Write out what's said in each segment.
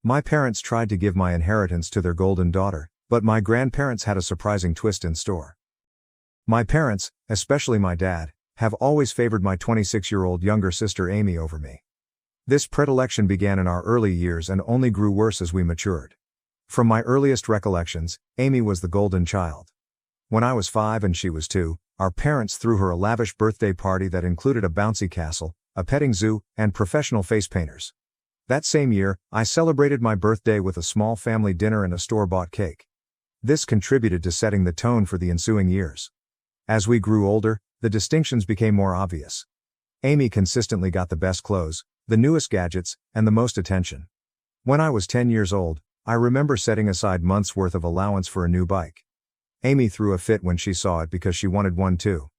My parents tried to give my inheritance to their golden daughter, but my grandparents had a surprising twist in store. My parents, especially my dad, have always favored my 26-year-old younger sister Amy over me. This predilection began in our early years and only grew worse as we matured. From my earliest recollections, Amy was the golden child. When I was 5 and she was 2, our parents threw her a lavish birthday party that included a bouncy castle, a petting zoo, and professional face painters. That same year, I celebrated my birthday with a small family dinner and a store-bought cake. This contributed to setting the tone for the ensuing years. As we grew older, the distinctions became more obvious. Amy consistently got the best clothes, the newest gadgets, and the most attention. When I was 10 years old, I remember setting aside months' worth of allowance for a new bike. Amy threw a fit when she saw it because she wanted one too.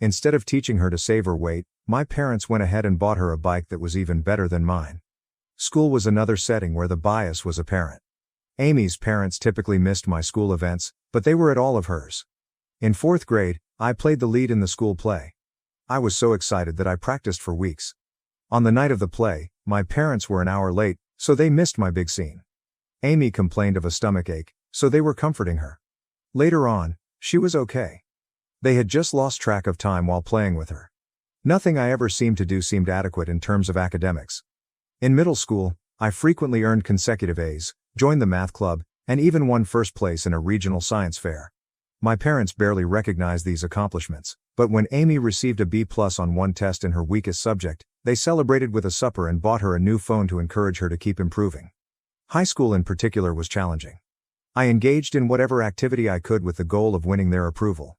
Instead of teaching her to save or wait, my parents went ahead and bought her a bike that was even better than mine. School was another setting where the bias was apparent. Amy's parents typically missed my school events, but they were at all of hers. In 4th grade, I played the lead in the school play. I was so excited that I practiced for weeks. On the night of the play, my parents were an hour late, so they missed my big scene. Amy complained of a stomachache, so they were comforting her. Later on, she was okay. They had just lost track of time while playing with her. Nothing I ever seemed to do seemed adequate in terms of academics. In middle school, I frequently earned consecutive A's, joined the math club, and even won first place in a regional science fair. My parents barely recognized these accomplishments, but when Amy received a B+ on one test in her weakest subject, they celebrated with a supper and bought her a new phone to encourage her to keep improving. High school in particular was challenging. I engaged in whatever activity I could with the goal of winning their approval.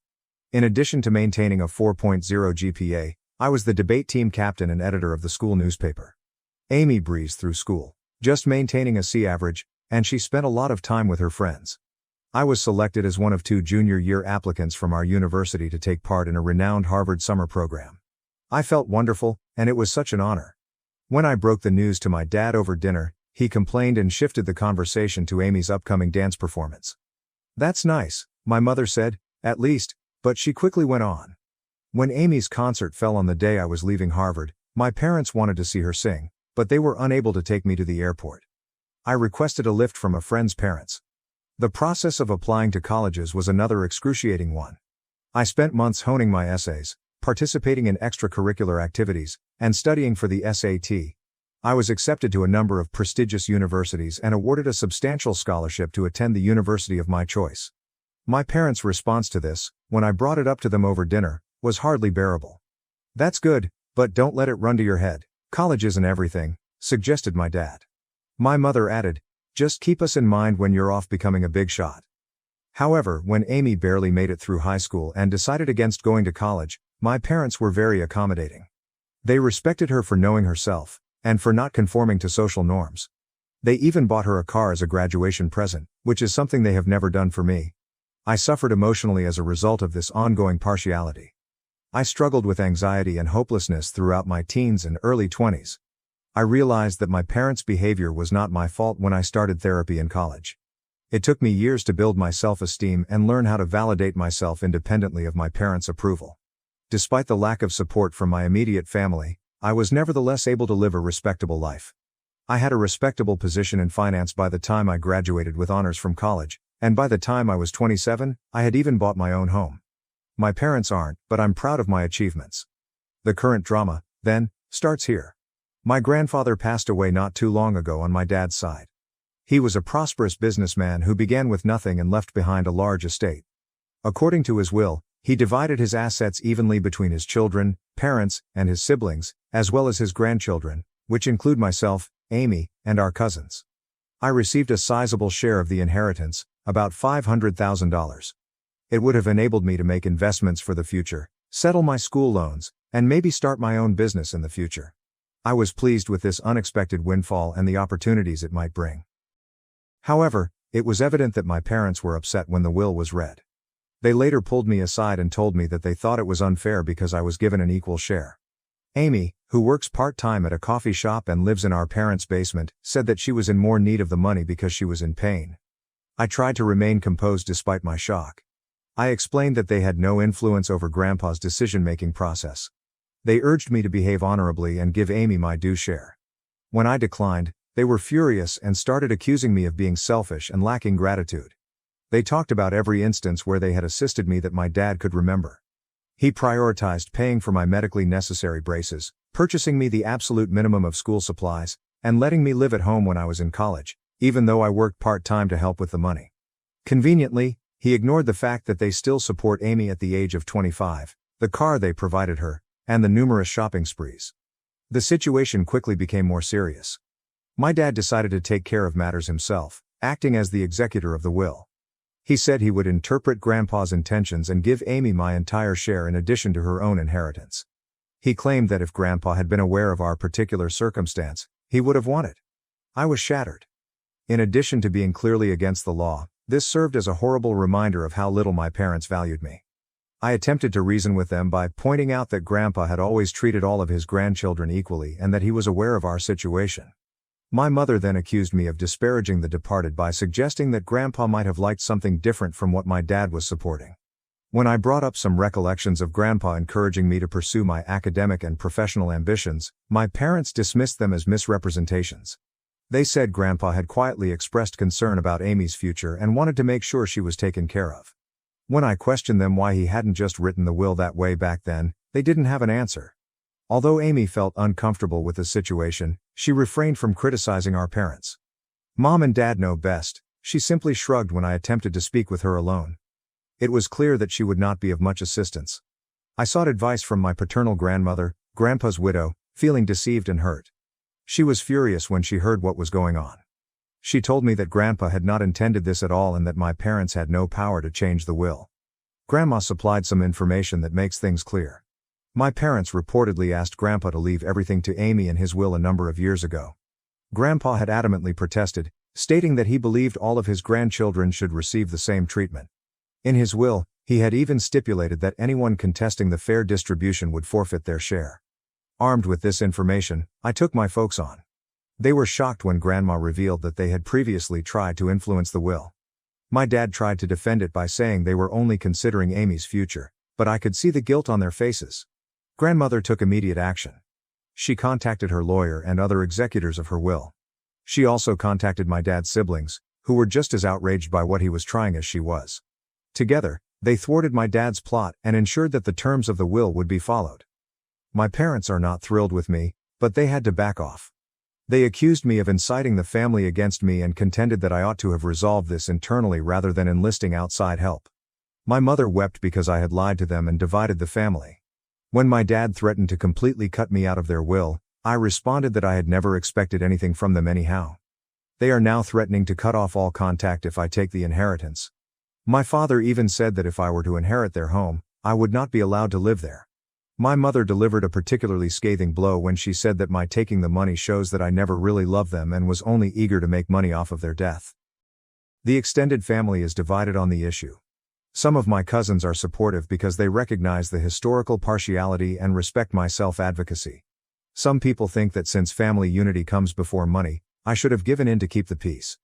In addition to maintaining a 4.0 GPA, I was the debate team captain and editor of the school newspaper. Amy breezed through school, just maintaining a C average, and she spent a lot of time with her friends. I was selected as one of 2 junior-year applicants from our university to take part in a renowned Harvard summer program. I felt wonderful, and it was such an honor. When I broke the news to my dad over dinner, he complained and shifted the conversation to Amy's upcoming dance performance. "That's nice," my mother said, "at least," but she quickly went on. When Amy's concert fell on the day I was leaving Harvard, my parents wanted to see her sing, but they were unable to take me to the airport. I requested a lift from a friend's parents. The process of applying to colleges was another excruciating one. I spent months honing my essays, participating in extracurricular activities, and studying for the SAT. I was accepted to a number of prestigious universities and awarded a substantial scholarship to attend the university of my choice. My parents' response to this, when I brought it up to them over dinner, was hardly bearable. "That's good, but don't let it run to your head. College isn't everything," suggested my dad. My mother added, "Just keep us in mind when you're off becoming a big shot." However, when Amy barely made it through high school and decided against going to college, my parents were very accommodating. They respected her for knowing herself, and for not conforming to social norms. They even bought her a car as a graduation present, which is something they have never done for me. I suffered emotionally as a result of this ongoing partiality. I struggled with anxiety and hopelessness throughout my teens and early 20s. I realized that my parents' behavior was not my fault when I started therapy in college. It took me years to build my self-esteem and learn how to validate myself independently of my parents' approval. Despite the lack of support from my immediate family, I was nevertheless able to live a respectable life. I had a respectable position in finance by the time I graduated with honors from college, and by the time I was 27, I had even bought my own home. My parents aren't, but I'm proud of my achievements. The current drama, then, starts here. My grandfather passed away not too long ago on my dad's side. He was a prosperous businessman who began with nothing and left behind a large estate. According to his will, he divided his assets evenly between his children, parents, and his siblings, as well as his grandchildren, which include myself, Amy, and our cousins. I received a sizable share of the inheritance, about $500,000. It would have enabled me to make investments for the future, settle my school loans, and maybe start my own business in the future. I was pleased with this unexpected windfall and the opportunities it might bring. However, it was evident that my parents were upset when the will was read. They later pulled me aside and told me that they thought it was unfair because I was given an equal share. Amy, who works part-time at a coffee shop and lives in our parents' basement, said that she was in more need of the money because she was in pain. I tried to remain composed despite my shock. I explained that they had no influence over Grandpa's decision-making process. They urged me to behave honorably and give Amy my due share. When I declined, They were furious and started accusing me of being selfish and lacking gratitude. They talked about every instance where they had assisted me that my dad could remember. He prioritized paying for my medically necessary braces, purchasing me the absolute minimum of school supplies, and letting me live at home when I was in college, even though I worked part-time to help with the money. Conveniently, he ignored the fact that they still support Amy at the age of 25, the car they provided her, and the numerous shopping sprees. The situation quickly became more serious. My dad decided to take care of matters himself, acting as the executor of the will. He said he would interpret Grandpa's intentions and give Amy my entire share in addition to her own inheritance. He claimed that if Grandpa had been aware of our particular circumstance, he would have won it. I was shattered. In addition to being clearly against the law, this served as a horrible reminder of how little my parents valued me. I attempted to reason with them by pointing out that Grandpa had always treated all of his grandchildren equally and that he was aware of our situation. My mother then accused me of disparaging the departed by suggesting that Grandpa might have liked something different from what my dad was supporting. When I brought up some recollections of Grandpa encouraging me to pursue my academic and professional ambitions, my parents dismissed them as misrepresentations. They said Grandpa had quietly expressed concern about Amy's future and wanted to make sure she was taken care of. When I questioned them why he hadn't just written the will that way back then, they didn't have an answer. Although Amy felt uncomfortable with the situation, she refrained from criticizing our parents. Mom and Dad know best, she simply shrugged when I attempted to speak with her alone. It was clear that she would not be of much assistance. I sought advice from my paternal grandmother, Grandpa's widow, feeling deceived and hurt. She was furious when she heard what was going on. She told me that Grandpa had not intended this at all and that my parents had no power to change the will. Grandma supplied some information that makes things clear. My parents reportedly asked Grandpa to leave everything to Amy in his will a number of years ago. Grandpa had adamantly protested, stating that he believed all of his grandchildren should receive the same treatment. In his will, he had even stipulated that anyone contesting the fair distribution would forfeit their share. Armed with this information, I took my folks on. They were shocked when Grandma revealed that they had previously tried to influence the will. My dad tried to defend it by saying they were only considering Amy's future, but I could see the guilt on their faces. Grandmother took immediate action. She contacted her lawyer and other executors of her will. She also contacted my dad's siblings, who were just as outraged by what he was trying as she was. Together, they thwarted my dad's plot and ensured that the terms of the will would be followed. My parents are not thrilled with me, but they had to back off. They accused me of inciting the family against me and contended that I ought to have resolved this internally rather than enlisting outside help. My mother wept because I had lied to them and divided the family. When my dad threatened to completely cut me out of their will, I responded that I had never expected anything from them anyhow. They are now threatening to cut off all contact if I take the inheritance. My father even said that if I were to inherit their home, I would not be allowed to live there. My mother delivered a particularly scathing blow when she said that my taking the money shows that I never really loved them and was only eager to make money off of their death. The extended family is divided on the issue. Some of my cousins are supportive because they recognize the historical partiality and respect my self-advocacy. Some people think that since family unity comes before money, I should have given in to keep the peace.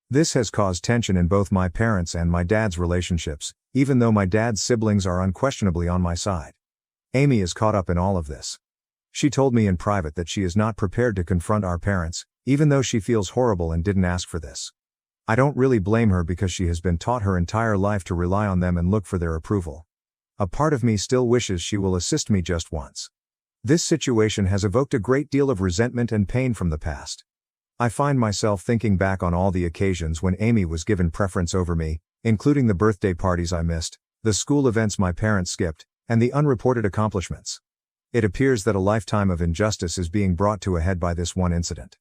This has caused tension in both my parents' and my dad's relationships, even though my dad's siblings are unquestionably on my side. Amy is caught up in all of this. She told me in private that she is not prepared to confront our parents, even though she feels horrible and didn't ask for this. I don't really blame her because she has been taught her entire life to rely on them and look for their approval. A part of me still wishes she will assist me just once. This situation has evoked a great deal of resentment and pain from the past. I find myself thinking back on all the occasions when Amy was given preference over me, including the birthday parties I missed, the school events my parents skipped, and the unreported accomplishments. It appears that a lifetime of injustice is being brought to a head by this one incident.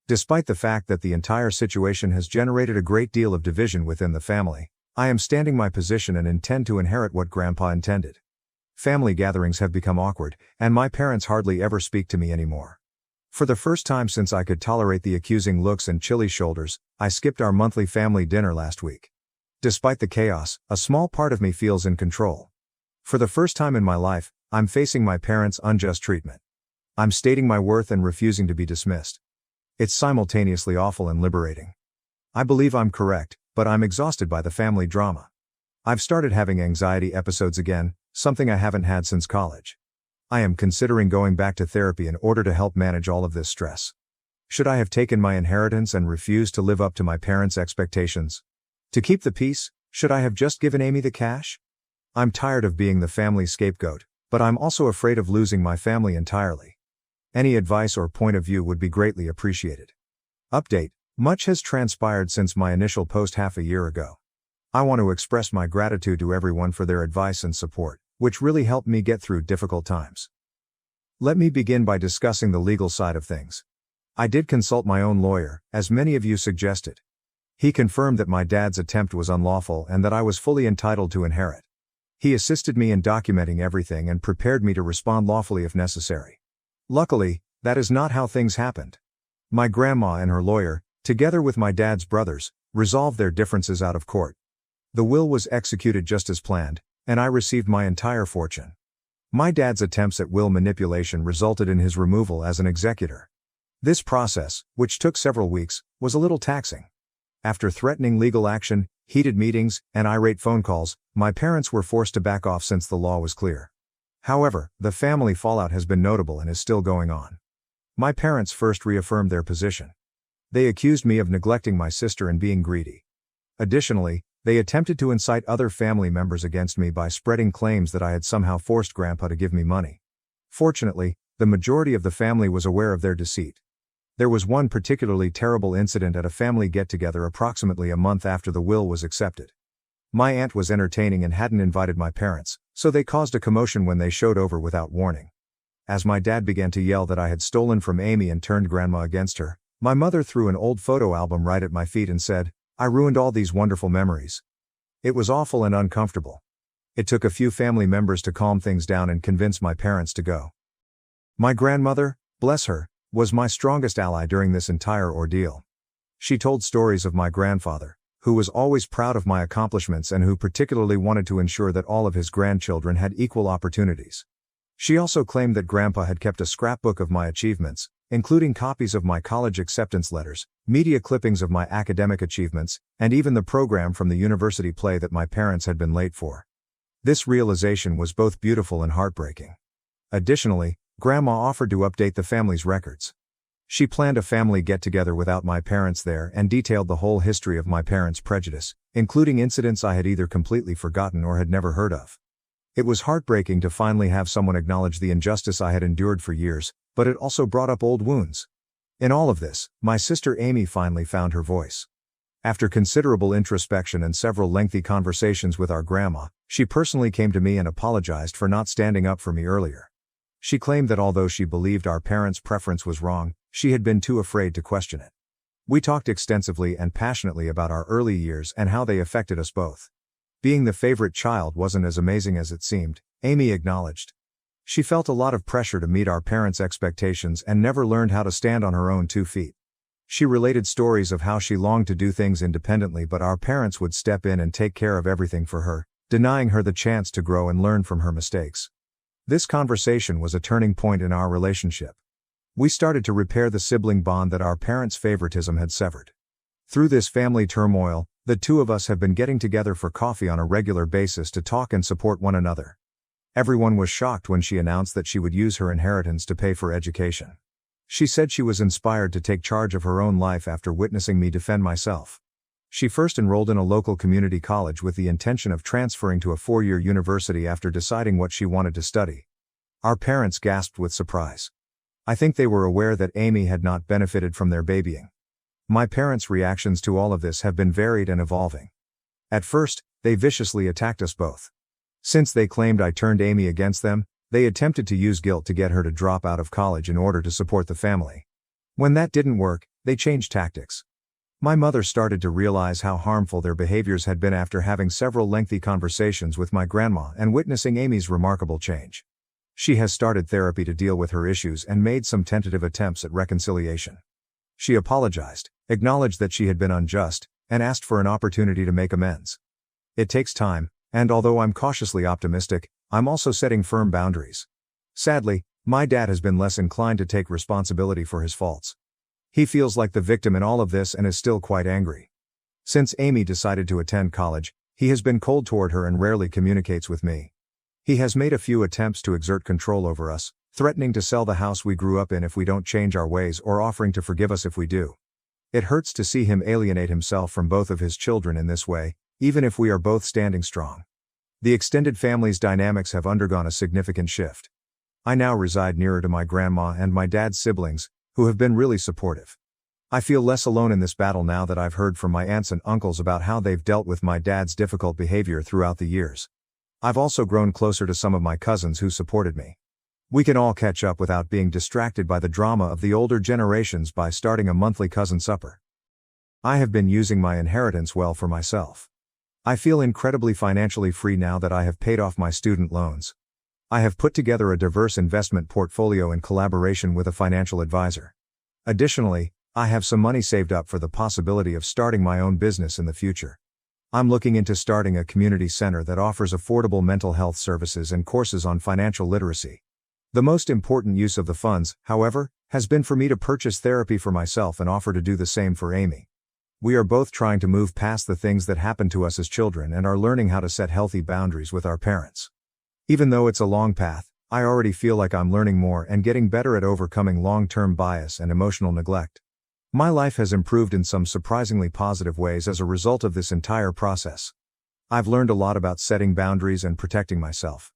Despite the fact that the entire situation has generated a great deal of division within the family, I am standing my position and intend to inherit what Grandpa intended. Family gatherings have become awkward, and my parents hardly ever speak to me anymore. For the first time since I could tolerate the accusing looks and chilly shoulders, I skipped our monthly family dinner last week. Despite the chaos, a small part of me feels in control. For the first time in my life, I'm facing my parents' unjust treatment. I'm stating my worth and refusing to be dismissed. It's simultaneously awful and liberating. I believe I'm correct, but I'm exhausted by the family drama. I've started having anxiety episodes again, something I haven't had since college. I am considering going back to therapy in order to help manage all of this stress. Should I have taken my inheritance and refused to live up to my parents' expectations? To keep the peace, should I have just given Amy the cash? I'm tired of being the family scapegoat, but I'm also afraid of losing my family entirely. Any advice or point of view would be greatly appreciated. Update: much has transpired since my initial post half a year ago. I want to express my gratitude to everyone for their advice and support, which really helped me get through difficult times. Let me begin by discussing the legal side of things. I did consult my own lawyer, as many of you suggested. He confirmed that my dad's attempt was unlawful and that I was fully entitled to inherit. He assisted me in documenting everything and prepared me to respond lawfully if necessary. Luckily, that is not how things happened. My grandma and her lawyer, together with my dad's brothers, resolved their differences out of court. The will was executed just as planned, and I received my entire fortune. My dad's attempts at will manipulation resulted in his removal as an executor. This process, which took several weeks, was a little taxing. After threatening legal action, heated meetings, and irate phone calls, my parents were forced to back off since the law was clear. However, the family fallout has been notable and is still going on. My parents first reaffirmed their position. They accused me of neglecting my sister and being greedy. Additionally, they attempted to incite other family members against me by spreading claims that I had somehow forced Grandpa to give me money. Fortunately, the majority of the family was aware of their deceit. There was one particularly terrible incident at a family get-together approximately a month after the will was accepted. My aunt was entertaining and hadn't invited my parents, so they caused a commotion when they showed over without warning. As my dad began to yell that I had stolen from Amy and turned Grandma against her, my mother threw an old photo album right at my feet and said, "I ruined all these wonderful memories." It was awful and uncomfortable. It took a few family members to calm things down and convince my parents to go. My grandmother, bless her, was my strongest ally during this entire ordeal. She told stories of my grandfather, who was always proud of my accomplishments and who particularly wanted to ensure that all of his grandchildren had equal opportunities. She also claimed that Grandpa had kept a scrapbook of my achievements, including copies of my college acceptance letters, media clippings of my academic achievements, and even the program from the university play that my parents had been late for. This realization was both beautiful and heartbreaking. Additionally, Grandma offered to update the family's records. She planned a family get-together without my parents there and detailed the whole history of my parents' prejudice, including incidents I had either completely forgotten or had never heard of. It was heartbreaking to finally have someone acknowledge the injustice I had endured for years, but it also brought up old wounds. In all of this, my sister Amy finally found her voice. After considerable introspection and several lengthy conversations with our grandma, she personally came to me and apologized for not standing up for me earlier. She claimed that although she believed our parents' preference was wrong, she had been too afraid to question it. We talked extensively and passionately about our early years and how they affected us both. Being the favorite child wasn't as amazing as it seemed, Amy acknowledged. She felt a lot of pressure to meet our parents' expectations and never learned how to stand on her own 2 feet. She related stories of how she longed to do things independently, but our parents would step in and take care of everything for her, denying her the chance to grow and learn from her mistakes. This conversation was a turning point in our relationship. We started to repair the sibling bond that our parents' favoritism had severed. Through this family turmoil, the two of us have been getting together for coffee on a regular basis to talk and support one another. Everyone was shocked when she announced that she would use her inheritance to pay for education. She said she was inspired to take charge of her own life after witnessing me defend myself. She first enrolled in a local community college with the intention of transferring to a 4-year university after deciding what she wanted to study. Our parents gasped with surprise. I think they were aware that Amy had not benefited from their babying. My parents' reactions to all of this have been varied and evolving. At first, they viciously attacked us both. Since they claimed I turned Amy against them, they attempted to use guilt to get her to drop out of college in order to support the family. When that didn't work, they changed tactics. My mother started to realize how harmful their behaviors had been after having several lengthy conversations with my grandma and witnessing Amy's remarkable change. She has started therapy to deal with her issues and made some tentative attempts at reconciliation. She apologized, acknowledged that she had been unjust, and asked for an opportunity to make amends. It takes time, and although I'm cautiously optimistic, I'm also setting firm boundaries. Sadly, my dad has been less inclined to take responsibility for his faults. He feels like the victim in all of this and is still quite angry. Since Amy decided to attend college, he has been cold toward her and rarely communicates with me. He has made a few attempts to exert control over us, threatening to sell the house we grew up in if we don't change our ways or offering to forgive us if we do. It hurts to see him alienate himself from both of his children in this way, even if we are both standing strong. The extended family's dynamics have undergone a significant shift. I now reside nearer to my grandma and my dad's siblings, who have been really supportive. I feel less alone in this battle now that I've heard from my aunts and uncles about how they've dealt with my dad's difficult behavior throughout the years. I've also grown closer to some of my cousins who supported me. We can all catch up without being distracted by the drama of the older generations by starting a monthly cousin supper. I have been using my inheritance well for myself. I feel incredibly financially free now that I have paid off my student loans. I have put together a diverse investment portfolio in collaboration with a financial advisor. Additionally, I have some money saved up for the possibility of starting my own business in the future. I'm looking into starting a community center that offers affordable mental health services and courses on financial literacy. The most important use of the funds, however, has been for me to purchase therapy for myself and offer to do the same for Amy. We are both trying to move past the things that happened to us as children and are learning how to set healthy boundaries with our parents. Even though it's a long path, I already feel like I'm learning more and getting better at overcoming long-term bias and emotional neglect. My life has improved in some surprisingly positive ways as a result of this entire process. I've learned a lot about setting boundaries and protecting myself.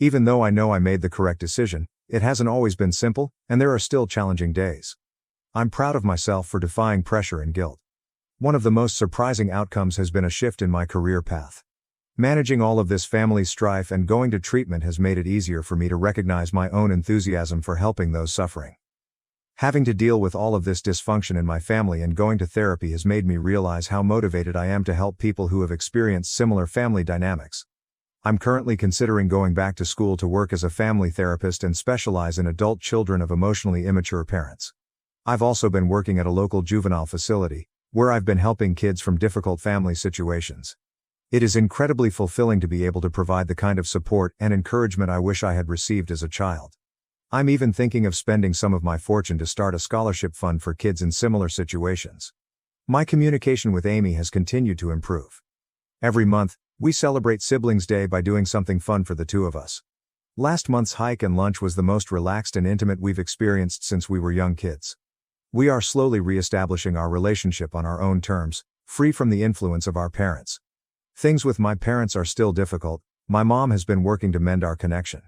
Even though I know I made the correct decision, it hasn't always been simple, and there are still challenging days. I'm proud of myself for defying pressure and guilt. One of the most surprising outcomes has been a shift in my career path. Managing all of this family strife and going to treatment has made it easier for me to recognize my own enthusiasm for helping those suffering. Having to deal with all of this dysfunction in my family and going to therapy has made me realize how motivated I am to help people who have experienced similar family dynamics. I'm currently considering going back to school to work as a family therapist and specialize in adult children of emotionally immature parents. I've also been working at a local juvenile facility, where I've been helping kids from difficult family situations. It is incredibly fulfilling to be able to provide the kind of support and encouragement I wish I had received as a child. I'm even thinking of spending some of my fortune to start a scholarship fund for kids in similar situations. My communication with Amy has continued to improve. Every month, we celebrate Siblings Day by doing something fun for the two of us. Last month's hike and lunch was the most relaxed and intimate we've experienced since we were young kids. We are slowly re-establishing our relationship on our own terms, free from the influence of our parents. Things with my parents are still difficult. My mom has been working to mend our connection.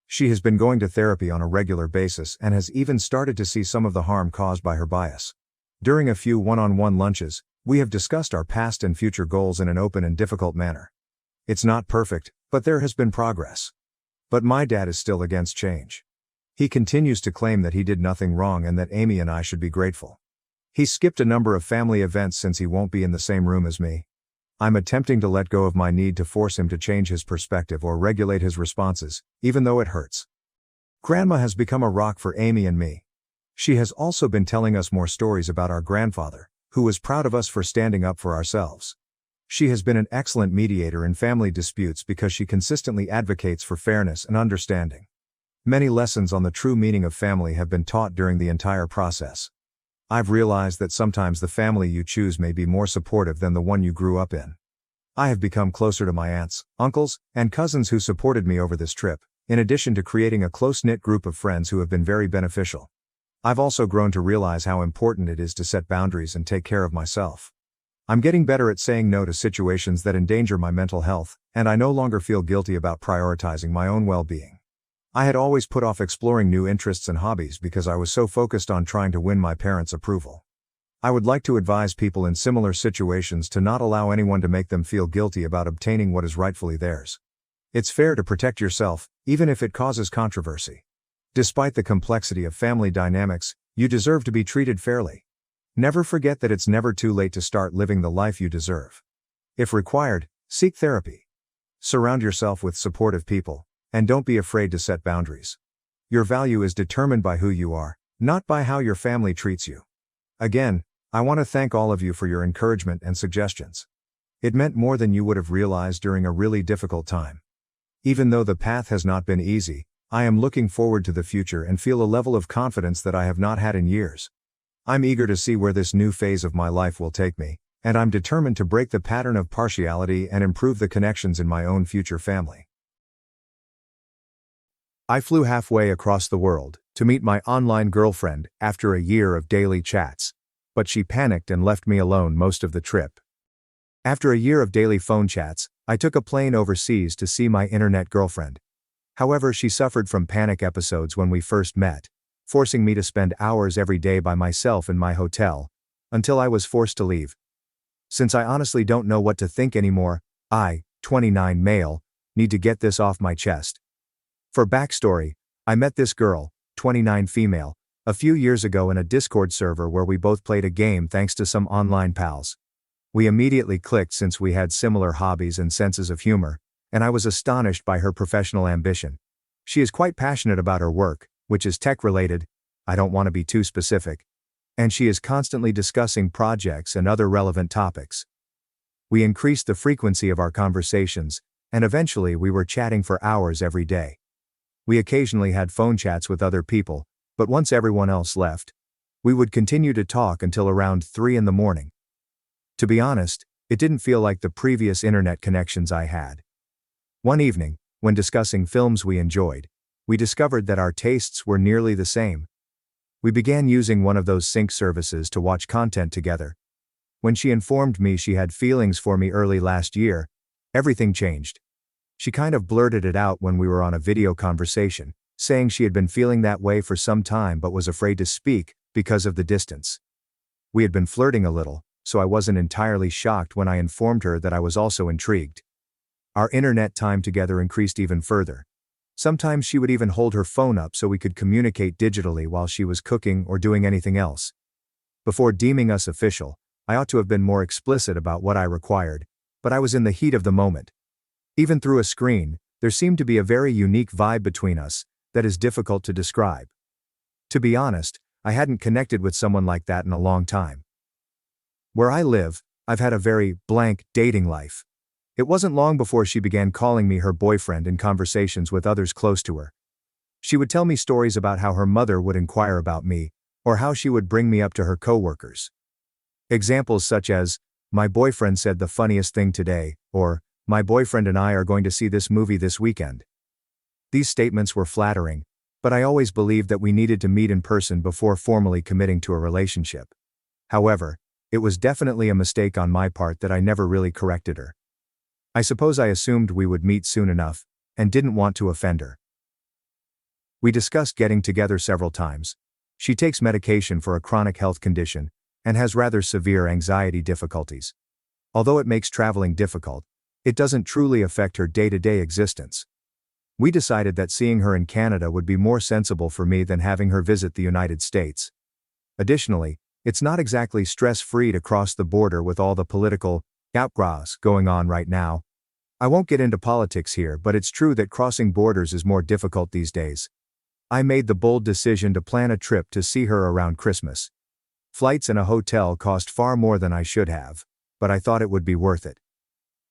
She has been going to therapy on a regular basis and has even started to see some of the harm caused by her bias. During a few one-on-one lunches, we have discussed our past and future goals in an open and difficult manner. It's not perfect, but there has been progress. But my dad is still against change. He continues to claim that he did nothing wrong and that Amy and I should be grateful. He skipped a number of family events since he won't be in the same room as me. I'm attempting to let go of my need to force him to change his perspective or regulate his responses, even though it hurts. Grandma has become a rock for Amy and me. She has also been telling us more stories about our grandfather, who was proud of us for standing up for ourselves. She has been an excellent mediator in family disputes because she consistently advocates for fairness and understanding. Many lessons on the true meaning of family have been taught during the entire process. I've realized that sometimes the family you choose may be more supportive than the one you grew up in. I have become closer to my aunts, uncles, and cousins who supported me over this trip, in addition to creating a close-knit group of friends who have been very beneficial. I've also grown to realize how important it is to set boundaries and take care of myself. I'm getting better at saying no to situations that endanger my mental health, and I no longer feel guilty about prioritizing my own well-being. I had always put off exploring new interests and hobbies because I was so focused on trying to win my parents' approval. I would like to advise people in similar situations to not allow anyone to make them feel guilty about obtaining what is rightfully theirs. It's fair to protect yourself, even if it causes controversy. Despite the complexity of family dynamics, you deserve to be treated fairly. Never forget that it's never too late to start living the life you deserve. If required, seek therapy. Surround yourself with supportive people, and don't be afraid to set boundaries. Your value is determined by who you are, not by how your family treats you. Again, I want to thank all of you for your encouragement and suggestions. It meant more than you would have realized during a really difficult time. Even though the path has not been easy, I am looking forward to the future and feel a level of confidence that I have not had in years. I'm eager to see where this new phase of my life will take me, and I'm determined to break the pattern of partiality and improve the connections in my own future family. I flew halfway across the world to meet my online girlfriend after a year of daily chats, but she panicked and left me alone most of the trip. After a year of daily phone chats, I took a plane overseas to see my internet girlfriend. However, she suffered from panic episodes when we first met, forcing me to spend hours every day by myself in my hotel, until I was forced to leave. Since I honestly don't know what to think anymore, I, 29 male, need to get this off my chest. For backstory, I met this girl, 29 female, a few years ago in a Discord server where we both played a game thanks to some online pals. We immediately clicked since we had similar hobbies and senses of humor, and I was astonished by her professional ambition. She is quite passionate about her work, which is tech-related, I don't want to be too specific, and she is constantly discussing projects and other relevant topics. We increased the frequency of our conversations, and eventually we were chatting for hours every day. We occasionally had phone chats with other people, but once everyone else left, we would continue to talk until around 3 in the morning. To be honest, it didn't feel like the previous internet connections I had. One evening, when discussing films we enjoyed, we discovered that our tastes were nearly the same. We began using one of those sync services to watch content together. When she informed me she had feelings for me early last year, everything changed. She kind of blurted it out when we were on a video conversation, saying she had been feeling that way for some time but was afraid to speak because of the distance. We had been flirting a little, so I wasn't entirely shocked when I informed her that I was also intrigued. Our internet time together increased even further. Sometimes she would even hold her phone up so we could communicate digitally while she was cooking or doing anything else. Before deeming us official, I ought to have been more explicit about what I required, but I was in the heat of the moment. Even through a screen, there seemed to be a very unique vibe between us that is difficult to describe. To be honest, I hadn't connected with someone like that in a long time. Where I live, I've had a very blank dating life. It wasn't long before she began calling me her boyfriend in conversations with others close to her. She would tell me stories about how her mother would inquire about me, or how she would bring me up to her coworkers. Examples such as, "My boyfriend said the funniest thing today," or, "My boyfriend and I are going to see this movie this weekend." These statements were flattering, but I always believed that we needed to meet in person before formally committing to a relationship. However, it was definitely a mistake on my part that I never really corrected her. I suppose I assumed we would meet soon enough, and didn't want to offend her. We discussed getting together several times. She takes medication for a chronic health condition, and has rather severe anxiety difficulties. Although it makes traveling difficult, it doesn't truly affect her day-to-day existence. We decided that seeing her in Canada would be more sensible for me than having her visit the United States. Additionally, it's not exactly stress-free to cross the border with all the political outcries going on right now. I won't get into politics here, but it's true that crossing borders is more difficult these days. I made the bold decision to plan a trip to see her around Christmas. Flights and a hotel cost far more than I should have, but I thought it would be worth it.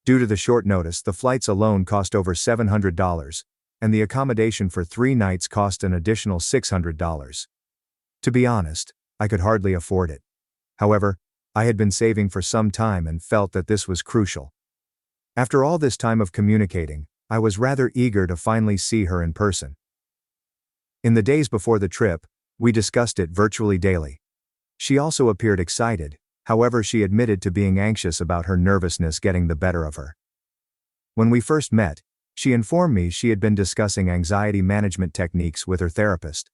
Due to the short notice, the flights alone cost over $700, and the accommodation for 3 nights cost an additional $600. To be honest, I could hardly afford it. However, I had been saving for some time and felt that this was crucial. After all this time of communicating, I was rather eager to finally see her in person. In the days before the trip, we discussed it virtually daily. She also appeared excited, however she admitted to being anxious about her nervousness getting the better of her. When we first met, she informed me she had been discussing anxiety management techniques with her therapist.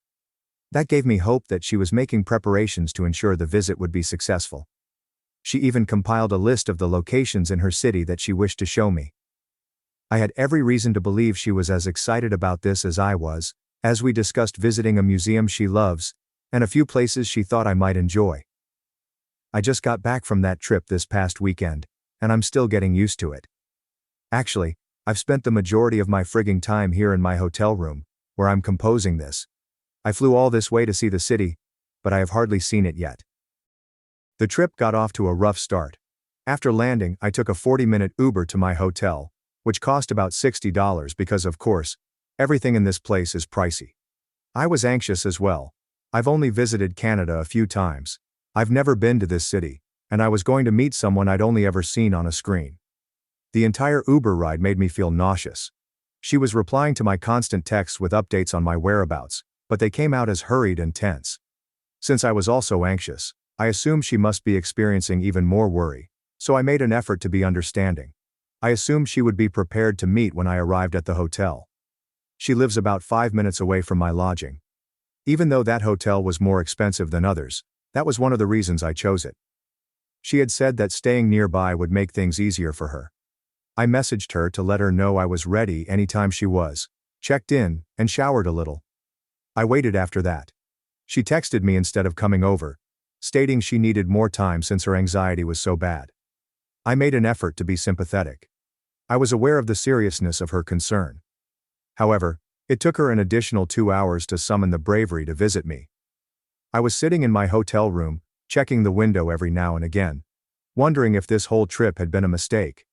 That gave me hope that she was making preparations to ensure the visit would be successful. She even compiled a list of the locations in her city that she wished to show me. I had every reason to believe she was as excited about this as I was, as we discussed visiting a museum she loves, and a few places she thought I might enjoy. I just got back from that trip this past weekend, and I'm still getting used to it. Actually, I've spent the majority of my frigging time here in my hotel room, where I'm composing this. I flew all this way to see the city, but I have hardly seen it yet. The trip got off to a rough start. After landing, I took a 40-minute Uber to my hotel, which cost about $60 because, of course, everything in this place is pricey. I was anxious as well. I've only visited Canada a few times. I've never been to this city, and I was going to meet someone I'd only ever seen on a screen. The entire Uber ride made me feel nauseous. She was replying to my constant texts with updates on my whereabouts, but they came out as hurried and tense. Since I was also anxious, I assumed she must be experiencing even more worry, so I made an effort to be understanding. I assumed she would be prepared to meet when I arrived at the hotel. She lives about 5 minutes away from my lodging. Even though that hotel was more expensive than others, that was one of the reasons I chose it. She had said that staying nearby would make things easier for her. I messaged her to let her know I was ready anytime she was, checked in, and showered a little. I waited after that. She texted me instead of coming over, stating she needed more time since her anxiety was so bad. I made an effort to be sympathetic. I was aware of the seriousness of her concern. However, it took her an additional 2 hours to summon the bravery to visit me. I was sitting in my hotel room, checking the window every now and again, wondering if this whole trip had been a mistake.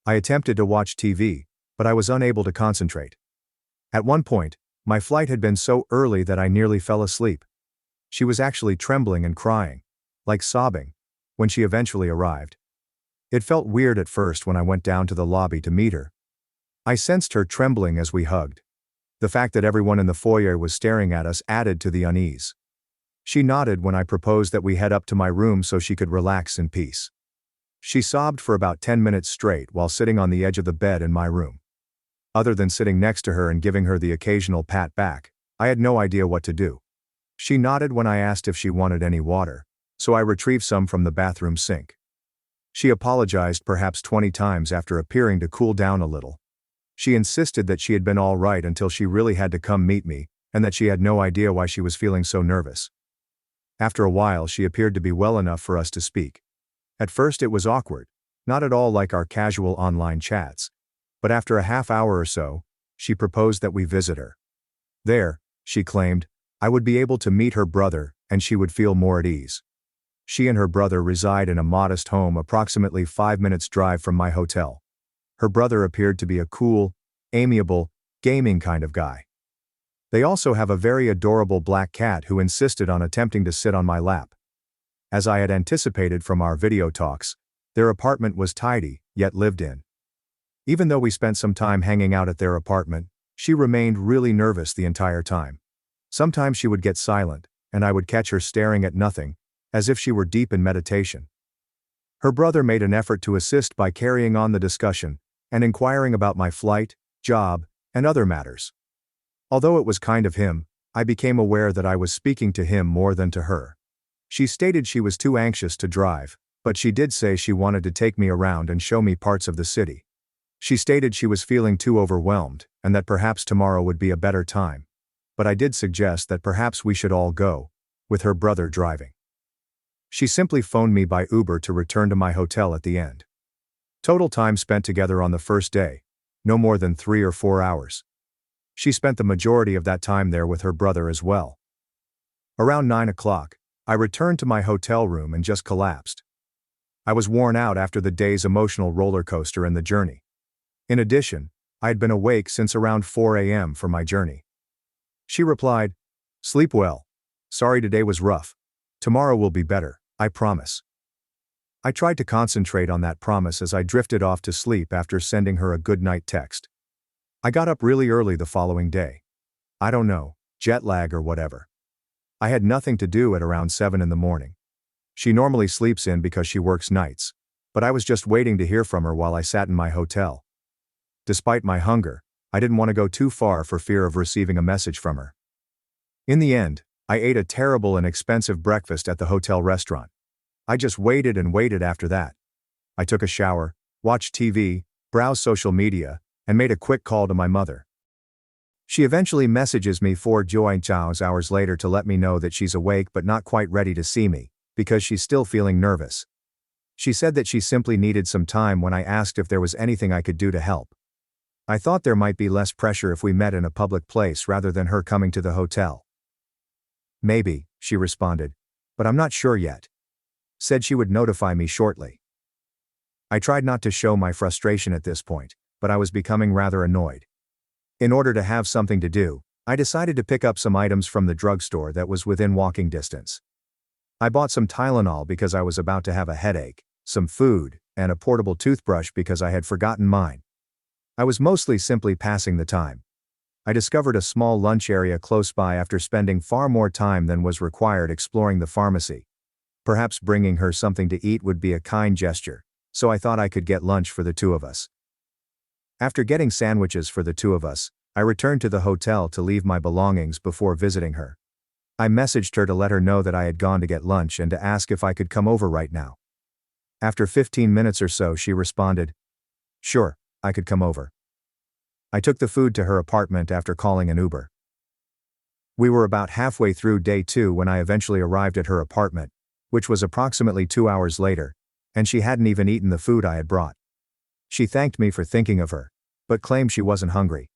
I attempted to watch TV, but I was unable to concentrate. At one point, my flight had been so early that I nearly fell asleep. She was actually trembling and crying, like sobbing, when she eventually arrived. It felt weird at first when I went down to the lobby to meet her. I sensed her trembling as we hugged. The fact that everyone in the foyer was staring at us added to the unease. She nodded when I proposed that we head up to my room so she could relax in peace. She sobbed for about 10 minutes straight while sitting on the edge of the bed in my room. Other than sitting next to her and giving her the occasional pat back, I had no idea what to do. She nodded when I asked if she wanted any water, so I retrieved some from the bathroom sink. She apologized perhaps 20 times after appearing to cool down a little. She insisted that she had been all right until she really had to come meet me, and that she had no idea why she was feeling so nervous. After a while, she appeared to be well enough for us to speak. At first it was awkward, not at all like our casual online chats, but after a half hour or so, she proposed that we visit her. There, she claimed, I would be able to meet her brother and she would feel more at ease. She and her brother reside in a modest home approximately 5 minutes' drive from my hotel. Her brother appeared to be a cool, amiable, gaming kind of guy. They also have a very adorable black cat who insisted on attempting to sit on my lap. As I had anticipated from our video talks, their apartment was tidy, yet lived in. Even though we spent some time hanging out at their apartment, she remained really nervous the entire time. Sometimes she would get silent, and I would catch her staring at nothing, as if she were deep in meditation. Her brother made an effort to assist by carrying on the discussion and inquiring about my flight, job, and other matters. Although it was kind of him, I became aware that I was speaking to him more than to her. She stated she was too anxious to drive, but she did say she wanted to take me around and show me parts of the city. She stated she was feeling too overwhelmed and that perhaps tomorrow would be a better time. But I did suggest that perhaps we should all go, with her brother driving. She simply phoned me by Uber to return to my hotel at the end. Total time spent together on the first day, no more than 3 or 4 hours. She spent the majority of that time there with her brother as well. Around 9 o'clock, I returned to my hotel room and just collapsed. I was worn out after the day's emotional roller coaster and the journey. In addition, I had been awake since around 4 a.m. for my journey. She replied, "Sleep well. Sorry today was rough. Tomorrow will be better, I promise." I tried to concentrate on that promise as I drifted off to sleep after sending her a good night text. I got up really early the following day. I don't know, jet lag or whatever. I had nothing to do at around 7 in the morning. She normally sleeps in because she works nights, but I was just waiting to hear from her while I sat in my hotel. Despite my hunger, I didn't want to go too far for fear of receiving a message from her. In the end, I ate a terrible and expensive breakfast at the hotel restaurant. I just waited and waited after that. I took a shower, watched TV, browsed social media, and made a quick call to my mother. She eventually messages me 4 hours later to let me know that she's awake but not quite ready to see me, because she's still feeling nervous. She said that she simply needed some time when I asked if there was anything I could do to help. I thought there might be less pressure if we met in a public place rather than her coming to the hotel. "Maybe," she responded, "but I'm not sure yet." Said she would notify me shortly. I tried not to show my frustration at this point, but I was becoming rather annoyed. In order to have something to do, I decided to pick up some items from the drugstore that was within walking distance. I bought some Tylenol because I was about to have a headache, some food, and a portable toothbrush because I had forgotten mine. I was mostly simply passing the time. I discovered a small lunch area close by after spending far more time than was required exploring the pharmacy. Perhaps bringing her something to eat would be a kind gesture, so I thought I could get lunch for the two of us. After getting sandwiches for the two of us, I returned to the hotel to leave my belongings before visiting her. I messaged her to let her know that I had gone to get lunch and to ask if I could come over right now. After 15 minutes or so, she responded, "Sure, I could come over." I took the food to her apartment after calling an Uber. We were about halfway through day 2 when I eventually arrived at her apartment, which was approximately 2 hours later, and she hadn't even eaten the food I had brought. She thanked me for thinking of her, but claimed she wasn't hungry.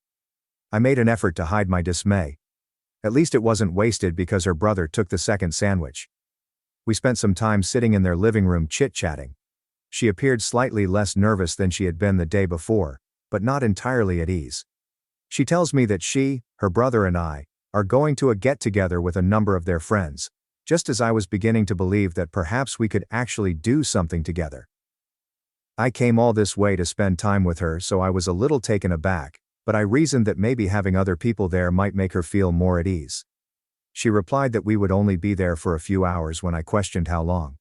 I made an effort to hide my dismay. At least it wasn't wasted because her brother took the second sandwich. We spent some time sitting in their living room chit-chatting. She appeared slightly less nervous than she had been the day before, but not entirely at ease. She tells me that she, her brother and I, are going to a get-together with a number of their friends, just as I was beginning to believe that perhaps we could actually do something together. I came all this way to spend time with her, so I was a little taken aback, but I reasoned that maybe having other people there might make her feel more at ease. She replied that we would only be there for a few hours when I questioned how long.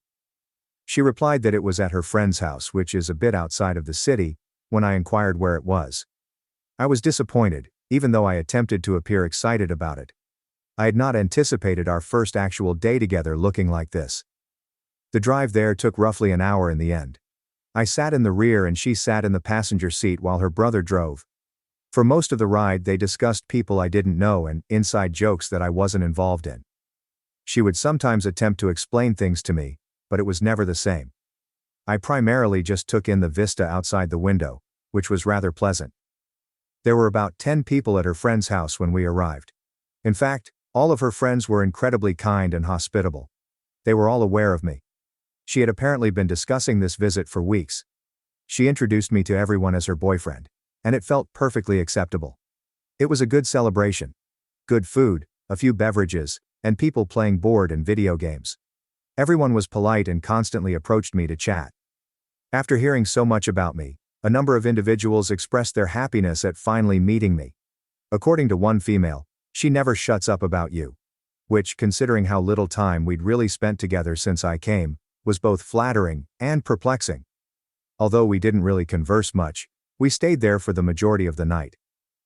She replied that it was at her friend's house, which is a bit outside of the city, when I inquired where it was. I was disappointed, even though I attempted to appear excited about it. I had not anticipated our first actual day together looking like this. The drive there took roughly an hour in the end. I sat in the rear and she sat in the passenger seat while her brother drove. For most of the ride they discussed people I didn't know and inside jokes that I wasn't involved in. She would sometimes attempt to explain things to me, but it was never the same. I primarily just took in the vista outside the window, which was rather pleasant. There were about 10 people at her friend's house when we arrived. In fact, all of her friends were incredibly kind and hospitable. They were all aware of me. She had apparently been discussing this visit for weeks. She introduced me to everyone as her boyfriend, and it felt perfectly acceptable. It was a good celebration. Good food, a few beverages, and people playing board and video games. Everyone was polite and constantly approached me to chat. After hearing so much about me, a number of individuals expressed their happiness at finally meeting me. According to one female, "She never shuts up about you." Which, considering how little time we'd really spent together since I came, was both flattering and perplexing. Although we didn't really converse much, we stayed there for the majority of the night.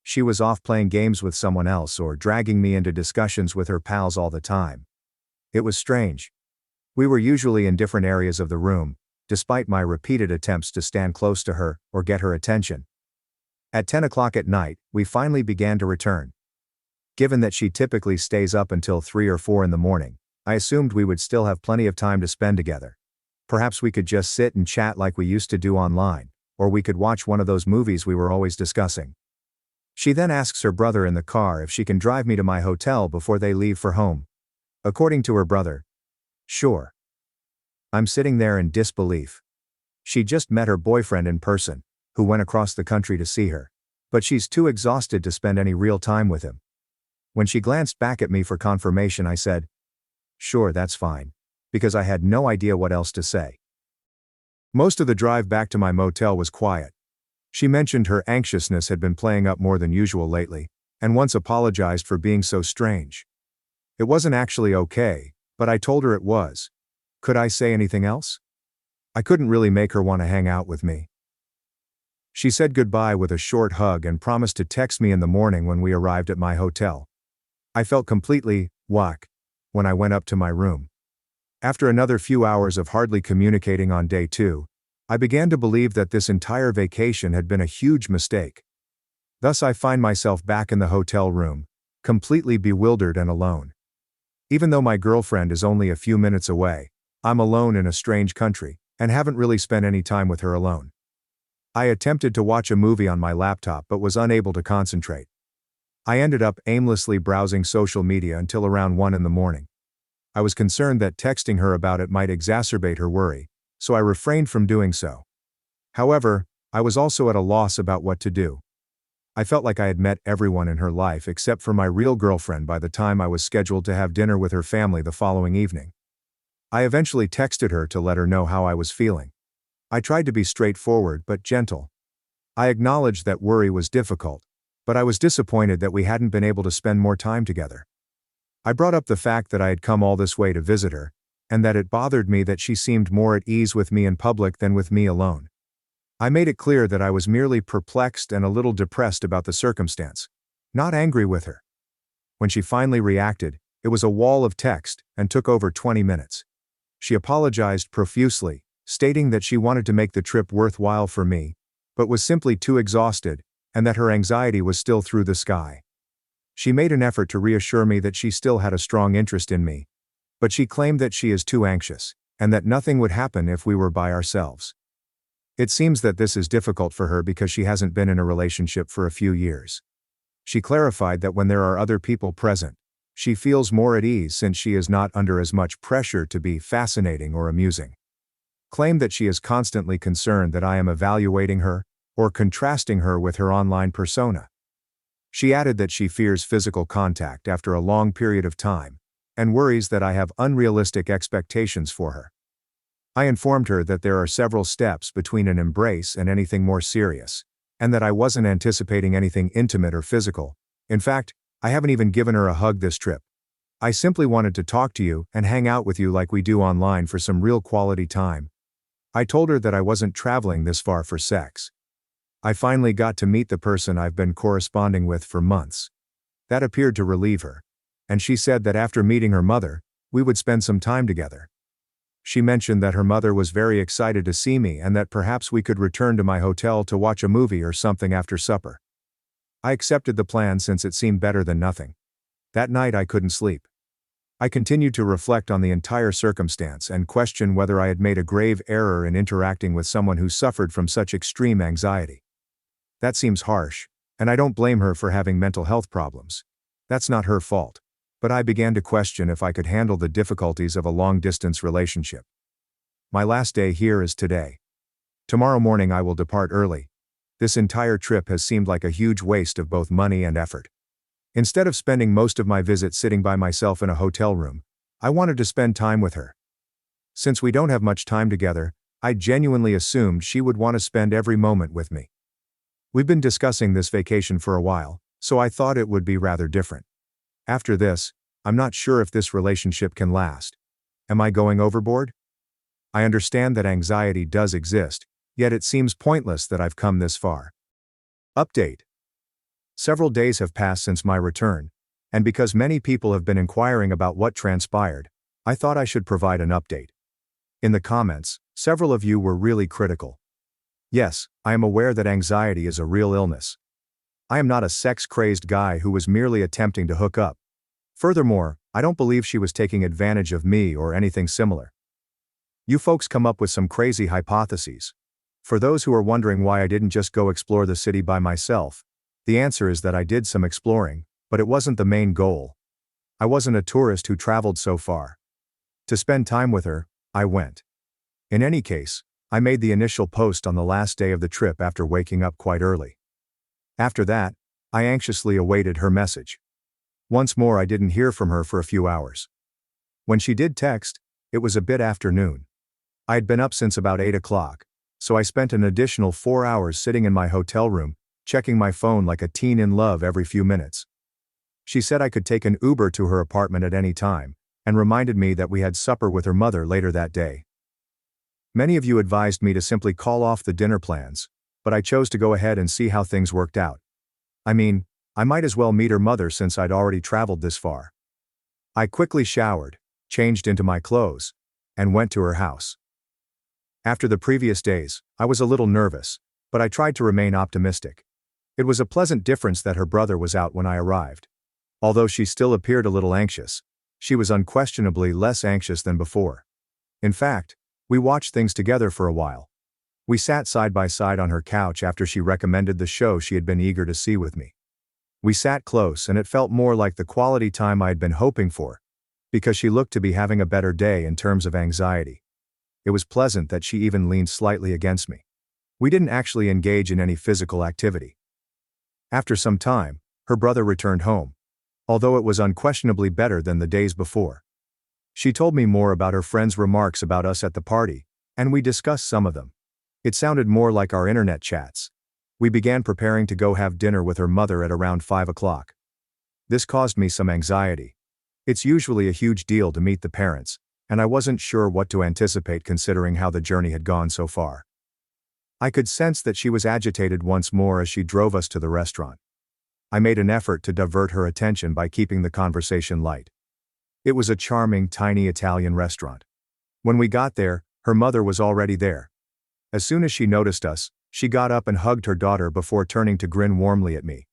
She was off playing games with someone else or dragging me into discussions with her pals all the time. It was strange. We were usually in different areas of the room, despite my repeated attempts to stand close to her or get her attention. At 10 o'clock at night, we finally began to return. Given that she typically stays up until 3 or 4 in the morning, I assumed we would still have plenty of time to spend together. Perhaps we could just sit and chat like we used to do online, or we could watch one of those movies we were always discussing. She then asks her brother in the car if she can drive me to my hotel before they leave for home. According to her brother, "Sure." I'm sitting there in disbelief. She just met her boyfriend in person, who went across the country to see her, but she's too exhausted to spend any real time with him. When she glanced back at me for confirmation, I said, "Sure, that's fine," because I had no idea what else to say. Most of the drive back to my motel was quiet. She mentioned her anxiousness had been playing up more than usual lately, and once apologized for being so strange. It wasn't actually okay, but I told her it was. Could I say anything else? I couldn't really make her want to hang out with me. She said goodbye with a short hug and promised to text me in the morning when we arrived at my hotel. I felt completely whack when I went up to my room. After another few hours of hardly communicating on day 2, I began to believe that this entire vacation had been a huge mistake. Thus I find myself back in the hotel room, completely bewildered and alone. Even though my girlfriend is only a few minutes away, I'm alone in a strange country, and haven't really spent any time with her alone. I attempted to watch a movie on my laptop but was unable to concentrate. I ended up aimlessly browsing social media until around 1 in the morning. I was concerned that texting her about it might exacerbate her worry, so I refrained from doing so. However, I was also at a loss about what to do. I felt like I had met everyone in her life except for my real girlfriend by the time I was scheduled to have dinner with her family the following evening. I eventually texted her to let her know how I was feeling. I tried to be straightforward but gentle. I acknowledged that worry was difficult, but I was disappointed that we hadn't been able to spend more time together. I brought up the fact that I had come all this way to visit her, and that it bothered me that she seemed more at ease with me in public than with me alone. I made it clear that I was merely perplexed and a little depressed about the circumstance, not angry with her. When she finally reacted, it was a wall of text and took over 20 minutes. She apologized profusely, stating that she wanted to make the trip worthwhile for me, but was simply too exhausted, and that her anxiety was still through the sky. She made an effort to reassure me that she still had a strong interest in me, but she claimed that she is too anxious, and that nothing would happen if we were by ourselves. It seems that this is difficult for her because she hasn't been in a relationship for a few years. She clarified that when there are other people present, she feels more at ease since she is not under as much pressure to be fascinating or amusing. Claimed that she is constantly concerned that I am evaluating her, or contrasting her with her online persona. She added that she fears physical contact after a long period of time, and worries that I have unrealistic expectations for her. I informed her that there are several steps between an embrace and anything more serious, and that I wasn't anticipating anything intimate or physical. In fact, I haven't even given her a hug this trip. I simply wanted to talk to you and hang out with you like we do online for some real quality time. I told her that I wasn't traveling this far for sex. I finally got to meet the person I've been corresponding with for months. That appeared to relieve her, and she said that after meeting her mother, we would spend some time together. She mentioned that her mother was very excited to see me and that perhaps we could return to my hotel to watch a movie or something after supper. I accepted the plan since it seemed better than nothing. That night I couldn't sleep. I continued to reflect on the entire circumstance and question whether I had made a grave error in interacting with someone who suffered from such extreme anxiety. That seems harsh, and I don't blame her for having mental health problems. That's not her fault. But I began to question if I could handle the difficulties of a long-distance relationship. My last day here is today. Tomorrow morning I will depart early. This entire trip has seemed like a huge waste of both money and effort. Instead of spending most of my visit sitting by myself in a hotel room, I wanted to spend time with her. Since we don't have much time together, I genuinely assumed she would want to spend every moment with me. We've been discussing this vacation for a while, so I thought it would be rather different. After this, I'm not sure if this relationship can last. Am I going overboard? I understand that anxiety does exist, yet it seems pointless that I've come this far. Update. Several days have passed since my return, and because many people have been inquiring about what transpired, I thought I should provide an update. In the comments, several of you were really critical. Yes, I am aware that anxiety is a real illness. I am not a sex-crazed guy who was merely attempting to hook up. Furthermore, I don't believe she was taking advantage of me or anything similar. You folks come up with some crazy hypotheses. For those who are wondering why I didn't just go explore the city by myself, the answer is that I did some exploring, but it wasn't the main goal. I wasn't a tourist who traveled so far. To spend time with her, I went. In any case, I made the initial post on the last day of the trip after waking up quite early. After that, I anxiously awaited her message. Once more I didn't hear from her for a few hours. When she did text, it was a bit after noon. I had been up since about 8 o'clock, so I spent an additional 4 hours sitting in my hotel room, checking my phone like a teen in love every few minutes. She said I could take an Uber to her apartment at any time, and reminded me that we had supper with her mother later that day. Many of you advised me to simply call off the dinner plans, but I chose to go ahead and see how things worked out. I mean, I might as well meet her mother since I'd already traveled this far. I quickly showered, changed into my clothes, and went to her house. After the previous days, I was a little nervous, but I tried to remain optimistic. It was a pleasant difference that her brother was out when I arrived. Although she still appeared a little anxious, she was unquestionably less anxious than before. In fact, we watched things together for a while. We sat side by side on her couch after she recommended the show she had been eager to see with me. We sat close and it felt more like the quality time I had been hoping for, because she looked to be having a better day in terms of anxiety. It was pleasant that she even leaned slightly against me. We didn't actually engage in any physical activity. After some time, her brother returned home, although it was unquestionably better than the days before. She told me more about her friend's remarks about us at the party, and we discussed some of them. It sounded more like our internet chats. We began preparing to go have dinner with her mother at around 5 o'clock. This caused me some anxiety. It's usually a huge deal to meet the parents, and I wasn't sure what to anticipate considering how the journey had gone so far. I could sense that she was agitated once more as she drove us to the restaurant. I made an effort to divert her attention by keeping the conversation light. It was a charming, tiny Italian restaurant. When we got there, her mother was already there. As soon as she noticed us, she got up and hugged her daughter before turning to grin warmly at me.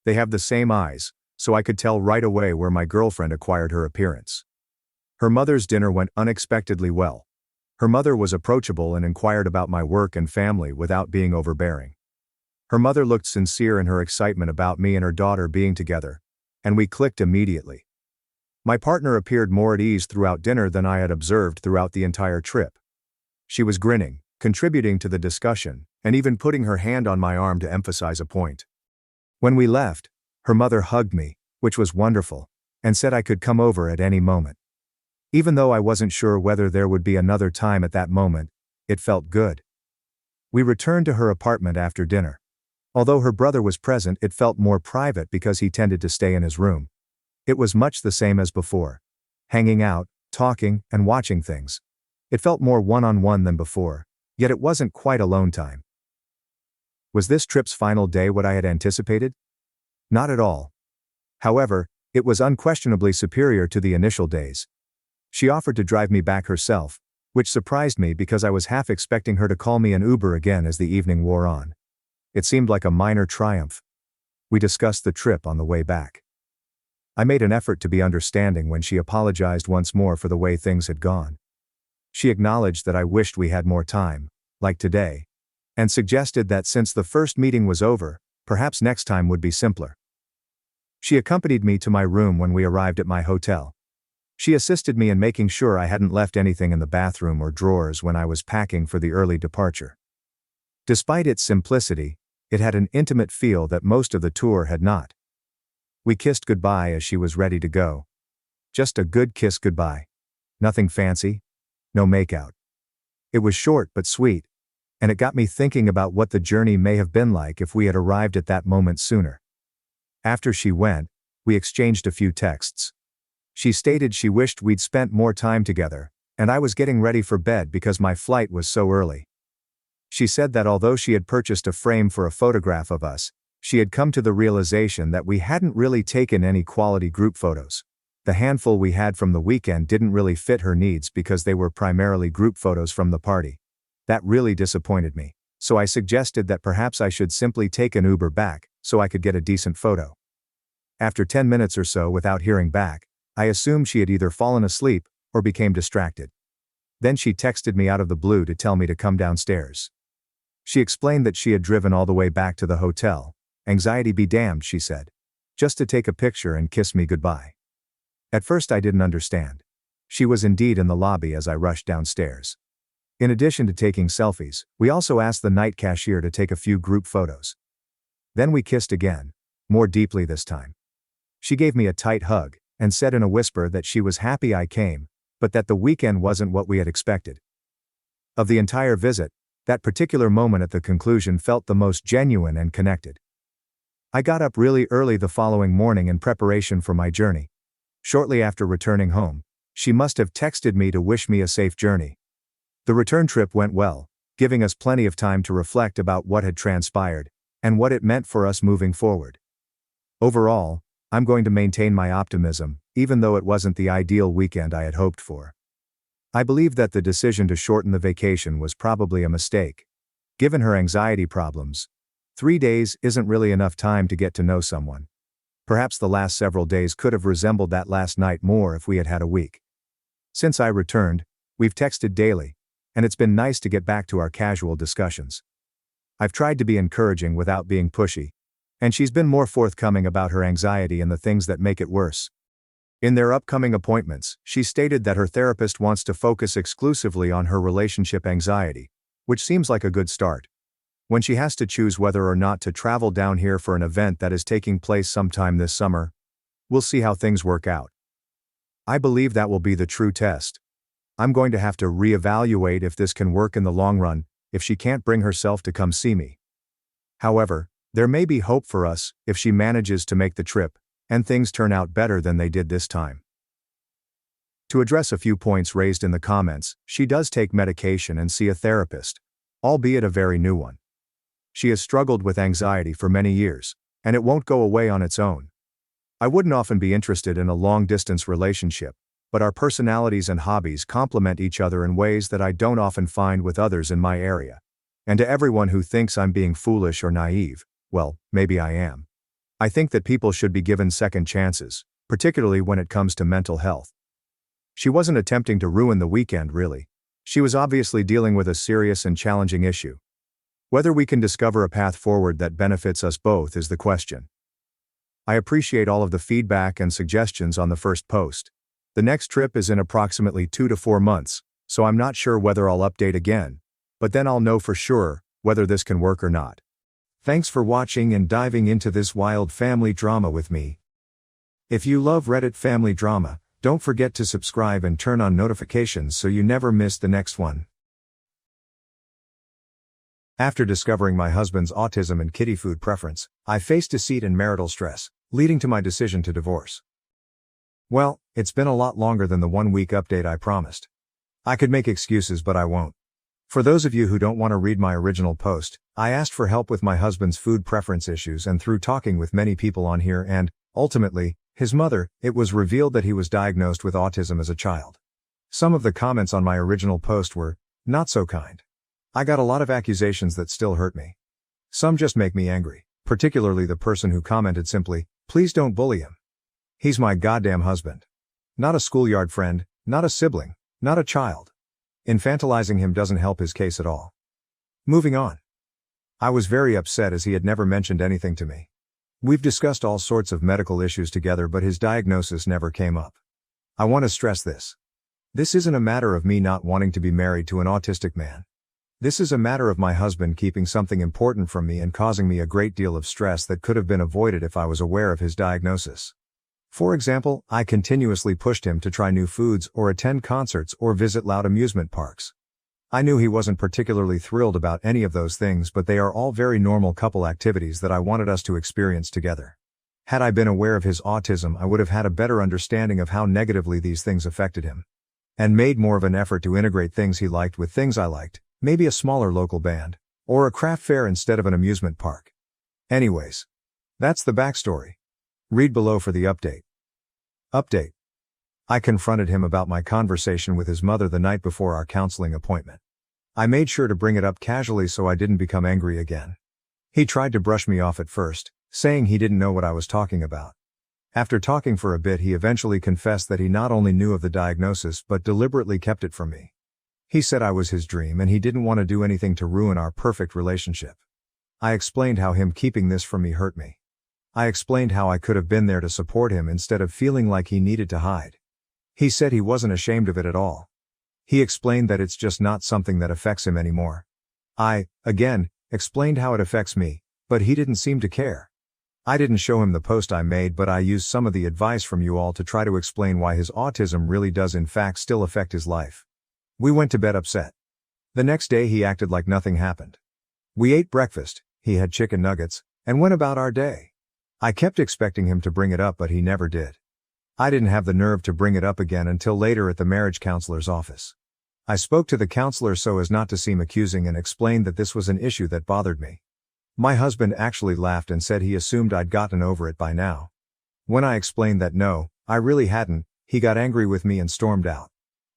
They have the same eyes, so I could tell right away where my girlfriend acquired her appearance. Her mother's dinner went unexpectedly well. Her mother was approachable and inquired about my work and family without being overbearing. Her mother looked sincere in her excitement about me and her daughter being together, and we clicked immediately. My partner appeared more at ease throughout dinner than I had observed throughout the entire trip. She was grinning, contributing to the discussion, and even putting her hand on my arm to emphasize a point. When we left, her mother hugged me, which was wonderful, and said I could come over at any moment. Even though I wasn't sure whether there would be another time at that moment, it felt good. We returned to her apartment after dinner. Although her brother was present, it felt more private because he tended to stay in his room. It was much the same as before. Hanging out, talking, and watching things. It felt more one-on-one than before, yet it wasn't quite alone time. Was this trip's final day what I had anticipated? Not at all. However, it was unquestionably superior to the initial days. She offered to drive me back herself, which surprised me because I was half expecting her to call me an Uber again as the evening wore on. It seemed like a minor triumph. We discussed the trip on the way back. I made an effort to be understanding when she apologized once more for the way things had gone. She acknowledged that I wished we had more time, like today, and suggested that since the first meeting was over, perhaps next time would be simpler. She accompanied me to my room when we arrived at my hotel. She assisted me in making sure I hadn't left anything in the bathroom or drawers when I was packing for the early departure. Despite its simplicity, it had an intimate feel that most of the tour had not. We kissed goodbye as she was ready to go. Just a good kiss goodbye. Nothing fancy. No makeout. It was short but sweet, and it got me thinking about what the journey may have been like if we had arrived at that moment sooner. After she went, we exchanged a few texts. She stated she wished we'd spent more time together, and I was getting ready for bed because my flight was so early. She said that although she had purchased a frame for a photograph of us, she had come to the realization that we hadn't really taken any quality group photos. The handful we had from the weekend didn't really fit her needs because they were primarily group photos from the party. That really disappointed me, so I suggested that perhaps I should simply take an Uber back, so I could get a decent photo. After 10 minutes or so without hearing back, I assumed she had either fallen asleep or became distracted. Then she texted me out of the blue to tell me to come downstairs. She explained that she had driven all the way back to the hotel. Anxiety be damned, she said. Just to take a picture and kiss me goodbye. At first I didn't understand. She was indeed in the lobby as I rushed downstairs. In addition to taking selfies, we also asked the night cashier to take a few group photos. Then we kissed again, more deeply this time. She gave me a tight hug, and said in a whisper that she was happy I came, but that the weekend wasn't what we had expected. Of the entire visit, that particular moment at the conclusion felt the most genuine and connected. I got up really early the following morning in preparation for my journey. Shortly after returning home, she must have texted me to wish me a safe journey. The return trip went well, giving us plenty of time to reflect about what had transpired, and what it meant for us moving forward. Overall, I'm going to maintain my optimism, even though it wasn't the ideal weekend I had hoped for. I believe that the decision to shorten the vacation was probably a mistake. Given her anxiety problems, 3 days isn't really enough time to get to know someone. Perhaps the last several days could have resembled that last night more if we had had a week. Since I returned, we've texted daily, and it's been nice to get back to our casual discussions. I've tried to be encouraging without being pushy, and she's been more forthcoming about her anxiety and the things that make it worse. In their upcoming appointments, she stated that her therapist wants to focus exclusively on her relationship anxiety, which seems like a good start. When she has to choose whether or not to travel down here for an event that is taking place sometime this summer, we'll see how things work out. I believe that will be the true test. I'm going to have to reevaluate if this can work in the long run, if she can't bring herself to come see me. However, there may be hope for us if she manages to make the trip, and things turn out better than they did this time. To address a few points raised in the comments, she does take medication and see a therapist, albeit a very new one. She has struggled with anxiety for many years, and it won't go away on its own. I wouldn't often be interested in a long-distance relationship, but our personalities and hobbies complement each other in ways that I don't often find with others in my area. And to everyone who thinks I'm being foolish or naive, well, maybe I am. I think that people should be given second chances, particularly when it comes to mental health. She wasn't attempting to ruin the weekend, really. She was obviously dealing with a serious and challenging issue. Whether we can discover a path forward that benefits us both is the question. I appreciate all of the feedback and suggestions on the first post. The next trip is in approximately 2 to 4 months, so I'm not sure whether I'll update again, but then I'll know for sure whether this can work or not. Thanks for watching and diving into this wild family drama with me. If you love Reddit family drama, don't forget to subscribe and turn on notifications so you never miss the next one. After discovering my husband's autism and kitty food preference, I faced deceit and marital stress, leading to my decision to divorce. Well, it's been a lot longer than the 1-week update I promised. I could make excuses, but I won't. For those of you who don't want to read my original post, I asked for help with my husband's food preference issues, and through talking with many people on here and, ultimately, his mother, it was revealed that he was diagnosed with autism as a child. Some of the comments on my original post were not so kind. I got a lot of accusations that still hurt me. Some just make me angry, particularly the person who commented simply, "Please don't bully him. He's my goddamn husband. Not a schoolyard friend, not a sibling, not a child. Infantilizing him doesn't help his case at all." Moving on. I was very upset as he had never mentioned anything to me. We've discussed all sorts of medical issues together, but his diagnosis never came up. I want to stress this. This isn't a matter of me not wanting to be married to an autistic man. This is a matter of my husband keeping something important from me and causing me a great deal of stress that could have been avoided if I was aware of his diagnosis. For example, I continuously pushed him to try new foods or attend concerts or visit loud amusement parks. I knew he wasn't particularly thrilled about any of those things, but they are all very normal couple activities that I wanted us to experience together. Had I been aware of his autism, I would have had a better understanding of how negatively these things affected him, and made more of an effort to integrate things he liked with things I liked, maybe a smaller local band, or a craft fair instead of an amusement park. Anyways, that's the backstory. Read below for the update. Update. I confronted him about my conversation with his mother the night before our counseling appointment. I made sure to bring it up casually so I didn't become angry again. He tried to brush me off at first, saying he didn't know what I was talking about. After talking for a bit, he eventually confessed that he not only knew of the diagnosis but deliberately kept it from me. He said I was his dream and he didn't want to do anything to ruin our perfect relationship. I explained how him keeping this from me hurt me. I explained how I could have been there to support him instead of feeling like he needed to hide. He said he wasn't ashamed of it at all. He explained that it's just not something that affects him anymore. I, again, explained how it affects me, but he didn't seem to care. I didn't show him the post I made, but I used some of the advice from you all to try to explain why his autism really does in fact still affect his life. We went to bed upset. The next day he acted like nothing happened. We ate breakfast, he had chicken nuggets, and went about our day. I kept expecting him to bring it up, but he never did. I didn't have the nerve to bring it up again until later at the marriage counselor's office. I spoke to the counselor so as not to seem accusing and explained that this was an issue that bothered me. My husband actually laughed and said he assumed I'd gotten over it by now. When I explained that no, I really hadn't, he got angry with me and stormed out.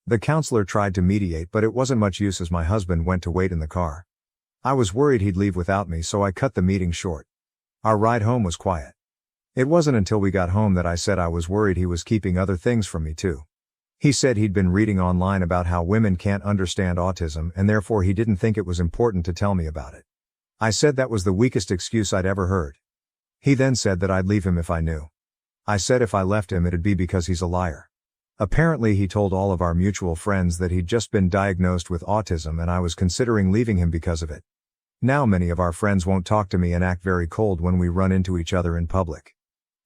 The counselor tried to mediate, but it wasn't much use as my husband went to wait in the car. I was worried he'd leave without me, so I cut the meeting short. Our ride home was quiet. It wasn't until we got home that I said I was worried he was keeping other things from me too. He said he'd been reading online about how women can't understand autism and therefore he didn't think it was important to tell me about it. I said that was the weakest excuse I'd ever heard. He then said that I'd leave him if I knew. I said if I left him it'd be because he's a liar. Apparently he told all of our mutual friends that he'd just been diagnosed with autism and I was considering leaving him because of it. Now many of our friends won't talk to me and act very cold when we run into each other in public.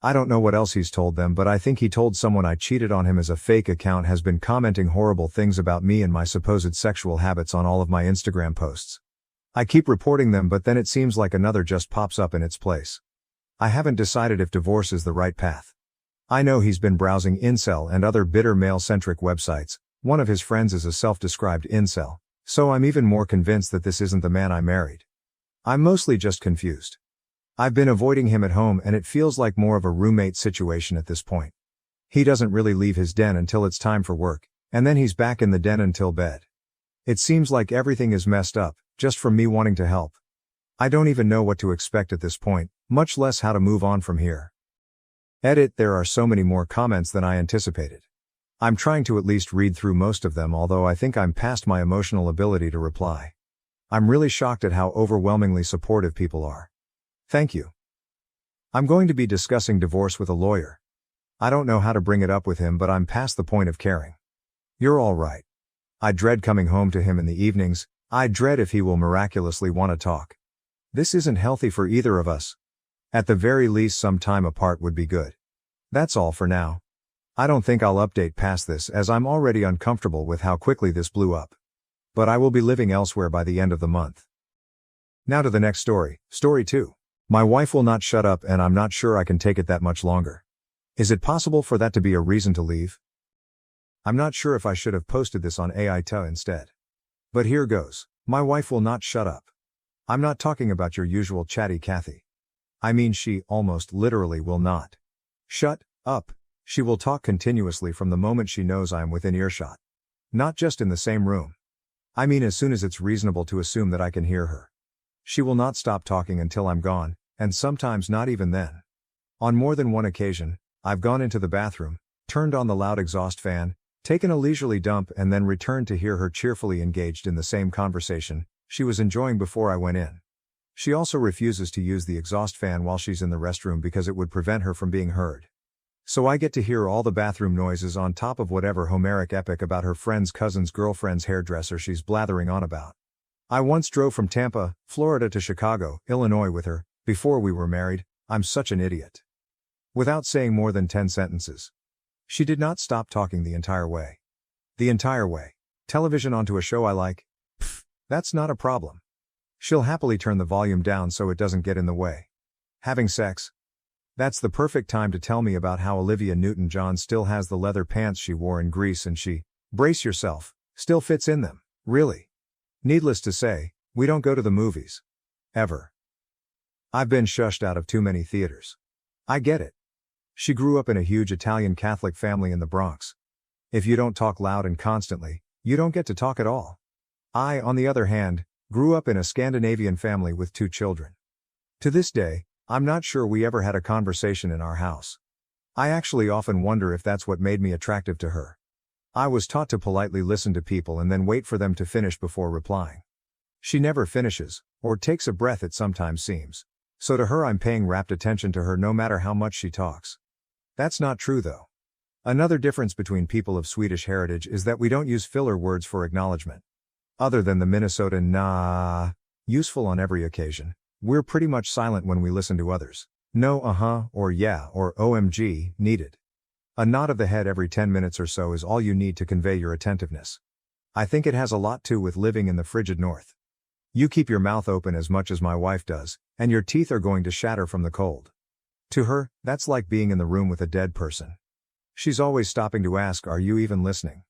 I don't know what else he's told them, but I think he told someone I cheated on him as a fake account has been commenting horrible things about me and my supposed sexual habits on all of my Instagram posts. I keep reporting them, but then it seems like another just pops up in its place. I haven't decided if divorce is the right path. I know he's been browsing incel and other bitter male-centric websites. One of his friends is a self-described incel, so I'm even more convinced that this isn't the man I married. I'm mostly just confused. I've been avoiding him at home and it feels like more of a roommate situation at this point. He doesn't really leave his den until it's time for work, and then he's back in the den until bed. It seems like everything is messed up, just from me wanting to help. I don't even know what to expect at this point, much less how to move on from here. Edit, there are so many more comments than I anticipated. I'm trying to at least read through most of them, although I think I'm past my emotional ability to reply. I'm really shocked at how overwhelmingly supportive people are. Thank you. I'm going to be discussing divorce with a lawyer. I don't know how to bring it up with him, but I'm past the point of caring. You're all right. I dread coming home to him in the evenings. I dread if he will miraculously want to talk. This isn't healthy for either of us. At the very least, some time apart would be good. That's all for now. I don't think I'll update past this, as I'm already uncomfortable with how quickly this blew up. But I will be living elsewhere by the end of the month. Now to the next story, story 2. My wife will not shut up and I'm not sure I can take it that much longer. Is it possible for that to be a reason to leave? I'm not sure if I should have posted this on iTales instead. But here goes. My wife will not shut up. I'm not talking about your usual chatty Kathy. I mean, she almost literally will not shut up. She will talk continuously from the moment she knows I am within earshot. Not just in the same room. I mean, as soon as it's reasonable to assume that I can hear her. She will not stop talking until I'm gone, and sometimes not even then. On more than one occasion, I've gone into the bathroom, turned on the loud exhaust fan, taken a leisurely dump, and then returned to hear her cheerfully engaged in the same conversation she was enjoying before I went in. She also refuses to use the exhaust fan while she's in the restroom because it would prevent her from being heard. So I get to hear all the bathroom noises on top of whatever Homeric epic about her friend's cousin's girlfriend's hairdresser she's blathering on about. I once drove from Tampa, Florida to Chicago, Illinois with her, before we were married. I'm such an idiot. Without saying more than 10 sentences. She did not stop talking the entire way. The entire way. Television onto a show I like? Pfft, that's not a problem. She'll happily turn the volume down so it doesn't get in the way. Having sex? That's the perfect time to tell me about how Olivia Newton-John still has the leather pants she wore in Greece and she, brace yourself, still fits in them. Really? Needless to say, we don't go to the movies. Ever. I've been shushed out of too many theaters. I get it. She grew up in a huge Italian Catholic family in the Bronx. If you don't talk loud and constantly, you don't get to talk at all. I, on the other hand, grew up in a Scandinavian family with 2 children. To this day, I'm not sure we ever had a conversation in our house. I actually often wonder if that's what made me attractive to her. I was taught to politely listen to people and then wait for them to finish before replying. She never finishes, or takes a breath it sometimes seems. So to her I'm paying rapt attention to her no matter how much she talks. That's not true though. Another difference between people of Swedish heritage is that we don't use filler words for acknowledgement. Other than the Minnesota nah, useful on every occasion, we're pretty much silent when we listen to others. No or yeah or OMG needed. A nod of the head every 10 minutes or so is all you need to convey your attentiveness. I think it has a lot to do with living in the frigid north. You keep your mouth open as much as my wife does, and your teeth are going to shatter from the cold. To her, that's like being in the room with a dead person. She's always stopping to ask, "Are you even listening?"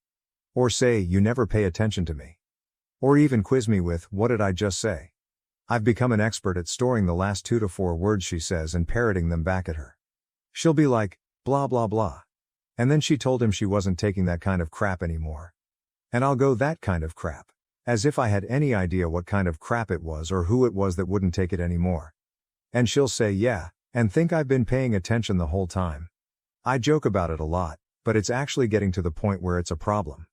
Or say, "You never pay attention to me." Or even quiz me with, "What did I just say?" I've become an expert at storing the last 2 to 4 words she says and parroting them back at her. She'll be like, blah blah blah. And then she told him she wasn't taking that kind of crap anymore. And I'll go, "That kind of crap?" As if I had any idea what kind of crap it was or who it was that wouldn't take it anymore. And she'll say, "Yeah," and think I've been paying attention the whole time. I joke about it a lot, but it's actually getting to the point where it's a problem.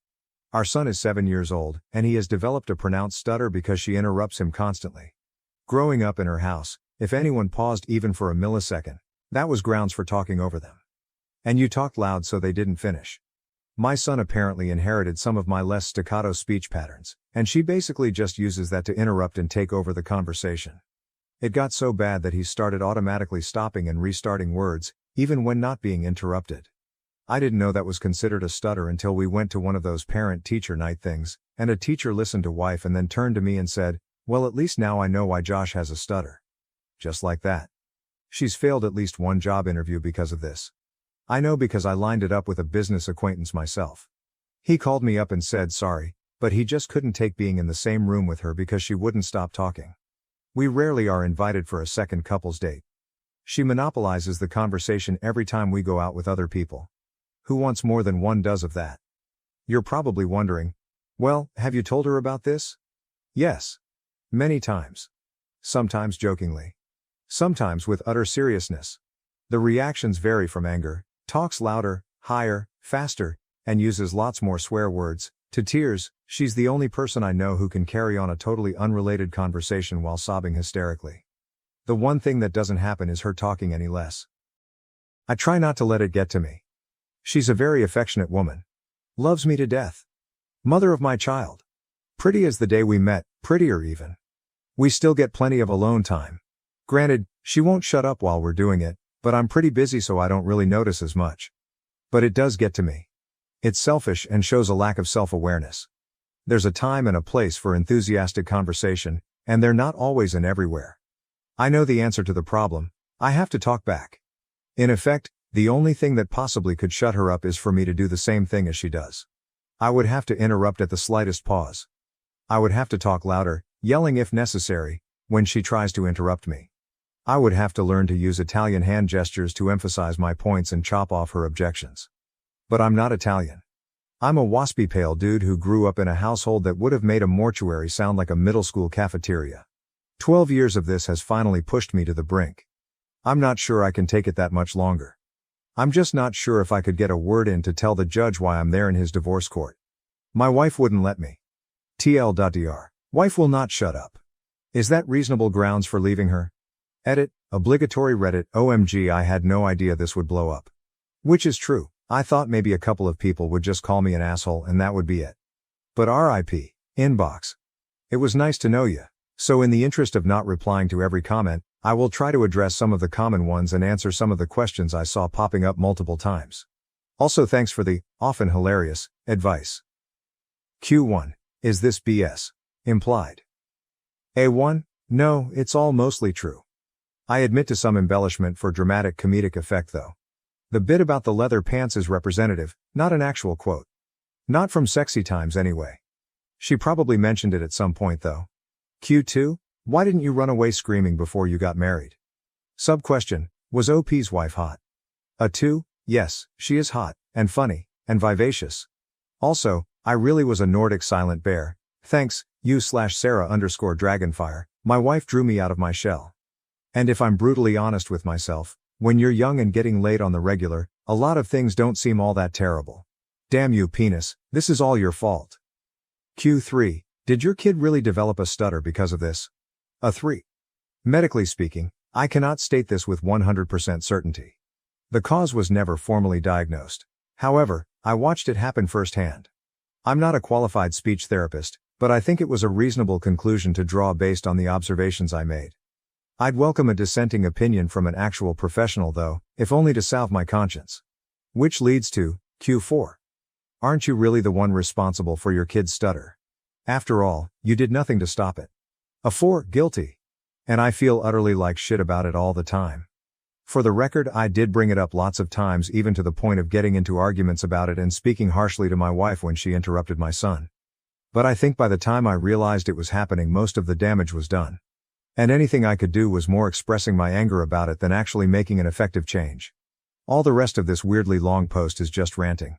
Our son is 7 years old, and he has developed a pronounced stutter because she interrupts him constantly. Growing up in her house, if anyone paused even for a millisecond, that was grounds for talking over them. And you talked loud so they didn't finish. My son apparently inherited some of my less staccato speech patterns, and she basically just uses that to interrupt and take over the conversation. It got so bad that he started automatically stopping and restarting words, even when not being interrupted. I didn't know that was considered a stutter until we went to one of those parent-teacher night things, and a teacher listened to wife and then turned to me and said, Well, at least now I know why Josh has a stutter. Just like that. She's failed at least one job interview because of this. I know because I lined it up with a business acquaintance myself. He called me up and said sorry, but he just couldn't take being in the same room with her because she wouldn't stop talking. We rarely are invited for a second couple's date. She monopolizes the conversation every time we go out with other people. Who wants more than one does of that? You're probably wondering, well, have you told her about this? Yes. Many times. Sometimes jokingly. Sometimes with utter seriousness. The reactions vary from anger, talks louder, higher, faster, and uses lots more swear words, to tears. She's the only person I know who can carry on a totally unrelated conversation while sobbing hysterically. The one thing that doesn't happen is her talking any less. I try not to let it get to me. She's a very affectionate woman. Loves me to death. Mother of my child. Pretty as the day we met, prettier even. We still get plenty of alone time. Granted, she won't shut up while we're doing it, but I'm pretty busy so I don't really notice as much. But it does get to me. It's selfish and shows a lack of self-awareness. There's a time and a place for enthusiastic conversation, and they're not always and everywhere. I know the answer to the problem. I have to talk back. In effect, the only thing that possibly could shut her up is for me to do the same thing as she does. I would have to interrupt at the slightest pause. I would have to talk louder, yelling if necessary, when she tries to interrupt me. I would have to learn to use Italian hand gestures to emphasize my points and chop off her objections. But I'm not Italian. I'm a waspy pale dude who grew up in a household that would have made a mortuary sound like a middle school cafeteria. 12 years of this has finally pushed me to the brink. I'm not sure I can take it that much longer. I'm just not sure if I could get a word in to tell the judge why I'm there in his divorce court. My wife wouldn't let me. TL.dr. Wife will not shut up. Is that reasonable grounds for leaving her? Edit, obligatory Reddit. OMG, I had no idea this would blow up. Which is true. I thought maybe a couple of people would just call me an asshole and that would be it. But RIP. Inbox. It was nice to know you. So in the interest of not replying to every comment, I will try to address some of the common ones and answer some of the questions I saw popping up multiple times. Also thanks for the, often hilarious, advice. Q1. Is this BS? Implied. A1. No, it's all mostly true. I admit to some embellishment for dramatic comedic effect though. The bit about the leather pants is representative, not an actual quote. Not from sexy times anyway. She probably mentioned it at some point though. Q2. Why didn't you run away screaming before you got married? Sub-question. Was OP's wife hot? A2. Yes, she is hot, and funny, and vivacious. Also, I really was a Nordic silent bear. Thanks, you/Sarah_Dragonfire, my wife drew me out of my shell. And if I'm brutally honest with myself, when you're young and getting laid on the regular, a lot of things don't seem all that terrible. Damn you penis, this is all your fault. Q3. Did your kid really develop a stutter because of this? A3. Medically speaking, I cannot state this with 100% certainty. The cause was never formally diagnosed. However, I watched it happen firsthand. I'm not a qualified speech therapist, but I think it was a reasonable conclusion to draw based on the observations I made. I'd welcome a dissenting opinion from an actual professional though, if only to salve my conscience. Which leads to, Q4. Aren't you really the one responsible for your kid's stutter? After all, you did nothing to stop it. A4. Guilty. And I feel utterly like shit about it all the time. For the record, I did bring it up lots of times, even to the point of getting into arguments about it and speaking harshly to my wife when she interrupted my son. But I think by the time I realized it was happening, most of the damage was done. And anything I could do was more expressing my anger about it than actually making an effective change. All the rest of this weirdly long post is just ranting.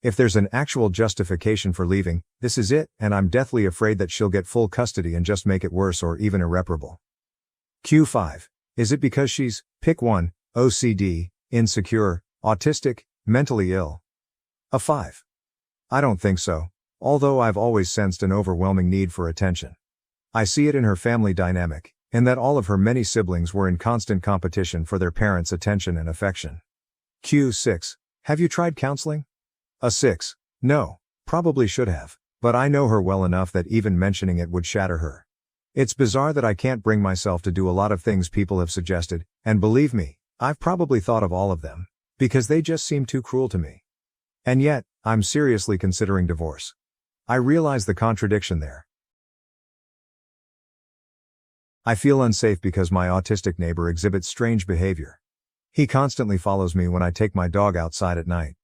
If there's an actual justification for leaving, this is it, and I'm deathly afraid that she'll get full custody and just make it worse or even irreparable. Q5. Is it because she's, pick one, OCD, insecure, autistic, mentally ill? A5. I don't think so, although I've always sensed an overwhelming need for attention. I see it in her family dynamic, in that all of her many siblings were in constant competition for their parents' attention and affection. Q6. Have you tried counseling? A6. No, probably should have, but I know her well enough that even mentioning it would shatter her. It's bizarre that I can't bring myself to do a lot of things people have suggested, and believe me, I've probably thought of all of them, because they just seem too cruel to me. And yet, I'm seriously considering divorce. I realize the contradiction there. I feel unsafe because my autistic neighbor exhibits strange behavior. He constantly follows me when I take my dog outside at night.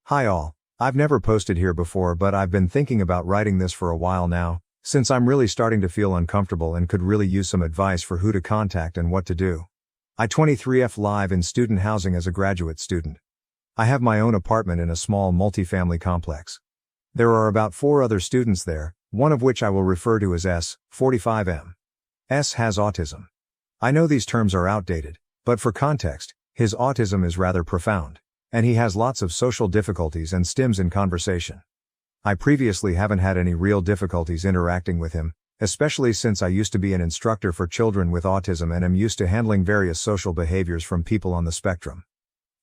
Hi all. I've never posted here before, but I've been thinking about writing this for a while now, since I'm really starting to feel uncomfortable and could really use some advice for who to contact and what to do. I 23F live in student housing as a graduate student. I have my own apartment in a small multifamily complex. There are about 4 other students there, one of which I will refer to as S, 45M. S has autism. I know these terms are outdated, but for context, his autism is rather profound, and he has lots of social difficulties and stims in conversation. I previously haven't had any real difficulties interacting with him, especially since I used to be an instructor for children with autism and am used to handling various social behaviors from people on the spectrum.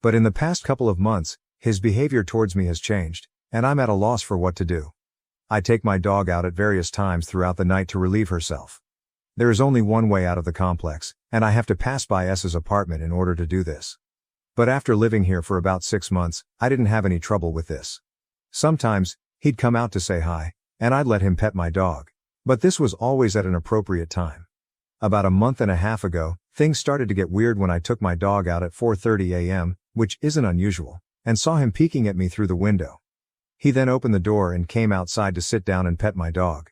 But in the past couple of months, his behavior towards me has changed, and I'm at a loss for what to do. I take my dog out at various times throughout the night to relieve herself. There is only one way out of the complex, and I have to pass by S's apartment in order to do this. But after living here for about 6 months, I didn't have any trouble with this. Sometimes, he'd come out to say hi, and I'd let him pet my dog. But this was always at an appropriate time. About a month and a half ago, things started to get weird when I took my dog out at 4:30 a.m., which isn't unusual, and saw him peeking at me through the window. He then opened the door and came outside to sit down and pet my dog.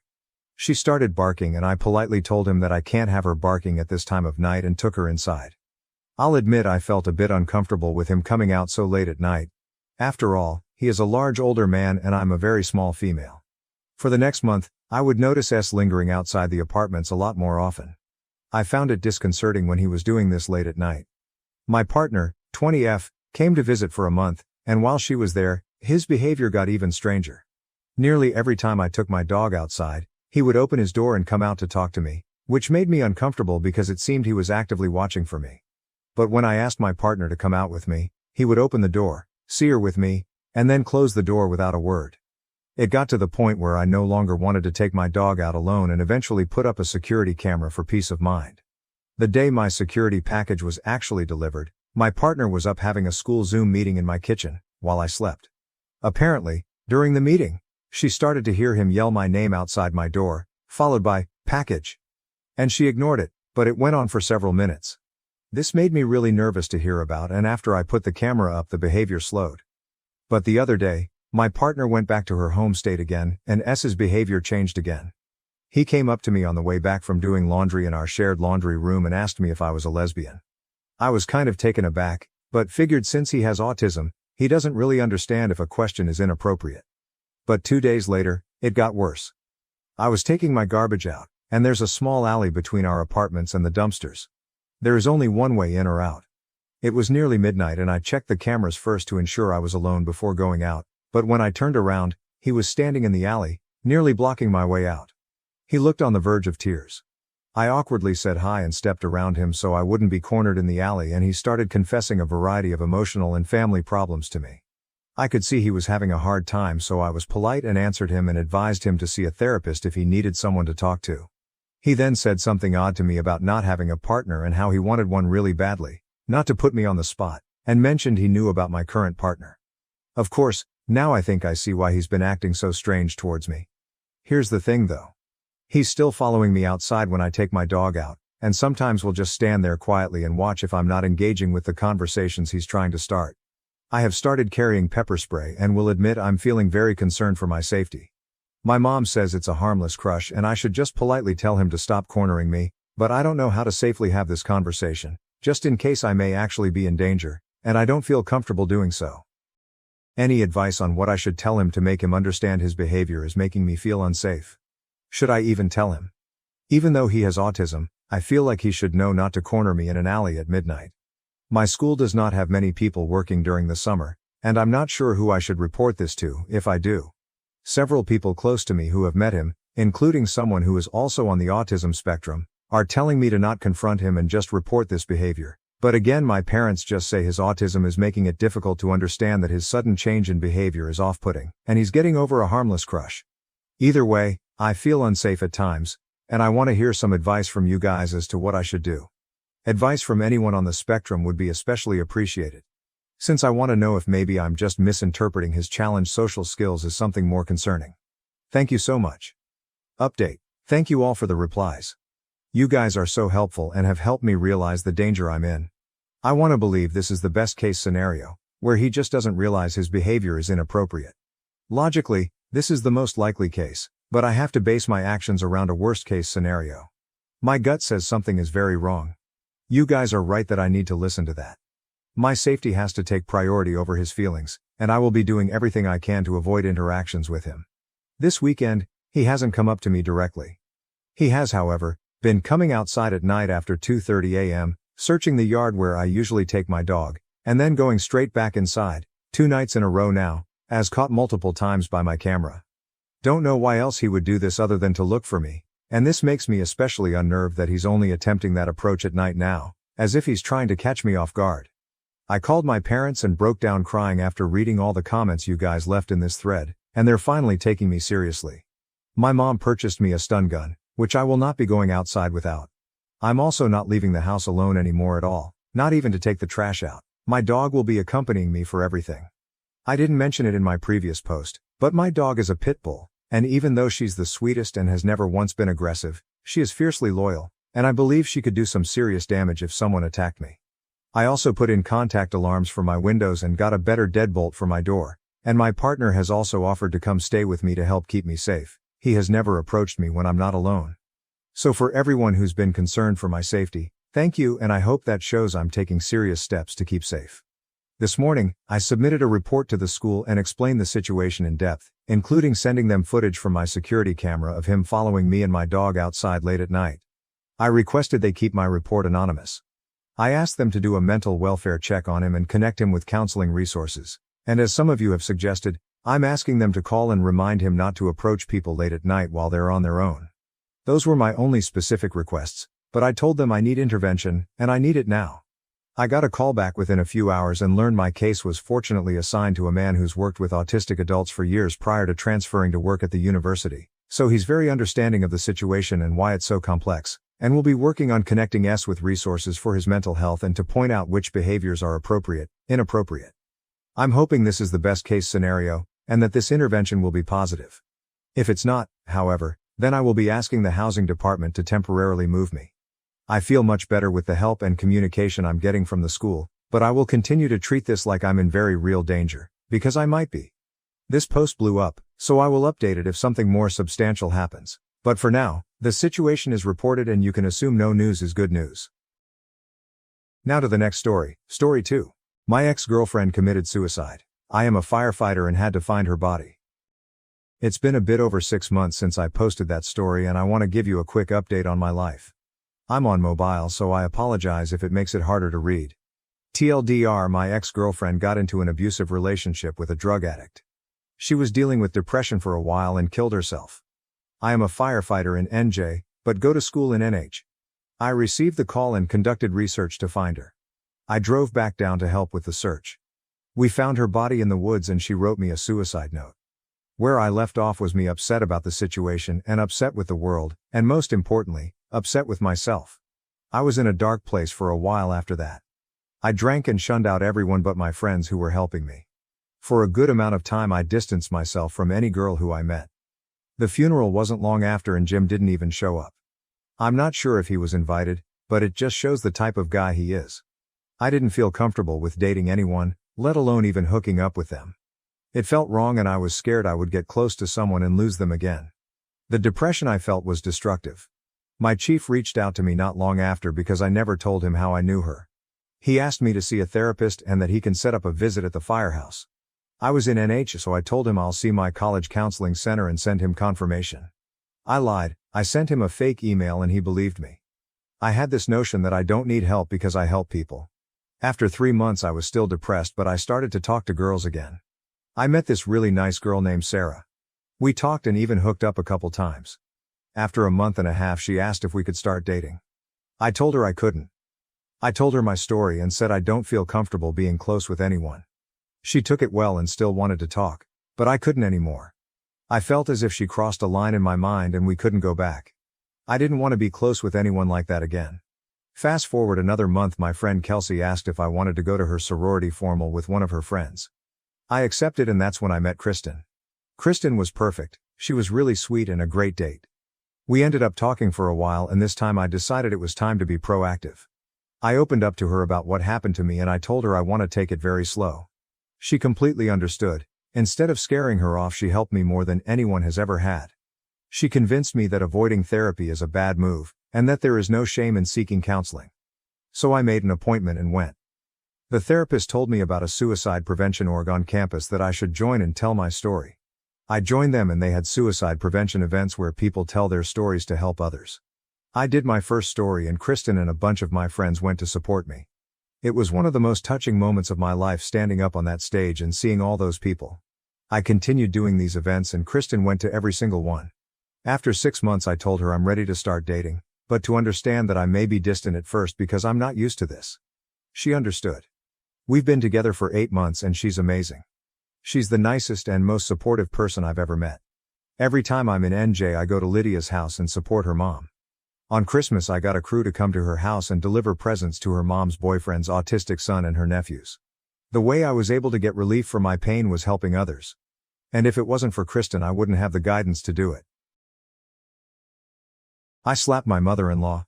She started barking and I politely told him that I can't have her barking at this time of night and took her inside. I'll admit I felt a bit uncomfortable with him coming out so late at night. After all, he is a large older man and I'm a very small female. For the next month, I would notice S lingering outside the apartments a lot more often. I found it disconcerting when he was doing this late at night. My partner, 20F, came to visit for a month, and while she was there, his behavior got even stranger. Nearly every time I took my dog outside, he would open his door and come out to talk to me, which made me uncomfortable because it seemed he was actively watching for me. But when I asked my partner to come out with me, he would open the door, see her with me, and then close the door without a word. It got to the point where I no longer wanted to take my dog out alone and eventually put up a security camera for peace of mind. The day my security package was actually delivered, my partner was up having a school Zoom meeting in my kitchen, while I slept. Apparently, during the meeting, she started to hear him yell my name outside my door, followed by, "Package." And she ignored it, but it went on for several minutes. This made me really nervous to hear about, and after I put the camera up the behavior slowed. But the other day, my partner went back to her home state again, and S's behavior changed again. He came up to me on the way back from doing laundry in our shared laundry room and asked me if I was a lesbian. I was kind of taken aback, but figured since he has autism, he doesn't really understand if a question is inappropriate. But 2 days later, it got worse. I was taking my garbage out, and there's a small alley between our apartments and the dumpsters. There is only one way in or out. It was nearly midnight and I checked the cameras first to ensure I was alone before going out, but when I turned around, he was standing in the alley, nearly blocking my way out. He looked on the verge of tears. I awkwardly said hi and stepped around him so I wouldn't be cornered in the alley, and he started confessing a variety of emotional and family problems to me. I could see he was having a hard time, so I was polite and answered him and advised him to see a therapist if he needed someone to talk to. He then said something odd to me about not having a partner and how he wanted one really badly, not to put me on the spot, and mentioned he knew about my current partner. Of course, now I think I see why he's been acting so strange towards me. Here's the thing though. He's still following me outside when I take my dog out, and sometimes will just stand there quietly and watch if I'm not engaging with the conversations he's trying to start. I have started carrying pepper spray and will admit I'm feeling very concerned for my safety. My mom says it's a harmless crush and I should just politely tell him to stop cornering me, but I don't know how to safely have this conversation, just in case I may actually be in danger, and I don't feel comfortable doing so. Any advice on what I should tell him to make him understand his behavior is making me feel unsafe? Should I even tell him? Even though he has autism, I feel like he should know not to corner me in an alley at midnight. My school does not have many people working during the summer, and I'm not sure who I should report this to, if I do. Several people close to me who have met him, including someone who is also on the autism spectrum, are telling me to not confront him and just report this behavior. But again, my parents just say his autism is making it difficult to understand that his sudden change in behavior is off-putting, and he's getting over a harmless crush. Either way, I feel unsafe at times, and I want to hear some advice from you guys as to what I should do. Advice from anyone on the spectrum would be especially appreciated, since I want to know if maybe I'm just misinterpreting his challenged social skills as something more concerning. Thank you so much. Update. Thank you all for the replies. You guys are so helpful and have helped me realize the danger I'm in. I want to believe this is the best case scenario, where he just doesn't realize his behavior is inappropriate. Logically, this is the most likely case, but I have to base my actions around a worst case scenario. My gut says something is very wrong. You guys are right that I need to listen to that. My safety has to take priority over his feelings, and I will be doing everything I can to avoid interactions with him. This weekend, he hasn't come up to me directly. He has, however, been coming outside at night after 2:30 a.m., searching the yard where I usually take my dog, and then going straight back inside, 2 nights in a row now, as caught multiple times by my camera. Don't know why else he would do this other than to look for me, and this makes me especially unnerved that he's only attempting that approach at night now, as if he's trying to catch me off guard. I called my parents and broke down crying after reading all the comments you guys left in this thread, and they're finally taking me seriously. My mom purchased me a stun gun, which I will not be going outside without. I'm also not leaving the house alone anymore at all, not even to take the trash out. My dog will be accompanying me for everything. I didn't mention it in my previous post, but my dog is a pit bull, and even though she's the sweetest and has never once been aggressive, she is fiercely loyal, and I believe she could do some serious damage if someone attacked me. I also put in contact alarms for my windows and got a better deadbolt for my door, and my partner has also offered to come stay with me to help keep me safe. He has never approached me when I'm not alone. So for everyone who's been concerned for my safety, thank you, and I hope that shows I'm taking serious steps to keep safe. This morning, I submitted a report to the school and explained the situation in depth, including sending them footage from my security camera of him following me and my dog outside late at night. I requested they keep my report anonymous. I asked them to do a mental welfare check on him and connect him with counseling resources. And as some of you have suggested, I'm asking them to call and remind him not to approach people late at night while they're on their own. Those were my only specific requests, but I told them I need intervention, and I need it now. I got a call back within a few hours and learned my case was fortunately assigned to a man who's worked with autistic adults for years prior to transferring to work at the university, so he's very understanding of the situation and why it's so complex, and will be working on connecting us with resources for his mental health and to point out which behaviors are appropriate, inappropriate. I'm hoping this is the best case scenario, and that this intervention will be positive. If it's not, however, then I will be asking the housing department to temporarily move me. I feel much better with the help and communication I'm getting from the school, but I will continue to treat this like I'm in very real danger, because I might be. This post blew up, so I will update it if something more substantial happens. But for now, the situation is reported and you can assume no news is good news. Now to the next story, Story 2. My ex-girlfriend committed suicide. I am a firefighter and had to find her body. It's been a bit over 6 months since I posted that story and I want to give you a quick update on my life. I'm on mobile, so I apologize if it makes it harder to read. TLDR, my ex-girlfriend got into an abusive relationship with a drug addict. She was dealing with depression for a while and killed herself. I am a firefighter in NJ, but go to school in NH. I received the call and conducted research to find her. I drove back down to help with the search. We found her body in the woods and she wrote me a suicide note. Where I left off was me upset about the situation and upset with the world, and most importantly, upset with myself. I was in a dark place for a while after that. I drank and shunned out everyone but my friends who were helping me. For a good amount of time I distanced myself from any girl who I met. The funeral wasn't long after and Jim didn't even show up. I'm not sure if he was invited, but it just shows the type of guy he is. I didn't feel comfortable with dating anyone, let alone even hooking up with them. It felt wrong and I was scared I would get close to someone and lose them again. The depression I felt was destructive. My chief reached out to me not long after because I never told him how I knew her. He asked me to see a therapist and that he can set up a visit at the firehouse. I was in NH, so I told him I'll see my college counseling center and send him confirmation. I lied, I sent him a fake email and he believed me. I had this notion that I don't need help because I help people. After 3 months I was still depressed, but I started to talk to girls again. I met this really nice girl named Sarah. We talked and even hooked up a couple times. After a month and a half she asked if we could start dating. I told her I couldn't. I told her my story and said I don't feel comfortable being close with anyone. She took it well and still wanted to talk, but I couldn't anymore. I felt as if she crossed a line in my mind and we couldn't go back. I didn't want to be close with anyone like that again. Fast forward another month, my friend Kelsey asked if I wanted to go to her sorority formal with one of her friends. I accepted and that's when I met Kristen. Kristen was perfect, she was really sweet and a great date. We ended up talking for a while, and this time I decided it was time to be proactive. I opened up to her about what happened to me, and I told her I want to take it very slow. She completely understood. Instead of scaring her off, she helped me more than anyone has ever had. She convinced me that avoiding therapy is a bad move, and that there is no shame in seeking counseling. So I made an appointment and went. The therapist told me about a suicide prevention org on campus that I should join and tell my story. I joined them, and they had suicide prevention events where people tell their stories to help others. I did my first story, and Kristen and a bunch of my friends went to support me. It was one of the most touching moments of my life, standing up on that stage and seeing all those people. I continued doing these events, and Kristen went to every single one. After 6 months, I told her I'm ready to start dating, but to understand that I may be distant at first because I'm not used to this. She understood. We've been together for 8 months, and she's amazing. She's the nicest and most supportive person I've ever met. Every time I'm in NJ, I go to Lydia's house and support her mom. On Christmas, I got a crew to come to her house and deliver presents to her mom's boyfriend's autistic son and her nephews. The way I was able to get relief for my pain was helping others. And if it wasn't for Kristen, I wouldn't have the guidance to do it. I slapped my mother-in-law.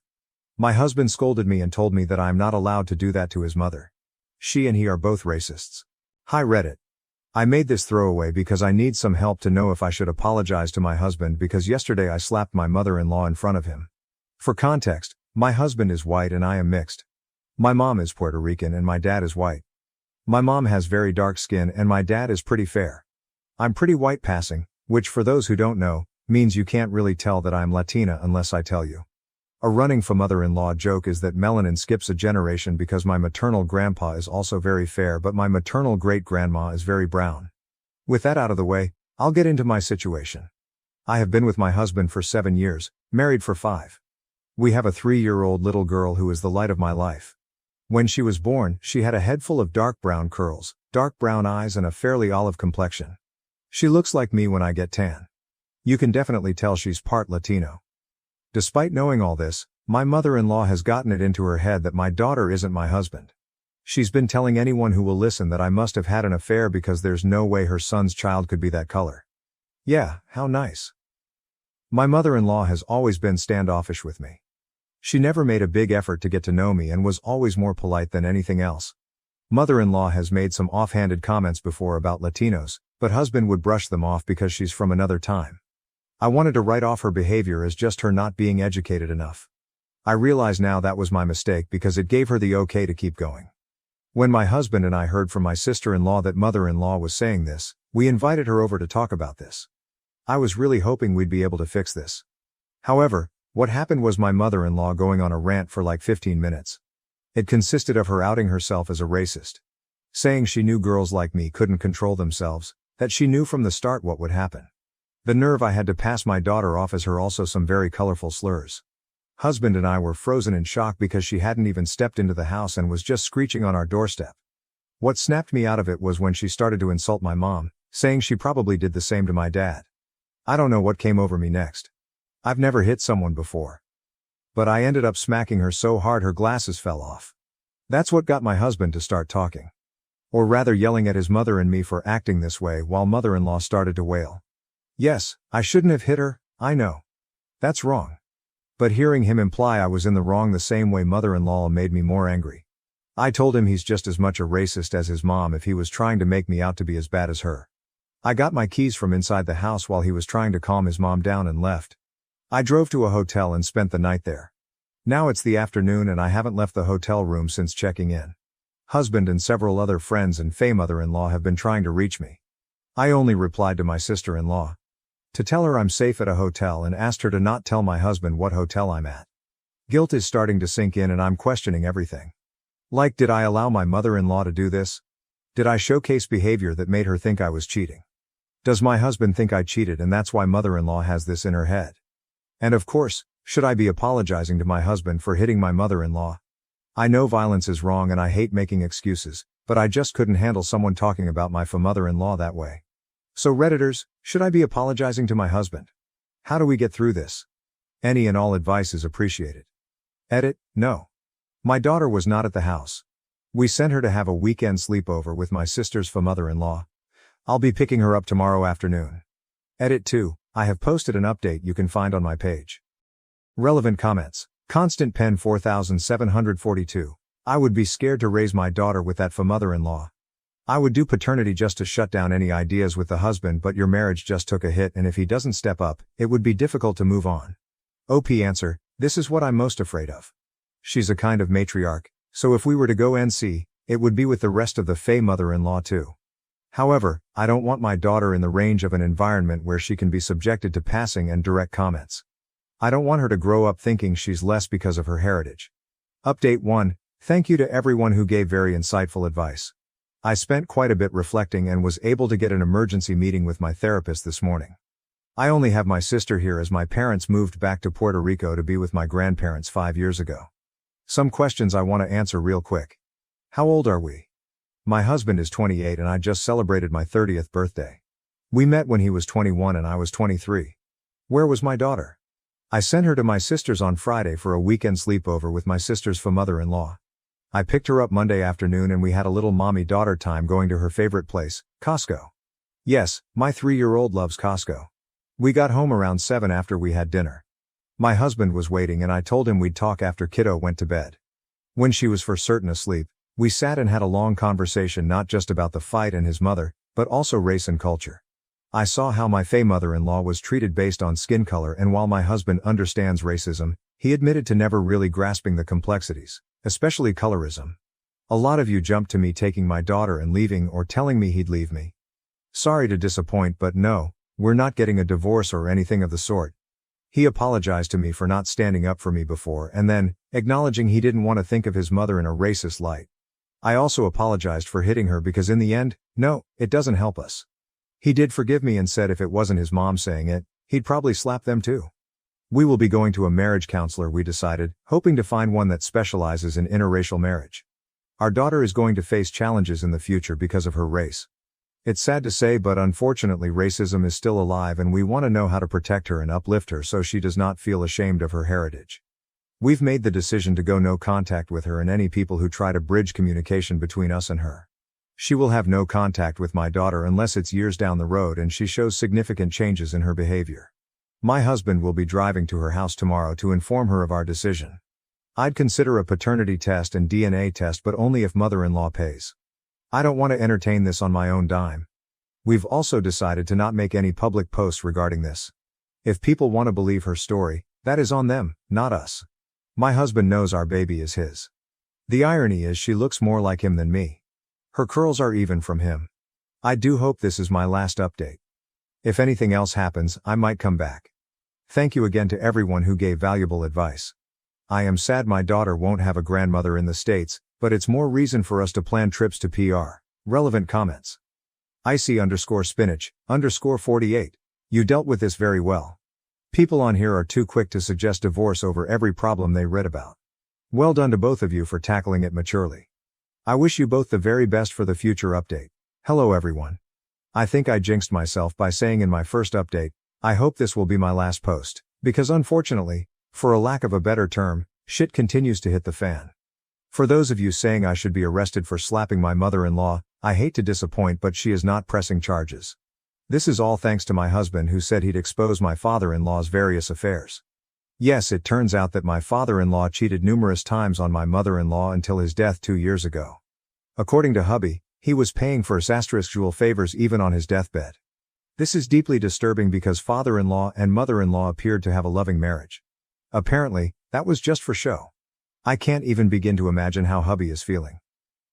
My husband scolded me and told me that I am not allowed to do that to his mother. She and he are both racists. Hi Reddit. I made this throwaway because I need some help to know if I should apologize to my husband, because yesterday I slapped my mother-in-law in front of him. For context, my husband is white and I am mixed. My mom is Puerto Rican and my dad is white. My mom has very dark skin and my dad is pretty fair. I'm pretty white passing, which for those who don't know, means you can't really tell that I'm Latina unless I tell you. A running for mother-in-law joke is that melanin skips a generation because my maternal grandpa is also very fair, but my maternal great-grandma is very brown. With that out of the way, I'll get into my situation. I have been with my husband for 7 years, married for 5. We have a 3-year-old little girl who is the light of my life. When she was born, she had a head full of dark brown curls, dark brown eyes, and a fairly olive complexion. She looks like me when I get tan. You can definitely tell she's part Latino. Despite knowing all this, my mother-in-law has gotten it into her head that my daughter isn't my husband. She's been telling anyone who will listen that I must have had an affair because there's no way her son's child could be that color. Yeah, how nice. My mother-in-law has always been standoffish with me. She never made a big effort to get to know me and was always more polite than anything else. Mother-in-law has made some offhanded comments before about Latinos, but husband would brush them off because she's from another time. I wanted to write off her behavior as just her not being educated enough. I realize now that was my mistake because it gave her the okay to keep going. When my husband and I heard from my sister-in-law that mother-in-law was saying this, we invited her over to talk about this. I was really hoping we'd be able to fix this. However, what happened was my mother-in-law going on a rant for like 15 minutes. It consisted of her outing herself as a racist. Saying she knew girls like me couldn't control themselves, that she knew from the start what would happen. The nerve I had to pass my daughter off as her, also some very colorful slurs. Husband and I were frozen in shock because she hadn't even stepped into the house and was just screeching on our doorstep. What snapped me out of it was when she started to insult my mom, saying she probably did the same to my dad. I don't know what came over me next. I've never hit someone before. But I ended up smacking her so hard her glasses fell off. That's what got my husband to start talking. Or rather yelling at his mother and me for acting this way, while mother-in-law started to wail. Yes, I shouldn't have hit her, I know. That's wrong. But hearing him imply I was in the wrong the same way mother-in-law made me more angry. I told him he's just as much a racist as his mom if he was trying to make me out to be as bad as her. I got my keys from inside the house while he was trying to calm his mom down and left. I drove to a hotel and spent the night there. Now it's the afternoon and I haven't left the hotel room since checking in. Husband and several other friends and Faye mother-in-law have been trying to reach me. I only replied to my sister-in-law to tell her I'm safe at a hotel and asked her to not tell my husband what hotel I'm at. Guilt is starting to sink in and I'm questioning everything. Like, did I allow my mother-in-law to do this? Did I showcase behavior that made her think I was cheating? Does my husband think I cheated and that's why mother-in-law has this in her head? And of course, should I be apologizing to my husband for hitting my mother-in-law? I know violence is wrong and I hate making excuses, but I just couldn't handle someone talking about my mother-in-law that way. So Redditors, should I be apologizing to my husband? How do we get through this? Any and all advice is appreciated. Edit, no. My daughter was not at the house. We sent her to have a weekend sleepover with my sister's mother-in-law. I'll be picking her up tomorrow afternoon. Edit 2, I have posted an update you can find on my page. Relevant comments. Constant Pen 4742. I would be scared to raise my daughter with that mother-in-law. I would do paternity just to shut down any ideas with the husband, but your marriage just took a hit, and if he doesn't step up, it would be difficult to move on. OP answer. This is what I'm most afraid of. She's a kind of matriarch, so if we were to go NC, it would be with the rest of the Faye mother-in-law too. However, I don't want my daughter in the range of an environment where she can be subjected to passing and direct comments. I don't want her to grow up thinking she's less because of her heritage. Update 1. Thank you to everyone who gave very insightful advice. I spent quite a bit reflecting and was able to get an emergency meeting with my therapist this morning. I only have my sister here as my parents moved back to Puerto Rico to be with my grandparents 5 years ago. Some questions I want to answer real quick. How old are we? My husband is 28 and I just celebrated my 30th birthday. We met when he was 21 and I was 23. Where was my daughter? I sent her to my sister's on Friday for a weekend sleepover with my sister's mother-in-law. I picked her up Monday afternoon and we had a little mommy-daughter time going to her favorite place, Costco. Yes, my 3-year-old loves Costco. We got home around 7 after we had dinner. My husband was waiting and I told him we'd talk after kiddo went to bed. When she was for certain asleep, we sat and had a long conversation not just about the fight and his mother, but also race and culture. I saw how my Faye mother-in-law was treated based on skin color, and while my husband understands racism, he admitted to never really grasping the complexities, especially colorism. A lot of you jumped to me taking my daughter and leaving or telling me he'd leave me. Sorry to disappoint, but no, we're not getting a divorce or anything of the sort. He apologized to me for not standing up for me before and then, acknowledging he didn't want to think of his mother in a racist light. I also apologized for hitting her because in the end, no, it doesn't help us. He did forgive me and said if it wasn't his mom saying it, he'd probably slap them too. We will be going to a marriage counselor, we decided, hoping to find one that specializes in interracial marriage. Our daughter is going to face challenges in the future because of her race. It's sad to say, but unfortunately racism is still alive and we want to know how to protect her and uplift her so she does not feel ashamed of her heritage. We've made the decision to go no contact with her and any people who try to bridge communication between us and her. She will have no contact with my daughter unless it's years down the road and she shows significant changes in her behavior. My husband will be driving to her house tomorrow to inform her of our decision. I'd consider a paternity test and DNA test, but only if mother-in-law pays. I don't want to entertain this on my own dime. We've also decided to not make any public posts regarding this. If people want to believe her story, that is on them, not us. My husband knows our baby is his. The irony is she looks more like him than me. Her curls are even from him. I do hope this is my last update. If anything else happens, I might come back. Thank you again to everyone who gave valuable advice. I am sad my daughter won't have a grandmother in the States, but it's more reason for us to plan trips to PR. Relevant comments. Icy_spinach_48. You dealt with this very well. People on here are too quick to suggest divorce over every problem they read about. Well done to both of you for tackling it maturely. I wish you both the very best for the future update. Hello everyone. I think I jinxed myself by saying in my first update, I hope this will be my last post, because unfortunately, for a lack of a better term, shit continues to hit the fan. For those of you saying I should be arrested for slapping my mother-in-law, I hate to disappoint, but she is not pressing charges. This is all thanks to my husband who said he'd expose my father-in-law's various affairs. Yes, it turns out that my father-in-law cheated numerous times on my mother-in-law until his death 2 years ago. According to hubby, he was paying for sexual favors even on his deathbed. This is deeply disturbing because father-in-law and mother-in-law appeared to have a loving marriage. Apparently, that was just for show. I can't even begin to imagine how hubby is feeling.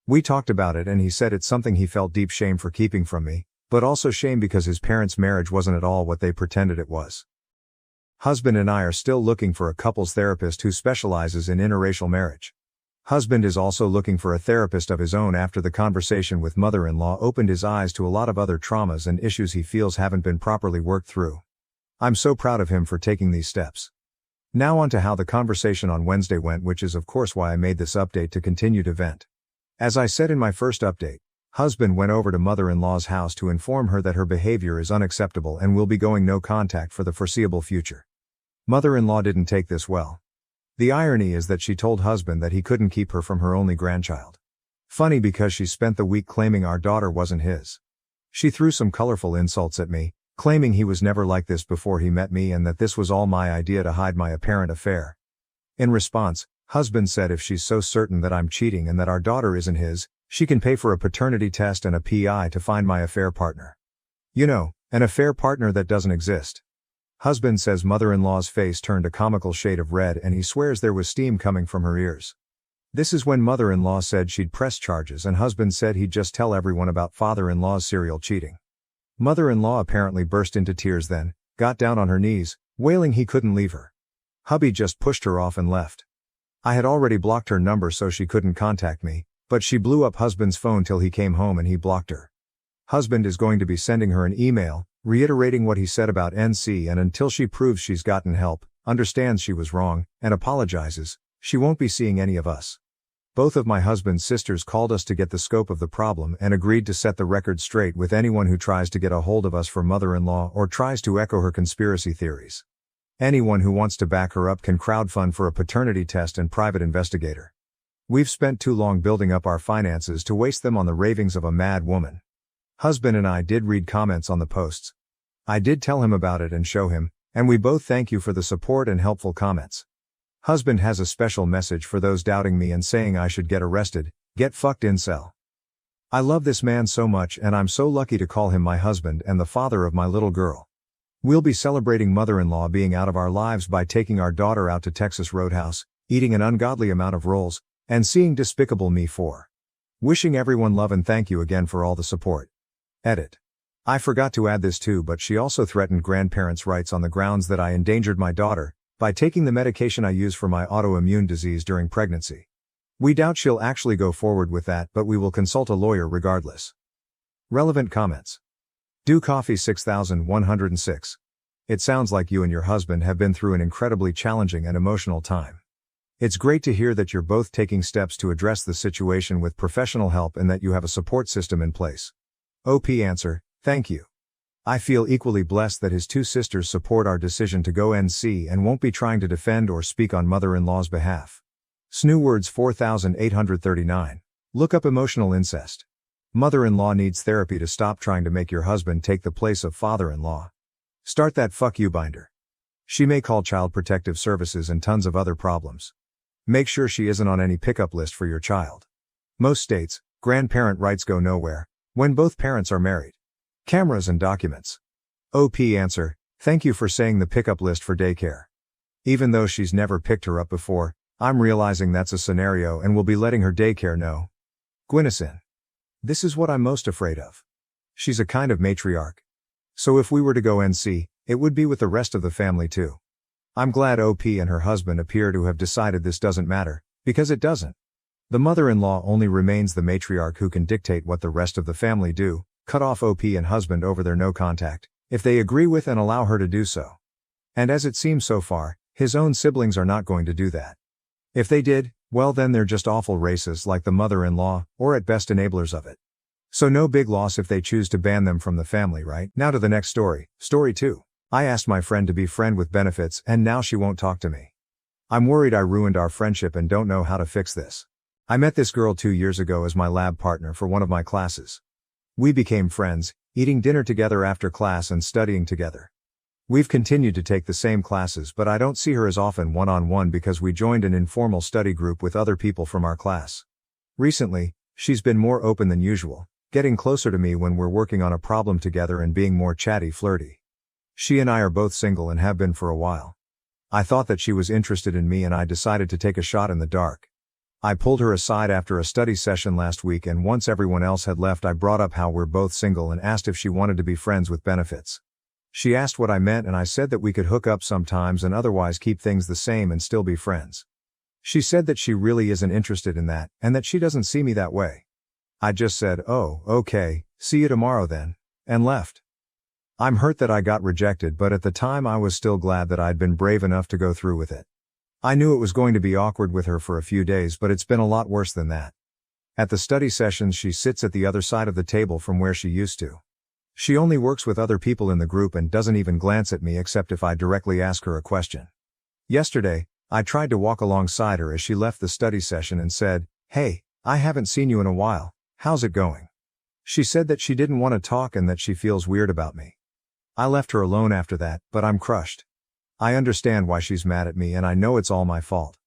We talked about it and he said it's something he felt deep shame for keeping from me, but also shame because his parents' marriage wasn't at all what they pretended it was. Husband and I are still looking for a couples therapist who specializes in interracial marriage. Husband is also looking for a therapist of his own after the conversation with mother-in-law opened his eyes to a lot of other traumas and issues he feels haven't been properly worked through. I'm so proud of him for taking these steps. Now on to how the conversation on Wednesday went, which is of course why I made this update to continue to vent. As I said in my first update, husband went over to mother-in-law's house to inform her that her behavior is unacceptable and will be going no contact for the foreseeable future. Mother-in-law didn't take this well. The irony is that she told husband that he couldn't keep her from her only grandchild. Funny because she spent the week claiming our daughter wasn't his. She threw some colorful insults at me, claiming he was never like this before he met me and that this was all my idea to hide my apparent affair. In response, husband said if she's so certain that I'm cheating and that our daughter isn't his, she can pay for a paternity test and a PI to find my affair partner. You know, an affair partner that doesn't exist. Husband says mother-in-law's face turned a comical shade of red and he swears there was steam coming from her ears. This is when mother-in-law said she'd press charges and husband said he'd just tell everyone about father-in-law's serial cheating. Mother-in-law apparently burst into tears then, got down on her knees, wailing he couldn't leave her. Hubby just pushed her off and left. I had already blocked her number so she couldn't contact me, but she blew up husband's phone till he came home and he blocked her. Husband is going to be sending her an email, reiterating what he said about NC, and until she proves she's gotten help, understands she was wrong, and apologizes, she won't be seeing any of us. Both of my husband's sisters called us to get the scope of the problem and agreed to set the record straight with anyone who tries to get a hold of us for mother-in-law or tries to echo her conspiracy theories. Anyone who wants to back her up can crowdfund for a paternity test and private investigator. We've spent too long building up our finances to waste them on the ravings of a mad woman. Husband and I did read comments on the posts. I did tell him about it and show him, and we both thank you for the support and helpful comments. Husband has a special message for those doubting me and saying I should get arrested, get fucked incel. I love this man so much and I'm so lucky to call him my husband and the father of my little girl. We'll be celebrating mother-in-law being out of our lives by taking our daughter out to Texas Roadhouse, eating an ungodly amount of rolls, and seeing Despicable Me 4. Wishing everyone love and thank you again for all the support. Edit. I forgot to add this too, but she also threatened grandparents' rights on the grounds that I endangered my daughter by taking the medication I use for my autoimmune disease during pregnancy. We doubt she'll actually go forward with that, but we will consult a lawyer regardless. Relevant comments. Do Coffee 6106. It sounds like you and your husband have been through an incredibly challenging and emotional time. It's great to hear that you're both taking steps to address the situation with professional help and that you have a support system in place. OP answer, thank you. I feel equally blessed that his two sisters support our decision to go NC and won't be trying to defend or speak on mother-in-law's behalf. Snoowords 4839. Look up emotional incest. Mother-in-law needs therapy to stop trying to make your husband take the place of father-in-law. Start that fuck you binder. She may call Child Protective Services and tons of other problems. Make sure she isn't on any pickup list for your child. Most states, grandparent rights go nowhere when both parents are married. Cameras and documents. OP answer, thank you for saying the pickup list for daycare. Even though she's never picked her up before, I'm realizing that's a scenario and will be letting her daycare know. Gwynison. This is what I'm most afraid of. She's a kind of matriarch. So if we were to go NC, it would be with the rest of the family too. I'm glad OP and her husband appear to have decided this doesn't matter, because it doesn't. The mother-in-law only remains the matriarch who can dictate what the rest of the family do, cut off OP and husband over their no contact, if they agree with and allow her to do so. And as it seems so far, his own siblings are not going to do that. If they did, well then they're just awful racists like the mother-in-law, or at best enablers of it. So no big loss if they choose to ban them from the family, right? Now to the next story. Story 2. I asked my friend to be friend with benefits and now she won't talk to me. I'm worried I ruined our friendship and don't know how to fix this. I met this girl 2 years ago as my lab partner for one of my classes. We became friends, eating dinner together after class and studying together. We've continued to take the same classes, but I don't see her as often one-on-one because we joined an informal study group with other people from our class. Recently, she's been more open than usual, getting closer to me when we're working on a problem together and being more chatty, flirty. She and I are both single and have been for a while. I thought that she was interested in me and I decided to take a shot in the dark. I pulled her aside after a study session last week and once everyone else had left I brought up how we're both single and asked if she wanted to be friends with benefits. She asked what I meant and I said that we could hook up sometimes and otherwise keep things the same and still be friends. She said that she really isn't interested in that and that she doesn't see me that way. I just said, oh, okay, see you tomorrow then, and left. I'm hurt that I got rejected, but at the time I was still glad that I'd been brave enough to go through with it. I knew it was going to be awkward with her for a few days, but it's been a lot worse than that. At the study sessions she sits at the other side of the table from where she used to. She only works with other people in the group and doesn't even glance at me except if I directly ask her a question. Yesterday, I tried to walk alongside her as she left the study session and said, "Hey, I haven't seen you in a while, how's it going?" She said that she didn't want to talk and that she feels weird about me. I left her alone after that, but I'm crushed. I understand why she's mad at me and I know it's all my fault.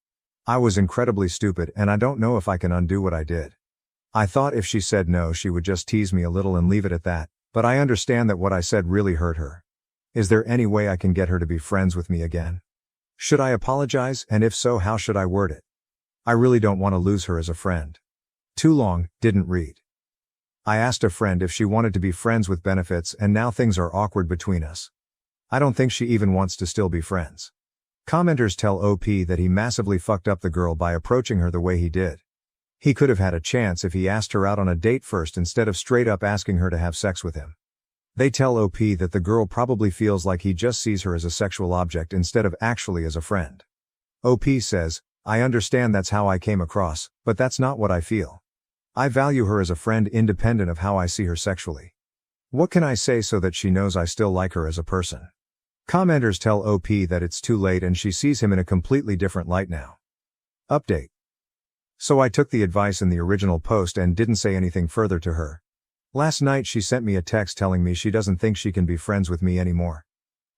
I was incredibly stupid and I don't know if I can undo what I did. I thought if she said no she would just tease me a little and leave it at that, but I understand that what I said really hurt her. Is there any way I can get her to be friends with me again? Should I apologize, and if so, how should I word it? I really don't want to lose her as a friend. Too long, didn't read. I asked a friend if she wanted to be friends with benefits and now things are awkward between us. I don't think she even wants to still be friends. Commenters tell OP that he massively fucked up the girl by approaching her the way he did. He could have had a chance if he asked her out on a date first instead of straight up asking her to have sex with him. They tell OP that the girl probably feels like he just sees her as a sexual object instead of actually as a friend. OP says, I understand that's how I came across, but that's not what I feel. I value her as a friend independent of how I see her sexually. What can I say so that she knows I still like her as a person? Commenters tell OP that it's too late and she sees him in a completely different light now. Update. So I took the advice in the original post and didn't say anything further to her. Last night she sent me a text telling me she doesn't think she can be friends with me anymore.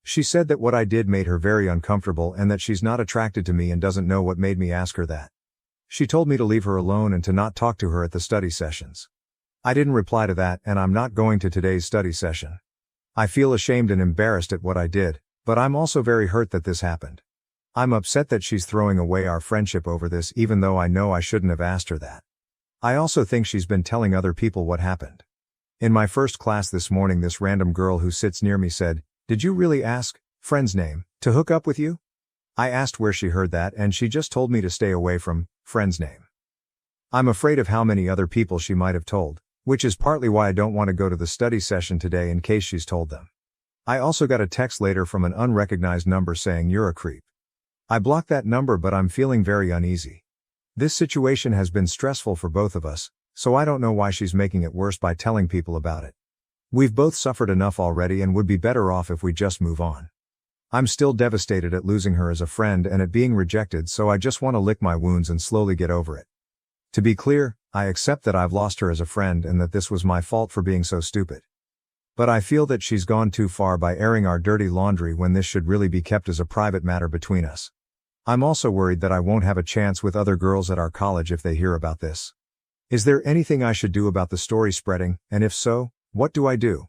She said that what I did made her very uncomfortable and that she's not attracted to me and doesn't know what made me ask her that. She told me to leave her alone and to not talk to her at the study sessions. I didn't reply to that and I'm not going to today's study session. I feel ashamed and embarrassed at what I did, but I'm also very hurt that this happened. I'm upset that she's throwing away our friendship over this even though I know I shouldn't have asked her that. I also think she's been telling other people what happened. In my first class this morning this random girl who sits near me said, "Did you really ask, friend's name, to hook up with you?" I asked where she heard that and she just told me to stay away from, friend's name. I'm afraid of how many other people she might have told, which is partly why I don't want to go to the study session today in case she's told them. I also got a text later from an unrecognized number saying you're a creep. I blocked that number but I'm feeling very uneasy. This situation has been stressful for both of us, so I don't know why she's making it worse by telling people about it. We've both suffered enough already and would be better off if we just move on. I'm still devastated at losing her as a friend and at being rejected, so I just want to lick my wounds and slowly get over it. To be clear, I accept that I've lost her as a friend and that this was my fault for being so stupid. But I feel that she's gone too far by airing our dirty laundry when this should really be kept as a private matter between us. I'm also worried that I won't have a chance with other girls at our college if they hear about this. Is there anything I should do about the story spreading, and if so, what do I do?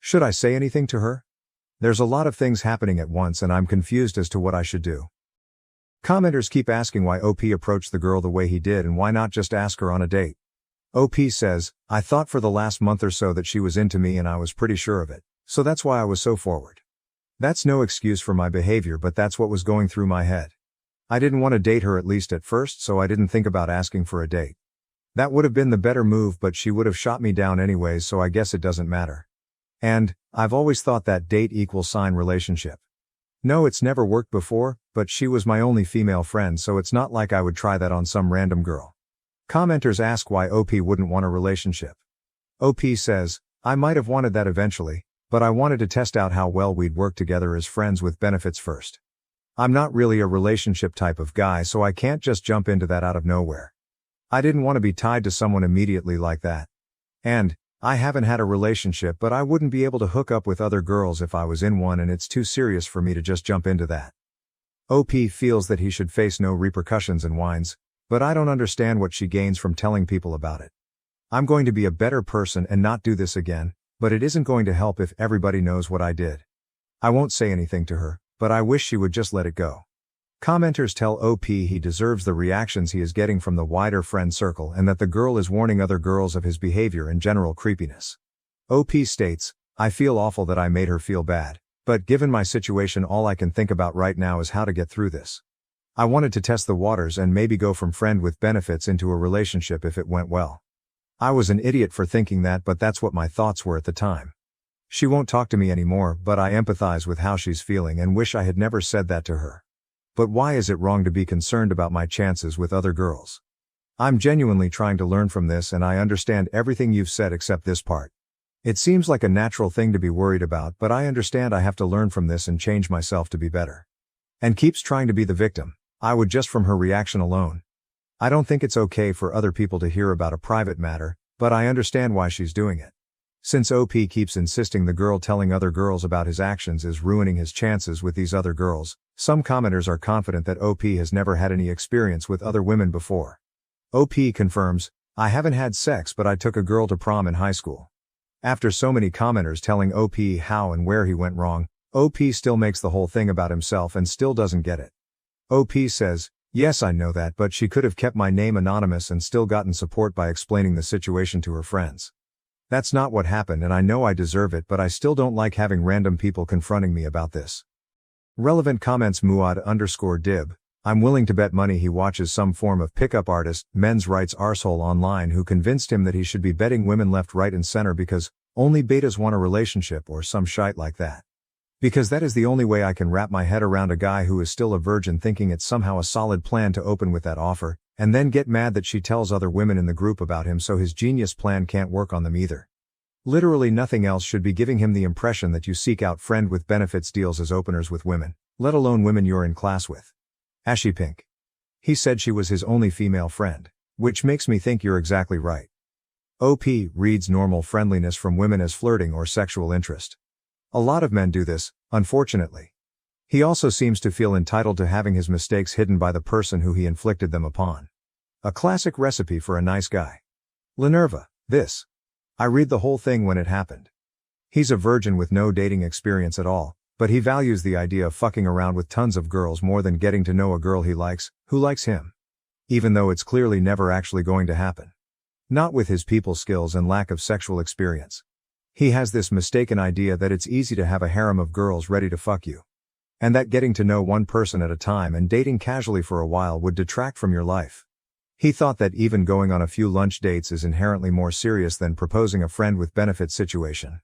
Should I say anything to her? There's a lot of things happening at once and I'm confused as to what I should do. Commenters keep asking why OP approached the girl the way he did and why not just ask her on a date. OP says, I thought for the last month or so that she was into me and I was pretty sure of it, so that's why I was so forward. That's no excuse for my behavior, but that's what was going through my head. I didn't want to date her at least at first, so I didn't think about asking for a date. That would have been the better move, but she would have shot me down anyways, so I guess it doesn't matter. And, I've always thought that date equals sign relationship. No, it's never worked before, but she was my only female friend, so it's not like I would try that on some random girl. Commenters ask why OP wouldn't want a relationship. OP says, I might have wanted that eventually, but I wanted to test out how well we'd work together as friends with benefits first. I'm not really a relationship type of guy, so I can't just jump into that out of nowhere. I didn't want to be tied to someone immediately like that. And, I haven't had a relationship, but I wouldn't be able to hook up with other girls if I was in one, and it's too serious for me to just jump into that. OP feels that he should face no repercussions and whines, but I don't understand what she gains from telling people about it. I'm going to be a better person and not do this again, but it isn't going to help if everybody knows what I did. I won't say anything to her, but I wish she would just let it go. Commenters tell OP he deserves the reactions he is getting from the wider friend circle and that the girl is warning other girls of his behavior and general creepiness. OP states, I feel awful that I made her feel bad, but given my situation all I can think about right now is how to get through this. I wanted to test the waters and maybe go from friend with benefits into a relationship if it went well. I was an idiot for thinking that, but that's what my thoughts were at the time. She won't talk to me anymore, but I empathize with how she's feeling and wish I had never said that to her. But why is it wrong to be concerned about my chances with other girls? I'm genuinely trying to learn from this and I understand everything you've said except this part. It seems like a natural thing to be worried about, but I understand I have to learn from this and change myself to be better. And keeps trying to be the victim. I would just from her reaction alone. I don't think it's okay for other people to hear about a private matter, but I understand why she's doing it. Since OP keeps insisting the girl telling other girls about his actions is ruining his chances with these other girls, some commenters are confident that OP has never had any experience with other women before. OP confirms, "I haven't had sex, but I took a girl to prom in high school." After so many commenters telling OP how and where he went wrong, OP still makes the whole thing about himself and still doesn't get it. OP says, "Yes, I know that, but she could have kept my name anonymous and still gotten support by explaining the situation to her friends. That's not what happened and I know I deserve it, but I still don't like having random people confronting me about this." Relevant comments Muad_dib, "I'm willing to bet money he watches some form of pickup artist, men's rights arsehole online who convinced him that he should be betting women left, right and center because only betas want a relationship or some shite like that. Because that is the only way I can wrap my head around a guy who is still a virgin thinking it's somehow a solid plan to open with that offer, and then get mad that she tells other women in the group about him so his genius plan can't work on them either. Literally nothing else should be giving him the impression that you seek out friend with benefits deals as openers with women, let alone women you're in class with." Ashy Pink. "He said she was his only female friend. Which makes me think you're exactly right." OP reads normal friendliness from women as flirting or sexual interest. A lot of men do this, unfortunately. He also seems to feel entitled to having his mistakes hidden by the person who he inflicted them upon. A classic recipe for a nice guy. Lenerva, this. I read the whole thing when it happened. He's a virgin with no dating experience at all, but he values the idea of fucking around with tons of girls more than getting to know a girl he likes, who likes him. Even though it's clearly never actually going to happen. Not with his people skills and lack of sexual experience. He has this mistaken idea that it's easy to have a harem of girls ready to fuck you. And that getting to know one person at a time and dating casually for a while would detract from your life. He thought that even going on a few lunch dates is inherently more serious than proposing a friend with benefits situation.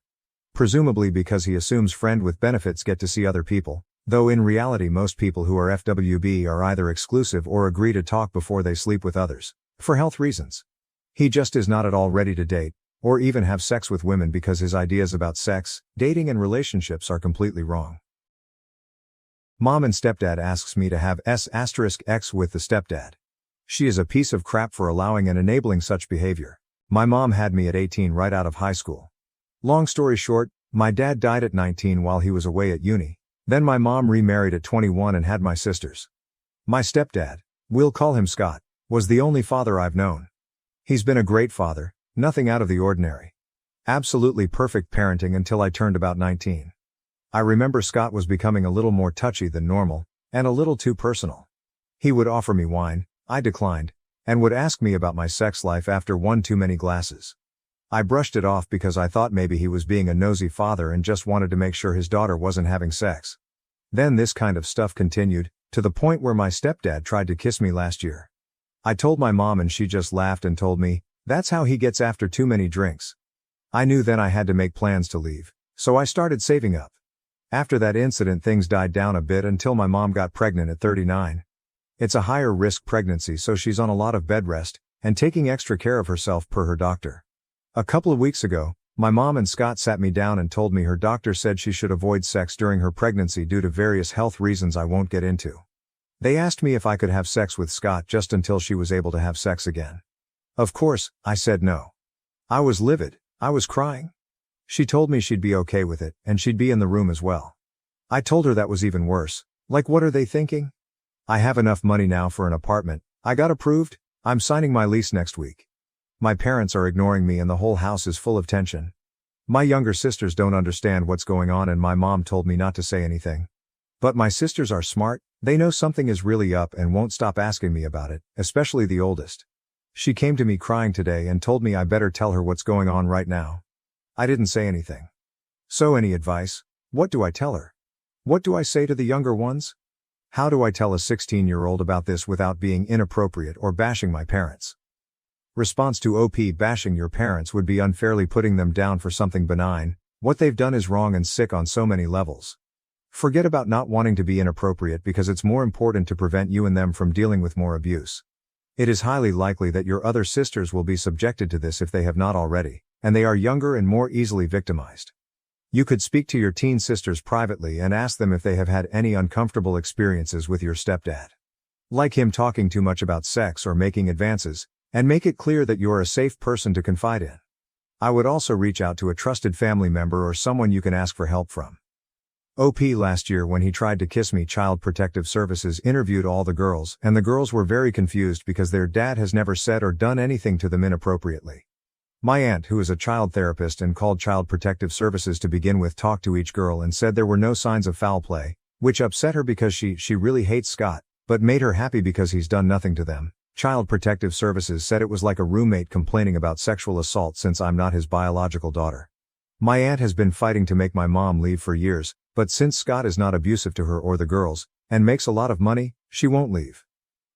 Presumably because he assumes friend with benefits get to see other people, though in reality most people who are FWB are either exclusive or agree to talk before they sleep with others, for health reasons. He just is not at all ready to date, or even have sex with women because his ideas about sex, dating and relationships are completely wrong. Mom and stepdad asks me to have S*X with the stepdad. She is a piece of crap for allowing and enabling such behavior. My mom had me at 18 right out of high school. Long story short, my dad died at 19 while he was away at uni. Then my mom remarried at 21 and had my sisters. My stepdad, we'll call him Scott, was the only father I've known. He's been a great father, nothing out of the ordinary. Absolutely perfect parenting until I turned about 19. I remember Scott was becoming a little more touchy than normal, and a little too personal. He would offer me wine, I declined, and would ask me about my sex life after one too many glasses. I brushed it off because I thought maybe he was being a nosy father and just wanted to make sure his daughter wasn't having sex. Then this kind of stuff continued, to the point where my stepdad tried to kiss me last year. I told my mom and she just laughed and told me, "That's how he gets after too many drinks." I knew then I had to make plans to leave, so I started saving up. After that incident things died down a bit until my mom got pregnant at 39. It's a higher risk pregnancy so she's on a lot of bed rest, and taking extra care of herself per her doctor. A couple of weeks ago, my mom and Scott sat me down and told me her doctor said she should avoid sex during her pregnancy due to various health reasons I won't get into. They asked me if I could have sex with Scott just until she was able to have sex again. Of course, I said no. I was livid, I was crying. She told me she'd be okay with it, and she'd be in the room as well. I told her that was even worse. Like, what are they thinking? I have enough money now for an apartment, I got approved, I'm signing my lease next week. My parents are ignoring me and the whole house is full of tension. My younger sisters don't understand what's going on and my mom told me not to say anything. But my sisters are smart, they know something is really up and won't stop asking me about it, especially the oldest. She came to me crying today and told me I better tell her what's going on right now. I didn't say anything. So any advice? What do I tell her? What do I say to the younger ones? How do I tell a 16-year-old about this without being inappropriate or bashing my parents? Response to OP: bashing your parents would be unfairly putting them down for something benign. What they've done is wrong and sick on so many levels. Forget about not wanting to be inappropriate because it's more important to prevent you and them from dealing with more abuse. It is highly likely that your other sisters will be subjected to this if they have not already, and they are younger and more easily victimized. You could speak to your teen sisters privately and ask them if they have had any uncomfortable experiences with your stepdad. Like him talking too much about sex or making advances, and make it clear that you're a safe person to confide in. I would also reach out to a trusted family member or someone you can ask for help from. OP last year when he tried to kiss me, Child Protective Services interviewed all the girls, and the girls were very confused because their dad has never said or done anything to them inappropriately. My aunt, who is a child therapist and called Child Protective Services to begin with, talked to each girl and said there were no signs of foul play, which upset her because she really hates Scott, but made her happy because he's done nothing to them. Child Protective Services said it was like a roommate complaining about sexual assault since I'm not his biological daughter. My aunt has been fighting to make my mom leave for years, but since Scott is not abusive to her or the girls, and makes a lot of money, she won't leave.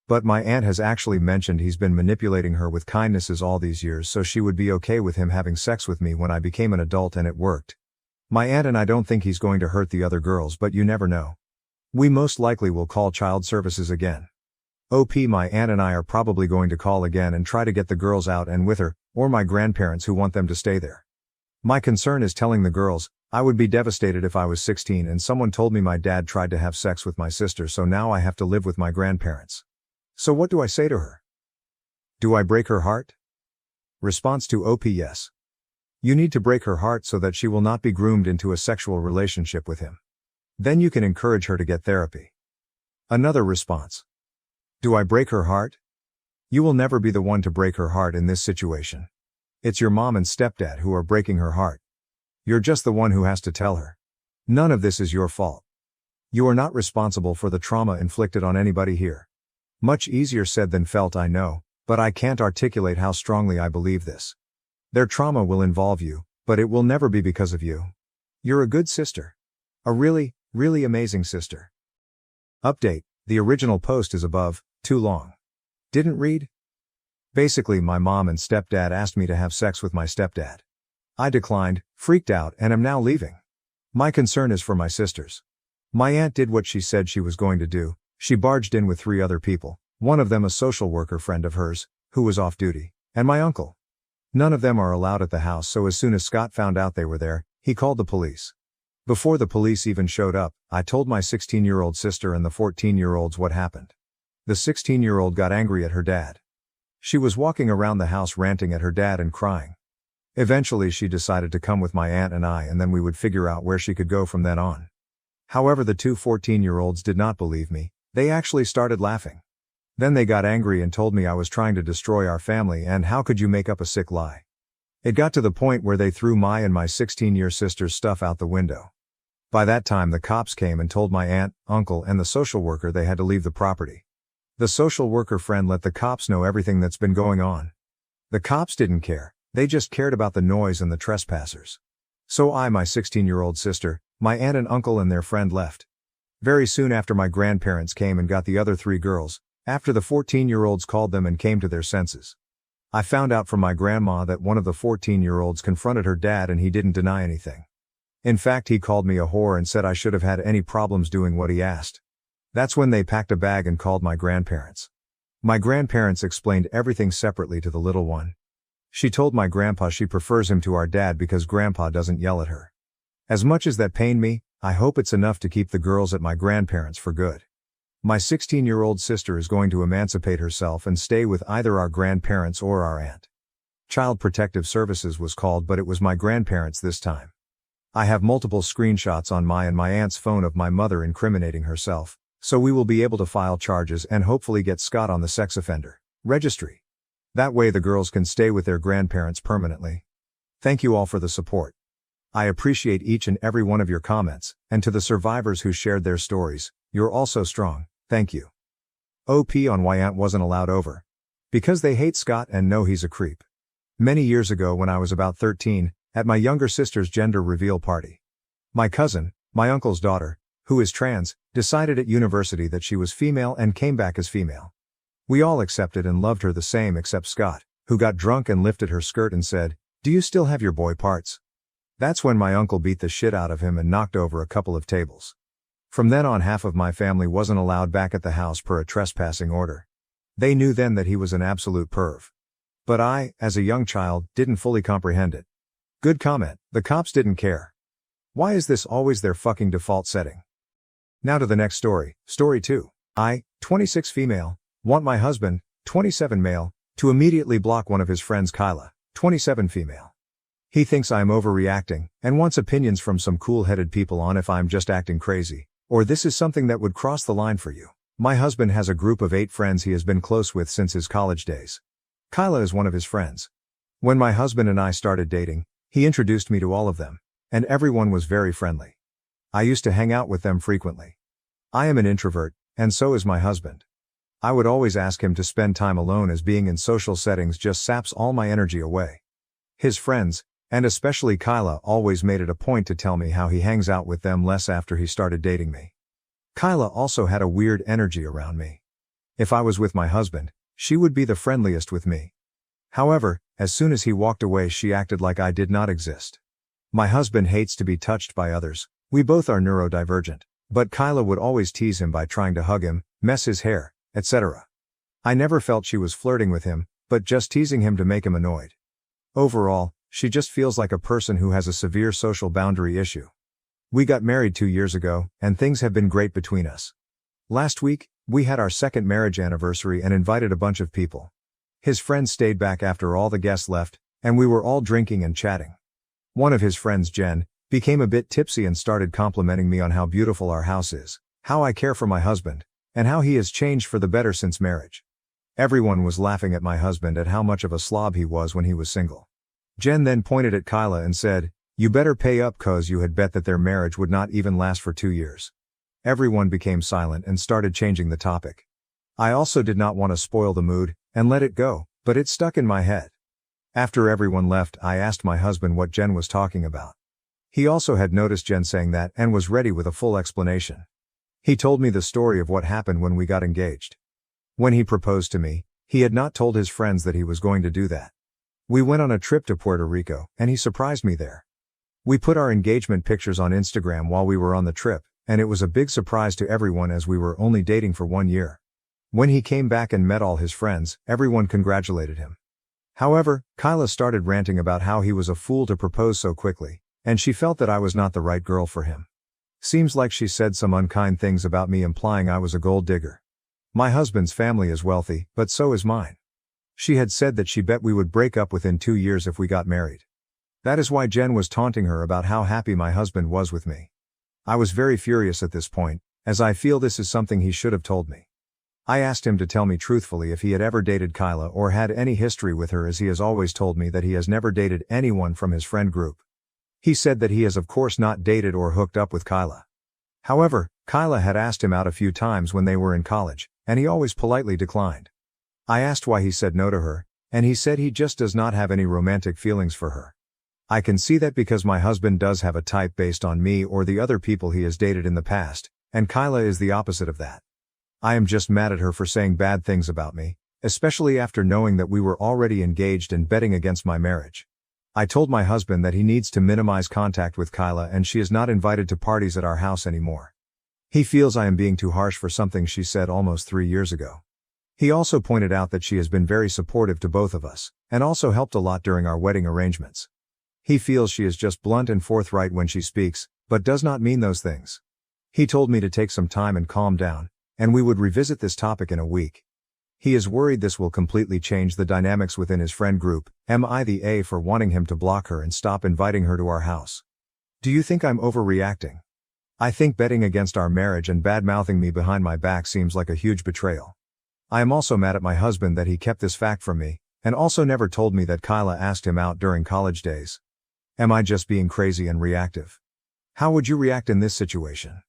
But my aunt has actually mentioned he's been manipulating her with kindnesses all these years so she would be okay with him having sex with me when I became an adult, and it worked. My aunt and I don't think he's going to hurt the other girls, but you never know. We most likely will call child services again. OP, my aunt and I are probably going to call again and try to get the girls out and with her, or my grandparents who want them to stay there. My concern is telling the girls. I would be devastated if I was 16 and someone told me my dad tried to have sex with my sister, so now I have to live with my grandparents. So what do I say to her? Do I break her heart? Response to OP: yes. You need to break her heart so that she will not be groomed into a sexual relationship with him. Then you can encourage her to get therapy. Another response: do I break her heart? You will never be the one to break her heart in this situation. It's your mom and stepdad who are breaking her heart. You're just the one who has to tell her. None of this is your fault. You are not responsible for the trauma inflicted on anybody here. Much easier said than felt, I know, but I can't articulate how strongly I believe this. Their trauma will involve you, but it will never be because of you. You're a good sister. A really, really amazing sister. Update: the original post is above, too long. Didn't read? Basically, my mom and stepdad asked me to have sex with my stepdad. I declined, freaked out, and am now leaving. My concern is for my sisters. My aunt did what she said she was going to do. She barged in with 3 other people, one of them a social worker friend of hers, who was off duty, and my uncle. None of them are allowed at the house, so as soon as Scott found out they were there, he called the police. Before the police even showed up, I told my 16-year-old sister and the 14-year-olds what happened. The 16-year-old got angry at her dad. She was walking around the house ranting at her dad and crying. Eventually she decided to come with my aunt and I, and then we would figure out where she could go from then on. However, the 2 14-year-olds did not believe me. They actually started laughing. Then they got angry and told me I was trying to destroy our family and how could you make up a sick lie. It got to the point where they threw my and my 16-year sister's stuff out the window. By that time the cops came and told my aunt, uncle, and the social worker they had to leave the property. The social worker friend let the cops know everything that's been going on. The cops didn't care. They just cared about the noise and the trespassers. So I, my 16-year-old sister, my aunt and uncle and their friend left. Very soon after, my grandparents came and got the other 3 girls, after the 14-year-olds called them and came to their senses. I found out from my grandma that one of the 14-year-olds confronted her dad and he didn't deny anything. In fact, he called me a whore and said I should have had any problems doing what he asked. That's when they packed a bag and called my grandparents. My grandparents explained everything separately to the little one. She told my grandpa she prefers him to our dad because grandpa doesn't yell at her. As much as that pained me, I hope it's enough to keep the girls at my grandparents for good. My 16-year-old sister is going to emancipate herself and stay with either our grandparents or our aunt. Child Protective Services was called, but it was my grandparents this time. I have multiple screenshots on my and my aunt's phone of my mother incriminating herself, so we will be able to file charges and hopefully get Scott on the sex offender registry. That way the girls can stay with their grandparents permanently. Thank you all for the support. I appreciate each and every one of your comments, and to the survivors who shared their stories, you're also strong, thank you. OP on why aunt wasn't allowed over. Because they hate Scott and know he's a creep. Many years ago when I was about 13, at my younger sister's gender reveal party. My cousin, my uncle's daughter, who is trans, decided at university that she was female and came back as female. We all accepted and loved her the same except Scott, who got drunk and lifted her skirt and said, "Do you still have your boy parts?" That's when my uncle beat the shit out of him and knocked over a couple of tables. From then on, half of my family wasn't allowed back at the house per a trespassing order. They knew then that he was an absolute perv. But I, as a young child, didn't fully comprehend it. Good comment, the cops didn't care. Why is this always their fucking default setting? Now to the next story, story 2. I, 26 female, want my husband, 27 male, to immediately block one of his friends, Kyla, 27 female. He thinks I am overreacting, and wants opinions from some cool-headed people on if I'm just acting crazy, or this is something that would cross the line for you. My husband has a group of 8 friends he has been close with since his college days. Kyla is one of his friends. When my husband and I started dating, he introduced me to all of them, and everyone was very friendly. I used to hang out with them frequently. I am an introvert, and so is my husband. I would always ask him to spend time alone as being in social settings just saps all my energy away. His friends, and especially Kyla, always made it a point to tell me how he hangs out with them less after he started dating me. Kyla also had a weird energy around me. If I was with my husband, she would be the friendliest with me. However, as soon as he walked away, she acted like I did not exist. My husband hates to be touched by others. We both are neurodivergent, but Kyla would always tease him by trying to hug him, mess his hair, etc. I never felt she was flirting with him, but just teasing him to make him annoyed. Overall, she just feels like a person who has a severe social boundary issue. We got married 2 years ago, and things have been great between us. Last week, we had our second marriage anniversary and invited a bunch of people. His friends stayed back after all the guests left, and we were all drinking and chatting. One of his friends, Jen, became a bit tipsy and started complimenting me on how beautiful our house is, how I care for my husband, and how he has changed for the better since marriage. Everyone was laughing at my husband at how much of a slob he was when he was single. Jen then pointed at Kyla and said, "You better pay up, 'cause you had bet that their marriage would not even last for 2 years. Everyone became silent and started changing the topic. I also did not want to spoil the mood, and let it go, but it stuck in my head. After everyone left, I asked my husband what Jen was talking about. He also had noticed Jen saying that and was ready with a full explanation. He told me the story of what happened when we got engaged. When he proposed to me, he had not told his friends that he was going to do that. We went on a trip to Puerto Rico, and he surprised me there. We put our engagement pictures on Instagram while we were on the trip, and it was a big surprise to everyone as we were only dating for 1 year. When he came back and met all his friends, everyone congratulated him. However, Kyla started ranting about how he was a fool to propose so quickly, and she felt that I was not the right girl for him. Seems like she said some unkind things about me, implying I was a gold digger. My husband's family is wealthy, but so is mine. She had said that she bet we would break up within 2 years if we got married. That is why Jen was taunting her about how happy my husband was with me. I was very furious at this point, as I feel this is something he should have told me. I asked him to tell me truthfully if he had ever dated Kyla or had any history with her, as he has always told me that he has never dated anyone from his friend group. He said that he has of course not dated or hooked up with Kyla. However, Kyla had asked him out a few times when they were in college, and he always politely declined. I asked why he said no to her, and he said he just does not have any romantic feelings for her. I can see that because my husband does have a type based on me or the other people he has dated in the past, and Kyla is the opposite of that. I am just mad at her for saying bad things about me, especially after knowing that we were already engaged and betting against my marriage. I told my husband that he needs to minimize contact with Kyla and she is not invited to parties at our house anymore. He feels I am being too harsh for something she said almost 3 years ago. He also pointed out that she has been very supportive to both of us, and also helped a lot during our wedding arrangements. He feels she is just blunt and forthright when she speaks, but does not mean those things. He told me to take some time and calm down, and we would revisit this topic in a week. He is worried this will completely change the dynamics within his friend group. Am I the A for wanting him to block her and stop inviting her to our house? Do you think I'm overreacting? I think betting against our marriage and bad-mouthing me behind my back seems like a huge betrayal. I am also mad at my husband that he kept this fact from me, and also never told me that Kyla asked him out during college days. Am I just being crazy and reactive? How would you react in this situation?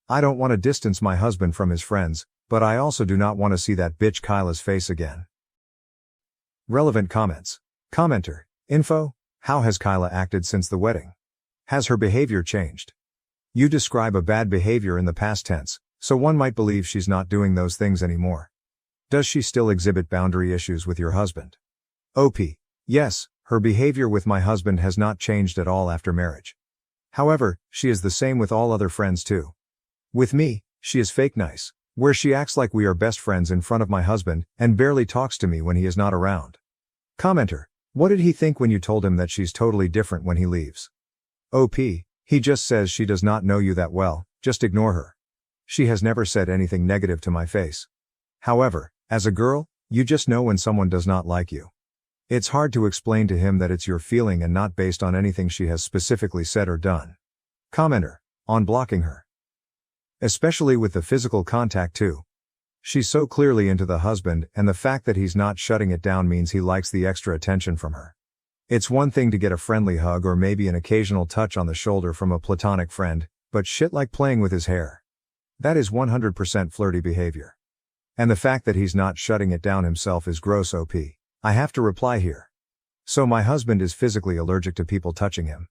I don't want to distance my husband from his friends, but I also do not want to see that bitch Kyla's face again. Relevant comments. Commenter. Info. How has Kyla acted since the wedding? Has her behavior changed? You describe a bad behavior in the past tense, so one might believe she's not doing those things anymore. Does she still exhibit boundary issues with your husband? OP. Yes, her behavior with my husband has not changed at all after marriage. However, she is the same with all other friends too. With me, she is fake nice, where she acts like we are best friends in front of my husband, and barely talks to me when he is not around. Commenter. What did he think when you told him that she's totally different when he leaves? OP. He just says she does not know you that well, just ignore her. She has never said anything negative to my face. However, as a girl, you just know when someone does not like you. It's hard to explain to him that it's your feeling and not based on anything she has specifically said or done. Commenter. On blocking her. Especially with the physical contact too. She's so clearly into the husband, and the fact that he's not shutting it down means he likes the extra attention from her. It's one thing to get a friendly hug or maybe an occasional touch on the shoulder from a platonic friend, but shit like playing with his hair. That is 100% flirty behavior. And the fact that he's not shutting it down himself is gross OP. I have to reply here. So my husband is physically allergic to people touching him.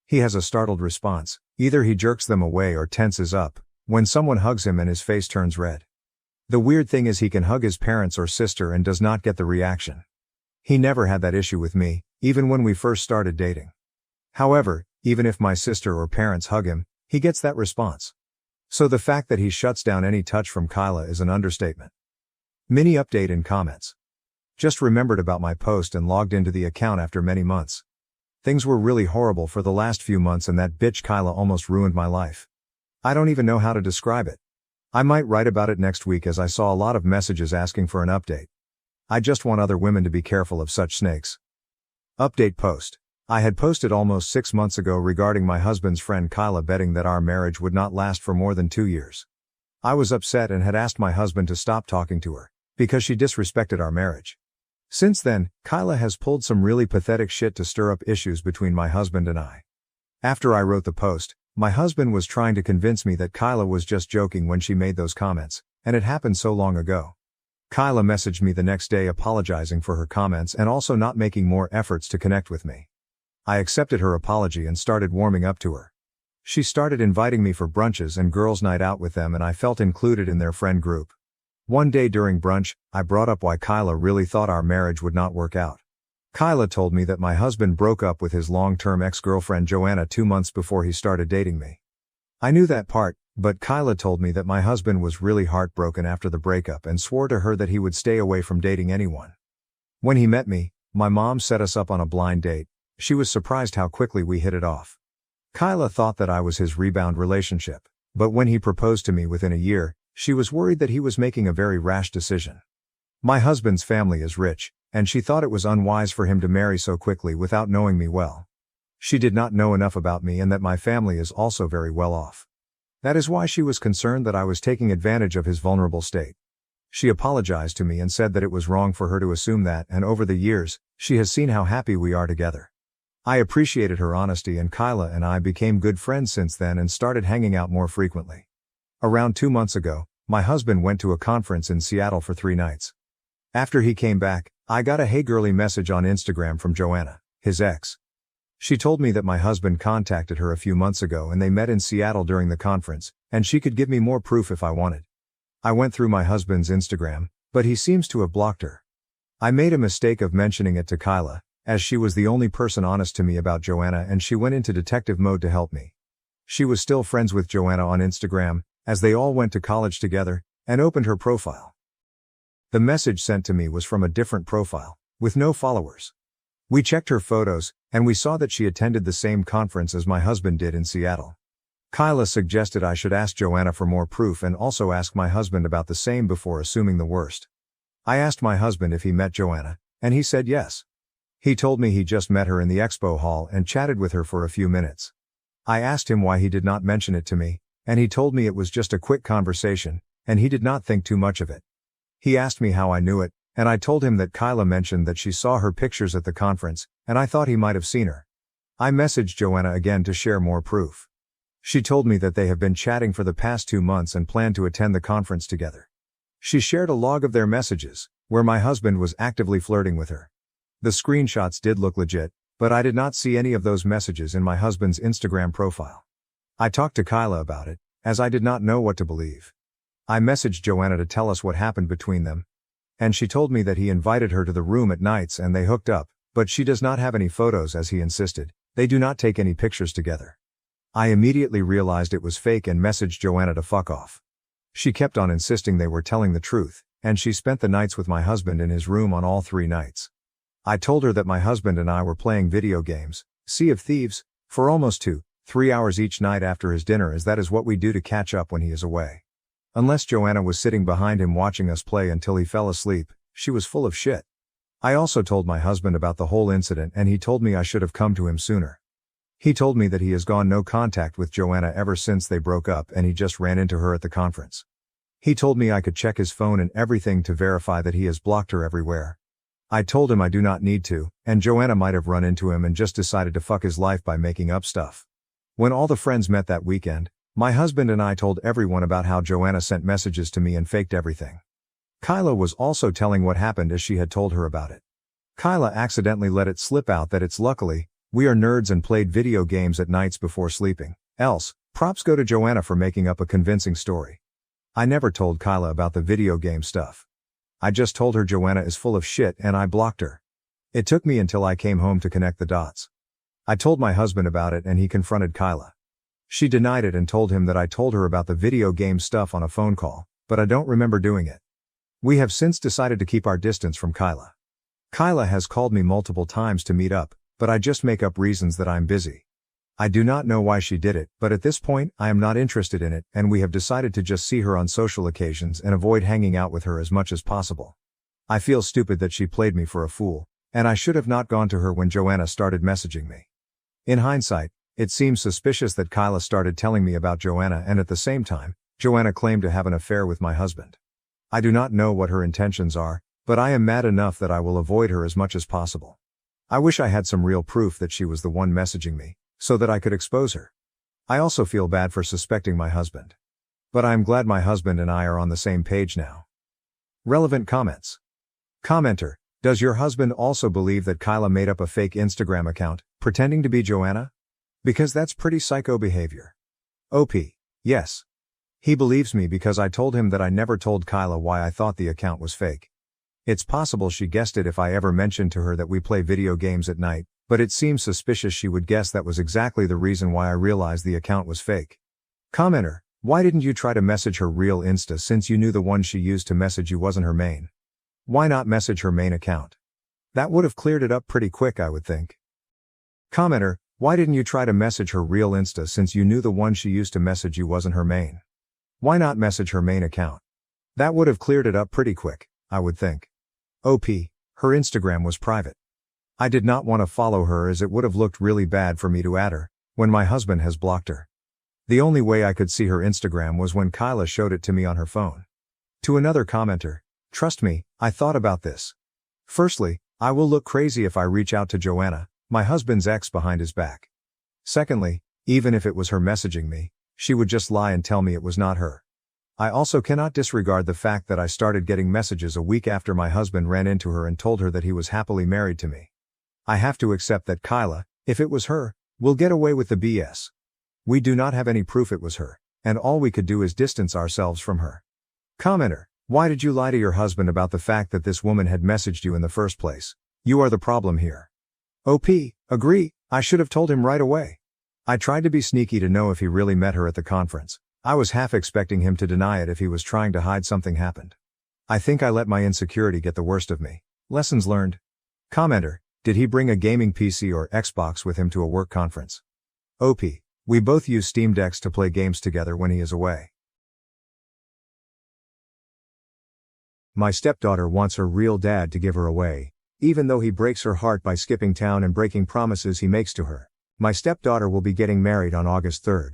He has a startled response, either he jerks them away or tenses up, when someone hugs him and his face turns red. The weird thing is he can hug his parents or sister and does not get the reaction. He never had that issue with me, even when we first started dating. However, even if my sister or parents hug him, he gets that response. So the fact that he shuts down any touch from Kyla is an understatement. Mini update in comments. Just remembered about my post and logged into the account after many months. Things were really horrible for the last few months and that bitch Kyla almost ruined my life. I don't even know how to describe it. I might write about it next week as I saw a lot of messages asking for an update. I just want other women to be careful of such snakes. Update post. I had posted almost 6 months ago regarding my husband's friend Kyla betting that our marriage would not last for more than 2 years. I was upset and had asked my husband to stop talking to her, because she disrespected our marriage. Since then, Kyla has pulled some really pathetic shit to stir up issues between my husband and I. After I wrote the post, my husband was trying to convince me that Kyla was just joking when she made those comments, and it happened so long ago. Kyla messaged me the next day apologizing for her comments and also not making more efforts to connect with me. I accepted her apology and started warming up to her. She started inviting me for brunches and girls' night out with them and I felt included in their friend group. One day during brunch, I brought up why Kyla really thought our marriage would not work out. Kyla told me that my husband broke up with his long-term ex-girlfriend Joanna 2 months before he started dating me. I knew that part, but Kyla told me that my husband was really heartbroken after the breakup and swore to her that he would stay away from dating anyone. When he met me, my mom set us up on a blind date. She was surprised how quickly we hit it off. Kyla thought that I was his rebound relationship, but when he proposed to me within a year, she was worried that he was making a very rash decision. My husband's family is rich, and she thought it was unwise for him to marry so quickly without knowing me well. She did not know enough about me and that my family is also very well off. That is why she was concerned that I was taking advantage of his vulnerable state. She apologized to me and said that it was wrong for her to assume that, and over the years, she has seen how happy we are together. I appreciated her honesty and Kyla and I became good friends since then and started hanging out more frequently. Around 2 months ago, my husband went to a conference in Seattle for 3 nights. After he came back, I got a "Hey girly" message on Instagram from Joanna, his ex. She told me that my husband contacted her a few months ago and they met in Seattle during the conference, and she could give me more proof if I wanted. I went through my husband's Instagram, but he seems to have blocked her. I made a mistake of mentioning it to Kyla, as she was the only person honest to me about Joanna and she went into detective mode to help me. She was still friends with Joanna on Instagram, as they all went to college together, and opened her profile. The message sent to me was from a different profile, with no followers. We checked her photos, and we saw that she attended the same conference as my husband did in Seattle. Kyla suggested I should ask Joanna for more proof and also ask my husband about the same before assuming the worst. I asked my husband if he met Joanna, and he said yes. He told me he just met her in the expo hall and chatted with her for a few minutes. I asked him why he did not mention it to me, and he told me it was just a quick conversation, and he did not think too much of it. He asked me how I knew it, and I told him that Kyla mentioned that she saw her pictures at the conference, and I thought he might have seen her. I messaged Joanna again to share more proof. She told me that they have been chatting for the past 2 months and plan to attend the conference together. She shared a log of their messages, where my husband was actively flirting with her. The screenshots did look legit, but I did not see any of those messages in my husband's Instagram profile. I talked to Kyla about it, as I did not know what to believe. I messaged Joanna to tell us what happened between them, and she told me that he invited her to the room at nights and they hooked up, but she does not have any photos as he insisted. They do not take any pictures together. I immediately realized it was fake and messaged Joanna to fuck off. She kept on insisting they were telling the truth, and she spent the nights with my husband in his room on all 3 nights. I told her that my husband and I were playing video games, Sea of Thieves, for almost 2-3 hours each night after his dinner, as that is what we do to catch up when he is away. Unless Joanna was sitting behind him watching us play until he fell asleep, she was full of shit. I also told my husband about the whole incident and he told me I should have come to him sooner. He told me that he has gone no contact with Joanna ever since they broke up and he just ran into her at the conference. He told me I could check his phone and everything to verify that he has blocked her everywhere. I told him I do not need to, and Joanna might have run into him and just decided to fuck his life by making up stuff. When all the friends met that weekend, my husband and I told everyone about how Joanna sent messages to me and faked everything. Kyla was also telling what happened as she had told her about it. Kyla accidentally let it slip out that it's luckily, we are nerds and played video games at nights before sleeping, else, props go to Joanna for making up a convincing story. I never told Kyla about the video game stuff. I just told her Joanna is full of shit and I blocked her. It took me until I came home to connect the dots. I told my husband about it and he confronted Kyla. She denied it and told him that I told her about the video game stuff on a phone call, but I don't remember doing it. We have since decided to keep our distance from Kyla. Kyla has called me multiple times to meet up, but I just make up reasons that I'm busy. I do not know why she did it, but at this point, I am not interested in it, and we have decided to just see her on social occasions and avoid hanging out with her as much as possible. I feel stupid that she played me for a fool, and I should have not gone to her when Joanna started messaging me. In hindsight, it seems suspicious that Kyla started telling me about Joanna and at the same time, Joanna claimed to have an affair with my husband. I do not know what her intentions are, but I am mad enough that I will avoid her as much as possible. I wish I had some real proof that she was the one messaging me, so that I could expose her. I also feel bad for suspecting my husband. But I am glad my husband and I are on the same page now. Relevant comments. Commenter, does your husband also believe that Kyla made up a fake Instagram account, pretending to be Joanna? Because that's pretty psycho behavior. OP, yes. He believes me because I told him that I never told Kyla why I thought the account was fake. It's possible she guessed it if I ever mentioned to her that we play video games at night, but it seems suspicious she would guess that was exactly the reason why I realized the account was fake. Commenter, why didn't you try to message her real Insta since you knew the one she used to message you wasn't her main? Why not message her main account? That would have cleared it up pretty quick, I would think. Commenter, why didn't you try to message her real Insta since you knew the one she used to message you wasn't her main? Why not message her main account? That would have cleared it up pretty quick, I would think. OP, her Instagram was private. I did not want to follow her as it would have looked really bad for me to add her, when my husband has blocked her. The only way I could see her Instagram was when Kyla showed it to me on her phone. To another commenter, trust me, I thought about this. Firstly, I will look crazy if I reach out to Joanna, my husband's ex, behind his back. Secondly, even if it was her messaging me, she would just lie and tell me it was not her. I also cannot disregard the fact that I started getting messages a week after my husband ran into her and told her that he was happily married to me. I have to accept that Kyla, if it was her, will get away with the BS. We do not have any proof it was her, and all we could do is distance ourselves from her. Commenter, why did you lie to your husband about the fact that this woman had messaged you in the first place? You are the problem here. OP, agree, I should have told him right away. I tried to be sneaky to know if he really met her at the conference. I was half expecting him to deny it if he was trying to hide something happened. I think I let my insecurity get the worst of me. Lessons learned. Commenter, did he bring a gaming PC or Xbox with him to a work conference? OP, we both use Steam Decks to play games together when he is away. My stepdaughter wants her real dad to give her away, even though he breaks her heart by skipping town and breaking promises he makes to her. My stepdaughter will be getting married on August 3rd.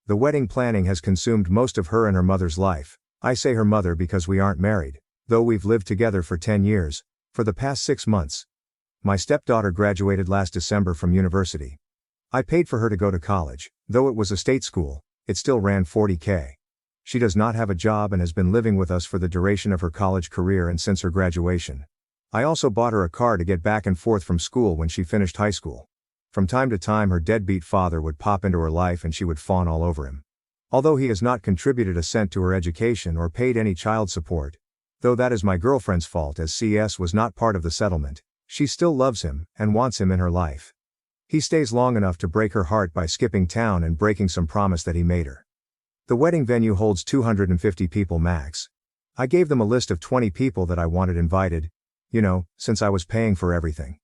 The wedding planning has consumed most of her and her mother's life. I say her mother because we aren't married, though we've lived together for 10 years, for the past 6 months. My stepdaughter graduated last December from university. I paid for her to go to college, though it was a state school, it still ran $40,000. She does not have a job and has been living with us for the duration of her college career and since her graduation. I also bought her a car to get back and forth from school when she finished high school. From time to time her deadbeat father would pop into her life and she would fawn all over him. Although he has not contributed a cent to her education or paid any child support, though that is my girlfriend's fault as CS was not part of the settlement, she still loves him and wants him in her life. He stays long enough to break her heart by skipping town and breaking some promise that he made her. The wedding venue holds 250 people max. I gave them a list of 20 people that I wanted invited, since I was paying for everything.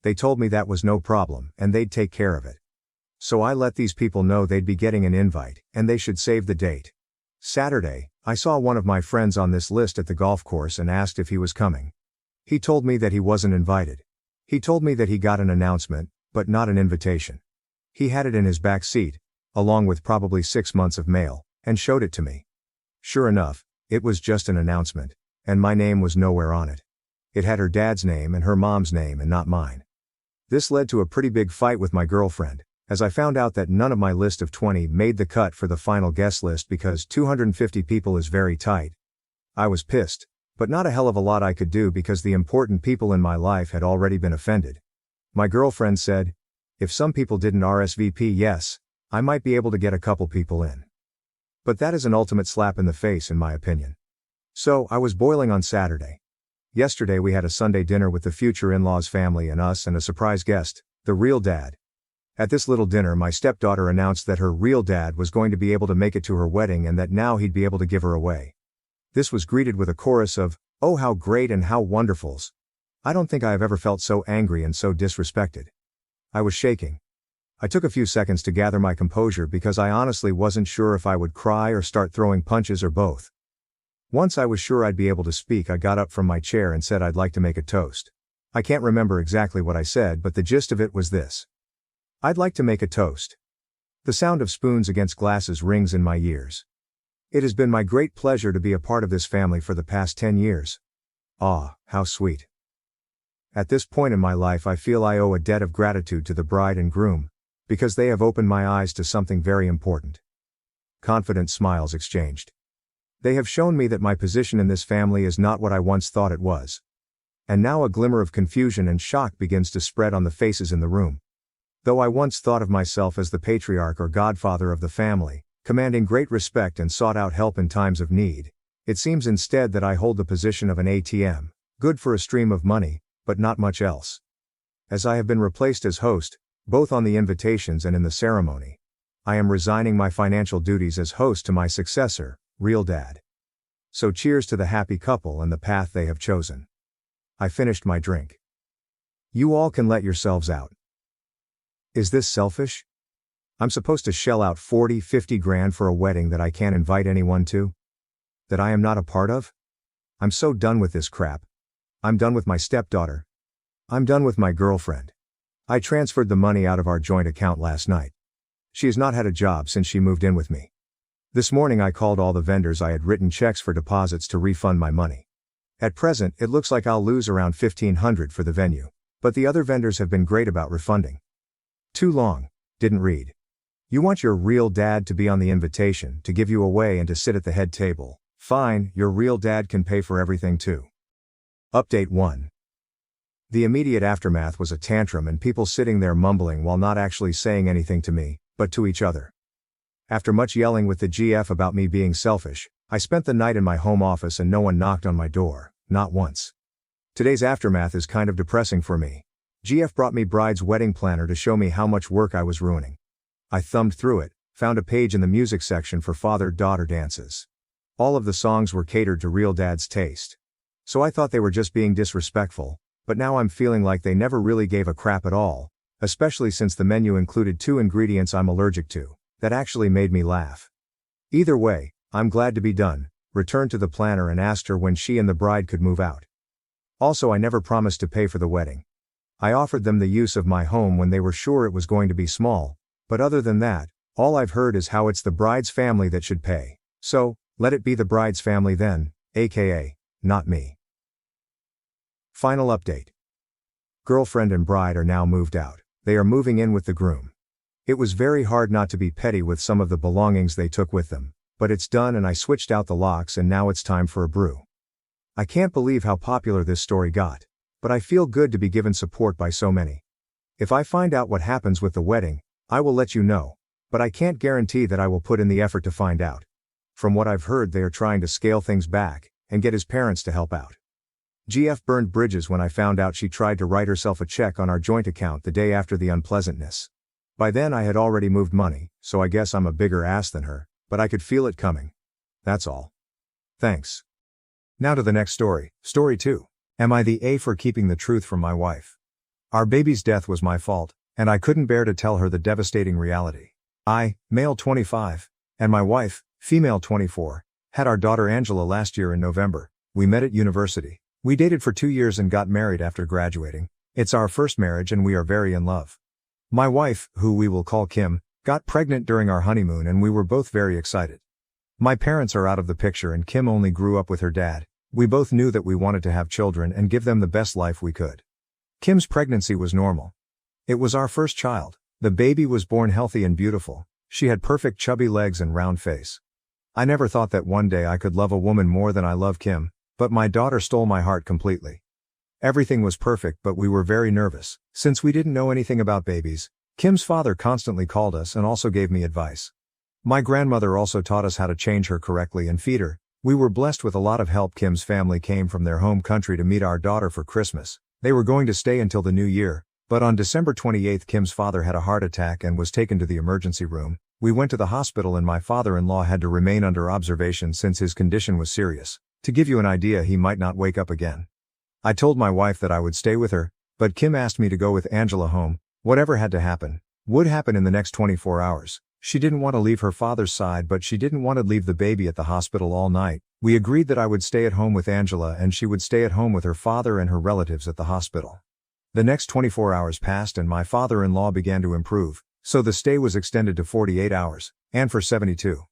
They told me that was no problem and they'd take care of it. So I let these people know they'd be getting an invite and they should save the date. Saturday, I saw one of my friends on this list at the golf course and asked if he was coming. He told me that he wasn't invited. He told me that he got an announcement, but not an invitation. He had it in his back seat, along with probably 6 months of mail, and showed it to me. Sure enough, it was just an announcement, and my name was nowhere on it. It had her dad's name and her mom's name and not mine. This led to a pretty big fight with my girlfriend, as I found out that none of my list of 20 made the cut for the final guest list because 250 people is very tight. I was pissed, but not a hell of a lot I could do because the important people in my life had already been offended. My girlfriend said, if some people didn't RSVP yes, I might be able to get a couple people in. But that is an ultimate slap in the face in my opinion. So, I was boiling on Saturday. Yesterday we had a Sunday dinner with the future in-laws family and us and a surprise guest, the real dad. At this little dinner my stepdaughter announced that her real dad was going to be able to make it to her wedding and that now he'd be able to give her away. This was greeted with a chorus of, "Oh how great and how wonderfuls." I don't think I have ever felt so angry and so disrespected. I was shaking. I took a few seconds to gather my composure because I honestly wasn't sure if I would cry or start throwing punches or both. Once I was sure I'd be able to speak, I got up from my chair and said I'd like to make a toast. I can't remember exactly what I said, but the gist of it was this. I'd like to make a toast. The sound of spoons against glasses rings in my ears. It has been my great pleasure to be a part of this family for the past 10 years. Ah, how sweet. At this point in my life I feel I owe a debt of gratitude to the bride and groom, because they have opened my eyes to something very important. Confident smiles exchanged. They have shown me that my position in this family is not what I once thought it was. And now a glimmer of confusion and shock begins to spread on the faces in the room. Though I once thought of myself as the patriarch or godfather of the family, commanding great respect and sought out help in times of need, it seems instead that I hold the position of an ATM, good for a stream of money, but not much else. As I have been replaced as host, both on the invitations and in the ceremony, I am resigning my financial duties as host to my successor, real dad. So cheers to the happy couple and the path they have chosen. I finished my drink. You all can let yourselves out. Is this selfish? I'm supposed to shell out 40-50 grand for a wedding that I can't invite anyone to? That I am not a part of? I'm so done with this crap. I'm done with my stepdaughter. I'm done with my girlfriend. I transferred the money out of our joint account last night. She has not had a job since she moved in with me. This morning I called all the vendors I had written checks for deposits to refund my money. At present, it looks like I'll lose around $1,500 for the venue, but the other vendors have been great about refunding. Too long, didn't read. You want your real dad to be on the invitation, to give you away and to sit at the head table. Fine, your real dad can pay for everything too. Update 1. The immediate aftermath was a tantrum and people sitting there mumbling while not actually saying anything to me, but to each other. After much yelling with the GF about me being selfish, I spent the night in my home office and no one knocked on my door, not once. Today's aftermath is kind of depressing for me. GF brought me bride's wedding planner to show me how much work I was ruining. I thumbed through it, found a page in the music section for father-daughter dances. All of the songs were catered to real dad's taste. So I thought they were just being disrespectful, but now I'm feeling like they never really gave a crap at all, especially since the menu included 2 ingredients I'm allergic to. That actually made me laugh. Either way, I'm glad to be done, returned to the planner and asked her when she and the bride could move out. Also, I never promised to pay for the wedding. I offered them the use of my home when they were sure it was going to be small, but other than that, all I've heard is how it's the bride's family that should pay. So, let it be the bride's family then, aka, not me. Final update. Girlfriend and bride are now moved out. They are moving in with the groom. It was very hard not to be petty with some of the belongings they took with them, but it's done and I switched out the locks and now it's time for a brew. I can't believe how popular this story got, but I feel good to be given support by so many. If I find out what happens with the wedding, I will let you know, but I can't guarantee that I will put in the effort to find out. From what I've heard, they are trying to scale things back and get his parents to help out. GF burned bridges when I found out she tried to write herself a check on our joint account the day after the unpleasantness. By then I had already moved money, so I guess I'm a bigger ass than her, but I could feel it coming. That's all. Thanks. Now to the next story, story 2. Am I the A for keeping the truth from my wife? Our baby's death was my fault, and I couldn't bear to tell her the devastating reality. I, male 25, and my wife, female 24, had our daughter Angela last year in November. We met at university. We dated for 2 years and got married after graduating. It's our first marriage and we are very in love. My wife, who we will call Kim, got pregnant during our honeymoon and we were both very excited. My parents are out of the picture and Kim only grew up with her dad. We both knew that we wanted to have children and give them the best life we could. Kim's pregnancy was normal. It was our first child. The baby was born healthy and beautiful. She had perfect chubby legs and round face. I never thought that one day I could love a woman more than I love Kim, but my daughter stole my heart completely. Everything was perfect but we were very nervous. Since we didn't know anything about babies, Kim's father constantly called us and also gave me advice. My grandmother also taught us how to change her correctly and feed her. We were blessed with a lot of help. Kim's family came from their home country to meet our daughter for Christmas. They were going to stay until the new year, but on December 28th Kim's father had a heart attack and was taken to the emergency room. We went to the hospital and my father-in-law had to remain under observation since his condition was serious. To give you an idea, he might not wake up again. I told my wife that I would stay with her, but Kim asked me to go with Angela home. Whatever had to happen, would happen in the next 24 hours. She didn't want to leave her father's side but she didn't want to leave the baby at the hospital all night. We agreed that I would stay at home with Angela and she would stay at home with her father and her relatives at the hospital. The next 24 hours passed and my father-in-law began to improve, so the stay was extended to 48 hours, and for 72.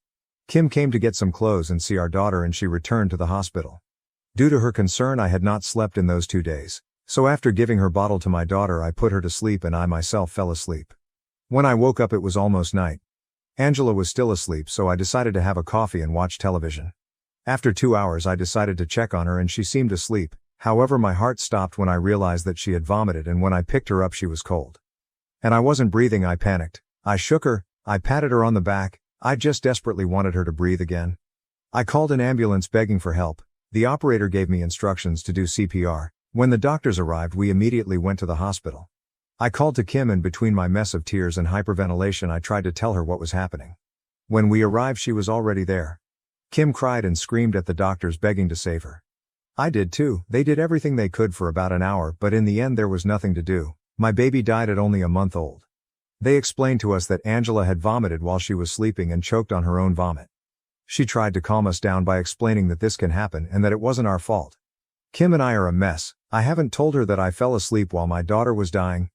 Kim came to get some clothes and see our daughter and she returned to the hospital. Due to her concern I had not slept in those 2 days, so after giving her bottle to my daughter I put her to sleep and I myself fell asleep. When I woke up it was almost night. Angela was still asleep so I decided to have a coffee and watch television. After 2 hours I decided to check on her and she seemed asleep, however my heart stopped when I realized that she had vomited and when I picked her up she was cold. And I wasn't breathing. I panicked. I shook her, I patted her on the back, I just desperately wanted her to breathe again. I called an ambulance begging for help. The operator gave me instructions to do CPR. When the doctors arrived we immediately went to the hospital. I called to Kim and between my mess of tears and hyperventilation I tried to tell her what was happening. When we arrived she was already there. Kim cried and screamed at the doctors begging to save her. I did too. They did everything they could for about an hour but in the end there was nothing to do. My baby died at only a month old. They explained to us that Angela had vomited while she was sleeping and choked on her own vomit. She tried to calm us down by explaining that this can happen and that it wasn't our fault. Kim and I are a mess. I haven't told her that I fell asleep while my daughter was dying.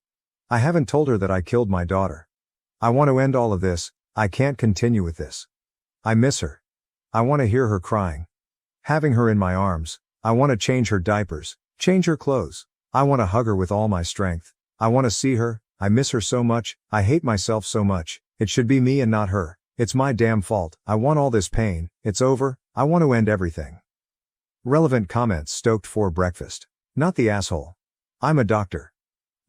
I haven't told her that I killed my daughter. I want to end all of this. I can't continue with this. I miss her. I want to hear her crying. Having her in my arms. I want to change her diapers, change her clothes. I want to hug her with all my strength. I want to see her. I miss her so much. I hate myself so much. It should be me and not her. It's my damn fault. I want all this pain. It's over. I want to end everything. Relevant comments stoked for breakfast. Not the asshole. I'm a doctor.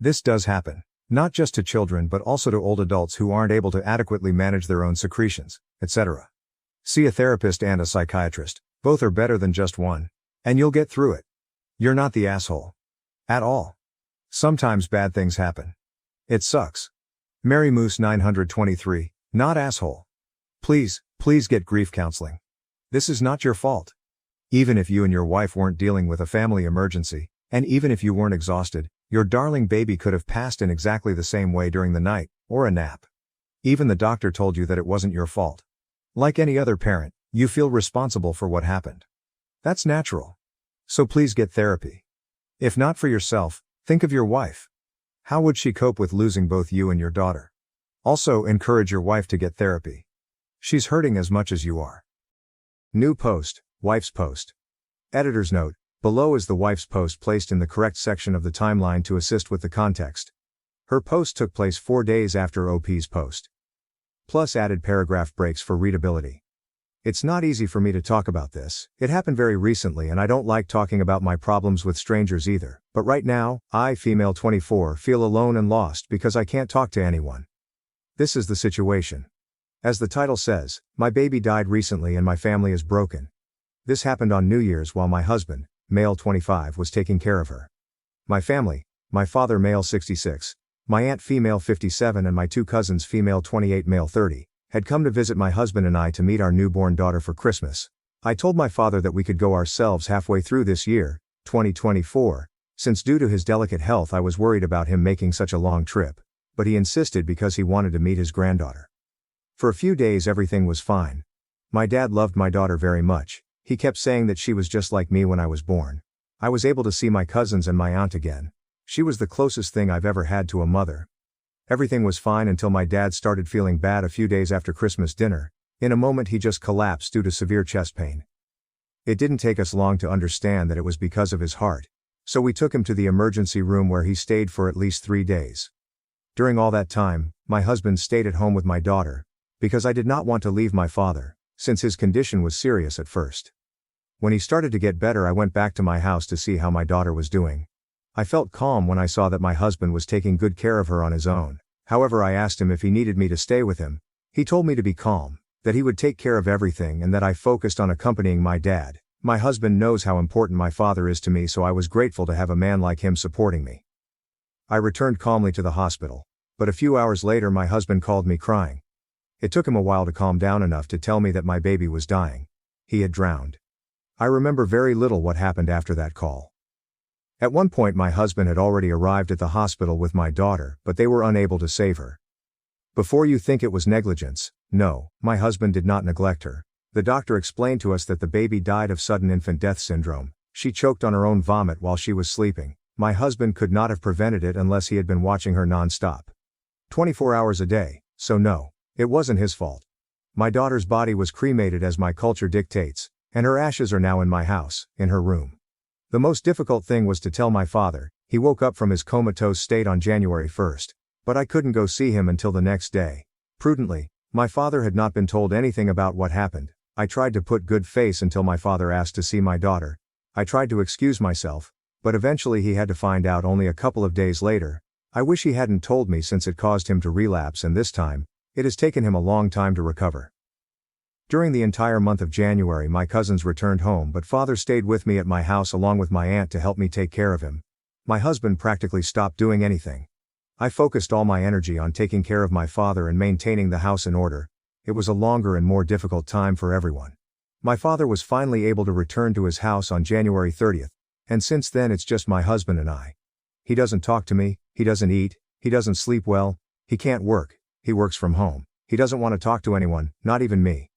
This does happen. Not just to children but also to old adults who aren't able to adequately manage their own secretions, etc. See a therapist and a psychiatrist. Both are better than just one. And you'll get through it. You're not the asshole. At all. Sometimes bad things happen. It sucks. Mary Moose 923, not asshole. Please get grief counseling. This is not your fault. Even if you and your wife weren't dealing with a family emergency, and even if you weren't exhausted, your darling baby could have passed in exactly the same way during the night, or a nap. Even the doctor told you that it wasn't your fault. Like any other parent, you feel responsible for what happened. That's natural. So please get therapy. If not for yourself, think of your wife. How would she cope with losing both you and your daughter? Also, encourage your wife to get therapy. She's hurting as much as you are. New post, wife's post. Editor's note, below is the wife's post placed in the correct section of the timeline to assist with the context. Her post took place 4 days after OP's post. Plus added paragraph breaks for readability. It's not easy for me to talk about this. It happened very recently and I don't like talking about my problems with strangers either. But right now, I, female 24, feel alone and lost because I can't talk to anyone. This is the situation. As the title says, my baby died recently and my family is broken. This happened on New Year's while my husband, male 25, was taking care of her. My family, my father male 66, my aunt female 57 and my 2 cousins female 28 male 30, had come to visit my husband and I to meet our newborn daughter for Christmas. I told my father that we could go ourselves halfway through this year, 2024, since due to his delicate health I was worried about him making such a long trip, but he insisted because he wanted to meet his granddaughter. For a few days everything was fine. My dad loved my daughter very much. He kept saying that she was just like me when I was born. I was able to see my cousins and my aunt again. She was the closest thing I've ever had to a mother. Everything was fine until my dad started feeling bad a few days after Christmas dinner. In a moment he just collapsed due to severe chest pain. It didn't take us long to understand that it was because of his heart. So we took him to the emergency room where he stayed for at least 3 days. During all that time, my husband stayed at home with my daughter, because I did not want to leave my father, since his condition was serious at first. When he started to get better, I went back to my house to see how my daughter was doing. I felt calm when I saw that my husband was taking good care of her on his own. However, I asked him if he needed me to stay with him. He told me to be calm, that he would take care of everything and that I focused on accompanying my dad. My husband knows how important my father is to me, so I was grateful to have a man like him supporting me. I returned calmly to the hospital, but a few hours later my husband called me crying. It took him a while to calm down enough to tell me that my baby was dying. He had drowned. I remember very little what happened after that call. At one point my husband had already arrived at the hospital with my daughter, but they were unable to save her. Before you think it was negligence, no, my husband did not neglect her. The doctor explained to us that the baby died of sudden infant death syndrome. She choked on her own vomit while she was sleeping. My husband could not have prevented it unless he had been watching her non-stop. 24 hours a day, so no, it wasn't his fault. My daughter's body was cremated as my culture dictates, and her ashes are now in my house, in her room. The most difficult thing was to tell my father. He woke up from his comatose state on January 1st, but I couldn't go see him until the next day. Prudently, my father had not been told anything about what happened. I tried to put good face until my father asked to see my daughter. I tried to excuse myself, but eventually he had to find out only a couple of days later. I wish he hadn't told me, since it caused him to relapse, and this time, it has taken him a long time to recover. During the entire month of January my cousins returned home, but father stayed with me at my house along with my aunt to help me take care of him. My husband practically stopped doing anything. I focused all my energy on taking care of my father and maintaining the house in order. It was a longer and more difficult time for everyone. My father was finally able to return to his house on January 30th, and since then it's just my husband and I. He doesn't talk to me, he doesn't eat, he doesn't sleep well, he can't work, he works from home, he doesn't want to talk to anyone, not even me.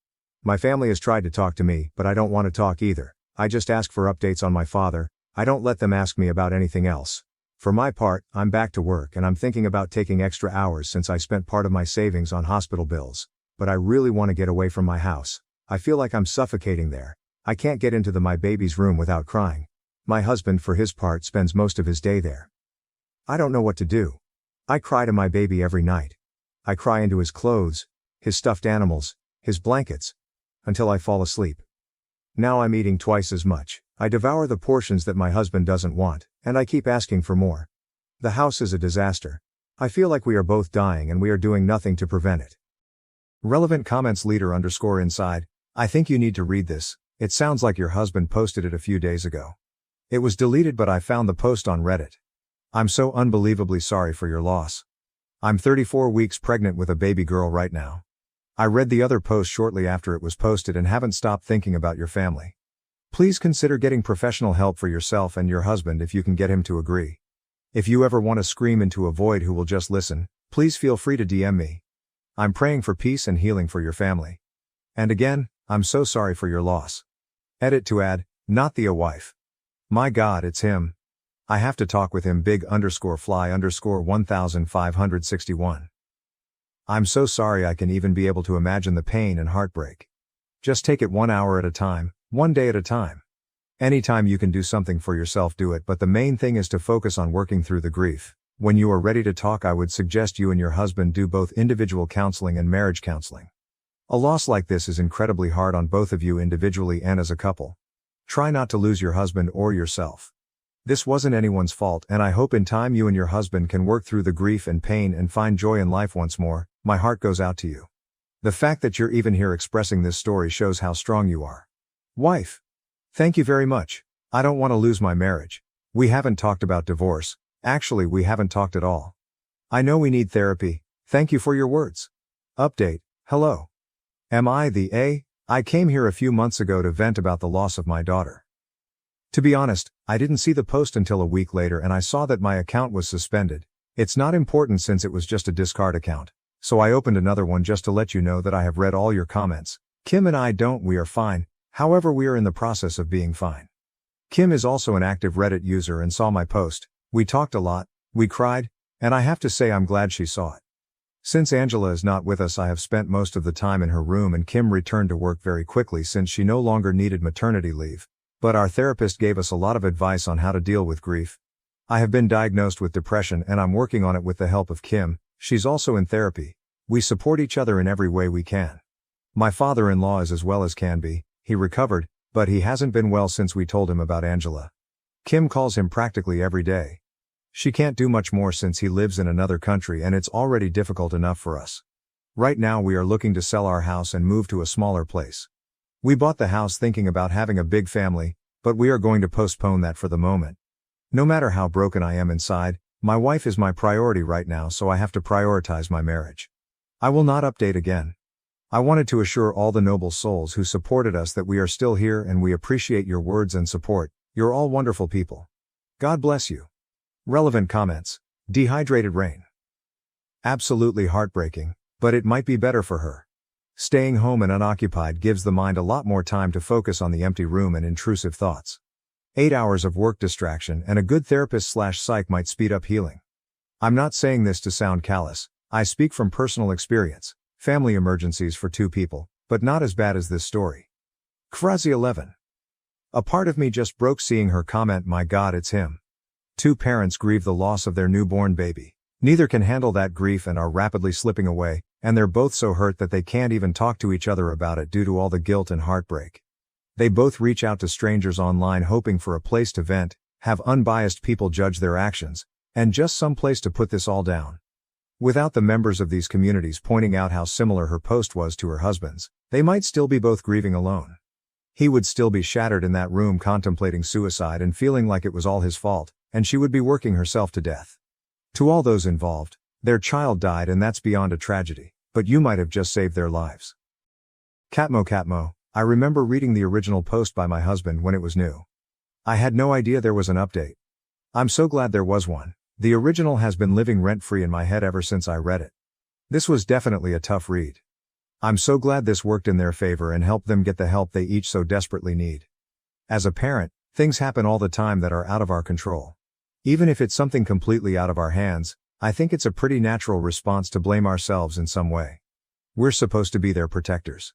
My family has tried to talk to me, but I don't want to talk either. I just ask for updates on my father. I don't let them ask me about anything else. For my part, I'm back to work and I'm thinking about taking extra hours since I spent part of my savings on hospital bills. But I really want to get away from my house. I feel like I'm suffocating there. I can't get into my baby's room without crying. My husband, for his part, spends most of his day there. I don't know what to do. I cry to my baby every night. I cry into his clothes, his stuffed animals, his blankets, until I fall asleep. Now I'm eating twice as much. I devour the portions that my husband doesn't want, and I keep asking for more. The house is a disaster. I feel like we are both dying and we are doing nothing to prevent it. Relevant comments leader_inside. I think you need to read this. It sounds like your husband posted it a few days ago. It was deleted, but I found the post on Reddit. I'm so unbelievably sorry for your loss. I'm 34 weeks pregnant with a baby girl right now. I read the other post shortly after it was posted and haven't stopped thinking about your family. Please consider getting professional help for yourself and your husband if you can get him to agree. If you ever want to scream into a void who will just listen, please feel free to DM me. I'm praying for peace and healing for your family. And again, I'm so sorry for your loss. Edit to add, not the wife. My God, it's him. I have to talk with him. big_fly_1561. I'm so sorry. I can even be able to imagine the pain and heartbreak. Just take it 1 hour at a time, one day at a time. Anytime you can do something for yourself, do it, but the main thing is to focus on working through the grief. When you are ready to talk, I would suggest you and your husband do both individual counseling and marriage counseling. A loss like this is incredibly hard on both of you individually and as a couple. Try not to lose your husband or yourself. This wasn't anyone's fault, and I hope in time you and your husband can work through the grief and pain and find joy in life once more. My heart goes out to you. The fact that you're even here expressing this story shows how strong you are. Wife. Thank you very much. I don't want to lose my marriage. We haven't talked about divorce. Actually, we haven't talked at all. I know we need therapy. Thank you for your words. Update. Hello. Am I the A? I came here a few months ago to vent about the loss of my daughter. To be honest, I didn't see the post until a week later and I saw that my account was suspended. It's not important since it was just a discard account. So I opened another one just to let you know that I have read all your comments. Kim and I we are fine, however we are in the process of being fine. Kim is also an active Reddit user and saw my post. We talked a lot, we cried, and I have to say I'm glad she saw it. Since Angela is not with us, I have spent most of the time in her room, and Kim returned to work very quickly since she no longer needed maternity leave. But our therapist gave us a lot of advice on how to deal with grief. I have been diagnosed with depression and I'm working on it with the help of Kim. She's also in therapy. We support each other in every way we can. My father-in-law is as well as can be. He recovered, but he hasn't been well since we told him about Angela. Kim calls him practically every day. She can't do much more since he lives in another country and it's already difficult enough for us. Right now we are looking to sell our house and move to a smaller place. We bought the house thinking about having a big family, but we are going to postpone that for the moment. No matter how broken I am inside, my wife is my priority right now, so I have to prioritize my marriage. I will not update again. I wanted to assure all the noble souls who supported us that we are still here and we appreciate your words and support. You're all wonderful people. God bless you. Relevant comments. Dehydrated rain. Absolutely heartbreaking, but it might be better for her. Staying home and unoccupied gives the mind a lot more time to focus on the empty room and intrusive thoughts. 8 hours of work distraction and a good therapist/psych might speed up healing. I'm not saying this to sound callous, I speak from personal experience. Family emergencies for 2 people, but not as bad as this story. Krazi 11. A part of me just broke seeing her comment, "My God, it's him." 2 parents grieve the loss of their newborn baby. Neither can handle that grief and are rapidly slipping away, and they're both so hurt that they can't even talk to each other about it due to all the guilt and heartbreak. They both reach out to strangers online hoping for a place to vent, have unbiased people judge their actions, and just some place to put this all down. Without the members of these communities pointing out how similar her post was to her husband's, they might still be both grieving alone. He would still be shattered in that room contemplating suicide and feeling like it was all his fault, and she would be working herself to death. To all those involved, their child died and that's beyond a tragedy, but you might have just saved their lives. Catmo, I remember reading the original post by my husband when it was new. I had no idea there was an update. I'm so glad there was one. The original has been living rent-free in my head ever since I read it. This was definitely a tough read. I'm so glad this worked in their favor and helped them get the help they each so desperately need. As a parent, things happen all the time that are out of our control. Even if it's something completely out of our hands, I think it's a pretty natural response to blame ourselves in some way. We're supposed to be their protectors.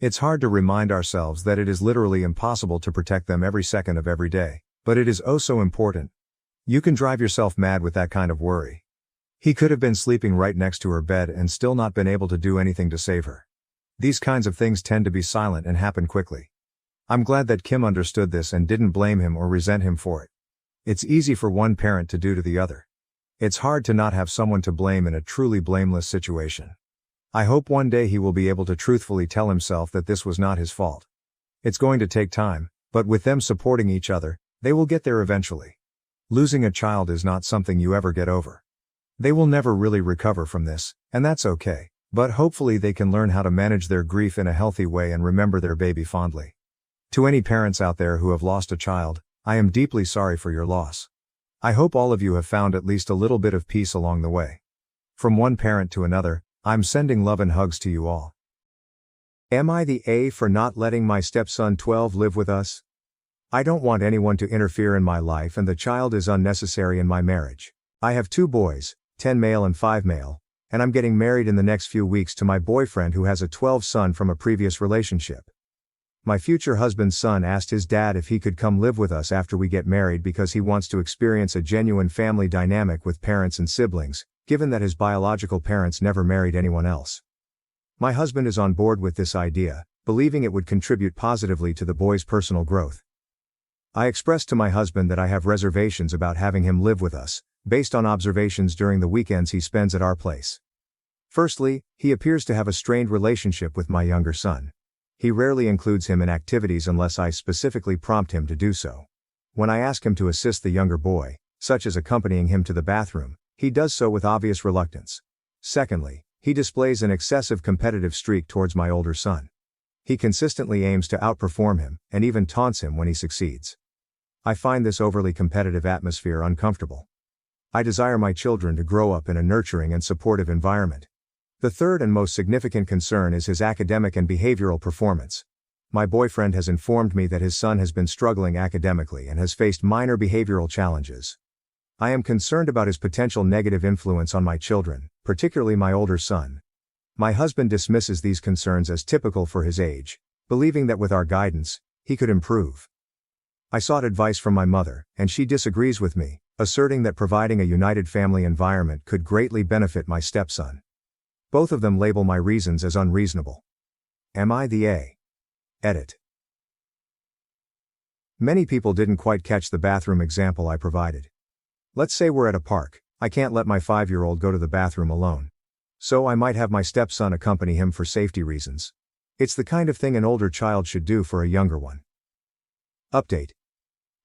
It's hard to remind ourselves that it is literally impossible to protect them every second of every day, but it is oh so important. You can drive yourself mad with that kind of worry. He could have been sleeping right next to her bed and still not been able to do anything to save her. These kinds of things tend to be silent and happen quickly. I'm glad that Kim understood this and didn't blame him or resent him for it. It's easy for one parent to do to the other. It's hard to not have someone to blame in a truly blameless situation. I hope one day he will be able to truthfully tell himself that this was not his fault. It's going to take time, but with them supporting each other, they will get there eventually. Losing a child is not something you ever get over. They will never really recover from this, and that's okay, but hopefully they can learn how to manage their grief in a healthy way and remember their baby fondly. To any parents out there who have lost a child, I am deeply sorry for your loss. I hope all of you have found at least a little bit of peace along the way. From one parent to another, I'm sending love and hugs to you all. Am I the A for not letting my stepson 12 live with us? I don't want anyone to interfere in my life and the child is unnecessary in my marriage. I have 2 boys, 10 male and 5 male, and I'm getting married in the next few weeks to my boyfriend who has a 12 son from a previous relationship. My future husband's son asked his dad if he could come live with us after we get married because he wants to experience a genuine family dynamic with parents and siblings, given that his biological parents never married anyone else. My husband is on board with this idea, believing it would contribute positively to the boy's personal growth. I expressed to my husband that I have reservations about having him live with us, based on observations during the weekends he spends at our place. Firstly, he appears to have a strained relationship with my younger son. He rarely includes him in activities unless I specifically prompt him to do so. When I ask him to assist the younger boy, such as accompanying him to the bathroom, he does so with obvious reluctance. Secondly, he displays an excessive competitive streak towards my older son. He consistently aims to outperform him, and even taunts him when he succeeds. I find this overly competitive atmosphere uncomfortable. I desire my children to grow up in a nurturing and supportive environment. The third and most significant concern is his academic and behavioral performance. My boyfriend has informed me that his son has been struggling academically and has faced minor behavioral challenges. I am concerned about his potential negative influence on my children, particularly my older son. My husband dismisses these concerns as typical for his age, believing that with our guidance, he could improve. I sought advice from my mother, and she disagrees with me, asserting that providing a united family environment could greatly benefit my stepson. Both of them label my reasons as unreasonable. Am I the A? Edit. Many people didn't quite catch the bathroom example I provided. Let's say we're at a park. I can't let my 5-year-old go to the bathroom alone. So I might have my stepson accompany him for safety reasons. It's the kind of thing an older child should do for a younger one. Update.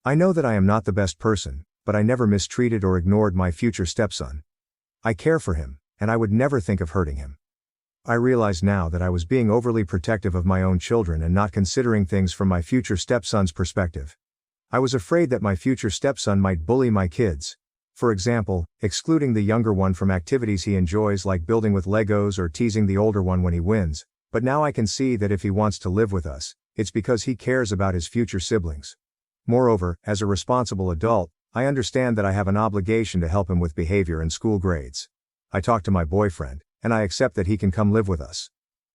I know that I am not the best person, but I never mistreated or ignored my future stepson. I care for him, and I would never think of hurting him. I realize now that I was being overly protective of my own children and not considering things from my future stepson's perspective. I was afraid that my future stepson might bully my kids. For example, excluding the younger one from activities he enjoys like building with Legos or teasing the older one when he wins, but now I can see that if he wants to live with us, it's because he cares about his future siblings. Moreover, as a responsible adult, I understand that I have an obligation to help him with behavior and school grades. I talked to my boyfriend, and I accept that he can come live with us.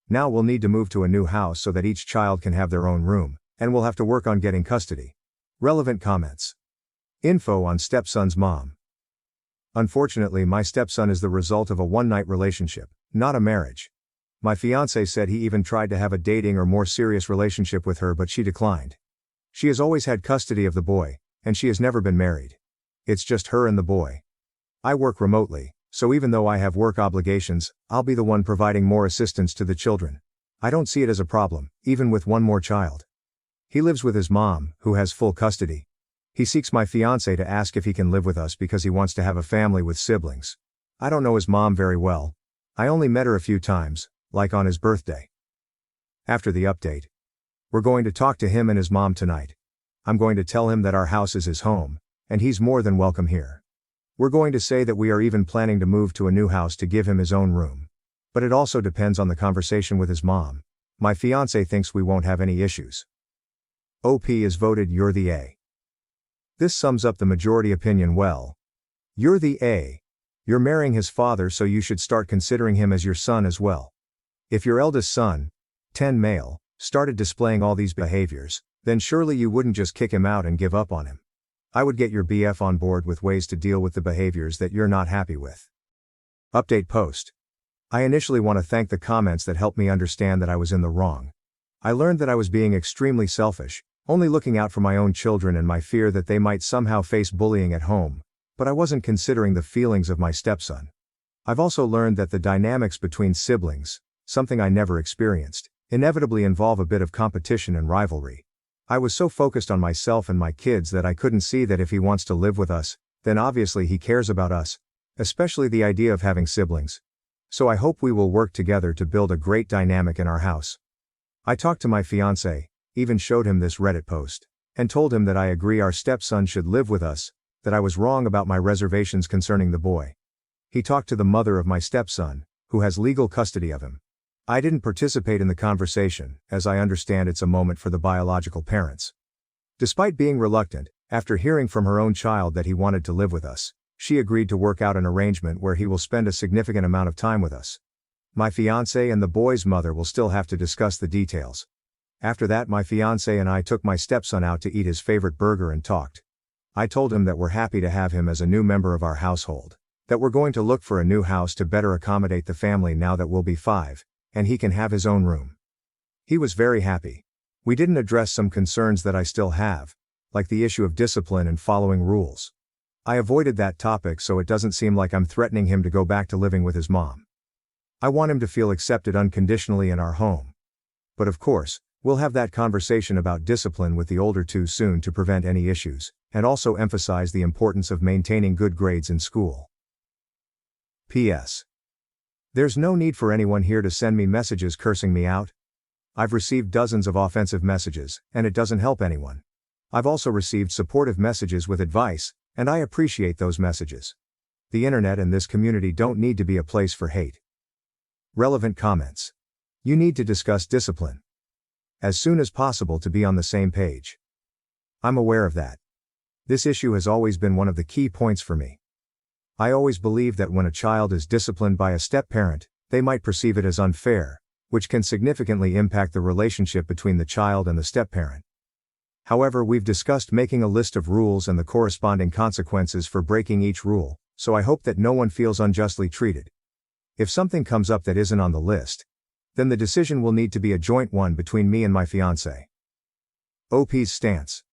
Now we'll need to move to a new house so that each child can have their own room, and we'll have to work on getting custody. Relevant comments. Info on stepson's mom. Unfortunately, my stepson is the result of a one-night relationship, not a marriage. My fiancé said he even tried to have a dating or more serious relationship with her, but she declined. She has always had custody of the boy, and she has never been married. It's just her and the boy. I work remotely, so even though I have work obligations, I'll be the one providing more assistance to the children. I don't see it as a problem, even with one more child. He lives with his mom, who has full custody. He seeks my fiancé to ask if he can live with us because he wants to have a family with siblings. I don't know his mom very well. I only met her a few times, like on his birthday. After the update. We're going to talk to him and his mom tonight. I'm going to tell him that our house is his home, and he's more than welcome here. We're going to say that we are even planning to move to a new house to give him his own room. But it also depends on the conversation with his mom. My fiancé thinks we won't have any issues. OP is voted you're the A. This sums up the majority opinion well. You're the A. You're marrying his father, so you should start considering him as your son as well. If your eldest son, 10 male, started displaying all these behaviors, then surely you wouldn't just kick him out and give up on him. I would get your BF on board with ways to deal with the behaviors that you're not happy with. Update post. I initially want to thank the comments that helped me understand that I was in the wrong. I learned that I was being extremely selfish, only looking out for my own children and my fear that they might somehow face bullying at home, but I wasn't considering the feelings of my stepson. I've also learned that the dynamics between siblings, something I never experienced, inevitably involve a bit of competition and rivalry. I was so focused on myself and my kids that I couldn't see that if he wants to live with us, then obviously he cares about us, especially the idea of having siblings. So I hope we will work together to build a great dynamic in our house. I talked to my fiancé, even showed him this Reddit post, and told him that I agree our stepson should live with us, that I was wrong about my reservations concerning the boy. He talked to the mother of my stepson, who has legal custody of him. I didn't participate in the conversation, as I understand it's a moment for the biological parents. Despite being reluctant, after hearing from her own child that he wanted to live with us, she agreed to work out an arrangement where he will spend a significant amount of time with us. My fiancé and the boy's mother will still have to discuss the details. After that, my fiancé and I took my stepson out to eat his favorite burger and talked. I told him that we're happy to have him as a new member of our household, that we're going to look for a new house to better accommodate the family now that we'll be 5, and he can have his own room. He was very happy. We didn't address some concerns that I still have, like the issue of discipline and following rules. I avoided that topic so it doesn't seem like I'm threatening him to go back to living with his mom. I want him to feel accepted unconditionally in our home. But of course, we'll have that conversation about discipline with the older two soon to prevent any issues, and also emphasize the importance of maintaining good grades in school. P.S. There's no need for anyone here to send me messages cursing me out. I've received dozens of offensive messages, and it doesn't help anyone. I've also received supportive messages with advice, and I appreciate those messages. The internet and this community don't need to be a place for hate. Relevant comments. You need to discuss discipline. as soon as possible to be on the same page. I'm aware of that. This issue has always been one of the key points for me. I always believe that when a child is disciplined by a step-parent, they might perceive it as unfair, which can significantly impact the relationship between the child and the step-parent. However, we've discussed making a list of rules and the corresponding consequences for breaking each rule, so I hope that no one feels unjustly treated. If something comes up that isn't on the list, then the decision will need to be a joint one between me and my fiancé. OP's stance.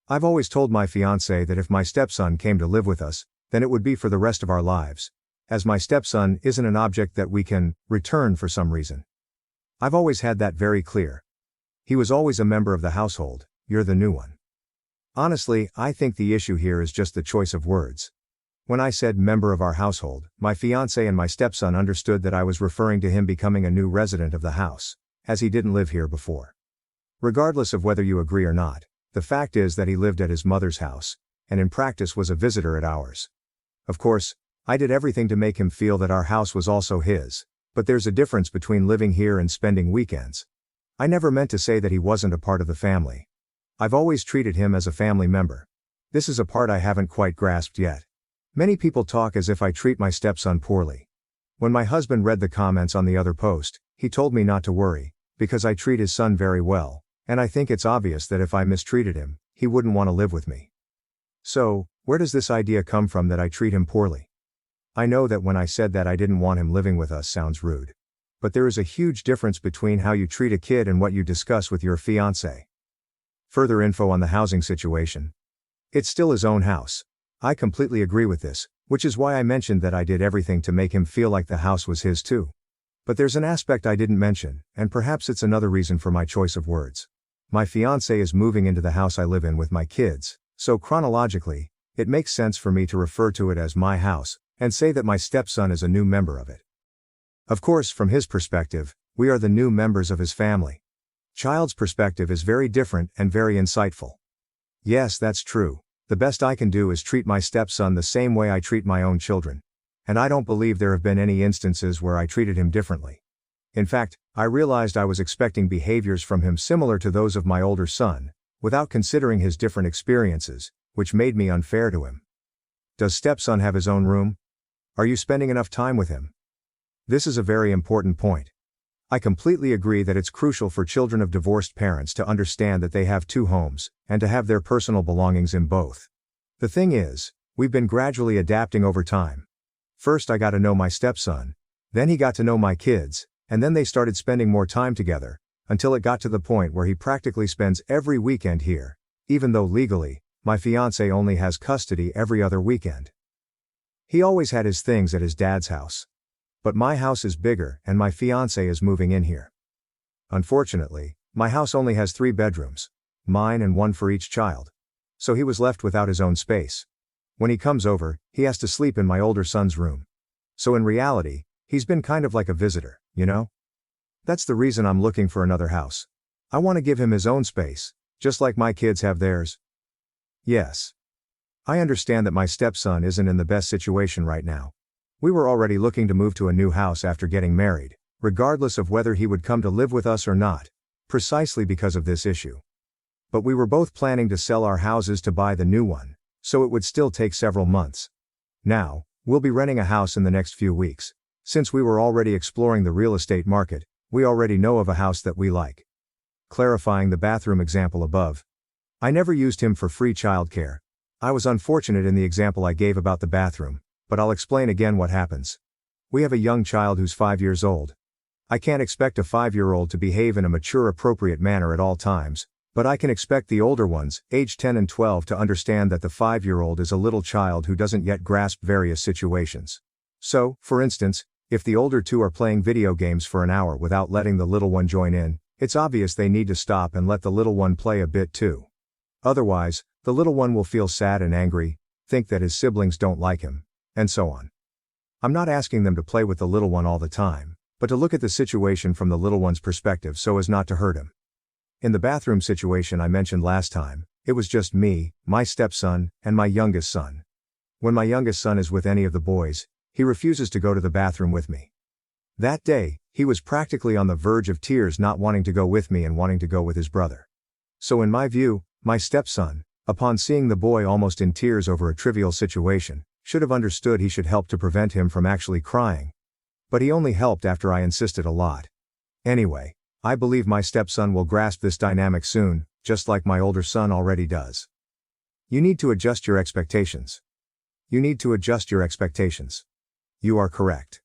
I've always told my fiancé that if my stepson came to live with us, then it would be for the rest of our lives, as my stepson isn't an object that we can return for some reason. I've always had that very clear. He was always a member of the household. You're the new one. Honestly, I think the issue here is just the choice of words. When I said member of our household, my fiancé and my stepson understood that I was referring to him becoming a new resident of the house, as he didn't live here before. Regardless of whether you agree or not, the fact is that he lived at his mother's house, and in practice was a visitor at ours. Of course, I did everything to make him feel that our house was also his, but there's a difference between living here and spending weekends. I never meant to say that he wasn't a part of the family. I've always treated him as a family member. This is a part I haven't quite grasped yet. Many people talk as if I treat my stepson poorly. When my husband read the comments on the other post, he told me not to worry, because I treat his son very well, and I think it's obvious that if I mistreated him, he wouldn't want to live with me. So, where does this idea come from that I treat him poorly? I know that when I said that I didn't want him living with us sounds rude. But there is a huge difference between how you treat a kid and what you discuss with your fiancé. Further info on the housing situation. It's still his own house. I completely agree with this, which is why I mentioned that I did everything to make him feel like the house was his too. But there's an aspect I didn't mention, and perhaps it's another reason for my choice of words. My fiancé is moving into the house I live in with my kids, so chronologically, it makes sense for me to refer to it as my house, and say that my stepson is a new member of it. Of course, from his perspective, we are the new members of his family. Child's perspective is very different and very insightful. Yes, that's true. The best I can do is treat my stepson the same way I treat my own children. And I don't believe there have been any instances where I treated him differently. In fact, I realized I was expecting behaviors from him similar to those of my older son, without considering his different experiences, which made me unfair to him. Does stepson have his own room? Are you spending enough time with him? This is a very important point. I completely agree that it's crucial for children of divorced parents to understand that they have two homes, and to have their personal belongings in both. The thing is, we've been gradually adapting over time. First I got to know my stepson, then he got to know my kids, and then they started spending more time together, until it got to the point where he practically spends every weekend here, even though legally, my fiancé only has custody every other weekend. He always had his things at his dad's house. But my house is bigger and my fiancé is moving in here. Unfortunately, my house only has 3 bedrooms, mine and one for each child. So he was left without his own space. When he comes over, he has to sleep in my older son's room. So in reality, he's been kind of like a visitor, you know? That's the reason I'm looking for another house. I want to give him his own space, just like my kids have theirs. Yes. I understand that my stepson isn't in the best situation right now. We were already looking to move to a new house after getting married, regardless of whether he would come to live with us or not, precisely because of this issue. But we were both planning to sell our houses to buy the new one, so it would still take several months. Now, we'll be renting a house in the next few weeks. Since we were already exploring the real estate market, we already know of a house that we like. Clarifying the bathroom example above. I never used him for free childcare. I was unfortunate in the example I gave about the bathroom, but I'll explain again what happens. We have a young child who's 5 years old. I can't expect a 5-year-old to behave in a mature appropriate manner at all times, but I can expect the older ones, aged 10 and 12, to understand that the 5-year-old is a little child who doesn't yet grasp various situations. So, for instance, if the older two are playing video games for an hour without letting the little one join in, it's obvious they need to stop and let the little one play a bit too. Otherwise, the little one will feel sad and angry, think that his siblings don't like him, and so on. I'm not asking them to play with the little one all the time, but to look at the situation from the little one's perspective so as not to hurt him. In the bathroom situation I mentioned last time, it was just me, my stepson, and my youngest son. When my youngest son is with any of the boys, he refuses to go to the bathroom with me. That day, he was practically on the verge of tears, not wanting to go with me and wanting to go with his brother. So in my view, my stepson, upon seeing the boy almost in tears over a trivial situation, should have understood he should help to prevent him from actually crying. But he only helped after I insisted a lot. Anyway, I believe my stepson will grasp this dynamic soon, just like my older son already does. You need to adjust your expectations. You need to adjust your expectations. You are correct.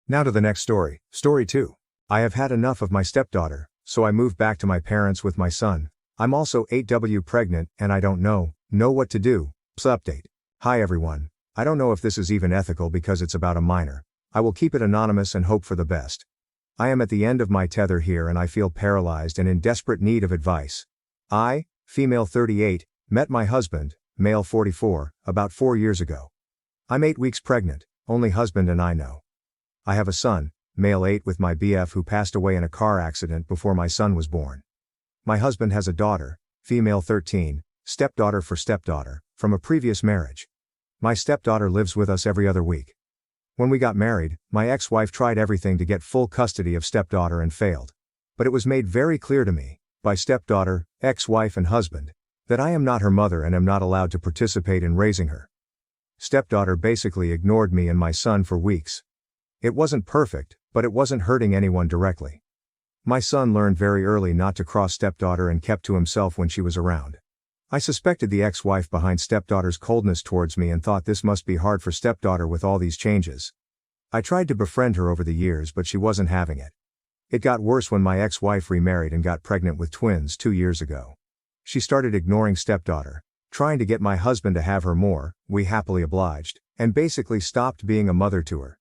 Now to the next story, story 2. I have had enough of my stepdaughter, so I moved back to my parents with my son. I'm also 8W pregnant and I don't know what to do. Update. Hi everyone. I don't know if this is even ethical because it's about a minor. I will keep it anonymous and hope for the best. I am at the end of my tether here and I feel paralyzed and in desperate need of advice. I, female 38, met my husband, male 44, about 4 years ago. I'm 8 weeks pregnant, only husband and I know. I have a son, male 8 with my BF who passed away in a car accident before my son was born. My husband has a daughter, female 13, stepdaughter for stepdaughter, from a previous marriage. My stepdaughter lives with us every other week. When we got married, my ex-wife tried everything to get full custody of stepdaughter and failed. But it was made very clear to me, by stepdaughter, ex-wife and husband, that I am not her mother and am not allowed to participate in raising her. Stepdaughter basically ignored me and my son for weeks. It wasn't perfect, but it wasn't hurting anyone directly. My son learned very early not to cross stepdaughter and kept to himself when she was around. I suspected the ex-wife behind stepdaughter's coldness towards me and thought this must be hard for stepdaughter with all these changes. I tried to befriend her over the years but she wasn't having it. It got worse when my ex-wife remarried and got pregnant with twins 2 years ago. She started ignoring stepdaughter, trying to get my husband to have her more, we happily obliged, and basically stopped being a mother to her.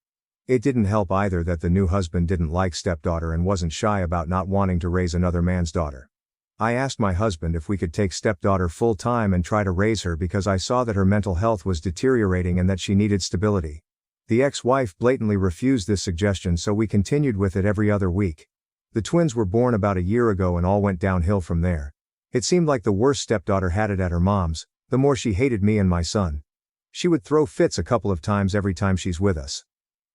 It didn't help either that the new husband didn't like stepdaughter and wasn't shy about not wanting to raise another man's daughter. I asked my husband if we could take stepdaughter full time and try to raise her because I saw that her mental health was deteriorating and that she needed stability. The ex-wife blatantly refused this suggestion, so we continued with it every other week. The twins were born about a year ago and all went downhill from there. It seemed like the worse stepdaughter had it at her mom's, the more she hated me and my son. She would throw fits a couple of times every time she's with us.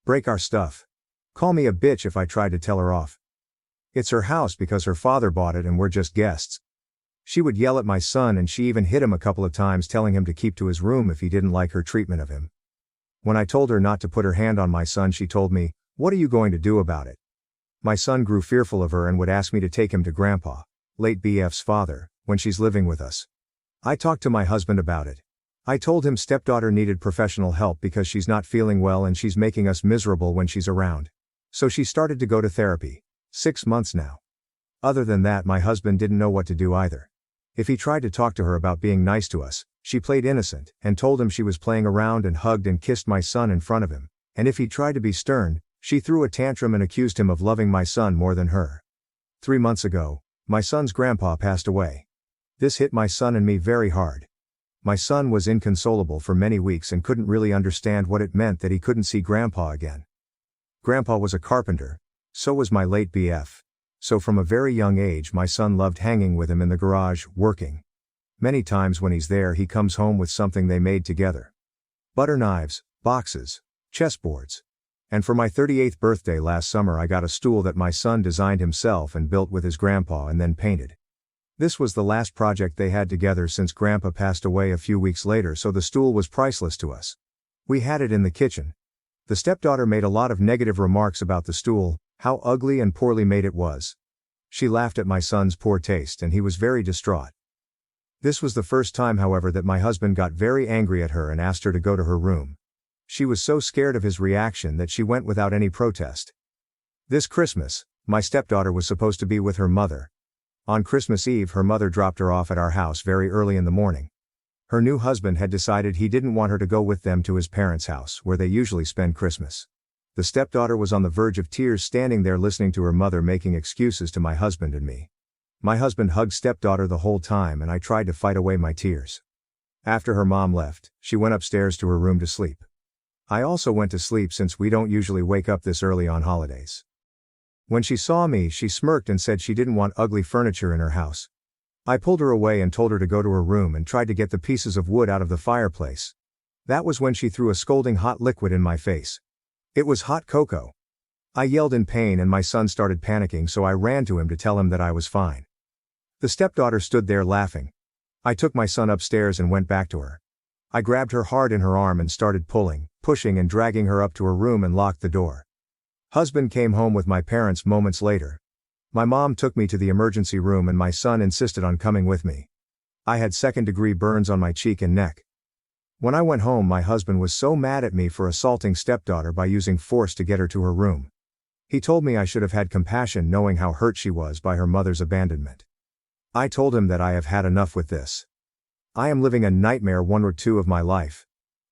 Break our stuff. Call me a bitch if I tried to tell her off. It's her house because her father bought it and we're just guests. She would yell at my son and she even hit him a couple of times, telling him to keep to his room if he didn't like her treatment of him. When I told her not to put her hand on my son, she told me, "What are you going to do about it?" My son grew fearful of her and would ask me to take him to Grandpa, late BF's father, when she's living with us. I talked to my husband about it. I told him stepdaughter needed professional help because she's not feeling well and she's making us miserable when she's around. So she started to go to therapy. 6 months now. Other than that, my husband didn't know what to do either. If he tried to talk to her about being nice to us, she played innocent and told him she was playing around and hugged and kissed my son in front of him, and if he tried to be stern, she threw a tantrum and accused him of loving my son more than her. 3 months ago, my son's grandpa passed away. This hit my son and me very hard. My son was inconsolable for many weeks and couldn't really understand what it meant that he couldn't see Grandpa again. Grandpa was a carpenter. So was my late BF. So from a very young age my son loved hanging with him in the garage, working. Many times when he's there he comes home with something they made together. Butter knives, boxes, chessboards. And for my 38th birthday last summer I got a stool that my son designed himself and built with his grandpa and then painted. This was the last project they had together since Grandpa passed away a few weeks later, so the stool was priceless to us. We had it in the kitchen. The stepdaughter made a lot of negative remarks about the stool, how ugly and poorly made it was. She laughed at my son's poor taste and he was very distraught. This was the first time, however, that my husband got very angry at her and asked her to go to her room. She was so scared of his reaction that she went without any protest. This Christmas, my stepdaughter was supposed to be with her mother. On Christmas Eve her mother dropped her off at our house very early in the morning. Her new husband had decided he didn't want her to go with them to his parents' house where they usually spend Christmas. The stepdaughter was on the verge of tears standing there listening to her mother making excuses to my husband and me. My husband hugged stepdaughter the whole time and I tried to fight away my tears. After her mom left, she went upstairs to her room to sleep. I also went to sleep since we don't usually wake up this early on holidays. When she saw me, she smirked and said she didn't want ugly furniture in her house. I pulled her away and told her to go to her room and tried to get the pieces of wood out of the fireplace. That was when she threw a scalding hot liquid in my face. It was hot cocoa. I yelled in pain and my son started panicking, so I ran to him to tell him that I was fine. The stepdaughter stood there laughing. I took my son upstairs and went back to her. I grabbed her hard in her arm and started pulling, pushing and dragging her up to her room and locked the door. Husband came home with my parents moments later. My mom took me to the emergency room and my son insisted on coming with me. I had second-degree burns on my cheek and neck. When I went home, my husband was so mad at me for assaulting stepdaughter by using force to get her to her room. He told me I should have had compassion knowing how hurt she was by her mother's abandonment. I told him that I have had enough with this. I am living a nightmare 1 or 2 of my life.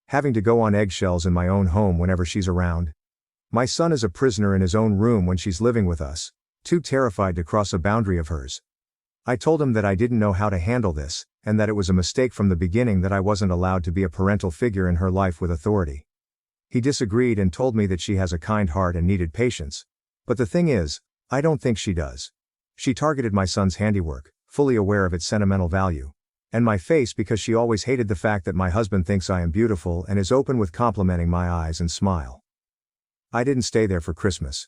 Having to go on eggshells in my own home whenever she's around. My son is a prisoner in his own room when she's living with us, too terrified to cross a boundary of hers. I told him that I didn't know how to handle this, and that it was a mistake from the beginning that I wasn't allowed to be a parental figure in her life with authority. He disagreed and told me that she has a kind heart and needed patience. But the thing is, I don't think she does. She targeted my son's handiwork, fully aware of its sentimental value. And my face because she always hated the fact that my husband thinks I am beautiful and is open with complimenting my eyes and smile. I didn't stay there for Christmas.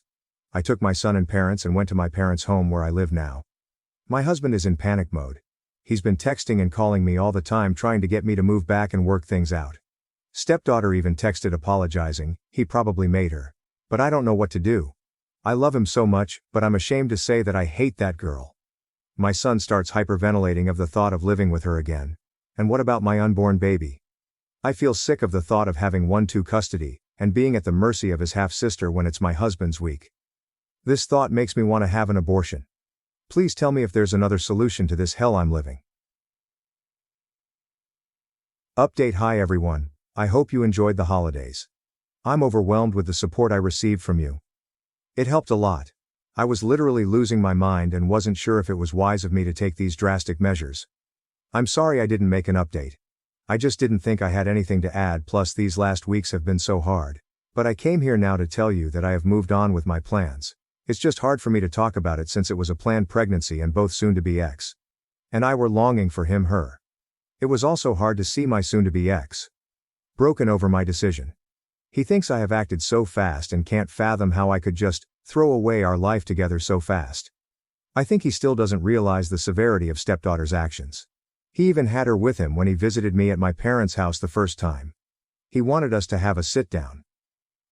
I took my son and parents and went to my parents' home where I live now. My husband is in panic mode. He's been texting and calling me all the time trying to get me to move back and work things out. Stepdaughter even texted apologizing, he probably made her. But I don't know what to do. I love him so much, but I'm ashamed to say that I hate that girl. My son starts hyperventilating of the thought of living with her again. And what about my unborn baby? I feel sick of the thought of having 1-2 custody, and being at the mercy of his half-sister when it's my husband's week. This thought makes me want to have an abortion. Please tell me if there's another solution to this hell I'm living. Update. Hi everyone, I hope you enjoyed the holidays. I'm overwhelmed with the support I received from you. It helped a lot. I was literally losing my mind and wasn't sure if it was wise of me to take these drastic measures. I'm sorry I didn't make an update. I just didn't think I had anything to add, plus these last weeks have been so hard. But I came here now to tell you that I have moved on with my plans. It's just hard for me to talk about it since it was a planned pregnancy and both soon-to-be ex and I were longing for him, her. It was also hard to see my soon-to-be ex broken over my decision. He thinks I have acted so fast and can't fathom how I could just throw away our life together so fast. I think he still doesn't realize the severity of stepdaughter's actions. He even had her with him when he visited me at my parents' house the first time. He wanted us to have a sit-down.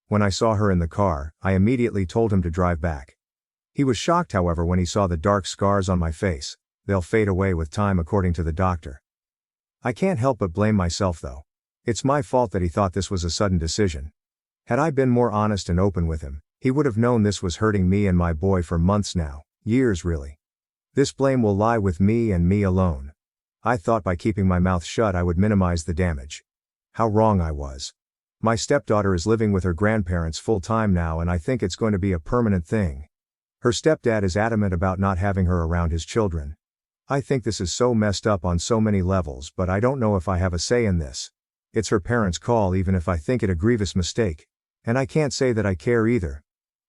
When I saw her in the car, I immediately told him to drive back. He was shocked, however, when he saw the dark scars on my face. They'll fade away with time according to the doctor. I can't help but blame myself though. It's my fault that he thought this was a sudden decision. Had I been more honest and open with him, he would have known this was hurting me and my boy for months now, years really. This blame will lie with me and me alone. I thought by keeping my mouth shut I would minimize the damage. How wrong I was. My stepdaughter is living with her grandparents full time now and I think it's going to be a permanent thing. Her stepdad is adamant about not having her around his children. I think this is so messed up on so many levels, but I don't know if I have a say in this. It's her parents' call even if I think it a grievous mistake. And I can't say that I care either.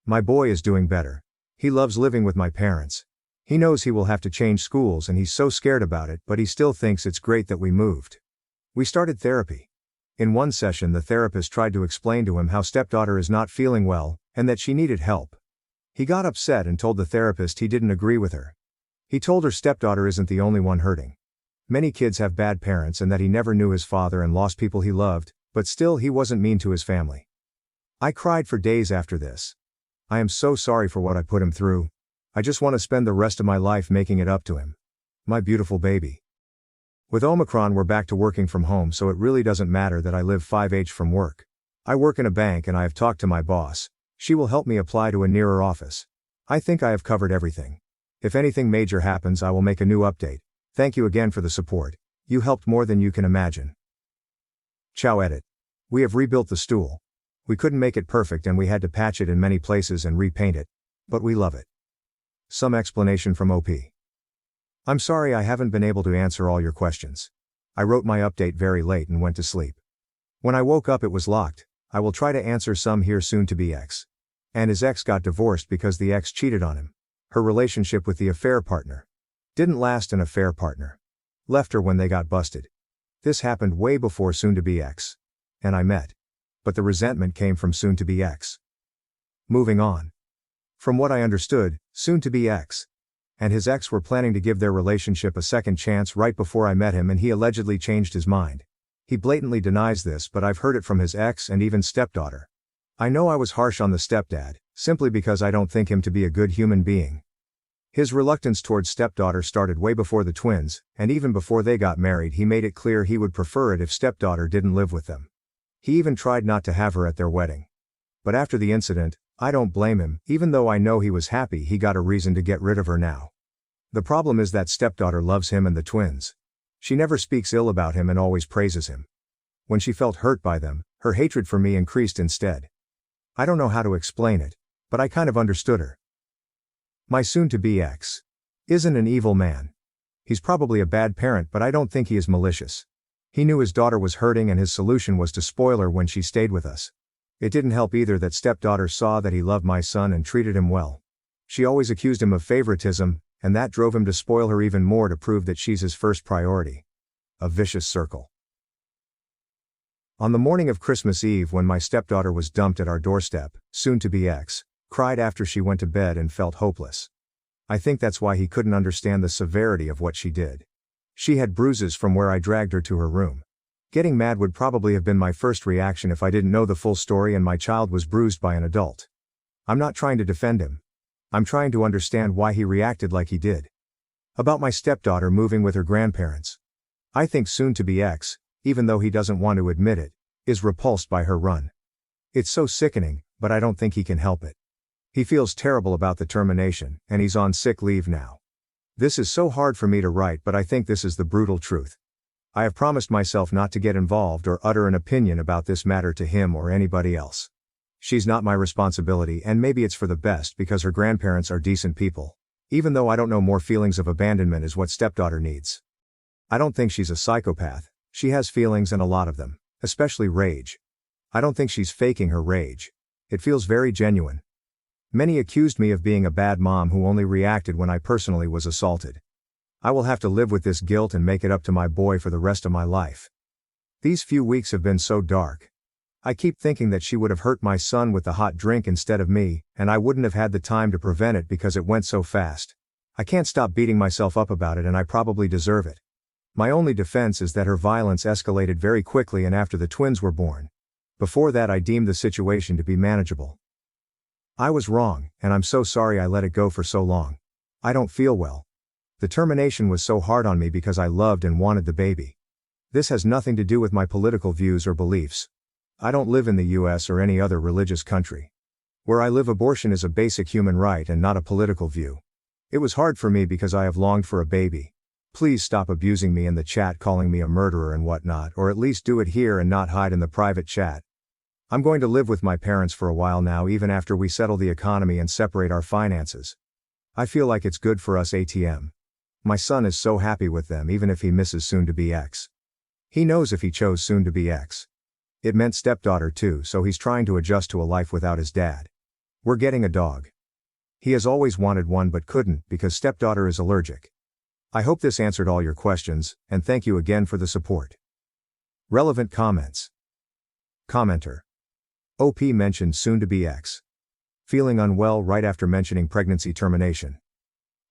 My boy is doing better. He loves living with my parents. He knows he will have to change schools and he's so scared about it, but he still thinks it's great that we moved. We started therapy. In one session the therapist tried to explain to him how stepdaughter is not feeling well, and that she needed help. He got upset and told the therapist he didn't agree with her. He told her stepdaughter isn't the only one hurting. Many kids have bad parents and that he never knew his father and lost people he loved, but still he wasn't mean to his family. I cried for days after this. I am so sorry for what I put him through. I just want to spend the rest of my life making it up to him. My beautiful baby. With Omicron we're back to working from home, so it really doesn't matter that I live 5h from work. I work in a bank and I have talked to my boss. She will help me apply to a nearer office. I think I have covered everything. If anything major happens I will make a new update. Thank you again for the support. You helped more than you can imagine. Ciao. Edit. We have rebuilt the stool. We couldn't make it perfect and we had to patch it in many places and repaint it. But we love it. Some explanation from OP. I'm sorry I haven't been able to answer all your questions. I wrote my update very late and went to sleep. When I woke up it was locked. I will try to answer some here soon. To be ex. And his ex got divorced because the ex cheated on him. Her relationship with the affair partner didn't last. An affair partner left her when they got busted. This happened way before soon-to-be ex and I met. But the resentment came from soon-to-be ex. Moving on. From what I understood, soon-to-be ex and his ex were planning to give their relationship a second chance right before I met him, and he allegedly changed his mind. He blatantly denies this, but I've heard it from his ex and even stepdaughter. I know I was harsh on the stepdad, simply because I don't think him to be a good human being. His reluctance towards stepdaughter started way before the twins, and even before they got married he made it clear he would prefer it if stepdaughter didn't live with them. He even tried not to have her at their wedding. But after the incident, I don't blame him, even though I know he was happy he got a reason to get rid of her now. The problem is that stepdaughter loves him and the twins. She never speaks ill about him and always praises him. When she felt hurt by them, her hatred for me increased instead. I don't know how to explain it, but I kind of understood her. My soon-to-be ex isn't an evil man. He's probably a bad parent, but I don't think he is malicious. He knew his daughter was hurting and his solution was to spoil her when she stayed with us. It didn't help either that stepdaughter saw that he loved my son and treated him well. She always accused him of favoritism, and that drove him to spoil her even more to prove that she's his first priority. A vicious circle. On the morning of Christmas Eve, when my stepdaughter was dumped at our doorstep, soon-to-be ex cried after she went to bed and felt hopeless. I think that's why he couldn't understand the severity of what she did. She had bruises from where I dragged her to her room. Getting mad would probably have been my first reaction if I didn't know the full story and my child was bruised by an adult. I'm not trying to defend him. I'm trying to understand why he reacted like he did. About my stepdaughter moving with her grandparents. I think soon-to-be ex, even though he doesn't want to admit it, is repulsed by her run. It's so sickening, but I don't think he can help it. He feels terrible about the termination, and he's on sick leave now. This is so hard for me to write, but I think this is the brutal truth. I have promised myself not to get involved or utter an opinion about this matter to him or anybody else. She's not my responsibility, and maybe it's for the best because her grandparents are decent people. Even though I don't know, more feelings of abandonment is what stepdaughter needs. I don't think she's a psychopath. She has feelings, and a lot of them, especially rage. I don't think she's faking her rage. It feels very genuine. Many accused me of being a bad mom who only reacted when I personally was assaulted. I will have to live with this guilt and make it up to my boy for the rest of my life. These few weeks have been so dark. I keep thinking that she would have hurt my son with the hot drink instead of me, and I wouldn't have had the time to prevent it because it went so fast. I can't stop beating myself up about it, and I probably deserve it. My only defense is that her violence escalated very quickly and after the twins were born. Before that I deemed the situation to be manageable. I was wrong, and I'm so sorry I let it go for so long. I don't feel well. The termination was so hard on me because I loved and wanted the baby. This has nothing to do with my political views or beliefs. I don't live in the US or any other religious country. Where I live, abortion is a basic human right and not a political view. It was hard for me because I have longed for a baby. Please stop abusing me in the chat, calling me a murderer and whatnot, or at least do it here and not hide in the private chat. I'm going to live with my parents for a while now, even after we settle the economy and separate our finances. I feel like it's good for us ATM. My son is so happy with them, even if he misses soon-to-be ex. He knows if he chose soon-to-be ex. It meant stepdaughter too, so he's trying to adjust to a life without his dad. We're getting a dog. He has always wanted one but couldn't because stepdaughter is allergic. I hope this answered all your questions, and thank you again for the support. Relevant comments. Commenter. OP mentioned soon-to-be ex. Feeling unwell right after mentioning pregnancy termination.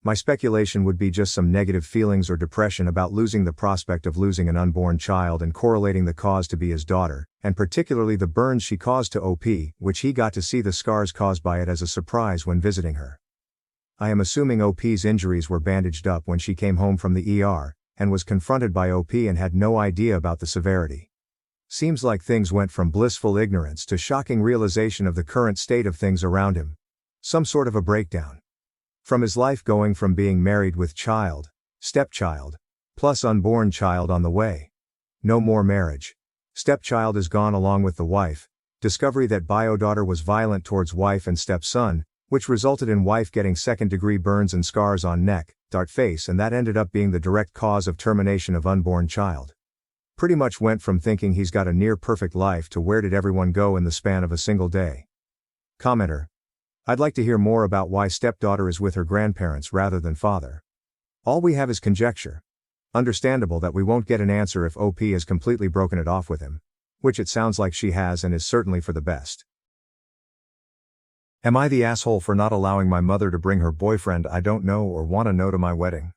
My speculation would be just some negative feelings or depression about losing the prospect of losing an unborn child and correlating the cause to be his daughter, and particularly the burns she caused to OP, which he got to see the scars caused by it as a surprise when visiting her. I am assuming OP's injuries were bandaged up when she came home from the ER, and was confronted by OP and had no idea about the severity. Seems like things went from blissful ignorance to shocking realization of the current state of things around him. Some sort of a breakdown. From his life going from being married with child, stepchild, plus unborn child on the way. No more marriage. Stepchild is gone along with the wife. Discovery that bio-daughter was violent towards wife and stepson, which resulted in wife getting second-degree burns and scars on neck, face, and that ended up being the direct cause of termination of unborn child. Pretty much went from thinking he's got a near-perfect life to where did everyone go in the span of a single day. Commenter. I'd like to hear more about why stepdaughter is with her grandparents rather than father. All we have is conjecture. Understandable that we won't get an answer if OP has completely broken it off with him. Which it sounds like she has, and is certainly for the best. Am I the asshole for not allowing my mother to bring her boyfriend I don't know or want to know to my wedding?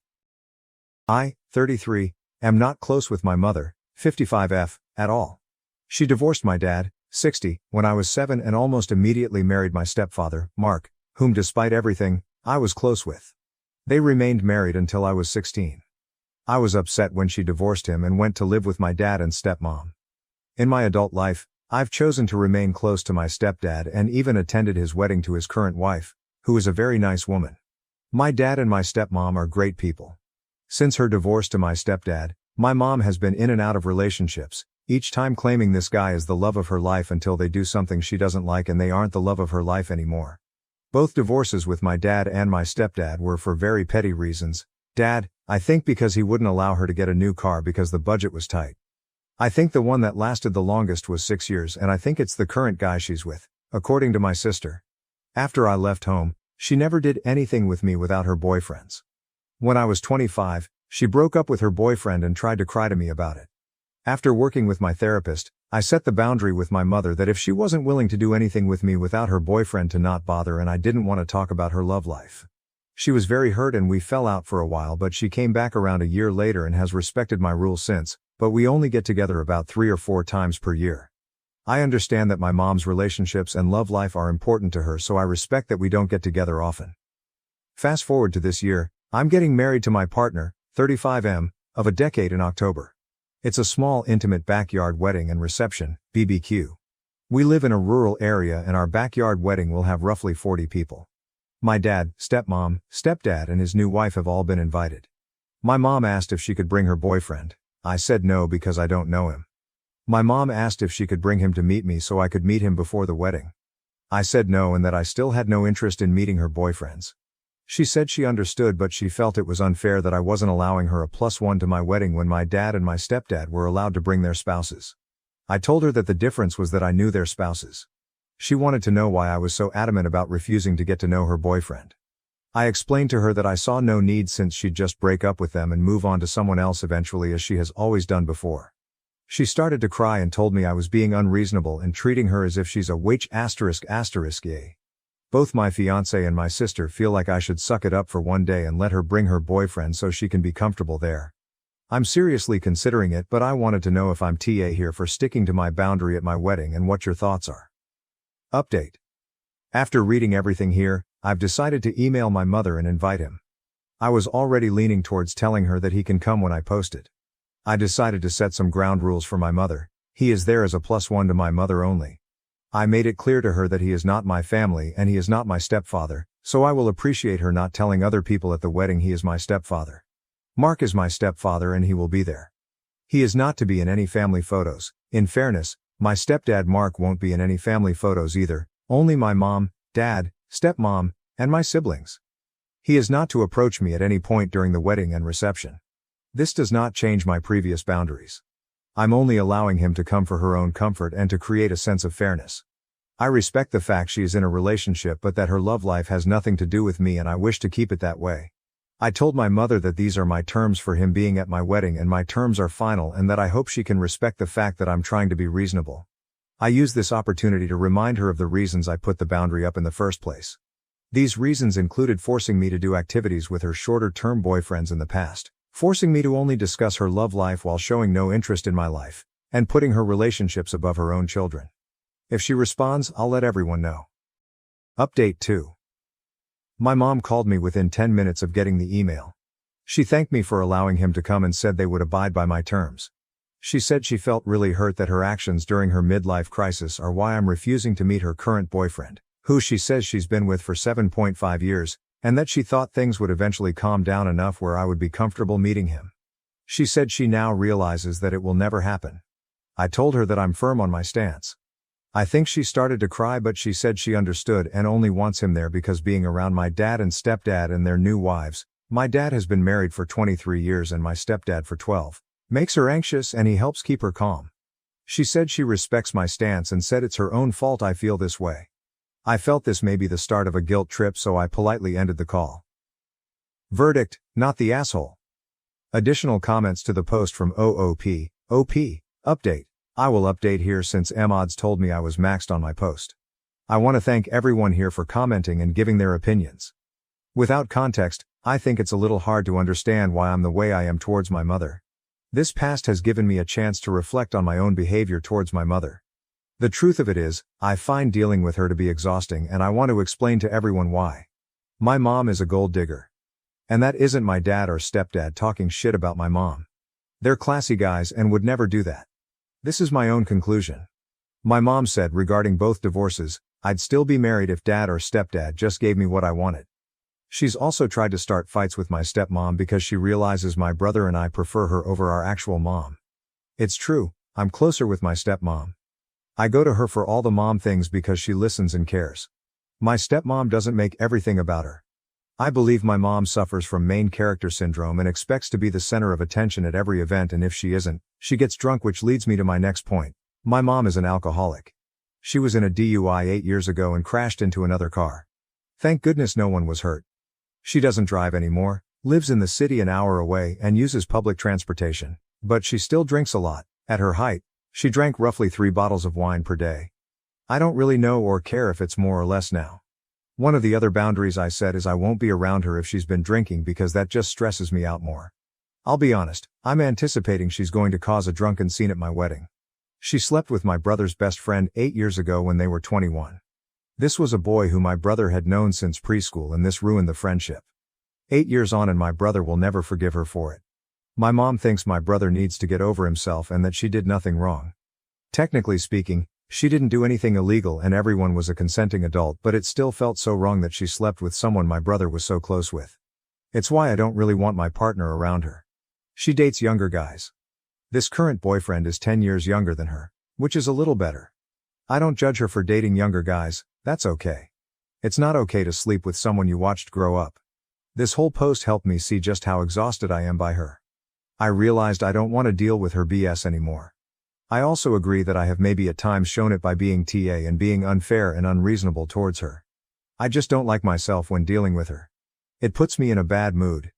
I, 33, am not close with my mother, 55F, at all. She divorced my dad, 60, when I was 7 and almost immediately married my stepfather, Mark, whom despite everything, I was close with. They remained married until I was 16. I was upset when she divorced him and went to live with my dad and stepmom. In my adult life, I've chosen to remain close to my stepdad and even attended his wedding to his current wife, who is a very nice woman. My dad and my stepmom are great people. Since her divorce to my stepdad, my mom has been in and out of relationships, each time claiming this guy is the love of her life until they do something she doesn't like and they aren't the love of her life anymore. Both divorces with my dad and my stepdad were for very petty reasons. Dad, I think because he wouldn't allow her to get a new car because the budget was tight. I think the one that lasted the longest was 6 years and I think it's the current guy she's with, according to my sister. After I left home, she never did anything with me without her boyfriends. When I was 25, she broke up with her boyfriend and tried to cry to me about it. After working with my therapist, I set the boundary with my mother that if she wasn't willing to do anything with me without her boyfriend to not bother and I didn't want to talk about her love life. She was very hurt and we fell out for a while but she came back around a year later and has respected my rules since, but we only get together about 3 or 4 times per year. I understand that my mom's relationships and love life are important to her so I respect that we don't get together often. Fast forward to this year, I'm getting married to my partner, 35M, of a decade in October. It's a small intimate backyard wedding and reception, BBQ. We live in a rural area and our backyard wedding will have roughly 40 people. My dad, stepmom, stepdad and his new wife have all been invited. My mom asked if she could bring her boyfriend. I said no because I don't know him. My mom asked if she could bring him to meet me so I could meet him before the wedding. I said no and that I still had no interest in meeting her boyfriends. She said she understood but she felt it was unfair that I wasn't allowing her a +1 to my wedding when my dad and my stepdad were allowed to bring their spouses. I told her that the difference was that I knew their spouses. She wanted to know why I was so adamant about refusing to get to know her boyfriend. I explained to her that I saw no need since she'd just break up with them and move on to someone else eventually as she has always done before. She started to cry and told me I was being unreasonable and treating her as if she's a witch ****. Both my fiancé and my sister feel like I should suck it up for one day and let her bring her boyfriend so she can be comfortable there. I'm seriously considering it but I wanted to know if I'm TA here for sticking to my boundary at my wedding and what your thoughts are. Update. After reading everything here, I've decided to email my mother and invite him. I was already leaning towards telling her that he can come when I post it. I decided to set some ground rules for my mother. He is there as a +1 to my mother only. I made it clear to her that he is not my family and he is not my stepfather, so I will appreciate her not telling other people at the wedding he is my stepfather. Mark is my stepfather and he will be there. He is not to be in any family photos. In fairness, my stepdad Mark won't be in any family photos either, only my mom, dad, stepmom, and my siblings. He is not to approach me at any point during the wedding and reception. This does not change my previous boundaries. I'm only allowing him to come for her own comfort and to create a sense of fairness. I respect the fact she is in a relationship but that her love life has nothing to do with me and I wish to keep it that way. I told my mother that these are my terms for him being at my wedding and my terms are final and that I hope she can respect the fact that I'm trying to be reasonable. I use this opportunity to remind her of the reasons I put the boundary up in the first place. These reasons included forcing me to do activities with her shorter-term boyfriends in the past, forcing me to only discuss her love life while showing no interest in my life, and putting her relationships above her own children. If she responds, I'll let everyone know. Update 2. My mom called me within 10 minutes of getting the email. She thanked me for allowing him to come and said they would abide by my terms. She said she felt really hurt that her actions during her midlife crisis are why I'm refusing to meet her current boyfriend, who she says she's been with for 7.5 years, and that she thought things would eventually calm down enough where I would be comfortable meeting him. She said she now realizes that it will never happen. I told her that I'm firm on my stance. I think she started to cry but she said she understood and only wants him there because being around my dad and stepdad and their new wives, my dad has been married for 23 years and my stepdad for 12, makes her anxious and he helps keep her calm. She said she respects my stance and said it's her own fault I feel this way. I felt this may be the start of a guilt trip so I politely ended the call. Verdict, not the asshole. Additional comments to the post from OP, update. I will update here since Mods told me I was maxed on my post. I want to thank everyone here for commenting and giving their opinions. Without context, I think it's a little hard to understand why I'm the way I am towards my mother. This past has given me a chance to reflect on my own behavior towards my mother. The truth of it is, I find dealing with her to be exhausting, and I want to explain to everyone why. My mom is a gold digger. And that isn't my dad or stepdad talking shit about my mom. They're classy guys and would never do that. This is my own conclusion. My mom said regarding both divorces, I'd still be married if dad or stepdad just gave me what I wanted. She's also tried to start fights with my stepmom because she realizes my brother and I prefer her over our actual mom. It's true, I'm closer with my stepmom. I go to her for all the mom things because she listens and cares. My stepmom doesn't make everything about her. I believe my mom suffers from main character syndrome and expects to be the center of attention at every event, and if she isn't, she gets drunk, which leads me to my next point. My mom is an alcoholic. She was in a DUI 8 years ago and crashed into another car. Thank goodness no one was hurt. She doesn't drive anymore, lives in the city an hour away, and uses public transportation. But she still drinks a lot. At her height, she drank roughly 3 bottles of wine per day. I don't really know or care if it's more or less now. One of the other boundaries I set is I won't be around her if she's been drinking because that just stresses me out more. I'll be honest, I'm anticipating she's going to cause a drunken scene at my wedding. She slept with my brother's best friend 8 years ago when they were 21. This was a boy who my brother had known since preschool, and this ruined the friendship. 8 years on, and my brother will never forgive her for it. My mom thinks my brother needs to get over himself and that she did nothing wrong. Technically speaking, she didn't do anything illegal and everyone was a consenting adult, but it still felt so wrong that she slept with someone my brother was so close with. It's why I don't really want my partner around her. She dates younger guys. This current boyfriend is 10 years younger than her, which is a little better. I don't judge her for dating younger guys, that's okay. It's not okay to sleep with someone you watched grow up. This whole post helped me see just how exhausted I am by her. I realized I don't want to deal with her BS anymore. I also agree that I have maybe at times shown it by being TA and being unfair and unreasonable towards her. I just don't like myself when dealing with her. It puts me in a bad mood.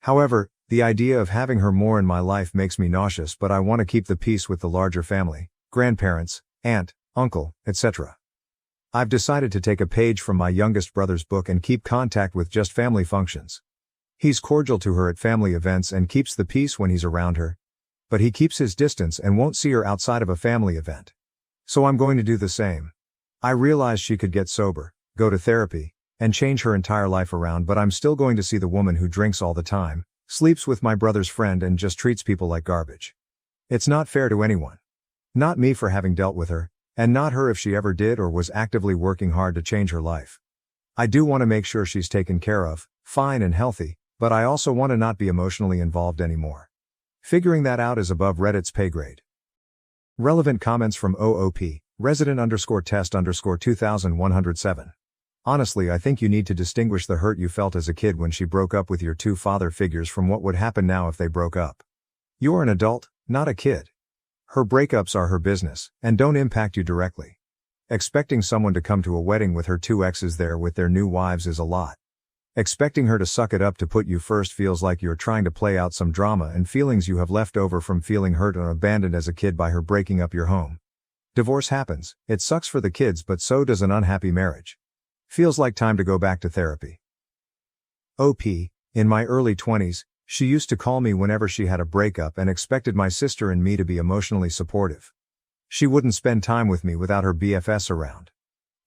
However, the idea of having her more in my life makes me nauseous, but I want to keep the peace with the larger family, grandparents, aunt, uncle, etc. I've decided to take a page from my youngest brother's book and keep contact with just family functions. He's cordial to her at family events and keeps the peace when he's around her, but he keeps his distance and won't see her outside of a family event. So I'm going to do the same. I realize she could get sober, go to therapy, and change her entire life around, but I'm still going to see the woman who drinks all the time, sleeps with my brother's friend, and just treats people like garbage. It's not fair to anyone. Not me for having dealt with her, and not her if she ever did or was actively working hard to change her life. I do want to make sure she's taken care of, fine and healthy, but I also want to not be emotionally involved anymore. Figuring that out is above Reddit's pay grade. Relevant comments from OOP, resident_test_2107. Honestly, I think you need to distinguish the hurt you felt as a kid when she broke up with your 2 father figures from what would happen now if they broke up. You're an adult, not a kid. Her breakups are her business, and don't impact you directly. Expecting someone to come to a wedding with her 2 exes there with their new wives is a lot. Expecting her to suck it up to put you first feels like you're trying to play out some drama and feelings you have left over from feeling hurt and abandoned as a kid by her breaking up your home. Divorce happens, it sucks for the kids, but so does an unhappy marriage. Feels like time to go back to therapy. OP, in my early 20s, she used to call me whenever she had a breakup and expected my sister and me to be emotionally supportive. She wouldn't spend time with me without her BFS around.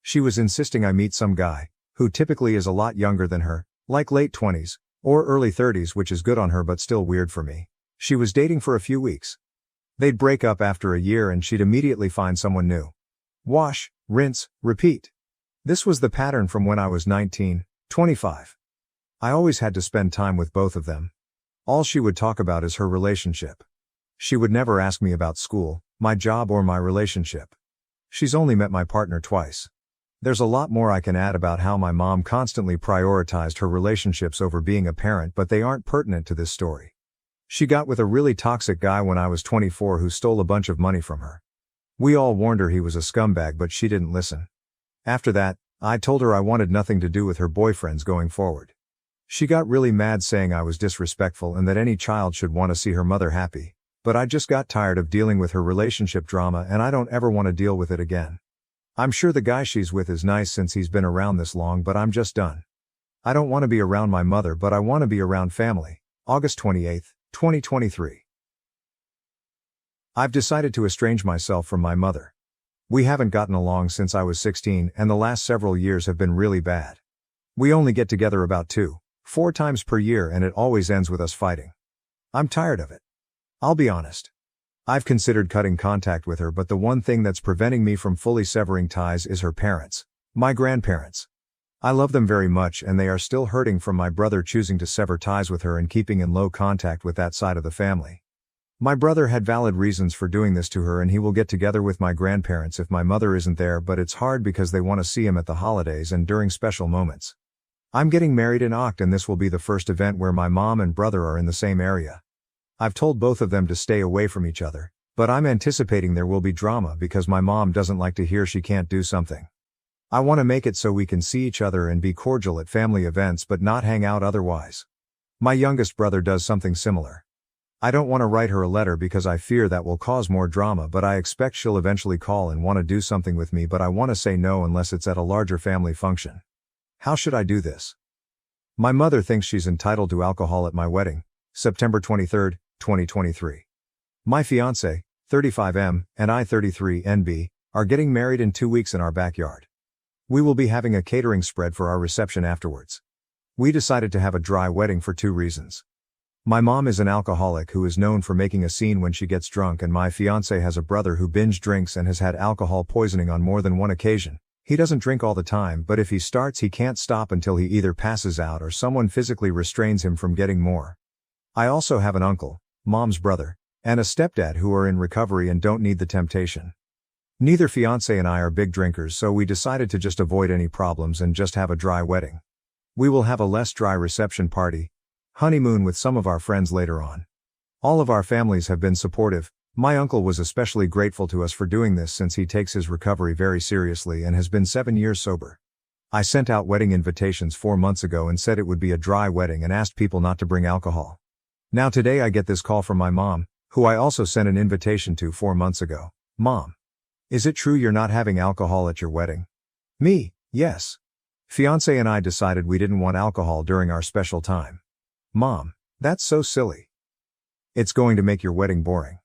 She was insisting I meet some guy, who typically is a lot younger than her, like late 20s, or early 30s, which is good on her but still weird for me. She was dating for a few weeks. They'd break up after a year and she'd immediately find someone new. Wash, rinse, repeat. This was the pattern from when I was 19, 25. I always had to spend time with both of them. All she would talk about is her relationship. She would never ask me about school, my job, or my relationship. She's only met my partner twice. There's a lot more I can add about how my mom constantly prioritized her relationships over being a parent, but they aren't pertinent to this story. She got with a really toxic guy when I was 24 who stole a bunch of money from her. We all warned her he was a scumbag, but she didn't listen. After that, I told her I wanted nothing to do with her boyfriends going forward. She got really mad, saying I was disrespectful and that any child should want to see her mother happy, but I just got tired of dealing with her relationship drama and I don't ever want to deal with it again. I'm sure the guy she's with is nice since he's been around this long, but I'm just done. I don't want to be around my mother, but I want to be around family. August 28, 2023. I've decided to estrange myself from my mother. We haven't gotten along since I was 16, and the last several years have been really bad. We only get together about 2-4 times per year, and it always ends with us fighting. I'm tired of it. I'll be honest. I've considered cutting contact with her, but the one thing that's preventing me from fully severing ties is her parents, my grandparents. I love them very much, and they are still hurting from my brother choosing to sever ties with her and keeping in low contact with that side of the family. My brother had valid reasons for doing this to her, and he will get together with my grandparents if my mother isn't there, but it's hard because they want to see him at the holidays and during special moments. I'm getting married in Oct, and this will be the first event where my mom and brother are in the same area. I've told both of them to stay away from each other, but I'm anticipating there will be drama because my mom doesn't like to hear she can't do something. I want to make it so we can see each other and be cordial at family events but not hang out otherwise. My youngest brother does something similar. I don't want to write her a letter because I fear that will cause more drama, but I expect she'll eventually call and want to do something with me, but I want to say no unless it's at a larger family function. How should I do this? My mother thinks she's entitled to alcohol at my wedding, September 23, 2023. My fiancé, 35M, and I, 33NB, are getting married in 2 weeks in our backyard. We will be having a catering spread for our reception afterwards. We decided to have a dry wedding for 2 reasons. My mom is an alcoholic who is known for making a scene when she gets drunk, and my fiancé has a brother who binge drinks and has had alcohol poisoning on more than one occasion. He doesn't drink all the time, but if he starts, he can't stop until he either passes out or someone physically restrains him from getting more. I also have an uncle, mom's brother, and a stepdad who are in recovery and don't need the temptation. Neither fiancé and I are big drinkers, so we decided to just avoid any problems and just have a dry wedding. We will have a less dry reception party, honeymoon with some of our friends later on. All of our families have been supportive. My uncle was especially grateful to us for doing this since he takes his recovery very seriously and has been 7 years sober. I sent out wedding invitations 4 months ago and said it would be a dry wedding and asked people not to bring alcohol. Now today I get this call from my mom, who I also sent an invitation to 4 months ago. Mom, is it true you're not having alcohol at your wedding? Me, yes. Fiancé and I decided we didn't want alcohol during our special time. Mom, that's so silly. It's going to make your wedding boring.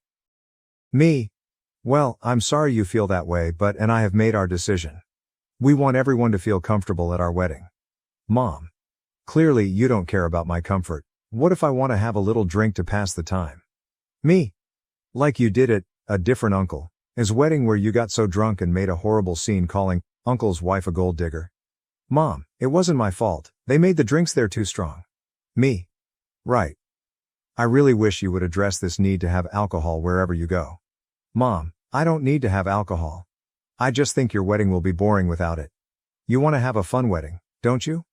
Me, well, I'm sorry you feel that way, but and I have made our decision. We want everyone to feel comfortable at our wedding. Mom, clearly you don't care about my comfort. What if I want to have a little drink to pass the time? Me, like you did at a different uncle's wedding where you got so drunk and made a horrible scene calling uncle's wife a gold digger. Mom, it wasn't my fault. They made the drinks there too strong. Me, right. I really wish you would address this need to have alcohol wherever you go. Mom, I don't need to have alcohol. I just think your wedding will be boring without it. You want to have a fun wedding, don't you?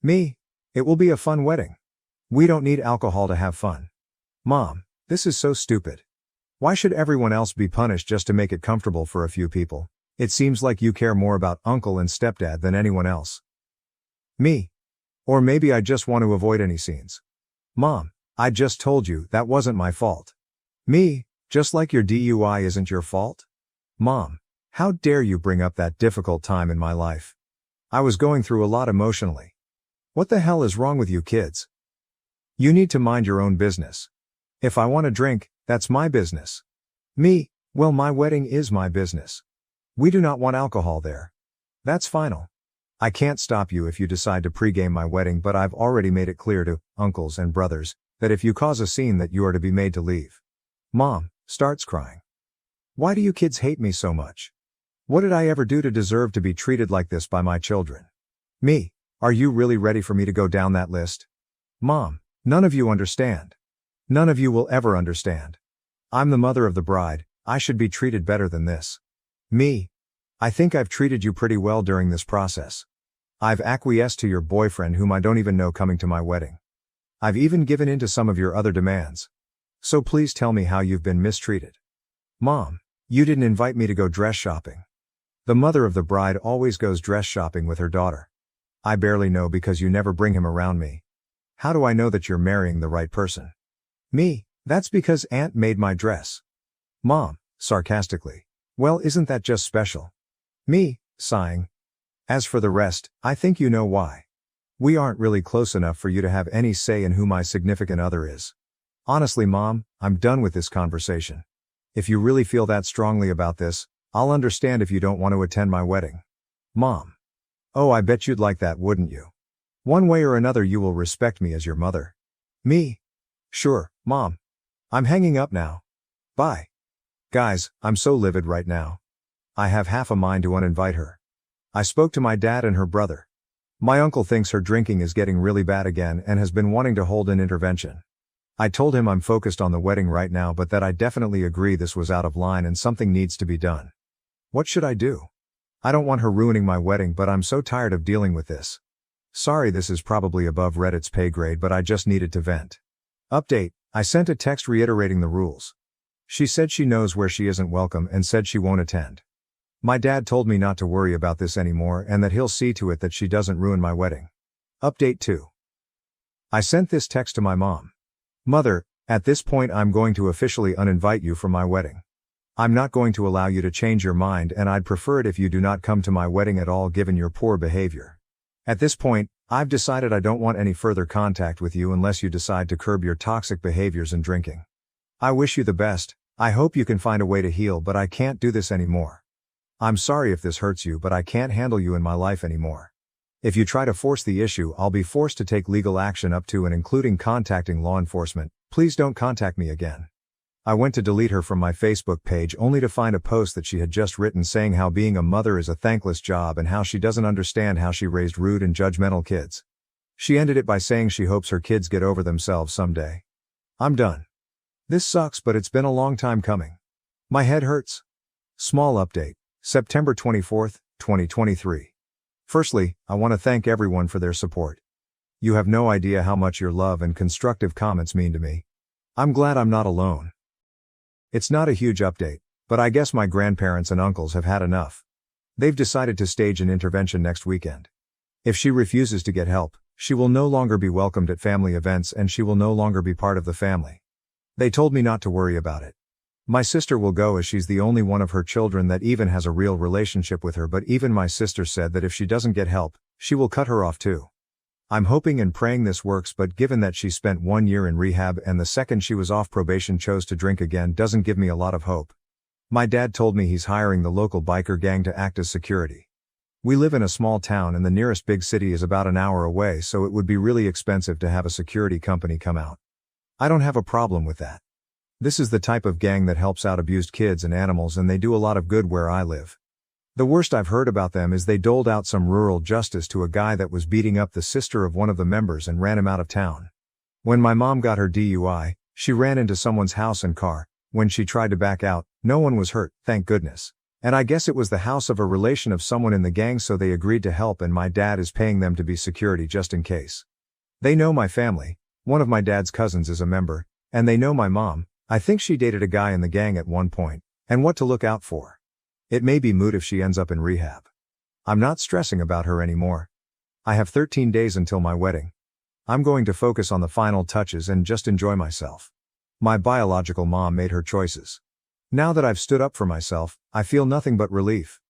Me, it will be a fun wedding. We don't need alcohol to have fun. Mom, this is so stupid. Why should everyone else be punished just to make it comfortable for a few people? It seems like you care more about uncle and stepdad than anyone else. Me. Or maybe I just want to avoid any scenes. Mom, I just told you that wasn't my fault. Me, just like your DUI isn't your fault? Mom, how dare you bring up that difficult time in my life? I was going through a lot emotionally. What the hell is wrong with you kids? You need to mind your own business. If I want to drink, that's my business. Me, well, my wedding is my business. We do not want alcohol there. That's final. I can't stop you if you decide to pregame my wedding, but I've already made it clear to uncles and brothers that if you cause a scene that you are to be made to leave. Mom starts crying. Why do you kids hate me so much? What did I ever do to deserve to be treated like this by my children? Me, are you really ready for me to go down that list? Mom, none of you understand. None of you will ever understand. I'm the mother of the bride. I should be treated better than this. Me, I think I've treated you pretty well during this process. I've acquiesced to your boyfriend whom I don't even know coming to my wedding. I've even given in to some of your other demands. So please tell me how you've been mistreated. Mom, you didn't invite me to go dress shopping. The mother of the bride always goes dress shopping with her daughter. I barely know because you never bring him around me. How do I know that you're marrying the right person? Me, that's because Aunt made my dress. Mom, sarcastically. Well, isn't that just special? Me, sighing. As for the rest, I think you know why. We aren't really close enough for you to have any say in who my significant other is. Honestly, Mom, I'm done with this conversation. If you really feel that strongly about this, I'll understand if you don't want to attend my wedding. Mom. Oh, I bet you'd like that, wouldn't you? One way or another you will respect me as your mother. Me? Sure, Mom. I'm hanging up now. Bye. Guys, I'm so livid right now. I have half a mind to uninvite her. I spoke to my dad and her brother. My uncle thinks her drinking is getting really bad again and has been wanting to hold an intervention. I told him I'm focused on the wedding right now, but that I definitely agree this was out of line and something needs to be done. What should I do? I don't want her ruining my wedding, but I'm so tired of dealing with this. Sorry, this is probably above Reddit's pay grade, but I just needed to vent. Update, I sent a text reiterating the rules. She said she knows where she isn't welcome and said she won't attend. My dad told me not to worry about this anymore and that he'll see to it that she doesn't ruin my wedding. Update 2. I sent this text to my mom. Mother, at this point I'm going to officially uninvite you from my wedding. I'm not going to allow you to change your mind, and I'd prefer it if you do not come to my wedding at all given your poor behavior. At this point, I've decided I don't want any further contact with you unless you decide to curb your toxic behaviors and drinking. I wish you the best. I hope you can find a way to heal, but I can't do this anymore. I'm sorry if this hurts you, but I can't handle you in my life anymore. If you try to force the issue, I'll be forced to take legal action up to and including contacting law enforcement. Please don't contact me again. I went to delete her from my Facebook page only to find a post that she had just written saying how being a mother is a thankless job and how she doesn't understand how she raised rude and judgmental kids. She ended it by saying she hopes her kids get over themselves someday. I'm done. This sucks, but it's been a long time coming. My head hurts. Small update, September 24th, 2023. Firstly, I want to thank everyone for their support. You have no idea how much your love and constructive comments mean to me. I'm glad I'm not alone. It's not a huge update, but I guess my grandparents and uncles have had enough. They've decided to stage an intervention next weekend. If she refuses to get help, she will no longer be welcomed at family events and she will no longer be part of the family. They told me not to worry about it. My sister will go as she's the only one of her children that even has a real relationship with her, but even my sister said that if she doesn't get help, she will cut her off too. I'm hoping and praying this works, but given that she spent 1 year in rehab and the second she was off probation chose to drink again doesn't give me a lot of hope. My dad told me he's hiring the local biker gang to act as security. We live in a small town and the nearest big city is about an hour away, so it would be really expensive to have a security company come out. I don't have a problem with that. This is the type of gang that helps out abused kids and animals, and they do a lot of good where I live. The worst I've heard about them is they doled out some rural justice to a guy that was beating up the sister of one of the members and ran him out of town. When my mom got her DUI, she ran into someone's house and car. When she tried to back out, no one was hurt, thank goodness. And I guess it was the house of a relation of someone in the gang, so they agreed to help, and my dad is paying them to be security just in case. They know my family. One of my dad's cousins is a member, and they know my mom. I think she dated a guy in the gang at one point, and what to look out for. It may be moot if she ends up in rehab. I'm not stressing about her anymore. I have 13 days until my wedding. I'm going to focus on the final touches and just enjoy myself. My biological mom made her choices. Now that I've stood up for myself, I feel nothing but relief.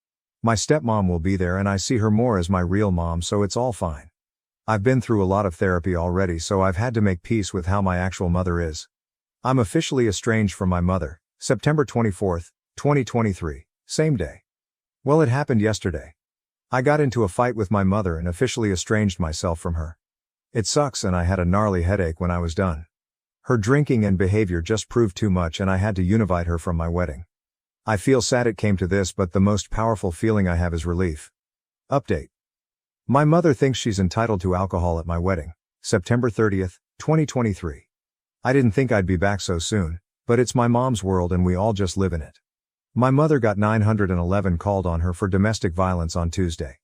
My stepmom will be there and I see her more as my real mom, so it's all fine. I've been through a lot of therapy already, so I've had to make peace with how my actual mother is. I'm officially estranged from my mother, September 24th, 2023. Same day. Well, it happened yesterday. I got into a fight with my mother and officially estranged myself from her. It sucks, and I had a gnarly headache when I was done. Her drinking and behavior just proved too much and I had to univite her from my wedding. I feel sad it came to this, but the most powerful feeling I have is relief. Update. My mother thinks she's entitled to alcohol at my wedding, September 30th, 2023. I didn't think I'd be back so soon, but it's my mom's world and we all just live in it. My mother got 911 called on her for domestic violence on Tuesday.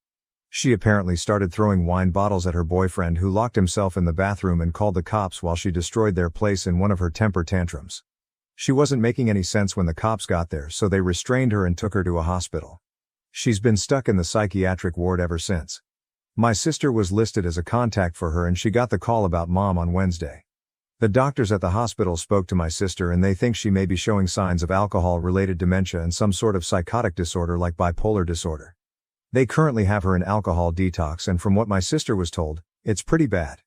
She apparently started throwing wine bottles at her boyfriend, who locked himself in the bathroom and called the cops while she destroyed their place in one of her temper tantrums. She wasn't making any sense when the cops got there, so they restrained her and took her to a hospital. She's been stuck in the psychiatric ward ever since. My sister was listed as a contact for her and she got the call about mom on Wednesday. The doctors at the hospital spoke to my sister and they think she may be showing signs of alcohol-related dementia and some sort of psychotic disorder like bipolar disorder. They currently have her in alcohol detox, and from what my sister was told, it's pretty bad.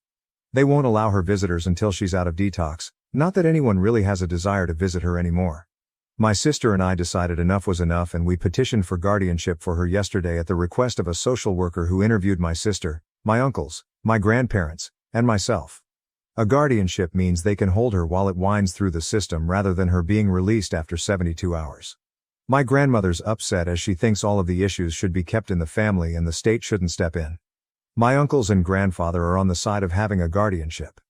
They won't allow her visitors until she's out of detox, not that anyone really has a desire to visit her anymore. My sister and I decided enough was enough, and we petitioned for guardianship for her yesterday at the request of a social worker who interviewed my sister, my uncles, my grandparents, and myself. A guardianship means they can hold her while it winds through the system rather than her being released after 72 hours. My grandmother's upset as she thinks all of the issues should be kept in the family and the state shouldn't step in. My uncles and grandfather are on the side of having a guardianship.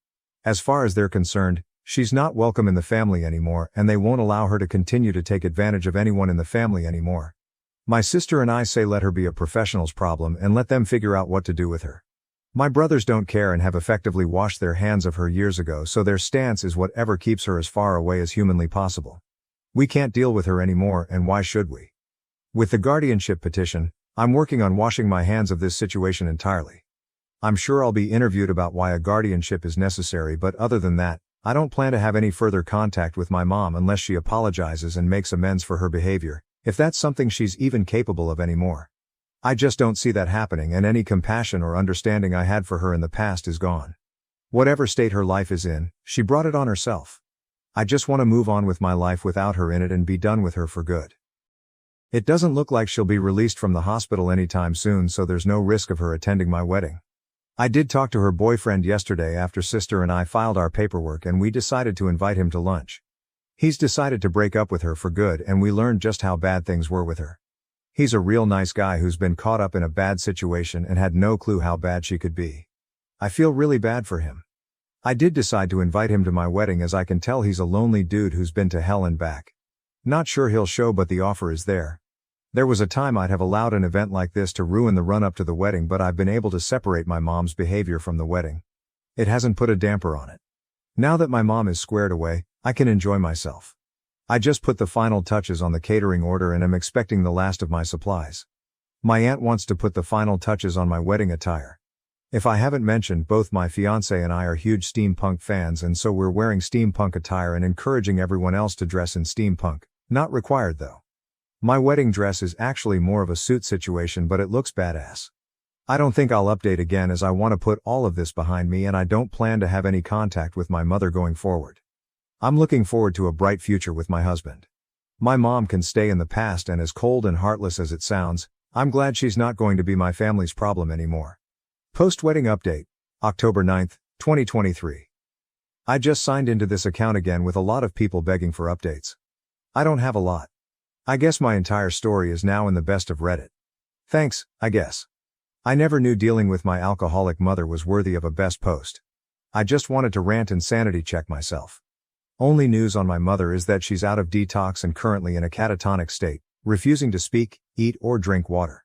As far as they're concerned, she's not welcome in the family anymore, and they won't allow her to continue to take advantage of anyone in the family anymore. My sister and I say let her be a professional's problem and let them figure out what to do with her. My brothers don't care and have effectively washed their hands of her years ago, so their stance is whatever keeps her as far away as humanly possible. We can't deal with her anymore, and why should we? With the guardianship petition, I'm working on washing my hands of this situation entirely. I'm sure I'll be interviewed about why a guardianship is necessary, but other than that, I don't plan to have any further contact with my mom unless she apologizes and makes amends for her behavior, if that's something she's even capable of anymore. I just don't see that happening, and any compassion or understanding I had for her in the past is gone. Whatever state her life is in, she brought it on herself. I just want to move on with my life without her in it and be done with her for good. It doesn't look like she'll be released from the hospital anytime soon, so there's no risk of her attending my wedding. I did talk to her boyfriend yesterday after sister and I filed our paperwork, and we decided to invite him to lunch. He's decided to break up with her for good, and we learned just how bad things were with her. He's a real nice guy who's been caught up in a bad situation and had no clue how bad she could be. I feel really bad for him. I did decide to invite him to my wedding, as I can tell he's a lonely dude who's been to hell and back. Not sure he'll show, but the offer is there. There was a time I'd have allowed an event like this to ruin the run-up to the wedding, but I've been able to separate my mom's behavior from the wedding. It hasn't put a damper on it. Now that my mom is squared away, I can enjoy myself. I just put the final touches on the catering order and am expecting the last of my supplies. My aunt wants to put the final touches on my wedding attire. If I haven't mentioned, both my fiancé and I are huge steampunk fans, and so we're wearing steampunk attire and encouraging everyone else to dress in steampunk. Not required though. My wedding dress is actually more of a suit situation, but it looks badass. I don't think I'll update again, as I want to put all of this behind me, and I don't plan to have any contact with my mother going forward. I'm looking forward to a bright future with my husband. My mom can stay in the past, and as cold and heartless as it sounds, I'm glad she's not going to be my family's problem anymore. Post-wedding update, October 9th, 2023. I just signed into this account again with a lot of people begging for updates. I don't have a lot. I guess my entire story is now in the best of Reddit. Thanks, I guess. I never knew dealing with my alcoholic mother was worthy of a best post. I just wanted to rant and sanity check myself. Only news on my mother is that she's out of detox and currently in a catatonic state, refusing to speak, eat, or drink water.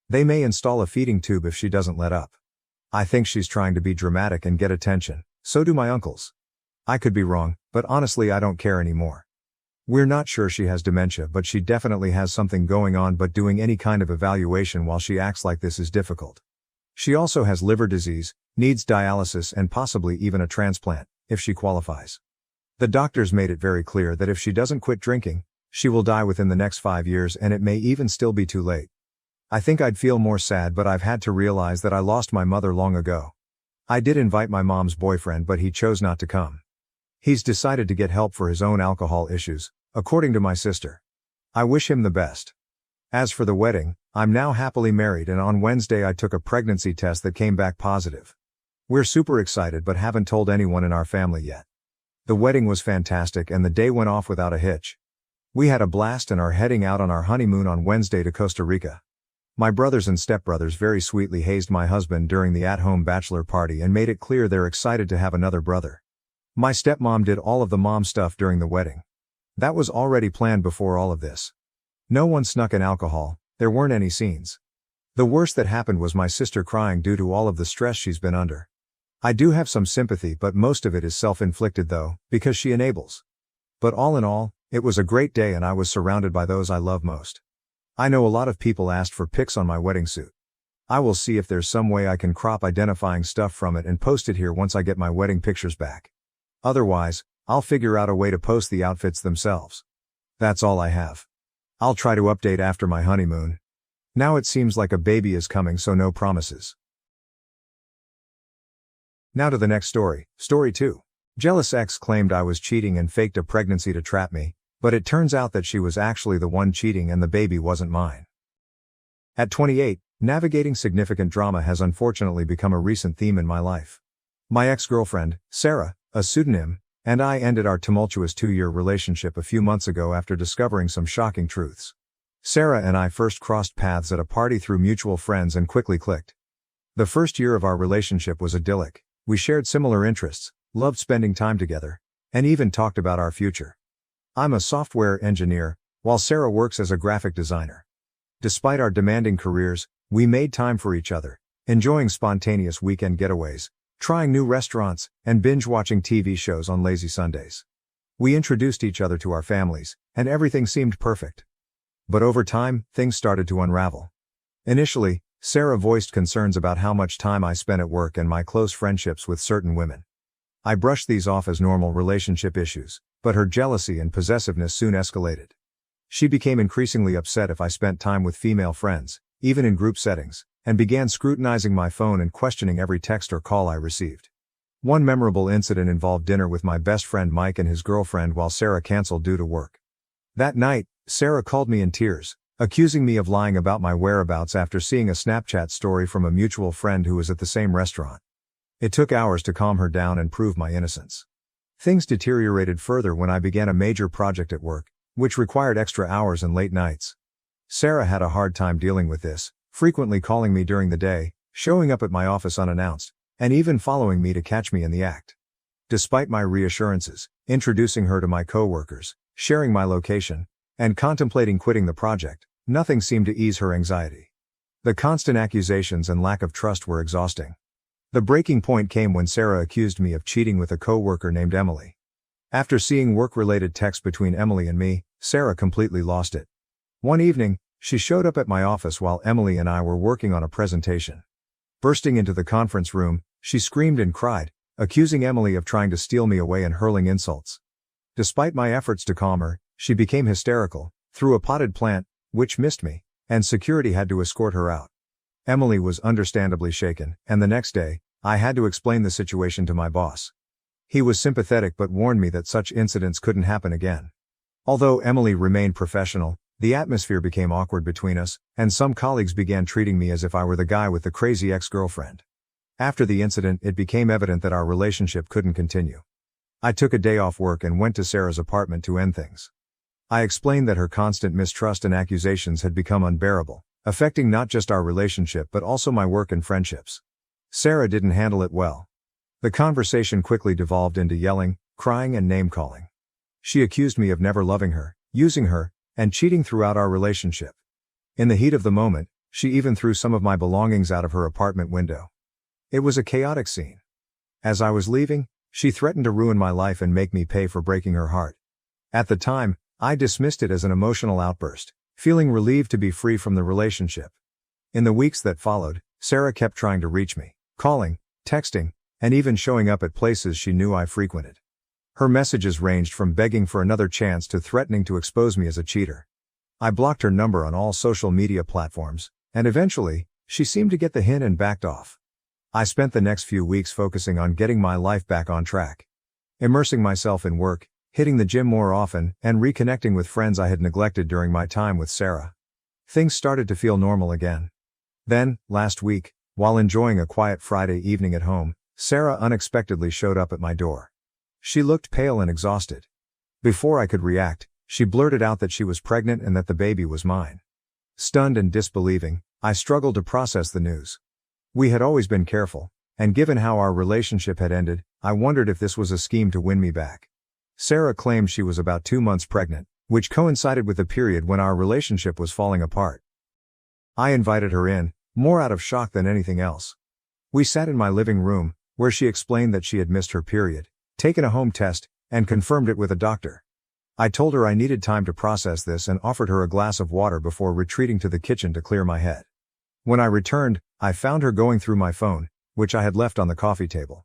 They may install a feeding tube if she doesn't let up. I think she's trying to be dramatic and get attention, so do my uncles. I could be wrong, but honestly I don't care anymore. We're not sure she has dementia, but she definitely has something going on, but doing any kind of evaluation while she acts like this is difficult. She also has liver disease, needs dialysis and possibly even a transplant, if she qualifies. The doctors made it very clear that if she doesn't quit drinking, she will die within the next 5 years, and it may even still be too late. I think I'd feel more sad, but I've had to realize that I lost my mother long ago. I did invite my mom's boyfriend, but he chose not to come. He's decided to get help for his own alcohol issues, according to my sister. I wish him the best. As for the wedding, I'm now happily married, and on Wednesday I took a pregnancy test that came back positive. We're super excited but haven't told anyone in our family yet. The wedding was fantastic and the day went off without a hitch. We had a blast and are heading out on our honeymoon on Wednesday to Costa Rica. My brothers and stepbrothers very sweetly hazed my husband during the at-home bachelor party and made it clear they're excited to have another brother. My stepmom did all of the mom stuff during the wedding. That was already planned before all of this. No one snuck in alcohol, there weren't any scenes. The worst that happened was my sister crying due to all of the stress she's been under. I do have some sympathy, but most of it is self-inflicted though, because she enables. But all in all, it was a great day and I was surrounded by those I love most. I know a lot of people asked for pics on my wedding suit. I will see if there's some way I can crop identifying stuff from it and post it here once I get my wedding pictures back. Otherwise, I'll figure out a way to post the outfits themselves. That's all I have. I'll try to update after my honeymoon. Now it seems like a baby is coming, so no promises. Now to the next story. Story 2. Jealous ex claimed I was cheating and faked a pregnancy to trap me, but it turns out that she was actually the one cheating and the baby wasn't mine. At 28, navigating significant drama has unfortunately become a recent theme in my life. My ex-girlfriend, Sarah, a pseudonym, and I ended our tumultuous 2-year relationship a few months ago after discovering some shocking truths. Sarah and I first crossed paths at a party through mutual friends and quickly clicked. The first year of our relationship was idyllic. We shared similar interests, loved spending time together, and even talked about our future. I'm a software engineer, while Sarah works as a graphic designer. Despite our demanding careers, we made time for each other, enjoying spontaneous weekend getaways, trying new restaurants, and binge-watching TV shows on lazy Sundays. We introduced each other to our families, and everything seemed perfect. But over time, things started to unravel. Initially, Sarah voiced concerns about how much time I spent at work and my close friendships with certain women. I brushed these off as normal relationship issues, but her jealousy and possessiveness soon escalated. She became increasingly upset if I spent time with female friends, even in group settings, and began scrutinizing my phone and questioning every text or call I received. One memorable incident involved dinner with my best friend Mike and his girlfriend while Sarah canceled due to work. That night, Sarah called me in tears, accusing me of lying about my whereabouts after seeing a Snapchat story from a mutual friend who was at the same restaurant. It took hours to calm her down and prove my innocence. Things deteriorated further when I began a major project at work, which required extra hours and late nights. Sarah had a hard time dealing with this, frequently calling me during the day, showing up at my office unannounced, and even following me to catch me in the act. Despite my reassurances, introducing her to my coworkers, sharing my location, and contemplating quitting the project, nothing seemed to ease her anxiety. The constant accusations and lack of trust were exhausting. The breaking point came when Sarah accused me of cheating with a coworker named Emily. After seeing work-related texts between Emily and me, Sarah completely lost it. One evening, she showed up at my office while Emily and I were working on a presentation. Bursting into the conference room, she screamed and cried, accusing Emily of trying to steal me away and hurling insults. Despite my efforts to calm her, she became hysterical, threw a potted plant, which missed me, and security had to escort her out. Emily was understandably shaken, and the next day, I had to explain the situation to my boss. He was sympathetic but warned me that such incidents couldn't happen again. Although Emily remained professional, the atmosphere became awkward between us, and some colleagues began treating me as if I were the guy with the crazy ex-girlfriend. After the incident, it became evident that our relationship couldn't continue. I took a day off work and went to Sarah's apartment to end things. I explained that her constant mistrust and accusations had become unbearable, affecting not just our relationship but also my work and friendships. Sarah didn't handle it well. The conversation quickly devolved into yelling, crying and name-calling. She accused me of never loving her, using her, and cheating throughout our relationship. In the heat of the moment, she even threw some of my belongings out of her apartment window. It was a chaotic scene. As I was leaving, she threatened to ruin my life and make me pay for breaking her heart. At the time, I dismissed it as an emotional outburst, feeling relieved to be free from the relationship. In the weeks that followed, Sarah kept trying to reach me, calling, texting, and even showing up at places she knew I frequented. Her messages ranged from begging for another chance to threatening to expose me as a cheater. I blocked her number on all social media platforms, and eventually, she seemed to get the hint and backed off. I spent the next few weeks focusing on getting my life back on track. Immersing myself in work, hitting the gym more often, and reconnecting with friends I had neglected during my time with Sarah. Things started to feel normal again. Then, last week, while enjoying a quiet Friday evening at home, Sarah unexpectedly showed up at my door. She looked pale and exhausted. Before I could react, she blurted out that she was pregnant and that the baby was mine. Stunned and disbelieving, I struggled to process the news. We had always been careful, and given how our relationship had ended, I wondered if this was a scheme to win me back. Sarah claimed she was about 2 months pregnant, which coincided with the period when our relationship was falling apart. I invited her in, more out of shock than anything else. We sat in my living room, where she explained that she had missed her period, taken a home test, and confirmed it with a doctor. I told her I needed time to process this and offered her a glass of water before retreating to the kitchen to clear my head. When I returned, I found her going through my phone, which I had left on the coffee table.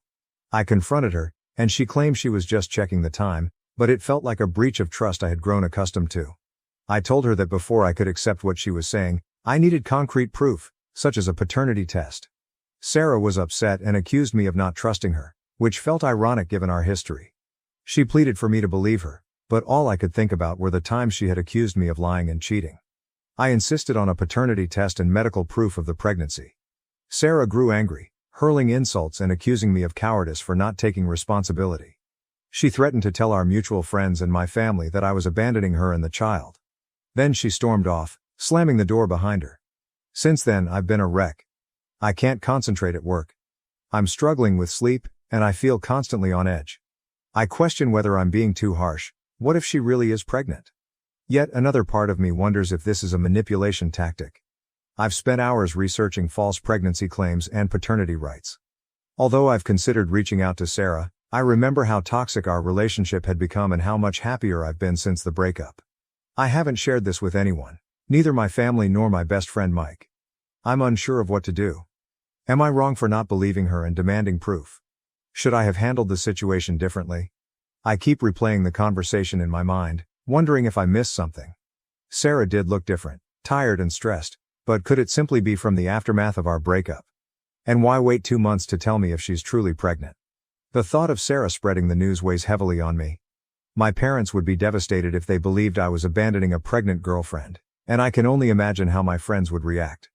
I confronted her, and she claimed she was just checking the time, but it felt like a breach of trust I had grown accustomed to. I told her that before I could accept what she was saying, I needed concrete proof, such as a paternity test. Sarah was upset and accused me of not trusting her, which felt ironic given our history. She pleaded for me to believe her, but all I could think about were the times she had accused me of lying and cheating. I insisted on a paternity test and medical proof of the pregnancy. Sarah grew angry, hurling insults and accusing me of cowardice for not taking responsibility. She threatened to tell our mutual friends and my family that I was abandoning her and the child. Then she stormed off, slamming the door behind her. Since then, I've been a wreck. I can't concentrate at work. I'm struggling with sleep, and I feel constantly on edge. I question whether I'm being too harsh. What if she really is pregnant? Yet another part of me wonders if this is a manipulation tactic. I've spent hours researching false pregnancy claims and paternity rights. Although I've considered reaching out to Sarah, I remember how toxic our relationship had become and how much happier I've been since the breakup. I haven't shared this with anyone, neither my family nor my best friend Mike. I'm unsure of what to do. Am I wrong for not believing her and demanding proof? Should I have handled the situation differently? I keep replaying the conversation in my mind, wondering if I missed something. Sarah did look different, tired and stressed, but could it simply be from the aftermath of our breakup? And why wait 2 months to tell me if she's truly pregnant? The thought of Sarah spreading the news weighs heavily on me. My parents would be devastated if they believed I was abandoning a pregnant girlfriend, and I can only imagine how my friends would react.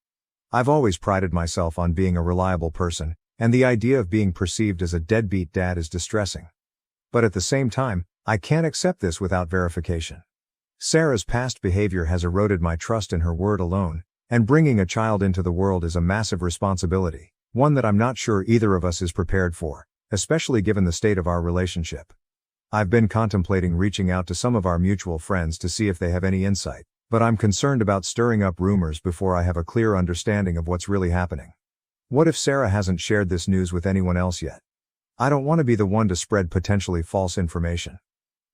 I've always prided myself on being a reliable person, and the idea of being perceived as a deadbeat dad is distressing. But at the same time, I can't accept this without verification. Sarah's past behavior has eroded my trust in her word alone, and bringing a child into the world is a massive responsibility, one that I'm not sure either of us is prepared for, especially given the state of our relationship. I've been contemplating reaching out to some of our mutual friends to see if they have any insight, but I'm concerned about stirring up rumors before I have a clear understanding of what's really happening. What if Sarah hasn't shared this news with anyone else yet? I don't want to be the one to spread potentially false information.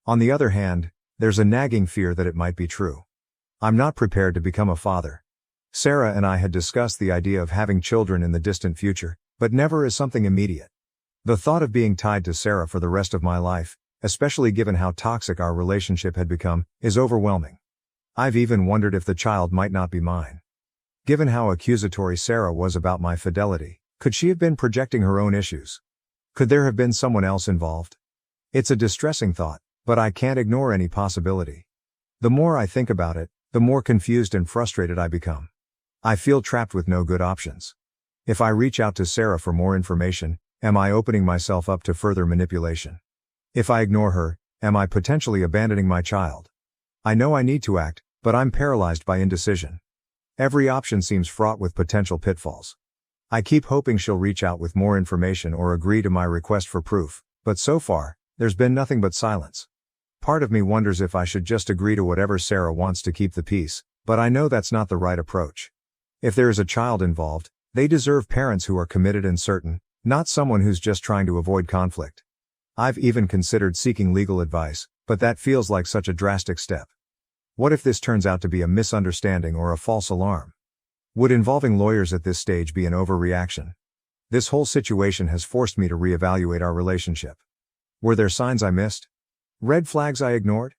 On the other hand, there's a nagging fear that it might be true. I'm not prepared to become a father. Sarah and I had discussed the idea of having children in the distant future, but never as something immediate. The thought of being tied to Sarah for the rest of my life, especially given how toxic our relationship had become, is overwhelming. I've even wondered if the child might not be mine. Given how accusatory Sarah was about my fidelity, could she have been projecting her own issues? Could there have been someone else involved? It's a distressing thought, but I can't ignore any possibility. The more I think about it, the more confused and frustrated I become. I feel trapped with no good options. If I reach out to Sarah for more information, am I opening myself up to further manipulation? If I ignore her, am I potentially abandoning my child? I know I need to act, but I'm paralyzed by indecision. Every option seems fraught with potential pitfalls. I keep hoping she'll reach out with more information or agree to my request for proof, but so far, there's been nothing but silence. Part of me wonders if I should just agree to whatever Sarah wants to keep the peace, but I know that's not the right approach. If there is a child involved, they deserve parents who are committed and certain, not someone who's just trying to avoid conflict. I've even considered seeking legal advice, but that feels like such a drastic step. What if this turns out to be a misunderstanding or a false alarm? Would involving lawyers at this stage be an overreaction? This whole situation has forced me to reevaluate our relationship. Were there signs I missed? Red flags I ignored?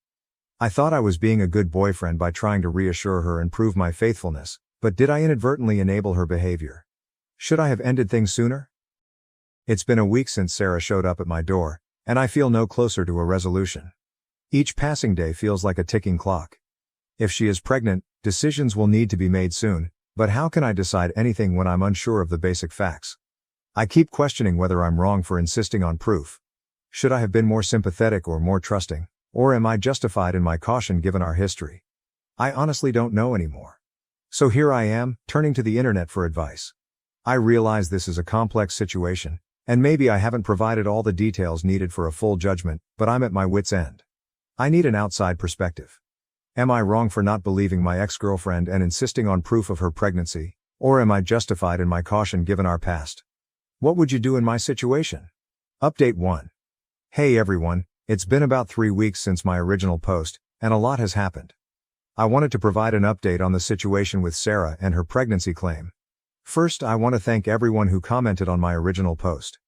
I thought I was being a good boyfriend by trying to reassure her and prove my faithfulness, but did I inadvertently enable her behavior? Should I have ended things sooner? It's been a week since Sarah showed up at my door, and I feel no closer to a resolution. Each passing day feels like a ticking clock. If she is pregnant, decisions will need to be made soon, but how can I decide anything when I'm unsure of the basic facts? I keep questioning whether I'm wrong for insisting on proof. Should I have been more sympathetic or more trusting, or am I justified in my caution given our history? I honestly don't know anymore. So here I am, turning to the internet for advice. I realize this is a complex situation, and maybe I haven't provided all the details needed for a full judgment, but I'm at my wit's end. I need an outside perspective. Am I wrong for not believing my ex-girlfriend and insisting on proof of her pregnancy, or am I justified in my caution given our past? What would you do in my situation? Update 1. Hey everyone, it's been about 3 weeks since my original post, and a lot has happened. I wanted to provide an update on the situation with Sarah and her pregnancy claim. First, I want to thank everyone who commented on my original post.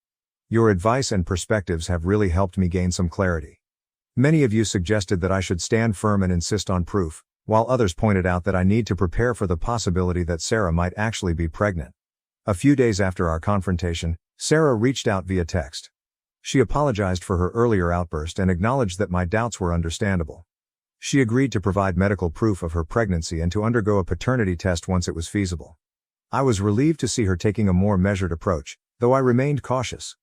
Your advice and perspectives have really helped me gain some clarity. Many of you suggested that I should stand firm and insist on proof, while others pointed out that I need to prepare for the possibility that Sarah might actually be pregnant. A few days after our confrontation, Sarah reached out via text. She apologized for her earlier outburst and acknowledged that my doubts were understandable. She agreed to provide medical proof of her pregnancy and to undergo a paternity test once it was feasible. I was relieved to see her taking a more measured approach, though I remained cautious.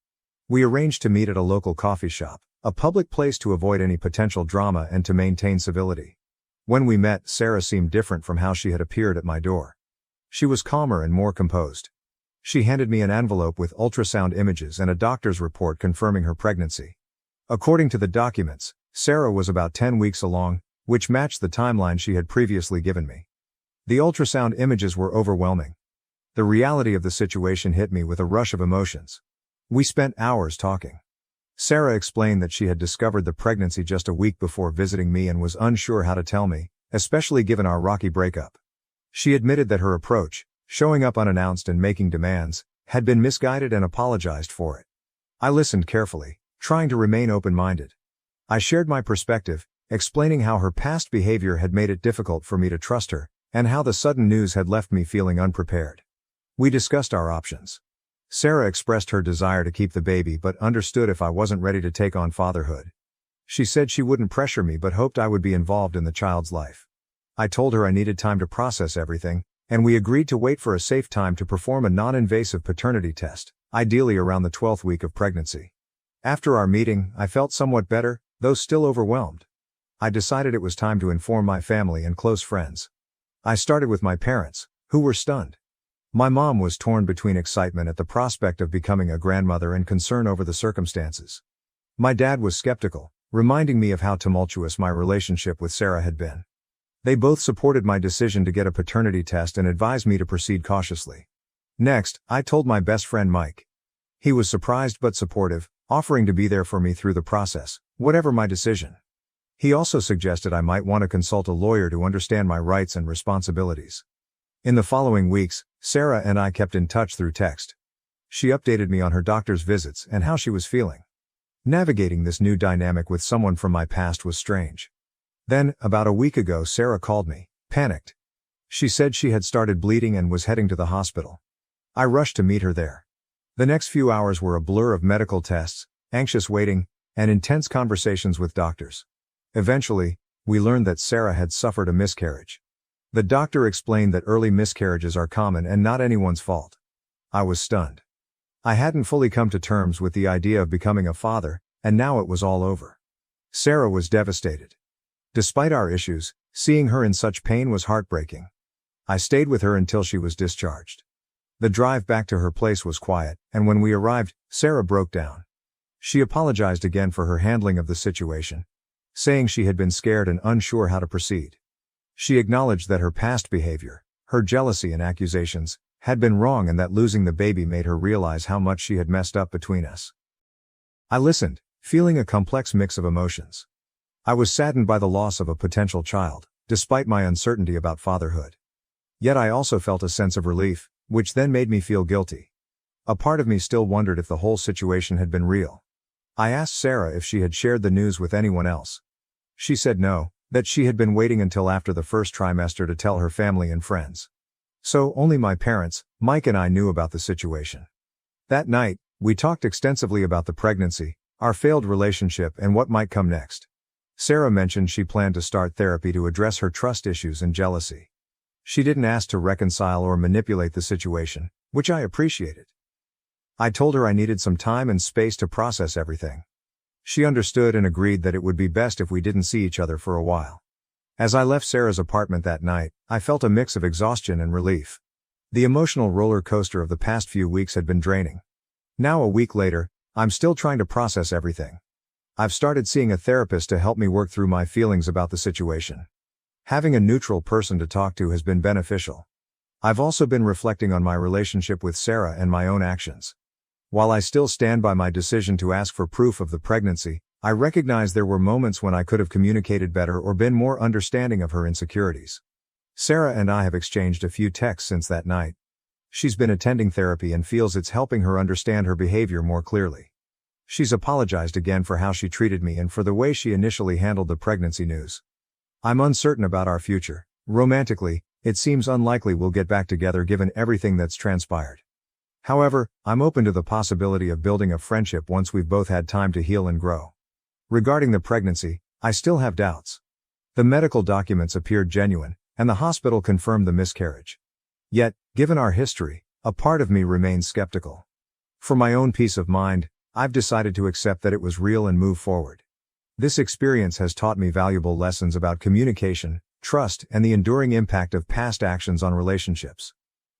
We arranged to meet at a local coffee shop, a public place to avoid any potential drama and to maintain civility. When we met, Sarah seemed different from how she had appeared at my door. She was calmer and more composed. She handed me an envelope with ultrasound images and a doctor's report confirming her pregnancy. According to the documents, Sarah was about 10 weeks along, which matched the timeline she had previously given me. The ultrasound images were overwhelming. The reality of the situation hit me with a rush of emotions. We spent hours talking. Sarah explained that she had discovered the pregnancy just a week before visiting me and was unsure how to tell me, especially given our rocky breakup. She admitted that her approach, showing up unannounced and making demands, had been misguided and apologized for it. I listened carefully, trying to remain open-minded. I shared my perspective, explaining how her past behavior had made it difficult for me to trust her, and how the sudden news had left me feeling unprepared. We discussed our options. Sarah expressed her desire to keep the baby but understood if I wasn't ready to take on fatherhood. She said she wouldn't pressure me but hoped I would be involved in the child's life. I told her I needed time to process everything, and we agreed to wait for a safe time to perform a non-invasive paternity test, ideally around the 12th week of pregnancy. After our meeting, I felt somewhat better, though still overwhelmed. I decided it was time to inform my family and close friends. I started with my parents, who were stunned. My mom was torn between excitement at the prospect of becoming a grandmother and concern over the circumstances. My dad was skeptical, reminding me of how tumultuous my relationship with Sarah had been. They both supported my decision to get a paternity test and advised me to proceed cautiously. Next, I told my best friend Mike. He was surprised but supportive, offering to be there for me through the process, whatever my decision. He also suggested I might want to consult a lawyer to understand my rights and responsibilities. In the following weeks, Sarah and I kept in touch through text. She updated me on her doctor's visits and how she was feeling. Navigating this new dynamic with someone from my past was strange. Then, about a week ago, Sarah called me, panicked. She said she had started bleeding and was heading to the hospital. I rushed to meet her there. The next few hours were a blur of medical tests, anxious waiting, and intense conversations with doctors. Eventually, we learned that Sarah had suffered a miscarriage. The doctor explained that early miscarriages are common and not anyone's fault. I was stunned. I hadn't fully come to terms with the idea of becoming a father, and now it was all over. Sarah was devastated. Despite our issues, seeing her in such pain was heartbreaking. I stayed with her until she was discharged. The drive back to her place was quiet, and when we arrived, Sarah broke down. She apologized again for her handling of the situation, saying she had been scared and unsure how to proceed. She acknowledged that her past behavior, her jealousy and accusations, had been wrong and that losing the baby made her realize how much she had messed up between us. I listened, feeling a complex mix of emotions. I was saddened by the loss of a potential child, despite my uncertainty about fatherhood. Yet I also felt a sense of relief, which then made me feel guilty. A part of me still wondered if the whole situation had been real. I asked Sarah if she had shared the news with anyone else. She said no, that she had been waiting until after the first trimester to tell her family and friends. So only my parents, Mike and I knew about the situation. That night, we talked extensively about the pregnancy, our failed relationship and what might come next. Sarah mentioned she planned to start therapy to address her trust issues and jealousy. She didn't ask to reconcile or manipulate the situation, which I appreciated. I told her I needed some time and space to process everything. She understood and agreed that it would be best if we didn't see each other for a while. As I left Sarah's apartment that night, I felt a mix of exhaustion and relief. The emotional roller coaster of the past few weeks had been draining. Now a week later, I'm still trying to process everything. I've started seeing a therapist to help me work through my feelings about the situation. Having a neutral person to talk to has been beneficial. I've also been reflecting on my relationship with Sarah and my own actions. While I still stand by my decision to ask for proof of the pregnancy, I recognize there were moments when I could have communicated better or been more understanding of her insecurities. Sarah and I have exchanged a few texts since that night. She's been attending therapy and feels it's helping her understand her behavior more clearly. She's apologized again for how she treated me and for the way she initially handled the pregnancy news. I'm uncertain about our future. Romantically, it seems unlikely we'll get back together given everything that's transpired. However, I'm open to the possibility of building a friendship once we've both had time to heal and grow. Regarding the pregnancy, I still have doubts. The medical documents appeared genuine, and the hospital confirmed the miscarriage. Yet, given our history, a part of me remains skeptical. For my own peace of mind, I've decided to accept that it was real and move forward. This experience has taught me valuable lessons about communication, trust, and the enduring impact of past actions on relationships.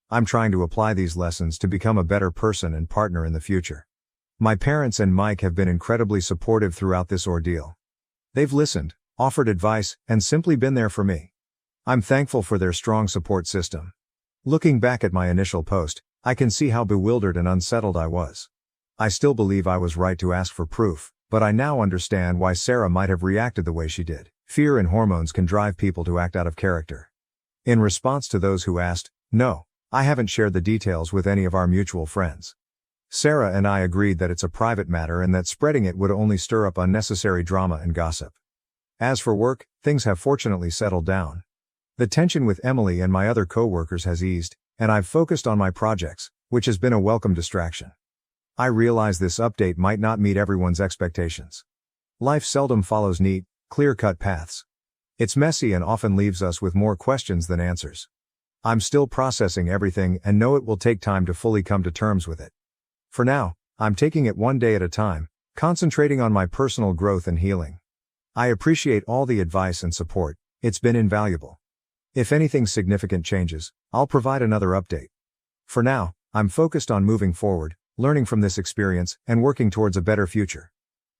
I'm trying to apply these lessons to become a better person and partner in the future. My parents and Mike have been incredibly supportive throughout this ordeal. They've listened, offered advice, and simply been there for me. I'm thankful for their strong support system. Looking back at my initial post, I can see how bewildered and unsettled I was. I still believe I was right to ask for proof, but I now understand why Sarah might have reacted the way she did. Fear and hormones can drive people to act out of character. In response to those who asked, no, I haven't shared the details with any of our mutual friends. Sarah and I agreed that it's a private matter and that spreading it would only stir up unnecessary drama and gossip. As for work, things have fortunately settled down. The tension with Emily and my other co-workers has eased, and I've focused on my projects, which has been a welcome distraction. I realize this update might not meet everyone's expectations. Life seldom follows neat, clear-cut paths. It's messy and often leaves us with more questions than answers. I'm still processing everything and know it will take time to fully come to terms with it. For now, I'm taking it one day at a time, concentrating on my personal growth and healing. I appreciate all the advice and support, it's been invaluable. If anything significant changes, I'll provide another update. For now, I'm focused on moving forward, learning from this experience, and working towards a better future.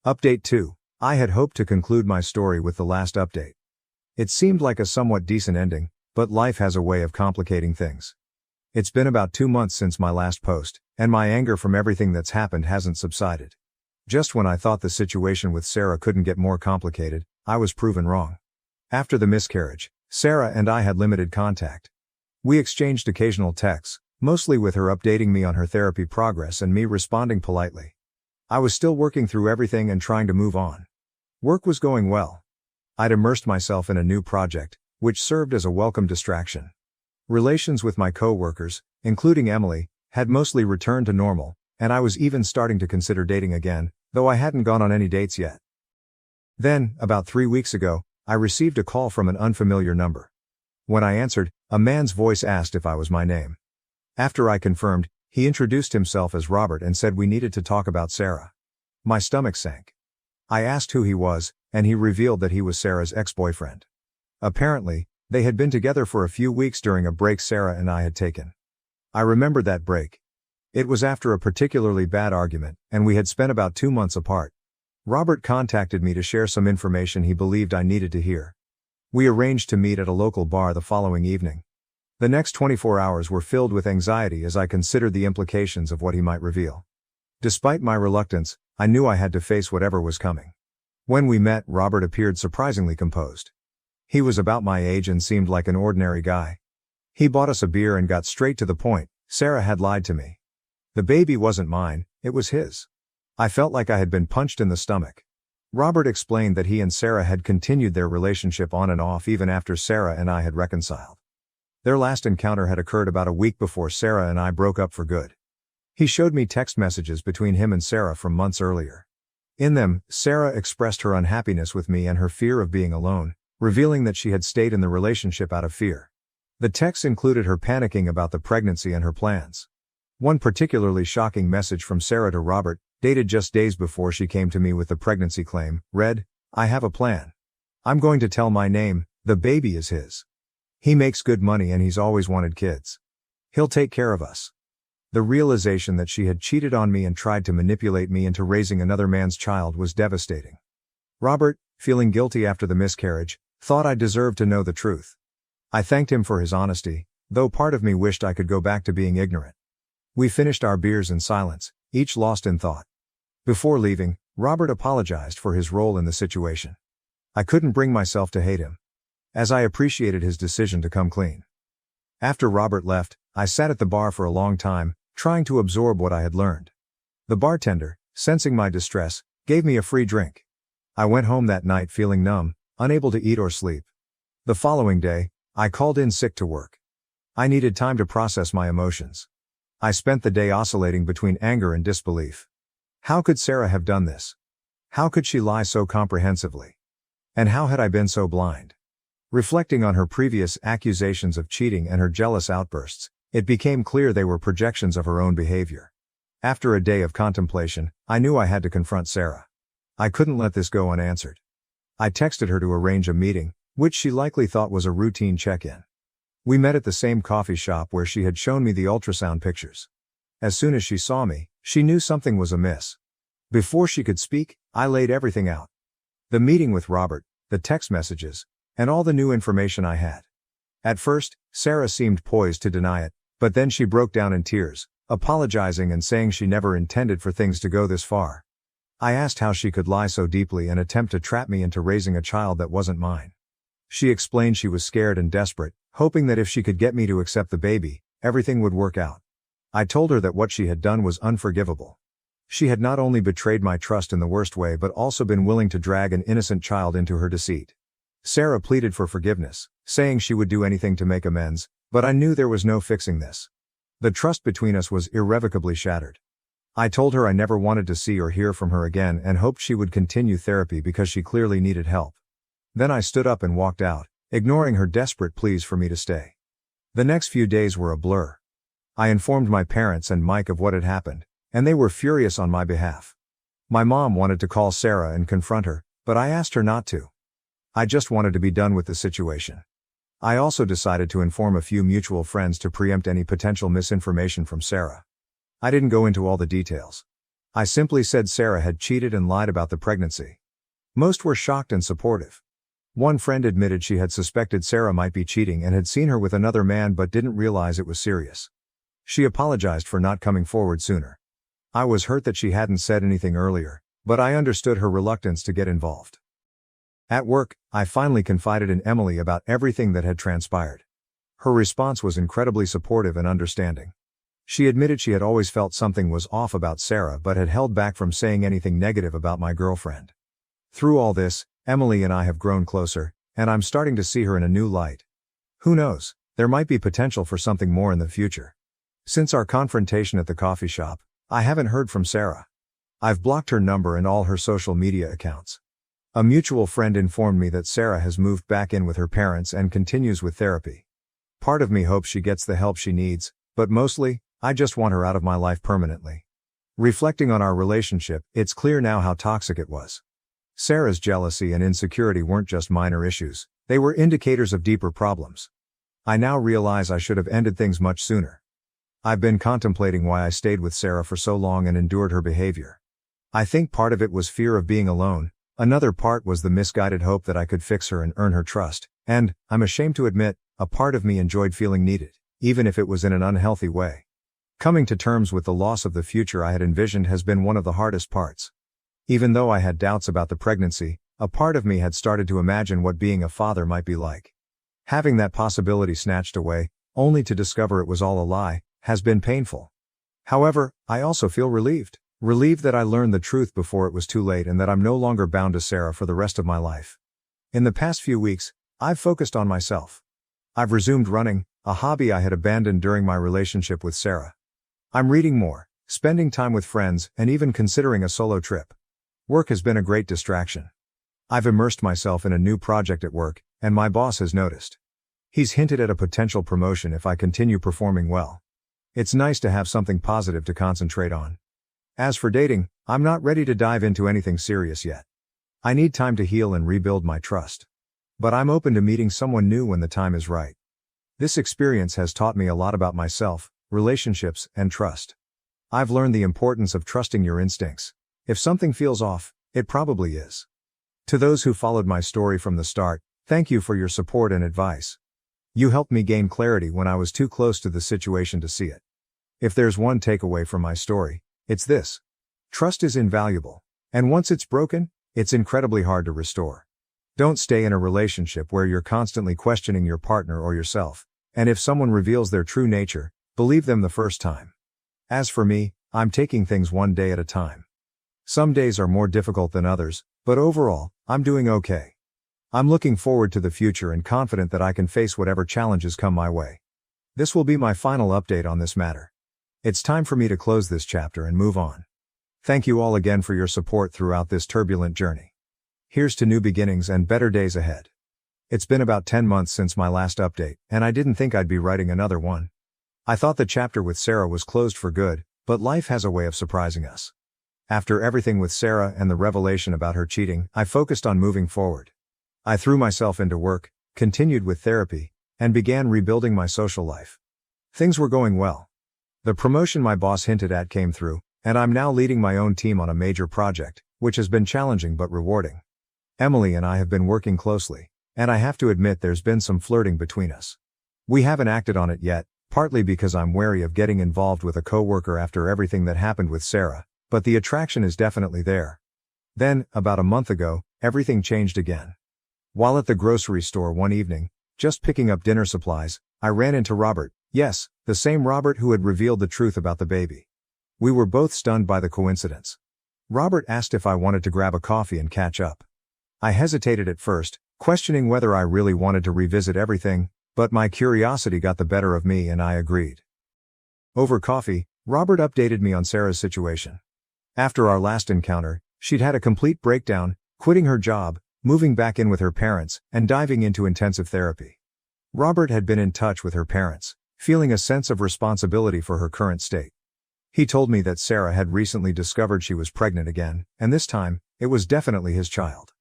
Update 2. I had hoped to conclude my story with the last update. It seemed like a somewhat decent ending, but life has a way of complicating things. It's been about 2 months since my last post, and my anger from everything that's happened hasn't subsided. Just when I thought the situation with Sarah couldn't get more complicated, I was proven wrong. After the miscarriage, Sarah and I had limited contact. We exchanged occasional texts, mostly with her updating me on her therapy progress and me responding politely. I was still working through everything and trying to move on. Work was going well. I'd immersed myself in a new project, which served as a welcome distraction. Relations with my co-workers, including Emily, had mostly returned to normal, and I was even starting to consider dating again, though I hadn't gone on any dates yet. Then, about 3 weeks ago, I received a call from an unfamiliar number. When I answered, a man's voice asked if I was my name. After I confirmed, he introduced himself as Robert and said we needed to talk about Sarah. My stomach sank. I asked who he was, and he revealed that he was Sarah's ex-boyfriend. Apparently, they had been together for a few weeks during a break Sarah and I had taken. I remembered that break. It was after a particularly bad argument, and we had spent about 2 months apart. Robert contacted me to share some information he believed I needed to hear. We arranged to meet at a local bar the following evening. The next 24 hours were filled with anxiety as I considered the implications of what he might reveal. Despite my reluctance, I knew I had to face whatever was coming. When we met, Robert appeared surprisingly composed. He was about my age and seemed like an ordinary guy. He bought us a beer and got straight to the point. Sarah had lied to me. The baby wasn't mine, it was his. I felt like I had been punched in the stomach. Robert explained that he and Sarah had continued their relationship on and off even after Sarah and I had reconciled. Their last encounter had occurred about a week before Sarah and I broke up for good. He showed me text messages between him and Sarah from months earlier. In them, Sarah expressed her unhappiness with me and her fear of being alone, revealing that she had stayed in the relationship out of fear. The texts included her panicking about the pregnancy and her plans. One particularly shocking message from Sarah to Robert, dated just days before she came to me with the pregnancy claim, read, "I have a plan. I'm going to tell my name, the baby is his. He makes good money and he's always wanted kids. He'll take care of us." The realization that she had cheated on me and tried to manipulate me into raising another man's child was devastating. Robert, feeling guilty after the miscarriage, thought I deserved to know the truth. I thanked him for his honesty, though part of me wished I could go back to being ignorant. We finished our beers in silence, each lost in thought. Before leaving, Robert apologized for his role in the situation. I couldn't bring myself to hate him, as I appreciated his decision to come clean. After Robert left, I sat at the bar for a long time, trying to absorb what I had learned. The bartender, sensing my distress, gave me a free drink. I went home that night feeling numb, unable to eat or sleep. The following day, I called in sick to work. I needed time to process my emotions. I spent the day oscillating between anger and disbelief. How could Sarah have done this? How could she lie so comprehensively? And how had I been so blind? Reflecting on her previous accusations of cheating and her jealous outbursts, it became clear they were projections of her own behavior. After a day of contemplation, I knew I had to confront Sarah. I couldn't let this go unanswered. I texted her to arrange a meeting, which she likely thought was a routine check-in. We met at the same coffee shop where she had shown me the ultrasound pictures. As soon as she saw me, she knew something was amiss. Before she could speak, I laid everything out. The meeting with Robert, the text messages, and all the new information I had. At first, Sarah seemed poised to deny it, but then she broke down in tears, apologizing and saying she never intended for things to go this far. I asked how she could lie so deeply and attempt to trap me into raising a child that wasn't mine. She explained she was scared and desperate, hoping that if she could get me to accept the baby, everything would work out. I told her that what she had done was unforgivable. She had not only betrayed my trust in the worst way but also been willing to drag an innocent child into her deceit. Sarah pleaded for forgiveness, saying she would do anything to make amends, but I knew there was no fixing this. The trust between us was irrevocably shattered. I told her I never wanted to see or hear from her again and hoped she would continue therapy because she clearly needed help. Then I stood up and walked out, ignoring her desperate pleas for me to stay. The next few days were a blur. I informed my parents and Mike of what had happened, and they were furious on my behalf. My mom wanted to call Sarah and confront her, but I asked her not to. I just wanted to be done with the situation. I also decided to inform a few mutual friends to preempt any potential misinformation from Sarah. I didn't go into all the details. I simply said Sarah had cheated and lied about the pregnancy. Most were shocked and supportive. One friend admitted she had suspected Sarah might be cheating and had seen her with another man but didn't realize it was serious. She apologized for not coming forward sooner. I was hurt that she hadn't said anything earlier, but I understood her reluctance to get involved. At work, I finally confided in Emily about everything that had transpired. Her response was incredibly supportive and understanding. She admitted she had always felt something was off about Sarah but had held back from saying anything negative about my girlfriend. Through all this, Emily and I have grown closer, and I'm starting to see her in a new light. Who knows, there might be potential for something more in the future. Since our confrontation at the coffee shop, I haven't heard from Sarah. I've blocked her number and all her social media accounts. A mutual friend informed me that Sarah has moved back in with her parents and continues with therapy. Part of me hopes she gets the help she needs, but mostly, I just want her out of my life permanently. Reflecting on our relationship, it's clear now how toxic it was. Sarah's jealousy and insecurity weren't just minor issues, they were indicators of deeper problems. I now realize I should have ended things much sooner. I've been contemplating why I stayed with Sarah for so long and endured her behavior. I think part of it was fear of being alone, another part was the misguided hope that I could fix her and earn her trust, and, I'm ashamed to admit, a part of me enjoyed feeling needed, even if it was in an unhealthy way. Coming to terms with the loss of the future I had envisioned has been one of the hardest parts. Even though I had doubts about the pregnancy, a part of me had started to imagine what being a father might be like. Having that possibility snatched away, only to discover it was all a lie, has been painful. However, I also feel relieved that I learned the truth before it was too late and that I'm no longer bound to Sarah for the rest of my life. In the past few weeks, I've focused on myself. I've resumed running, a hobby I had abandoned during my relationship with Sarah. I'm reading more, spending time with friends, and even considering a solo trip. Work has been a great distraction. I've immersed myself in a new project at work, and my boss has noticed. He's hinted at a potential promotion if I continue performing well. It's nice to have something positive to concentrate on. As for dating, I'm not ready to dive into anything serious yet. I need time to heal and rebuild my trust. But I'm open to meeting someone new when the time is right. This experience has taught me a lot about myself, relationships, and trust. I've learned the importance of trusting your instincts. If something feels off, it probably is. To those who followed my story from the start, thank you for your support and advice. You helped me gain clarity when I was too close to the situation to see it. If there's one takeaway from my story, it's this. Trust is invaluable, and once it's broken, it's incredibly hard to restore. Don't stay in a relationship where you're constantly questioning your partner or yourself, and if someone reveals their true nature, believe them the first time. As for me, I'm taking things one day at a time. Some days are more difficult than others, but overall, I'm doing okay. I'm looking forward to the future and confident that I can face whatever challenges come my way. This will be my final update on this matter. It's time for me to close this chapter and move on. Thank you all again for your support throughout this turbulent journey. Here's to new beginnings and better days ahead. It's been about 10 months since my last update, and I didn't think I'd be writing another one. I thought the chapter with Sarah was closed for good, but life has a way of surprising us. After everything with Sarah and the revelation about her cheating, I focused on moving forward. I threw myself into work, continued with therapy, and began rebuilding my social life. Things were going well. The promotion my boss hinted at came through, and I'm now leading my own team on a major project, which has been challenging but rewarding. Emily and I have been working closely, and I have to admit there's been some flirting between us. We haven't acted on it yet, partly because I'm wary of getting involved with a coworker after everything that happened with Sarah, but the attraction is definitely there. Then, about a month ago, everything changed again. While at the grocery store one evening, just picking up dinner supplies, I ran into Robert, yes, the same Robert who had revealed the truth about the baby. We were both stunned by the coincidence. Robert asked if I wanted to grab a coffee and catch up. I hesitated at first, questioning whether I really wanted to revisit everything, but my curiosity got the better of me and I agreed. Over coffee, Robert updated me on Sarah's situation. After our last encounter, she'd had a complete breakdown, quitting her job, moving back in with her parents, and diving into intensive therapy. Robert had been in touch with her parents, feeling a sense of responsibility for her current state. He told me that Sarah had recently discovered she was pregnant again, and this time, it was definitely his child.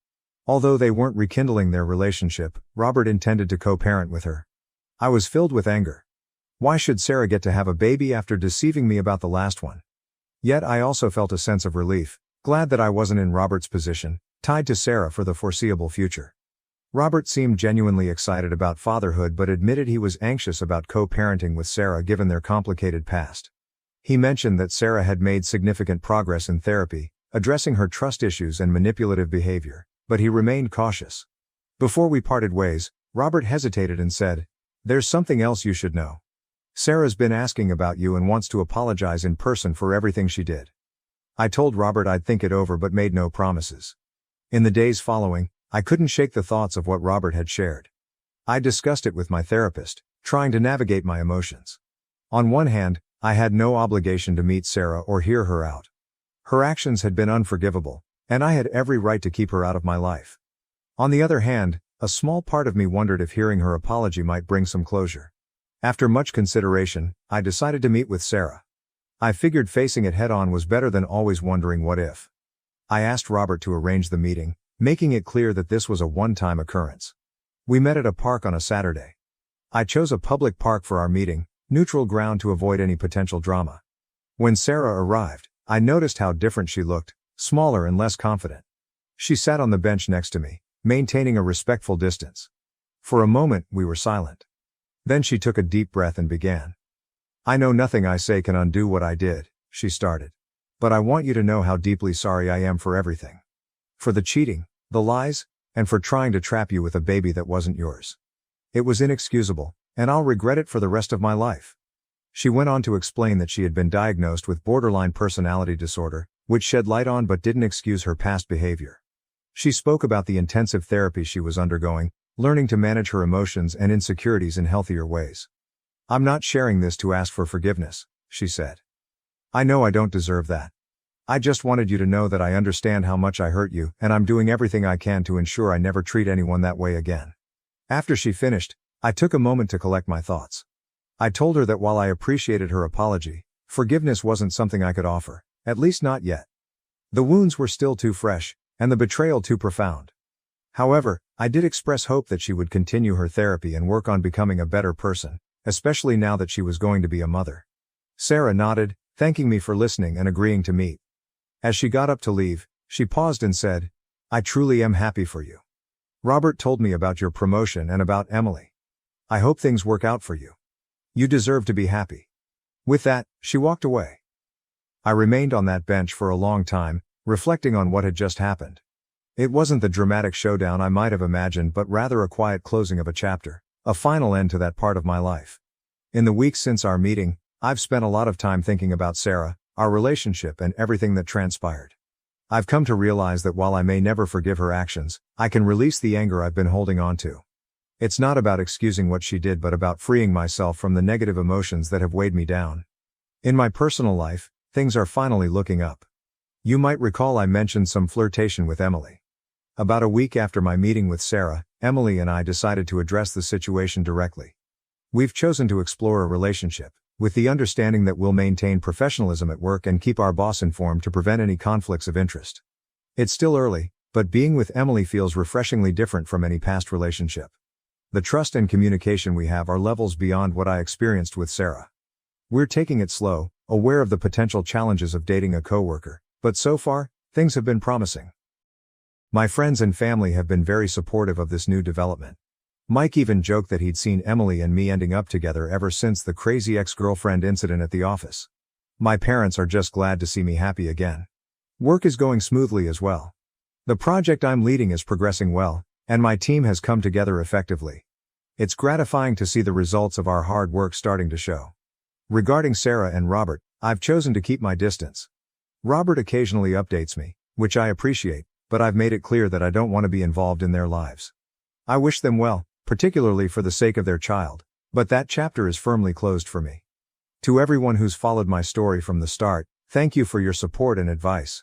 Although they weren't rekindling their relationship, Robert intended to co-parent with her. I was filled with anger. Why should Sarah get to have a baby after deceiving me about the last one? Yet I also felt a sense of relief, glad that I wasn't in Robert's position, tied to Sarah for the foreseeable future. Robert seemed genuinely excited about fatherhood but admitted he was anxious about co-parenting with Sarah given their complicated past. He mentioned that Sarah had made significant progress in therapy, addressing her trust issues and manipulative behavior, but he remained cautious. Before we parted ways, Robert hesitated and said, "There's something else you should know. Sarah's been asking about you and wants to apologize in person for everything she did." I told Robert I'd think it over but made no promises. In the days following, I couldn't shake the thoughts of what Robert had shared. I discussed it with my therapist, trying to navigate my emotions. On one hand, I had no obligation to meet Sarah or hear her out. Her actions had been unforgivable, and I had every right to keep her out of my life. On the other hand, a small part of me wondered if hearing her apology might bring some closure. After much consideration, I decided to meet with Sarah. I figured facing it head-on was better than always wondering what if. I asked Robert to arrange the meeting, making it clear that this was a one-time occurrence. We met at a park on a Saturday. I chose a public park for our meeting, neutral ground to avoid any potential drama. When Sarah arrived, I noticed how different she looked, smaller and less confident. She sat on the bench next to me, maintaining a respectful distance. For a moment, we were silent. Then she took a deep breath and began. "I know nothing I say can undo what I did," she started. "But I want you to know how deeply sorry I am for everything. For the cheating, the lies, and for trying to trap you with a baby that wasn't yours. It was inexcusable, and I'll regret it for the rest of my life." She went on to explain that she had been diagnosed with borderline personality disorder, which shed light on but didn't excuse her past behavior. She spoke about the intensive therapy she was undergoing, learning to manage her emotions and insecurities in healthier ways. "I'm not sharing this to ask for forgiveness," she said. "I know I don't deserve that. I just wanted you to know that I understand how much I hurt you, and I'm doing everything I can to ensure I never treat anyone that way again." After she finished, I took a moment to collect my thoughts. I told her that while I appreciated her apology, forgiveness wasn't something I could offer, at least not yet. The wounds were still too fresh, and the betrayal too profound. However, I did express hope that she would continue her therapy and work on becoming a better person, especially now that she was going to be a mother. Sarah nodded, thanking me for listening and agreeing to meet. As she got up to leave, she paused and said, "I truly am happy for you. Robert told me about your promotion and about Emily. I hope things work out for you. You deserve to be happy." With that, she walked away. I remained on that bench for a long time, reflecting on what had just happened. It wasn't the dramatic showdown I might have imagined but rather a quiet closing of a chapter, a final end to that part of my life. In the weeks since our meeting, I've spent a lot of time thinking about Sarah, our relationship and everything that transpired. I've come to realize that while I may never forgive her actions, I can release the anger I've been holding on to. It's not about excusing what she did but about freeing myself from the negative emotions that have weighed me down. In my personal life, things are finally looking up. You might recall I mentioned some flirtation with Emily. About a week after my meeting with Sarah, Emily and I decided to address the situation directly. We've chosen to explore a relationship, with the understanding that we'll maintain professionalism at work and keep our boss informed to prevent any conflicts of interest. It's still early, but being with Emily feels refreshingly different from any past relationship. The trust and communication we have are levels beyond what I experienced with Sarah. We're taking it slow, aware of the potential challenges of dating a coworker, but so far, things have been promising. My friends and family have been very supportive of this new development. Mike even joked that he'd seen Emily and me ending up together ever since the crazy ex-girlfriend incident at the office. My parents are just glad to see me happy again. Work is going smoothly as well. The project I'm leading is progressing well, and my team has come together effectively. It's gratifying to see the results of our hard work starting to show. Regarding Sarah and Robert, I've chosen to keep my distance. Robert occasionally updates me, which I appreciate, but I've made it clear that I don't want to be involved in their lives. I wish them well, particularly for the sake of their child, but that chapter is firmly closed for me. To everyone who's followed my story from the start, thank you for your support and advice.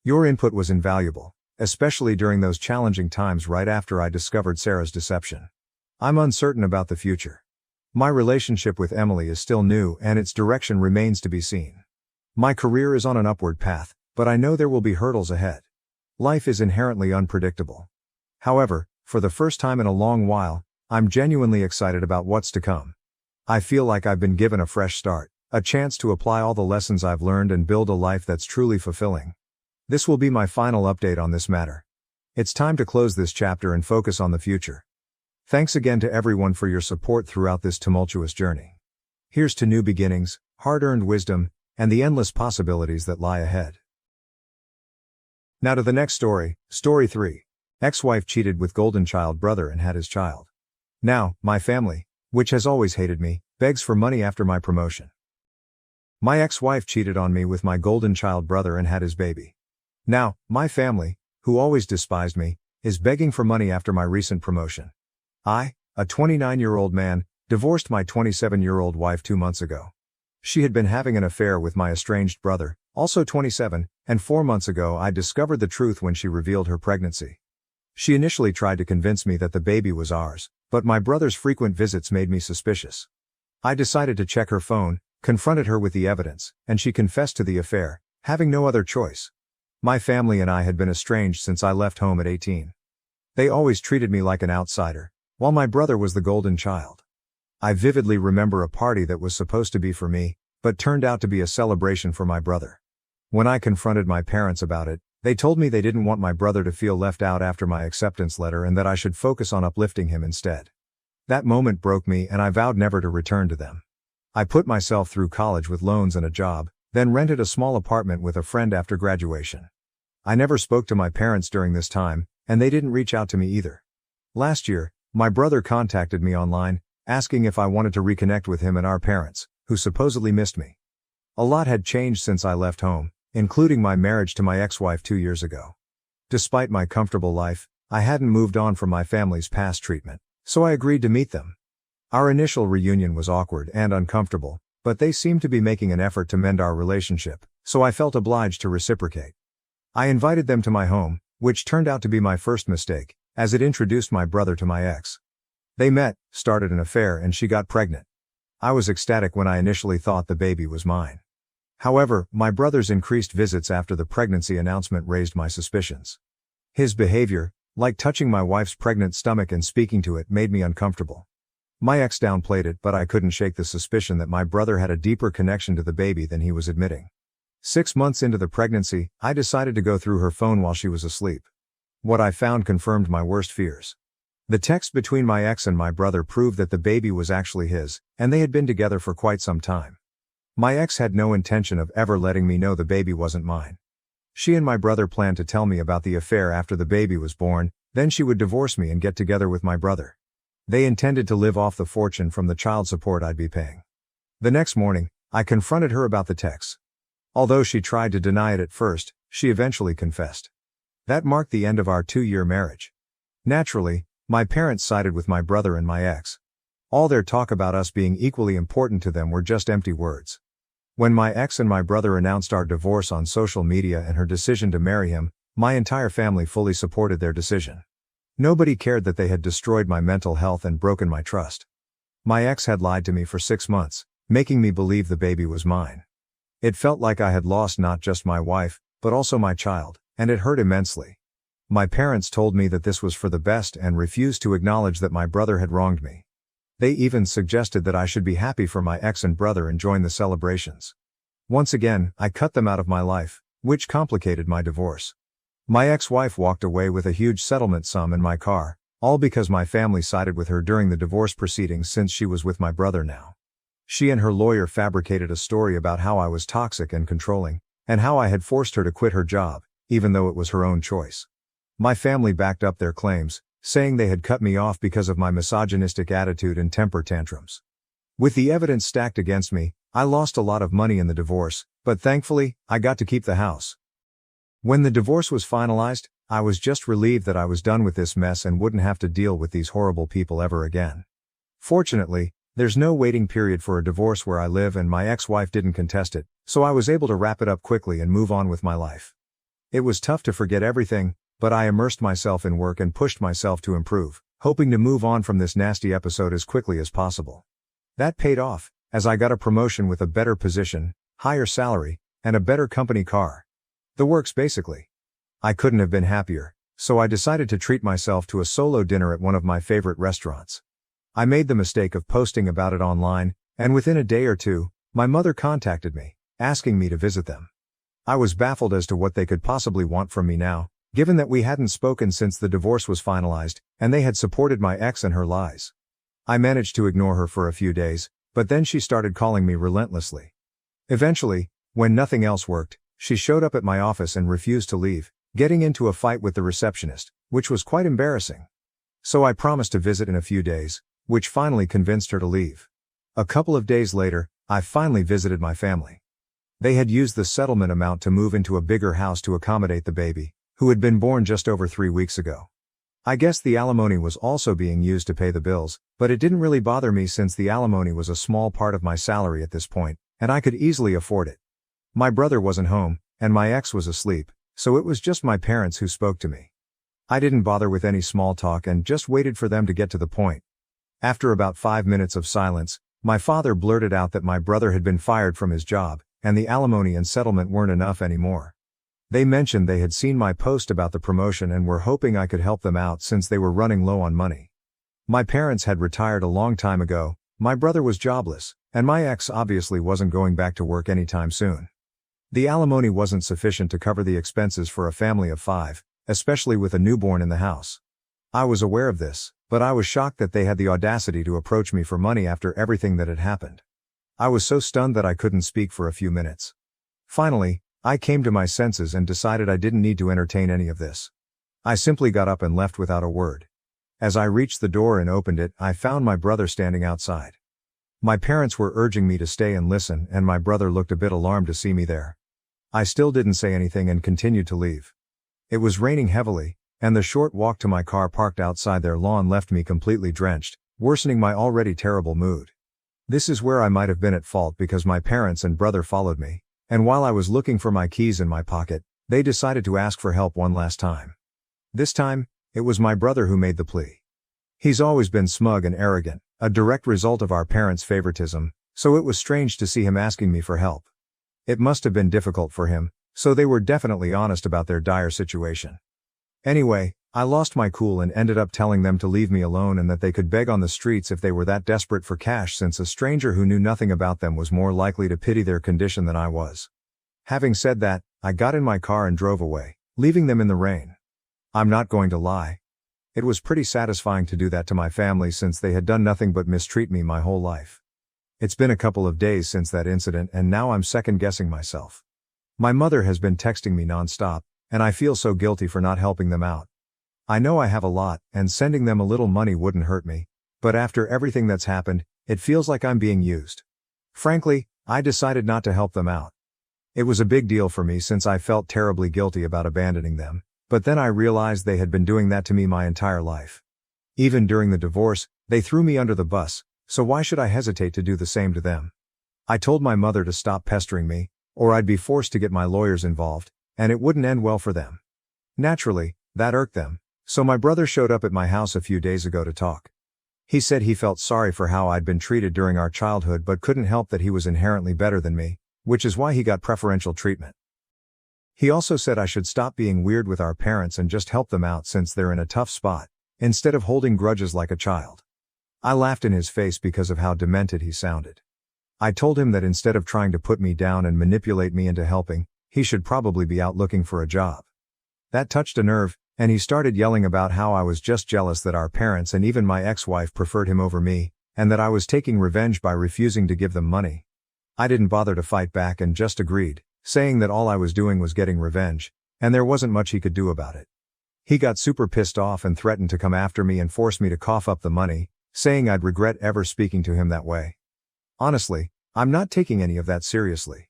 Your input was invaluable, especially during those challenging times right after I discovered Sarah's deception. I'm uncertain about the future. My relationship with Emily is still new and its direction remains to be seen. My career is on an upward path, but I know there will be hurdles ahead. Life is inherently unpredictable. However, for the first time in a long while, I'm genuinely excited about what's to come. I feel like I've been given a fresh start, a chance to apply all the lessons I've learned and build a life that's truly fulfilling. This will be my final update on this matter. It's time to close this chapter and focus on the future. Thanks again to everyone for your support throughout this tumultuous journey. Here's to new beginnings, hard-earned wisdom, and the endless possibilities that lie ahead. Now to the next story, Story 3. Ex-wife cheated with golden child brother and had his child. Now, my family, which has always hated me, begs for money after my promotion. My ex-wife cheated on me with my golden child brother and had his baby. Now, my family, who always despised me, is begging for money after my recent promotion. I, a 29-year-old man, divorced my 27-year-old wife 2 months ago. She had been having an affair with my estranged brother, also 27, and 4 months ago I discovered the truth when she revealed her pregnancy. She initially tried to convince me that the baby was ours, but my brother's frequent visits made me suspicious. I decided to check her phone, confronted her with the evidence, and she confessed to the affair, having no other choice. My family and I had been estranged since I left home at 18. They always treated me like an outsider, while my brother was the golden child. I vividly remember a party that was supposed to be for me, but turned out to be a celebration for my brother. When I confronted my parents about it, they told me they didn't want my brother to feel left out after my acceptance letter and that I should focus on uplifting him instead. That moment broke me and I vowed never to return to them. I put myself through college with loans and a job, then rented a small apartment with a friend after graduation. I never spoke to my parents during this time, and they didn't reach out to me either. Last year, my brother contacted me online, asking if I wanted to reconnect with him and our parents, who supposedly missed me. A lot had changed since I left home, including my marriage to my ex-wife 2 years ago. Despite my comfortable life, I hadn't moved on from my family's past treatment, so I agreed to meet them. Our initial reunion was awkward and uncomfortable, but they seemed to be making an effort to mend our relationship, so I felt obliged to reciprocate. I invited them to my home, which turned out to be my first mistake, as it introduced my brother to my ex. They met, started an affair, and she got pregnant. I was ecstatic when I initially thought the baby was mine. However, my brother's increased visits after the pregnancy announcement raised my suspicions. His behavior, like touching my wife's pregnant stomach and speaking to it, made me uncomfortable. My ex downplayed it, but I couldn't shake the suspicion that my brother had a deeper connection to the baby than he was admitting. 6 months into the pregnancy, I decided to go through her phone while she was asleep. What I found confirmed my worst fears. The text between my ex and my brother proved that the baby was actually his, and they had been together for quite some time. My ex had no intention of ever letting me know the baby wasn't mine. She and my brother planned to tell me about the affair after the baby was born, then she would divorce me and get together with my brother. They intended to live off the fortune from the child support I'd be paying. The next morning, I confronted her about the texts. Although she tried to deny it at first, she eventually confessed. That marked the end of our 2-year marriage. Naturally, my parents sided with my brother and my ex. All their talk about us being equally important to them were just empty words. When my ex and my brother announced our divorce on social media and her decision to marry him, my entire family fully supported their decision. Nobody cared that they had destroyed my mental health and broken my trust. My ex had lied to me for 6 months, making me believe the baby was mine. It felt like I had lost not just my wife, but also my child, and it hurt immensely. My parents told me that this was for the best and refused to acknowledge that my brother had wronged me. They even suggested that I should be happy for my ex and brother and join the celebrations. Once again, I cut them out of my life, which complicated my divorce. My ex-wife walked away with a huge settlement sum in my car, all because my family sided with her during the divorce proceedings since she was with my brother now. She and her lawyer fabricated a story about how I was toxic and controlling, and how I had forced her to quit her job, even though it was her own choice. My family backed up their claims, saying they had cut me off because of my misogynistic attitude and temper tantrums. With the evidence stacked against me, I lost a lot of money in the divorce, but thankfully, I got to keep the house. When the divorce was finalized, I was just relieved that I was done with this mess and wouldn't have to deal with these horrible people ever again. Fortunately, there's no waiting period for a divorce where I live and my ex-wife didn't contest it, so I was able to wrap it up quickly and move on with my life. It was tough to forget everything, but I immersed myself in work and pushed myself to improve, hoping to move on from this nasty episode as quickly as possible. That paid off, as I got a promotion with a better position, higher salary, and a better company car. The works basically. I couldn't have been happier, so I decided to treat myself to a solo dinner at one of my favorite restaurants. I made the mistake of posting about it online, and within a day or two, my mother contacted me, asking me to visit them. I was baffled as to what they could possibly want from me now, given that we hadn't spoken since the divorce was finalized, and they had supported my ex and her lies. I managed to ignore her for a few days, but then she started calling me relentlessly. Eventually, when nothing else worked, she showed up at my office and refused to leave, getting into a fight with the receptionist, which was quite embarrassing. So I promised to visit in a few days, which finally convinced her to leave. A couple of days later, I finally visited my family. They had used the settlement amount to move into a bigger house to accommodate the baby, who had been born just over 3 weeks ago. I guess the alimony was also being used to pay the bills, but it didn't really bother me since the alimony was a small part of my salary at this point, and I could easily afford it. My brother wasn't home, and my ex was asleep, so it was just my parents who spoke to me. I didn't bother with any small talk and just waited for them to get to the point. After about 5 minutes of silence, my father blurted out that my brother had been fired from his job, and the alimony and settlement weren't enough anymore. They mentioned they had seen my post about the promotion and were hoping I could help them out since they were running low on money. My parents had retired a long time ago, my brother was jobless, and my ex obviously wasn't going back to work anytime soon. The alimony wasn't sufficient to cover the expenses for a family of 5, especially with a newborn in the house. I was aware of this, but I was shocked that they had the audacity to approach me for money after everything that had happened. I was so stunned that I couldn't speak for a few minutes. Finally, I came to my senses and decided I didn't need to entertain any of this. I simply got up and left without a word. As I reached the door and opened it, I found my brother standing outside. My parents were urging me to stay and listen, and my brother looked a bit alarmed to see me there. I still didn't say anything and continued to leave. It was raining heavily, and the short walk to my car parked outside their lawn left me completely drenched, worsening my already terrible mood. This is where I might have been at fault because my parents and brother followed me, and while I was looking for my keys in my pocket, they decided to ask for help one last time. This time, it was my brother who made the plea. He's always been smug and arrogant, a direct result of our parents' favoritism, so it was strange to see him asking me for help. It must have been difficult for him, so they were definitely honest about their dire situation. Anyway, I lost my cool and ended up telling them to leave me alone and that they could beg on the streets if they were that desperate for cash, since a stranger who knew nothing about them was more likely to pity their condition than I was. Having said that, I got in my car and drove away, leaving them in the rain. I'm not going to lie. It was pretty satisfying to do that to my family since they had done nothing but mistreat me my whole life. It's been a couple of days since that incident and now I'm second-guessing myself. My mother has been texting me non-stop, and I feel so guilty for not helping them out. I know I have a lot, and sending them a little money wouldn't hurt me, but after everything that's happened, it feels like I'm being used. Frankly, I decided not to help them out. It was a big deal for me since I felt terribly guilty about abandoning them, but then I realized they had been doing that to me my entire life. Even during the divorce, they threw me under the bus, so why should I hesitate to do the same to them? I told my mother to stop pestering me, or I'd be forced to get my lawyers involved, and it wouldn't end well for them. Naturally, that irked them, so my brother showed up at my house a few days ago to talk. He said he felt sorry for how I'd been treated during our childhood but couldn't help that he was inherently better than me, which is why he got preferential treatment. He also said I should stop being weird with our parents and just help them out since they're in a tough spot, instead of holding grudges like a child. I laughed in his face because of how demented he sounded. I told him that instead of trying to put me down and manipulate me into helping, he should probably be out looking for a job. That touched a nerve, and he started yelling about how I was just jealous that our parents and even my ex-wife preferred him over me, and that I was taking revenge by refusing to give them money. I didn't bother to fight back and just agreed, saying that all I was doing was getting revenge, and there wasn't much he could do about it. He got super pissed off and threatened to come after me and force me to cough up the money, saying I'd regret ever speaking to him that way. Honestly, I'm not taking any of that seriously.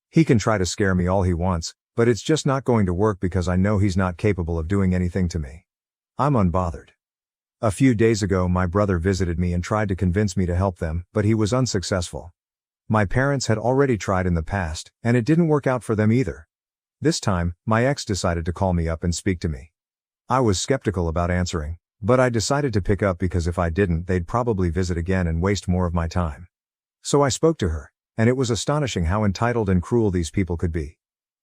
He can try to scare me all he wants, but it's just not going to work because I know he's not capable of doing anything to me. I'm unbothered. A few days ago my brother visited me and tried to convince me to help them, but he was unsuccessful. My parents had already tried in the past, and it didn't work out for them either. This time, my ex decided to call me up and speak to me. I was skeptical about answering, but I decided to pick up because if I didn't they'd probably visit again and waste more of my time. So I spoke to her, and it was astonishing how entitled and cruel these people could be.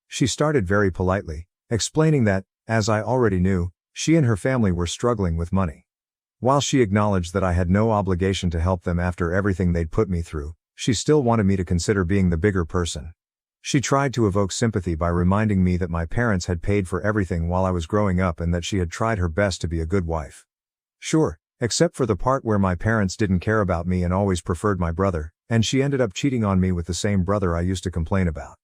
She started very politely, explaining that, as I already knew, she and her family were struggling with money. While she acknowledged that I had no obligation to help them after everything they'd put me through, she still wanted me to consider being the bigger person. She tried to evoke sympathy by reminding me that my parents had paid for everything while I was growing up and that she had tried her best to be a good wife. Sure, except for the part where my parents didn't care about me and always preferred my brother, and she ended up cheating on me with the same brother I used to complain about.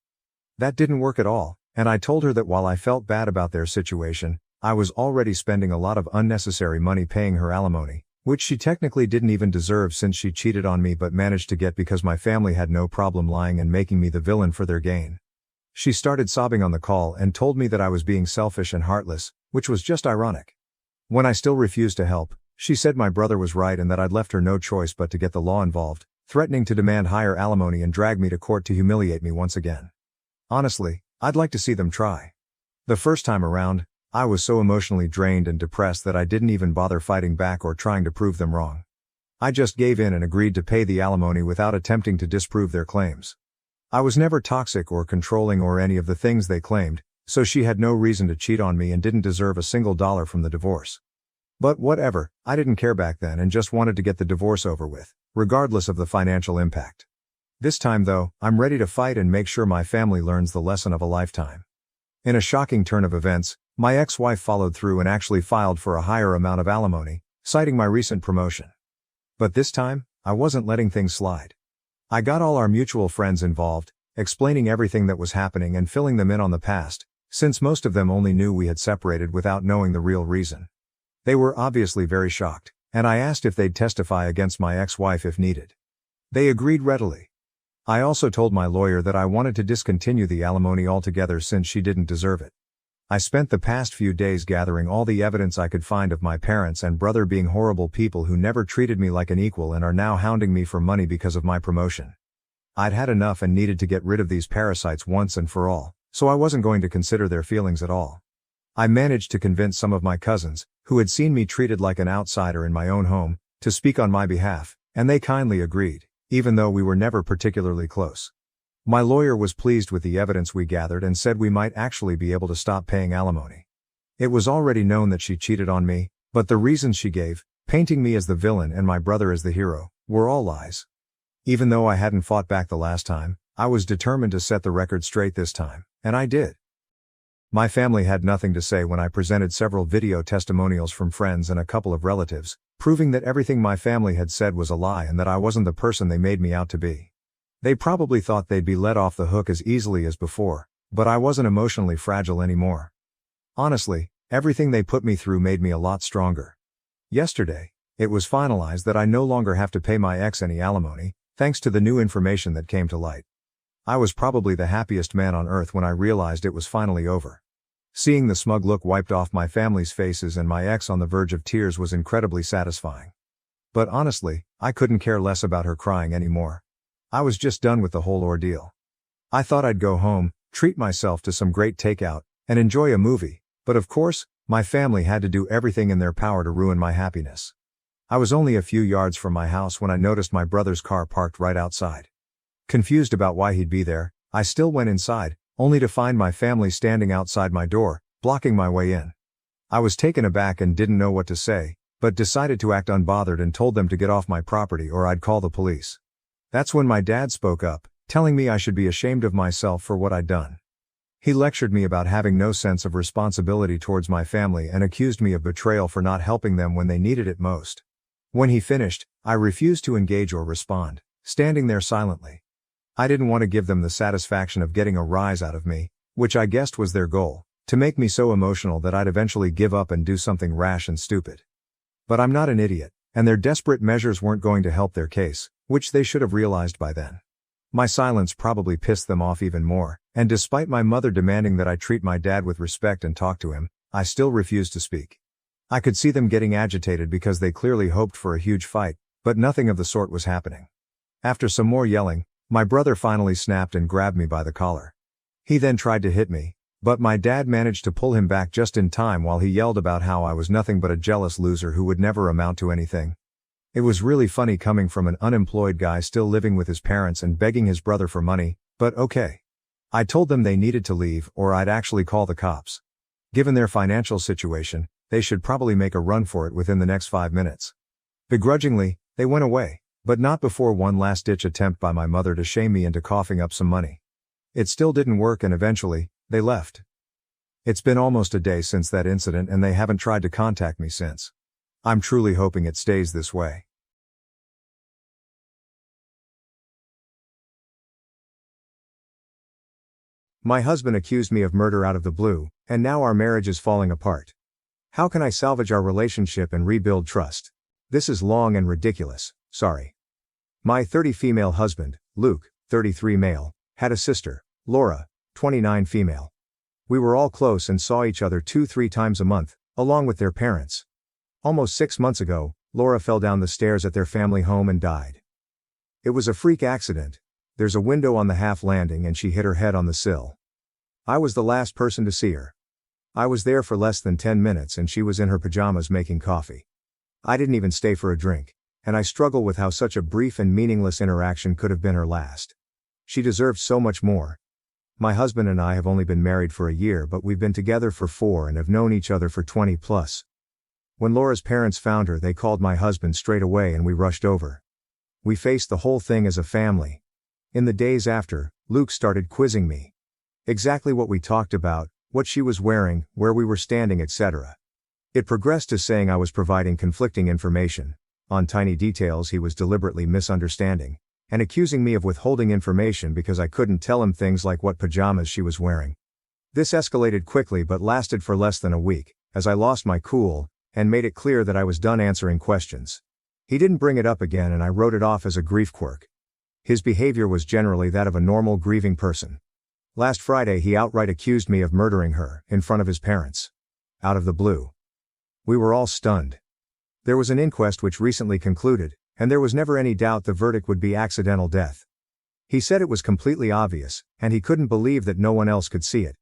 That didn't work at all, and I told her that while I felt bad about their situation, I was already spending a lot of unnecessary money paying her alimony, which she technically didn't even deserve since she cheated on me but managed to get because my family had no problem lying and making me the villain for their gain. She started sobbing on the call and told me that I was being selfish and heartless, which was just ironic. When I still refused to help, she said my brother was right and that I'd left her no choice but to get the law involved, threatening to demand higher alimony and drag me to court to humiliate me once again. Honestly, I'd like to see them try. The first time around, I was so emotionally drained and depressed that I didn't even bother fighting back or trying to prove them wrong. I just gave in and agreed to pay the alimony without attempting to disprove their claims. I was never toxic or controlling or any of the things they claimed, so she had no reason to cheat on me and didn't deserve a single dollar from the divorce. But whatever, I didn't care back then and just wanted to get the divorce over with, regardless of the financial impact. This time though, I'm ready to fight and make sure my family learns the lesson of a lifetime. In a shocking turn of events, my ex-wife followed through and actually filed for a higher amount of alimony, citing my recent promotion. But this time, I wasn't letting things slide. I got all our mutual friends involved, explaining everything that was happening and filling them in on the past, since most of them only knew we had separated without knowing the real reason. They were obviously very shocked, and I asked if they'd testify against my ex-wife if needed. They agreed readily. I also told my lawyer that I wanted to discontinue the alimony altogether since she didn't deserve it. I spent the past few days gathering all the evidence I could find of my parents and brother being horrible people who never treated me like an equal and are now hounding me for money because of my promotion. I'd had enough and needed to get rid of these parasites once and for all, so I wasn't going to consider their feelings at all. I managed to convince some of my cousins, who had seen me treated like an outsider in my own home, to speak on my behalf, and they kindly agreed, even though we were never particularly close. My lawyer was pleased with the evidence we gathered and said we might actually be able to stop paying alimony. It was already known that she cheated on me, but the reasons she gave, painting me as the villain and my brother as the hero, were all lies. Even though I hadn't fought back the last time, I was determined to set the record straight this time, and I did. My family had nothing to say when I presented several video testimonials from friends and a couple of relatives, proving that everything my family had said was a lie and that I wasn't the person they made me out to be. They probably thought they'd be let off the hook as easily as before, but I wasn't emotionally fragile anymore. Honestly, everything they put me through made me a lot stronger. Yesterday, it was finalized that I no longer have to pay my ex any alimony, thanks to the new information that came to light. I was probably the happiest man on earth when I realized it was finally over. Seeing the smug look wiped off my family's faces and my ex on the verge of tears was incredibly satisfying. But honestly, I couldn't care less about her crying anymore. I was just done with the whole ordeal. I thought I'd go home, treat myself to some great takeout, and enjoy a movie, but of course, my family had to do everything in their power to ruin my happiness. I was only a few yards from my house when I noticed my brother's car parked right outside. Confused about why he'd be there, I still went inside, only to find my family standing outside my door, blocking my way in. I was taken aback and didn't know what to say, but decided to act unbothered and told them to get off my property or I'd call the police. That's when my dad spoke up, telling me I should be ashamed of myself for what I'd done. He lectured me about having no sense of responsibility towards my family and accused me of betrayal for not helping them when they needed it most. When he finished, I refused to engage or respond, standing there silently. I didn't want to give them the satisfaction of getting a rise out of me, which I guessed was their goal, to make me so emotional that I'd eventually give up and do something rash and stupid. But I'm not an idiot, and their desperate measures weren't going to help their case, which they should have realized by then. My silence probably pissed them off even more, and despite my mother demanding that I treat my dad with respect and talk to him, I still refused to speak. I could see them getting agitated because they clearly hoped for a huge fight, but nothing of the sort was happening. After some more yelling, my brother finally snapped and grabbed me by the collar. He then tried to hit me, but my dad managed to pull him back just in time while he yelled about how I was nothing but a jealous loser who would never amount to anything. It was really funny coming from an unemployed guy still living with his parents and begging his brother for money, but okay. I told them they needed to leave or I'd actually call the cops. Given their financial situation, they should probably make a run for it within the next 5 minutes. Begrudgingly, they went away, but not before one last-ditch attempt by my mother to shame me into coughing up some money. It still didn't work and eventually, they left. It's been almost a day since that incident and they haven't tried to contact me since. I'm truly hoping it stays this way. My husband accused me of murder out of the blue, and now our marriage is falling apart. How can I salvage our relationship and rebuild trust? This is long and ridiculous, sorry. My 30 female husband, Luke, 33 male, had a sister, Laura, 29 female. We were all close and saw each other 2-3 times a month, along with their parents. Almost 6 months ago, Laura fell down the stairs at their family home and died. It was a freak accident. There's a window on the half landing and she hit her head on the sill. I was the last person to see her. I was there for less than 10 minutes and she was in her pajamas making coffee. I didn't even stay for a drink, and I struggle with how such a brief and meaningless interaction could have been her last. She deserved so much more. My husband and I have only been married for a year, but we've been together for 4 and have known each other for 20 plus. When Laura's parents found her, they called my husband straight away and we rushed over. We faced the whole thing as a family. In the days after, Luke started quizzing me. Exactly what we talked about, what she was wearing, where we were standing, etc. It progressed to saying I was providing conflicting information. On tiny details he was deliberately misunderstanding, and accusing me of withholding information because I couldn't tell him things like what pajamas she was wearing. This escalated quickly but lasted for less than a week, as I lost my cool, and made it clear that I was done answering questions. He didn't bring it up again and I wrote it off as a grief quirk. His behavior was generally that of a normal grieving person. Last Friday he outright accused me of murdering her, in front of his parents. Out of the blue. We were all stunned. There was an inquest which recently concluded, and there was never any doubt the verdict would be accidental death. He said it was completely obvious, and he couldn't believe that no one else could see it.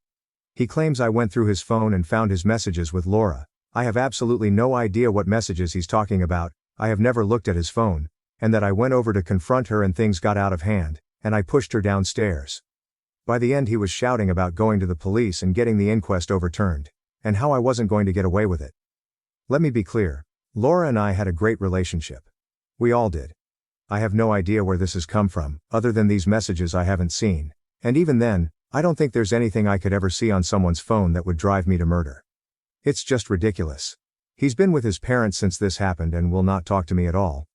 He claims I went through his phone and found his messages with Laura. I have absolutely no idea what messages he's talking about, I have never looked at his phone, and that I went over to confront her and things got out of hand, and I pushed her downstairs. By the end he was shouting about going to the police and getting the inquest overturned, and how I wasn't going to get away with it. Let me be clear, Laura and I had a great relationship. We all did. I have no idea where this has come from, other than these messages I haven't seen, and even then, I don't think there's anything I could ever see on someone's phone that would drive me to murder. It's just ridiculous. He's been with his parents since this happened and will not talk to me at all.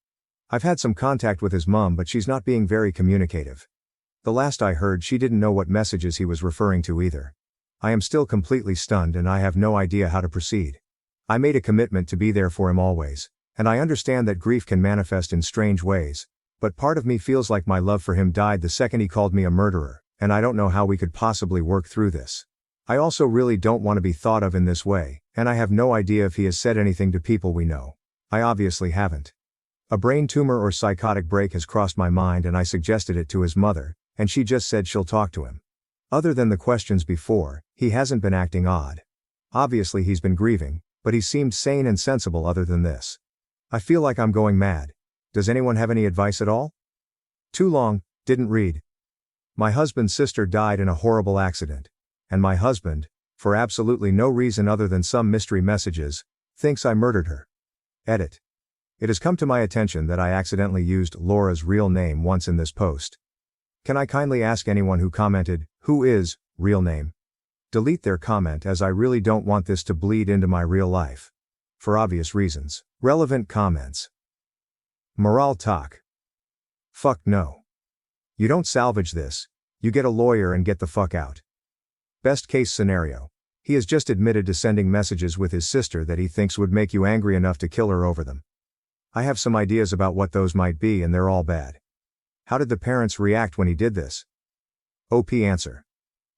I've had some contact with his mom, but she's not being very communicative. The last I heard, she didn't know what messages he was referring to either. I am still completely stunned and I have no idea how to proceed. I made a commitment to be there for him always, and I understand that grief can manifest in strange ways, But part of me feels like my love for him died the second he called me a murderer, and I don't know how we could possibly work through this. I also really don't want to be thought of in this way, and I have no idea if he has said anything to people we know. I obviously haven't. A brain tumor or psychotic break has crossed my mind and I suggested it to his mother, and she just said she'll talk to him. Other than the questions before, he hasn't been acting odd. Obviously he's been grieving, but he seemed sane and sensible other than this. I feel like I'm going mad. Does anyone have any advice at all? Too long, didn't read. My husband's sister died in a horrible accident. And my husband, for absolutely no reason other than some mystery messages, thinks I murdered her. Edit. It has come to my attention that I accidentally used Laura's real name once in this post. Can I kindly ask anyone who commented, who is, real name? Delete their comment as I really don't want this to bleed into my real life. For obvious reasons. Relevant comments. Moral talk. Fuck no. You don't salvage this, you get a lawyer and get the fuck out. Best case scenario. He has just admitted to sending messages with his sister that he thinks would make you angry enough to kill her over them. I have some ideas about what those might be and they're all bad. How did the parents react when he did this? OP answer.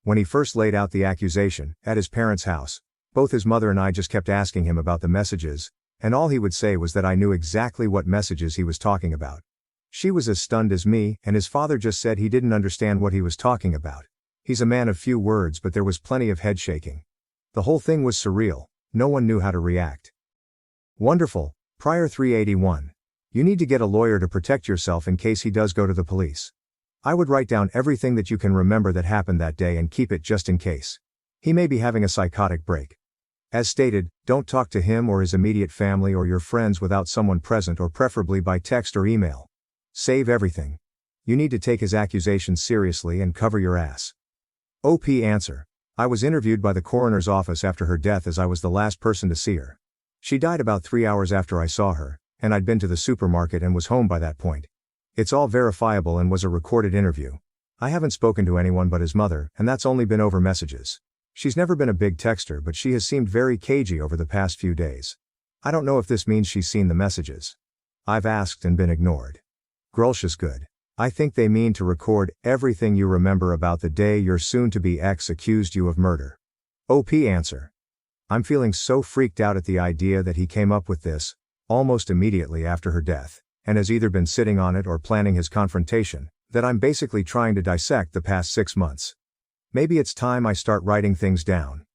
When he first laid out the accusation, at his parents' house, both his mother and I just kept asking him about the messages, and all he would say was that I knew exactly what messages he was talking about. She was as stunned as me, and his father just said he didn't understand what he was talking about. He's a man of few words, but there was plenty of head shaking. The whole thing was surreal, no one knew how to react. Wonderful. Prior 381. You need to get a lawyer to protect yourself in case he does go to the police. I would write down everything that you can remember that happened that day and keep it just in case. He may be having a psychotic break. As stated, don't talk to him or his immediate family or your friends without someone present or preferably by text or email. Save everything. You need to take his accusations seriously and cover your ass. OP answer. I was interviewed by the coroner's office after her death as I was the last person to see her. She died about 3 hours after I saw her, and I'd been to the supermarket and was home by that point. It's all verifiable and was a recorded interview. I haven't spoken to anyone but his mother, and that's only been over messages. She's never been a big texter, but she has seemed very cagey over the past few days. I don't know if this means she's seen the messages. I've asked and been ignored. Grulsh's good. I think they mean to record everything you remember about the day your soon-to-be ex accused you of murder. OP answer. I'm feeling so freaked out at the idea that he came up with this, almost immediately after her death, and has either been sitting on it or planning his confrontation, that I'm basically trying to dissect the past 6 months. Maybe it's time I start writing things down.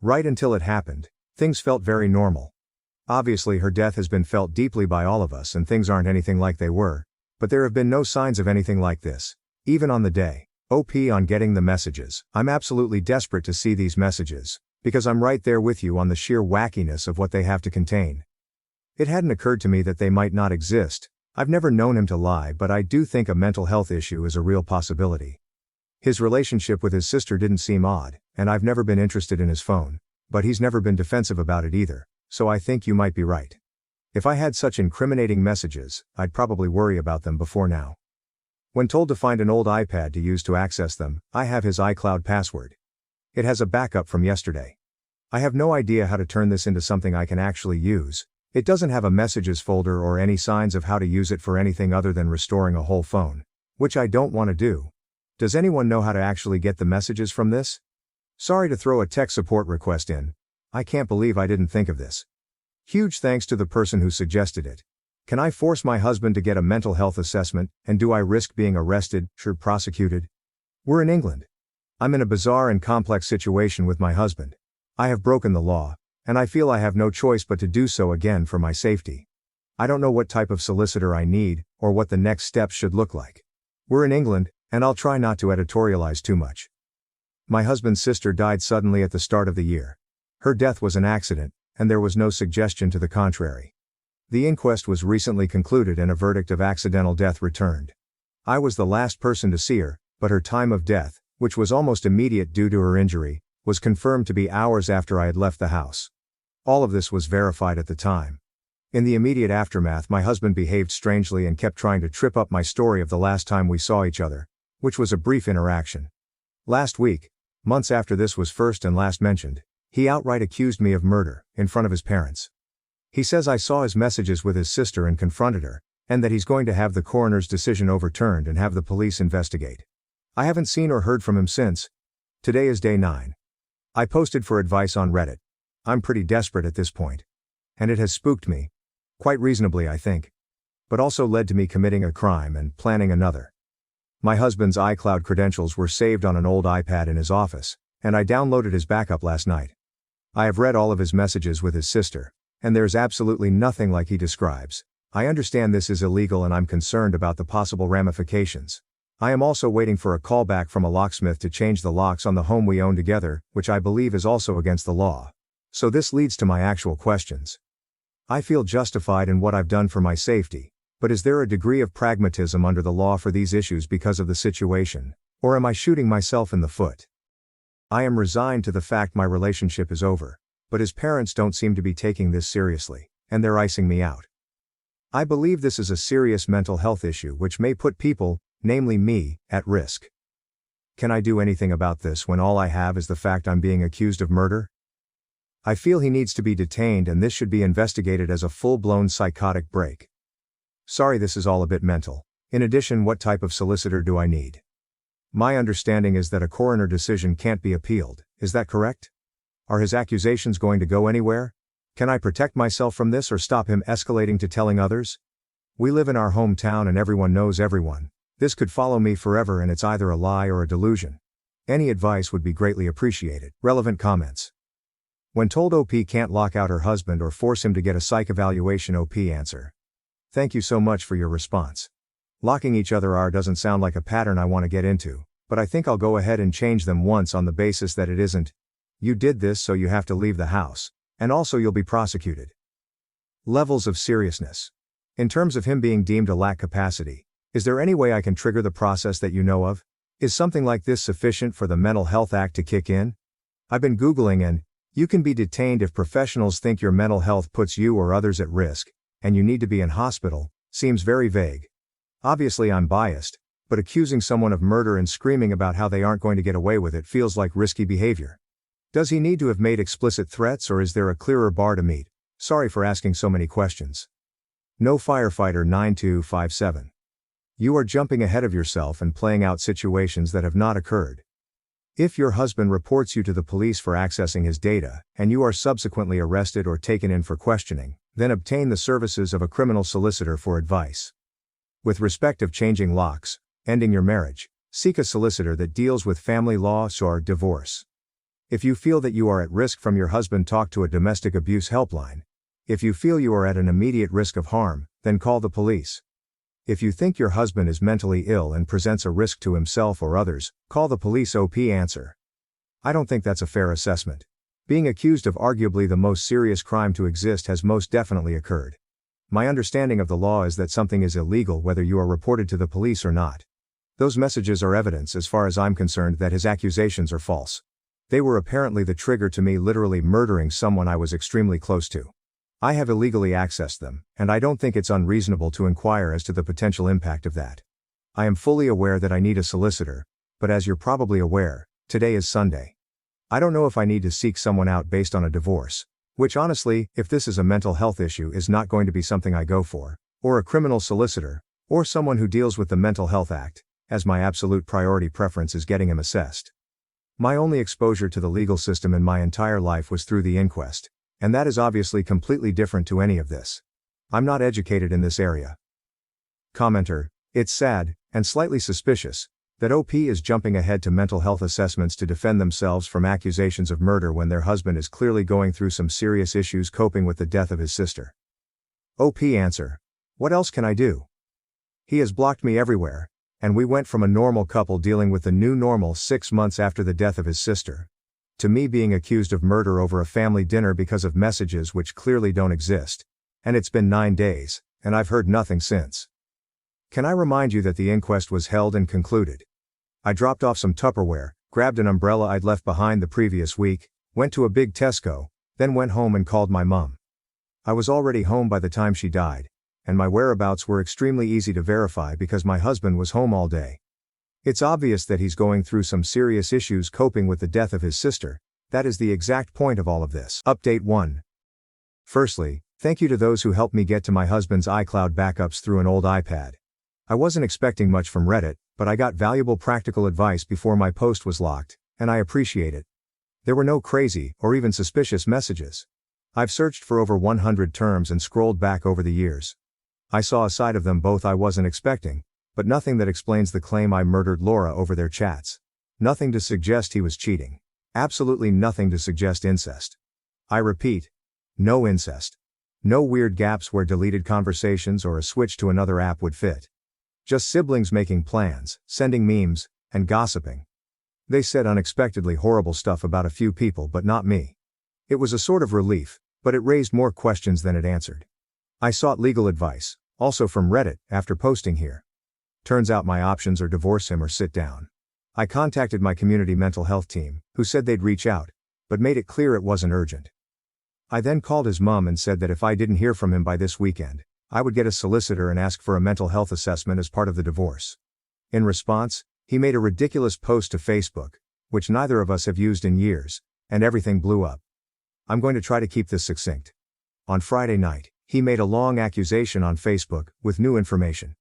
Right until it happened, things felt very normal. Obviously her death has been felt deeply by all of us and things aren't anything like they were, but there have been no signs of anything like this, even on the day. OP on getting the messages. I'm absolutely desperate to see these messages, because I'm right there with you on the sheer wackiness of what they have to contain. It hadn't occurred to me that they might not exist. I've never known him to lie, but I do think a mental health issue is a real possibility. His relationship with his sister didn't seem odd, and I've never been interested in his phone, but he's never been defensive about it either, so I think you might be right. If I had such incriminating messages, I'd probably worry about them before now. When told to find an old iPad to use to access them, I have his iCloud password. It has a backup from yesterday. I have no idea how to turn this into something I can actually use. It doesn't have a messages folder or any signs of how to use it for anything other than restoring a whole phone, which I don't want to do. Does anyone know how to actually get the messages from this? Sorry to throw a tech support request in. I can't believe I didn't think of this. Huge thanks to the person who suggested it. Can I force my husband to get a mental health assessment, and do I risk being arrested, or prosecuted? We're in England. I'm in a bizarre and complex situation with my husband. I have broken the law, and I feel I have no choice but to do so again for my safety. I don't know what type of solicitor I need, or what the next steps should look like. We're in England, and I'll try not to editorialize too much. My husband's sister died suddenly at the start of the year. Her death was an accident, and there was no suggestion to the contrary. The inquest was recently concluded and a verdict of accidental death returned. I was the last person to see her, but her time of death, which was almost immediate due to her injury, was confirmed to be hours after I had left the house. All of this was verified at the time. In the immediate aftermath, my husband behaved strangely and kept trying to trip up my story of the last time we saw each other, which was a brief interaction. Last week, months after this was first and last mentioned, he outright accused me of murder, in front of his parents. He says I saw his messages with his sister and confronted her, and that he's going to have the coroner's decision overturned and have the police investigate. I haven't seen or heard from him since. Today is day 9. I posted for advice on Reddit. I'm pretty desperate at this point. And it has spooked me. Quite reasonably, I think. But also led to me committing a crime and planning another. My husband's iCloud credentials were saved on an old iPad in his office, and I downloaded his backup last night. I have read all of his messages with his sister, and there's absolutely nothing like he describes. I understand this is illegal and I'm concerned about the possible ramifications. I am also waiting for a call back from a locksmith to change the locks on the home we own together, which I believe is also against the law. So this leads to my actual questions. I feel justified in what I've done for my safety, but is there a degree of pragmatism under the law for these issues because of the situation, or am I shooting myself in the foot? I am resigned to the fact my relationship is over, but his parents don't seem to be taking this seriously, and they're icing me out. I believe this is a serious mental health issue which may put people, namely me, at risk. Can I do anything about this when all I have is the fact I'm being accused of murder? I feel he needs to be detained and this should be investigated as a full-blown psychotic break. Sorry, this is all a bit mental. In addition, what type of solicitor do I need? My understanding is that a coroner decision can't be appealed, is that correct? Are his accusations going to go anywhere? Can I protect myself from this or stop him escalating to telling others? We live in our hometown and everyone knows everyone. This could follow me forever and it's either a lie or a delusion. Any advice would be greatly appreciated. Relevant comments. When told OP can't lock out her husband or force him to get a psych evaluation, OP answer. Thank you so much for your response. Locking each other out doesn't sound like a pattern I want to get into, but I think I'll go ahead and change them once on the basis that it isn't. You did this so you have to leave the house. And also you'll be prosecuted. Levels of seriousness. In terms of him being deemed to lack capacity, is there any way I can trigger the process that you know of? Is something like this sufficient for the Mental Health Act to kick in? I've been Googling and, you can be detained if professionals think your mental health puts you or others at risk, and you need to be in hospital, seems very vague. Obviously I'm biased, but accusing someone of murder and screaming about how they aren't going to get away with it feels like risky behavior. Does he need to have made explicit threats or is there a clearer bar to meet? Sorry for asking so many questions. No Firefighter 9257. You are jumping ahead of yourself and playing out situations that have not occurred. If your husband reports you to the police for accessing his data, and you are subsequently arrested or taken in for questioning, then obtain the services of a criminal solicitor for advice. With respect of changing locks, ending your marriage, seek a solicitor that deals with family law or divorce. If you feel that you are at risk from your husband, talk to a domestic abuse helpline. If you feel you are at an immediate risk of harm, then call the police. If you think your husband is mentally ill and presents a risk to himself or others, call the police. OP answer. I don't think that's a fair assessment. Being accused of arguably the most serious crime to exist has most definitely occurred. My understanding of the law is that something is illegal whether you are reported to the police or not. Those messages are evidence as far as I'm concerned that his accusations are false. They were apparently the trigger to me literally murdering someone I was extremely close to. I have illegally accessed them, and I don't think it's unreasonable to inquire as to the potential impact of that. I am fully aware that I need a solicitor, but as you're probably aware, today is Sunday. I don't know if I need to seek someone out based on a divorce, which honestly, if this is a mental health issue, is not going to be something I go for, or a criminal solicitor, or someone who deals with the Mental Health Act, as my absolute priority preference is getting him assessed. My only exposure to the legal system in my entire life was through the inquest, and that is obviously completely different to any of this. I'm not educated in this area. Commenter, it's sad, and slightly suspicious, that OP is jumping ahead to mental health assessments to defend themselves from accusations of murder when their husband is clearly going through some serious issues coping with the death of his sister. OP answer. What else can I do? He has blocked me everywhere, and we went from a normal couple dealing with the new normal 6 months after the death of his sister, to me being accused of murder over a family dinner because of messages which clearly don't exist. And it's been 9 days, and I've heard nothing since. Can I remind you that the inquest was held and concluded? I dropped off some Tupperware, grabbed an umbrella I'd left behind the previous week, went to a big Tesco, then went home and called my mum. I was already home by the time she died, and my whereabouts were extremely easy to verify because my husband was home all day. It's obvious that he's going through some serious issues coping with the death of his sister. That is the exact point of all of this. Update 1. Firstly, Thank you to those who helped me get to my husband's iCloud backups through an old iPad. I wasn't expecting much from Reddit, but I got valuable practical advice before my post was locked, and I appreciate it. There were no crazy, or even suspicious messages. I've searched for over 100 terms and scrolled back over the years. I saw a side of them both I wasn't expecting, but nothing that explains the claim I murdered Laura over their chats. Nothing to suggest he was cheating. Absolutely nothing to suggest incest. I repeat, no incest. No weird gaps where deleted conversations or a switch to another app would fit. Just siblings making plans, sending memes, and gossiping. They said unexpectedly horrible stuff about a few people but not me. It was a sort of relief, but it raised more questions than it answered. I sought legal advice, also from Reddit, after posting here. Turns out my options are divorce him or sit down. I contacted my community mental health team, who said they'd reach out, but made it clear it wasn't urgent. I then called his mom and said that if I didn't hear from him by this weekend, I would get a solicitor and ask for a mental health assessment as part of the divorce. In response, he made a ridiculous post to Facebook, which neither of us have used in years, and everything blew up. I'm going to try to keep this succinct. On Friday night, he made a long accusation on Facebook, with new information.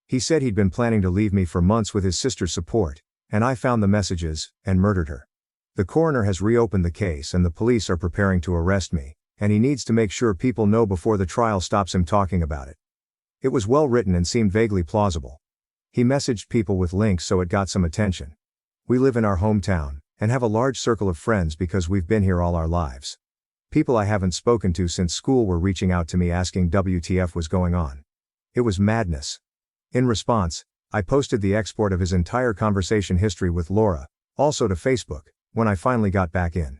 He said he'd been planning to leave me for months with his sister's support, and I found the messages, and murdered her. The coroner has reopened the case and the police are preparing to arrest me, and he needs to make sure people know before the trial stops him talking about it. It was well written and seemed vaguely plausible. He messaged people with links so it got some attention. We live in our hometown, and have a large circle of friends because we've been here all our lives. People I haven't spoken to since school were reaching out to me asking WTF was going on. It was madness. In response, I posted the export of his entire conversation history with Laura, also to Facebook, when I finally got back in.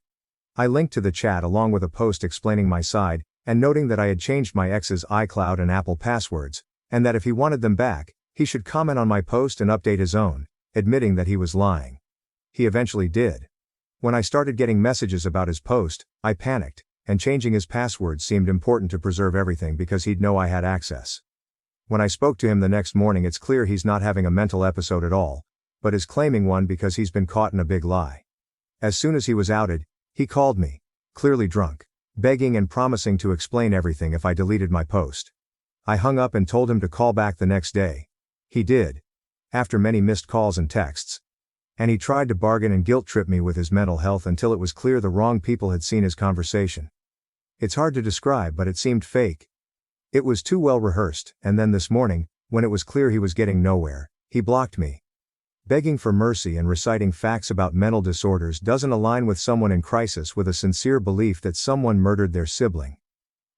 I linked to the chat along with a post explaining my side, and noting that I had changed my ex's iCloud and Apple passwords, and that if he wanted them back, he should comment on my post and update his own, admitting that he was lying. He eventually did. When I started getting messages about his post, I panicked, and changing his password seemed important to preserve everything because he'd know I had access. When I spoke to him the next morning, it's clear he's not having a mental episode at all, but is claiming one because he's been caught in a big lie. As soon as he was outed, he called me, clearly drunk, begging and promising to explain everything if I deleted my post. I hung up and told him to call back the next day. He did. After many missed calls and texts. And he tried to bargain and guilt trip me with his mental health until it was clear the wrong people had seen his conversation. It's hard to describe, but it seemed fake. It was too well rehearsed, and then this morning, when it was clear he was getting nowhere, he blocked me. Begging for mercy and reciting facts about mental disorders doesn't align with someone in crisis with a sincere belief that someone murdered their sibling.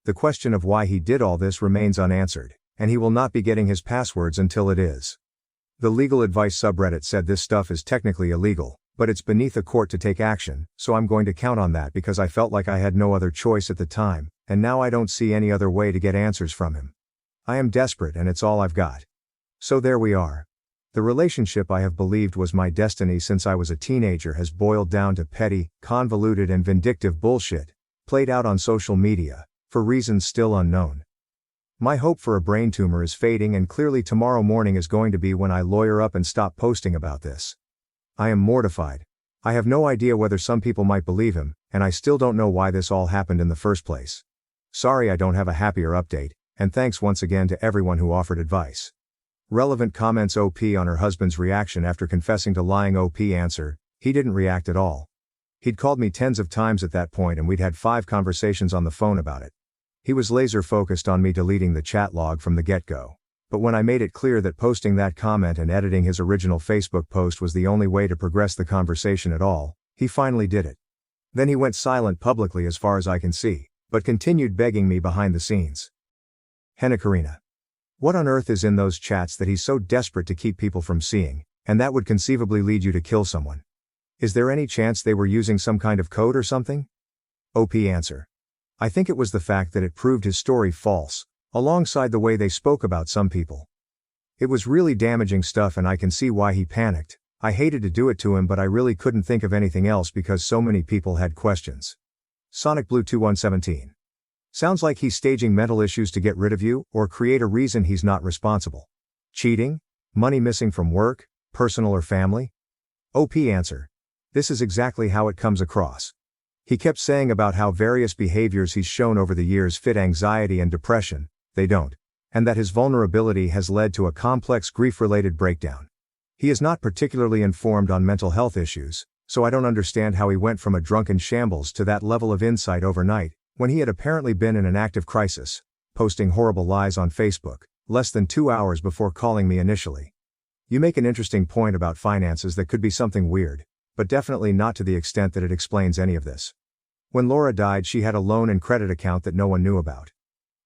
The question of why he did all this remains unanswered, and he will not be getting his passwords until it is. The legal advice subreddit said this stuff is technically illegal, but it's beneath a court to take action, so I'm going to count on that because I felt like I had no other choice at the time, and now I don't see any other way to get answers from him. I am desperate and it's all I've got. So there we are. The relationship I have believed was my destiny since I was a teenager has boiled down to petty, convoluted and vindictive bullshit, played out on social media, for reasons still unknown. My hope for a brain tumor is fading and clearly tomorrow morning is going to be when I lawyer up and stop posting about this. I am mortified. I have no idea whether some people might believe him, and I still don't know why this all happened in the first place. Sorry I don't have a happier update, and thanks once again to everyone who offered advice. Relevant comments. OP on her husband's reaction after confessing to lying. OP answer, he didn't react at all. He'd called me tens of times at that point and we'd had 5 conversations on the phone about it. He was laser focused on me deleting the chat log from the get-go. But when I made it clear that posting that comment and editing his original Facebook post was the only way to progress the conversation at all, he finally did it. Then he went silent publicly as far as I can see, but continued begging me behind the scenes. Henna Karina. What on earth is in those chats that he's so desperate to keep people from seeing, and that would conceivably lead you to kill someone? Is there any chance they were using some kind of code or something? OP answer. I think it was the fact that it proved his story false, alongside the way they spoke about some people. It was really damaging stuff and I can see why he panicked. I hated to do it to him but I really couldn't think of anything else because so many people had questions. Sonic Blue 2117. Sounds like he's staging mental issues to get rid of you, or create a reason he's not responsible. Cheating? Money missing from work, personal or family? OP answer. This is exactly how it comes across. He kept saying about how various behaviors he's shown over the years fit anxiety and depression, they don't. And that his vulnerability has led to a complex grief-related breakdown. He is not particularly informed on mental health issues, so I don't understand how he went from a drunken shambles to that level of insight overnight, when he had apparently been in an active crisis, posting horrible lies on Facebook, less than 2 hours before calling me initially. You make an interesting point about finances that could be something weird, but definitely not to the extent that it explains any of this. When Laura died, she had a loan and credit account that no one knew about.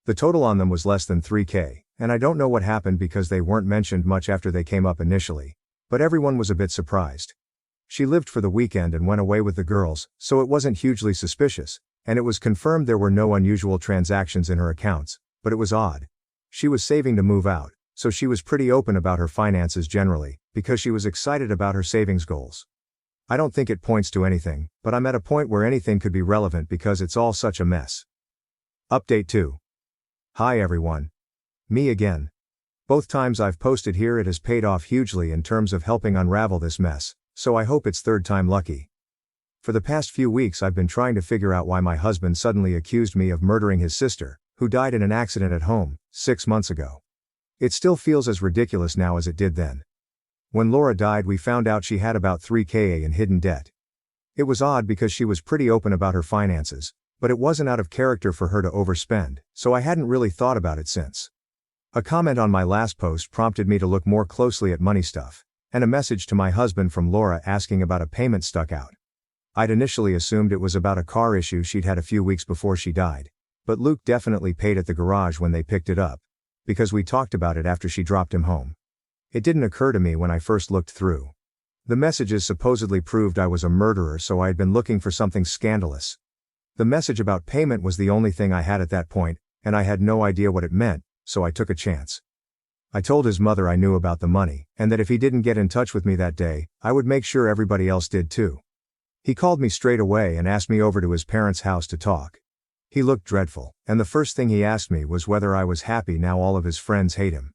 The total on them was less than $3,000, and I don't know what happened because they weren't mentioned much after they came up initially, but everyone was a bit surprised. She lived for the weekend and went away with the girls, so it wasn't hugely suspicious, and it was confirmed there were no unusual transactions in her accounts, but it was odd. She was saving to move out, so she was pretty open about her finances generally, because she was excited about her savings goals. I don't think it points to anything, but I'm at a point where anything could be relevant because it's all such a mess. Update 2. Hi everyone. Me again. Both times I've posted here it has paid off hugely in terms of helping unravel this mess, so I hope it's third time lucky. For the past few weeks I've been trying to figure out why my husband suddenly accused me of murdering his sister, who died in an accident at home, 6 months ago. It still feels as ridiculous now as it did then. When Laura died we found out she had about $3,000 in hidden debt. It was odd because she was pretty open about her finances, but it wasn't out of character for her to overspend, so I hadn't really thought about it since. A comment on my last post prompted me to look more closely at money stuff, and a message to my husband from Laura asking about a payment stuck out. I'd initially assumed it was about a car issue she'd had a few weeks before she died, but Luke definitely paid at the garage when they picked it up, because we talked about it after she dropped him home. It didn't occur to me when I first looked through. The messages supposedly proved I was a murderer, so I had been looking for something scandalous. The message about payment was the only thing I had at that point, and I had no idea what it meant, so I took a chance. I told his mother I knew about the money, and that if he didn't get in touch with me that day, I would make sure everybody else did too. He called me straight away and asked me over to his parents' house to talk. He looked dreadful, and the first thing he asked me was whether I was happy now all of his friends hate him.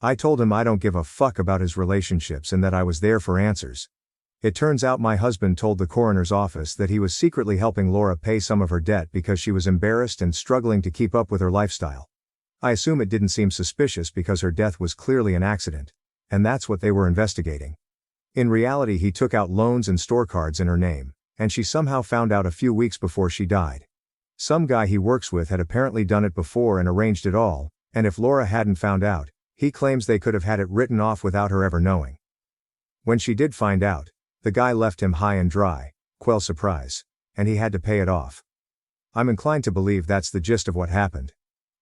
I told him I don't give a fuck about his relationships and that I was there for answers. It turns out my husband told the coroner's office that he was secretly helping Laura pay some of her debt because she was embarrassed and struggling to keep up with her lifestyle. I assume it didn't seem suspicious because her death was clearly an accident, and that's what they were investigating. In reality, he took out loans and store cards in her name, and she somehow found out a few weeks before she died. Some guy he works with had apparently done it before and arranged it all, and if Laura hadn't found out, he claims they could have had it written off without her ever knowing. When she did find out, the guy left him high and dry, quell surprise, and he had to pay it off. I'm inclined to believe that's the gist of what happened.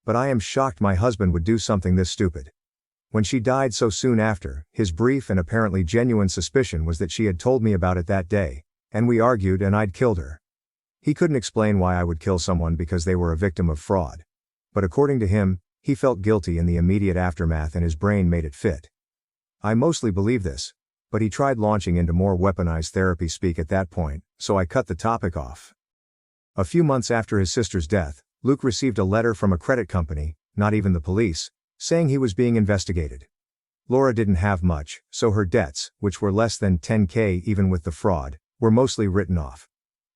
But I am shocked my husband would do something this stupid. When she died so soon after, his brief and apparently genuine suspicion was that she had told me about it that day, and we argued and I'd killed her. He couldn't explain why I would kill someone because they were a victim of fraud. But according to him, he felt guilty in the immediate aftermath and his brain made it fit. I mostly believe this, but he tried launching into more weaponized therapy speak at that point, so I cut the topic off. A few months after his sister's death, Luke received a letter from a credit company, not even the police, saying he was being investigated. Laura didn't have much, so her debts, which were less than $10,000 even with the fraud, were mostly written off.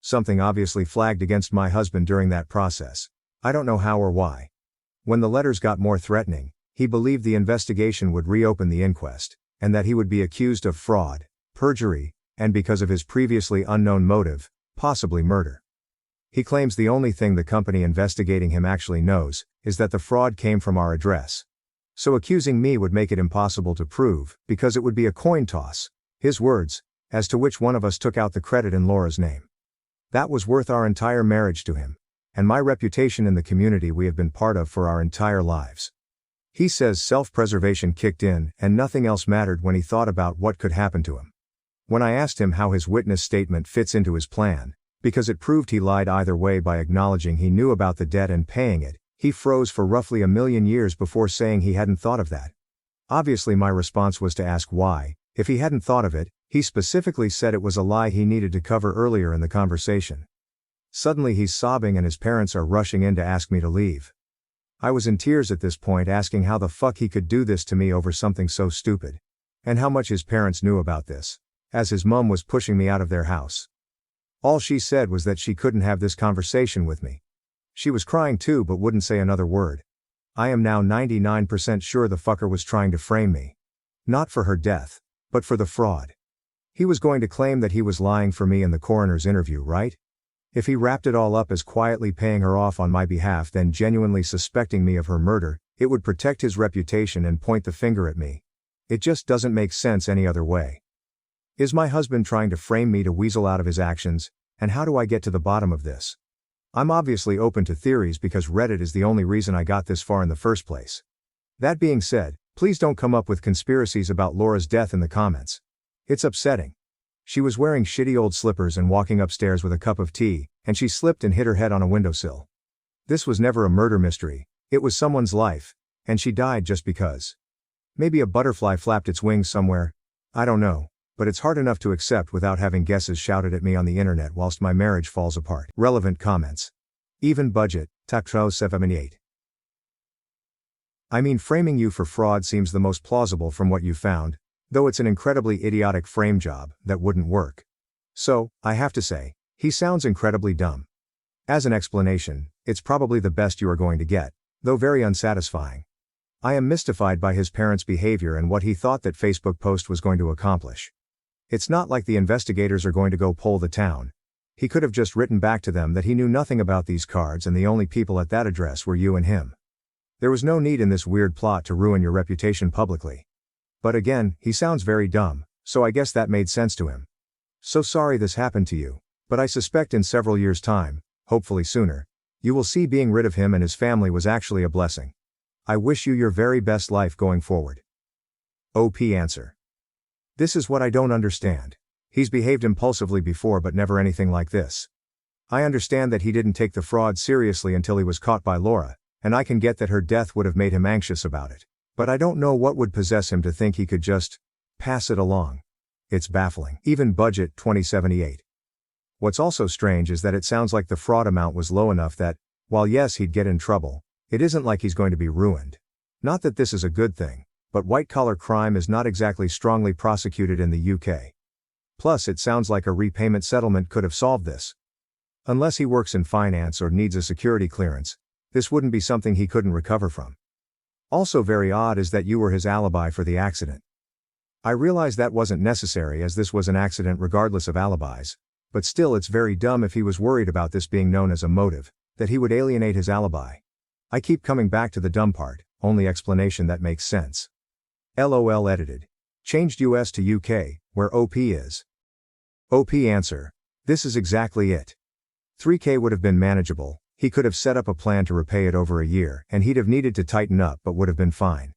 Something obviously flagged against my husband during that process. I don't know how or why. When the letters got more threatening, he believed the investigation would reopen the inquest, and that he would be accused of fraud, perjury, and because of his previously unknown motive, possibly murder. He claims the only thing the company investigating him actually knows is that the fraud came from our address. So accusing me would make it impossible to prove, because it would be a coin toss, his words, as to which one of us took out the credit in Laura's name. That was worth our entire marriage to him, and my reputation in the community we have been part of for our entire lives. He says self-preservation kicked in and nothing else mattered when he thought about what could happen to him. When I asked him how his witness statement fits into his plan, because it proved he lied either way by acknowledging he knew about the debt and paying it, he froze for roughly 1,000,000 years before saying he hadn't thought of that. Obviously my response was to ask why. If he hadn't thought of it, he specifically said it was a lie he needed to cover earlier in the conversation. Suddenly he's sobbing and his parents are rushing in to ask me to leave. I was in tears at this point, asking how the fuck he could do this to me over something so stupid. And how much his parents knew about this, as his mum was pushing me out of their house. All she said was that she couldn't have this conversation with me. She was crying too but wouldn't say another word. I am now 99% sure the fucker was trying to frame me. Not for her death, but for the fraud. He was going to claim that he was lying for me in the coroner's interview, right? If he wrapped it all up as quietly paying her off on my behalf then genuinely suspecting me of her murder, it would protect his reputation and point the finger at me. It just doesn't make sense any other way. Is my husband trying to frame me to weasel out of his actions, and how do I get to the bottom of this? I'm obviously open to theories because Reddit is the only reason I got this far in the first place. That being said, please don't come up with conspiracies about Laura's death in the comments. It's upsetting. She was wearing shitty old slippers and walking upstairs with a cup of tea, and she slipped and hit her head on a windowsill. This was never a murder mystery, it was someone's life, and she died just because. Maybe a butterfly flapped its wings somewhere, I don't know, but it's hard enough to accept without having guesses shouted at me on the internet whilst my marriage falls apart. Relevant comments. Even budget, Takro 78. I mean, framing you for fraud seems the most plausible from what you found, though it's an incredibly idiotic frame job that wouldn't work. So, I have to say, he sounds incredibly dumb. As an explanation, it's probably the best you are going to get, though very unsatisfying. I am mystified by his parents' behavior and what he thought that Facebook post was going to accomplish. It's not like the investigators are going to go poll the town. He could have just written back to them that he knew nothing about these cards and the only people at that address were you and him. There was no need in this weird plot to ruin your reputation publicly. But again, he sounds very dumb, so I guess that made sense to him. So sorry this happened to you, but I suspect in several years' time, hopefully sooner, you will see being rid of him and his family was actually a blessing. I wish you your very best life going forward. OP answer. This is what I don't understand. He's behaved impulsively before but never anything like this. I understand that he didn't take the fraud seriously until he was caught by Laura, and I can get that her death would have made him anxious about it. But I don't know what would possess him to think he could just pass it along. It's baffling. Even budget 2078. What's also strange is that it sounds like the fraud amount was low enough that, while yes he'd get in trouble, it isn't like he's going to be ruined. Not that this is a good thing, but white-collar crime is not exactly strongly prosecuted in the UK. Plus it sounds like a repayment settlement could have solved this. Unless he works in finance or needs a security clearance, this wouldn't be something he couldn't recover from. Also very odd is that you were his alibi for the accident. I realize that wasn't necessary as this was an accident regardless of alibis, but still it's very dumb if he was worried about this being known as a motive, that he would alienate his alibi. I keep coming back to the dumb part, only explanation that makes sense. LOL edited. Changed US to UK, where OP is. OP answer. This is exactly it. 3K would have been manageable. He could have set up a plan to repay it over a year and he'd have needed to tighten up but would have been fine.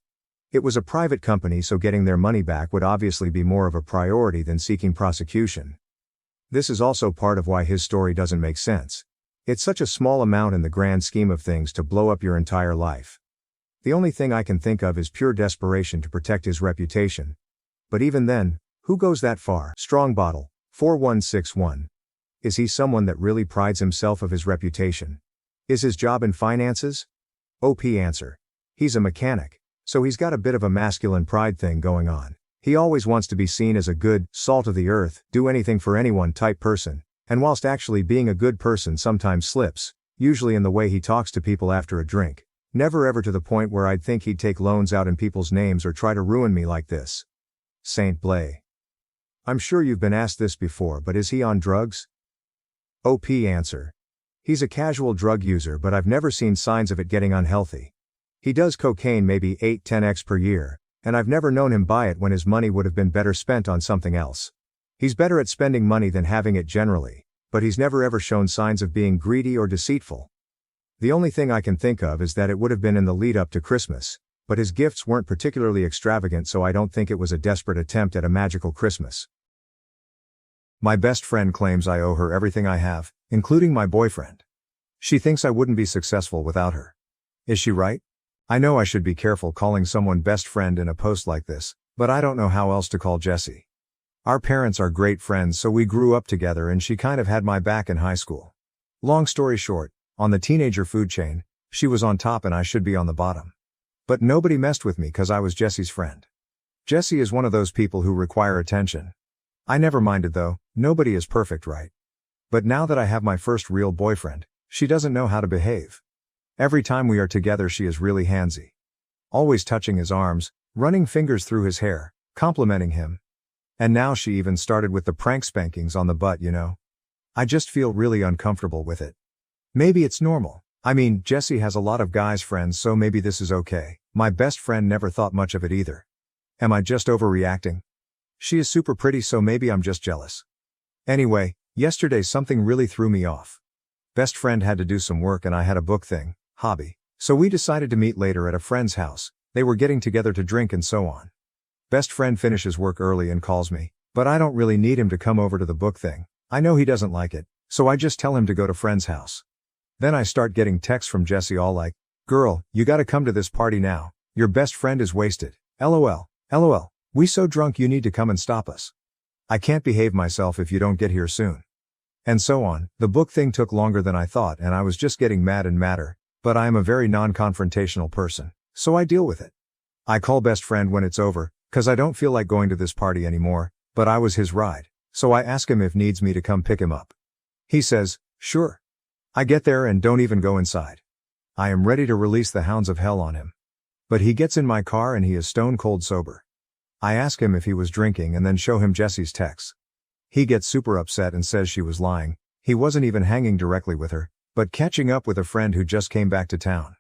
It was a private company so getting their money back would obviously be more of a priority than seeking prosecution. This is also part of why his story doesn't make sense. It's such a small amount in the grand scheme of things to blow up your entire life. The only thing I can think of is pure desperation to protect his reputation. But even then, who goes that far? Strong Bottle, 4161. Is he someone that really prides himself of his reputation? Is his job in finances? OP answer. He's a mechanic, so he's got a bit of a masculine pride thing going on. He always wants to be seen as a good, salt of the earth, do anything for anyone type person, and whilst actually being a good person sometimes slips, usually in the way he talks to people after a drink. Never ever to the point where I'd think he'd take loans out in people's names or try to ruin me like this. Saint Blay. I'm sure you've been asked this before, but is he on drugs? OP answer. He's a casual drug user but I've never seen signs of it getting unhealthy. He does cocaine maybe 8-10x per year, and I've never known him buy it when his money would have been better spent on something else. He's better at spending money than having it generally, but he's never ever shown signs of being greedy or deceitful. The only thing I can think of is that it would have been in the lead up to Christmas, but his gifts weren't particularly extravagant so I don't think it was a desperate attempt at a magical Christmas. My best friend claims I owe her everything I have, including my boyfriend. She thinks I wouldn't be successful without her. Is she right? I know I should be careful calling someone best friend in a post like this, but I don't know how else to call Jessie. Our parents are great friends so we grew up together and she kind of had my back in high school. Long story short, on the teenager food chain, she was on top and I should be on the bottom. But nobody messed with me cause I was Jessie's friend. Jessie is one of those people who require attention. I never minded though, nobody is perfect, right? But now that I have my first real boyfriend, she doesn't know how to behave. Every time we are together she is really handsy. Always touching his arms, running fingers through his hair, complimenting him. And now she even started with the prank spankings on the butt, you know. I just feel really uncomfortable with it. Maybe it's normal. I mean, Jessie has a lot of guys friends, so maybe this is okay. My best friend never thought much of it either. Am I just overreacting? She is super pretty, so maybe I'm just jealous. Anyway, yesterday something really threw me off. Best friend had to do some work and I had a book thing, hobby. So we decided to meet later at a friend's house. They were getting together to drink and so on. Best friend finishes work early and calls me, but I don't really need him to come over to the book thing. I know he doesn't like it, so I just tell him to go to friend's house. Then I start getting texts from Jessie all like, "Girl, you gotta come to this party now. Your best friend is wasted. LOL. LOL. We so drunk you need to come and stop us. I can't behave myself if you don't get here soon." And so on. The book thing took longer than I thought and I was just getting mad and madder, but I am a very non-confrontational person, so I deal with it. I call best friend when it's over, cause I don't feel like going to this party anymore, but I was his ride, so I ask him if needs me to come pick him up. He says, sure. I get there and don't even go inside. I am ready to release the hounds of hell on him. But he gets in my car and he is stone cold sober. I ask him if he was drinking and then show him Jessie's texts. He gets super upset and says she was lying. He wasn't even hanging directly with her, but catching up with a friend who just came back to town.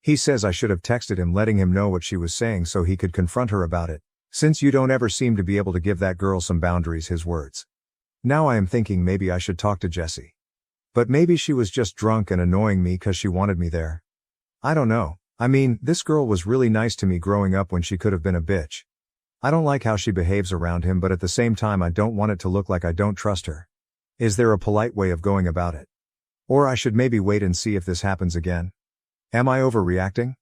He says I should have texted him letting him know what she was saying so he could confront her about it, since you don't ever seem to be able to give that girl some boundaries, his words. Now I am thinking maybe I should talk to Jessie. But maybe she was just drunk and annoying me cause she wanted me there. I don't know. I mean, this girl was really nice to me growing up when she could have been a bitch. I don't like how she behaves around him, but at the same time I don't want it to look like I don't trust her. Is there a polite way of going about it? Or I should maybe wait and see if this happens again? Am I overreacting?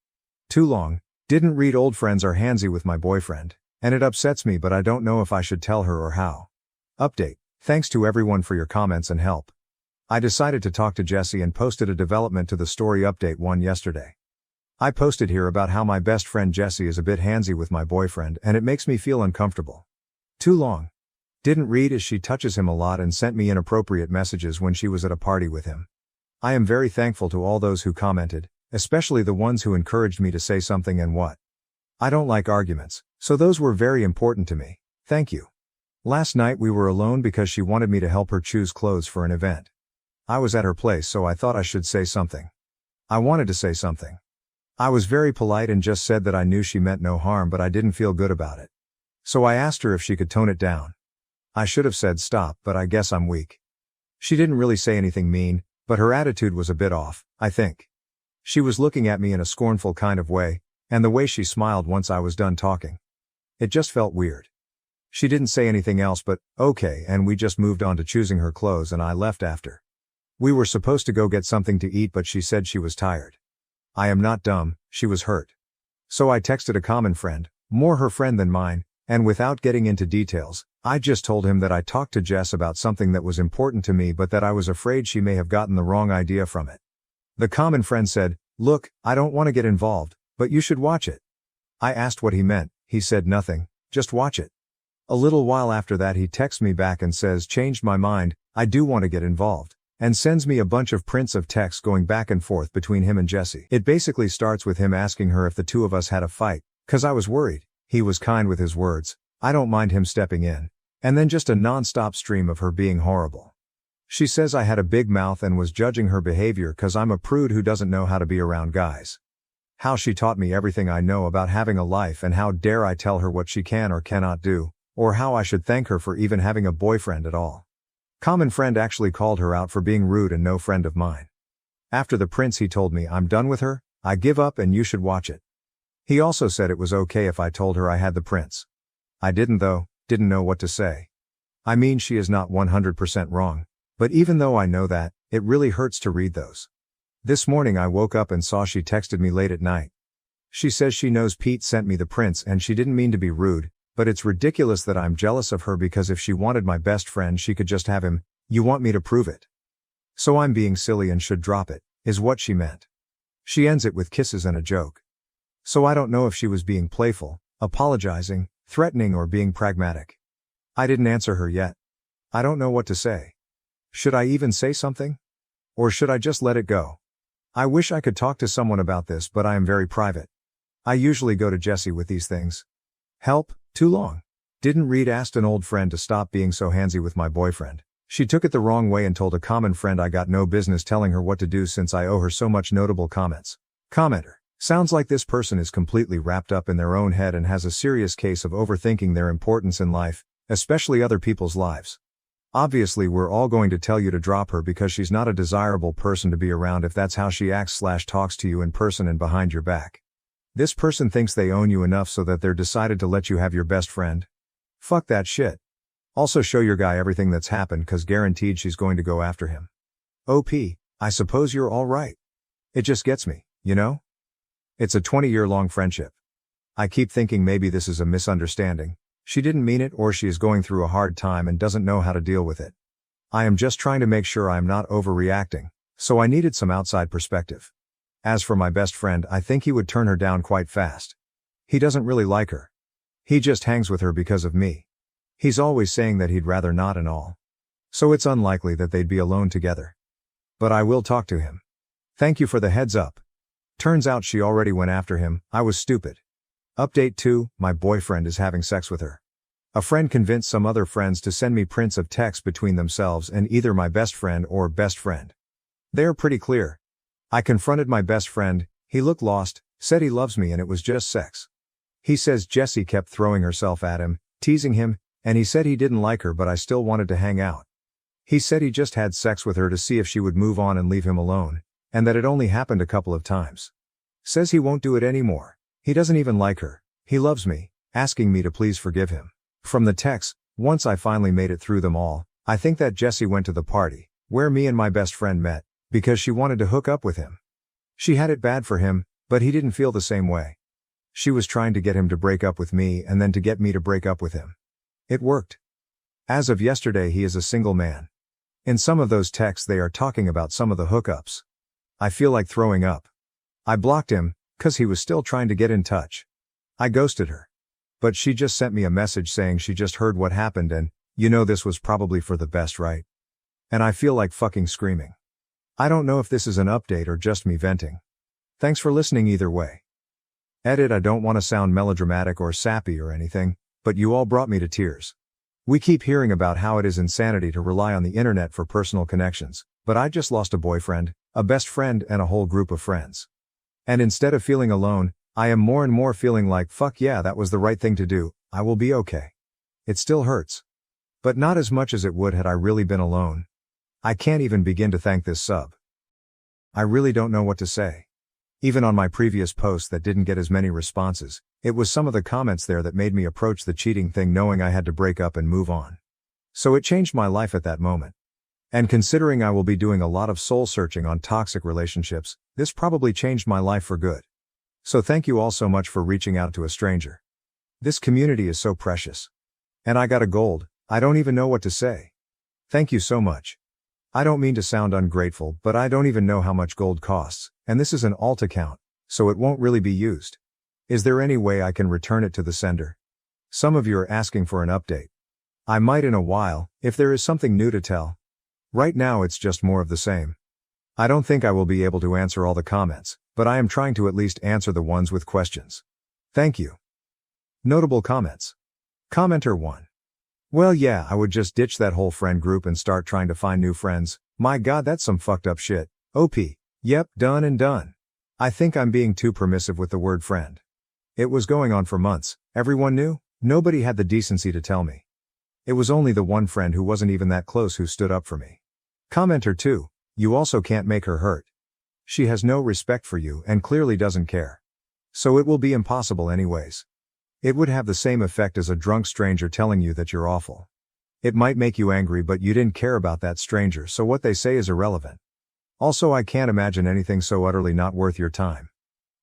Too long. Didn't read Old Friends Are Handsy with my boyfriend, and it upsets me, but I don't know if I should tell her or how. Update. Thanks to everyone for your comments and help. I decided to talk to Jessie and posted a development to the story update 1 yesterday. I posted here about how my best friend Jessie is a bit handsy with my boyfriend and it makes me feel uncomfortable. Too long. Didn't read as she touches him a lot and sent me inappropriate messages when she was at a party with him. I am very thankful to all those who commented, especially the ones who encouraged me to say something and what. I don't like arguments, so those were very important to me. Thank you. Last night we were alone because she wanted me to help her choose clothes for an event. I was at her place, so I thought I should say something. I wanted to say something. I was very polite and just said that I knew she meant no harm, but I didn't feel good about it. So I asked her if she could tone it down. I should have said stop, but I guess I'm weak. She didn't really say anything mean, but her attitude was a bit off, I think. She was looking at me in a scornful kind of way, and the way she smiled once I was done talking. It just felt weird. She didn't say anything else but, okay, and we just moved on to choosing her clothes and I left after. We were supposed to go get something to eat, but she said she was tired. I am not dumb, she was hurt. So I texted a common friend, more her friend than mine, and without getting into details, I just told him that I talked to Jess about something that was important to me but that I was afraid she may have gotten the wrong idea from it. The common friend said, look, I don't want to get involved, but you should watch it. I asked what he meant, he said nothing, just watch it. A little while after that he texts me back and says changed my mind, I do want to get involved. And sends me a bunch of prints of texts going back and forth between him and Jessie. It basically starts with him asking her if the two of us had a fight, cause I was worried. He was kind with his words, I don't mind him stepping in. And then just a non-stop stream of her being horrible. She says I had a big mouth and was judging her behavior cause I'm a prude who doesn't know how to be around guys. How she taught me everything I know about having a life and how dare I tell her what she can or cannot do, or how I should thank her for even having a boyfriend at all. Common friend actually called her out for being rude and no friend of mine. After the prints he told me I'm done with her, I give up and you should watch it. He also said it was okay if I told her I had the prints. I didn't though, didn't know what to say. I mean she is not 100% wrong, but even though I know that, it really hurts to read those. This morning I woke up and saw she texted me late at night. She says she knows Pete sent me the prints and she didn't mean to be rude, but it's ridiculous that I'm jealous of her because if she wanted my best friend she could just have him, you want me to prove it. So I'm being silly and should drop it, is what she meant. She ends it with kisses and a joke. So I don't know if she was being playful, apologizing, threatening or being pragmatic. I didn't answer her yet. I don't know what to say. Should I even say something? Or should I just let it go? I wish I could talk to someone about this, but I am very private. I usually go to Jessie with these things. Help, too long. Didn't read asked an old friend to stop being so handsy with my boyfriend. She took it the wrong way and told a common friend I got no business telling her what to do since I owe her so much notable comments. Commenter. Sounds like this person is completely wrapped up in their own head and has a serious case of overthinking their importance in life, especially other people's lives. Obviously we're all going to tell you to drop her because she's not a desirable person to be around if that's how she acts/talks to you in person and behind your back. This person thinks they own you enough so that they're decided to let you have your best friend. Fuck that shit. Also show your guy everything that's happened cause guaranteed she's going to go after him. OP, I suppose you're alright. It just gets me, you know? It's a 20-year-long friendship. I keep thinking maybe this is a misunderstanding. She didn't mean it or she is going through a hard time and doesn't know how to deal with it. I am just trying to make sure I am not overreacting, so I needed some outside perspective. As for my best friend, I think he would turn her down quite fast. He doesn't really like her. He just hangs with her because of me. He's always saying that he'd rather not and all. So it's unlikely that they'd be alone together. But I will talk to him. Thank you for the heads up. Turns out she already went after him. I was stupid. Update 2, my boyfriend is having sex with her. A friend convinced some other friends to send me prints of text between themselves and either my best friend or best friend. They're pretty clear. I confronted my best friend, he looked lost, said he loves me and it was just sex. He says Jessie kept throwing herself at him, teasing him, and he said he didn't like her but I still wanted to hang out. He said he just had sex with her to see if she would move on and leave him alone, and that it only happened a couple of times. Says he won't do it anymore. He doesn't even like her. He loves me, asking me to please forgive him. From the text, once I finally made it through them all, I think that Jessie went to the party, where me and my best friend met, because she wanted to hook up with him. She had it bad for him, but he didn't feel the same way. She was trying to get him to break up with me and then to get me to break up with him. It worked. As of yesterday he is a single man. In some of those texts they are talking about some of the hookups. I feel like throwing up. I blocked him, cause he was still trying to get in touch. I ghosted her. But she just sent me a message saying she just heard what happened and, you know this was probably for the best, right? And I feel like fucking screaming. I don't know if this is an update or just me venting. Thanks for listening either way. Edit, I don't want to sound melodramatic or sappy or anything, but you all brought me to tears. We keep hearing about how it is insanity to rely on the internet for personal connections, but I just lost a boyfriend, a best friend and a whole group of friends. And instead of feeling alone, I am more and more feeling like fuck yeah that was the right thing to do, I will be okay. It still hurts. But not as much as it would had I really been alone. I can't even begin to thank this sub. I really don't know what to say. Even on my previous post that didn't get as many responses, it was some of the comments there that made me approach the cheating thing knowing I had to break up and move on. So it changed my life at that moment. And considering I will be doing a lot of soul searching on toxic relationships, this probably changed my life for good. So thank you all so much for reaching out to a stranger. This community is so precious. And I got a gold, I don't even know what to say. Thank you so much. I don't mean to sound ungrateful, but I don't even know how much gold costs, and this is an alt account, so it won't really be used. Is there any way I can return it to the sender? Some of you are asking for an update. I might in a while, if there is something new to tell. Right now it's just more of the same. I don't think I will be able to answer all the comments, but I am trying to at least answer the ones with questions. Thank you. Notable comments. Commenter 1. Well yeah, I would just ditch that whole friend group and start trying to find new friends. My god, that's some fucked up shit. OP. Yep, done and done. I think I'm being too permissive with the word friend. It was going on for months, everyone knew, nobody had the decency to tell me. It was only the one friend who wasn't even that close who stood up for me. Commenter 2. You also can't make her hurt. She has no respect for you and clearly doesn't care. So it will be impossible anyways. It would have the same effect as a drunk stranger telling you that you're awful. It might make you angry but you didn't care about that stranger so what they say is irrelevant. Also I can't imagine anything so utterly not worth your time.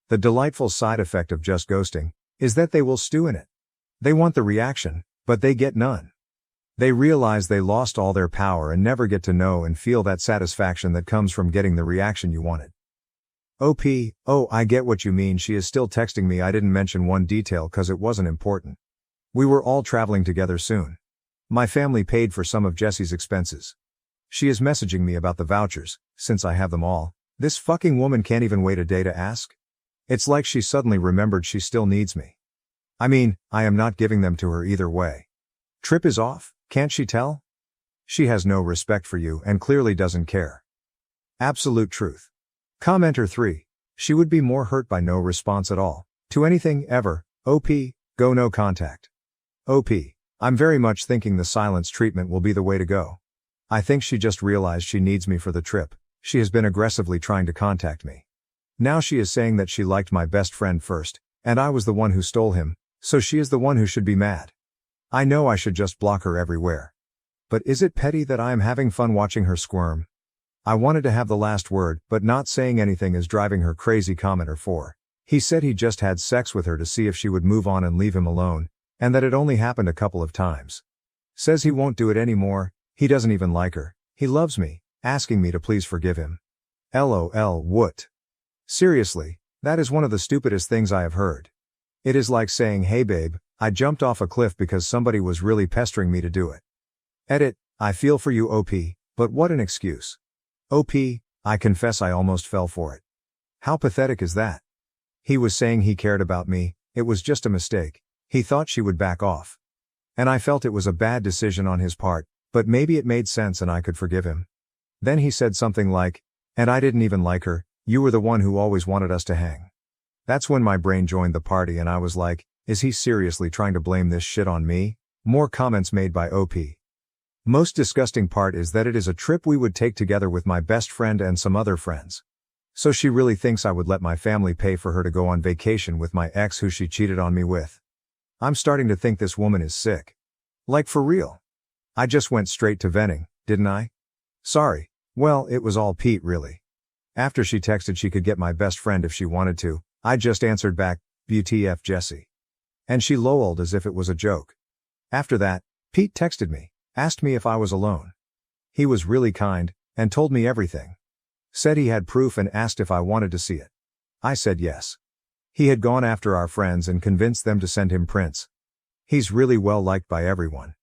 The delightful side effect of just ghosting is that they will stew in it. They want the reaction, but they get none. They realize they lost all their power and never get to know and feel that satisfaction that comes from getting the reaction you wanted. OP, oh I get what you mean, she is still texting me. I didn't mention one detail cause it wasn't important. We were all traveling together soon. My family paid for some of Jessie's expenses. She is messaging me about the vouchers, since I have them all. This fucking woman can't even wait a day to ask? It's like she suddenly remembered she still needs me. I mean, I am not giving them to her either way. Trip is off, can't she tell? She has no respect for you and clearly doesn't care. Absolute truth. Commenter 3. She would be more hurt by no response at all. To anything, ever. OP, go no contact. OP. I'm very much thinking the silence treatment will be the way to go. I think she just realized she needs me for the trip. She has been aggressively trying to contact me. Now she is saying that she liked my best friend first, and I was the one who stole him, so she is the one who should be mad. I know I should just block her everywhere. But is it petty that I am having fun watching her squirm? I wanted to have the last word, but not saying anything is driving her crazy. Commenter 4. He said he just had sex with her to see if she would move on and leave him alone, and that it only happened a couple of times. Says he won't do it anymore, he doesn't even like her, he loves me, asking me to please forgive him. LOL what? Seriously, that is one of the stupidest things I have heard. It is like saying, hey babe, I jumped off a cliff because somebody was really pestering me to do it. Edit, I feel for you OP, but what an excuse. OP, I confess I almost fell for it. How pathetic is that? He was saying he cared about me, it was just a mistake, he thought she would back off. And I felt it was a bad decision on his part, but maybe it made sense and I could forgive him. Then he said something like, and I didn't even like her, you were the one who always wanted us to hang. That's when my brain joined the party and I was like, is he seriously trying to blame this shit on me? More comments made by OP. Most disgusting part is that it is a trip we would take together with my best friend and some other friends. So she really thinks I would let my family pay for her to go on vacation with my ex who she cheated on me with. I'm starting to think this woman is sick. Like for real. I just went straight to venting, didn't I? Sorry. Well, it was all Pete really. After she texted she could get my best friend if she wanted to, I just answered back, WTF Jessie. And she loled as if it was a joke. After that, Pete texted me, asked me if I was alone. He was really kind, and told me everything. Said he had proof and asked if I wanted to see it. I said yes. He had gone after our friends and convinced them to send him prints. He's really well liked by everyone.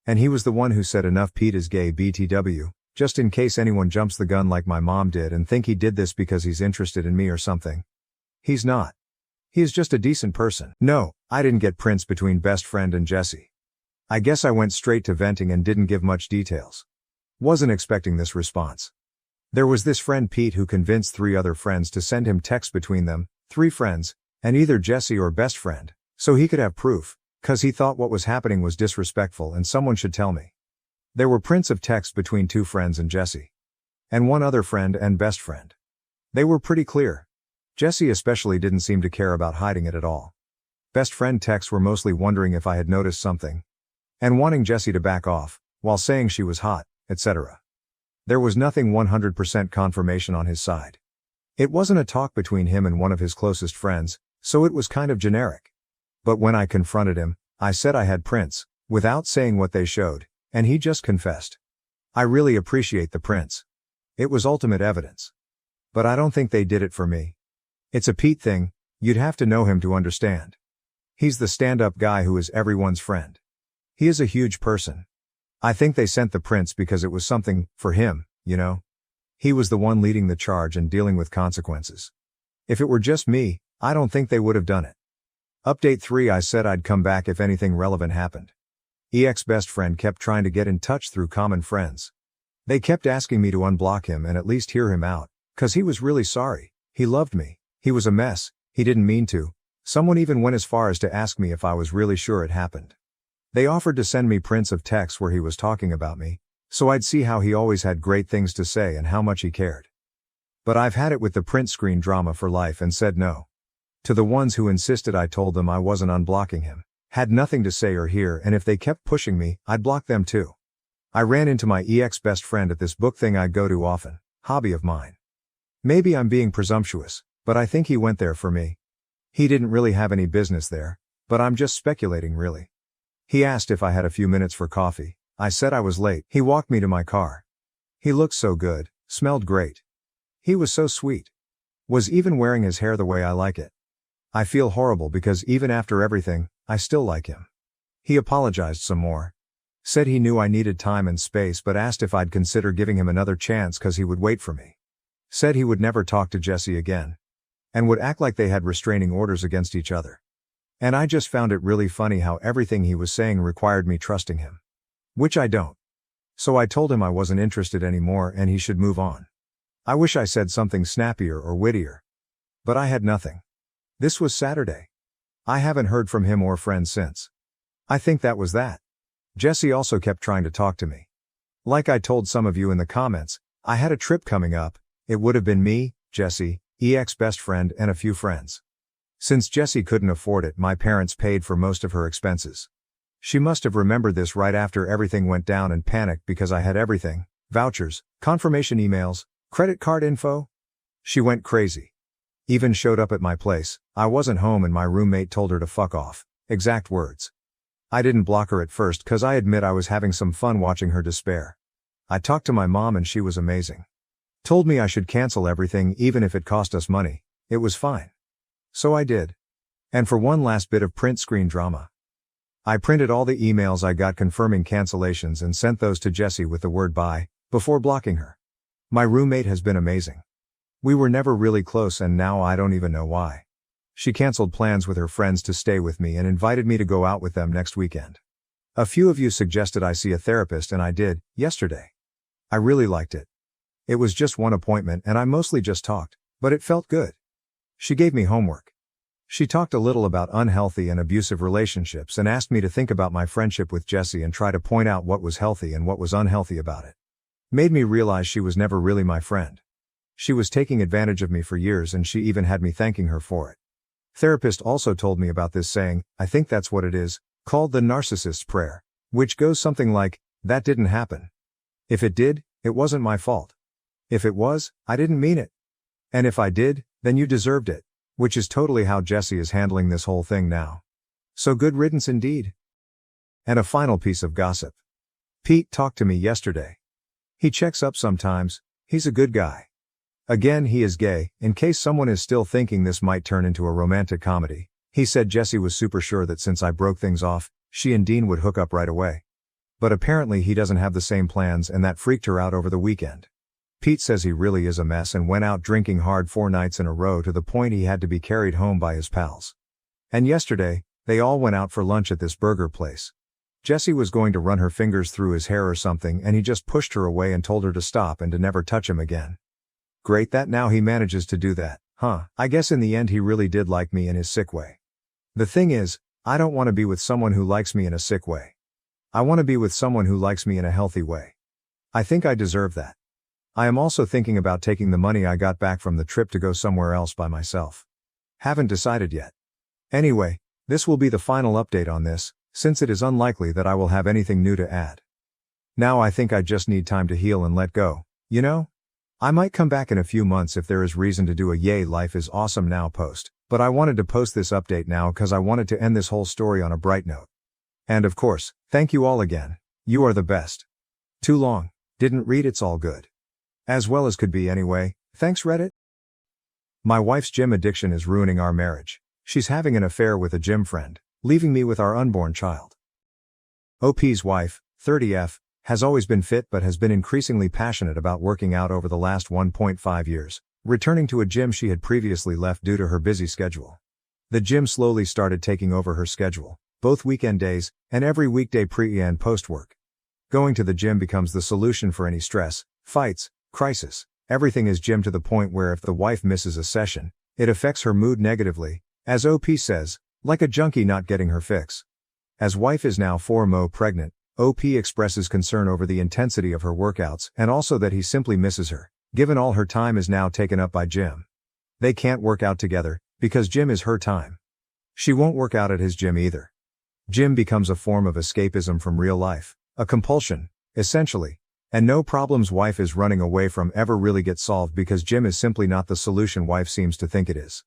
And he was the one who said enough Pete is gay BTW, just in case anyone jumps the gun like my mom did and think he did this because he's interested in me or something. He's not. He is just a decent person. No, I didn't get prints between best friend and Jessie. I guess I went straight to venting and didn't give much details. Wasn't expecting this response. There was this friend Pete who convinced 3 other friends to send him texts between them, 3 friends, and either Jessie or best friend, so he could have proof, cause he thought what was happening was disrespectful and someone should tell me. There were prints of text between 2 friends and Jessie. And 1 other friend and best friend. They were pretty clear. Jessie especially didn't seem to care about hiding it at all. Best friend texts were mostly wondering if I had noticed something. And wanting Jessie to back off, while saying she was hot, etc. There was nothing 100% confirmation on his side. It wasn't a talk between him and one of his closest friends, so it was kind of generic. But when I confronted him, I said I had prints, without saying what they showed, and he just confessed. I really appreciate the prints. It was ultimate evidence. But I don't think they did it for me. It's a Pete thing, you'd have to know him to understand. He's the stand-up guy who is everyone's friend. He is a huge person. I think they sent the prints because it was something, for him, you know? He was the one leading the charge and dealing with consequences. If it were just me, I don't think they would have done it. Update 3 I said I'd come back if anything relevant happened. EX best friend kept trying to get in touch through common friends. They kept asking me to unblock him and at least hear him out, cause he was really sorry, he loved me, he was a mess, he didn't mean to. Someone even went as far as to ask me if I was really sure it happened. They offered to send me prints of texts where he was talking about me, so I'd see how he always had great things to say and how much he cared. But I've had it with the print screen drama for life and said no. To the ones who insisted I told them I wasn't unblocking him, had nothing to say or hear, and if they kept pushing me, I'd block them too. I ran into my EX best friend at this book thing I go to often, hobby of mine. Maybe I'm being presumptuous, but I think he went there for me. He didn't really have any business there, but I'm just speculating really. He asked if I had a few minutes for coffee. I said I was late. He walked me to my car. He looked so good, smelled great. He was so sweet. Was even wearing his hair the way I like it. I feel horrible because even after everything, I still like him. He apologized some more. Said he knew I needed time and space but asked if I'd consider giving him another chance cause he would wait for me. Said he would never talk to Jessie again. And would act like they had restraining orders against each other. And I just found it really funny how everything he was saying required me trusting him. Which I don't. So I told him I wasn't interested anymore and he should move on. I wish I said something snappier or wittier. But I had nothing. This was Saturday. I haven't heard from him or friends since. I think that was that. Jessie also kept trying to talk to me. Like I told some of you in the comments, I had a trip coming up. It would have been me, Jessie, EX's best friend and a few friends. Since Jessie couldn't afford it, my parents paid for most of her expenses. She must have remembered this right after everything went down and panicked because I had everything, vouchers, confirmation emails, credit card info. She went crazy. Even showed up at my place. I wasn't home and my roommate told her to fuck off. Exact words. I didn't block her at first cause I admit I was having some fun watching her despair. I talked to my mom and she was amazing. Told me I should cancel everything even if it cost us money. It was fine. So I did. And for one last bit of print screen drama. I printed all the emails I got confirming cancellations and sent those to Jessie with the word bye, before blocking her. My roommate has been amazing. We were never really close and now I don't even know why. She canceled plans with her friends to stay with me and invited me to go out with them next weekend. A few of you suggested I see a therapist and I did, yesterday. I really liked it. It was just one appointment and I mostly just talked, but it felt good. She gave me homework. She talked a little about unhealthy and abusive relationships and asked me to think about my friendship with Jessie and try to point out what was healthy and what was unhealthy about it. Made me realize she was never really my friend. She was taking advantage of me for years and she even had me thanking her for it. Therapist also told me about this saying, I think that's what it is, called the narcissist's prayer, which goes something like, that didn't happen. If it did, it wasn't my fault. If it was, I didn't mean it. And if I did, then you deserved it. Which is totally how Jessie is handling this whole thing now. So good riddance indeed. And a final piece of gossip. Pete talked to me yesterday. He checks up sometimes, he's a good guy. Again, he is gay, in case someone is still thinking this might turn into a romantic comedy. He said Jessie was super sure that since I broke things off, she and Dean would hook up right away. But apparently he doesn't have the same plans and that freaked her out over the weekend. Pete says he really is a mess and went out drinking hard 4 nights in a row to the point he had to be carried home by his pals. And yesterday, they all went out for lunch at this burger place. Jessie was going to run her fingers through his hair or something and he just pushed her away and told her to stop and to never touch him again. Great that now he manages to do that, huh? I guess in the end he really did like me in his sick way. The thing is, I don't want to be with someone who likes me in a sick way. I want to be with someone who likes me in a healthy way. I think I deserve that. I am also thinking about taking the money I got back from the trip to go somewhere else by myself. Haven't decided yet. Anyway, this will be the final update on this, since it is unlikely that I will have anything new to add. Now I think I just need time to heal and let go, you know? I might come back in a few months if there is reason to do a yay life is awesome now post, but I wanted to post this update now cause I wanted to end this whole story on a bright note. And of course, thank you all again. You are the best. Too long, didn't read it's all good. As well as could be anyway, thanks Reddit. My wife's gym addiction is ruining our marriage. She's having an affair with a gym friend, leaving me with our unborn child. OP's wife, 30F, has always been fit but has been increasingly passionate about working out over the last 1.5 years, returning to a gym she had previously left due to her busy schedule. The gym slowly started taking over her schedule, both weekend days, and every weekday pre- and post-work. Going to the gym becomes the solution for any stress, fights, crisis. Everything is gym to the point where if the wife misses a session, it affects her mood negatively, as OP says, like a junkie not getting her fix. As wife is now 4mo pregnant, OP expresses concern over the intensity of her workouts and also that he simply misses her, given all her time is now taken up by gym. They can't work out together, because gym is her time. She won't work out at his gym either. Gym becomes a form of escapism from real life, a compulsion, essentially. And no problems wife is running away from ever really get solved because gym is simply not the solution wife seems to think it is.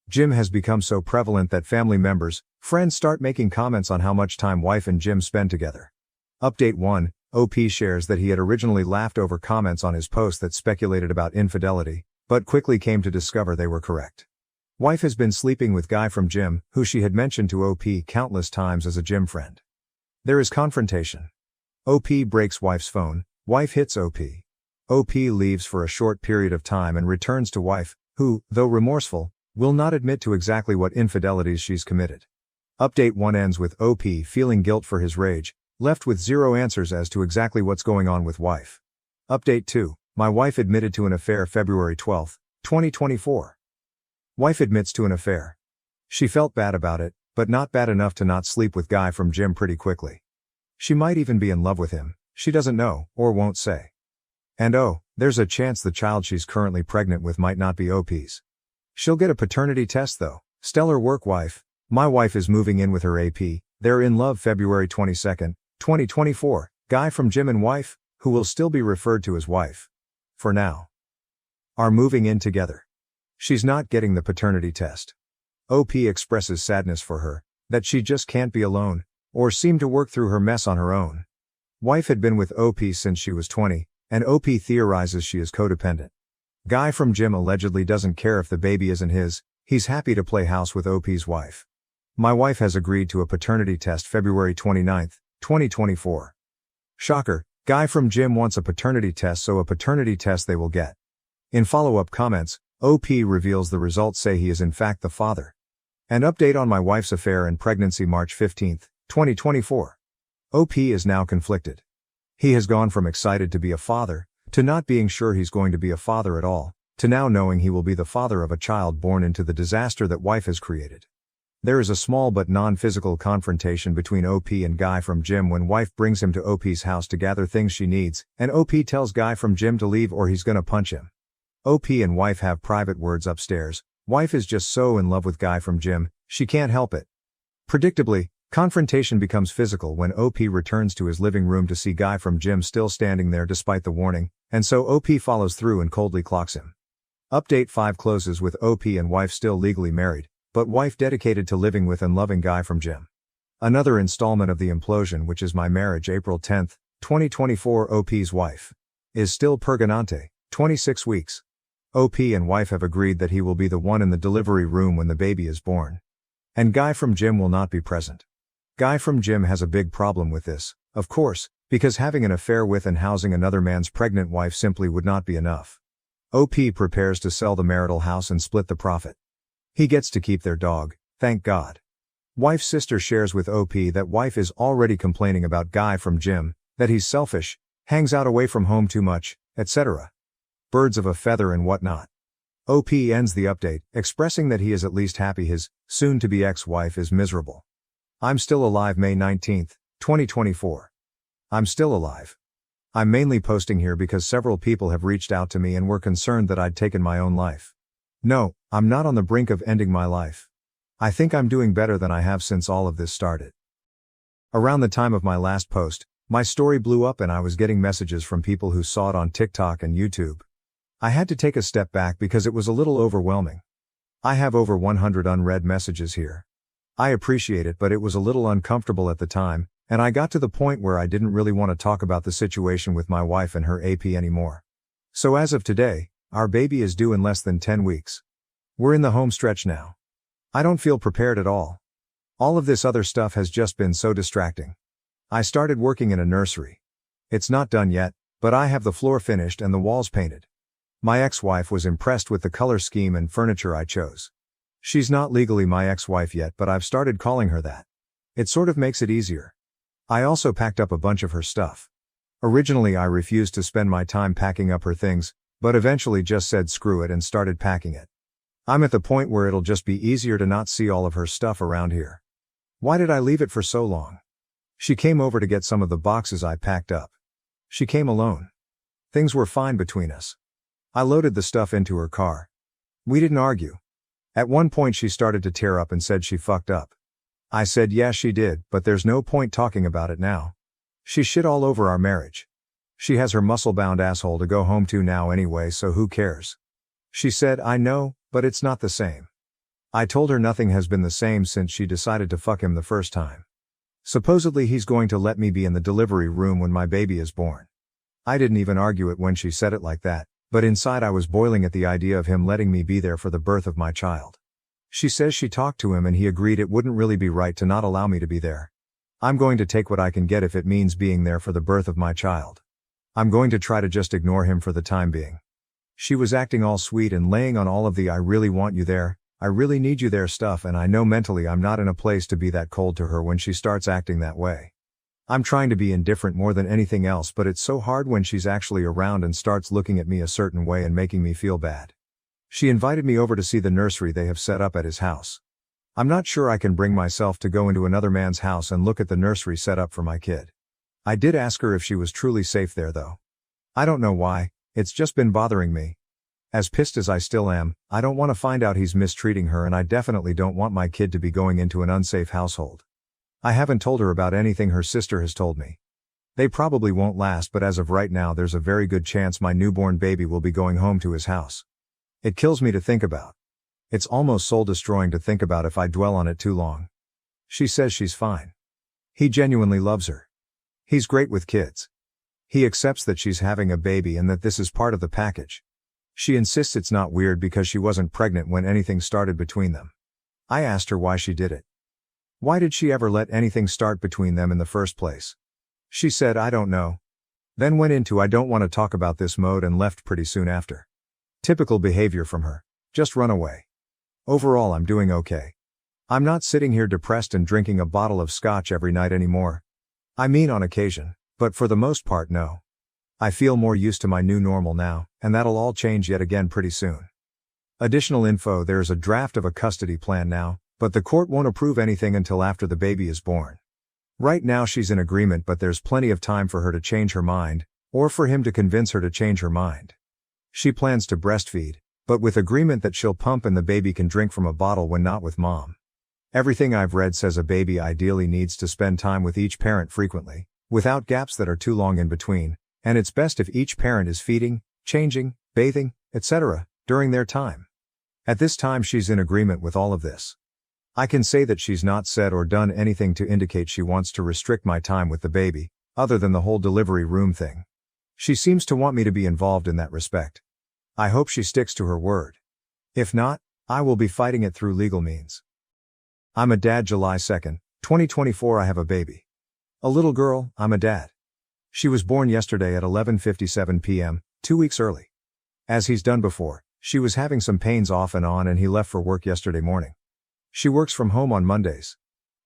Gym has become so prevalent that family members, friends start making comments on how much time wife and gym spend together. Update 1, OP shares that he had originally laughed over comments on his post that speculated about infidelity, but quickly came to discover they were correct. Wife has been sleeping with guy from gym, who she had mentioned to OP countless times as a gym friend. There is confrontation. OP breaks wife's phone, wife hits OP. OP leaves for a short period of time and returns to wife, who, though remorseful, will not admit to exactly what infidelities she's committed. Update 1 ends with OP feeling guilt for his rage, left with zero answers as to exactly what's going on with wife. Update 2, my wife admitted to an affair February 12, 2024. Wife admits to an affair. She felt bad about it, but not bad enough to not sleep with guy from gym pretty quickly. She might even be in love with him, she doesn't know, or won't say. And oh, there's a chance the child she's currently pregnant with might not be OP's. She'll get a paternity test though. Stellar work, wife. My wife is moving in with her AP, they're in love February 22, 2024, guy from gym and wife, who will still be referred to as wife. For now. Are moving in together. She's not getting the paternity test. OP expresses sadness for her, that she just can't be alone, or seem to work through her mess on her own. Wife had been with OP since she was 20, and OP theorizes she is codependent. Guy from gym allegedly doesn't care if the baby isn't his, he's happy to play house with OP's wife. My wife has agreed to a paternity test February 29, 2024. Shocker, guy from gym wants a paternity test, so a paternity test they will get. In follow-up comments, OP reveals the results say he is in fact the father. An update on my wife's affair and pregnancy March 15, 2024. OP is now conflicted. He has gone from excited to be a father, to not being sure he's going to be a father at all, to now knowing he will be the father of a child born into the disaster that wife has created. There is a small but non-physical confrontation between OP and Guy from gym when wife brings him to OP's house to gather things she needs, and OP tells Guy from gym to leave or he's gonna punch him. OP and wife have private words upstairs. Wife is just so in love with Guy from gym, she can't help it. Predictably, confrontation becomes physical when OP returns to his living room to see Guy from gym still standing there despite the warning, and so OP follows through and coldly clocks him. Update 5 closes with OP and wife still legally married, but wife dedicated to living with and loving Guy from gym. Another installment of the implosion, which is my marriage April 10, 2024. OP's wife is still purgante, 26 weeks. OP and wife have agreed that he will be the one in the delivery room when the baby is born. And Guy from gym will not be present. Guy from gym has a big problem with this, of course, because having an affair with and housing another man's pregnant wife simply would not be enough. OP prepares to sell the marital house and split the profit. He gets to keep their dog, thank God. Wife's sister shares with OP that wife is already complaining about Guy from gym, that he's selfish, hangs out away from home too much, etc. Birds of a feather and whatnot. OP ends the update, expressing that he is at least happy his soon-to-be ex-wife is miserable. I'm still alive May 19, 2024. I'm still alive. I'm mainly posting here because several people have reached out to me and were concerned that I'd taken my own life. No, I'm not on the brink of ending my life. I think I'm doing better than I have since all of this started. Around the time of my last post, my story blew up and I was getting messages from people who saw it on TikTok and YouTube. I had to take a step back because it was a little overwhelming. I have over 100 unread messages here. I appreciate it, but it was a little uncomfortable at the time, and I got to the point where I didn't really want to talk about the situation with my wife and her AP anymore. So as of today, our baby is due in less than 10 weeks. We're in the home stretch now. I don't feel prepared at all. All of this other stuff has just been so distracting. I started working in a nursery. It's not done yet, but I have the floor finished and the walls painted. My ex-wife was impressed with the color scheme and furniture I chose. She's not legally my ex-wife yet, but I've started calling her that. It sort of makes it easier. I also packed up a bunch of her stuff. Originally I refused to spend my time packing up her things, but eventually just said screw it and started packing it. I'm at the point where it'll just be easier to not see all of her stuff around here. Why did I leave it for so long? She came over to get some of the boxes I packed up. She came alone. Things were fine between us. I loaded the stuff into her car. We didn't argue. At one point she started to tear up and said she fucked up. I said yeah she did, but there's no point talking about it now. She shit all over our marriage. She has her muscle-bound asshole to go home to now anyway, so who cares? She said I know, but it's not the same. I told her nothing has been the same since she decided to fuck him the first time. Supposedly he's going to let me be in the delivery room when my baby is born. I didn't even argue it when she said it like that, but inside I was boiling at the idea of him letting me be there for the birth of my child. She says she talked to him and he agreed it wouldn't really be right to not allow me to be there. I'm going to take what I can get if it means being there for the birth of my child. I'm going to try to just ignore him for the time being. She was acting all sweet and laying on all of the I really want you there, I really need you there stuff, and I know mentally I'm not in a place to be that cold to her when she starts acting that way. I'm trying to be indifferent more than anything else, but it's so hard when she's actually around and starts looking at me a certain way and making me feel bad. She invited me over to see the nursery they have set up at his house. I'm not sure I can bring myself to go into another man's house and look at the nursery set up for my kid. I did ask her if she was truly safe there though. I don't know why, it's just been bothering me. As pissed as I still am, I don't want to find out he's mistreating her, and I definitely don't want my kid to be going into an unsafe household. I haven't told her about anything her sister has told me. They probably won't last, but as of right now there's a very good chance my newborn baby will be going home to his house. It kills me to think about. It's almost soul-destroying to think about if I dwell on it too long. She says she's fine. He genuinely loves her. He's great with kids. He accepts that she's having a baby and that this is part of the package. She insists it's not weird because she wasn't pregnant when anything started between them. I asked her why she did it. Why did she ever let anything start between them in the first place? She said, I don't know. Then went into I don't want to talk about this mode and left pretty soon after. Typical behavior from her. Just run away. Overall, I'm doing okay. I'm not sitting here depressed and drinking a bottle of scotch every night anymore. I mean on occasion, but for the most part no. I feel more used to my new normal now, and that'll all change yet again pretty soon. Additional info: there's a draft of a custody plan now, but the court won't approve anything until after the baby is born. Right now she's in agreement, but there's plenty of time for her to change her mind, or for him to convince her to change her mind. She plans to breastfeed, but with agreement that she'll pump and the baby can drink from a bottle when not with mom. Everything I've read says a baby ideally needs to spend time with each parent frequently, without gaps that are too long in between, and it's best if each parent is feeding, changing, bathing, etc., during their time. At this time she's in agreement with all of this. I can say that she's not said or done anything to indicate she wants to restrict my time with the baby, other than the whole delivery room thing. She seems to want me to be involved in that respect. I hope she sticks to her word. If not, I will be fighting it through legal means. I'm a dad. July 2nd, 2024. I have a baby. A little girl. I'm a dad. She was born yesterday at 11:57 p.m., 2 weeks early. As he's done before, she was having some pains off and on and he left for work yesterday morning. She works from home on Mondays.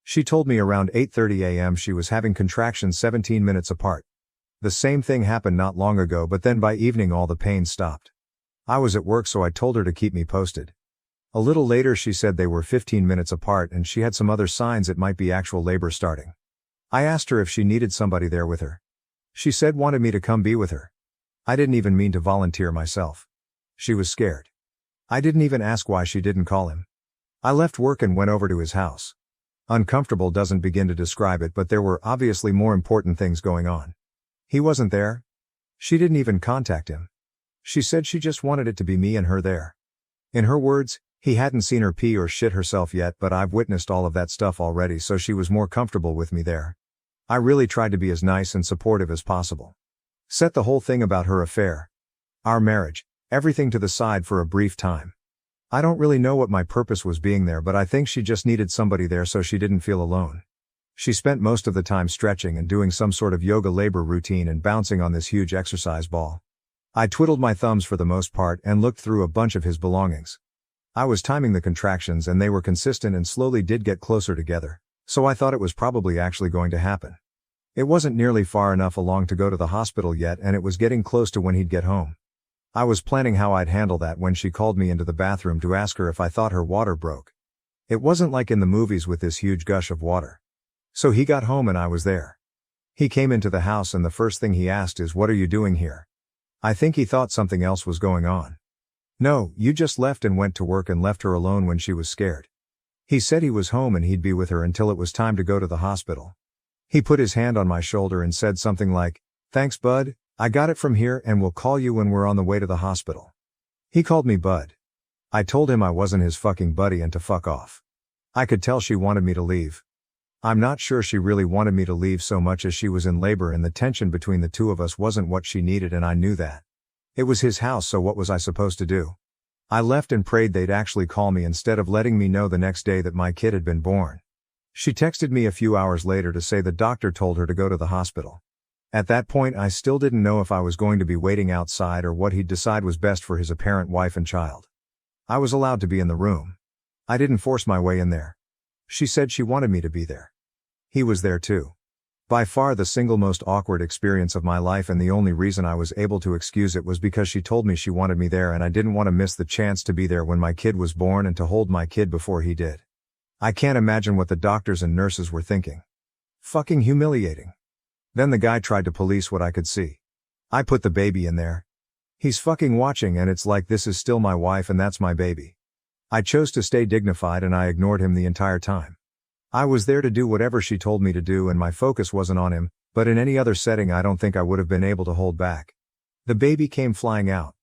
She told me around 8:30 a.m. she was having contractions 17 minutes apart. The same thing happened not long ago, but then by evening all the pains stopped. I was at work, so I told her to keep me posted. A little later she said they were 15 minutes apart and she had some other signs it might be actual labor starting. I asked her if she needed somebody there with her. She said wanted me to come be with her. I didn't even mean to volunteer myself. She was scared. I didn't even ask why she didn't call him. I left work and went over to his house. Uncomfortable doesn't begin to describe it, but there were obviously more important things going on. He wasn't there. She didn't even contact him. She said she just wanted it to be me and her there. In her words, he hadn't seen her pee or shit herself yet, but I've witnessed all of that stuff already, so she was more comfortable with me there. I really tried to be as nice and supportive as possible. Set the whole thing about her affair, our marriage, everything to the side for a brief time. I don't really know what my purpose was being there, but I think she just needed somebody there so she didn't feel alone. She spent most of the time stretching and doing some sort of yoga labor routine and bouncing on this huge exercise ball. I twiddled my thumbs for the most part and looked through a bunch of his belongings. I was timing the contractions and they were consistent and slowly did get closer together, so I thought it was probably actually going to happen. It wasn't nearly far enough along to go to the hospital yet, and it was getting close to when he'd get home. I was planning how I'd handle that when she called me into the bathroom to ask her if I thought her water broke. It wasn't like in the movies with this huge gush of water. So he got home and I was there. He came into the house and the first thing he asked is, "What are you doing here?" I think he thought something else was going on. "No, you just left and went to work and left her alone when she was scared." He said he was home and he'd be with her until it was time to go to the hospital. He put his hand on my shoulder and said something like, "Thanks, bud, I got it from here and we'll call you when we're on the way to the hospital." He called me bud. I told him I wasn't his fucking buddy and to fuck off. I could tell she wanted me to leave. I'm not sure she really wanted me to leave so much as she was in labor and the tension between the two of us wasn't what she needed, and I knew that. It was his house, so what was I supposed to do? I left and prayed they'd actually call me instead of letting me know the next day that my kid had been born. She texted me a few hours later to say the doctor told her to go to the hospital. At that point I still didn't know if I was going to be waiting outside or what he'd decide was best for his apparent wife and child. I was allowed to be in the room. I didn't force my way in there. She said she wanted me to be there. He was there too. By far the single most awkward experience of my life, and the only reason I was able to excuse it was because she told me she wanted me there and I didn't want to miss the chance to be there when my kid was born and to hold my kid before he did. I can't imagine what the doctors and nurses were thinking. Fucking humiliating. Then the guy tried to police what I could see. I put the baby in there. He's fucking watching and it's like this is still my wife and that's my baby. I chose to stay dignified and I ignored him the entire time. I was there to do whatever she told me to do and my focus wasn't on him, but in any other setting I don't think I would have been able to hold back. The baby came flying out.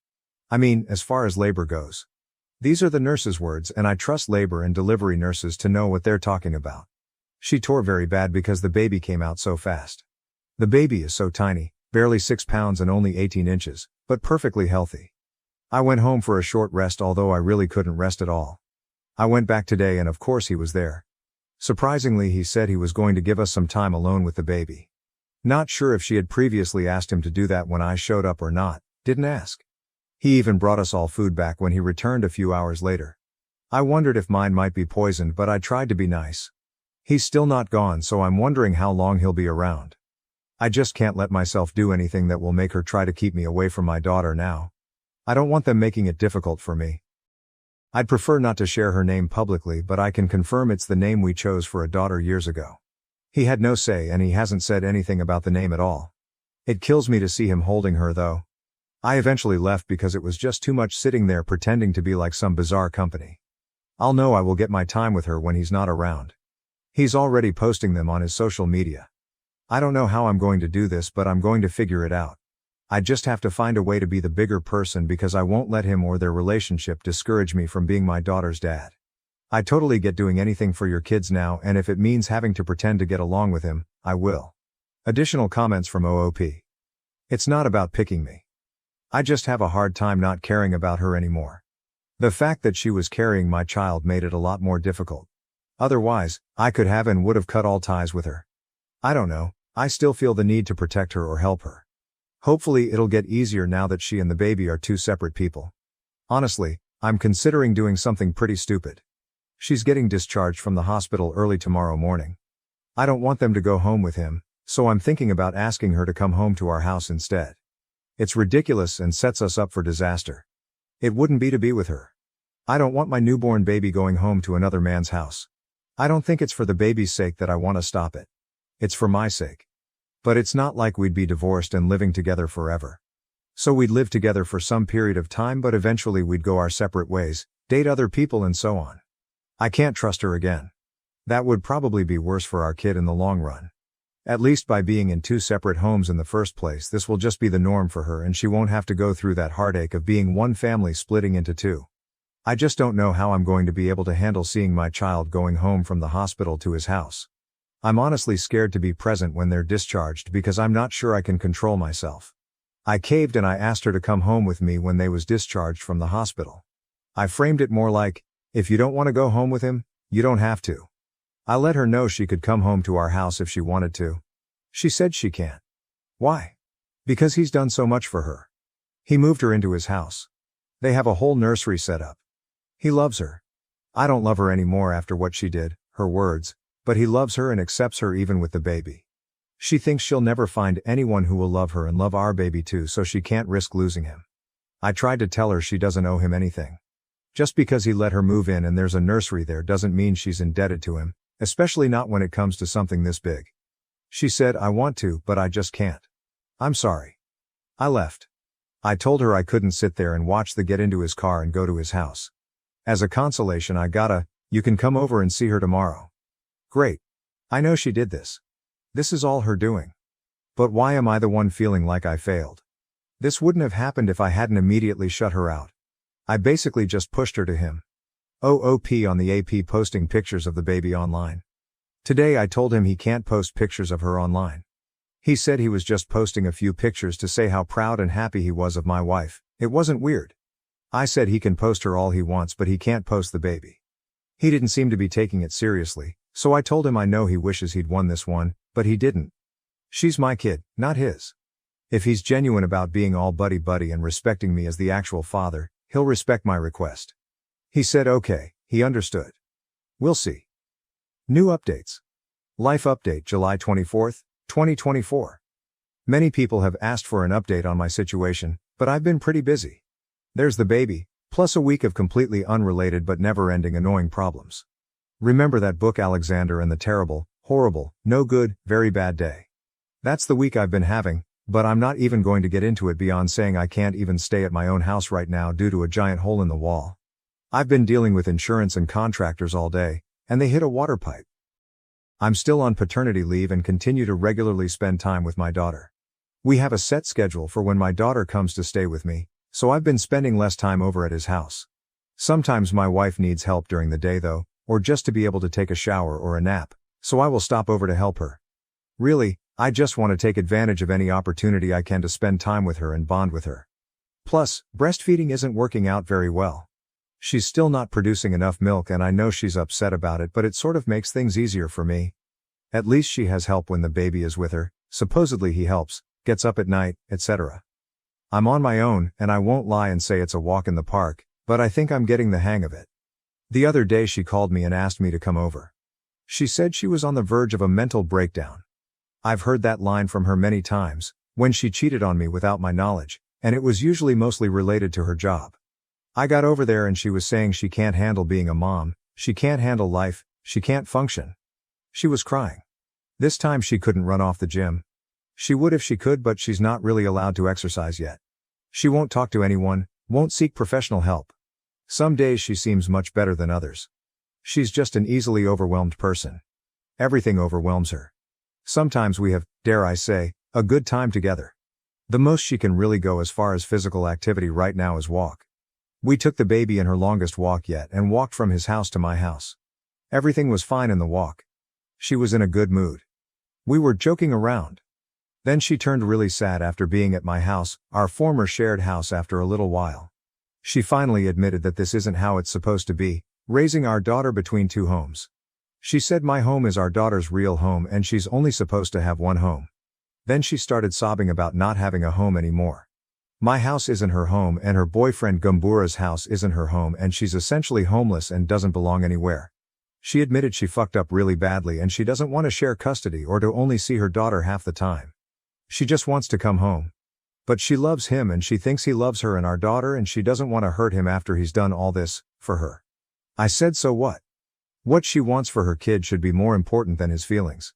I mean, as far as labor goes. These are the nurses' words and I trust labor and delivery nurses to know what they're talking about. She tore very bad because the baby came out so fast. The baby is so tiny, barely 6 pounds and only 18 inches, but perfectly healthy. I went home for a short rest, although I really couldn't rest at all. I went back today and of course he was there. Surprisingly, he said he was going to give us some time alone with the baby. Not sure if she had previously asked him to do that when I showed up or not, didn't ask. He even brought us all food back when he returned a few hours later. I wondered if mine might be poisoned, but I tried to be nice. He's still not gone, so I'm wondering how long he'll be around. I just can't let myself do anything that will make her try to keep me away from my daughter now. I don't want them making it difficult for me. I'd prefer not to share her name publicly, but I can confirm it's the name we chose for a daughter years ago. He had no say and he hasn't said anything about the name at all. It kills me to see him holding her though. I eventually left because it was just too much sitting there pretending to be like some bizarre company. I'll know I will get my time with her when he's not around. He's already posting them on his social media. I don't know how I'm going to do this, but I'm going to figure it out. I just have to find a way to be the bigger person because I won't let him or their relationship discourage me from being my daughter's dad. I totally get doing anything for your kids now, and if it means having to pretend to get along with him, I will. Additional comments from OOP. It's not about picking me. I just have a hard time not caring about her anymore. The fact that she was carrying my child made it a lot more difficult. Otherwise, I could have and would have cut all ties with her. I don't know, I still feel the need to protect her or help her. Hopefully it'll get easier now that she and the baby are two separate people. Honestly, I'm considering doing something pretty stupid. She's getting discharged from the hospital early tomorrow morning. I don't want them to go home with him, so I'm thinking about asking her to come home to our house instead. It's ridiculous and sets us up for disaster. It wouldn't be to be with her. I don't want my newborn baby going home to another man's house. I don't think it's for the baby's sake that I want to stop it. It's for my sake. But it's not like we'd be divorced and living together forever. So we'd live together for some period of time, but eventually we'd go our separate ways, date other people and so on. I can't trust her again. That would probably be worse for our kid in the long run. At least by being in two separate homes in the first place, this will just be the norm for her and she won't have to go through that heartache of being one family splitting into two. I just don't know how I'm going to be able to handle seeing my child going home from the hospital to his house. I'm honestly scared to be present when they're discharged because I'm not sure I can control myself. I caved and I asked her to come home with me when they was discharged from the hospital. I framed it more like, if you don't want to go home with him, you don't have to. I let her know she could come home to our house if she wanted to. She said she can't. Why? Because he's done so much for her. He moved her into his house. They have a whole nursery set up. He loves her. I don't love her anymore after what she did, her words. But he loves her and accepts her even with the baby. She thinks she'll never find anyone who will love her and love our baby too, so she can't risk losing him. I tried to tell her she doesn't owe him anything. Just because he let her move in and there's a nursery there doesn't mean she's indebted to him, especially not when it comes to something this big. She said, I want to, but I just can't. I'm sorry. I left. I told her I couldn't sit there and watch the get into his car and go to his house. As a consolation I got a, you can come over and see her tomorrow. Great. I know she did this. This is all her doing. But why am I the one feeling like I failed? This wouldn't have happened if I hadn't immediately shut her out. I basically just pushed her to him. OOP on the AP posting pictures of the baby online. Today I told him he can't post pictures of her online. He said he was just posting a few pictures to say how proud and happy he was of my wife. It wasn't weird. I said he can post her all he wants, but he can't post the baby. He didn't seem to be taking it seriously. So I told him I know he wishes he'd won this one, but he didn't. She's my kid, not his. If he's genuine about being all buddy-buddy and respecting me as the actual father, he'll respect my request. He said okay, he understood. We'll see. New updates. Life update July 24th, 2024. Many people have asked for an update on my situation, but I've been pretty busy. There's the baby, plus a week of completely unrelated but never-ending annoying problems. Remember that book Alexander and the Terrible, Horrible, No Good, Very Bad Day? That's the week I've been having, but I'm not even going to get into it beyond saying I can't even stay at my own house right now due to a giant hole in the wall. I've been dealing with insurance and contractors all day, and they hit a water pipe. I'm still on paternity leave and continue to regularly spend time with my daughter. We have a set schedule for when my daughter comes to stay with me, so I've been spending less time over at his house. Sometimes my wife needs help during the day though, or just to be able to take a shower or a nap, so I will stop over to help her. Really, I just want to take advantage of any opportunity I can to spend time with her and bond with her. Plus, breastfeeding isn't working out very well. She's still not producing enough milk and I know she's upset about it, but it sort of makes things easier for me. At least she has help when the baby is with her, supposedly he helps, gets up at night, etc. I'm on my own, and I won't lie and say it's a walk in the park, but I think I'm getting the hang of it. The other day she called me and asked me to come over. She said she was on the verge of a mental breakdown. I've heard that line from her many times, when she cheated on me without my knowledge, and it was usually mostly related to her job. I got over there and she was saying she can't handle being a mom, she can't handle life, she can't function. She was crying. This time she couldn't run off the gym. She would if she could, but she's not really allowed to exercise yet. She won't talk to anyone, won't seek professional help. Some days she seems much better than others. She's just an easily overwhelmed person. Everything overwhelms her. Sometimes we have, dare I say, a good time together. The most she can really go as far as physical activity right now is walk. We took the baby in her longest walk yet and walked from his house to my house. Everything was fine in the walk. She was in a good mood. We were joking around. Then she turned really sad after being at my house, our former shared house, after a little while. She finally admitted that this isn't how it's supposed to be, raising our daughter between two homes. She said my home is our daughter's real home and she's only supposed to have one home. Then she started sobbing about not having a home anymore. My house isn't her home and her boyfriend Gumbura's house isn't her home and she's essentially homeless and doesn't belong anywhere. She admitted she fucked up really badly and she doesn't want to share custody or to only see her daughter half the time. She just wants to come home. But she loves him and she thinks he loves her and our daughter and she doesn't want to hurt him after he's done all this for her. I said so what? What she wants for her kid should be more important than his feelings.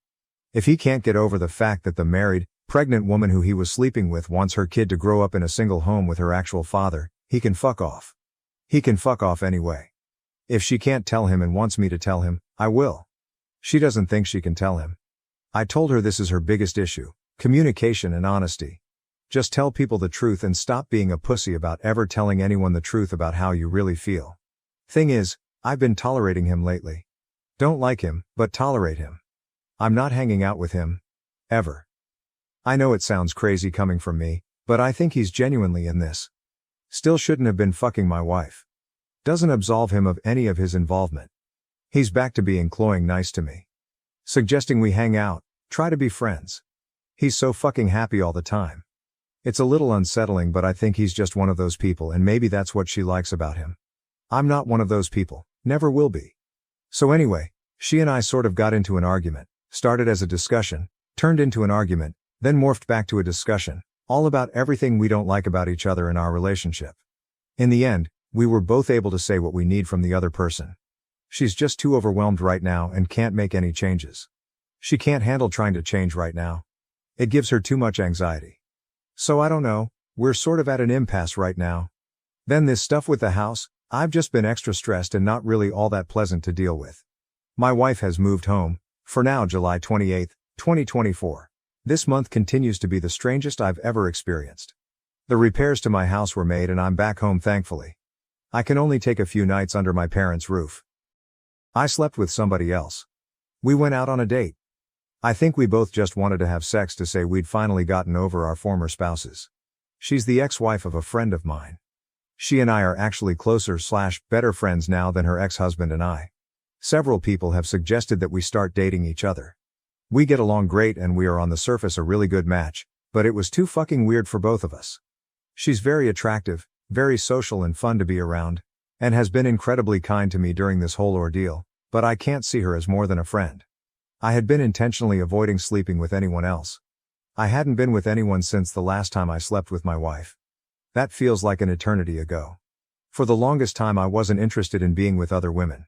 If he can't get over the fact that the married, pregnant woman who he was sleeping with wants her kid to grow up in a single home with her actual father, he can fuck off. He can fuck off anyway. If she can't tell him and wants me to tell him, I will. She doesn't think she can tell him. I told her this is her biggest issue, communication and honesty. Just tell people the truth and stop being a pussy about ever telling anyone the truth about how you really feel. Thing is, I've been tolerating him lately. Don't like him, but tolerate him. I'm not hanging out with him. Ever. I know it sounds crazy coming from me, but I think he's genuinely in this. Still shouldn't have been fucking my wife. Doesn't absolve him of any of his involvement. He's back to being cloying nice to me. Suggesting we hang out, try to be friends. He's so fucking happy all the time. It's a little unsettling, but I think he's just one of those people and maybe that's what she likes about him. I'm not one of those people, never will be. So anyway, she and I sort of got into an argument, started as a discussion, turned into an argument, then morphed back to a discussion, all about everything we don't like about each other in our relationship. In the end, we were both able to say what we need from the other person. She's just too overwhelmed right now and can't make any changes. She can't handle trying to change right now. It gives her too much anxiety. So I don't know, we're sort of at an impasse right now. Then this stuff with the house, I've just been extra stressed and not really all that pleasant to deal with. My wife has moved home, for now July 28, 2024. This month continues to be the strangest I've ever experienced. The repairs to my house were made and I'm back home thankfully. I can only take a few nights under my parents' roof. I slept with somebody else. We went out on a date. I think we both just wanted to have sex to say we'd finally gotten over our former spouses. She's the ex-wife of a friend of mine. She and I are actually closer/better friends now than her ex-husband and I. Several people have suggested that we start dating each other. We get along great and we are on the surface a really good match, but it was too fucking weird for both of us. She's very attractive, very social and fun to be around, and has been incredibly kind to me during this whole ordeal, but I can't see her as more than a friend. I had been intentionally avoiding sleeping with anyone else. I hadn't been with anyone since the last time I slept with my wife. That feels like an eternity ago. For the longest time I wasn't interested in being with other women.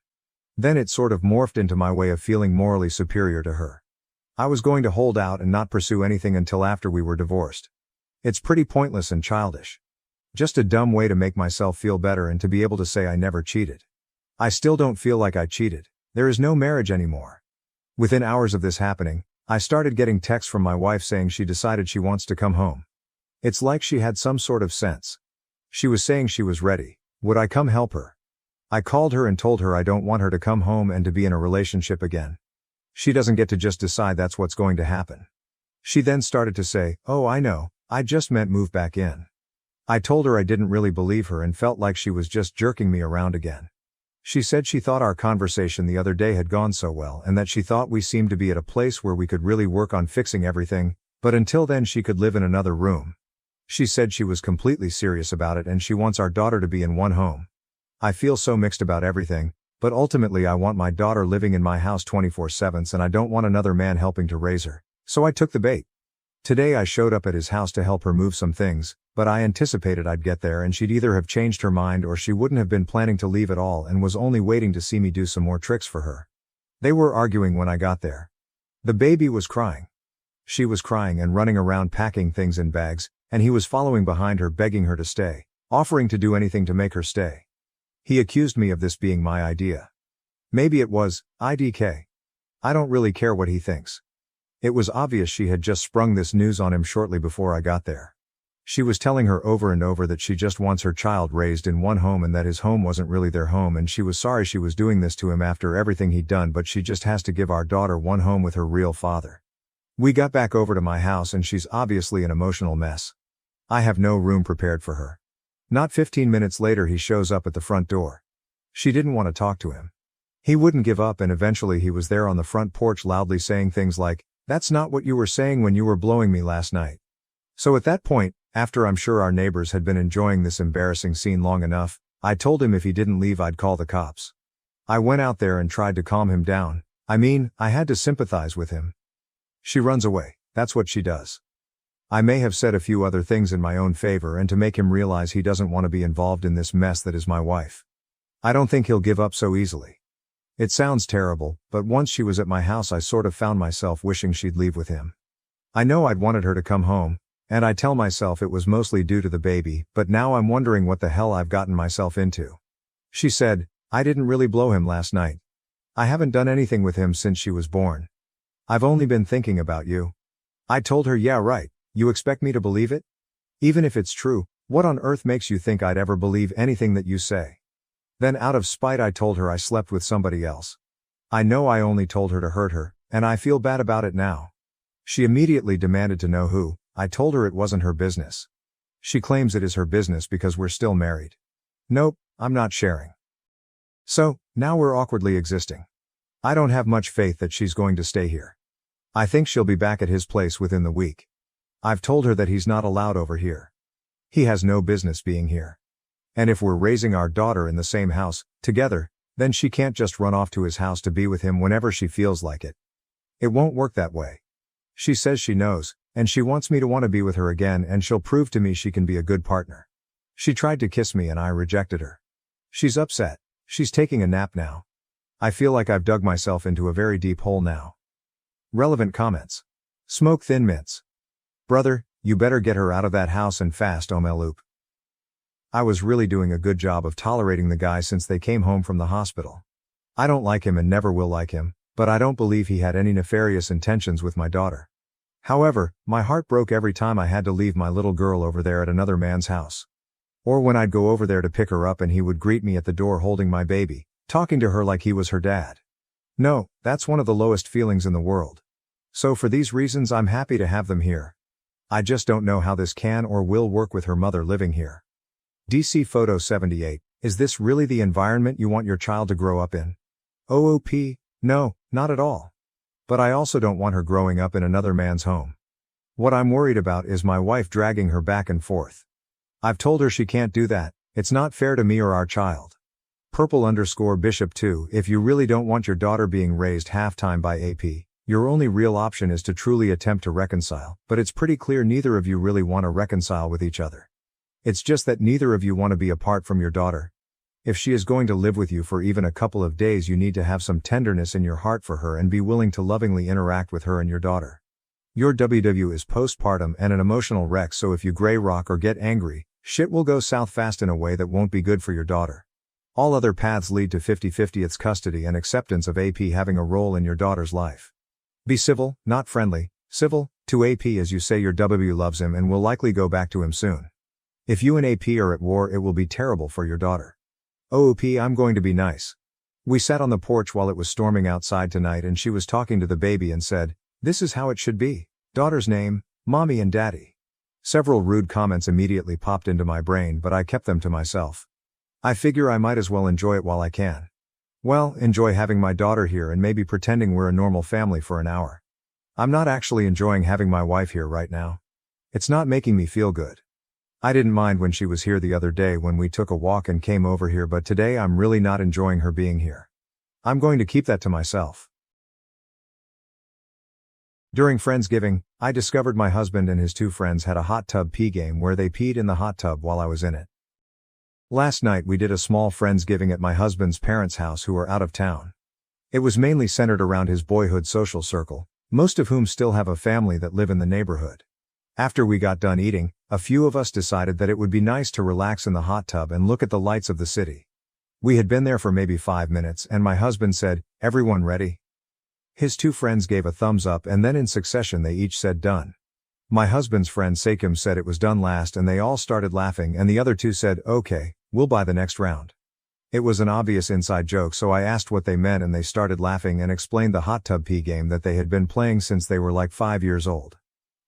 Then it sort of morphed into my way of feeling morally superior to her. I was going to hold out and not pursue anything until after we were divorced. It's pretty pointless and childish. Just a dumb way to make myself feel better and to be able to say I never cheated. I still don't feel like I cheated. There is no marriage anymore. Within hours of this happening, I started getting texts from my wife saying she decided she wants to come home. It's like she had some sort of sense. She was saying she was ready. Would I come help her? I called her and told her I don't want her to come home and to be in a relationship again. She doesn't get to just decide that's what's going to happen. She then started to say, "Oh, I know, I just meant move back in." I told her I didn't really believe her and felt like she was just jerking me around again. She said she thought our conversation the other day had gone so well and that she thought we seemed to be at a place where we could really work on fixing everything, but until then she could live in another room. She said she was completely serious about it and she wants our daughter to be in one home. I feel so mixed about everything, but ultimately I want my daughter living in my house 24/7 and I don't want another man helping to raise her, so I took the bait. Today I showed up at his house to help her move some things, but I anticipated I'd get there and she'd either have changed her mind or she wouldn't have been planning to leave at all and was only waiting to see me do some more tricks for her. They were arguing when I got there. The baby was crying. She was crying and running around packing things in bags, and he was following behind her begging her to stay, offering to do anything to make her stay. He accused me of this being my idea. Maybe it was, IDK. I don't really care what he thinks. It was obvious she had just sprung this news on him shortly before I got there. She was telling her over and over that she just wants her child raised in one home and that his home wasn't really their home and she was sorry she was doing this to him after everything he'd done, but she just has to give our daughter one home with her real father. We got back over to my house and she's obviously an emotional mess. I have no room prepared for her. Not 15 minutes later he shows up at the front door. She didn't want to talk to him. He wouldn't give up and eventually he was there on the front porch loudly saying things like, "That's not what you were saying when you were blowing me last night." So at that point, after I'm sure our neighbors had been enjoying this embarrassing scene long enough, I told him if he didn't leave I'd call the cops. I went out there and tried to calm him down. I had to sympathize with him. She runs away. That's what she does. I may have said a few other things in my own favor and to make him realize he doesn't want to be involved in this mess that is my wife. I don't think he'll give up so easily. It sounds terrible, but once she was at my house I sort of found myself wishing she'd leave with him. I know I'd wanted her to come home, and I tell myself it was mostly due to the baby, but now I'm wondering what the hell I've gotten myself into. She said, "I didn't really blow him last night. I haven't done anything with him since she was born. I've only been thinking about you." I told her, "Yeah, right. You expect me to believe it? Even if it's true, what on earth makes you think I'd ever believe anything that you say?" Then out of spite I told her I slept with somebody else. I know I only told her to hurt her, and I feel bad about it now. She immediately demanded to know who. I told her it wasn't her business. She claims it is her business because we're still married. Nope, I'm not sharing. So, now we're awkwardly existing. I don't have much faith that she's going to stay here. I think she'll be back at his place within the week. I've told her that he's not allowed over here. He has no business being here. And if we're raising our daughter in the same house, together, then she can't just run off to his house to be with him whenever she feels like it. It won't work that way. She says she knows, and she wants me to want to be with her again and she'll prove to me she can be a good partner. She tried to kiss me and I rejected her. She's upset. She's taking a nap now. I feel like I've dug myself into a very deep hole now. Relevant comments. Smoke Thin Mints. Brother, you better get her out of that house and fast, Omeloop. I was really doing a good job of tolerating the guy since they came home from the hospital. I don't like him and never will like him, but I don't believe he had any nefarious intentions with my daughter. However, my heart broke every time I had to leave my little girl over there at another man's house. Or when I'd go over there to pick her up and he would greet me at the door holding my baby, talking to her like he was her dad. No, that's one of the lowest feelings in the world. So for these reasons I'm happy to have them here. I just don't know how this can or will work with her mother living here. DC Photo 78, is this really the environment you want your child to grow up in? OOP, no, not at all. But I also don't want her growing up in another man's home. What I'm worried about is my wife dragging her back and forth. I've told her she can't do that, it's not fair to me or our child. Purple_Bishop 2 If you really don't want your daughter being raised half-time by AP, your only real option is to truly attempt to reconcile, but it's pretty clear neither of you really want to reconcile with each other. It's just that neither of you want to be apart from your daughter. If she is going to live with you for even a couple of days, you need to have some tenderness in your heart for her and be willing to lovingly interact with her and your daughter. Your WW is postpartum and an emotional wreck, so if you gray rock or get angry, shit will go south fast in a way that won't be good for your daughter. All other paths lead to 50-50 its custody and acceptance of AP having a role in your daughter's life. Be civil, not friendly, civil, to AP as you say your W loves him and will likely go back to him soon. If you and AP are at war, it will be terrible for your daughter. OOP I'm going to be nice. We sat on the porch while it was storming outside tonight and she was talking to the baby and said, "This is how it should be. Daughter's name, Mommy and Daddy." Several rude comments immediately popped into my brain, but I kept them to myself. I figure I might as well enjoy it while I can. Well, enjoy having my daughter here and maybe pretending we're a normal family for an hour. I'm not actually enjoying having my wife here right now. It's not making me feel good. I didn't mind when she was here the other day when we took a walk and came over here, but today I'm really not enjoying her being here. I'm going to keep that to myself. During Friendsgiving, I discovered my husband and his two friends had a hot tub pee game where they peed in the hot tub while I was in it. Last night we did a small Friendsgiving at my husband's parents' house who are out of town. It was mainly centered around his boyhood social circle, most of whom still have a family that live in the neighborhood. After we got done eating, a few of us decided that it would be nice to relax in the hot tub and look at the lights of the city. We had been there for maybe 5 minutes and my husband said, "Everyone ready?" His two friends gave a thumbs up and then in succession they each said done. My husband's friend Sakim said it was done last and they all started laughing and the other two said, "Okay, we'll buy the next round." It was an obvious inside joke, so I asked what they meant and they started laughing and explained the hot tub pee game that they had been playing since they were like 5 years old.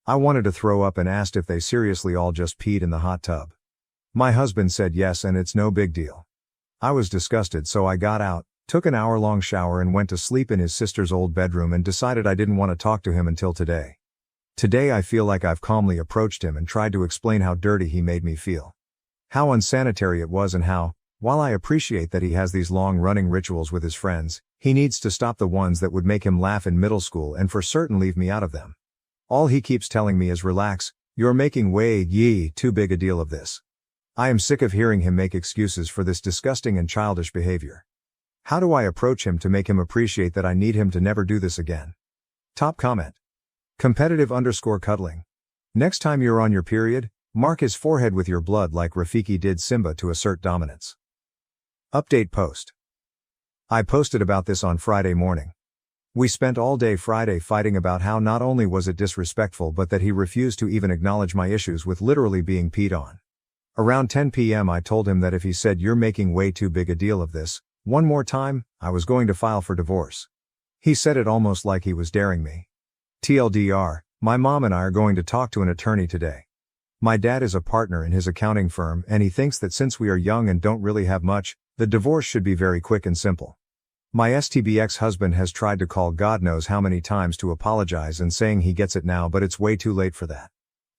I wanted to throw up and asked if they seriously all just peed in the hot tub. My husband said yes and it's no big deal. I was disgusted, so I got out, took an hour-long shower and went to sleep in his sister's old bedroom and decided I didn't want to talk to him until today. Today I feel like I've calmly approached him and tried to explain how dirty he made me feel. How unsanitary it was and how, while I appreciate that he has these long-running rituals with his friends, he needs to stop the ones that would make him laugh in middle school and for certain leave me out of them. All he keeps telling me is relax, you're making way too big a deal of this. I am sick of hearing him make excuses for this disgusting and childish behavior. How do I approach him to make him appreciate that I need him to never do this again? Top comment. Competitive_cuddling. Next time you're on your period, mark his forehead with your blood like Rafiki did Simba to assert dominance. Update post. I posted about this on Friday morning. We spent all day Friday fighting about how not only was it disrespectful but that he refused to even acknowledge my issues with literally being peed on. Around 10 p.m. I told him that if he said "you're making way too big a deal of this" one more time, I was going to file for divorce. He said it almost like he was daring me. TLDR, my mom and I are going to talk to an attorney today. My dad is a partner in his accounting firm and he thinks that since we are young and don't really have much, the divorce should be very quick and simple. My STB ex-husband has tried to call God knows how many times to apologize and saying he gets it now, but it's way too late for that.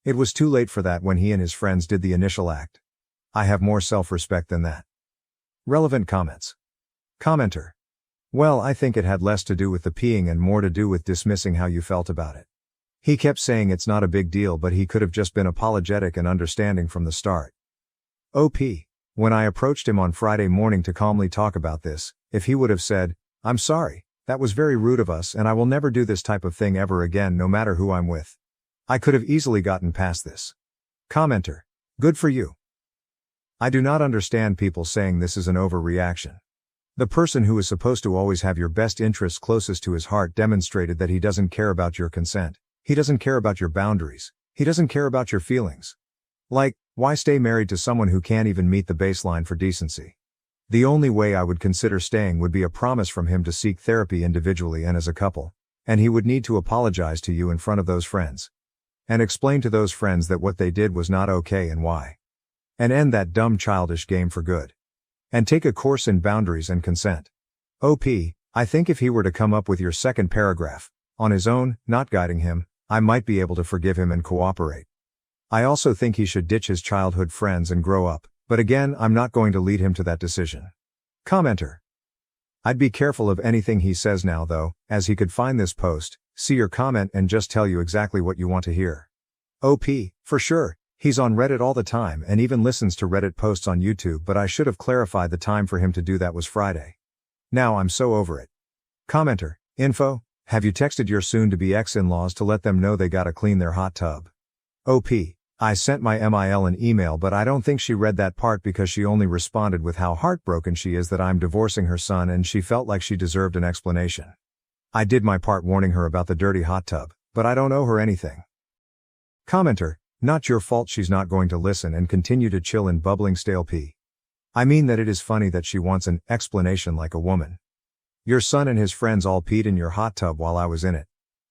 It was too late for that when he and his friends did the initial act. I have more self-respect than that. Relevant comments. Commenter. Well, I think it had less to do with the peeing and more to do with dismissing how you felt about it. He kept saying it's not a big deal, but he could have just been apologetic and understanding from the start. OP. When I approached him on Friday morning to calmly talk about this, if he would have said, "I'm sorry, that was very rude of us and I will never do this type of thing ever again no matter who I'm with," I could have easily gotten past this. Commenter. Good for you. I do not understand people saying this is an overreaction. The person who is supposed to always have your best interests closest to his heart demonstrated that he doesn't care about your consent, he doesn't care about your boundaries, he doesn't care about your feelings. Like, why stay married to someone who can't even meet the baseline for decency? The only way I would consider staying would be a promise from him to seek therapy individually and as a couple, and he would need to apologize to you in front of those friends. And explain to those friends that what they did was not okay and why. And end that dumb childish game for good. And take a course in boundaries and consent. OP, I think if he were to come up with your second paragraph, on his own, not guiding him, I might be able to forgive him and cooperate. I also think he should ditch his childhood friends and grow up, but again, I'm not going to lead him to that decision. Commenter. I'd be careful of anything he says now though, as he could find this post, see your comment and just tell you exactly what you want to hear. OP, for sure, he's on Reddit all the time and even listens to Reddit posts on YouTube, but I should have clarified the time for him to do that was Friday. Now I'm so over it. Commenter. Info, have you texted your soon-to-be ex-in-laws to let them know they gotta clean their hot tub? OP, I sent my MIL an email, but I don't think she read that part because she only responded with how heartbroken she is that I'm divorcing her son and she felt like she deserved an explanation. I did my part warning her about the dirty hot tub, but I don't owe her anything. Commenter, not your fault she's not going to listen and continue to chill in bubbling stale pee. I mean that it is funny that she wants an explanation like a woman. Your son and his friends all peed in your hot tub while I was in it.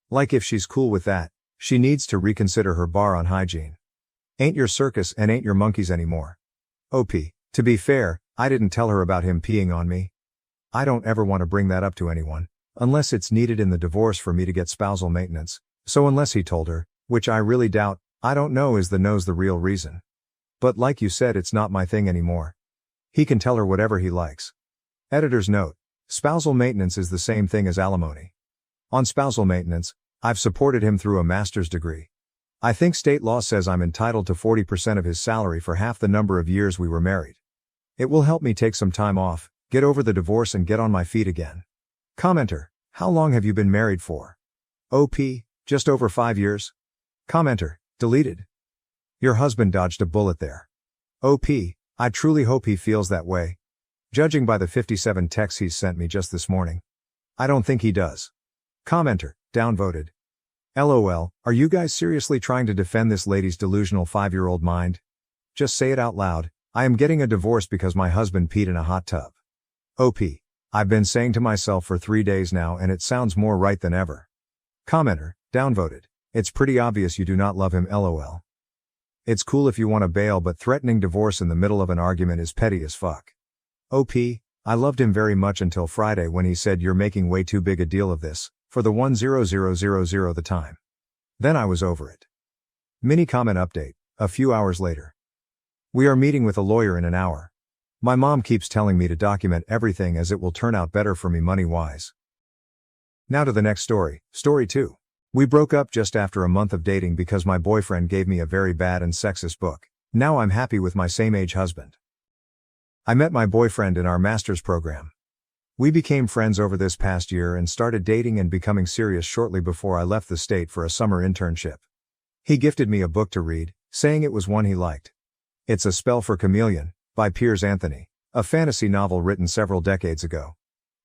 Like if she's cool with that, she needs to reconsider her bar on hygiene. Ain't your circus and ain't your monkeys anymore. OP, to be fair, I didn't tell her about him peeing on me. I don't ever want to bring that up to anyone, unless it's needed in the divorce for me to get spousal maintenance, so unless he told her, which I really doubt, I don't know is the real reason. But like you said, it's not my thing anymore. He can tell her whatever he likes. Editor's note, spousal maintenance is the same thing as alimony. On spousal maintenance, I've supported him through a master's degree. I think state law says I'm entitled to 40% of his salary for half the number of years we were married. It will help me take some time off, get over the divorce and get on my feet again. Commenter, how long have you been married for? OP, just over 5 years. Commenter, deleted. Your husband dodged a bullet there. OP, I truly hope he feels that way. Judging by the 57 texts he's sent me just this morning. I don't think he does. Commenter, downvoted. LOL, are you guys seriously trying to defend this lady's delusional 5-year-old mind? Just say it out loud, I am getting a divorce because my husband peed in a hot tub. OP, I've been saying to myself for 3 days now and it sounds more right than ever. Commenter, downvoted. It's pretty obvious you do not love him LOL. It's cool if you want to bail, but threatening divorce in the middle of an argument is petty as fuck. OP, I loved him very much until Friday when he said you're making way too big a deal of this, for the 10000 the time. Then I was over it. Mini comment update, a few hours later. We are meeting with a lawyer in an hour. My mom keeps telling me to document everything as it will turn out better for me money-wise. Now to the next story, story 2. We broke up just after a month of dating because my boyfriend gave me a very bad and sexist book. Now I'm happy with my same-age husband. I met my boyfriend in our master's program. We became friends over this past year and started dating and becoming serious shortly before I left the state for a summer internship. He gifted me a book to read, saying it was one he liked. It's A Spell for Chameleon, by Piers Anthony, a fantasy novel written several decades ago.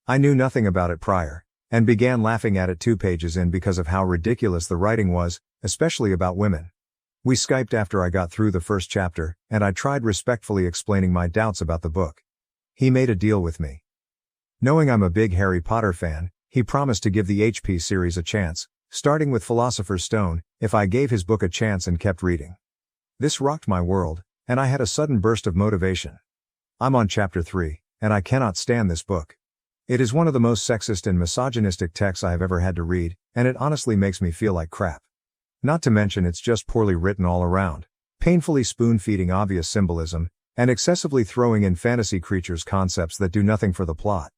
I knew nothing about it prior, and began laughing at it 2 pages in because of how ridiculous the writing was, especially about women. We Skyped after I got through the first chapter, and I tried respectfully explaining my doubts about the book. He made a deal with me. Knowing I'm a big Harry Potter fan, he promised to give the HP series a chance, starting with Philosopher's Stone, if I gave his book a chance and kept reading. This rocked my world, and I had a sudden burst of motivation. I'm on chapter 3, and I cannot stand this book. It is one of the most sexist and misogynistic texts I have ever had to read, and it honestly makes me feel like crap. Not to mention it's just poorly written all around, painfully spoon-feeding obvious symbolism, and excessively throwing in fantasy creatures concepts that do nothing for the plot.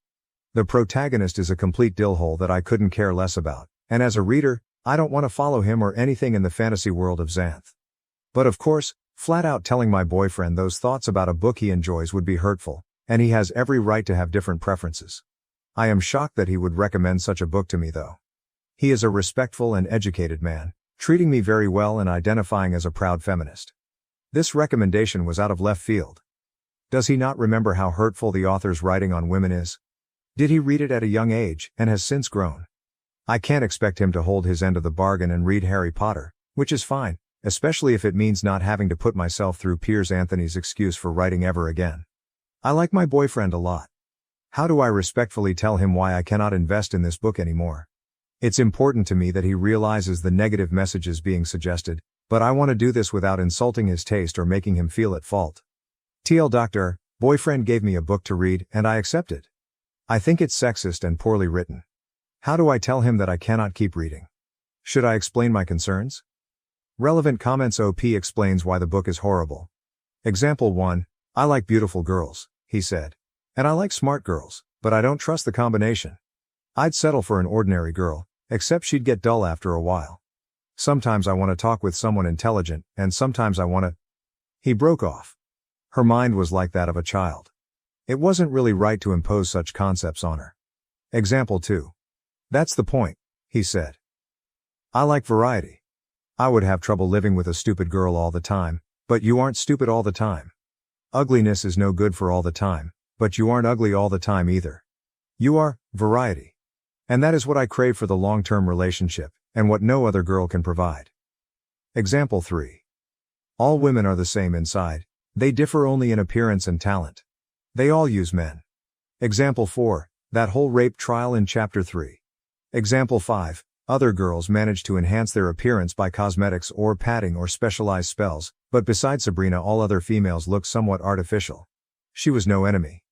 The protagonist is a complete dillhole that I couldn't care less about, and as a reader, I don't want to follow him or anything in the fantasy world of Xanth. But of course, flat out telling my boyfriend those thoughts about a book he enjoys would be hurtful, and he has every right to have different preferences. I am shocked that he would recommend such a book to me though. He is a respectful and educated man, treating me very well and identifying as a proud feminist. This recommendation was out of left field. Does he not remember how hurtful the author's writing on women is? Did he read it at a young age, and has since grown? I can't expect him to hold his end of the bargain and read Harry Potter, which is fine, especially if it means not having to put myself through Piers Anthony's excuse for writing ever again. I like my boyfriend a lot. How do I respectfully tell him why I cannot invest in this book anymore? It's important to me that he realizes the negative messages being suggested, but I want to do this without insulting his taste or making him feel at fault. TL Doctor, boyfriend gave me a book to read, and I accepted. I think it's sexist and poorly written. How do I tell him that I cannot keep reading? Should I explain my concerns? Relevant comments. OP explains why the book is horrible. Example 1. I like beautiful girls, he said. And I like smart girls, but I don't trust the combination. I'd settle for an ordinary girl, except she'd get dull after a while. Sometimes I want to talk with someone intelligent, and sometimes I want to. He broke off. Her mind was like that of a child. It wasn't really right to impose such concepts on her. Example 2. That's the point, he said. I like variety. I would have trouble living with a stupid girl all the time, but you aren't stupid all the time. Ugliness is no good for all the time, but you aren't ugly all the time either. You are variety. And that is what I crave for the long-term relationship, and what no other girl can provide. Example 3. All women are the same inside, they differ only in appearance and talent. They all use men. Example 4. That whole rape trial in chapter 3. Example 5. Other girls manage to enhance their appearance by cosmetics or padding or specialized spells, but besides Sabrina all other females look somewhat artificial. She was no enemy.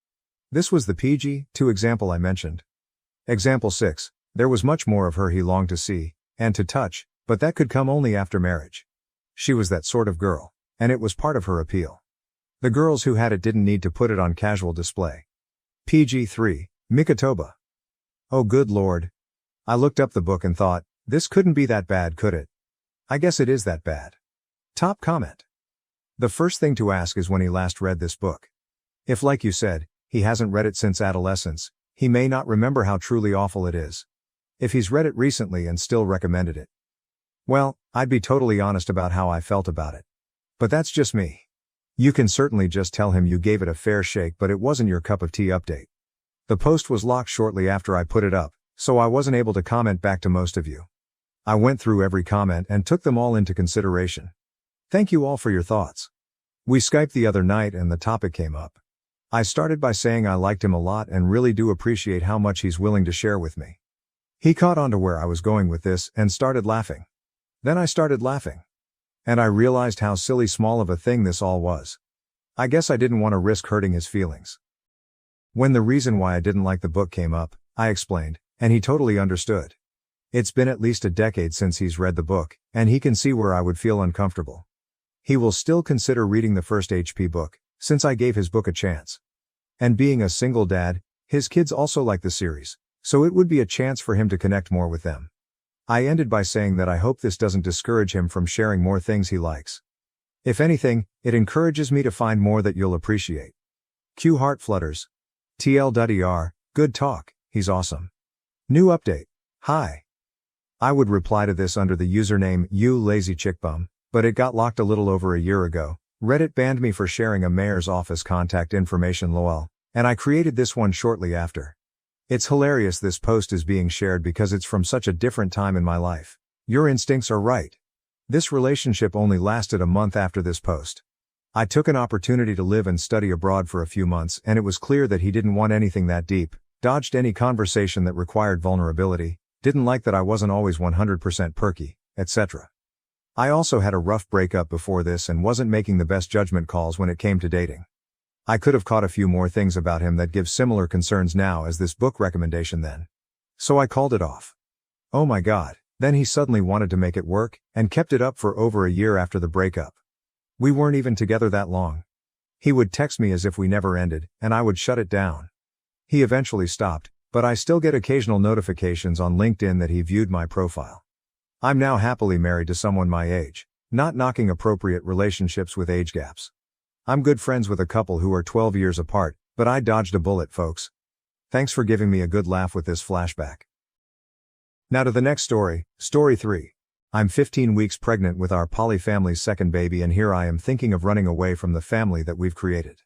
This was the PG-2 example I mentioned. Example 6. There was much more of her he longed to see, and to touch, but that could come only after marriage. She was that sort of girl, and it was part of her appeal. The girls who had it didn't need to put it on casual display. PG-3, Mikatoba. Oh good lord. I looked up the book and thought, this couldn't be that bad, could it? I guess it is that bad. Top comment. The first thing to ask is when he last read this book. If, like you said, he hasn't read it since adolescence, he may not remember how truly awful it is. If he's read it recently and still recommended it, well, I'd be totally honest about how I felt about it. But that's just me. You can certainly just tell him you gave it a fair shake, but it wasn't your cup of tea. Update. The post was locked shortly after I put it up, so I wasn't able to comment back to most of you. I went through every comment and took them all into consideration. Thank you all for your thoughts. We Skyped the other night and the topic came up. I started by saying I liked him a lot and really do appreciate how much he's willing to share with me. He caught on to where I was going with this and started laughing. Then I started laughing. And I realized how silly small of a thing this all was. I guess I didn't want to risk hurting his feelings. When the reason why I didn't like the book came up, I explained, and he totally understood. It's been at least a decade since he's read the book, and he can see where I would feel uncomfortable. He will still consider reading the first HP book, since I gave his book a chance. And being a single dad, his kids also like the series, so it would be a chance for him to connect more with them. I ended by saying that I hope this doesn't discourage him from sharing more things he likes. If anything, it encourages me to find more that you'll appreciate. Q heart flutters. TL.ER, good talk, he's awesome. New update. Hi. I would reply to this under the username you lazy chickbum, but it got locked a little over a year ago. Reddit banned me for sharing a mayor's office contact information lol, and I created this one shortly after. It's hilarious this post is being shared because it's from such a different time in my life. Your instincts are right. This relationship only lasted a month after this post. I took an opportunity to live and study abroad for a few months and it was clear that he didn't want anything that deep, dodged any conversation that required vulnerability, didn't like that I wasn't always 100% perky, etc. I also had a rough breakup before this and wasn't making the best judgment calls when it came to dating. I could have caught a few more things about him that give similar concerns now as this book recommendation then. So I called it off. Oh my god, then he suddenly wanted to make it work, and kept it up for over a year after the breakup. We weren't even together that long. He would text me as if we never ended, and I would shut it down. He eventually stopped, but I still get occasional notifications on LinkedIn that he viewed my profile. I'm now happily married to someone my age, not knocking appropriate relationships with age gaps. I'm good friends with a couple who are 12 years apart, but I dodged a bullet, folks. Thanks for giving me a good laugh with this flashback. Now to the next story, story 3. I'm 15 weeks pregnant with our poly family's second baby and here I am thinking of running away from the family that we've created.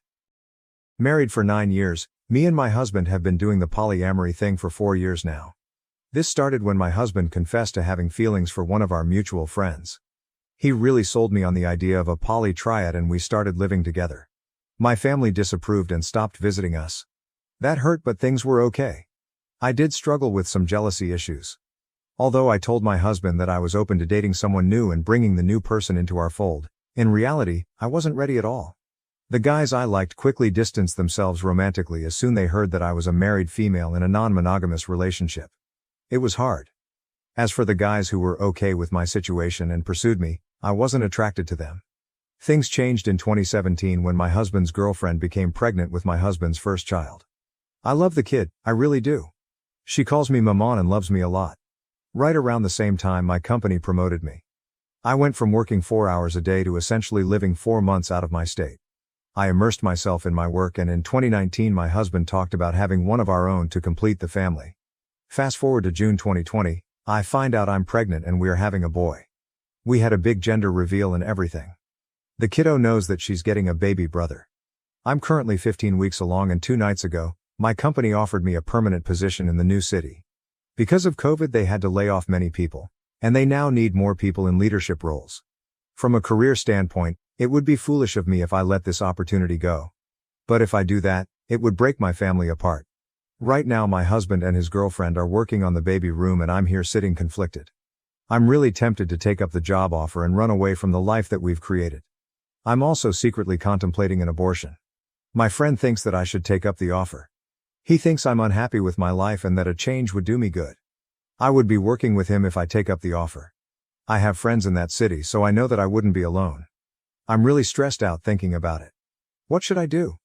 Married for 9 years, me and my husband have been doing the polyamory thing for 4 years now. This started when my husband confessed to having feelings for one of our mutual friends. He really sold me on the idea of a poly triad and we started living together. My family disapproved and stopped visiting us. That hurt, but things were okay. I did struggle with some jealousy issues. Although I told my husband that I was open to dating someone new and bringing the new person into our fold, in reality, I wasn't ready at all. The guys I liked quickly distanced themselves romantically as soon they heard that I was a married female in a non-monogamous relationship. It was hard. As for the guys who were okay with my situation and pursued me, I wasn't attracted to them. Things changed in 2017 when my husband's girlfriend became pregnant with my husband's first child. I love the kid, I really do. She calls me Maman and loves me a lot. Right around the same time my company promoted me. I went from working 4 hours a day to essentially living 4 months out of my state. I immersed myself in my work, and in 2019 my husband talked about having one of our own to complete the family. Fast forward to June 2020, I find out I'm pregnant and we're having a boy. We had a big gender reveal and everything. The kiddo knows that she's getting a baby brother. I'm currently 15 weeks along, and 2 nights ago, my company offered me a permanent position in the new city. Because of COVID they had to lay off many people, and they now need more people in leadership roles. From a career standpoint, it would be foolish of me if I let this opportunity go. But if I do that, it would break my family apart. Right now my husband and his girlfriend are working on the baby room and I'm here sitting conflicted. I'm really tempted to take up the job offer and run away from the life that we've created. I'm also secretly contemplating an abortion. My friend thinks that I should take up the offer. He thinks I'm unhappy with my life and that a change would do me good. I would be working with him if I take up the offer. I have friends in that city, so I know that I wouldn't be alone. I'm really stressed out thinking about it. What should I do?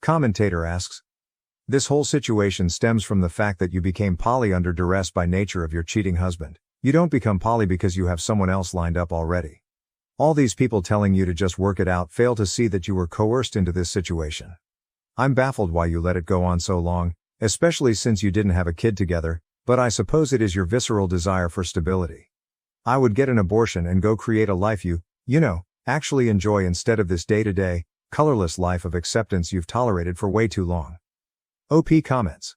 Commentator asks. This whole situation stems from the fact that you became poly under duress by nature of your cheating husband. You don't become poly because you have someone else lined up already. All these people telling you to just work it out fail to see that you were coerced into this situation. I'm baffled why you let it go on so long, especially since you didn't have a kid together, but I suppose it is your visceral desire for stability. I would get an abortion and go create a life you actually enjoy instead of this day-to-day, colorless life of acceptance you've tolerated for way too long. OP comments.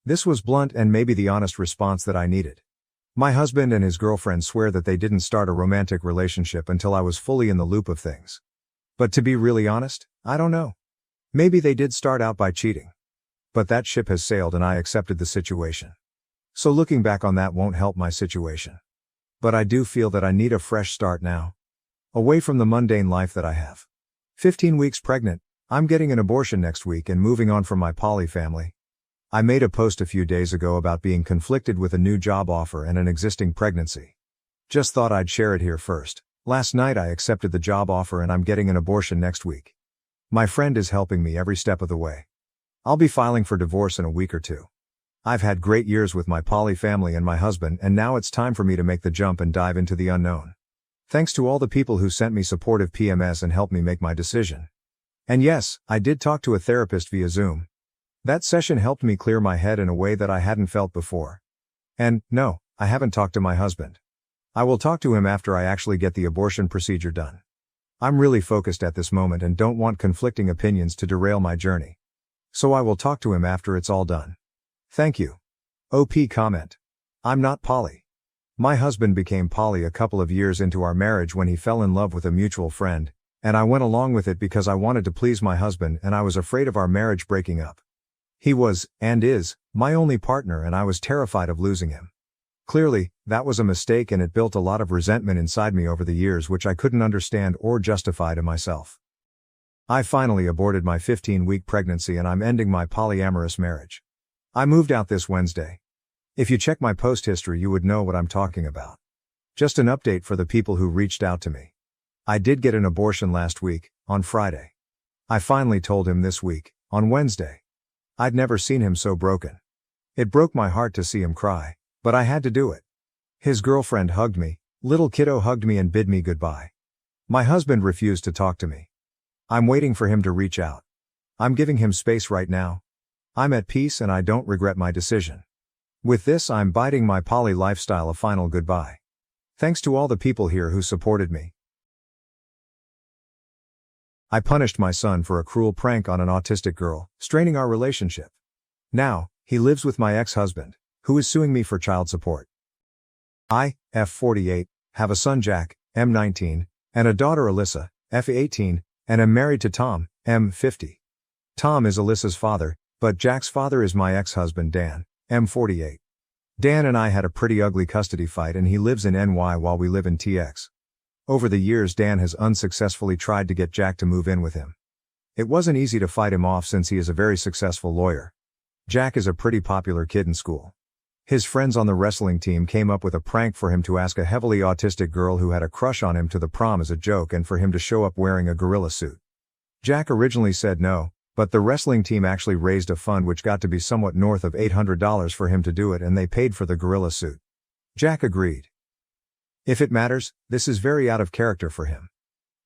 This was blunt and maybe the honest response that I needed. My husband and his girlfriend swear that they didn't start a romantic relationship until I was fully in the loop of things. But to be really honest, I don't know. Maybe they did start out by cheating. But that ship has sailed and I accepted the situation. So looking back on that won't help my situation. But I do feel that I need a fresh start now. Away from the mundane life that I have. 15 weeks pregnant, I'm getting an abortion next week and moving on from my poly family. I made a post a few days ago about being conflicted with a new job offer and an existing pregnancy. Just thought I'd share it here first. Last night I accepted the job offer and I'm getting an abortion next week. My friend is helping me every step of the way. I'll be filing for divorce in a week or 2. I've had great years with my poly family and my husband, and now it's time for me to make the jump and dive into the unknown. Thanks to all the people who sent me supportive PMS and helped me make my decision. And yes, I did talk to a therapist via Zoom. That session helped me clear my head in a way that I hadn't felt before. And, no, I haven't talked to my husband. I will talk to him after I actually get the abortion procedure done. I'm really focused at this moment and don't want conflicting opinions to derail my journey. So I will talk to him after it's all done. Thank you. OP comment. I'm not poly. My husband became poly a couple of years into our marriage when he fell in love with a mutual friend, and I went along with it because I wanted to please my husband and I was afraid of our marriage breaking up. He was, and is, my only partner and I was terrified of losing him. Clearly, that was a mistake and it built a lot of resentment inside me over the years which I couldn't understand or justify to myself. I finally aborted my 15-week pregnancy and I'm ending my polyamorous marriage. I moved out this Wednesday. If you check my post history you would know what I'm talking about. Just an update for the people who reached out to me. I did get an abortion last week, on Friday. I finally told him this week, on Wednesday. I'd never seen him so broken. It broke my heart to see him cry, but I had to do it. His girlfriend hugged me, little kiddo hugged me and bid me goodbye. My husband refused to talk to me. I'm waiting for him to reach out. I'm giving him space right now. I'm at peace and I don't regret my decision. With this I'm bidding my poly lifestyle a final goodbye. Thanks to all the people here who supported me. I punished my son for a cruel prank on an autistic girl, straining our relationship. Now, he lives with my ex-husband, who is suing me for child support. I, F48, have a son Jack, M19, and a daughter Alyssa, F18, and am married to Tom, M50. Tom is Alyssa's father, but Jack's father is my ex-husband Dan, M48. Dan and I had a pretty ugly custody fight and he lives in NY while we live in TX. Over the years Dan has unsuccessfully tried to get Jack to move in with him. It wasn't easy to fight him off since he is a very successful lawyer. Jack is a pretty popular kid in school. His friends on the wrestling team came up with a prank for him to ask a heavily autistic girl who had a crush on him to the prom as a joke and for him to show up wearing a gorilla suit. Jack originally said no, but the wrestling team actually raised a fund which got to be somewhat north of $800 for him to do it, and they paid for the gorilla suit. Jack agreed. If it matters, this is very out of character for him.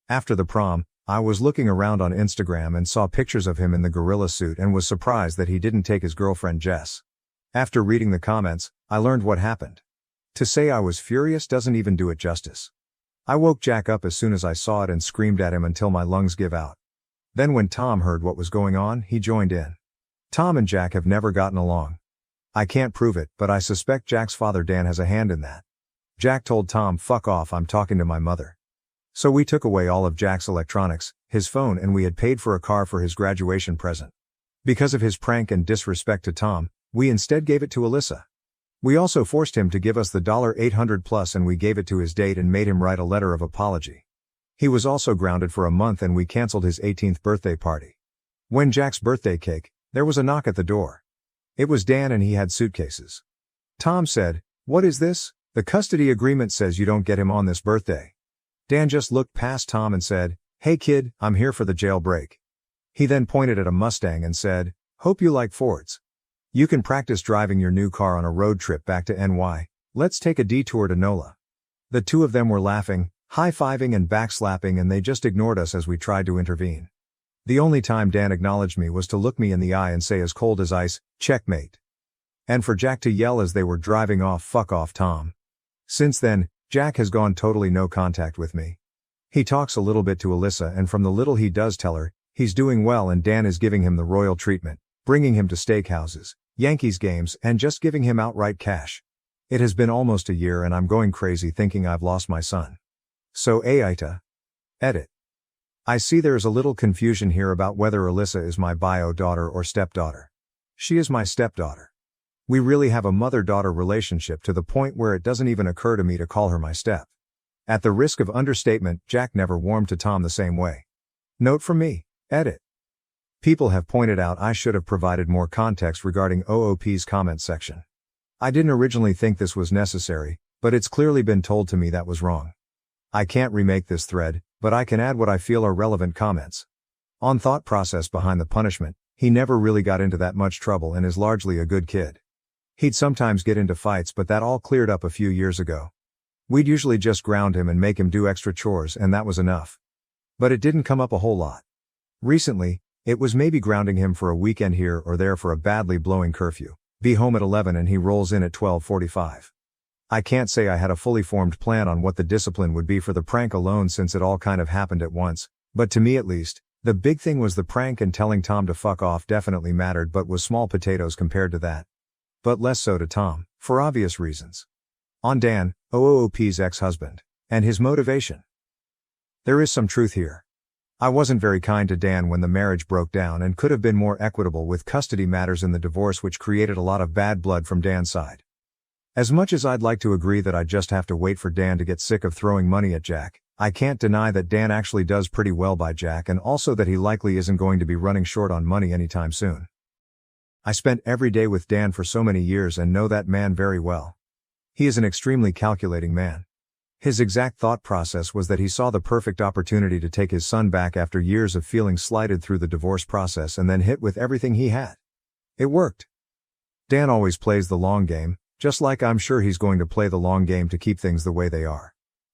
After the prom, I was looking around on Instagram and saw pictures of him in the gorilla suit and was surprised that he didn't take his girlfriend Jess. After reading the comments, I learned what happened. To say I was furious doesn't even do it justice. I woke Jack up as soon as I saw it and screamed at him until my lungs give out. Then when Tom heard what was going on, he joined in. Tom and Jack have never gotten along. I can't prove it, but I suspect Jack's father Dan has a hand in that. Jack told Tom, "Fuck off, I'm talking to my mother." So we took away all of Jack's electronics, his phone, and we had paid for a car for his graduation present. Because of his prank and disrespect to Tom, we instead gave it to Alyssa. We also forced him to give us the $800 plus, and we gave it to his date and made him write a letter of apology. He was also grounded for a month and we canceled his 18th birthday party. When Jack's birthday cake, there was a knock at the door. It was Dan and he had suitcases. Tom said, "What is this? The custody agreement says you don't get him on this birthday." Dan just looked past Tom and said, "Hey kid, I'm here for the jailbreak." He then pointed at a Mustang and said, "Hope you like Fords. You can practice driving your new car on a road trip back to NY. Let's take a detour to NOLA." The two of them were laughing, high-fiving and backslapping, and they just ignored us as we tried to intervene. The only time Dan acknowledged me was to look me in the eye and say as cold as ice, "Checkmate." And for Jack to yell as they were driving off, "Fuck off, Tom." Since then, Jack has gone totally no contact with me. He talks a little bit to Alyssa, and from the little he does tell her, he's doing well, and Dan is giving him the royal treatment, bringing him to steakhouses, Yankees games, and just giving him outright cash. It has been almost a year and I'm going crazy thinking I've lost my son. So Aita. Edit. I see there is a little confusion here about whether Alyssa is my bio daughter or stepdaughter. She is my stepdaughter. We really have a mother-daughter relationship to the point where it doesn't even occur to me to call her my step. At the risk of understatement, Jack never warmed to Tom the same way. Note from me. Edit. People have pointed out I should have provided more context regarding OOP's comment section. I didn't originally think this was necessary, but it's clearly been told to me that was wrong. I can't remake this thread, but I can add what I feel are relevant comments. On thought process behind the punishment, he never really got into that much trouble and is largely a good kid. He'd sometimes get into fights, but that all cleared up a few years ago. We'd usually just ground him and make him do extra chores, and that was enough. But it didn't come up a whole lot. Recently, it was maybe grounding him for a weekend here or there for a badly blowing curfew. Be home at 11 and he rolls in at 12:45. I can't say I had a fully formed plan on what the discipline would be for the prank alone since it all kind of happened at once, but to me at least, the big thing was the prank, and telling Tom to fuck off definitely mattered but was small potatoes compared to that. But less so to Tom, for obvious reasons. On Dan, OOP's ex-husband, and his motivation. There is some truth here. I wasn't very kind to Dan when the marriage broke down and could have been more equitable with custody matters in the divorce, which created a lot of bad blood from Dan's side. As much as I'd like to agree that I just have to wait for Dan to get sick of throwing money at Jack, I can't deny that Dan actually does pretty well by Jack, and also that he likely isn't going to be running short on money anytime soon. I spent every day with Dan for so many years and know that man very well. He is an extremely calculating man. His exact thought process was that he saw the perfect opportunity to take his son back after years of feeling slighted through the divorce process and then hit with everything he had. It worked. Dan always plays the long game, just like I'm sure he's going to play the long game to keep things the way they are.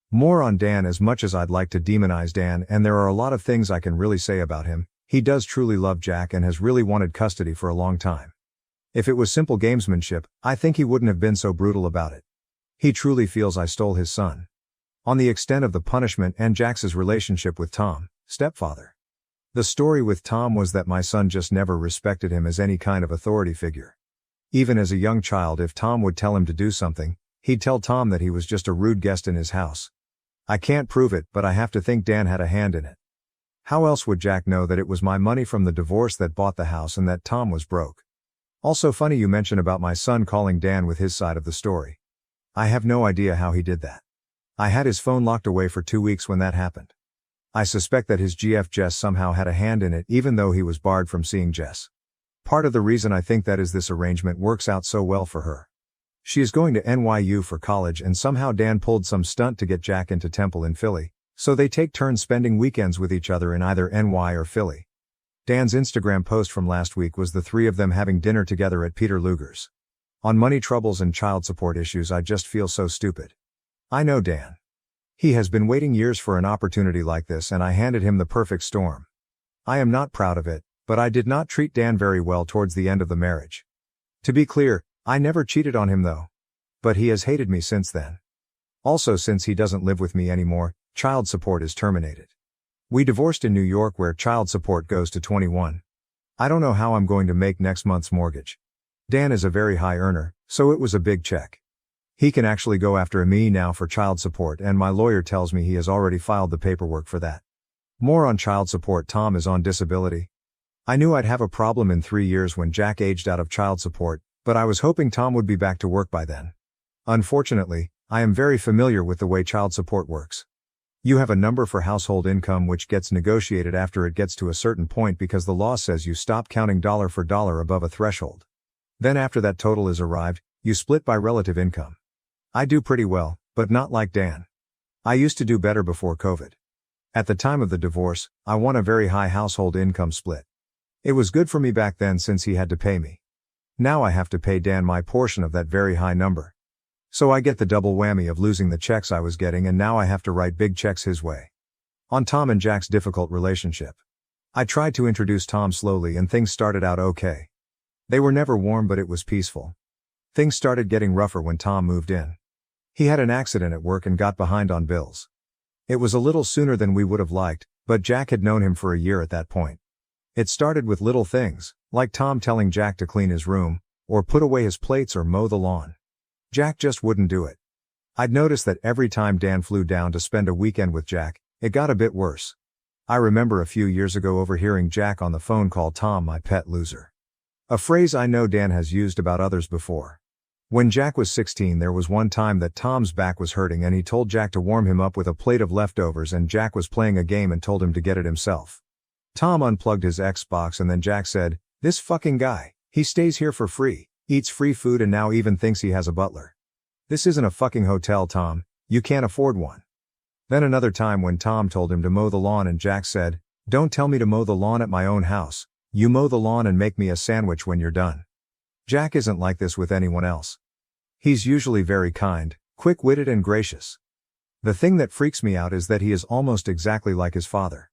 More on Dan. As much as I'd like to demonize Dan, and there are a lot of things I can really say about him, he does truly love Jack and has really wanted custody for a long time. If it was simple gamesmanship, I think he wouldn't have been so brutal about it. He truly feels I stole his son. On the extent of the punishment and Jack's relationship with Tom, stepfather. The story with Tom was that my son just never respected him as any kind of authority figure. Even as a young child, if Tom would tell him to do something, he'd tell Tom that he was just a rude guest in his house. I can't prove it, but I have to think Dan had a hand in it. How else would Jack know that it was my money from the divorce that bought the house and that Tom was broke? Also funny you mention about my son calling Dan with his side of the story. I have no idea how he did that. I had his phone locked away for 2 weeks when that happened. I suspect that his GF Jess somehow had a hand in it even though he was barred from seeing Jess. Part of the reason I think that is this arrangement works out so well for her. She is going to NYU for college and somehow Dan pulled some stunt to get Jack into Temple in Philly, so they take turns spending weekends with each other in either NY or Philly. Dan's Instagram post from last week was the three of them having dinner together at Peter Luger's. On money troubles and child support issues, I just feel so stupid. I know Dan. He has been waiting years for an opportunity like this and I handed him the perfect storm. I am not proud of it, but I did not treat Dan very well towards the end of the marriage. To be clear, I never cheated on him though. But he has hated me since then. Also, since he doesn't live with me anymore, child support is terminated. We divorced in New York where child support goes to 21. I don't know how I'm going to make next month's mortgage. Dan is a very high earner, so it was a big check. He can actually go after me now for child support and my lawyer tells me he has already filed the paperwork for that. More on child support. Tom is on disability. I knew I'd have a problem in 3 years when Jack aged out of child support, but I was hoping Tom would be back to work by then. Unfortunately, I am very familiar with the way child support works. You have a number for household income which gets negotiated after it gets to a certain point because the law says you stop counting dollar for dollar above a threshold. Then after that total is arrived, you split by relative income. I do pretty well, but not like Dan. I used to do better before COVID. At the time of the divorce, I won a very high household income split. It was good for me back then since he had to pay me. Now I have to pay Dan my portion of that very high number. So I get the double whammy of losing the checks I was getting and now I have to write big checks his way. On Tom and Jack's difficult relationship. I tried to introduce Tom slowly and things started out okay. They were never warm but it was peaceful. Things started getting rougher when Tom moved in. He had an accident at work and got behind on bills. It was a little sooner than we would have liked, but Jack had known him for a year at that point. It started with little things, like Tom telling Jack to clean his room, or put away his plates or mow the lawn. Jack just wouldn't do it. I'd noticed that every time Dan flew down to spend a weekend with Jack, it got a bit worse. I remember a few years ago overhearing Jack on the phone call Tom my pet loser. A phrase I know Dan has used about others before. When Jack was 16 there was one time that Tom's back was hurting and he told Jack to warm him up with a plate of leftovers and Jack was playing a game and told him to get it himself. Tom unplugged his Xbox and then Jack said, "This fucking guy, he stays here for free, eats free food and now even thinks he has a butler. This isn't a fucking hotel, Tom, you can't afford one." Then another time when Tom told him to mow the lawn and Jack said, "Don't tell me to mow the lawn at my own house, you mow the lawn and make me a sandwich when you're done." Jack isn't like this with anyone else. He's usually very kind, quick-witted and gracious. The thing that freaks me out is that he is almost exactly like his father.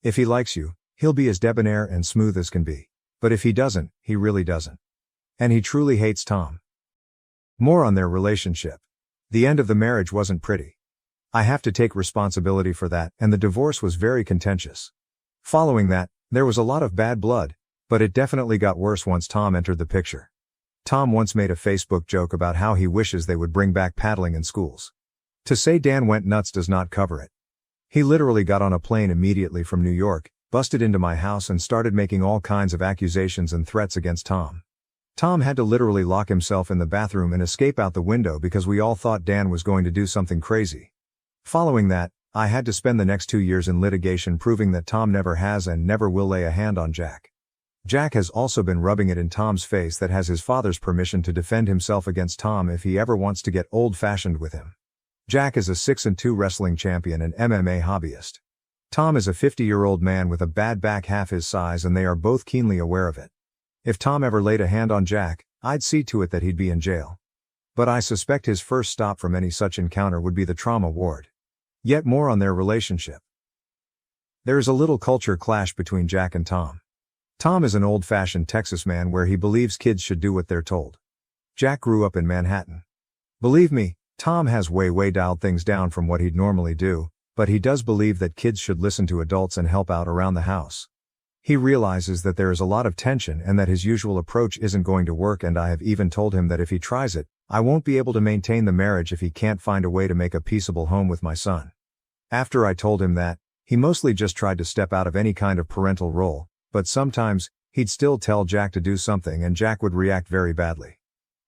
If he likes you, he'll be as debonair and smooth as can be. But if he doesn't, he really doesn't. And he truly hates Tom. More on their relationship. The end of the marriage wasn't pretty. I have to take responsibility for that, and the divorce was very contentious. Following that, there was a lot of bad blood, but it definitely got worse once Tom entered the picture. Tom once made a Facebook joke about how he wishes they would bring back paddling in schools. To say Dan went nuts does not cover it. He literally got on a plane immediately from New York, busted into my house and started making all kinds of accusations and threats against Tom. Tom had to literally lock himself in the bathroom and escape out the window because we all thought Dan was going to do something crazy. Following that, I had to spend the next 2 years in litigation proving that Tom never has and never will lay a hand on Jack. Jack has also been rubbing it in Tom's face that has his father's permission to defend himself against Tom if he ever wants to get old-fashioned with him. Jack is a 6-2 wrestling champion and MMA hobbyist. Tom is a 50-year-old man with a bad back half his size and they are both keenly aware of it. If Tom ever laid a hand on Jack, I'd see to it that he'd be in jail. But I suspect his first stop from any such encounter would be the trauma ward. Yet more on their relationship. There is a little culture clash between Jack and Tom. Tom is an old-fashioned Texas man where he believes kids should do what they're told. Jack grew up in Manhattan. Believe me, Tom has way dialed things down from what he'd normally do, but he does believe that kids should listen to adults and help out around the house. He realizes that there is a lot of tension and that his usual approach isn't going to work, and I have even told him that if he tries it, I won't be able to maintain the marriage if he can't find a way to make a peaceable home with my son. After I told him that, he mostly just tried to step out of any kind of parental role, but sometimes, he'd still tell Jack to do something and Jack would react very badly.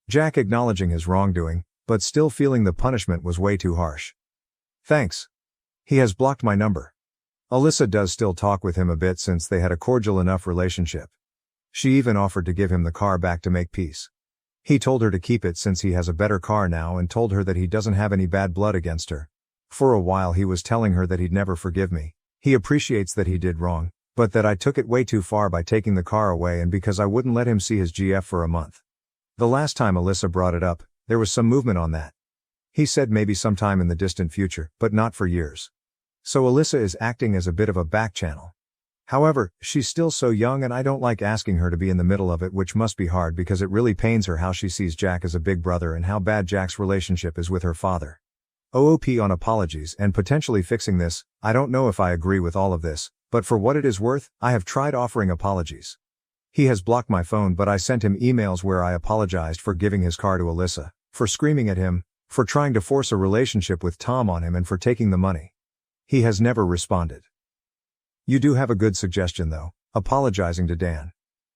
Jack acknowledging his wrongdoing, but still feeling the punishment was way too harsh. Thanks. He has blocked my number. Alyssa does still talk with him a bit since they had a cordial enough relationship. She even offered to give him the car back to make peace. He told her to keep it since he has a better car now and told her that he doesn't have any bad blood against her. For a while he was telling her that he'd never forgive me. He appreciates that he did wrong, but that I took it way too far by taking the car away and because I wouldn't let him see his GF for a month. The last time Alyssa brought it up, there was some movement on that. He said maybe sometime in the distant future, but not for years. So Alyssa is acting as a bit of a back channel. However, she's still so young and I don't like asking her to be in the middle of it, which must be hard because it really pains her how she sees Jack as a big brother and how bad Jack's relationship is with her father. OOP on apologies and potentially fixing this. I don't know if I agree with all of this, but for what it is worth, I have tried offering apologies. He has blocked my phone, but I sent him emails where I apologized for giving his car to Alyssa, for screaming at him, for trying to force a relationship with Tom on him and for taking the money. He has never responded. You do have a good suggestion though, apologizing to Dan.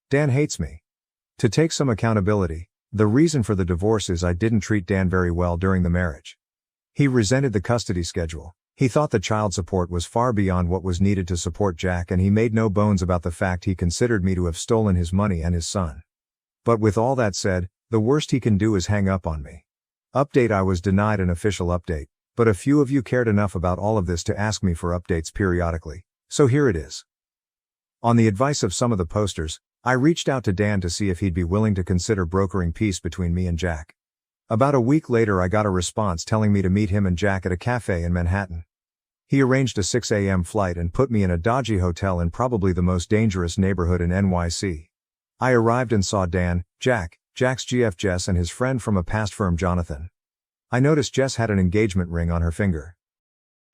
Dan hates me. To take some accountability, the reason for the divorce is I didn't treat Dan very well during the marriage. He resented the custody schedule. He thought the child support was far beyond what was needed to support Jack, and he made no bones about the fact he considered me to have stolen his money and his son. But with all that said, the worst he can do is hang up on me. Update: I was denied an official update, but a few of you cared enough about all of this to ask me for updates periodically, so here it is. On the advice of some of the posters, I reached out to Dan to see if he'd be willing to consider brokering peace between me and Jack. About a week later I got a response telling me to meet him and Jack at a cafe in Manhattan. He arranged a 6 a.m. flight and put me in a dodgy hotel in probably the most dangerous neighborhood in NYC. I arrived and saw Dan, Jack's GF Jess, and his friend from a past firm, Jonathan. I noticed Jess had an engagement ring on her finger.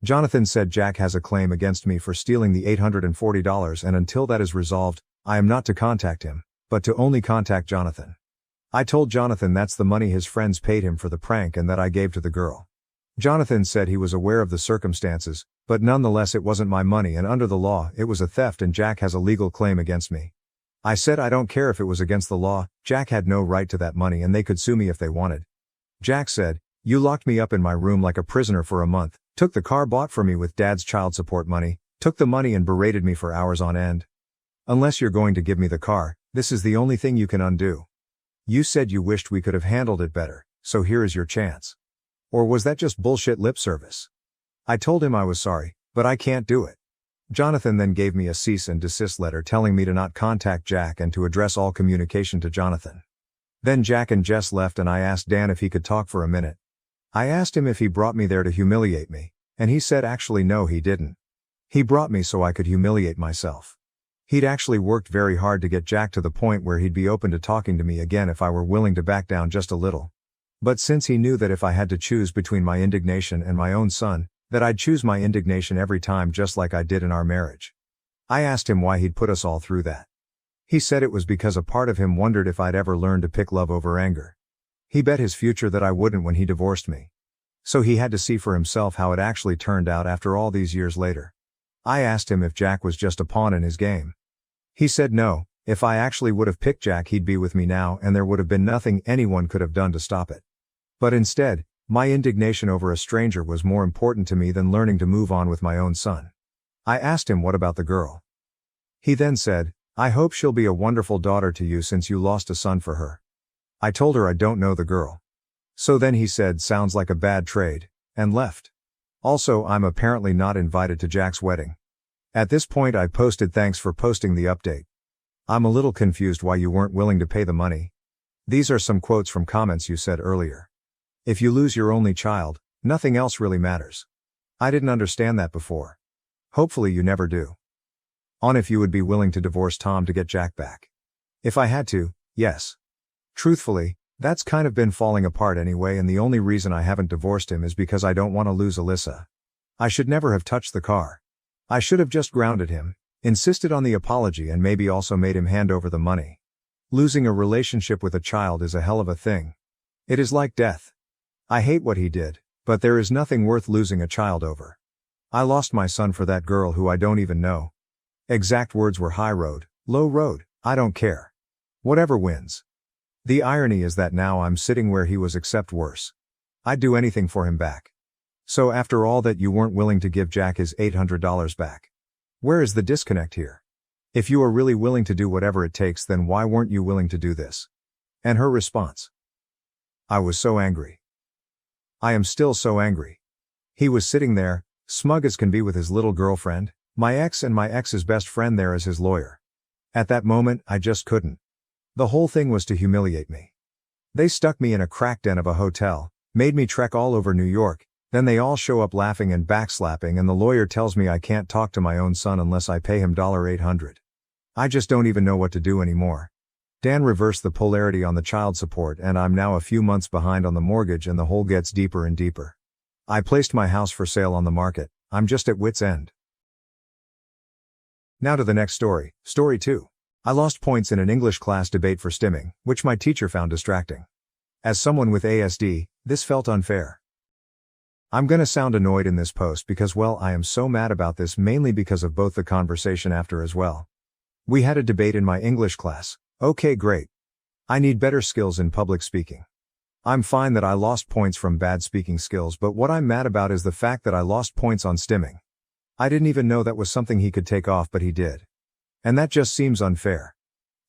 Jonathan said Jack has a claim against me for stealing the $840, and until that is resolved, I am not to contact him, but to only contact Jonathan. I told Jonathan that's the money his friends paid him for the prank and that I gave to the girl. Jonathan said he was aware of the circumstances, but nonetheless it wasn't my money and under the law it was a theft and Jack has a legal claim against me. I said I don't care if it was against the law, Jack had no right to that money and they could sue me if they wanted. Jack said, "You locked me up in my room like a prisoner for a month, took the car bought for me with Dad's child support money, took the money and berated me for hours on end. Unless you're going to give me the car, this is the only thing you can undo. You said you wished we could have handled it better, so here is your chance. Or was that just bullshit lip service?" I told him I was sorry, but I can't do it. Jonathan then gave me a cease and desist letter telling me to not contact Jack and to address all communication to Jonathan. Then Jack and Jess left and I asked Dan if he could talk for a minute. I asked him if he brought me there to humiliate me, and he said actually no, he didn't. He brought me so I could humiliate myself. He'd actually worked very hard to get Jack to the point where he'd be open to talking to me again if I were willing to back down just a little. But since he knew that if I had to choose between my indignation and my own son, that I'd choose my indignation every time, just like I did in our marriage. I asked him why he'd put us all through that. He said it was because a part of him wondered if I'd ever learn to pick love over anger. He bet his future that I wouldn't when he divorced me. So he had to see for himself how it actually turned out after all these years later. I asked him if Jack was just a pawn in his game. He said no, if I actually would have picked Jack he'd be with me now and there would have been nothing anyone could have done to stop it. But instead, my indignation over a stranger was more important to me than learning to move on with my own son. I asked him what about the girl. He then said, "I hope she'll be a wonderful daughter to you since you lost a son for her." I told her I don't know the girl. So then he said sounds like a bad trade, and left. Also, I'm apparently not invited to Jack's wedding. At this point I posted thanks for posting the update. I'm a little confused why you weren't willing to pay the money. These are some quotes from comments you said earlier. If you lose your only child, nothing else really matters. I didn't understand that before. Hopefully you never do. On if you would be willing to divorce Tom to get Jack back. If I had to, yes. Truthfully, that's kind of been falling apart anyway, and the only reason I haven't divorced him is because I don't want to lose Alyssa. I should never have touched the car. I should have just grounded him, insisted on the apology, and maybe also made him hand over the money. Losing a relationship with a child is a hell of a thing. It is like death. I hate what he did, but there is nothing worth losing a child over. I lost my son for that girl who I don't even know. Exact words were high road, low road, I don't care. Whatever wins. The irony is that now I'm sitting where he was, except worse. I'd do anything for him back. So after all that, you weren't willing to give Jack his $800 back. Where is the disconnect here? If you are really willing to do whatever it takes, then why weren't you willing to do this? And her response. I was so angry. I am still so angry. He was sitting there, smug as can be with his little girlfriend, my ex and my ex's best friend there as his lawyer. At that moment, I just couldn't. The whole thing was to humiliate me. They stuck me in a crack den of a hotel, made me trek all over New York, then they all show up laughing and backslapping, and the lawyer tells me I can't talk to my own son unless I pay him $800. I just don't even know what to do anymore. Dan reversed the polarity on the child support, and I'm now a few months behind on the mortgage, and the hole gets deeper and deeper. I placed my house for sale on the market. I'm just at wit's end. Now to the next story, story 2. I lost points in an English class debate for stimming, which my teacher found distracting. As someone with ASD, this felt unfair. I'm gonna sound annoyed in this post because, well, I am so mad about this, mainly because of both the conversation after as well. We had a debate in my English class. Okay, great. I need better skills in public speaking. I'm fine that I lost points from bad speaking skills, but what I'm mad about is the fact that I lost points on stimming. I didn't even know that was something he could take off, but he did. And that just seems unfair.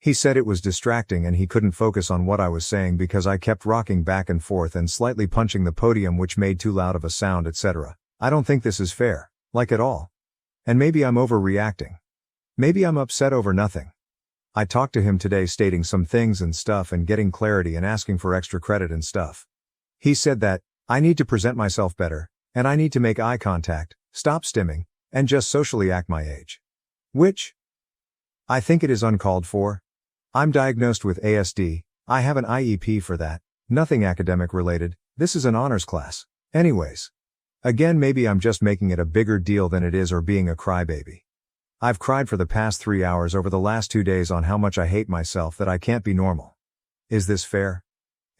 He said it was distracting and he couldn't focus on what I was saying because I kept rocking back and forth and slightly punching the podium, which made too loud of a sound, etc. I don't think this is fair, like at all. And maybe I'm overreacting. Maybe I'm upset over nothing. I talked to him today stating some things and stuff and getting clarity and asking for extra credit and stuff. He said that I need to present myself better, and I need to make eye contact, stop stimming, and just socially act my age. Which I think it is uncalled for. I'm diagnosed with ASD, I have an IEP for that, nothing academic related, this is an honors class. Anyways. Again, maybe I'm just making it a bigger deal than it is or being a crybaby. I've cried for the past 3 hours over the last 2 days on how much I hate myself that I can't be normal. Is this fair?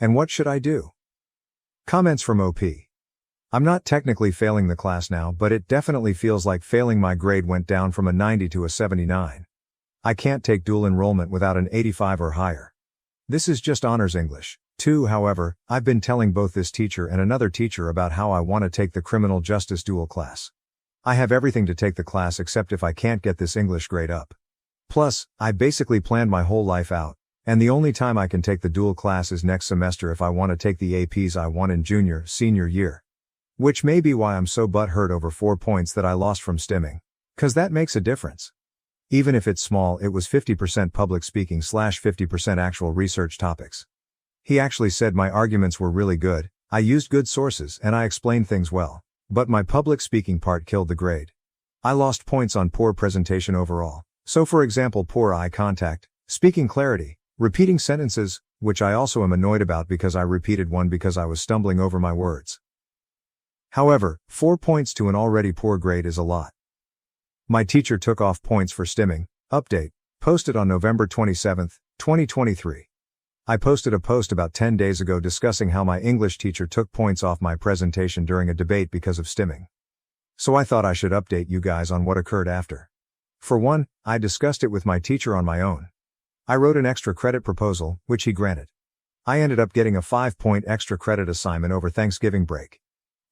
And what should I do? Comments from OP. I'm not technically failing the class now, but it definitely feels like failing. My grade went down from a 90 to a 79. I can't take dual enrollment without an 85 or higher. This is just honors English. 2. However, I've been telling both this teacher and another teacher about how I want to take the criminal justice dual class. I have everything to take the class except if I can't get this English grade up. Plus, I basically planned my whole life out, and the only time I can take the dual class is next semester if I want to take the APs I want in senior year. Which may be why I'm so butthurt over 4 points that I lost from stimming. 'Cause that makes a difference. Even if it's small, it was 50% public speaking / 50% actual research topics. He actually said my arguments were really good, I used good sources and I explained things well. But my public speaking part killed the grade. I lost points on poor presentation overall. So for example, poor eye contact, speaking clarity, repeating sentences, which I also am annoyed about because I repeated one because I was stumbling over my words. However, 4 points to an already poor grade is a lot. My teacher took off points for stimming. Update. Posted on November 27, 2023. I posted a post about 10 days ago discussing how my English teacher took points off my presentation during a debate because of stimming. So I thought I should update you guys on what occurred after. For one, I discussed it with my teacher on my own. I wrote an extra credit proposal, which he granted. I ended up getting a 5-point extra credit assignment over Thanksgiving break.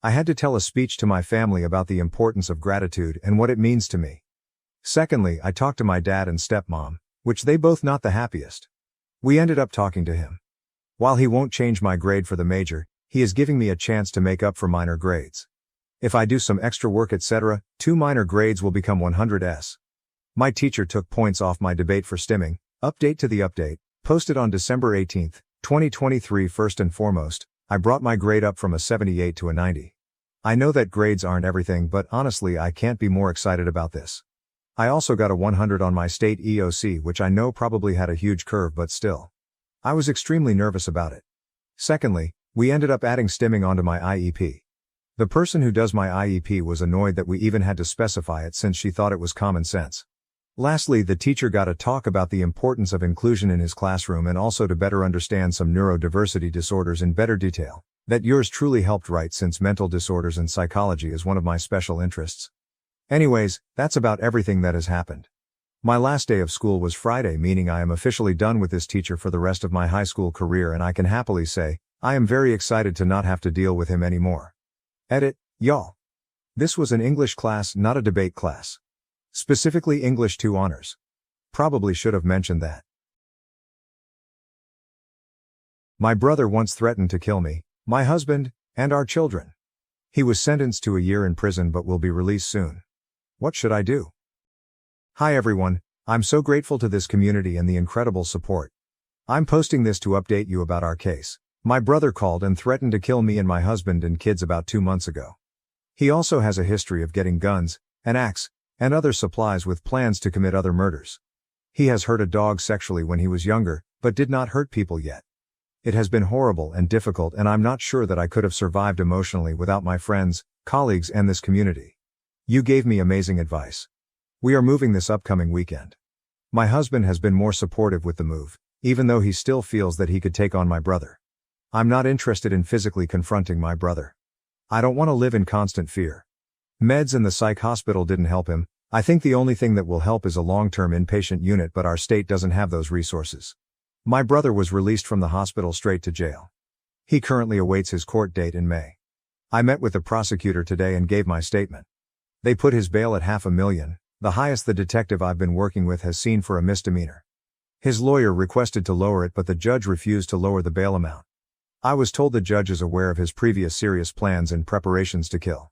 I had to tell a speech to my family about the importance of gratitude and what it means to me. Secondly, I talked to my dad and stepmom, which they both not the happiest. We ended up talking to him. While he won't change my grade for the major, he is giving me a chance to make up for minor grades. If I do some extra work etc., 2 minor grades will become 100s. My teacher took points off my debate for stimming. Update to the update, posted on December 18, 2023. First and foremost, I brought my grade up from a 78 to a 90. I know that grades aren't everything, but honestly I can't be more excited about this. I also got a 100 on my state EOC, which I know probably had a huge curve, but still. I was extremely nervous about it. Secondly, we ended up adding stimming onto my IEP. The person who does my IEP was annoyed that we even had to specify it since she thought it was common sense. Lastly, the teacher got to talk about the importance of inclusion in his classroom and also to better understand some neurodiversity disorders in better detail. That yours truly helped write since mental disorders and psychology is one of my special interests. Anyways, that's about everything that has happened. My last day of school was Friday, meaning I am officially done with this teacher for the rest of my high school career, and I can happily say, I am very excited to not have to deal with him anymore. Edit, y'all. This was an English class, not a debate class. Specifically English 2 honors. Probably should have mentioned that. My brother once threatened to kill me, my husband, and our children. He was sentenced to a year in prison but will be released soon. What should I do? Hi everyone, I'm so grateful to this community and the incredible support. I'm posting this to update you about our case. My brother called and threatened to kill me and my husband and kids about 2 months ago. He also has a history of getting guns, an axe, and other supplies with plans to commit other murders. He has hurt a dog sexually when he was younger, but did not hurt people yet. It has been horrible and difficult, and I'm not sure that I could have survived emotionally without my friends, colleagues, and this community. You gave me amazing advice. We are moving this upcoming weekend. My husband has been more supportive with the move, even though he still feels that he could take on my brother. I'm not interested in physically confronting my brother. I don't want to live in constant fear. Meds and the psych hospital didn't help him. I think the only thing that will help is a long-term inpatient unit, but our state doesn't have those resources. My brother was released from the hospital straight to jail. He currently awaits his court date in May. I met with the prosecutor today and gave my statement. They put his bail at $500,000, the highest the detective I've been working with has seen for a misdemeanor. His lawyer requested to lower it, but the judge refused to lower the bail amount. I was told the judge is aware of his previous serious plans and preparations to kill.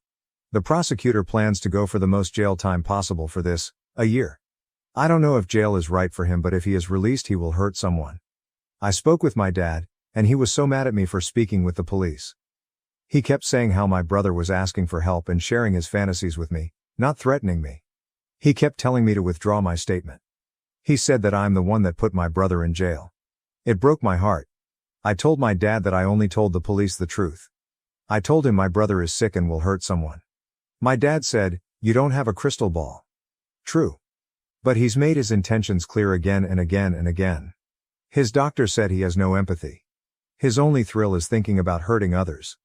The prosecutor plans to go for the most jail time possible for this, a year. I don't know if jail is right for him, but if he is released he will hurt someone. I spoke with my dad, and he was so mad at me for speaking with the police. He kept saying how my brother was asking for help and sharing his fantasies with me, not threatening me. He kept telling me to withdraw my statement. He said that I'm the one that put my brother in jail. It broke my heart. I told my dad that I only told the police the truth. I told him my brother is sick and will hurt someone. My dad said, "You don't have a crystal ball." True. But he's made his intentions clear again and again and again. His doctor said he has no empathy. His only thrill is thinking about hurting others.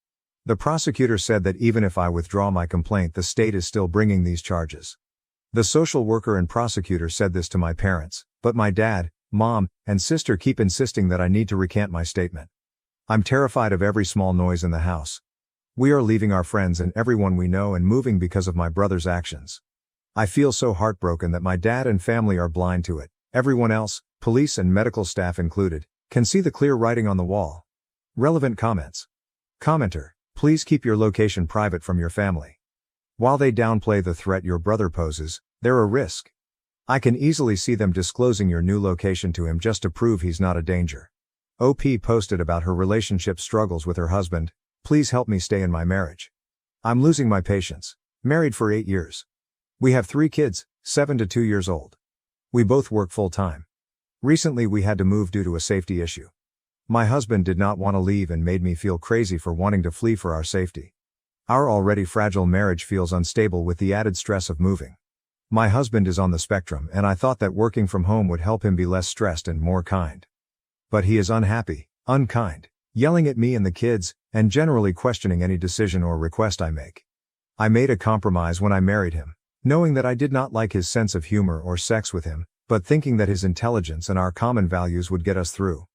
The prosecutor said that even if I withdraw my complaint, the state is still bringing these charges. The social worker and prosecutor said this to my parents, but my dad, mom, and sister keep insisting that I need to recant my statement. I'm terrified of every small noise in the house. We are leaving our friends and everyone we know and moving because of my brother's actions. I feel so heartbroken that my dad and family are blind to it. Everyone else, police and medical staff included, can see the clear writing on the wall. Relevant comments. Commenter, please keep your location private from your family. While they downplay the threat your brother poses, they're a risk. I can easily see them disclosing your new location to him just to prove he's not a danger. OP posted about her relationship struggles with her husband. Please help me stay in my marriage. I'm losing my patience. Married for 8 years. We have 3 kids, 7 to 2 years old. We both work full-time. Recently we had to move due to a safety issue. My husband did not want to leave and made me feel crazy for wanting to flee for our safety. Our already fragile marriage feels unstable with the added stress of moving. My husband is on the spectrum, and I thought that working from home would help him be less stressed and more kind. But he is unhappy, unkind, yelling at me and the kids, and generally questioning any decision or request I make. I made a compromise when I married him, knowing that I did not like his sense of humor or sex with him, but thinking that his intelligence and our common values would get us through.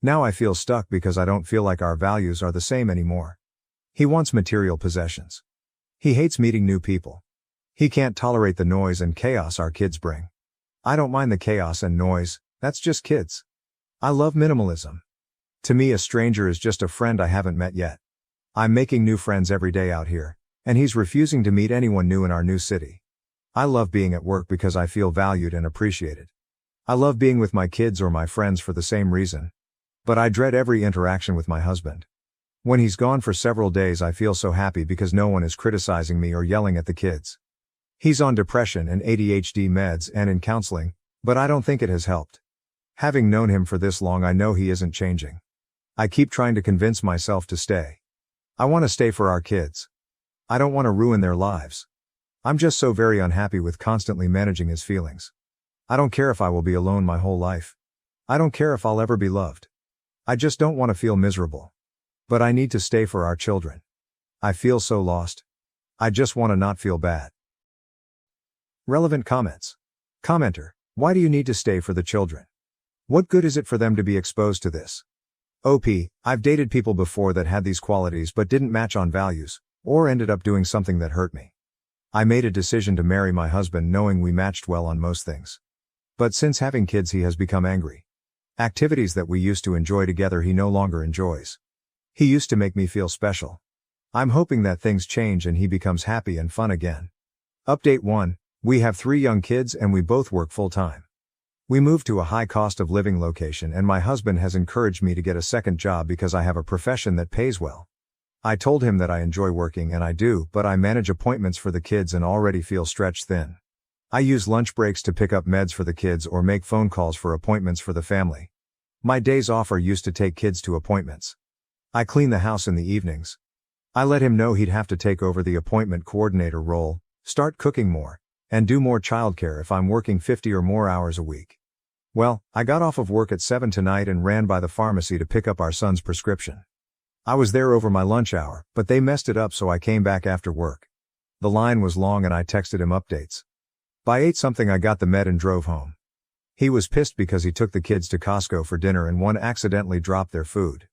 Now I feel stuck because I don't feel like our values are the same anymore. He wants material possessions. He hates meeting new people. He can't tolerate the noise and chaos our kids bring. I don't mind the chaos and noise, that's just kids. I love minimalism. To me, a stranger is just a friend I haven't met yet. I'm making new friends every day out here, and he's refusing to meet anyone new in our new city. I love being at work because I feel valued and appreciated. I love being with my kids or my friends for the same reason. But I dread every interaction with my husband. When he's gone for several days, I feel so happy because no one is criticizing me or yelling at the kids. He's on depression and ADHD meds and in counseling, but I don't think it has helped. Having known him for this long, I know he isn't changing. I keep trying to convince myself to stay. I want to stay for our kids. I don't want to ruin their lives. I'm just so very unhappy with constantly managing his feelings. I don't care if I will be alone my whole life. I don't care if I'll ever be loved. I just don't want to feel miserable. But I need to stay for our children. I feel so lost. I just want to not feel bad. Relevant comments. Commenter, why do you need to stay for the children? What good is it for them to be exposed to this? OP, I've dated people before that had these qualities but didn't match on values, or ended up doing something that hurt me. I made a decision to marry my husband knowing we matched well on most things. But since having kids he has become angry. Activities that we used to enjoy together he no longer enjoys. He used to make me feel special. I'm hoping that things change and he becomes happy and fun again. Update 1. We have 3 young kids and we both work full-time. We moved to a high cost of living location and my husband has encouraged me to get a second job because I have a profession that pays well. I told him that I enjoy working and I do, but I manage appointments for the kids and already feel stretched thin. I use lunch breaks to pick up meds for the kids or make phone calls for appointments for the family. My days off are used to take kids to appointments. I clean the house in the evenings. I let him know he'd have to take over the appointment coordinator role, start cooking more, and do more childcare if I'm working 50 or more hours a week. Well, I got off of work at 7 tonight and ran by the pharmacy to pick up our son's prescription. I was there over my lunch hour, but they messed it up so I came back after work. The line was long and I texted him updates. By 8 something I got the med and drove home. He was pissed because he took the kids to Costco for dinner and one accidentally dropped their food.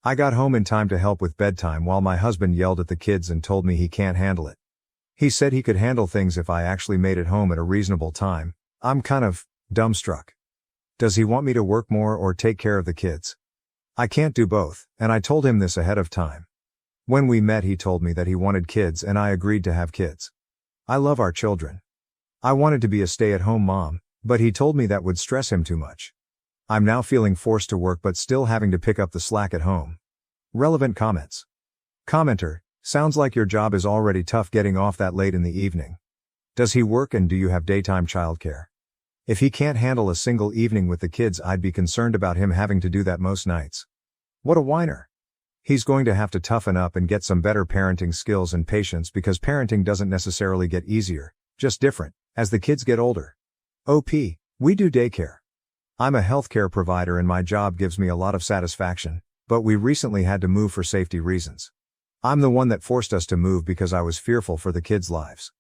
I got home in time to help with bedtime while my husband yelled at the kids and told me he can't handle it. He said he could handle things if I actually made it home at a reasonable time. I'm kind of dumbstruck. Does he want me to work more or take care of the kids? I can't do both, and I told him this ahead of time. When we met he told me that he wanted kids and I agreed to have kids. I love our children. I wanted to be a stay-at-home mom, but he told me that would stress him too much. I'm now feeling forced to work but still having to pick up the slack at home. Relevant comments. Commenter, sounds like your job is already tough getting off that late in the evening. Does he work and do you have daytime childcare? If he can't handle a single evening with the kids I'd be concerned about him having to do that most nights. What a whiner. He's going to have to toughen up and get some better parenting skills and patience because parenting doesn't necessarily get easier, just different, as the kids get older. OP, we do daycare. I'm a healthcare provider and my job gives me a lot of satisfaction, but we recently had to move for safety reasons. I'm the one that forced us to move because I was fearful for the kids' lives.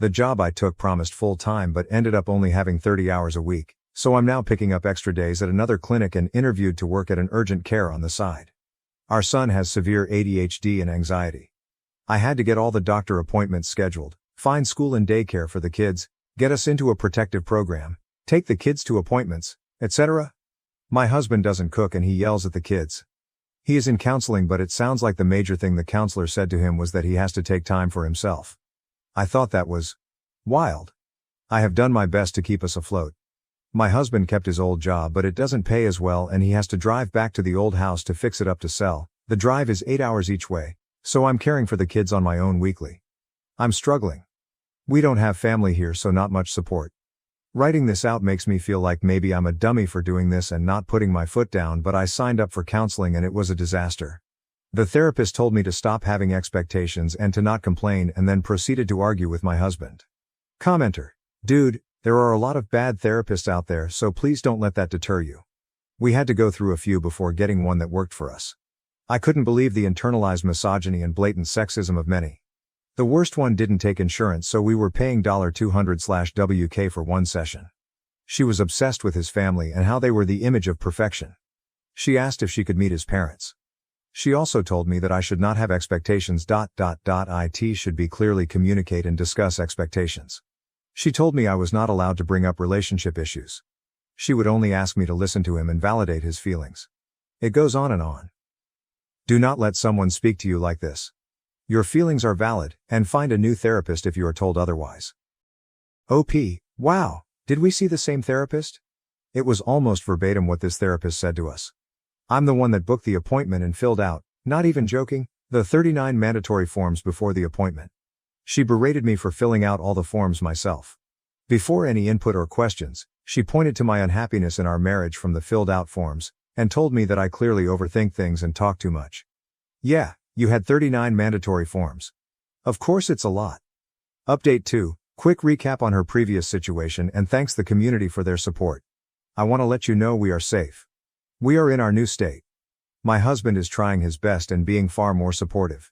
The job I took promised full-time but ended up only having 30 hours a week, so I'm now picking up extra days at another clinic and interviewed to work at an urgent care on the side. Our son has severe ADHD and anxiety. I had to get all the doctor appointments scheduled, find school and daycare for the kids, get us into a protective program, take the kids to appointments, etc. My husband doesn't cook and he yells at the kids. He is in counseling but it sounds like the major thing the counselor said to him was that he has to take time for himself. I thought that was wild. I have done my best to keep us afloat. My husband kept his old job but it doesn't pay as well and he has to drive back to the old house to fix it up to sell. The drive is 8 hours each way, so I'm caring for the kids on my own weekly. I'm struggling. We don't have family here so not much support. Writing this out makes me feel like maybe I'm a dummy for doing this and not putting my foot down but I signed up for counseling and it was a disaster. The therapist told me to stop having expectations and to not complain and then proceeded to argue with my husband. Commenter, dude, there are a lot of bad therapists out there so please don't let that deter you. We had to go through a few before getting one that worked for us. I couldn't believe the internalized misogyny and blatant sexism of many. The worst one didn't take insurance so we were paying $200/WK for one session. She was obsessed with his family and how they were the image of perfection. She asked if she could meet his parents. She also told me that I should not have expectations. It should be clearly communicate and discuss expectations. She told me I was not allowed to bring up relationship issues. She would only ask me to listen to him and validate his feelings. It goes on and on. Do not let someone speak to you like this. Your feelings are valid, and find a new therapist if you are told otherwise. OP, wow, did we see the same therapist? It was almost verbatim what this therapist said to us. I'm the one that booked the appointment and filled out, not even joking, the 39 mandatory forms before the appointment. She berated me for filling out all the forms myself. Before any input or questions, she pointed to my unhappiness in our marriage from the filled out forms, and told me that I clearly overthink things and talk too much. Yeah, you had 39 mandatory forms. Of course it's a lot. Update 2, quick recap on her previous situation and thanks the community for their support. I want to let you know we are safe. We are in our new state. My husband is trying his best and being far more supportive.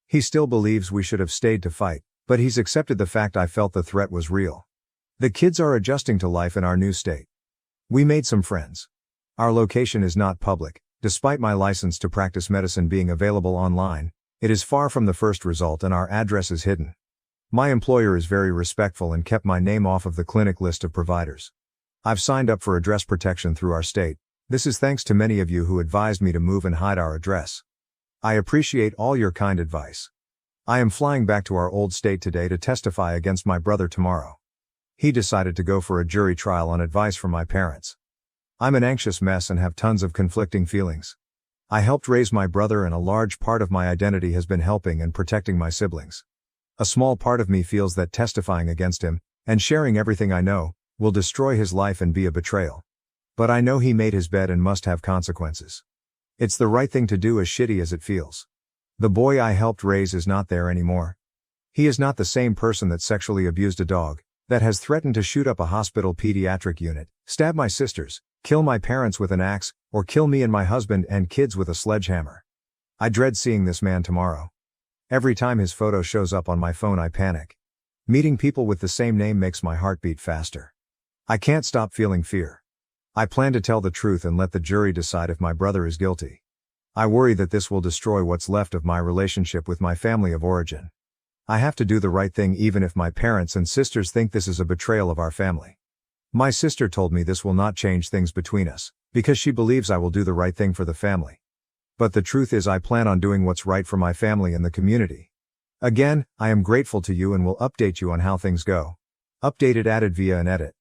He still believes we should have stayed to fight, but he's accepted the fact I felt the threat was real. The kids are adjusting to life in our new state. We made some friends. Our location is not public, despite my license to practice medicine being available online. It is far from the first result and our address is hidden. My employer is very respectful and kept my name off of the clinic list of providers. I've signed up for address protection through our state. This is thanks to many of you who advised me to move and hide our address. I appreciate all your kind advice. I am flying back to our old state today to testify against my brother tomorrow. He decided to go for a jury trial on advice from my parents. I'm an anxious mess and have tons of conflicting feelings. I helped raise my brother and a large part of my identity has been helping and protecting my siblings. A small part of me feels that testifying against him, and sharing everything I know, will destroy his life and be a betrayal. But I know he made his bed and must have consequences. It's the right thing to do, as shitty as it feels. The boy I helped raise is not there anymore. He is not the same person that sexually abused a dog, that has threatened to shoot up a hospital pediatric unit, stab my sisters, kill my parents with an axe, or kill me and my husband and kids with a sledgehammer. I dread seeing this man tomorrow. Every time his photo shows up on my phone I panic. Meeting people with the same name makes my heart beat faster. I can't stop feeling fear. I plan to tell the truth and let the jury decide if my brother is guilty. I worry that this will destroy what's left of my relationship with my family of origin. I have to do the right thing even if my parents and sisters think this is a betrayal of our family. My sister told me this will not change things between us, because she believes I will do the right thing for the family. But the truth is I plan on doing what's right for my family and the community. Again, I am grateful to you and will update you on how things go. Updated added via an edit.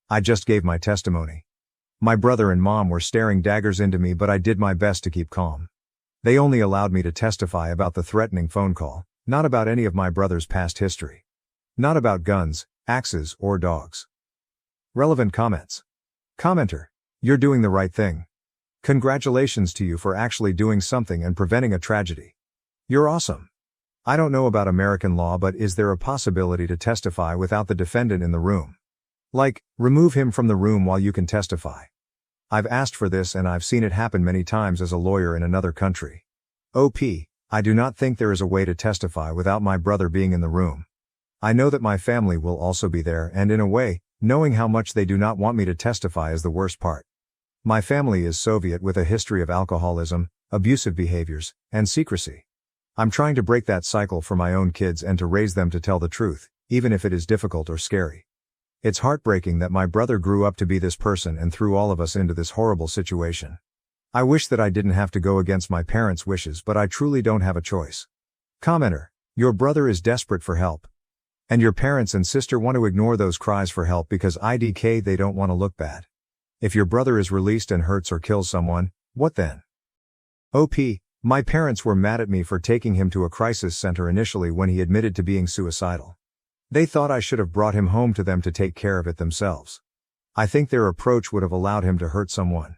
I just gave my testimony. My brother and mom were staring daggers into me, but I did my best to keep calm. They only allowed me to testify about the threatening phone call, not about any of my brother's past history. Not about guns, axes, or dogs. Relevant comments. Commenter. You're doing the right thing. Congratulations to you for actually doing something and preventing a tragedy. You're awesome. I don't know about American law, but is there a possibility to testify without the defendant in the room? Like, remove him from the room while you can testify. I've asked for this and I've seen it happen many times as a lawyer in another country. OP, I do not think there is a way to testify without my brother being in the room. I know that my family will also be there, and in a way, knowing how much they do not want me to testify is the worst part. My family is Soviet with a history of alcoholism, abusive behaviors, and secrecy. I'm trying to break that cycle for my own kids and to raise them to tell the truth, even if it is difficult or scary. It's heartbreaking that my brother grew up to be this person and threw all of us into this horrible situation. I wish that I didn't have to go against my parents' wishes, but I truly don't have a choice. Commenter, your brother is desperate for help. And your parents and sister want to ignore those cries for help because IDK they don't want to look bad. If your brother is released and hurts or kills someone, what then? OP, my parents were mad at me for taking him to a crisis center initially when he admitted to being suicidal. They thought I should have brought him home to them to take care of it themselves. I think their approach would have allowed him to hurt someone.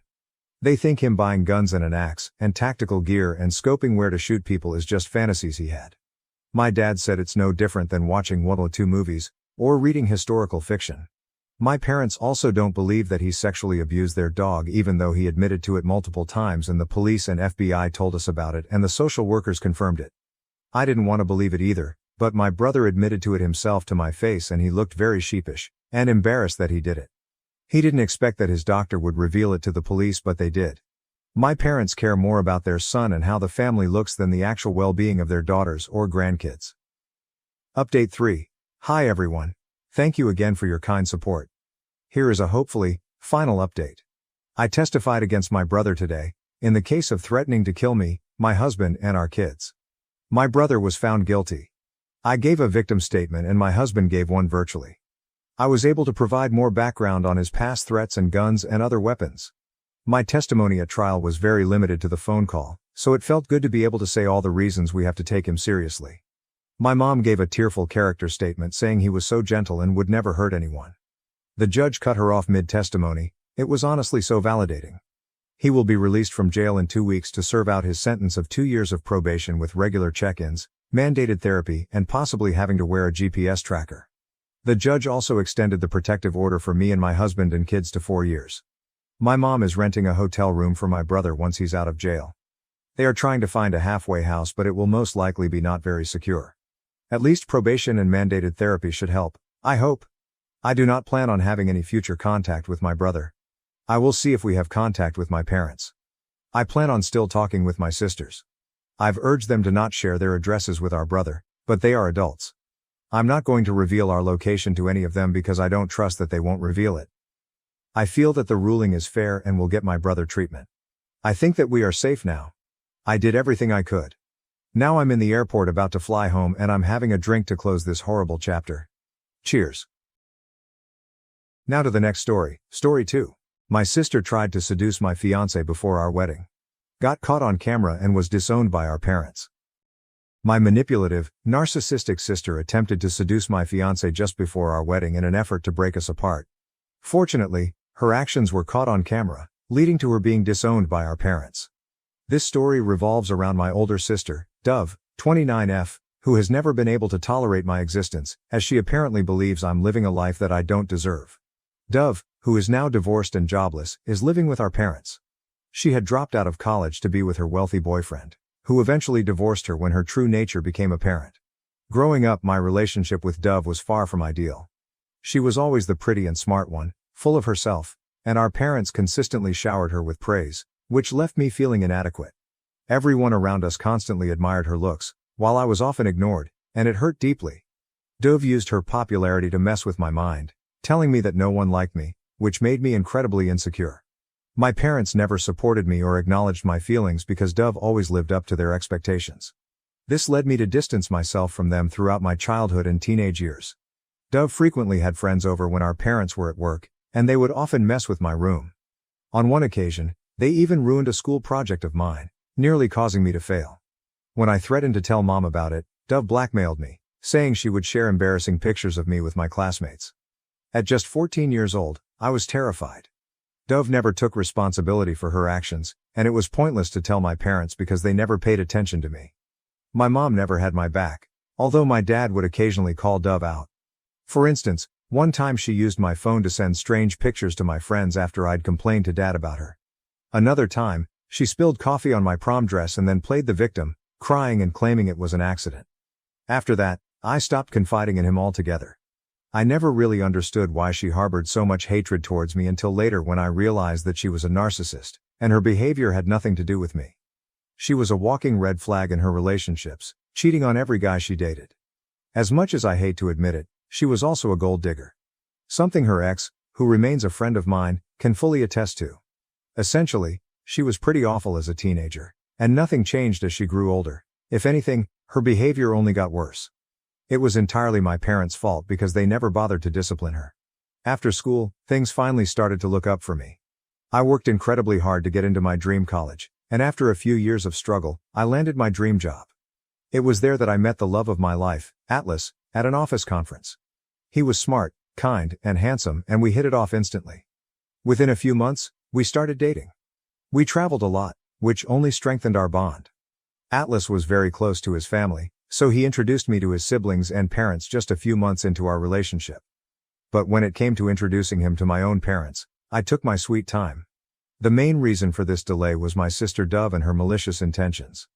They think him buying guns and an axe, and tactical gear and scoping where to shoot people is just fantasies he had. My dad said it's no different than watching World War II movies, or reading historical fiction. My parents also don't believe that he sexually abused their dog, even though he admitted to it multiple times and the police and FBI told us about it and the social workers confirmed it. I didn't want to believe it either, but my brother admitted to it himself to my face and he looked very sheepish, and embarrassed that he did it. He didn't expect that his doctor would reveal it to the police, but they did. My parents care more about their son and how the family looks than the actual well-being of their daughters or grandkids. Update 3. Hi everyone. Thank you again for your kind support. Here is a hopefully final update. I testified against my brother today, in the case of threatening to kill me, my husband, and our kids. My brother was found guilty. I gave a victim statement and my husband gave one virtually. I was able to provide more background on his past threats and guns and other weapons. My testimony at trial was very limited to the phone call, so it felt good to be able to say all the reasons we have to take him seriously. My mom gave a tearful character statement saying he was so gentle and would never hurt anyone. The judge cut her off mid-testimony. It was honestly so validating. He will be released from jail in 2 weeks to serve out his sentence of 2 years of probation with regular check-ins, mandated therapy, and possibly having to wear a GPS tracker. The judge also extended the protective order for me and my husband and kids to 4 years. My mom is renting a hotel room for my brother once he's out of jail. They are trying to find a halfway house, but it will most likely be not very secure. At least probation and mandated therapy should help, I hope. I do not plan on having any future contact with my brother. I will see if we have contact with my parents. I plan on still talking with my sisters. I've urged them to not share their addresses with our brother, but they are adults. I'm not going to reveal our location to any of them because I don't trust that they won't reveal it. I feel that the ruling is fair and will get my brother treatment. I think that we are safe now. I did everything I could. Now I'm in the airport about to fly home and I'm having a drink to close this horrible chapter. Cheers. Now to the next story, story 2. My sister tried to seduce my fiancé before our wedding. Got caught on camera and was disowned by our parents. My manipulative, narcissistic sister attempted to seduce my fiancé just before our wedding in an effort to break us apart. Fortunately, her actions were caught on camera, leading to her being disowned by our parents. This story revolves around my older sister, Dove, 29F, who has never been able to tolerate my existence, as she apparently believes I'm living a life that I don't deserve. Dove, who is now divorced and jobless, is living with our parents. She had dropped out of college to be with her wealthy boyfriend, who eventually divorced her when her true nature became apparent. Growing up, my relationship with Dove was far from ideal. She was always the pretty and smart one, full of herself, and our parents consistently showered her with praise, which left me feeling inadequate. Everyone around us constantly admired her looks, while I was often ignored, and it hurt deeply. Dove used her popularity to mess with my mind, telling me that no one liked me, which made me incredibly insecure. My parents never supported me or acknowledged my feelings because Dove always lived up to their expectations. This led me to distance myself from them throughout my childhood and teenage years. Dove frequently had friends over when our parents were at work, and they would often mess with my room. On one occasion, they even ruined a school project of mine, nearly causing me to fail. When I threatened to tell Mom about it, Dove blackmailed me, saying she would share embarrassing pictures of me with my classmates. At just 14 years old, I was terrified. Dove never took responsibility for her actions, and it was pointless to tell my parents because they never paid attention to me. My mom never had my back, although my dad would occasionally call Dove out. For instance, one time she used my phone to send strange pictures to my friends after I'd complained to Dad about her. Another time, she spilled coffee on my prom dress and then played the victim, crying and claiming it was an accident. After that, I stopped confiding in him altogether. I never really understood why she harbored so much hatred towards me until later when I realized that she was a narcissist, and her behavior had nothing to do with me. She was a walking red flag in her relationships, cheating on every guy she dated. As much as I hate to admit it, she was also a gold digger. Something her ex, who remains a friend of mine, can fully attest to. Essentially, she was pretty awful as a teenager, and nothing changed as she grew older. If anything, her behavior only got worse. It was entirely my parents' fault because they never bothered to discipline her. After school, things finally started to look up for me. I worked incredibly hard to get into my dream college, and after a few years of struggle, I landed my dream job. It was there that I met the love of my life, Atlas, at an office conference. He was smart, kind, and handsome, and we hit it off instantly. Within a few months, we started dating. We traveled a lot, which only strengthened our bond. Atlas was very close to his family, so he introduced me to his siblings and parents just a few months into our relationship. But when it came to introducing him to my own parents, I took my sweet time. The main reason for this delay was my sister Dove and her malicious intentions.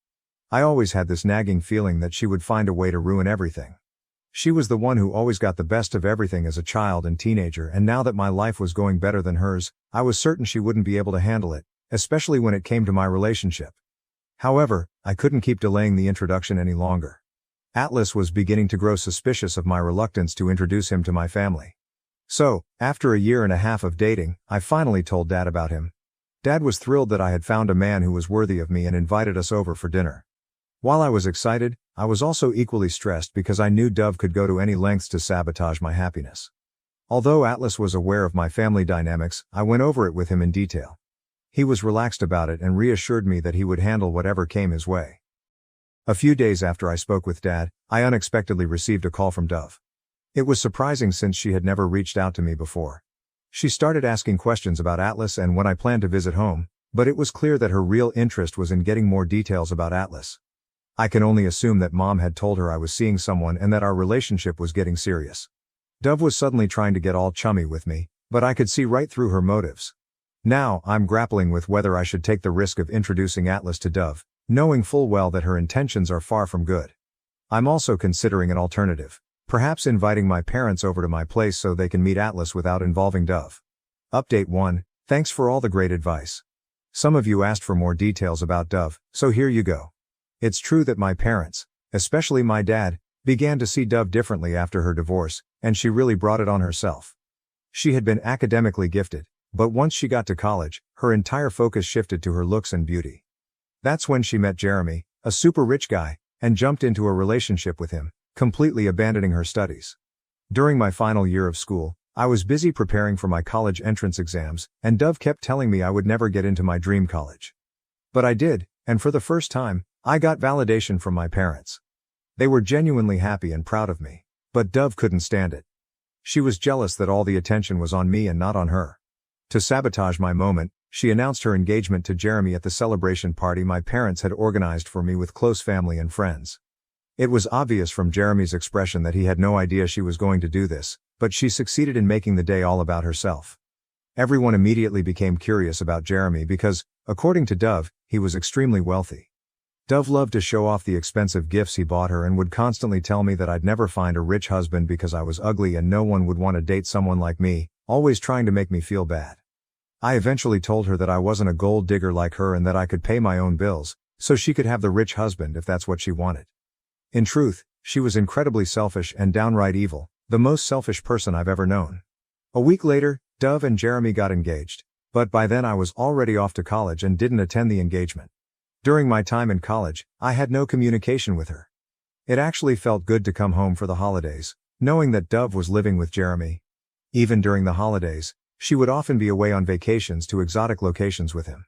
I always had this nagging feeling that she would find a way to ruin everything. She was the one who always got the best of everything as a child and teenager, and now that my life was going better than hers, I was certain she wouldn't be able to handle it, especially when it came to my relationship. However, I couldn't keep delaying the introduction any longer. Atlas was beginning to grow suspicious of my reluctance to introduce him to my family. So, after a year and a half of dating, I finally told Dad about him. Dad was thrilled that I had found a man who was worthy of me and invited us over for dinner. While I was excited, I was also equally stressed because I knew Dove could go to any lengths to sabotage my happiness. Although Atlas was aware of my family dynamics, I went over it with him in detail. He was relaxed about it and reassured me that he would handle whatever came his way. A few days after I spoke with Dad, I unexpectedly received a call from Dove. It was surprising since she had never reached out to me before. She started asking questions about Atlas and when I planned to visit home, but it was clear that her real interest was in getting more details about Atlas. I can only assume that Mom had told her I was seeing someone and that our relationship was getting serious. Dove was suddenly trying to get all chummy with me, but I could see right through her motives. Now, I'm grappling with whether I should take the risk of introducing Atlas to Dove, knowing full well that her intentions are far from good. I'm also considering an alternative, perhaps inviting my parents over to my place so they can meet Atlas without involving Dove. Update 1, thanks for all the great advice. Some of you asked for more details about Dove, so here you go. It's true that my parents, especially my dad, began to see Dove differently after her divorce, and she really brought it on herself. She had been academically gifted, but once she got to college, her entire focus shifted to her looks and beauty. That's when she met Jeremy, a super rich guy, and jumped into a relationship with him, completely abandoning her studies. During my final year of school, I was busy preparing for my college entrance exams, and Dove kept telling me I would never get into my dream college. But I did, and for the first time, I got validation from my parents. They were genuinely happy and proud of me. But Dove couldn't stand it. She was jealous that all the attention was on me and not on her. To sabotage my moment, she announced her engagement to Jeremy at the celebration party my parents had organized for me with close family and friends. It was obvious from Jeremy's expression that he had no idea she was going to do this, but she succeeded in making the day all about herself. Everyone immediately became curious about Jeremy because, according to Dove, he was extremely wealthy. Dove loved to show off the expensive gifts he bought her and would constantly tell me that I'd never find a rich husband because I was ugly and no one would want to date someone like me, always trying to make me feel bad. I eventually told her that I wasn't a gold digger like her and that I could pay my own bills, so she could have the rich husband if that's what she wanted. In truth, she was incredibly selfish and downright evil, the most selfish person I've ever known. A week later, Dove and Jeremy got engaged, but by then I was already off to college and didn't attend the engagement. During my time in college, I had no communication with her. It actually felt good to come home for the holidays, knowing that Dove was living with Jeremy. Even during the holidays, she would often be away on vacations to exotic locations with him.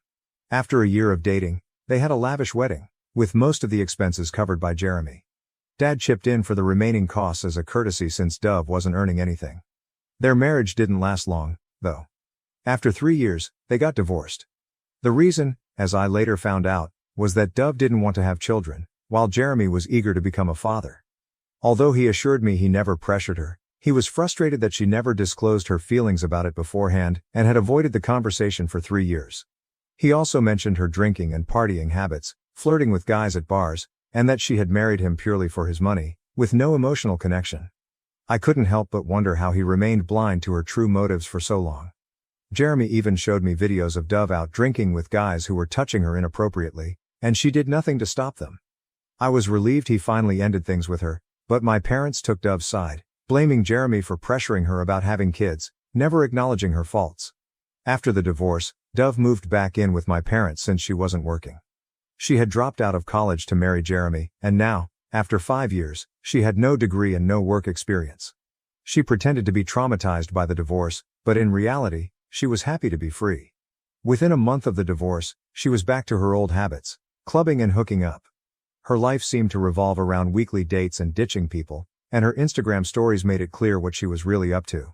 After a year of dating, they had a lavish wedding, with most of the expenses covered by Jeremy. Dad chipped in for the remaining costs as a courtesy since Dove wasn't earning anything. Their marriage didn't last long, though. After 3 years, they got divorced. The reason, as I later found out, was that Dove didn't want to have children, while Jeremy was eager to become a father. Although he assured me he never pressured her, he was frustrated that she never disclosed her feelings about it beforehand and had avoided the conversation for 3 years. He also mentioned her drinking and partying habits, flirting with guys at bars, and that she had married him purely for his money, with no emotional connection. I couldn't help but wonder how he remained blind to her true motives for so long. Jeremy even showed me videos of Dove out drinking with guys who were touching her inappropriately, and she did nothing to stop them. I was relieved he finally ended things with her, but my parents took Dove's side, blaming Jeremy for pressuring her about having kids, never acknowledging her faults. After the divorce, Dove moved back in with my parents since she wasn't working. She had dropped out of college to marry Jeremy, and now, after 5 years, she had no degree and no work experience. She pretended to be traumatized by the divorce, but in reality, she was happy to be free. Within a month of the divorce, she was back to her old habits, clubbing and hooking up. Her life seemed to revolve around weekly dates and ditching people, and her Instagram stories made it clear what she was really up to.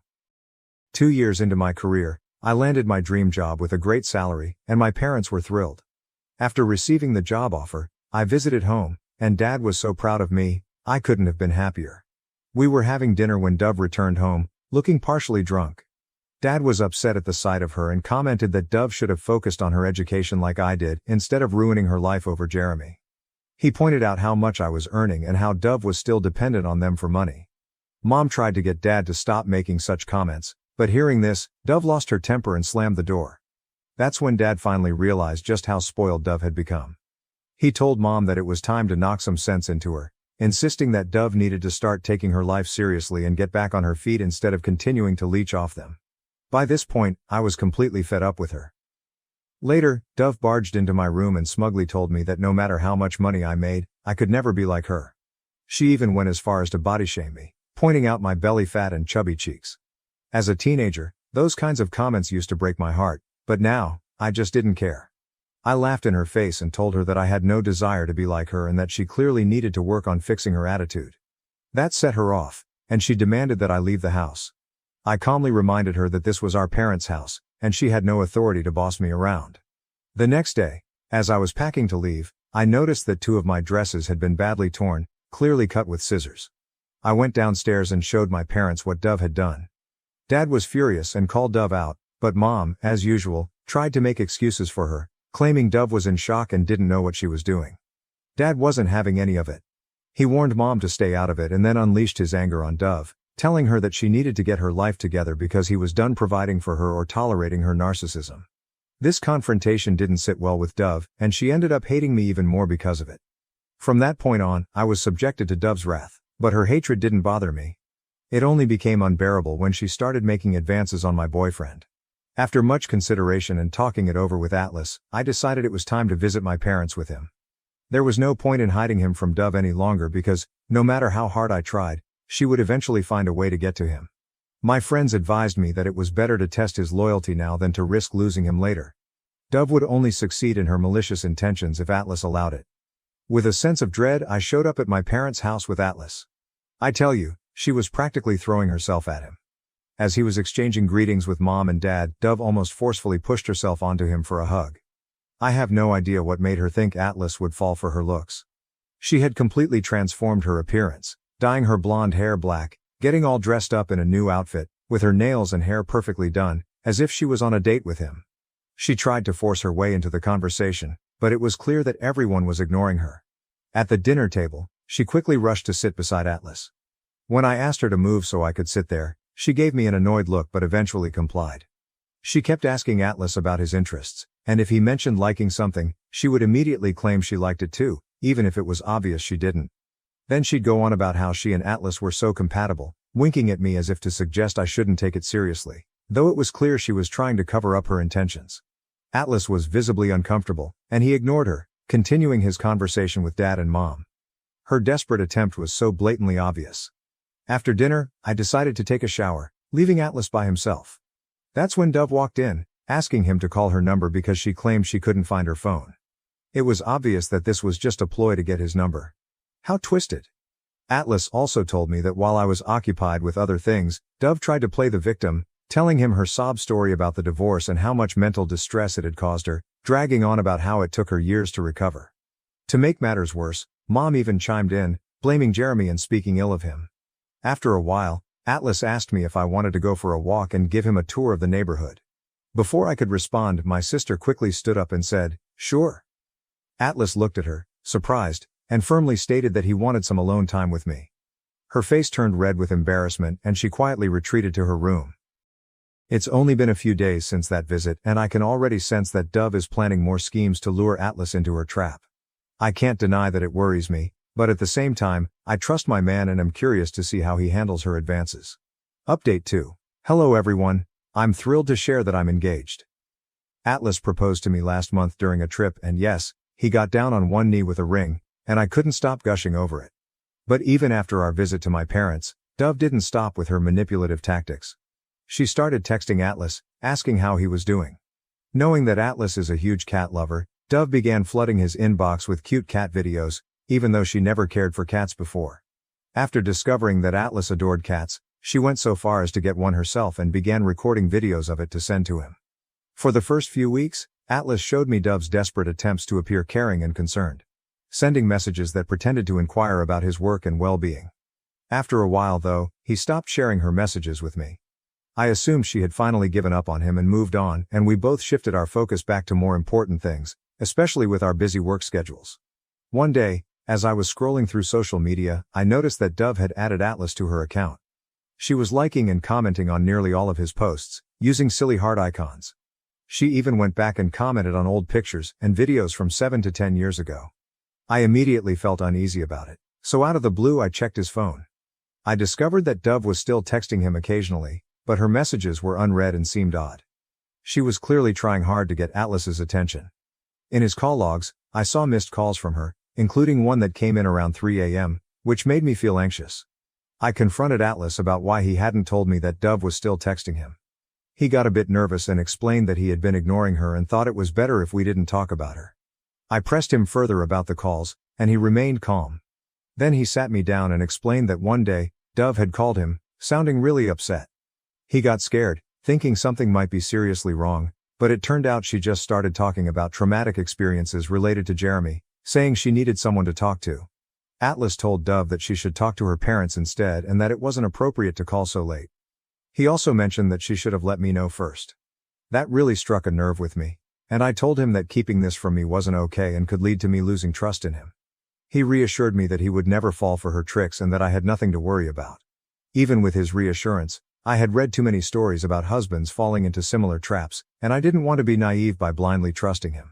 2 years into my career, I landed my dream job with a great salary, and my parents were thrilled. After receiving the job offer, I visited home, and Dad was so proud of me, I couldn't have been happier. We were having dinner when Dove returned home, looking partially drunk. Dad was upset at the sight of her and commented that Dove should have focused on her education like I did, instead of ruining her life over Jeremy. He pointed out how much I was earning and how Dove was still dependent on them for money. Mom tried to get Dad to stop making such comments, but hearing this, Dove lost her temper and slammed the door. That's when Dad finally realized just how spoiled Dove had become. He told Mom that it was time to knock some sense into her, insisting that Dove needed to start taking her life seriously and get back on her feet instead of continuing to leech off them. By this point, I was completely fed up with her. Later, Dove barged into my room and smugly told me that no matter how much money I made, I could never be like her. She even went as far as to body shame me, pointing out my belly fat and chubby cheeks. As a teenager, those kinds of comments used to break my heart, but now, I just didn't care. I laughed in her face and told her that I had no desire to be like her and that she clearly needed to work on fixing her attitude. That set her off, and she demanded that I leave the house. I calmly reminded her that this was our parents' house, and she had no authority to boss me around. The next day, as I was packing to leave, I noticed that 2 of my dresses had been badly torn, clearly cut with scissors. I went downstairs and showed my parents what Dove had done. Dad was furious and called Dove out, but Mom, as usual, tried to make excuses for her, claiming Dove was in shock and didn't know what she was doing. Dad wasn't having any of it. He warned Mom to stay out of it and then unleashed his anger on Dove, telling her that she needed to get her life together because he was done providing for her or tolerating her narcissism. This confrontation didn't sit well with Dove, and she ended up hating me even more because of it. From that point on, I was subjected to Dove's wrath. But her hatred didn't bother me. It only became unbearable when she started making advances on my boyfriend. After much consideration and talking it over with Atlas, I decided it was time to visit my parents with him. There was no point in hiding him from Dove any longer because, no matter how hard I tried, she would eventually find a way to get to him. My friends advised me that it was better to test his loyalty now than to risk losing him later. Dove would only succeed in her malicious intentions if Atlas allowed it. With a sense of dread, I showed up at my parents' house with Atlas. I tell you, she was practically throwing herself at him. As he was exchanging greetings with Mom and Dad, Dove almost forcefully pushed herself onto him for a hug. I have no idea what made her think Atlas would fall for her looks. She had completely transformed her appearance, dyeing her blonde hair black, getting all dressed up in a new outfit, with her nails and hair perfectly done, as if she was on a date with him. She tried to force her way into the conversation, but it was clear that everyone was ignoring her. At the dinner table, she quickly rushed to sit beside Atlas. When I asked her to move so I could sit there, she gave me an annoyed look but eventually complied. She kept asking Atlas about his interests, and if he mentioned liking something, she would immediately claim she liked it too, even if it was obvious she didn't. Then she'd go on about how she and Atlas were so compatible, winking at me as if to suggest I shouldn't take it seriously, though it was clear she was trying to cover up her intentions. Atlas was visibly uncomfortable, and he ignored her, continuing his conversation with Dad and Mom. Her desperate attempt was so blatantly obvious. After dinner, I decided to take a shower, leaving Atlas by himself. That's when Dove walked in, asking him to call her number because she claimed she couldn't find her phone. It was obvious that this was just a ploy to get his number. How twisted. Atlas also told me that while I was occupied with other things, Dove tried to play the victim, telling him her sob story about the divorce and how much mental distress it had caused her, dragging on about how it took her years to recover. To make matters worse, Mom even chimed in, blaming Jeremy and speaking ill of him. After a while, Atlas asked me if I wanted to go for a walk and give him a tour of the neighborhood. Before I could respond, my sister quickly stood up and said, "Sure." Atlas looked at her, surprised, and firmly stated that he wanted some alone time with me. Her face turned red with embarrassment and she quietly retreated to her room. It's only been a few days since that visit and I can already sense that Dove is planning more schemes to lure Atlas into her trap. I can't deny that it worries me, but at the same time, I trust my man and am curious to see how he handles her advances. Update 2. Hello everyone, I'm thrilled to share that I'm engaged. Atlas proposed to me last month during a trip and yes, he got down on one knee with a ring, and I couldn't stop gushing over it. But even after our visit to my parents, Dove didn't stop with her manipulative tactics. She started texting Atlas, asking how he was doing. Knowing that Atlas is a huge cat lover, Dove began flooding his inbox with cute cat videos, even though she never cared for cats before. After discovering that Atlas adored cats, she went so far as to get one herself and began recording videos of it to send to him. For the first few weeks, Atlas showed me Dove's desperate attempts to appear caring and concerned, sending messages that pretended to inquire about his work and well-being. After a while though, he stopped sharing her messages with me. I assumed she had finally given up on him and moved on, and we both shifted our focus back to more important things, especially with our busy work schedules. One day, as I was scrolling through social media, I noticed that Dove had added Atlas to her account. She was liking and commenting on nearly all of his posts, using silly heart icons. She even went back and commented on old pictures and videos from 7 to 10 years ago. I immediately felt uneasy about it, so out of the blue I checked his phone. I discovered that Dove was still texting him occasionally, but her messages were unread and seemed odd. She was clearly trying hard to get Atlas's attention. In his call logs, I saw missed calls from her, including one that came in around 3 a.m., which made me feel anxious. I confronted Atlas about why he hadn't told me that Dove was still texting him. He got a bit nervous and explained that he had been ignoring her and thought it was better if we didn't talk about her. I pressed him further about the calls, and he remained calm. Then he sat me down and explained that one day, Dove had called him, sounding really upset. He got scared, thinking something might be seriously wrong, but it turned out she just started talking about traumatic experiences related to Jeremy, saying she needed someone to talk to. Atlas told Dove that she should talk to her parents instead and that it wasn't appropriate to call so late. He also mentioned that she should have let me know first. That really struck a nerve with me, and I told him that keeping this from me wasn't okay and could lead to me losing trust in him. He reassured me that he would never fall for her tricks and that I had nothing to worry about. Even with his reassurance, I had read too many stories about husbands falling into similar traps, and I didn't want to be naive by blindly trusting him.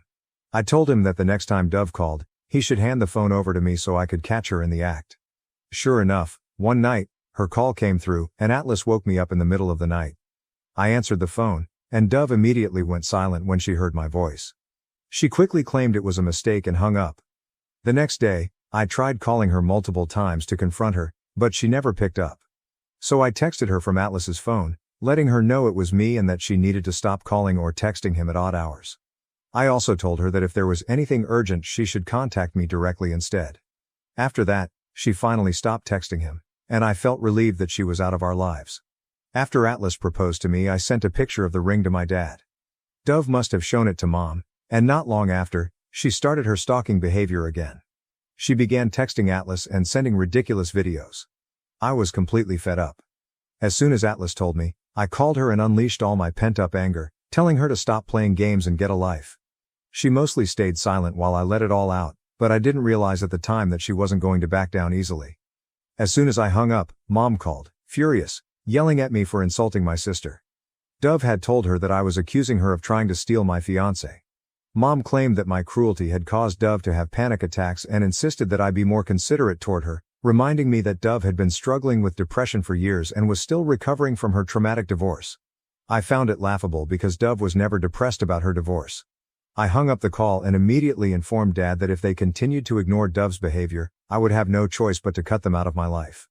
I told him that the next time Dove called, he should hand the phone over to me so I could catch her in the act. Sure enough, one night, her call came through, and Atlas woke me up in the middle of the night. I answered the phone, and Dove immediately went silent when she heard my voice. She quickly claimed it was a mistake and hung up. The next day, I tried calling her multiple times to confront her, but she never picked up. So I texted her from Atlas's phone, letting her know it was me and that she needed to stop calling or texting him at odd hours. I also told her that if there was anything urgent she should contact me directly instead. After that, she finally stopped texting him, and I felt relieved that she was out of our lives. After Atlas proposed to me, I sent a picture of the ring to my dad. Dove must have shown it to Mom, and not long after, she started her stalking behavior again. She began texting Atlas and sending ridiculous videos. I was completely fed up. As soon as Atlas told me, I called her and unleashed all my pent-up anger, telling her to stop playing games and get a life. She mostly stayed silent while I let it all out, but I didn't realize at the time that she wasn't going to back down easily. As soon as I hung up, Mom called, furious, yelling at me for insulting my sister. Dove had told her that I was accusing her of trying to steal my fiancé. Mom claimed that my cruelty had caused Dove to have panic attacks and insisted that I be more considerate toward her, reminding me that Dove had been struggling with depression for years and was still recovering from her traumatic divorce. I found it laughable because Dove was never depressed about her divorce. I hung up the call and immediately informed Dad that if they continued to ignore Dove's behavior, I would have no choice but to cut them out of my life.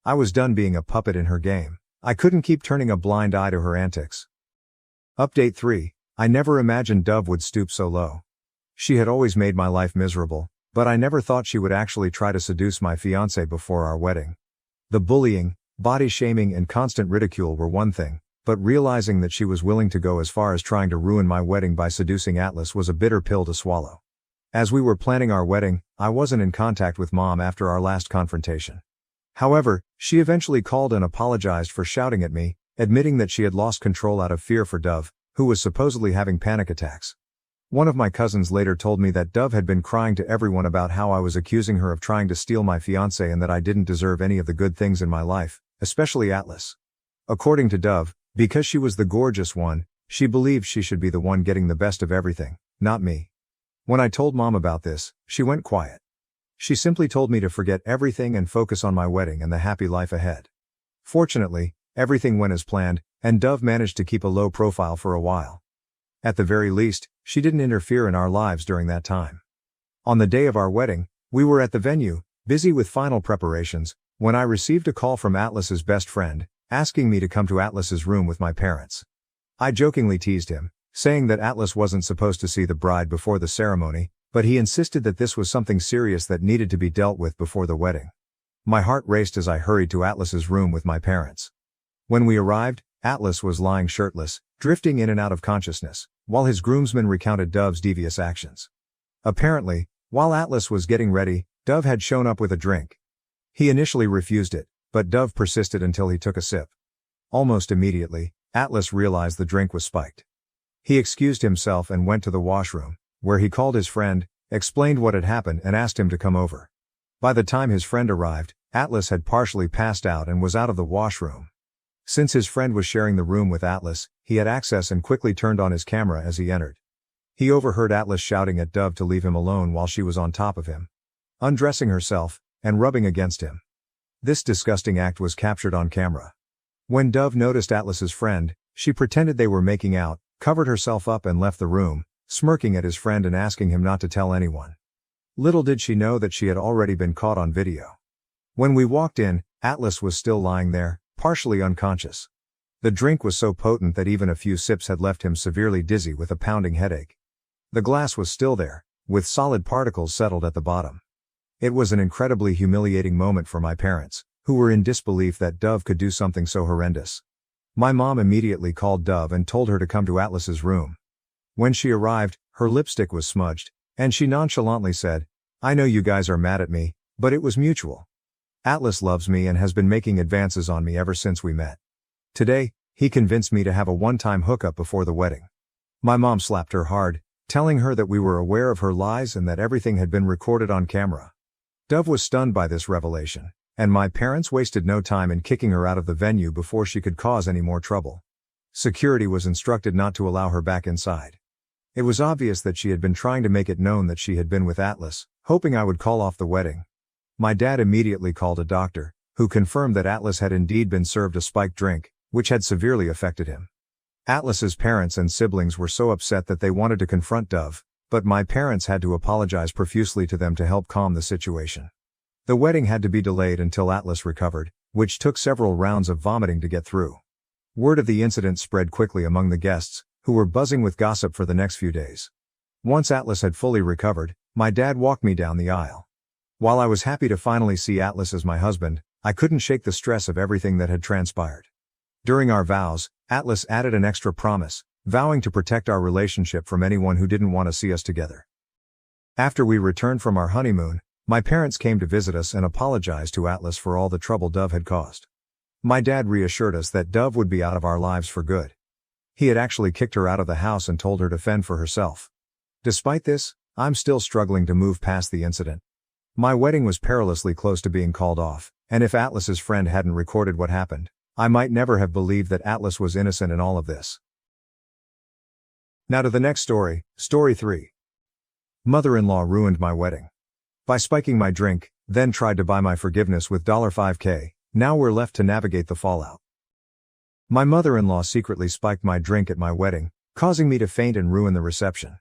I was done being a puppet in her game. I couldn't keep turning a blind eye to her antics. Update 3. I never imagined Dove would stoop so low. She had always made my life miserable, but I never thought she would actually try to seduce my fiancé before our wedding. The bullying, body shaming and constant ridicule were one thing, but realizing that she was willing to go as far as trying to ruin my wedding by seducing Atlas was a bitter pill to swallow. As we were planning our wedding, I wasn't in contact with Mom after our last confrontation. However, she eventually called and apologized for shouting at me, admitting that she had lost control out of fear for Dove, who was supposedly having panic attacks. One of my cousins later told me that Dove had been crying to everyone about how I was accusing her of trying to steal my fiancé and that I didn't deserve any of the good things in my life, especially Atlas. According to Dove, because she was the gorgeous one, she believed she should be the one getting the best of everything, not me. When I told Mom about this, she went quiet. She simply told me to forget everything and focus on my wedding and the happy life ahead. Fortunately, everything went as planned, and Dove managed to keep a low profile for a while. At the very least, she didn't interfere in our lives during that time. On the day of our wedding, we were at the venue, busy with final preparations, when I received a call from Atlas's best friend, asking me to come to Atlas's room with my parents. I jokingly teased him, saying that Atlas wasn't supposed to see the bride before the ceremony, but he insisted that this was something serious that needed to be dealt with before the wedding. My heart raced as I hurried to Atlas's room with my parents. When we arrived, Atlas was lying shirtless, drifting in and out of consciousness, while his groomsmen recounted Dove's devious actions. Apparently, while Atlas was getting ready, Dove had shown up with a drink. He initially refused it, but Dove persisted until he took a sip. Almost immediately, Atlas realized the drink was spiked. He excused himself and went to the washroom, where he called his friend, explained what had happened and asked him to come over. By the time his friend arrived, Atlas had partially passed out and was out of the washroom. Since his friend was sharing the room with Atlas, he had access and quickly turned on his camera as he entered. He overheard Atlas shouting at Dove to leave him alone while she was on top of him, undressing herself, and rubbing against him. This disgusting act was captured on camera. When Dove noticed Atlas's friend, she pretended they were making out, covered herself up and left the room, smirking at his friend and asking him not to tell anyone. Little did she know that she had already been caught on video. When we walked in, Atlas was still lying there, partially unconscious. The drink was so potent that even a few sips had left him severely dizzy with a pounding headache. The glass was still there, with solid particles settled at the bottom. It was an incredibly humiliating moment for my parents, who were in disbelief that Dove could do something so horrendous. My mom immediately called Dove and told her to come to Atlas's room. When she arrived, her lipstick was smudged, and she nonchalantly said, "I know you guys are mad at me, but it was mutual. Atlas loves me and has been making advances on me ever since we met. Today, he convinced me to have a one-time hookup before the wedding." My mom slapped her hard, telling her that we were aware of her lies and that everything had been recorded on camera. Dove was stunned by this revelation, and my parents wasted no time in kicking her out of the venue before she could cause any more trouble. Security was instructed not to allow her back inside. It was obvious that she had been trying to make it known that she had been with Atlas, hoping I would call off the wedding. My dad immediately called a doctor, who confirmed that Atlas had indeed been served a spiked drink, which had severely affected him. Atlas's parents and siblings were so upset that they wanted to confront Dove, but my parents had to apologize profusely to them to help calm the situation. The wedding had to be delayed until Atlas recovered, which took several rounds of vomiting to get through. Word of the incident spread quickly among the guests, who were buzzing with gossip for the next few days. Once Atlas had fully recovered, my dad walked me down the aisle. While I was happy to finally see Atlas as my husband, I couldn't shake the stress of everything that had transpired. During our vows, Atlas added an extra promise, vowing to protect our relationship from anyone who didn't want to see us together. After we returned from our honeymoon, my parents came to visit us and apologized to Atlas for all the trouble Dove had caused. My dad reassured us that Dove would be out of our lives for good. He had actually kicked her out of the house and told her to fend for herself. Despite this, I'm still struggling to move past the incident. My wedding was perilously close to being called off, and if Atlas's friend hadn't recorded what happened, I might never have believed that Atlas was innocent in all of this. Now to the next story, Story 3. Mother-in-law ruined my wedding. By spiking my drink, then tried to buy my forgiveness with $5K, now we're left to navigate the fallout. My mother-in-law secretly spiked my drink at my wedding, causing me to faint and ruin the reception.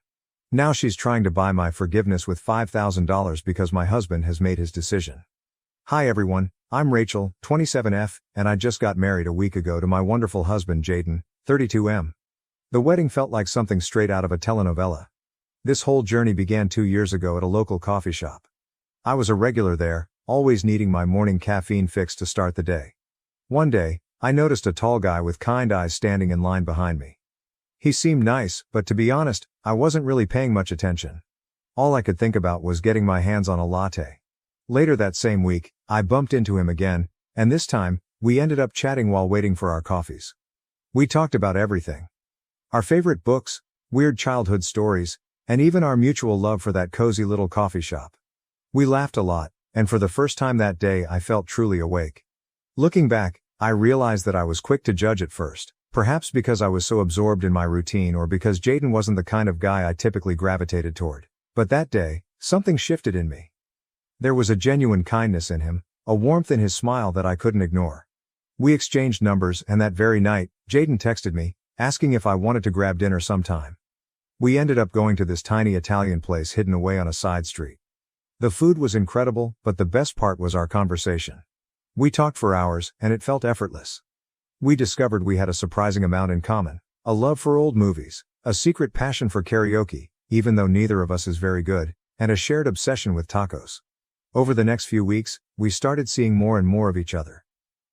Now she's trying to buy my forgiveness with $5,000 because my husband has made his decision. Hi everyone, I'm Rachel, 27F, and I just got married a week ago to my wonderful husband Jaden, 32M. The wedding felt like something straight out of a telenovela. This whole journey began 2 years ago at a local coffee shop. I was a regular there, always needing my morning caffeine fix to start the day. One day, I noticed a tall guy with kind eyes standing in line behind me. He seemed nice, but to be honest, I wasn't really paying much attention. All I could think about was getting my hands on a latte. Later that same week, I bumped into him again, and this time, we ended up chatting while waiting for our coffees. We talked about everything. Our favorite books, weird childhood stories, and even our mutual love for that cozy little coffee shop. We laughed a lot, and for the first time that day I felt truly awake. Looking back, I realized that I was quick to judge at first, perhaps because I was so absorbed in my routine or because Jaden wasn't the kind of guy I typically gravitated toward. But that day, something shifted in me. There was a genuine kindness in him, a warmth in his smile that I couldn't ignore. We exchanged numbers, and that very night, Jaden texted me, asking if I wanted to grab dinner sometime. We ended up going to this tiny Italian place hidden away on a side street. The food was incredible, but the best part was our conversation. We talked for hours, and it felt effortless. We discovered we had a surprising amount in common: a love for old movies, a secret passion for karaoke, even though neither of us is very good, and a shared obsession with tacos. Over the next few weeks, we started seeing more and more of each other.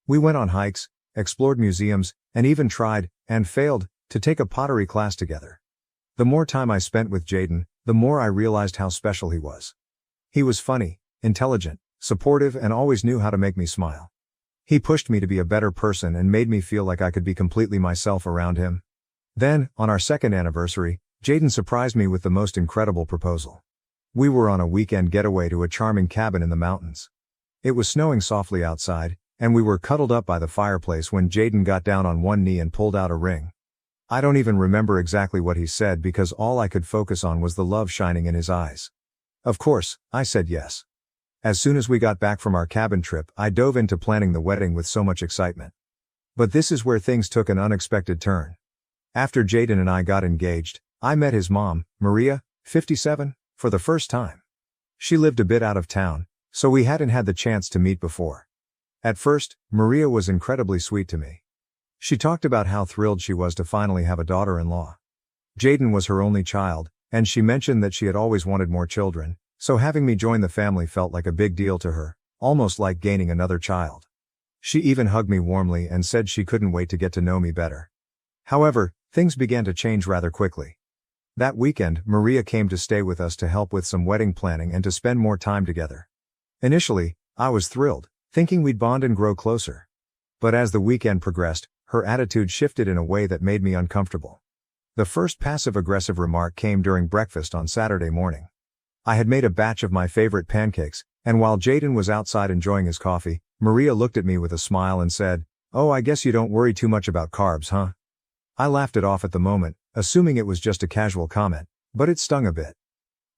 We went on hikes, explored museums, and even tried, and failed, to take a pottery class together. The more time I spent with Jaden, the more I realized how special he was. He was funny, intelligent, supportive, and always knew how to make me smile. He pushed me to be a better person and made me feel like I could be completely myself around him. Then, on our second anniversary, Jaden surprised me with the most incredible proposal. We were on a weekend getaway to a charming cabin in the mountains. It was snowing softly outside, and we were cuddled up by the fireplace when Jaden got down on one knee and pulled out a ring. I don't even remember exactly what he said because all I could focus on was the love shining in his eyes. Of course, I said yes. As soon as we got back from our cabin trip, I dove into planning the wedding with so much excitement. But this is where things took an unexpected turn. After Jaden and I got engaged, I met his mom, Maria, 57, for the first time. She lived a bit out of town, so we hadn't had the chance to meet before. At first, Maria was incredibly sweet to me. She talked about how thrilled she was to finally have a daughter-in-law. Jaden was her only child, and she mentioned that she had always wanted more children, so having me join the family felt like a big deal to her, almost like gaining another child. She even hugged me warmly and said she couldn't wait to get to know me better. However, things began to change rather quickly. That weekend, Maria came to stay with us to help with some wedding planning and to spend more time together. Initially, I was thrilled, thinking we'd bond and grow closer. But as the weekend progressed, her attitude shifted in a way that made me uncomfortable. The first passive-aggressive remark came during breakfast on Saturday morning. I had made a batch of my favorite pancakes, and while Jaden was outside enjoying his coffee, Maria looked at me with a smile and said, "Oh, I guess you don't worry too much about carbs, huh?" I laughed it off at the moment, assuming it was just a casual comment, but it stung a bit.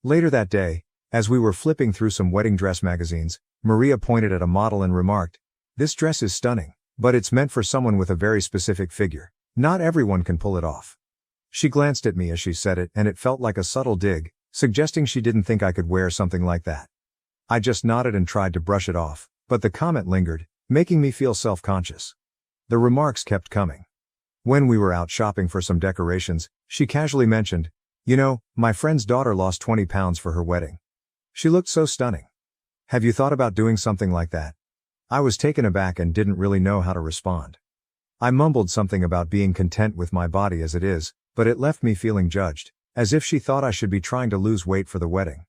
Later that day, as we were flipping through some wedding dress magazines, Maria pointed at a model and remarked, "This dress is stunning, but it's meant for someone with a very specific figure. Not everyone can pull it off." She glanced at me as she said it, and it felt like a subtle dig, suggesting she didn't think I could wear something like that. I just nodded and tried to brush it off, but the comment lingered, making me feel self-conscious. The remarks kept coming. When we were out shopping for some decorations, she casually mentioned, "You know, my friend's daughter lost 20 pounds for her wedding. She looked so stunning. Have you thought about doing something like that?" I was taken aback and didn't really know how to respond. I mumbled something about being content with my body as it is, but it left me feeling judged, as if she thought I should be trying to lose weight for the wedding.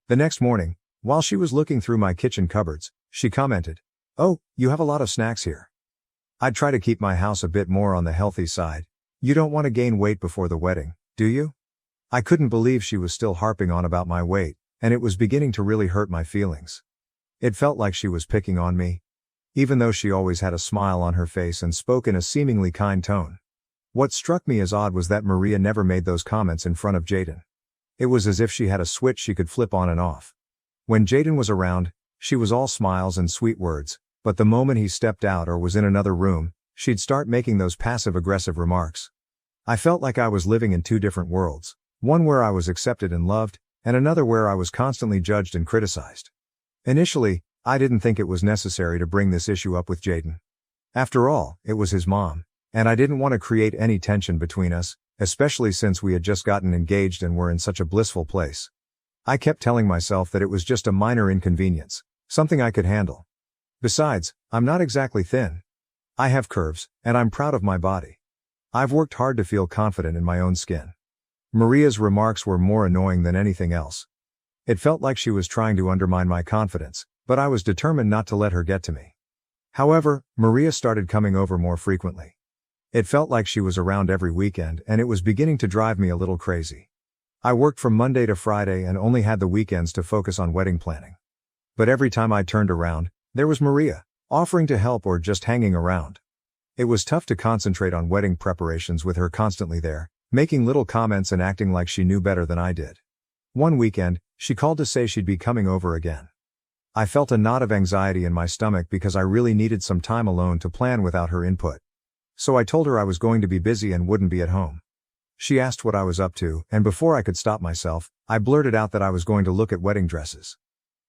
The next morning, while she was looking through my kitchen cupboards, she commented, "Oh, you have a lot of snacks here. I'd try to keep my house a bit more on the healthy side. You don't want to gain weight before the wedding, do you?" I couldn't believe she was still harping on about my weight, and it was beginning to really hurt my feelings. It felt like she was picking on me, even though she always had a smile on her face and spoke in a seemingly kind tone. What struck me as odd was that Maria never made those comments in front of Jaden. It was as if she had a switch she could flip on and off. When Jaden was around, she was all smiles and sweet words, but the moment he stepped out or was in another room, she'd start making those passive-aggressive remarks. I felt like I was living in two different worlds, one where I was accepted and loved, and another where I was constantly judged and criticized. Initially, I didn't think it was necessary to bring this issue up with Jaden. After all, it was his mom, and I didn't want to create any tension between us, especially since we had just gotten engaged and were in such a blissful place. I kept telling myself that it was just a minor inconvenience, something I could handle. Besides, I'm not exactly thin. I have curves, and I'm proud of my body. I've worked hard to feel confident in my own skin. Maria's remarks were more annoying than anything else. It felt like she was trying to undermine my confidence, but I was determined not to let her get to me. However, Maria started coming over more frequently. It felt like she was around every weekend, and it was beginning to drive me a little crazy. I worked from Monday to Friday and only had the weekends to focus on wedding planning. But every time I turned around, there was Maria, offering to help or just hanging around. It was tough to concentrate on wedding preparations with her constantly there, making little comments and acting like she knew better than I did. One weekend, she called to say she'd be coming over again. I felt a knot of anxiety in my stomach because I really needed some time alone to plan without her input. So I told her I was going to be busy and wouldn't be at home. She asked what I was up to, and before I could stop myself, I blurted out that I was going to look at wedding dresses.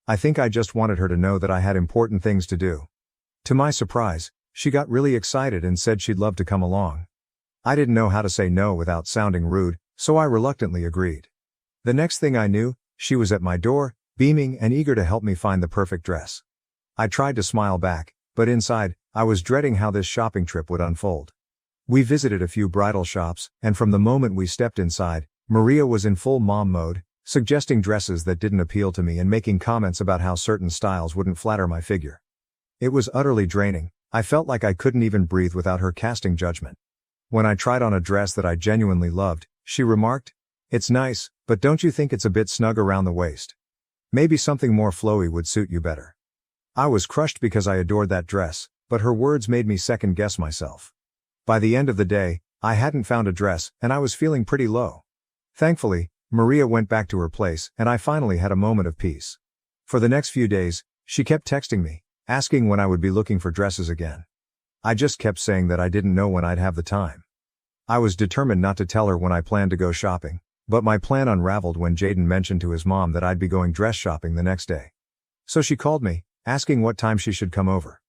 I think I just wanted her to know that I had important things to do. To my surprise, she got really excited and said she'd love to come along. I didn't know how to say no without sounding rude, so I reluctantly agreed. The next thing I knew, she was at my door, beaming and eager to help me find the perfect dress. I tried to smile back, but inside, I was dreading how this shopping trip would unfold. We visited a few bridal shops, and from the moment we stepped inside, Maria was in full mom mode, suggesting dresses that didn't appeal to me and making comments about how certain styles wouldn't flatter my figure. It was utterly draining. I felt like I couldn't even breathe without her casting judgment. When I tried on a dress that I genuinely loved, she remarked, "It's nice, but don't you think it's a bit snug around the waist? Maybe something more flowy would suit you better." I was crushed because I adored that dress, but her words made me second-guess myself. By the end of the day, I hadn't found a dress, and I was feeling pretty low. Thankfully, Maria went back to her place, and I finally had a moment of peace. For the next few days, she kept texting me, asking when I would be looking for dresses again. I just kept saying that I didn't know when I'd have the time. I was determined not to tell her when I planned to go shopping, but my plan unraveled when Jaden mentioned to his mom that I'd be going dress shopping the next day. So she called me, asking what time she should come over.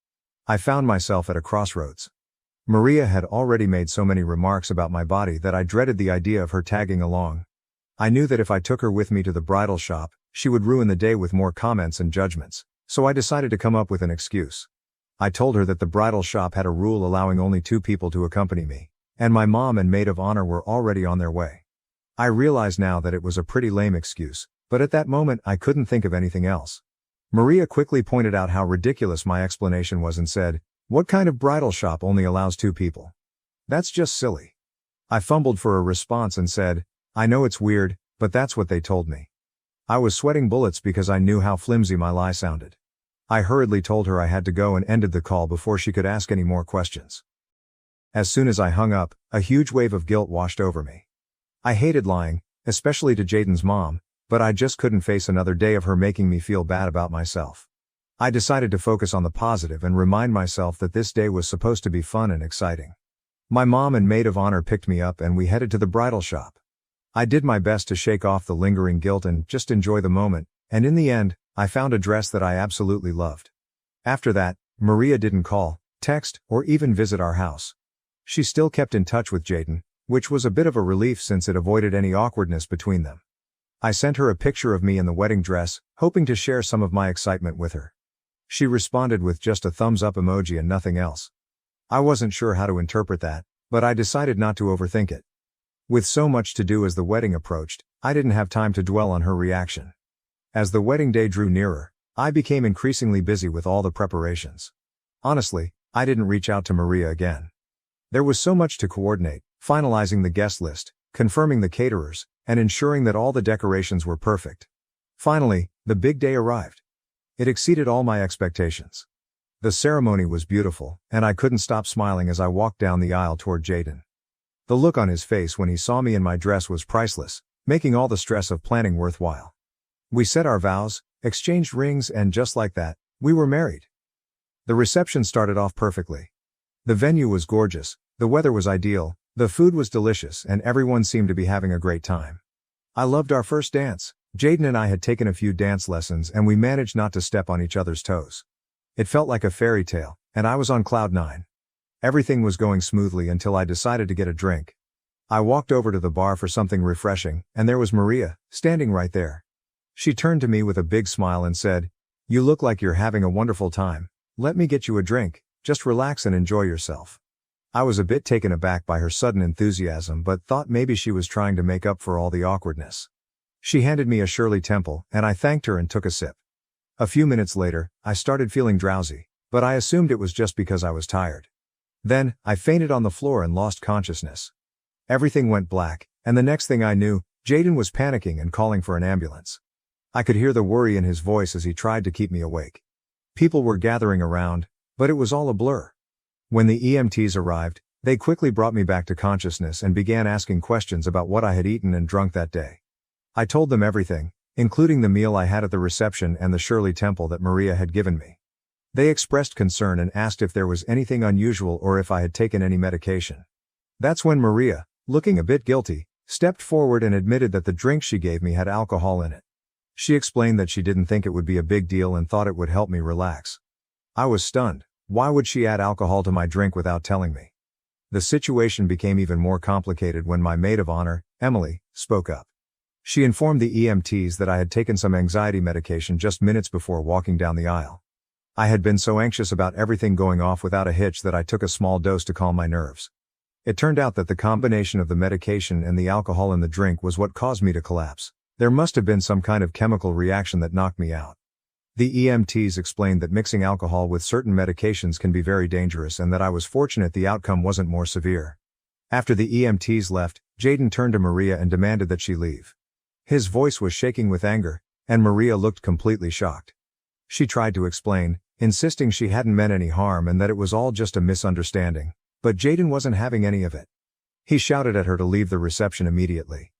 I found myself at a crossroads. Maria had already made so many remarks about my body that I dreaded the idea of her tagging along. I knew that if I took her with me to the bridal shop, she would ruin the day with more comments and judgments, so I decided to come up with an excuse. I told her that the bridal shop had a rule allowing only 2 people to accompany me, and my mom and maid of honor were already on their way. I realize now that it was a pretty lame excuse, but at that moment I couldn't think of anything else. Maria quickly pointed out how ridiculous my explanation was and said, "What kind of bridal shop only allows 2 people? That's just silly." I fumbled for a response and said, "I know it's weird, but that's what they told me." I was sweating bullets because I knew how flimsy my lie sounded. I hurriedly told her I had to go and ended the call before she could ask any more questions. As soon as I hung up, a huge wave of guilt washed over me. I hated lying, especially to Jaden's mom, but I just couldn't face another day of her making me feel bad about myself. I decided to focus on the positive and remind myself that this day was supposed to be fun and exciting. My mom and maid of honor picked me up and we headed to the bridal shop. I did my best to shake off the lingering guilt and just enjoy the moment, and in the end, I found a dress that I absolutely loved. After that, Maria didn't call, text, or even visit our house. She still kept in touch with Jaden, which was a bit of a relief since it avoided any awkwardness between them. I sent her a picture of me in the wedding dress, hoping to share some of my excitement with her. She responded with just a thumbs up emoji and nothing else. I wasn't sure how to interpret that, but I decided not to overthink it. With so much to do as the wedding approached, I didn't have time to dwell on her reaction. As the wedding day drew nearer, I became increasingly busy with all the preparations. Honestly, I didn't reach out to Maria again. There was so much to coordinate, finalizing the guest list, confirming the caterers, and ensuring that all the decorations were perfect. Finally, the big day arrived. It exceeded all my expectations. The ceremony was beautiful, and I couldn't stop smiling as I walked down the aisle toward Jaden. The look on his face when he saw me in my dress was priceless, making all the stress of planning worthwhile. We said our vows, exchanged rings, and just like that, we were married. The reception started off perfectly. The venue was gorgeous, the weather was ideal, the food was delicious, and everyone seemed to be having a great time. I loved our first dance. Jaden and I had taken a few dance lessons and we managed not to step on each other's toes. It felt like a fairy tale, and I was on cloud 9. Everything was going smoothly until I decided to get a drink. I walked over to the bar for something refreshing, and there was Maria, standing right there. She turned to me with a big smile and said, "You look like you're having a wonderful time. Let me get you a drink, just relax and enjoy yourself." I was a bit taken aback by her sudden enthusiasm but thought maybe she was trying to make up for all the awkwardness. She handed me a Shirley Temple and I thanked her and took a sip. A few minutes later, I started feeling drowsy, but I assumed it was just because I was tired. Then, I fainted on the floor and lost consciousness. Everything went black, and the next thing I knew, Jaden was panicking and calling for an ambulance. I could hear the worry in his voice as he tried to keep me awake. People were gathering around, but it was all a blur. When the EMTs arrived, they quickly brought me back to consciousness and began asking questions about what I had eaten and drunk that day. I told them everything, including the meal I had at the reception and the Shirley Temple that Maria had given me. They expressed concern and asked if there was anything unusual or if I had taken any medication. That's when Maria, looking a bit guilty, stepped forward and admitted that the drink she gave me had alcohol in it. She explained that she didn't think it would be a big deal and thought it would help me relax. I was stunned. Why would she add alcohol to my drink without telling me? The situation became even more complicated when my maid of honor, Emily, spoke up. She informed the EMTs that I had taken some anxiety medication just minutes before walking down the aisle. I had been so anxious about everything going off without a hitch that I took a small dose to calm my nerves. It turned out that the combination of the medication and the alcohol in the drink was what caused me to collapse. There must have been some kind of chemical reaction that knocked me out. The EMTs explained that mixing alcohol with certain medications can be very dangerous and that I was fortunate the outcome wasn't more severe. After the EMTs left, Jaden turned to Maria and demanded that she leave. His voice was shaking with anger, and Maria looked completely shocked. She tried to explain, insisting she hadn't meant any harm and that it was all just a misunderstanding, but Jaden wasn't having any of it. He shouted at her to leave the reception immediately.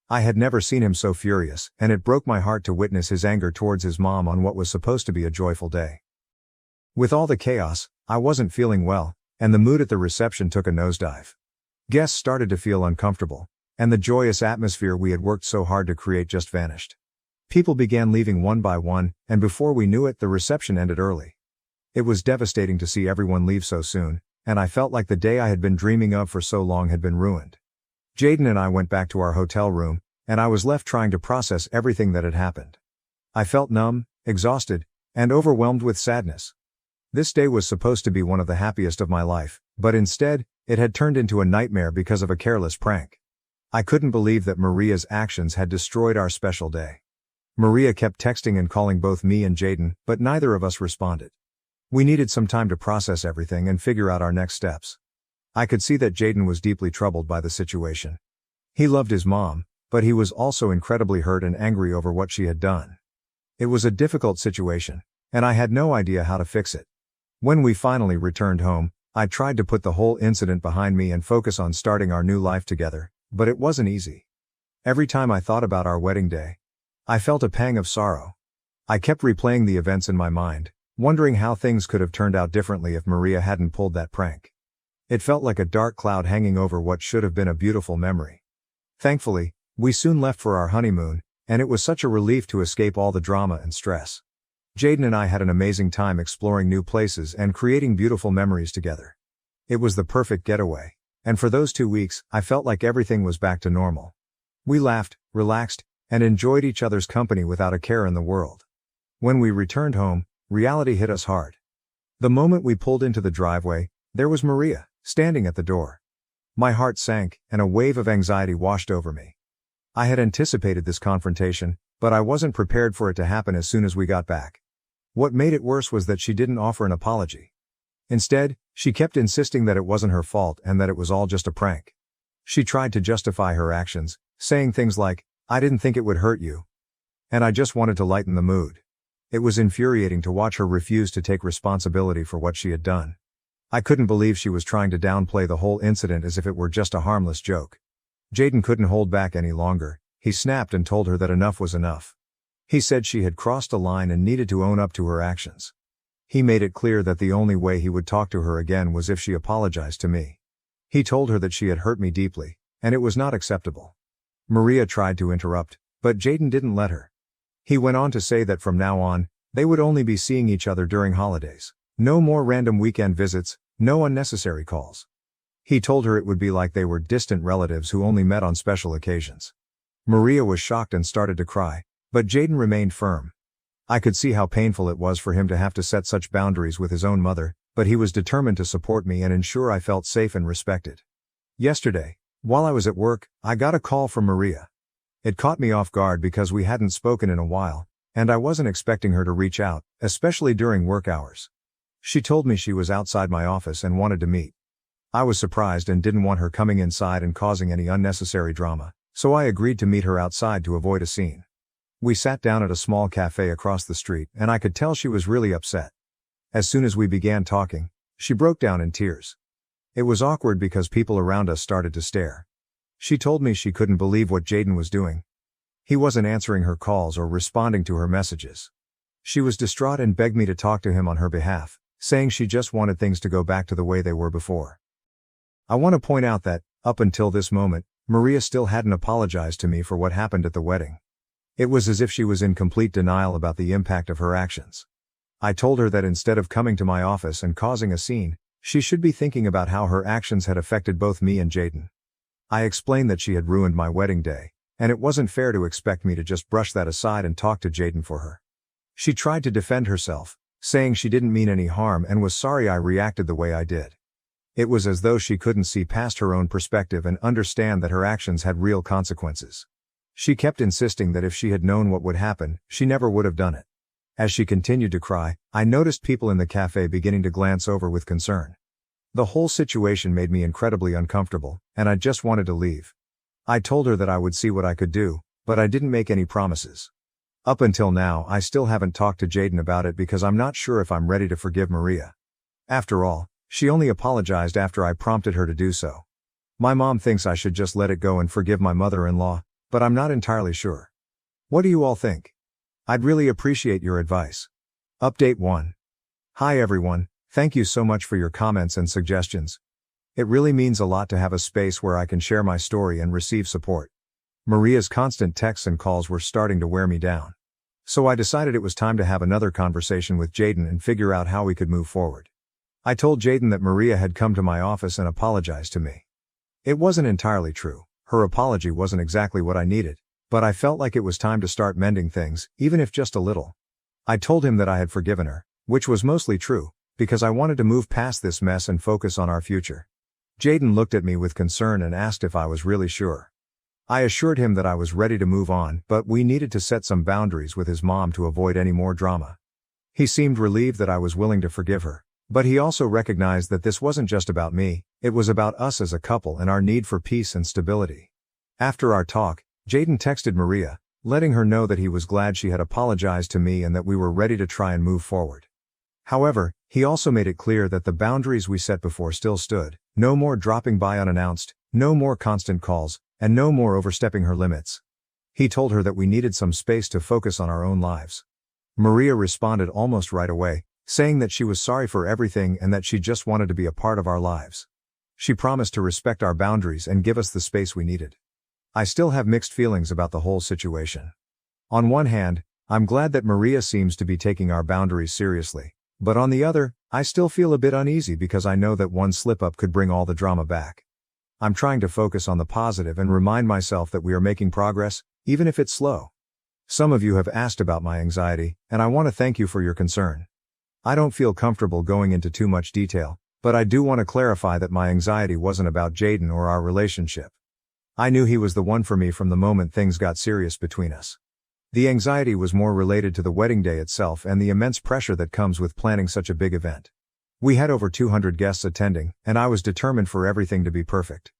I had never seen him so furious, and it broke my heart to witness his anger towards his mom on what was supposed to be a joyful day. With all the chaos, I wasn't feeling well, and the mood at the reception took a nosedive. Guests started to feel uncomfortable, and the joyous atmosphere we had worked so hard to create just vanished. People began leaving one by one, and before we knew it, the reception ended early. It was devastating to see everyone leave so soon, and I felt like the day I had been dreaming of for so long had been ruined. Jaden and I went back to our hotel room, and I was left trying to process everything that had happened. I felt numb, exhausted, and overwhelmed with sadness. This day was supposed to be one of the happiest of my life, but instead, it had turned into a nightmare because of a careless prank. I couldn't believe that Maria's actions had destroyed our special day. Maria kept texting and calling both me and Jaden, but neither of us responded. We needed some time to process everything and figure out our next steps. I could see that Jaden was deeply troubled by the situation. He loved his mom, but he was also incredibly hurt and angry over what she had done. It was a difficult situation, and I had no idea how to fix it. When we finally returned home, I tried to put the whole incident behind me and focus on starting our new life together, but it wasn't easy. Every time I thought about our wedding day, I felt a pang of sorrow. I kept replaying the events in my mind, wondering how things could have turned out differently if Maria hadn't pulled that prank. It felt like a dark cloud hanging over what should have been a beautiful memory. Thankfully, we soon left for our honeymoon, and it was such a relief to escape all the drama and stress. Jaden and I had an amazing time exploring new places and creating beautiful memories together. It was the perfect getaway, and for those 2 weeks, I felt like everything was back to normal. We laughed, relaxed, and enjoyed each other's company without a care in the world. When we returned home, reality hit us hard. The moment we pulled into the driveway, there was Maria, standing at the door. My heart sank, and a wave of anxiety washed over me. I had anticipated this confrontation, but I wasn't prepared for it to happen as soon as we got back. What made it worse was that she didn't offer an apology. Instead, she kept insisting that it wasn't her fault and that it was all just a prank. She tried to justify her actions, saying things like, "I didn't think it would hurt you. And I just wanted to lighten the mood." It was infuriating to watch her refuse to take responsibility for what she had done. I couldn't believe she was trying to downplay the whole incident as if it were just a harmless joke. Jaden couldn't hold back any longer. He snapped and told her that enough was enough. He said she had crossed a line and needed to own up to her actions. He made it clear that the only way he would talk to her again was if she apologized to me. He told her that she had hurt me deeply, and it was not acceptable. Maria tried to interrupt, but Jaden didn't let her. He went on to say that from now on, they would only be seeing each other during holidays. No more random weekend visits, no unnecessary calls. He told her it would be like they were distant relatives who only met on special occasions. Maria was shocked and started to cry, but Jaden remained firm. I could see how painful it was for him to have to set such boundaries with his own mother, but he was determined to support me and ensure I felt safe and respected. Yesterday, while I was at work, I got a call from Maria. It caught me off guard because we hadn't spoken in a while, and I wasn't expecting her to reach out, especially during work hours. She told me she was outside my office and wanted to meet. I was surprised and didn't want her coming inside and causing any unnecessary drama, so I agreed to meet her outside to avoid a scene. We sat down at a small cafe across the street, and I could tell she was really upset. As soon as we began talking, she broke down in tears. It was awkward because people around us started to stare. She told me she couldn't believe what Jaden was doing. He wasn't answering her calls or responding to her messages. She was distraught and begged me to talk to him on her behalf, saying she just wanted things to go back to the way they were before. I want to point out that, up until this moment, Maria still hadn't apologized to me for what happened at the wedding. It was as if she was in complete denial about the impact of her actions. I told her that instead of coming to my office and causing a scene, she should be thinking about how her actions had affected both me and Jaden. I explained that she had ruined my wedding day, and it wasn't fair to expect me to just brush that aside and talk to Jaden for her. She tried to defend herself, saying she didn't mean any harm and was sorry I reacted the way I did. It was as though she couldn't see past her own perspective and understand that her actions had real consequences. She kept insisting that if she had known what would happen, she never would have done it. As she continued to cry, I noticed people in the cafe beginning to glance over with concern. The whole situation made me incredibly uncomfortable, and I just wanted to leave. I told her that I would see what I could do, but I didn't make any promises. Up until now, I still haven't talked to Jaden about it because I'm not sure if I'm ready to forgive Maria. After all, she only apologized after I prompted her to do so. My mom thinks I should just let it go and forgive my mother-in-law, but I'm not entirely sure. What do you all think? I'd really appreciate your advice. Update 1. Hi everyone, thank you so much for your comments and suggestions. It really means a lot to have a space where I can share my story and receive support. Maria's constant texts and calls were starting to wear me down. So I decided it was time to have another conversation with Jaden and figure out how we could move forward. I told Jaden that Maria had come to my office and apologized to me. It wasn't entirely true. Her apology wasn't exactly what I needed, but I felt like it was time to start mending things, even if just a little. I told him that I had forgiven her, which was mostly true, because I wanted to move past this mess and focus on our future. Jaden looked at me with concern and asked if I was really sure. I assured him that I was ready to move on, but we needed to set some boundaries with his mom to avoid any more drama. He seemed relieved that I was willing to forgive her, but he also recognized that this wasn't just about me, it was about us as a couple and our need for peace and stability. After our talk, Jaden texted Maria, letting her know that he was glad she had apologized to me and that we were ready to try and move forward. However, he also made it clear that the boundaries we set before still stood: no more dropping by unannounced, no more constant calls, and no more overstepping her limits. He told her that we needed some space to focus on our own lives. Maria responded almost right away, saying that she was sorry for everything and that she just wanted to be a part of our lives. She promised to respect our boundaries and give us the space we needed. I still have mixed feelings about the whole situation. On one hand, I'm glad that Maria seems to be taking our boundaries seriously, but on the other, I still feel a bit uneasy because I know that one slip-up could bring all the drama back. I'm trying to focus on the positive and remind myself that we are making progress, even if it's slow. Some of you have asked about my anxiety, and I want to thank you for your concern. I don't feel comfortable going into too much detail, but I do want to clarify that my anxiety wasn't about Jaden or our relationship. I knew he was the one for me from the moment things got serious between us. The anxiety was more related to the wedding day itself and the immense pressure that comes with planning such a big event. We had over 200 guests attending, and I was determined for everything to be perfect.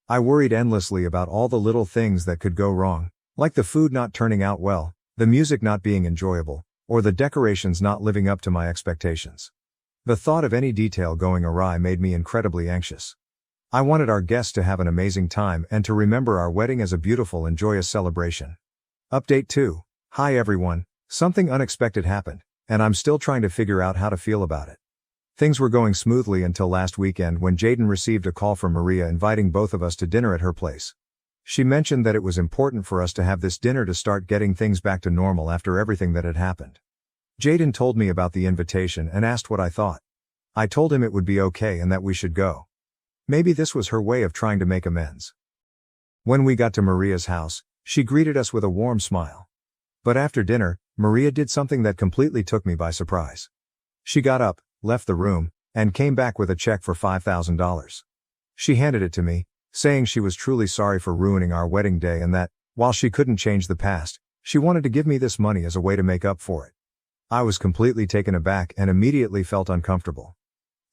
I worried endlessly about all the little things that could go wrong, like the food not turning out well, the music not being enjoyable, or the decorations not living up to my expectations. The thought of any detail going awry made me incredibly anxious. I wanted our guests to have an amazing time and to remember our wedding as a beautiful and joyous celebration. Update 2. Hi everyone, something unexpected happened, and I'm still trying to figure out how to feel about it. Things were going smoothly until last weekend when Jaden received a call from Maria inviting both of us to dinner at her place. She mentioned that it was important for us to have this dinner to start getting things back to normal after everything that had happened. Jaden told me about the invitation and asked what I thought. I told him it would be okay and that we should go. Maybe this was her way of trying to make amends. When we got to Maria's house, she greeted us with a warm smile. But after dinner, Maria did something that completely took me by surprise. She got up, left the room, and came back with a check for $5,000. She handed it to me, saying she was truly sorry for ruining our wedding day and that, while she couldn't change the past, she wanted to give me this money as a way to make up for it. I was completely taken aback and immediately felt uncomfortable.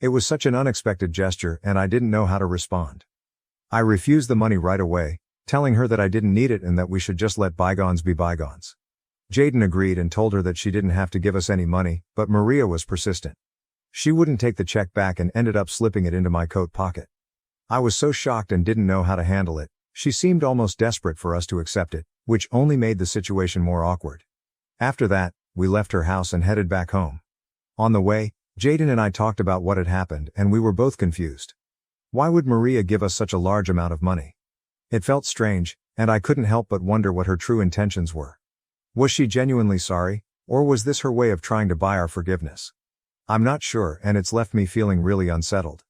It was such an unexpected gesture and I didn't know how to respond. I refused the money right away, telling her that I didn't need it and that we should just let bygones be bygones. Jaden agreed and told her that she didn't have to give us any money, but Maria was persistent. She wouldn't take the check back and ended up slipping it into my coat pocket. I was so shocked and didn't know how to handle it. She seemed almost desperate for us to accept it, which only made the situation more awkward. After that, we left her house and headed back home. On the way, Jaden and I talked about what had happened and we were both confused. Why would Maria give us such a large amount of money? It felt strange, and I couldn't help but wonder what her true intentions were. Was she genuinely sorry, or was this her way of trying to buy our forgiveness? I'm not sure and it's left me feeling really unsettled.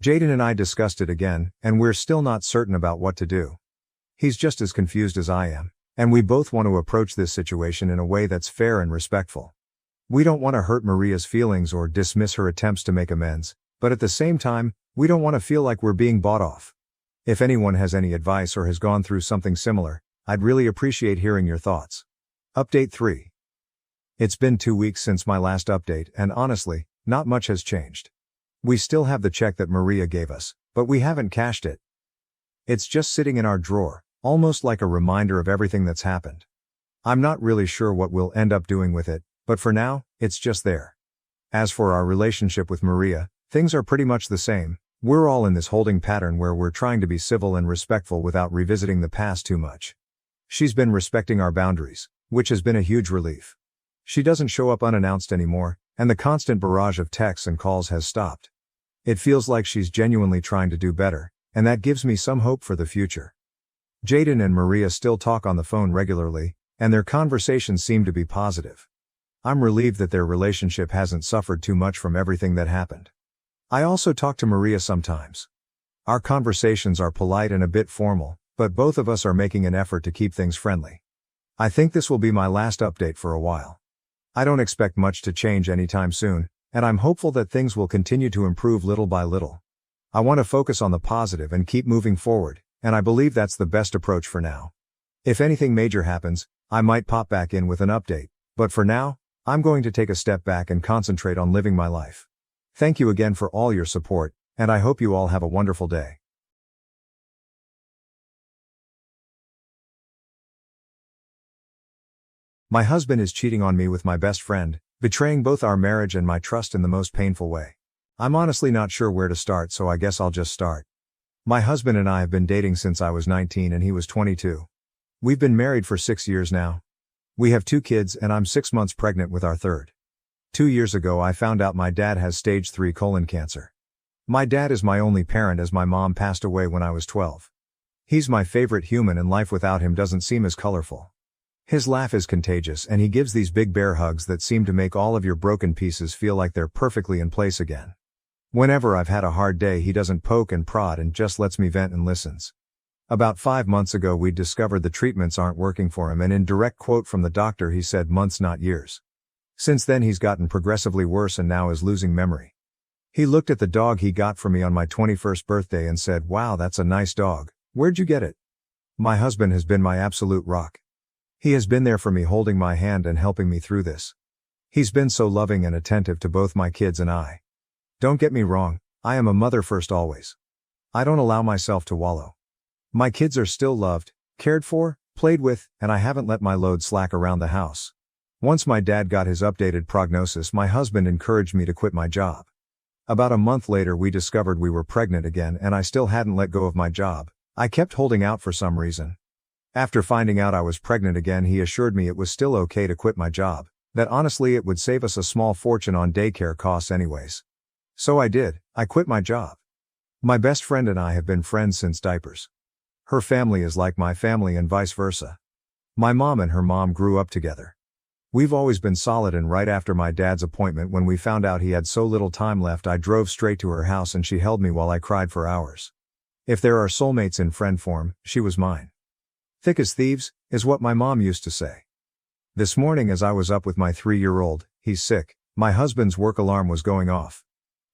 Jaden and I discussed it again, and we're still not certain about what to do. He's just as confused as I am, and we both want to approach this situation in a way that's fair and respectful. We don't want to hurt Maria's feelings or dismiss her attempts to make amends, but at the same time, we don't want to feel like we're being bought off. If anyone has any advice or has gone through something similar, I'd really appreciate hearing your thoughts. Update 3. It's been 2 weeks since my last update and honestly, not much has changed. We still have the check that Maria gave us, but we haven't cashed it. It's just sitting in our drawer, almost like a reminder of everything that's happened. I'm not really sure what we'll end up doing with it, but for now, it's just there. As for our relationship with Maria, things are pretty much the same. We're all in this holding pattern where we're trying to be civil and respectful without revisiting the past too much. She's been respecting our boundaries, which has been a huge relief. She doesn't show up unannounced anymore, and the constant barrage of texts and calls has stopped. It feels like she's genuinely trying to do better, and that gives me some hope for the future. Jaden and Maria still talk on the phone regularly, and their conversations seem to be positive. I'm relieved that their relationship hasn't suffered too much from everything that happened. I also talk to Maria sometimes. Our conversations are polite and a bit formal, but both of us are making an effort to keep things friendly. I think this will be my last update for a while. I don't expect much to change anytime soon, and I'm hopeful that things will continue to improve little by little. I want to focus on the positive and keep moving forward, and I believe that's the best approach for now. If anything major happens, I might pop back in with an update, but for now, I'm going to take a step back and concentrate on living my life. Thank you again for all your support, and I hope you all have a wonderful day. My husband is cheating on me with my best friend, betraying both our marriage and my trust in the most painful way. I'm honestly not sure where to start, so I guess I'll just start. My husband and I have been dating since I was 19 and he was 22. We've been married for 6 years now. We have 2 kids and I'm 6 months pregnant with our third. 2 years ago I found out my dad has stage 3 colon cancer. My dad is my only parent as my mom passed away when I was 12. He's my favorite human and life without him doesn't seem as colorful. His laugh is contagious and he gives these big bear hugs that seem to make all of your broken pieces feel like they're perfectly in place again. Whenever I've had a hard day he doesn't poke and prod and just lets me vent and listens. About 5 months ago we discovered the treatments aren't working for him and in direct quote from the doctor he said months not years. Since then he's gotten progressively worse and now is losing memory. He looked at the dog he got for me on my 21st birthday and said, "Wow, that's a nice dog. Where'd you get it?" My husband has been my absolute rock. He has been there for me holding my hand and helping me through this. He's been so loving and attentive to both my kids and I. Don't get me wrong, I am a mother first always. I don't allow myself to wallow. My kids are still loved, cared for, played with, and I haven't let my load slack around the house. Once my dad got his updated prognosis, my husband encouraged me to quit my job. About a month later we discovered we were pregnant again and I still hadn't let go of my job. I kept holding out for some reason. After finding out I was pregnant again he assured me it was still okay to quit my job, that honestly it would save us a small fortune on daycare costs anyways. So I did, I quit my job. My best friend and I have been friends since diapers. Her family is like my family and vice versa. My mom and her mom grew up together. We've always been solid and right after my dad's appointment when we found out he had so little time left I drove straight to her house and she held me while I cried for hours. If there are soulmates in friend form, she was mine. Thick as thieves, is what my mom used to say. This morning as I was up with my 3-year-old, he's sick, my husband's work alarm was going off.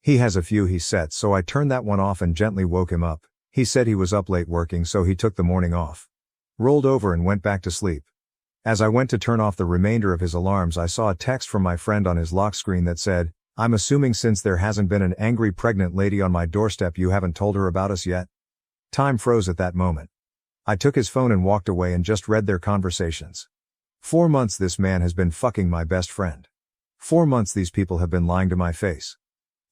He has a few he sets so I turned that one off and gently woke him up. He said he was up late working so he took the morning off. Rolled over and went back to sleep. As I went to turn off the remainder of his alarms I saw a text from my friend on his lock screen that said, "I'm assuming since there hasn't been an angry pregnant lady on my doorstep you haven't told her about us yet?" Time froze at that moment. I took his phone and walked away and just read their conversations. 4 months this man has been fucking my best friend. 4 months these people have been lying to my face.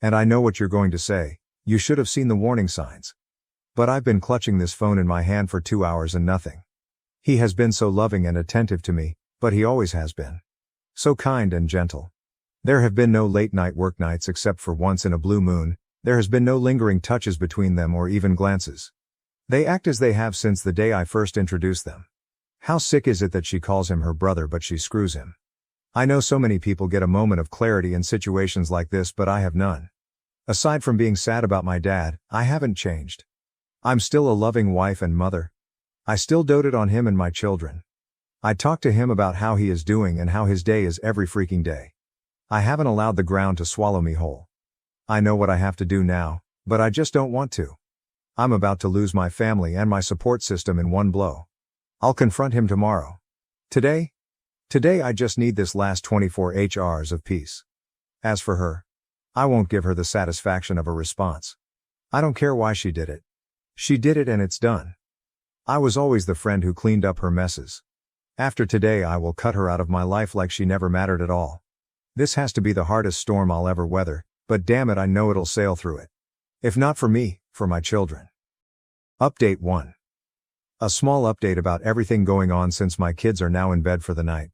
And I know what you're going to say, you should have seen the warning signs. But I've been clutching this phone in my hand for 2 hours and nothing. He has been so loving and attentive to me, but he always has been. So kind and gentle. There have been no late night work nights except for once in a blue moon, there has been no lingering touches between them or even glances. They act as they have since the day I first introduced them. How sick is it that she calls him her brother but she screws him? I know so many people get a moment of clarity in situations like this but I have none. Aside from being sad about my dad, I haven't changed. I'm still a loving wife and mother. I still doted on him and my children. I talk to him about how he is doing and how his day is every freaking day. I haven't allowed the ground to swallow me whole. I know what I have to do now, but I just don't want to. I'm about to lose my family and my support system in one blow. I'll confront him tomorrow. Today I just need this last 24 hours of peace. As for her, I won't give her the satisfaction of a response. I don't care why she did it. She did it and it's done. I was always the friend who cleaned up her messes. After today I will cut her out of my life like she never mattered at all. This has to be the hardest storm I'll ever weather, but damn it I know it'll sail through it. If not for me, for my children. Update 1. A small update about everything going on since my kids are now in bed for the night.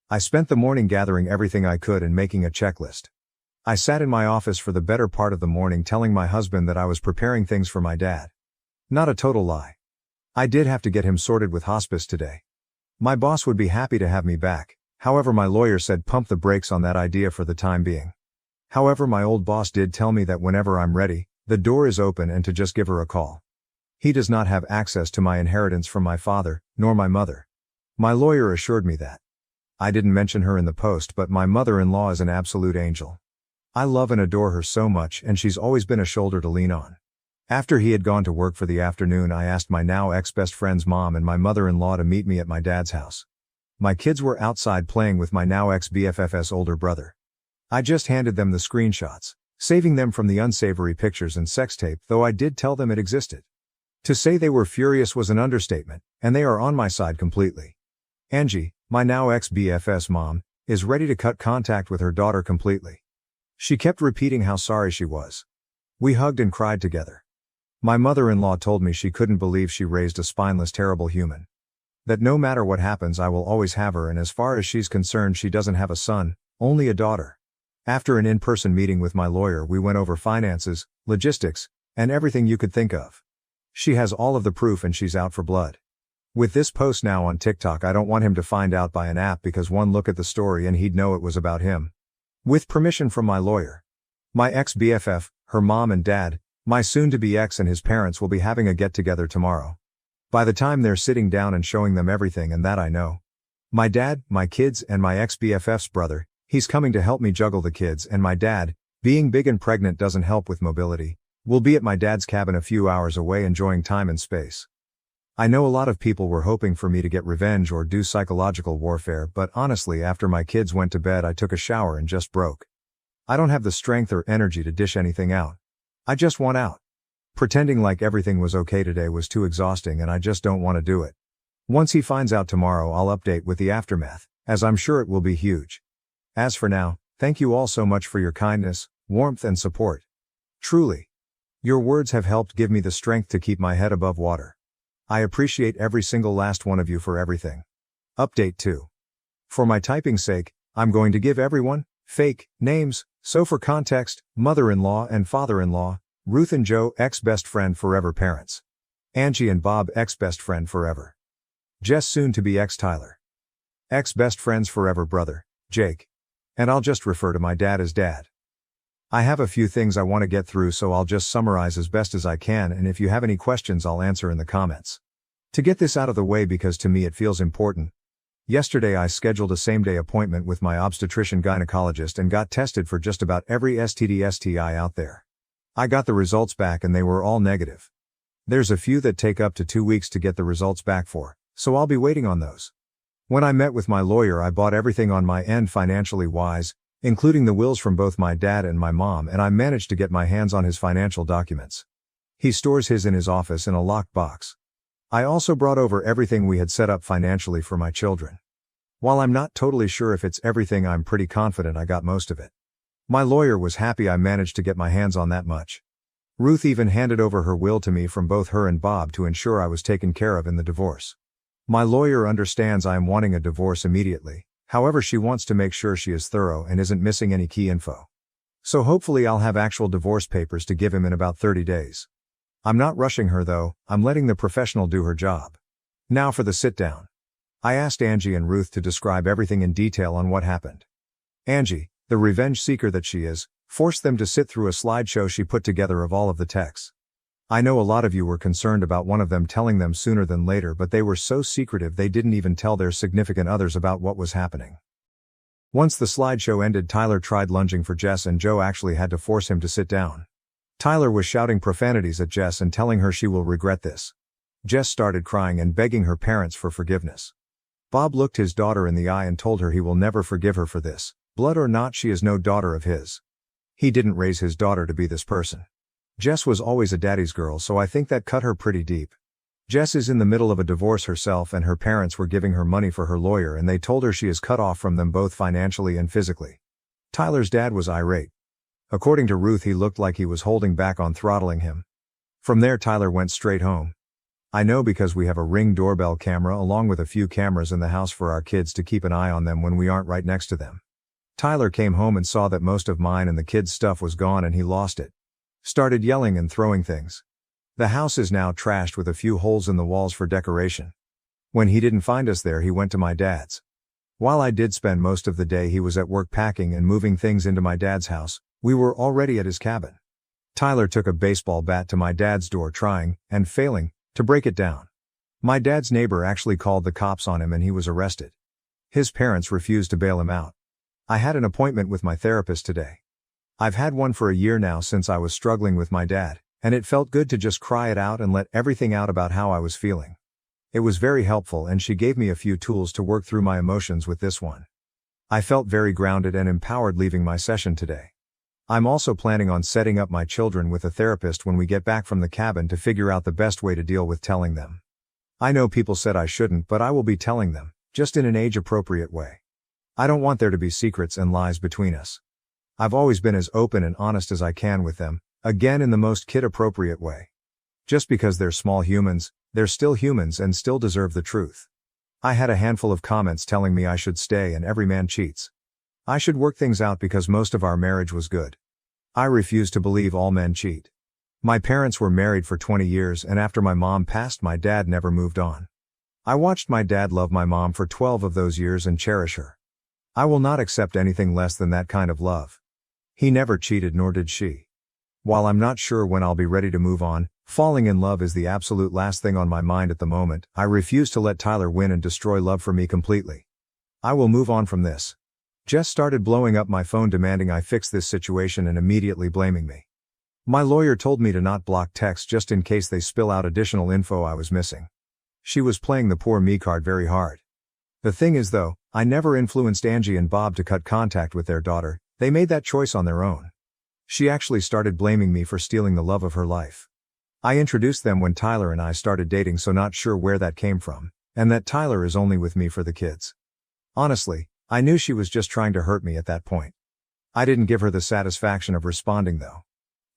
I spent the morning gathering everything I could and making a checklist. I sat in my office for the better part of the morning telling my husband that I was preparing things for my dad. Not a total lie. I did have to get him sorted with hospice today. My boss would be happy to have me back, however my lawyer said pump the brakes on that idea for the time being. However my old boss did tell me that whenever I'm ready, the door is open and to just give her a call. He does not have access to my inheritance from my father, nor my mother. My lawyer assured me that. I didn't mention her in the post but my mother-in-law is an absolute angel. I love and adore her so much and she's always been a shoulder to lean on. After he had gone to work for the afternoon I asked my now ex-best friend's mom and my mother-in-law to meet me at my dad's house. My kids were outside playing with my now ex-BFF's older brother. I just handed them the screenshots, saving them from the unsavory pictures and sex tape though I did tell them it existed. To say they were furious was an understatement, and they are on my side completely. Angie, my now ex-BFF's mom, is ready to cut contact with her daughter completely. She kept repeating how sorry she was. We hugged and cried together. My mother-in-law told me she couldn't believe she raised a spineless terrible human. That no matter what happens I will always have her and as far as she's concerned she doesn't have a son, only a daughter. After an in-person meeting with my lawyer, we went over finances, logistics, and everything you could think of. She has all of the proof and she's out for blood. With this post now on TikTok, I don't want him to find out by an app because one look at the story and he'd know it was about him. With permission from my lawyer. My ex-BFF, her mom and dad, my soon-to-be ex and his parents will be having a get-together tomorrow. By the time they're sitting down and showing them everything and that I know. My dad, my kids and my ex-BFF's brother, he's coming to help me juggle the kids, and my dad, being big and pregnant doesn't help with mobility, will be at my dad's cabin a few hours away enjoying time and space. I know a lot of people were hoping for me to get revenge or do psychological warfare, but honestly after my kids went to bed I took a shower and just broke. I don't have the strength or energy to dish anything out. I just want out. Pretending like everything was okay today was too exhausting and I just don't want to do it. Once he finds out tomorrow I'll update with the aftermath, as I'm sure it will be huge. As for now, thank you all so much for your kindness, warmth and support. Truly. Your words have helped give me the strength to keep my head above water. I appreciate every single last one of you for everything. Update 2. For my typing's sake, I'm going to give everyone fake names, so for context, mother-in-law and father-in-law, Ruth and Joe ex-best friend forever parents. Angie and Bob ex-best friend forever. Jess soon to be ex-Tyler. Ex-best friends forever brother, Jake. And I'll just refer to my dad as Dad. I have a few things I want to get through, so I'll just summarize as best as I can, and if you have any questions I'll answer in the comments. To get this out of the way because to me it feels important. Yesterday I scheduled a same-day appointment with my obstetrician gynecologist and got tested for just about every STD/STI out there. I got the results back and they were all negative. There's a few that take up to 2 weeks to get the results back for, so I'll be waiting on those. When I met with my lawyer I bought everything on my end financially wise, including the wills from both my dad and my mom, and I managed to get my hands on his financial documents. He stores his in his office in a locked box. I also brought over everything we had set up financially for my children. While I'm not totally sure if it's everything, I'm pretty confident I got most of it. My lawyer was happy I managed to get my hands on that much. Ruth even handed over her will to me from both her and Bob to ensure I was taken care of in the divorce. My lawyer understands I am wanting a divorce immediately. However, she wants to make sure she is thorough and isn't missing any key info. So hopefully I'll have actual divorce papers to give him in about 30 days. I'm not rushing her though, I'm letting the professional do her job. Now for the sit down. I asked Angie and Ruth to describe everything in detail on what happened. Angie, the revenge seeker that she is, forced them to sit through a slideshow she put together of all of the texts. I know a lot of you were concerned about one of them telling them sooner than later, but they were so secretive they didn't even tell their significant others about what was happening. Once the slideshow ended, Tyler tried lunging for Jess and Joe actually had to force him to sit down. Tyler was shouting profanities at Jess and telling her she will regret this. Jess started crying and begging her parents for forgiveness. Bob looked his daughter in the eye and told her he will never forgive her for this. Blood or not, she is no daughter of his. He didn't raise his daughter to be this person. Jess was always a daddy's girl, so I think that cut her pretty deep. Jess is in the middle of a divorce herself and her parents were giving her money for her lawyer and they told her she is cut off from them both financially and physically. Tyler's dad was irate. According to Ruth, he looked like he was holding back on throttling him. From there Tyler went straight home. I know because we have a Ring doorbell camera along with a few cameras in the house for our kids to keep an eye on them when we aren't right next to them. Tyler came home and saw that most of mine and the kids' stuff was gone and he lost it. Started yelling and throwing things. The house is now trashed with a few holes in the walls for decoration. When he didn't find us there, he went to my dad's. While I did spend most of the day, he was at work packing and moving things into my dad's house. We were already at his cabin. Tyler took a baseball bat to my dad's door trying, and failing, to break it down. My dad's neighbor actually called the cops on him and he was arrested. His parents refused to bail him out. I had an appointment with my therapist today. I've had one for a year now since I was struggling with my dad, and it felt good to just cry it out and let everything out about how I was feeling. It was very helpful and she gave me a few tools to work through my emotions with this one. I felt very grounded and empowered leaving my session today. I'm also planning on setting up my children with a therapist when we get back from the cabin to figure out the best way to deal with telling them. I know people said I shouldn't, but I will be telling them, just in an age-appropriate way. I don't want there to be secrets and lies between us. I've always been as open and honest as I can with them, again in the most kid-appropriate way. Just because they're small humans, they're still humans and still deserve the truth. I had a handful of comments telling me I should stay and every man cheats. I should work things out because most of our marriage was good. I refuse to believe all men cheat. My parents were married for 20 years and after my mom passed my dad never moved on. I watched my dad love my mom for 12 of those years and cherish her. I will not accept anything less than that kind of love. He never cheated nor did she. While I'm not sure when I'll be ready to move on, falling in love is the absolute last thing on my mind at the moment. I refuse to let Tyler win and destroy love for me completely. I will move on from this. Jess started blowing up my phone demanding I fix this situation and immediately blaming me. My lawyer told me to not block texts just in case they spill out additional info I was missing. She was playing the poor me card very hard. The thing is though, I never influenced Angie and Bob to cut contact with their daughter, they made that choice on their own. She actually started blaming me for stealing the love of her life. I introduced them when Tyler and I started dating, so not sure where that came from, and that Tyler is only with me for the kids. Honestly, I knew she was just trying to hurt me at that point. I didn't give her the satisfaction of responding though.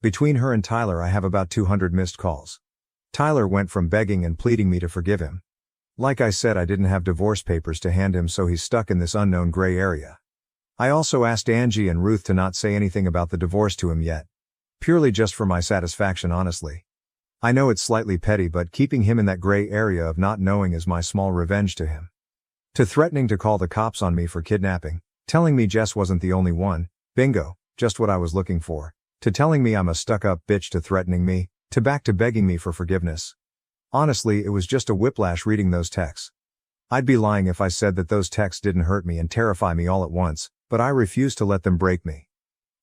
Between her and Tyler I have about 200 missed calls. Tyler went from begging and pleading me to forgive him. Like I said, I didn't have divorce papers to hand him, so he's stuck in this unknown gray area. I also asked Angie and Ruth to not say anything about the divorce to him yet. Purely just for my satisfaction, honestly. I know it's slightly petty, but keeping him in that gray area of not knowing is my small revenge to him. To threatening to call the cops on me for kidnapping, telling me Jess wasn't the only one, bingo, just what I was looking for, to telling me I'm a stuck-up bitch, to threatening me, to back to begging me for forgiveness. Honestly, it was just a whiplash reading those texts. I'd be lying if I said that those texts didn't hurt me and terrify me all at once, but I refuse to let them break me.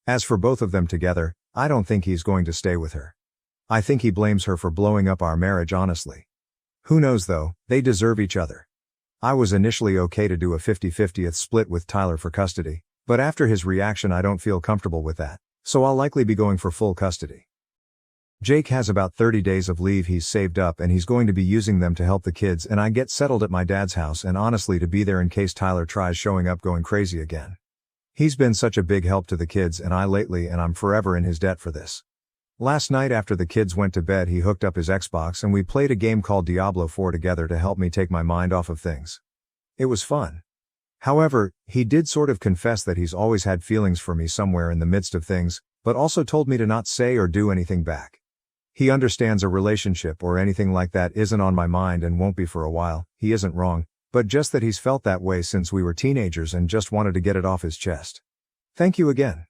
As for both of them together, I don't think he's going to stay with her. I think he blames her for blowing up our marriage, honestly. Who knows though, they deserve each other. I was initially okay to do a 50-50th split with Tyler for custody, but after his reaction I don't feel comfortable with that, so I'll likely be going for full custody. Jake has about 30 days of leave he's saved up and he's going to be using them to help the kids and I get settled at my dad's house, and honestly to be there in case Tyler tries showing up going crazy again. He's been such a big help to the kids and I lately, and I'm forever in his debt for this. Last night after the kids went to bed he hooked up his Xbox and we played a game called Diablo 4 together to help me take my mind off of things. It was fun. However, he did sort of confess that he's always had feelings for me somewhere in the midst of things, but also told me to not say or do anything back. He understands a relationship or anything like that isn't on my mind and won't be for a while. He isn't wrong, but just that he's felt that way since we were teenagers and just wanted to get it off his chest. Thank you again.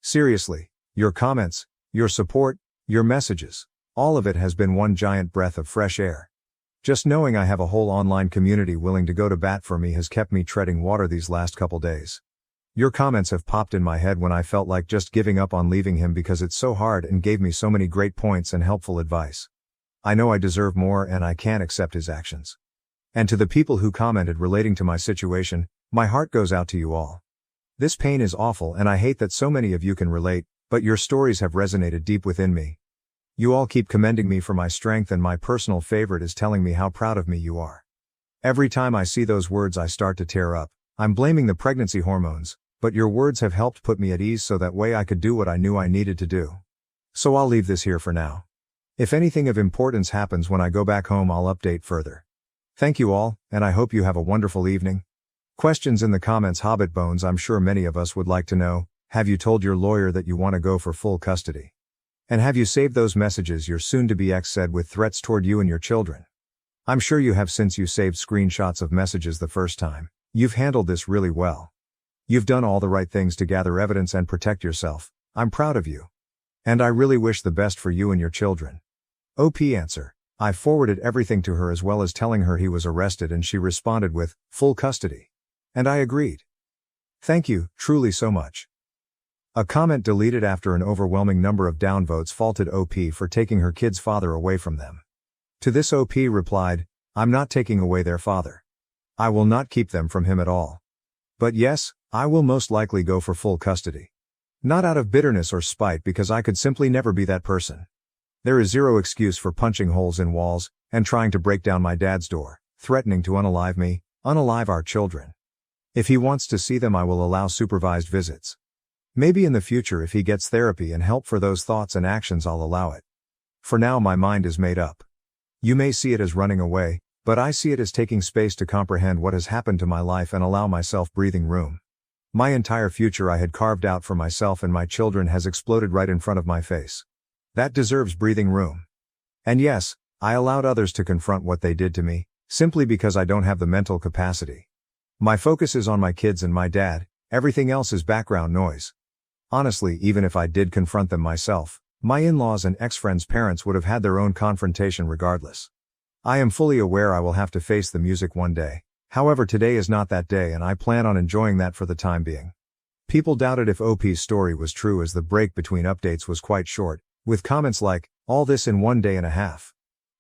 Seriously, your comments, your support, your messages, all of it has been one giant breath of fresh air. Just knowing I have a whole online community willing to go to bat for me has kept me treading water these last couple days. Your comments have popped in my head when I felt like just giving up on leaving him because it's so hard, and gave me so many great points and helpful advice. I know I deserve more and I can't accept his actions. And to the people who commented relating to my situation, my heart goes out to you all. This pain is awful and I hate that so many of you can relate, but your stories have resonated deep within me. You all keep commending me for my strength, and my personal favorite is telling me how proud of me you are. Every time I see those words I start to tear up. I'm blaming the pregnancy hormones, but your words have helped put me at ease so that way I could do what I knew I needed to do. So I'll leave this here for now. If anything of importance happens when I go back home I'll update further. Thank you all, and I hope you have a wonderful evening. Questions in the comments. Hobbit Bones. I'm sure many of us would like to know, have you told your lawyer that you want to go for full custody? And have you saved those messages your soon-to-be ex said with threats toward you and your children? I'm sure you have, since you saved screenshots of messages the first time. You've handled this really well. You've done all the right things to gather evidence and protect yourself. I'm proud of you. And I really wish the best for you and your children. OP answer. I forwarded everything to her as well as telling her he was arrested, and she responded with, full custody. And I agreed. Thank you, truly so much. A comment deleted after an overwhelming number of downvotes faulted OP for taking her kid's father away from them. To this OP replied, I'm not taking away their father. I will not keep them from him at all. But yes, I will most likely go for full custody. Not out of bitterness or spite, because I could simply never be that person. There is zero excuse for punching holes in walls, and trying to break down my dad's door, threatening to unalive me, unalive our children. If he wants to see them I will allow supervised visits. Maybe in the future if he gets therapy and help for those thoughts and actions I'll allow it. For now my mind is made up. You may see it as running away, but I see it as taking space to comprehend what has happened to my life and allow myself breathing room. My entire future I had carved out for myself and my children has exploded right in front of my face. That deserves breathing room. And yes, I allowed others to confront what they did to me, simply because I don't have the mental capacity. My focus is on my kids and my dad, everything else is background noise. Honestly, even if I did confront them myself, my in-laws and ex-friends' parents would have had their own confrontation regardless. I am fully aware I will have to face the music one day. However, today is not that day and I plan on enjoying that for the time being. People doubted if OP's story was true as the break between updates was quite short, with comments like, "All this in 1 day and a half."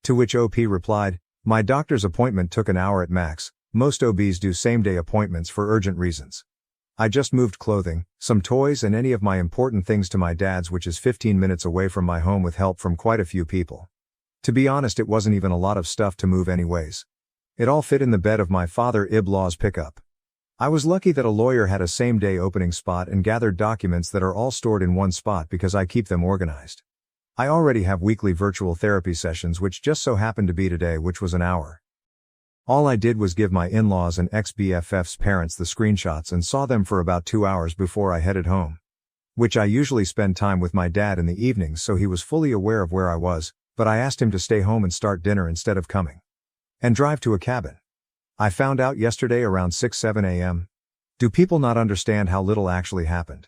To which OP replied, "My doctor's appointment took an hour at max, most OBs do same-day appointments for urgent reasons. I just moved clothing, some toys and any of my important things to my dad's, which is 15 minutes away from my home with help from quite a few people. To be honest, it wasn't even a lot of stuff to move anyways. It all fit in the bed of my father-in-law's pickup. I was lucky that a lawyer had a same-day opening spot and gathered documents that are all stored in one spot because I keep them organized. I already have weekly virtual therapy sessions which just so happened to be today, which was an hour. All I did was give my in-laws and ex-BFF's parents the screenshots and saw them for about 2 hours before I headed home. Which I usually spend time with my dad in the evenings, so he was fully aware of where I was, but I asked him to stay home and start dinner instead of coming and drive to a cabin. I found out yesterday around 6-7 a.m. Do people not understand how little actually happened?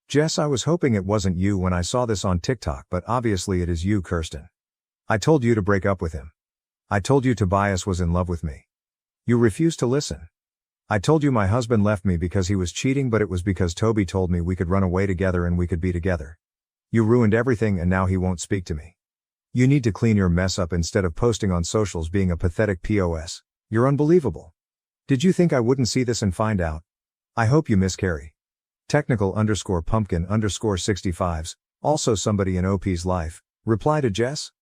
Jess, I was hoping it wasn't you when I saw this on TikTok, but obviously it is you, Kirsten. I told you to break up with him. I told you Tobias was in love with me. You refused to listen. I told you my husband left me because he was cheating, but it was because Toby told me we could run away together and we could be together. You ruined everything and now he won't speak to me. You need to clean your mess up instead of posting on socials being a pathetic POS. You're unbelievable. Did you think I wouldn't see this and find out? I hope you miscarry. Technical_pumpkin_65s, also somebody in OP's life, reply to Jess?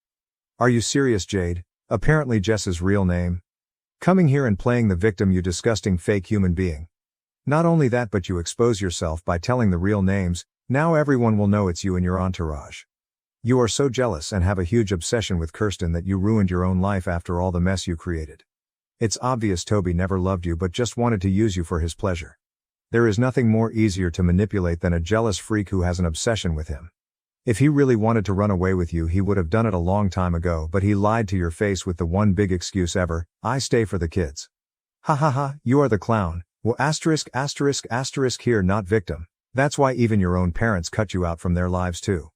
Are you serious, Jade? Apparently Jess's real name. Coming here and playing the victim, you disgusting fake human being. Not only that, but you expose yourself by telling the real names. Now everyone will know it's you and your entourage. You are so jealous and have a huge obsession with Kirsten that you ruined your own life after all the mess you created. It's obvious Toby never loved you but just wanted to use you for his pleasure. There is nothing more easier to manipulate than a jealous freak who has an obsession with him. If he really wanted to run away with you, he would have done it a long time ago, but he lied to your face with the one big excuse ever, I stay for the kids. Ha ha ha, you are the clown. Well, **** here, not victim. That's why even your own parents cut you out from their lives too.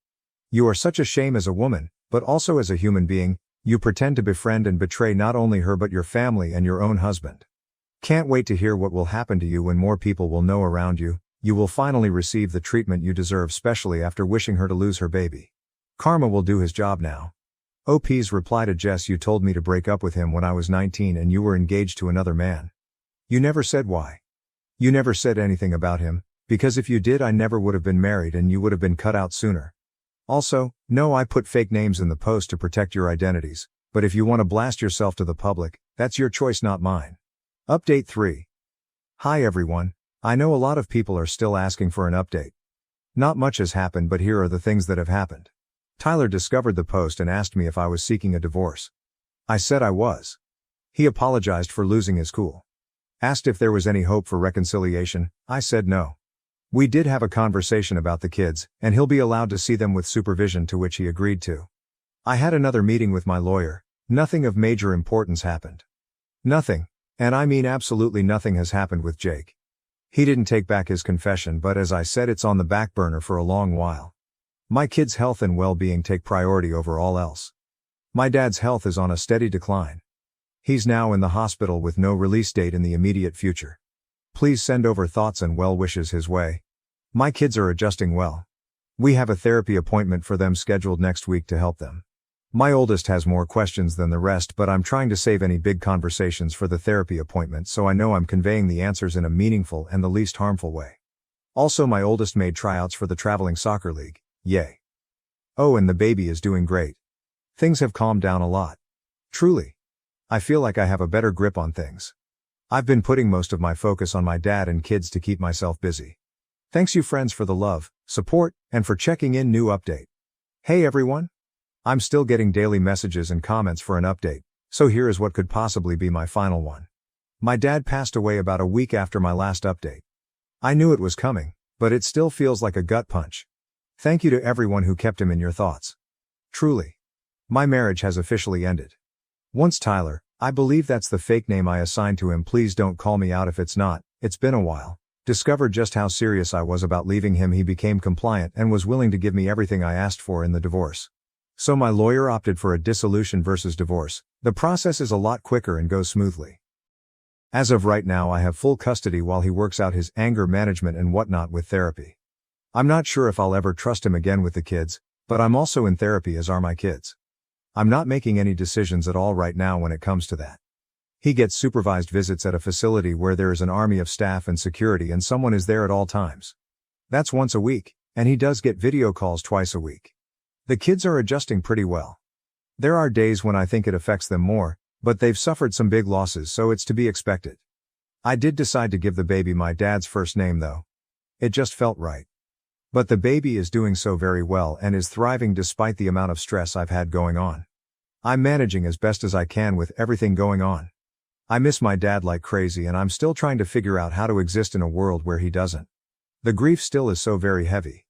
You are such a shame as a woman, but also as a human being. You pretend to befriend and betray not only her but your family and your own husband. Can't wait to hear what will happen to you when more people will know around you. You will finally receive the treatment you deserve, especially after wishing her to lose her baby. Karma will do his job now. OP's reply to Jess: you told me to break up with him when I was 19 and you were engaged to another man. You never said why. You never said anything about him, because if you did I never would have been married and you would have been cut out sooner. Also, no, I put fake names in the post to protect your identities, but if you want to blast yourself to the public, that's your choice, not mine. Update 3. Hi everyone. I know a lot of people are still asking for an update. Not much has happened, but here are the things that have happened. Tyler discovered the post and asked me if I was seeking a divorce. I said I was. He apologized for losing his cool. Asked if there was any hope for reconciliation. I said no. We did have a conversation about the kids, and he'll be allowed to see them with supervision, to which he agreed to. I had another meeting with my lawyer. Nothing of major importance happened. Nothing, and I mean absolutely nothing, has happened with Jake. He didn't take back his confession, but as I said, it's on the back burner for a long while. My kids' health and well-being take priority over all else. My dad's health is on a steady decline. He's now in the hospital with no release date in the immediate future. Please send over thoughts and well wishes his way. My kids are adjusting well. We have a therapy appointment for them scheduled next week to help them. My oldest has more questions than the rest, but I'm trying to save any big conversations for the therapy appointment, so I know I'm conveying the answers in a meaningful and the least harmful way. Also, my oldest made tryouts for the traveling soccer league. Yay. Oh, and the baby is doing great. Things have calmed down a lot. Truly. I feel like I have a better grip on things. I've been putting most of my focus on my dad and kids to keep myself busy. Thanks you friends for the love, support, and for checking in. New update. Hey everyone. I'm still getting daily messages and comments for an update, so here is what could possibly be my final one. My dad passed away about a week after my last update. I knew it was coming, but it still feels like a gut punch. Thank you to everyone who kept him in your thoughts. Truly. My marriage has officially ended. Once Tyler, I believe that's the fake name I assigned to him, please don't call me out if it's not, it's been a while, discovered just how serious I was about leaving him, he became compliant and was willing to give me everything I asked for in the divorce. So my lawyer opted for a dissolution versus divorce. The process is a lot quicker and goes smoothly. As of right now, I have full custody while he works out his anger management and whatnot with therapy. I'm not sure if I'll ever trust him again with the kids, but I'm also in therapy, as are my kids. I'm not making any decisions at all right now when it comes to that. He gets supervised visits at a facility where there is an army of staff and security and someone is there at all times. That's once a week, and he does get video calls twice a week. The kids are adjusting pretty well. There are days when I think it affects them more, but they've suffered some big losses, so it's to be expected. I did decide to give the baby my dad's first name though. It just felt right. But the baby is doing so very well and is thriving despite the amount of stress I've had going on. I'm managing as best as I can with everything going on. I miss my dad like crazy and I'm still trying to figure out how to exist in a world where he doesn't. The grief still is so very heavy.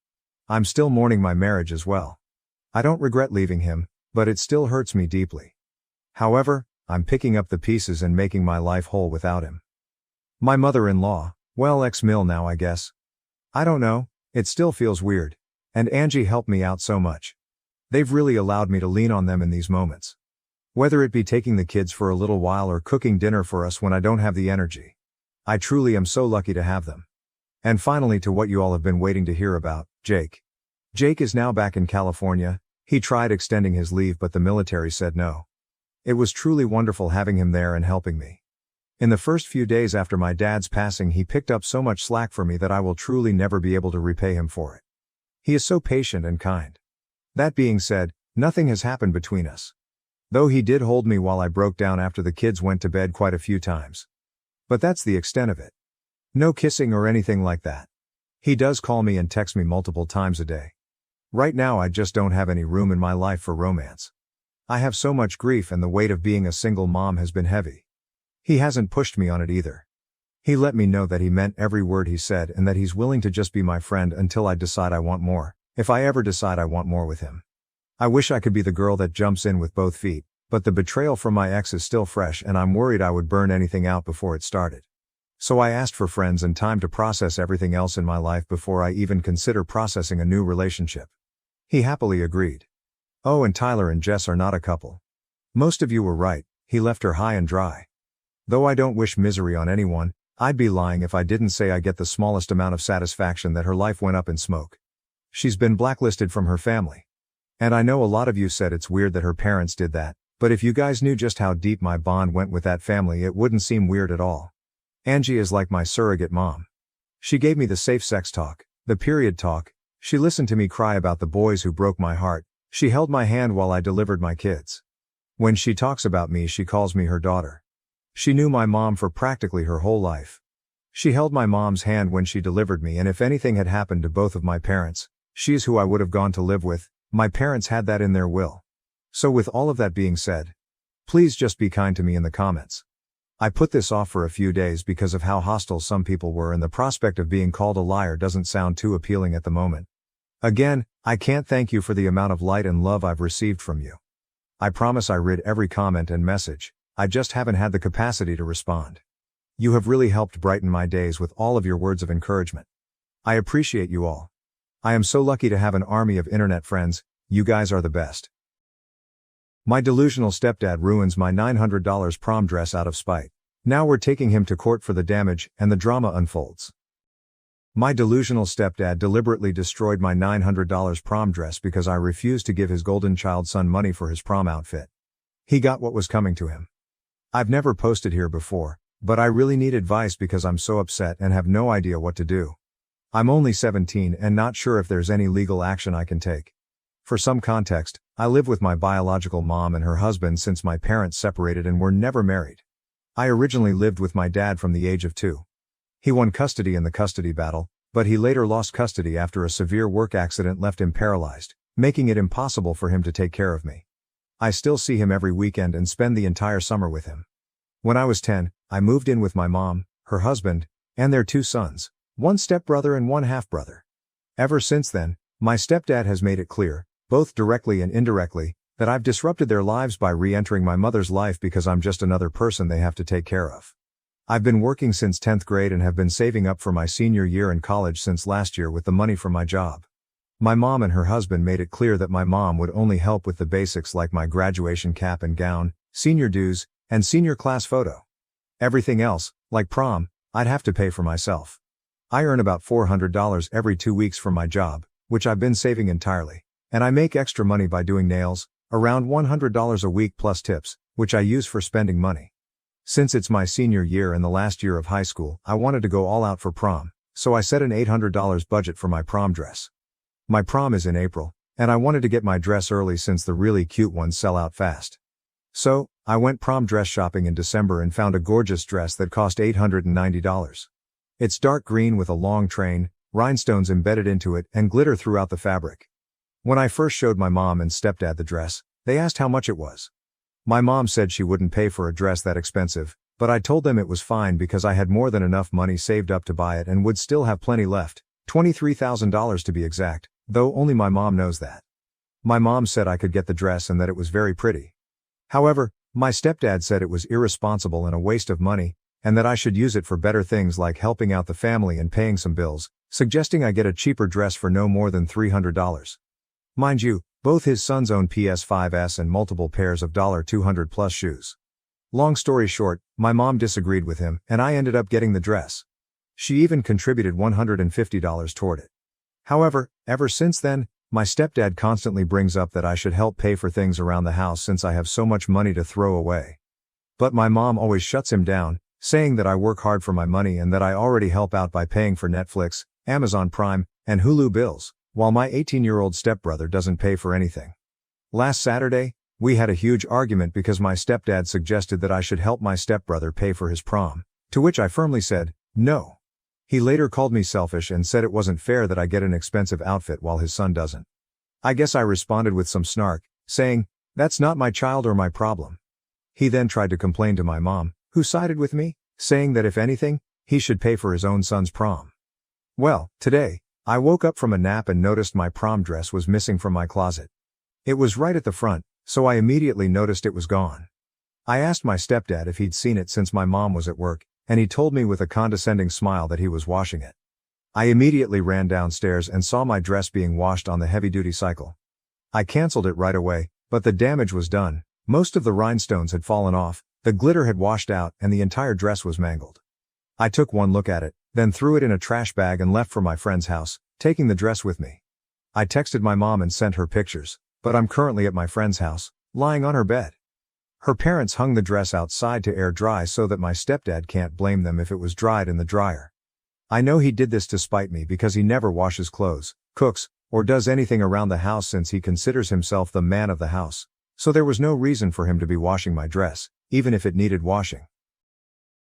I'm still mourning my marriage as well. I don't regret leaving him, but it still hurts me deeply. However, I'm picking up the pieces and making my life whole without him. My mother-in-law, well, ex-mill now I guess. I don't know, it still feels weird. And Angie helped me out so much. They've really allowed me to lean on them in these moments. Whether it be taking the kids for a little while or cooking dinner for us when I don't have the energy. I truly am so lucky to have them. And finally, to what you all have been waiting to hear about, Jake. Jake is now back in California. He tried extending his leave but the military said no. It was truly wonderful having him there and helping me. In the first few days after my dad's passing, he picked up so much slack for me that I will truly never be able to repay him for it. He is so patient and kind. That being said, nothing has happened between us. Though he did hold me while I broke down after the kids went to bed quite a few times. But that's the extent of it. No kissing or anything like that. He does call me and text me multiple times a day. Right now I just don't have any room in my life for romance. I have so much grief and the weight of being a single mom has been heavy. He hasn't pushed me on it either. He let me know that he meant every word he said and that he's willing to just be my friend until I decide I want more, if I ever decide I want more with him. I wish I could be the girl that jumps in with both feet, but the betrayal from my ex is still fresh and I'm worried I would burn anything out before it started. So I asked for friends and time to process everything else in my life before I even consider processing a new relationship. He happily agreed. Oh, and Tyler and Jess are not a couple. Most of you were right, he left her high and dry. Though I don't wish misery on anyone, I'd be lying if I didn't say I get the smallest amount of satisfaction that her life went up in smoke. She's been blacklisted from her family. And I know a lot of you said it's weird that her parents did that, but if you guys knew just how deep my bond went with that family, it wouldn't seem weird at all. Angie is like my surrogate mom. She gave me the safe sex talk, the period talk. She listened to me cry about the boys who broke my heart. She held my hand while I delivered my kids. When she talks about me, she calls me her daughter. She knew my mom for practically her whole life. She held my mom's hand when she delivered me, and if anything had happened to both of my parents, she's who I would have gone to live with. My parents had that in their will. So with all of that being said, please just be kind to me in the comments. I put this off for a few days because of how hostile some people were, and the prospect of being called a liar doesn't sound too appealing at the moment. Again, I can't thank you for the amount of light and love I've received from you. I promise I read every comment and message, I just haven't had the capacity to respond. You have really helped brighten my days with all of your words of encouragement. I appreciate you all. I am so lucky to have an army of internet friends, you guys are the best. My delusional stepdad ruins my $900 prom dress out of spite. Now we're taking him to court for the damage, and the drama unfolds. My delusional stepdad deliberately destroyed my $900 prom dress because I refused to give his golden child son money for his prom outfit. He got what was coming to him. I've never posted here before, but I really need advice because I'm so upset and have no idea what to do. I'm only 17 and not sure if there's any legal action I can take. For some context, I live with my biological mom and her husband since my parents separated and were never married. I originally lived with my dad from the age of 2. He won custody in the custody battle, but he later lost custody after a severe work accident left him paralyzed, making it impossible for him to take care of me. I still see him every weekend and spend the entire summer with him. When I was 10, I moved in with my mom, her husband, and their 2 sons, one stepbrother and one half-brother. Ever since then, my stepdad has made it clear, both directly and indirectly, that I've disrupted their lives by re-entering my mother's life because I'm just another person they have to take care of. I've been working since 10th grade and have been saving up for my senior year in college since last year with the money from my job. My mom and her husband made it clear that my mom would only help with the basics like my graduation cap and gown, senior dues, and senior class photo. Everything else, like prom, I'd have to pay for myself. I earn about $400 every 2 weeks from my job, which I've been saving entirely, and I make extra money by doing nails, around $100 a week plus tips, which I use for spending money. Since it's my senior year and the last year of high school, I wanted to go all out for prom, so I set an $800 budget for my prom dress. My prom is in April, and I wanted to get my dress early since the really cute ones sell out fast. So, I went prom dress shopping in December and found a gorgeous dress that cost $890. It's dark green with a long train, rhinestones embedded into it, and glitter throughout the fabric. When I first showed my mom and stepdad the dress, they asked how much it was. My mom said she wouldn't pay for a dress that expensive, but I told them it was fine because I had more than enough money saved up to buy it and would still have plenty left, $23,000 to be exact, though only my mom knows that. My mom said I could get the dress and that it was very pretty. However, my stepdad said it was irresponsible and a waste of money, and that I should use it for better things like helping out the family and paying some bills, suggesting I get a cheaper dress for no more than $300. Mind you, both his sons own PS5s and multiple pairs of $200 plus shoes. Long story short, my mom disagreed with him, and I ended up getting the dress. She even contributed $150 toward it. However, ever since then, my stepdad constantly brings up that I should help pay for things around the house since I have so much money to throw away. But my mom always shuts him down, saying that I work hard for my money and that I already help out by paying for Netflix, Amazon Prime, and Hulu bills, while my 18-year-old stepbrother doesn't pay for anything. Last Saturday, we had a huge argument because my stepdad suggested that I should help my stepbrother pay for his prom, to which I firmly said, no. He later called me selfish and said it wasn't fair that I get an expensive outfit while his son doesn't. I guess I responded with some snark, saying, that's not my child or my problem. He then tried to complain to my mom, who sided with me, saying that if anything, he should pay for his own son's prom. Well, today, I woke up from a nap and noticed my prom dress was missing from my closet. It was right at the front, so I immediately noticed it was gone. I asked my stepdad if he'd seen it since my mom was at work, and he told me with a condescending smile that he was washing it. I immediately ran downstairs and saw my dress being washed on the heavy-duty cycle. I canceled it right away, but the damage was done. Most of the rhinestones had fallen off, the glitter had washed out, and the entire dress was mangled. I took one look at it, then threw it in a trash bag and left for my friend's house, taking the dress with me. I texted my mom and sent her pictures, but I'm currently at my friend's house, lying on her bed. Her parents hung the dress outside to air dry so that my stepdad can't blame them if it was dried in the dryer. I know he did this to spite me because he never washes clothes, cooks, or does anything around the house since he considers himself the man of the house, so there was no reason for him to be washing my dress, even if it needed washing.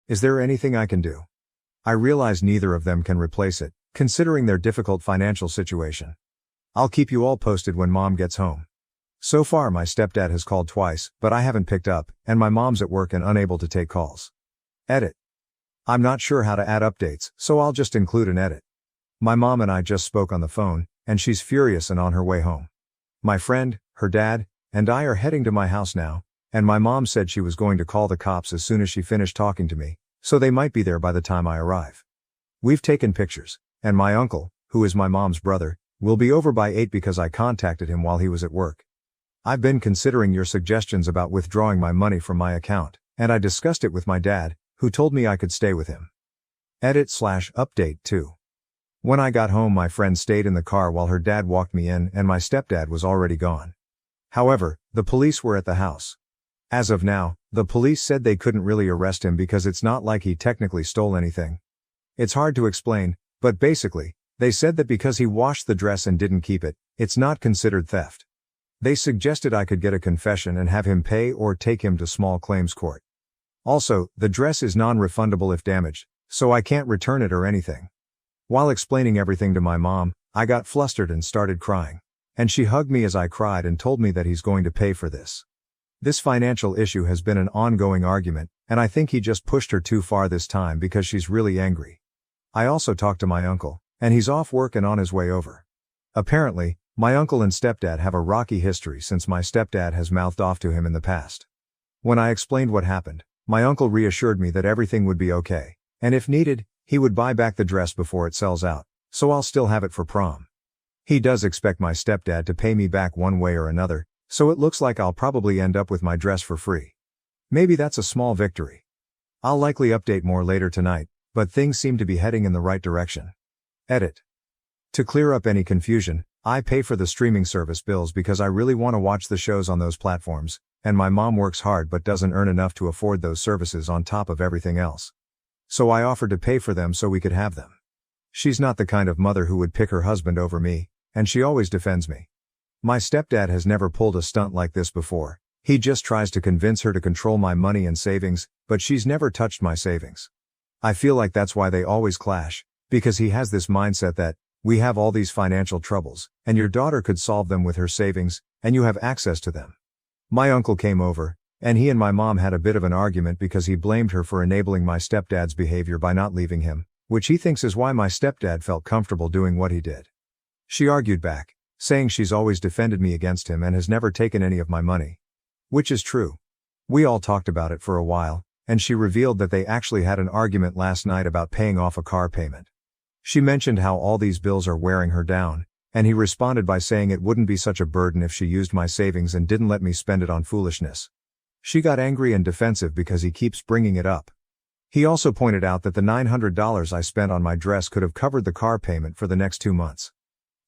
Is there anything I can do? I realize neither of them can replace it, considering their difficult financial situation. I'll keep you all posted when mom gets home. So far my stepdad has called twice, but I haven't picked up, and my mom's at work and unable to take calls. Edit. I'm not sure how to add updates, so I'll just include an edit. My mom and I just spoke on the phone, and she's furious and on her way home. My friend, her dad, and I are heading to my house now, and my mom said she was going to call the cops as soon as she finished talking to me, so they might be there by the time I arrive. We've taken pictures, and my uncle, who is my mom's brother, will be over by 8 because I contacted him while he was at work. I've been considering your suggestions about withdrawing my money from my account, and I discussed it with my dad, who told me I could stay with him. Edit/update 2. When I got home my friend stayed in the car while her dad walked me in and my stepdad was already gone. However, the police were at the house. As of now, the police said they couldn't really arrest him because it's not like he technically stole anything. It's hard to explain, but basically, they said that because he washed the dress and didn't keep it, it's not considered theft. They suggested I could get a confession and have him pay or take him to small claims court. Also, the dress is non-refundable if damaged, so I can't return it or anything. While explaining everything to my mom, I got flustered and started crying. And she hugged me as I cried and told me that he's going to pay for this. This financial issue has been an ongoing argument, and I think he just pushed her too far this time because she's really angry. I also talked to my uncle, and he's off work and on his way over. Apparently, my uncle and stepdad have a rocky history since my stepdad has mouthed off to him in the past. When I explained what happened, my uncle reassured me that everything would be okay, and if needed, he would buy back the dress before it sells out, so I'll still have it for prom. He does expect my stepdad to pay me back one way or another, so it looks like I'll probably end up with my dress for free. Maybe that's a small victory. I'll likely update more later tonight, but things seem to be heading in the right direction. Edit. To clear up any confusion, I pay for the streaming service bills because I really want to watch the shows on those platforms, and my mom works hard but doesn't earn enough to afford those services on top of everything else. So I offered to pay for them so we could have them. She's not the kind of mother who would pick her husband over me, and she always defends me. My stepdad has never pulled a stunt like this before. He just tries to convince her to control my money and savings, but she's never touched my savings. I feel like that's why they always clash, because he has this mindset that, we have all these financial troubles, and your daughter could solve them with her savings, and you have access to them. My uncle came over, and he and my mom had a bit of an argument because he blamed her for enabling my stepdad's behavior by not leaving him, which he thinks is why my stepdad felt comfortable doing what he did. She argued back, saying she's always defended me against him and has never taken any of my money. Which is true. We all talked about it for a while, and she revealed that they actually had an argument last night about paying off a car payment. She mentioned how all these bills are wearing her down, and he responded by saying it wouldn't be such a burden if she used my savings and didn't let me spend it on foolishness. She got angry and defensive because he keeps bringing it up. He also pointed out that the $900 I spent on my dress could have covered the car payment for the next 2 months.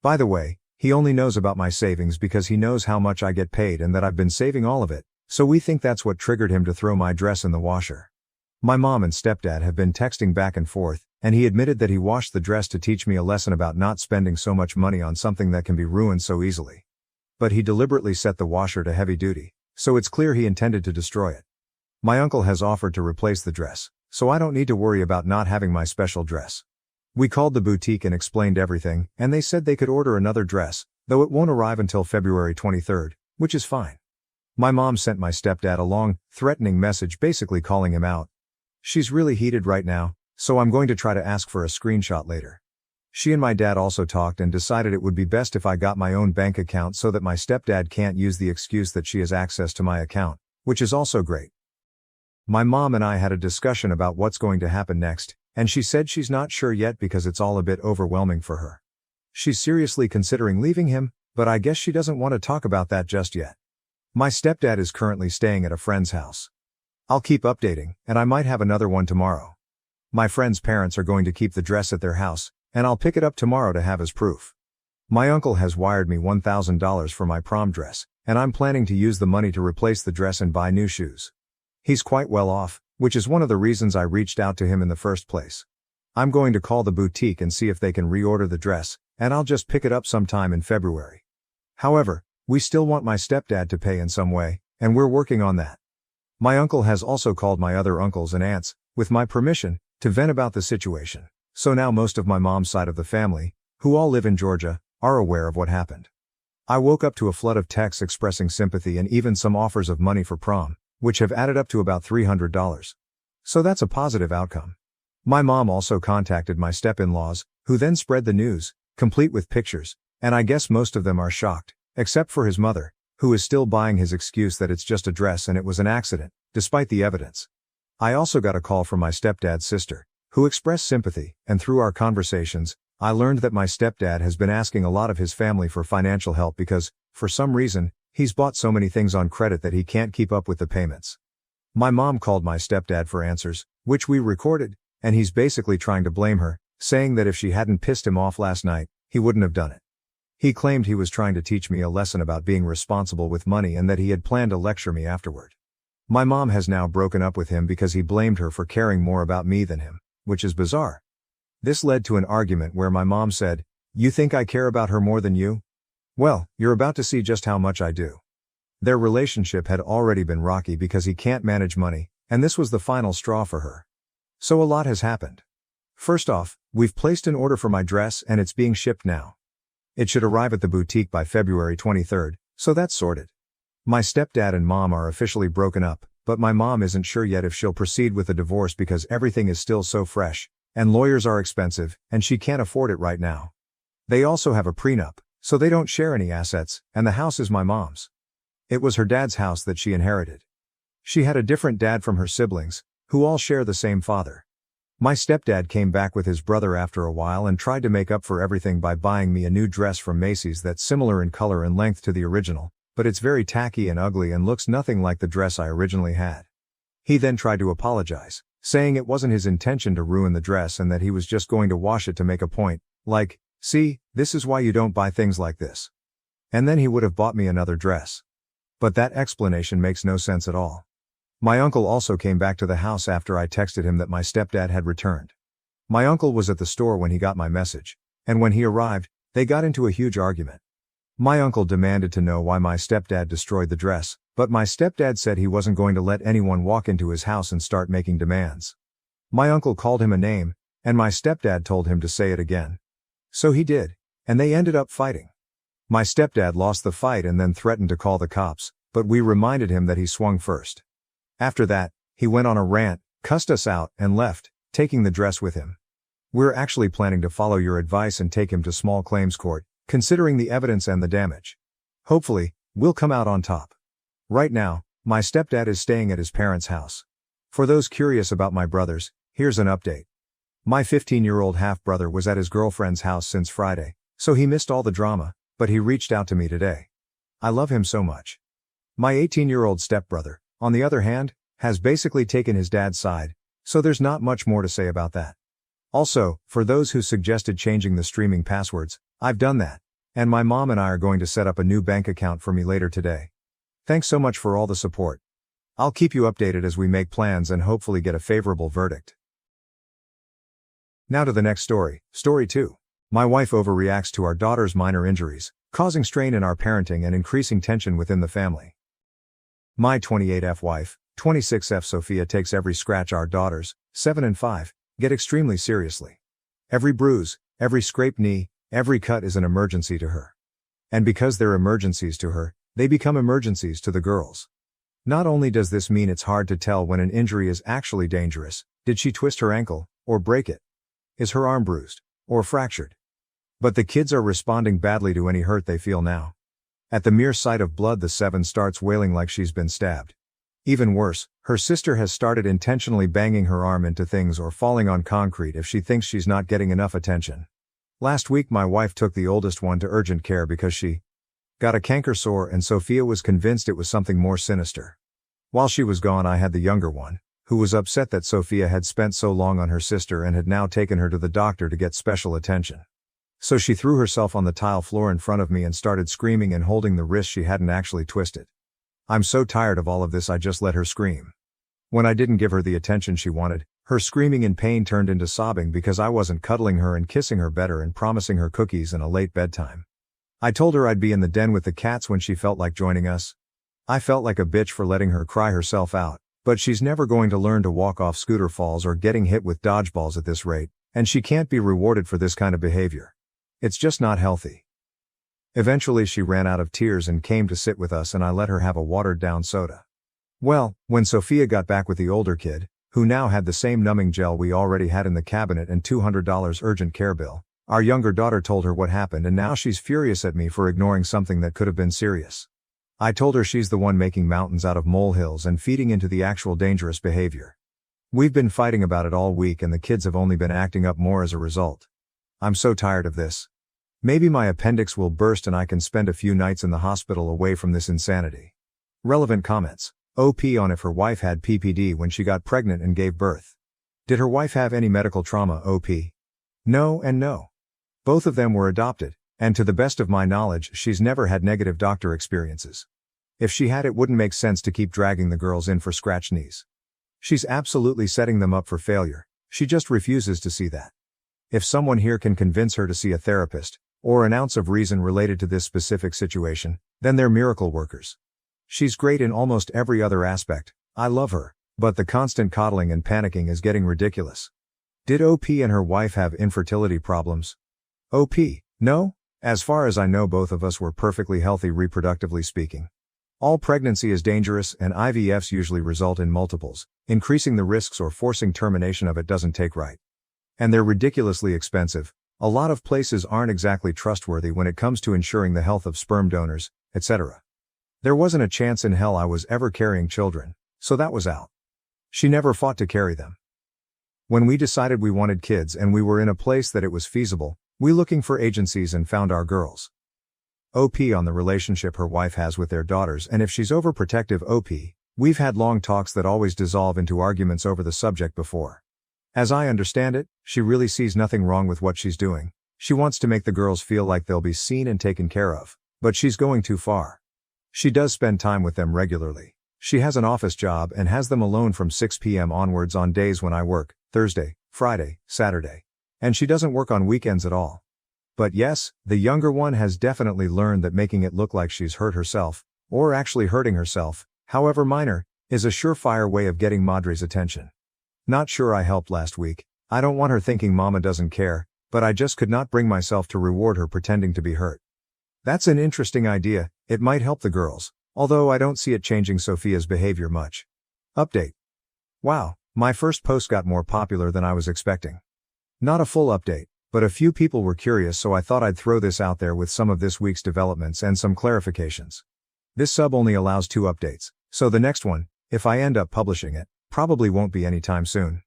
By the way, he only knows about my savings because he knows how much I get paid and that I've been saving all of it, so we think that's what triggered him to throw my dress in the washer. My mom and stepdad have been texting back and forth, and he admitted that he washed the dress to teach me a lesson about not spending so much money on something that can be ruined so easily. But he deliberately set the washer to heavy duty, so it's clear he intended to destroy it. My uncle has offered to replace the dress, so I don't need to worry about not having my special dress. We called the boutique and explained everything, and they said they could order another dress, though it won't arrive until February 23rd, which is fine. My mom sent my stepdad a long, threatening message basically calling him out. She's really heated right now, so I'm going to try to ask for a screenshot later. She and my dad also talked and decided it would be best if I got my own bank account so that my stepdad can't use the excuse that she has access to my account, which is also great. My mom and I had a discussion about what's going to happen next, and she said she's not sure yet because it's all a bit overwhelming for her. She's seriously considering leaving him, but I guess she doesn't want to talk about that just yet. My stepdad is currently staying at a friend's house. I'll keep updating, and I might have another one tomorrow. My friend's parents are going to keep the dress at their house, and I'll pick it up tomorrow to have as proof. My uncle has wired me $1,000 for my prom dress, and I'm planning to use the money to replace the dress and buy new shoes. He's quite well off, which is one of the reasons I reached out to him in the first place. I'm going to call the boutique and see if they can reorder the dress, and I'll just pick it up sometime in February. However, we still want my stepdad to pay in some way, and we're working on that. My uncle has also called my other uncles and aunts, with my permission, to vent about the situation, so now most of my mom's side of the family, who all live in Georgia, are aware of what happened. I woke up to a flood of texts expressing sympathy and even some offers of money for prom, which have added up to about $300. So that's a positive outcome. My mom also contacted my step-in-laws, who then spread the news, complete with pictures, and I guess most of them are shocked, except for his mother, who is still buying his excuse that it's just a dress and it was an accident, despite the evidence. I also got a call from my stepdad's sister, who expressed sympathy, and through our conversations, I learned that my stepdad has been asking a lot of his family for financial help because, for some reason, he's bought so many things on credit that he can't keep up with the payments. My mom called my stepdad for answers, which we recorded, and he's basically trying to blame her, saying that if she hadn't pissed him off last night, he wouldn't have done it. He claimed he was trying to teach me a lesson about being responsible with money and that he had planned to lecture me afterward. My mom has now broken up with him because he blamed her for caring more about me than him, which is bizarre. This led to an argument where my mom said, "You think I care about her more than you? Well, you're about to see just how much I do." Their relationship had already been rocky because he can't manage money, and this was the final straw for her. So a lot has happened. First off, we've placed an order for my dress and it's being shipped now. It should arrive at the boutique by February 23rd, so that's sorted. My stepdad and mom are officially broken up, but my mom isn't sure yet if she'll proceed with the divorce because everything is still so fresh, And lawyers are expensive, and she can't afford it right now. They also have a prenup, so they don't share any assets, and the house is my mom's. It was her dad's house that she inherited. She had a different dad from her siblings, who all share the same father. My stepdad came back with his brother after a while and tried to make up for everything by buying me a new dress from Macy's that's similar in color and length to the original, but it's very tacky and ugly and looks nothing like the dress I originally had. He then tried to apologize, saying it wasn't his intention to ruin the dress and that he was just going to wash it to make a point, like, "See, this is why you don't buy things like this." And then he would have bought me another dress. But that explanation makes no sense at all. My uncle also came back to the house after I texted him that my stepdad had returned. My uncle was at the store when he got my message, and when he arrived, they got into a huge argument. My uncle demanded to know why my stepdad destroyed the dress, but my stepdad said he wasn't going to let anyone walk into his house and start making demands. My uncle called him a name, and my stepdad told him to say it again. So he did, and they ended up fighting. My stepdad lost the fight and then threatened to call the cops, but we reminded him that he swung first. After that, he went on a rant, cussed us out, and left, taking the dress with him. We're actually planning to follow your advice and take him to small claims court, considering the evidence and the damage. Hopefully, we'll come out on top. Right now, my stepdad is staying at his parents' house. For those curious about my brothers, here's an update. My 15-year-old half-brother was at his girlfriend's house since Friday, so he missed all the drama, but he reached out to me today. I love him so much. My 18-year-old stepbrother, on the other hand, has basically taken his dad's side, so there's not much more to say about that. Also, for those who suggested changing the streaming passwords, I've done that, and my mom and I are going to set up a new bank account for me later today. Thanks so much for all the support. I'll keep you updated as we make plans and hopefully get a favorable verdict. Now to the next story, Story 2. My wife overreacts to our daughter's minor injuries, causing strain in our parenting and increasing tension within the family. My 28F wife, 26F Sophia takes every scratch our daughters, 7 and 5, get extremely seriously. Every bruise, every scraped knee, every cut is an emergency to her. And because they're emergencies to her, they become emergencies to the girls. Not only does this mean it's hard to tell when an injury is actually dangerous, did she twist her ankle, or break it? Is her arm bruised, or fractured? But the kids are responding badly to any hurt they feel now. At the mere sight of blood, the 7 starts wailing like she's been stabbed. Even worse, her sister has started intentionally banging her arm into things or falling on concrete if she thinks she's not getting enough attention. Last week my wife took the oldest one to urgent care because she got a canker sore and Sophia was convinced it was something more sinister. While she was gone, I had the younger one, who was upset that Sophia had spent so long on her sister and had now taken her to the doctor to get special attention. So she threw herself on the tile floor in front of me and started screaming and holding the wrist she hadn't actually twisted. I'm so tired of all of this, I just let her scream. When I didn't give her the attention she wanted, her screaming in pain turned into sobbing because I wasn't cuddling her and kissing her better and promising her cookies and a late bedtime. I told her I'd be in the den with the cats when she felt like joining us. I felt like a bitch for letting her cry herself out, but she's never going to learn to walk off scooter falls or getting hit with dodgeballs at this rate, and she can't be rewarded for this kind of behavior. It's just not healthy. Eventually she ran out of tears and came to sit with us and I let her have a watered-down soda. Well, when Sophia got back with the older kid, who now had the same numbing gel we already had in the cabinet and $200 urgent care bill, our younger daughter told her what happened and now she's furious at me for ignoring something that could have been serious. I told her she's the one making mountains out of molehills and feeding into the actual dangerous behavior. We've been fighting about it all week and the kids have only been acting up more as a result. I'm so tired of this. Maybe my appendix will burst and I can spend a few nights in the hospital away from this insanity. Relevant comments. OP on if her wife had PPD when she got pregnant and gave birth. Did her wife have any medical trauma? OP. No and no. Both of them were adopted, and to the best of my knowledge she's never had negative doctor experiences. If she had, it wouldn't make sense to keep dragging the girls in for scratch knees. She's absolutely setting them up for failure, she just refuses to see that. If someone here can convince her to see a therapist, or an ounce of reason related to this specific situation, then they're miracle workers. She's great in almost every other aspect, I love her, but the constant coddling and panicking is getting ridiculous. Did OP and her wife have infertility problems? OP, no, as far as I know both of us were perfectly healthy reproductively speaking. All pregnancy is dangerous and IVFs usually result in multiples, increasing the risks or forcing termination of it doesn't take right. And they're ridiculously expensive. A lot of places aren't exactly trustworthy when it comes to ensuring the health of sperm donors, etc. There wasn't a chance in hell I was ever carrying children, so that was out. She never fought to carry them. When we decided we wanted kids and we were in a place that it was feasible, we looking for agencies and found our girls. OP on the relationship her wife has with their daughters, and if she's overprotective OP, we've had long talks that always dissolve into arguments over the subject before. As I understand it, she really sees nothing wrong with what she's doing. She wants to make the girls feel like they'll be seen and taken care of, but she's going too far. She does spend time with them regularly. She has an office job and has them alone from 6 p.m. onwards on days when I work, Thursday, Friday, Saturday. And she doesn't work on weekends at all. But yes, the younger one has definitely learned that making it look like she's hurt herself, or actually hurting herself, however minor, is a surefire way of getting Madre's attention. Not sure I helped last week. I don't want her thinking mama doesn't care, but I just could not bring myself to reward her pretending to be hurt. That's an interesting idea. It might help the girls, although I don't see it changing Sophia's behavior much. Update. Wow, my first post got more popular than I was expecting. Not a full update, but a few people were curious, so I thought I'd throw this out there with some of this week's developments and some clarifications. This sub only allows 2 updates, so the next one, if I end up publishing it, probably won't be anytime soon.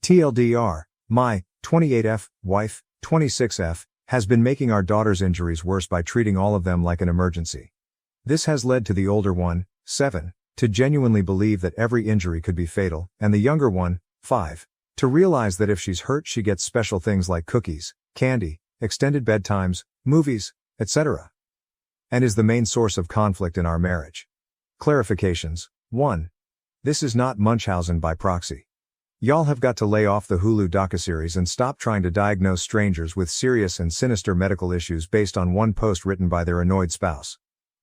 TLDR, my 28F wife, 26F, has been making our daughter's injuries worse by treating all of them like an emergency. This has led to the older one, 7, to genuinely believe that every injury could be fatal, and the younger one, 5, to realize that if she's hurt she gets special things like cookies, candy, extended bedtimes, movies, etc. And is the main source of conflict in our marriage. Clarifications. 1. This is not Munchausen by proxy. Y'all have got to lay off the Hulu docuseries and stop trying to diagnose strangers with serious and sinister medical issues based on one post written by their annoyed spouse.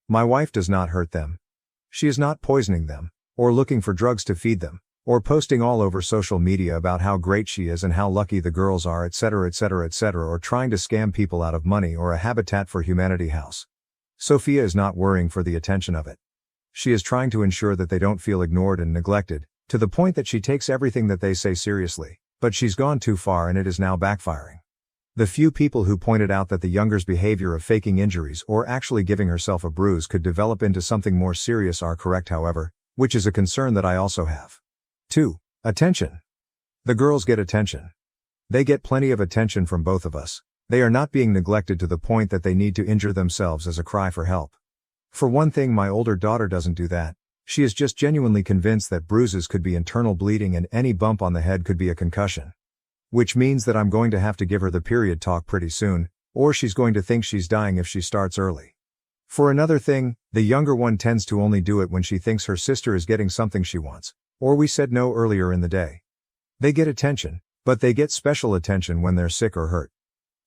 My wife does not hurt them. She is not poisoning them, or looking for drugs to feed them, or posting all over social media about how great she is and how lucky the girls are, etc., etc., etc., or trying to scam people out of money or a Habitat for Humanity house. Sophia is not worrying for the attention of it. She is trying to ensure that they don't feel ignored and neglected, to the point that she takes everything that they say seriously, but she's gone too far and it is now backfiring. The few people who pointed out that the younger's behavior of faking injuries or actually giving herself a bruise could develop into something more serious are correct, however, which is a concern that I also have. 2. Attention. The girls get attention. They get plenty of attention from both of us. They are not being neglected to the point that they need to injure themselves as a cry for help. For one thing, my older daughter doesn't do that. She is just genuinely convinced that bruises could be internal bleeding and any bump on the head could be a concussion. Which means that I'm going to have to give her the period talk pretty soon, or she's going to think she's dying if she starts early. For another thing, the younger one tends to only do it when she thinks her sister is getting something she wants, or we said no earlier in the day. They get attention, but they get special attention when they're sick or hurt.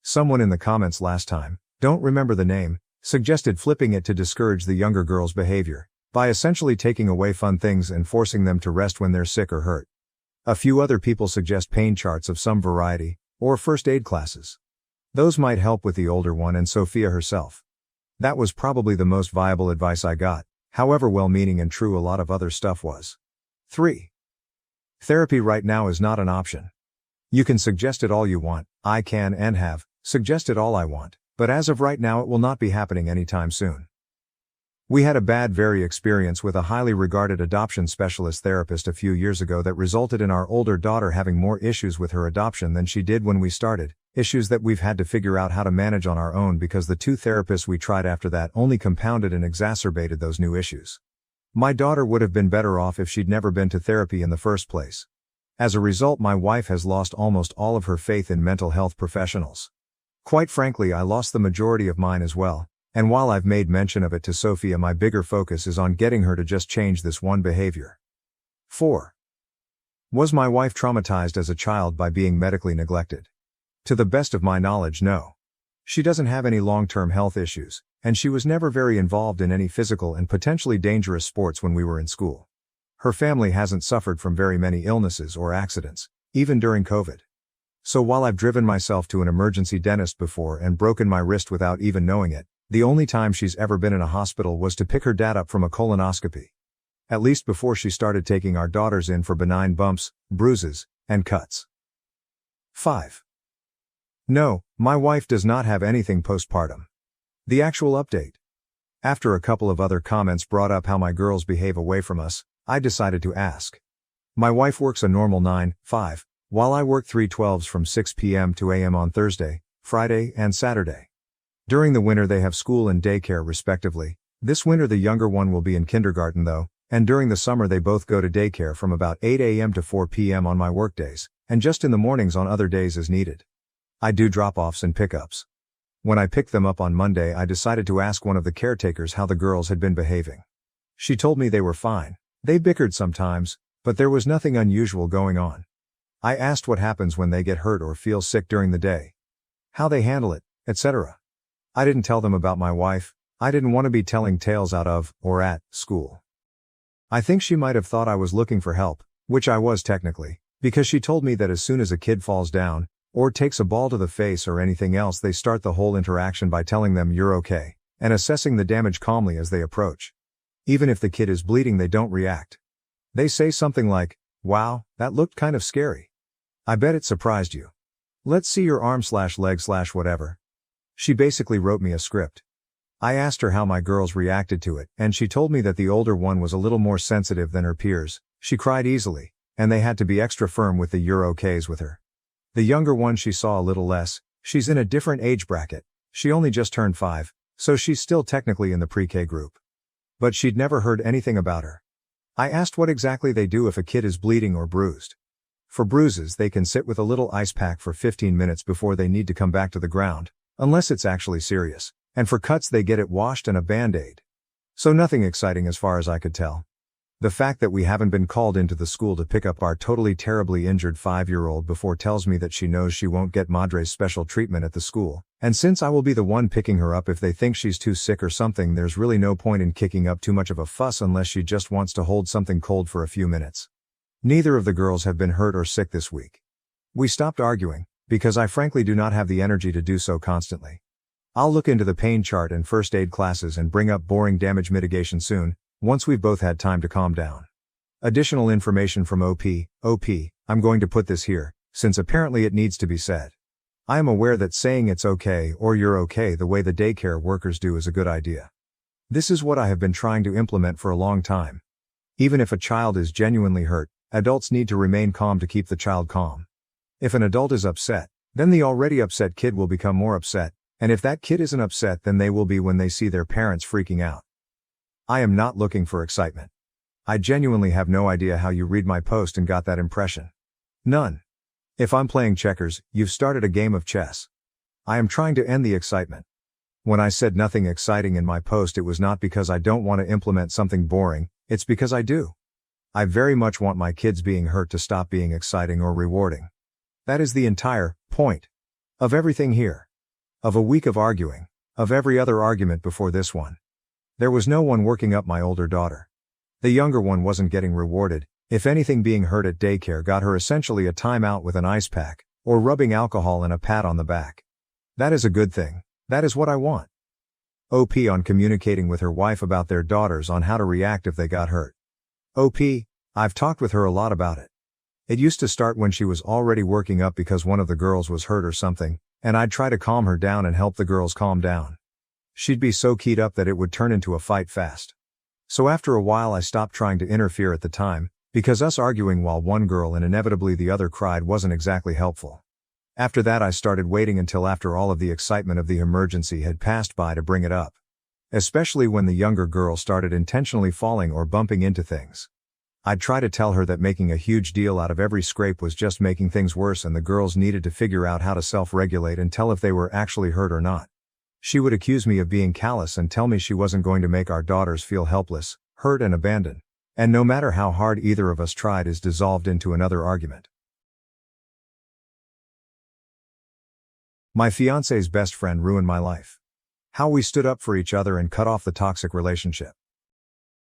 Someone in the comments last time, don't remember the name, suggested flipping it to discourage the younger girl's behavior, by essentially taking away fun things and forcing them to rest when they're sick or hurt. A few other people suggest pain charts of some variety, or first aid classes. Those might help with the older one and Sophia herself. That was probably the most viable advice I got, however well-meaning and true a lot of other stuff was. 3. Therapy right now is not an option. You can suggest it all you want, I can and have suggested all I want, but as of right now it will not be happening anytime soon. We had a bad experience with a highly regarded adoption specialist therapist a few years ago that resulted in our older daughter having more issues with her adoption than she did when we started, issues that we've had to figure out how to manage on our own because the 2 therapists we tried after that only compounded and exacerbated those new issues. My daughter would have been better off if she'd never been to therapy in the first place. As a result, my wife has lost almost all of her faith in mental health professionals. Quite frankly, I lost the majority of mine as well. And while I've made mention of it to Sophia, my bigger focus is on getting her to just change this one behavior. 4. Was my wife traumatized as a child by being medically neglected? To the best of my knowledge, no. She doesn't have any long-term health issues, and she was never very involved in any physical and potentially dangerous sports when we were in school. Her family hasn't suffered from very many illnesses or accidents, even during COVID. So while I've driven myself to an emergency dentist before and broken my wrist without even knowing it, the only time she's ever been in a hospital was to pick her dad up from a colonoscopy. At least before she started taking our daughters in for benign bumps, bruises, and cuts. 5. No, my wife does not have anything postpartum. The actual update. After a couple of other comments brought up how my girls behave away from us, I decided to ask. My wife works a normal 9-5, while I work 3/12s from 6 p.m. to a.m. on Thursday, Friday, and Saturday. During the winter they have school and daycare respectively. This winter the younger one will be in kindergarten though, and during the summer they both go to daycare from about 8 a.m. to 4 p.m. on my workdays, and just in the mornings on other days as needed. I do drop-offs and pickups. When I picked them up on Monday I decided to ask one of the caretakers how the girls had been behaving. She told me they were fine. They bickered sometimes, but there was nothing unusual going on. I asked what happens when they get hurt or feel sick during the day, how they handle it, etc. I didn't tell them about my wife. I didn't want to be telling tales out of, or at, school. I think she might have thought I was looking for help, which I was technically, because she told me that as soon as a kid falls down, or takes a ball to the face or anything else they start the whole interaction by telling them you're okay, and assessing the damage calmly as they approach. Even if the kid is bleeding they don't react. They say something like, "Wow, that looked kind of scary. I bet it surprised you. Let's see your arm/leg/whatever." She basically wrote me a script. I asked her how my girls reacted to it, and she told me that the older one was a little more sensitive than her peers, she cried easily, and they had to be extra firm with the "you're okays" with her. The younger one she saw a little less, she's in a different age bracket, she only just turned 5, so she's still technically in the pre-K group. But she'd never heard anything about her. I asked what exactly they do if a kid is bleeding or bruised. For bruises they can sit with a little ice pack for 15 minutes before they need to come back to the ground, unless it's actually serious, and for cuts they get it washed and a band-aid. So nothing exciting as far as I could tell. The fact that we haven't been called into the school to pick up our totally terribly injured 5-year-old before tells me that she knows she won't get Madre's special treatment at the school, and since I will be the one picking her up if they think she's too sick or something there's really no point in kicking up too much of a fuss unless she just wants to hold something cold for a few minutes. Neither of the girls have been hurt or sick this week. We stopped arguing, because I frankly do not have the energy to do so constantly. I'll look into the pain chart and first aid classes and bring up boring damage mitigation soon, once we've both had time to calm down. Additional information from OP, I'm going to put this here, since apparently it needs to be said. I am aware that saying it's okay or you're okay the way the daycare workers do is a good idea. This is what I have been trying to implement for a long time. Even if a child is genuinely hurt, adults need to remain calm to keep the child calm. If an adult is upset, then the already upset kid will become more upset, and if that kid isn't upset then they will be when they see their parents freaking out. I am not looking for excitement. I genuinely have no idea how you read my post and got that impression. None. If I'm playing checkers, you've started a game of chess. I am trying to end the excitement. When I said nothing exciting in my post it was not because I don't want to implement something boring, it's because I do. I very much want my kids being hurt to stop being exciting or rewarding. That is the entire point of everything here. Of a week of arguing, of every other argument before this one. There was no one working up my older daughter. The younger one wasn't getting rewarded, if anything being hurt at daycare got her essentially a timeout with an ice pack, or rubbing alcohol and a pat on the back. That is a good thing, that is what I want. OP on communicating with her wife about their daughters on how to react if they got hurt. OP, I've talked with her a lot about it. It used to start when she was already working up because one of the girls was hurt or something, and I'd try to calm her down and help the girls calm down. She'd be so keyed up that it would turn into a fight fast. So after a while I stopped trying to interfere at the time, because us arguing while one girl and inevitably the other cried wasn't exactly helpful. After that I started waiting until after all of the excitement of the emergency had passed by to bring it up. Especially when the younger girl started intentionally falling or bumping into things. I'd try to tell her that making a huge deal out of every scrape was just making things worse and the girls needed to figure out how to self-regulate and tell if they were actually hurt or not. She would accuse me of being callous and tell me she wasn't going to make our daughters feel helpless, hurt and abandoned. And no matter how hard either of us tried is dissolved into another argument. My fiancé's best friend ruined my life. How we stood up for each other and cut off the toxic relationship.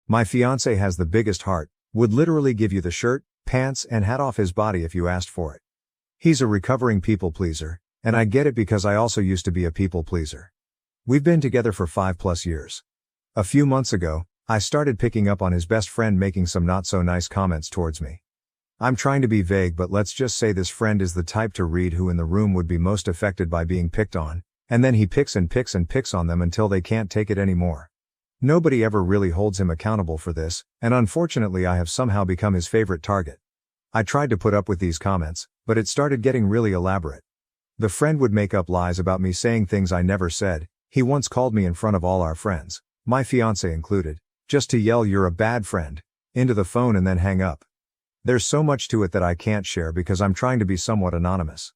My fiancé has the biggest heart, would literally give you the shirt, pants and hat off his body if you asked for it. He's a recovering people pleaser, and I get it because I also used to be a people pleaser. We've been together for 5+ years. A few months ago, I started picking up on his best friend making some not so nice comments towards me. I'm trying to be vague, but let's just say this friend is the type to read who in the room would be most affected by being picked on, and then he picks and picks and picks on them until they can't take it anymore. Nobody ever really holds him accountable for this, and unfortunately I have somehow become his favorite target. I tried to put up with these comments, but it started getting really elaborate. The friend would make up lies about me saying things I never said. He once called me in front of all our friends, my fiancé included, just to yell "you're a bad friend" into the phone and then hang up. There's so much to it that I can't share because I'm trying to be somewhat anonymous.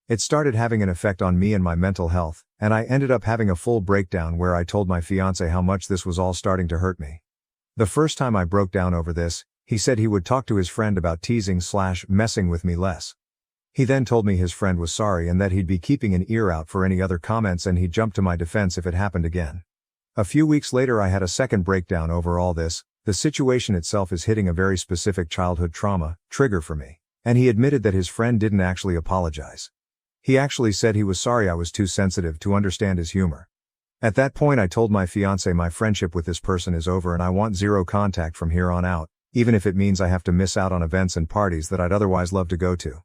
It started having an effect on me and my mental health, and I ended up having a full breakdown where I told my fiancé how much this was all starting to hurt me. The first time I broke down over this, he said he would talk to his friend about teasing/messing with me less. He then told me his friend was sorry and that he'd be keeping an ear out for any other comments and he'd jump to my defense if it happened again. A few weeks later I had a second breakdown over all this. The situation itself is hitting a very specific childhood trauma trigger for me, and he admitted that his friend didn't actually apologize. He actually said he was sorry I was too sensitive to understand his humor. At that point I told my fiancé my friendship with this person is over and I want zero contact from here on out, even if it means I have to miss out on events and parties that I'd otherwise love to go to.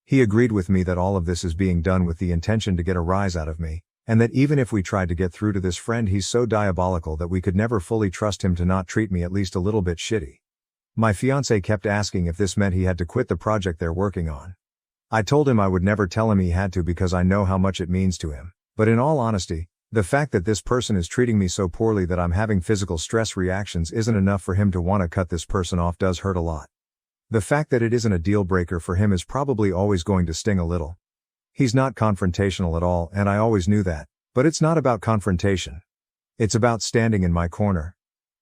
He agreed with me that all of this is being done with the intention to get a rise out of me, and that even if we tried to get through to this friend he's so diabolical that we could never fully trust him to not treat me at least a little bit shitty. My fiancé kept asking if this meant he had to quit the project they're working on. I told him I would never tell him he had to because I know how much it means to him, but in all honesty, the fact that this person is treating me so poorly that I'm having physical stress reactions isn't enough for him to want to cut this person off does hurt a lot. The fact that it isn't a deal breaker for him is probably always going to sting a little. He's not confrontational at all and I always knew that, but it's not about confrontation. It's about standing in my corner.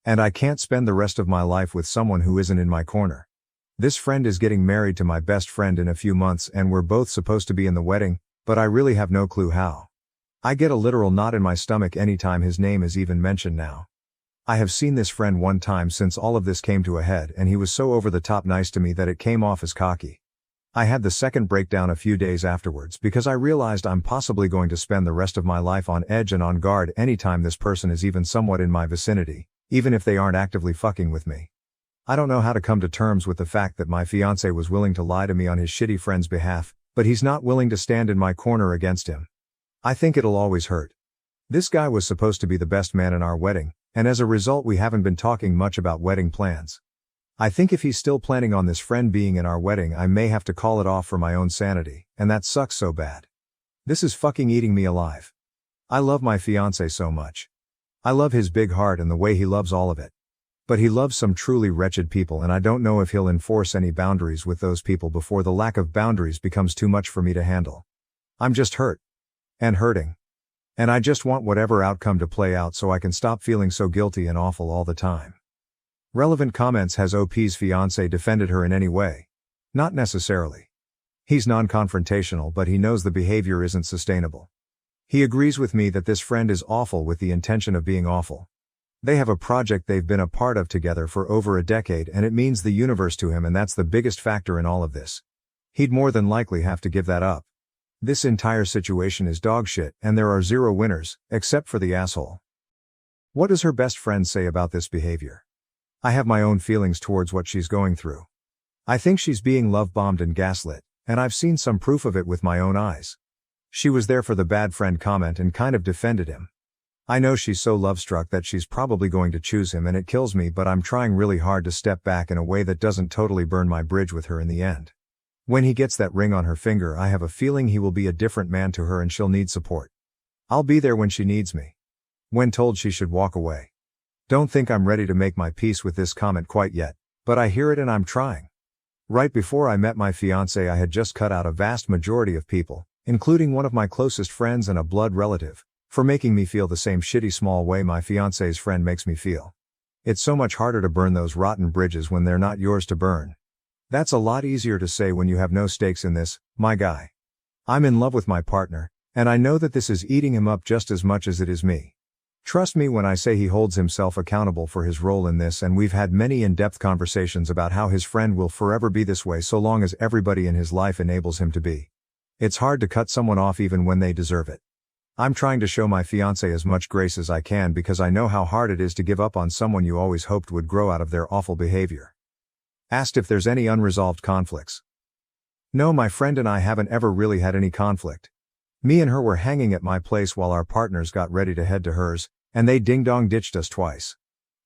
And I can't spend the rest of my life with someone who isn't in my corner. This friend is getting married to my best friend in a few months and we're both supposed to be in the wedding, but I really have no clue how. I get a literal knot in my stomach anytime his name is even mentioned now. I have seen this friend one time since all of this came to a head and he was so over the top nice to me that it came off as cocky. I had the second breakdown a few days afterwards because I realized I'm possibly going to spend the rest of my life on edge and on guard anytime this person is even somewhat in my vicinity, even if they aren't actively fucking with me. I don't know how to come to terms with the fact that my fiancé was willing to lie to me on his shitty friend's behalf, but he's not willing to stand in my corner against him. I think it'll always hurt. This guy was supposed to be the best man in our wedding, and as a result we haven't been talking much about wedding plans. I think if he's still planning on this friend being in our wedding I may have to call it off for my own sanity, and that sucks so bad. This is fucking eating me alive. I love my fiancé so much. I love his big heart and the way he loves all of it. But he loves some truly wretched people and I don't know if he'll enforce any boundaries with those people before the lack of boundaries becomes too much for me to handle. I'm just hurt. And hurting. And I just want whatever outcome to play out so I can stop feeling so guilty and awful all the time. Relevant comments. Has OP's fiancé defended her in any way? Not necessarily. He's non-confrontational but he knows the behavior isn't sustainable. He agrees with me that this friend is awful with the intention of being awful. They have a project they've been a part of together for over a decade and it means the universe to him and that's the biggest factor in all of this. He'd more than likely have to give that up. This entire situation is dog shit and there are zero winners, except for the asshole. What does her best friend say about this behavior? I have my own feelings towards what she's going through. I think she's being love-bombed and gaslit, and I've seen some proof of it with my own eyes. She was there for the bad friend comment and kind of defended him. I know she's so love-struck that she's probably going to choose him and it kills me but I'm trying really hard to step back in a way that doesn't totally burn my bridge with her in the end. When he gets that ring on her finger I have a feeling he will be a different man to her and she'll need support. I'll be there when she needs me. When told she should walk away. Don't think I'm ready to make my peace with this comment quite yet, but I hear it and I'm trying. Right before I met my fiancé I had just cut out a vast majority of people, including one of my closest friends and a blood relative, for making me feel the same shitty small way my fiancé's friend makes me feel. It's so much harder to burn those rotten bridges when they're not yours to burn. That's a lot easier to say when you have no stakes in this, my guy. I'm in love with my partner, and I know that this is eating him up just as much as it is me. Trust me when I say he holds himself accountable for his role in this and we've had many in-depth conversations about how his friend will forever be this way so long as everybody in his life enables him to be. It's hard to cut someone off even when they deserve it. I'm trying to show my fiancé as much grace as I can because I know how hard it is to give up on someone you always hoped would grow out of their awful behavior. Asked if there's any unresolved conflicts. No, my friend and I haven't ever really had any conflict. Me and her were hanging at my place while our partners got ready to head to hers, and they ding-dong ditched us twice.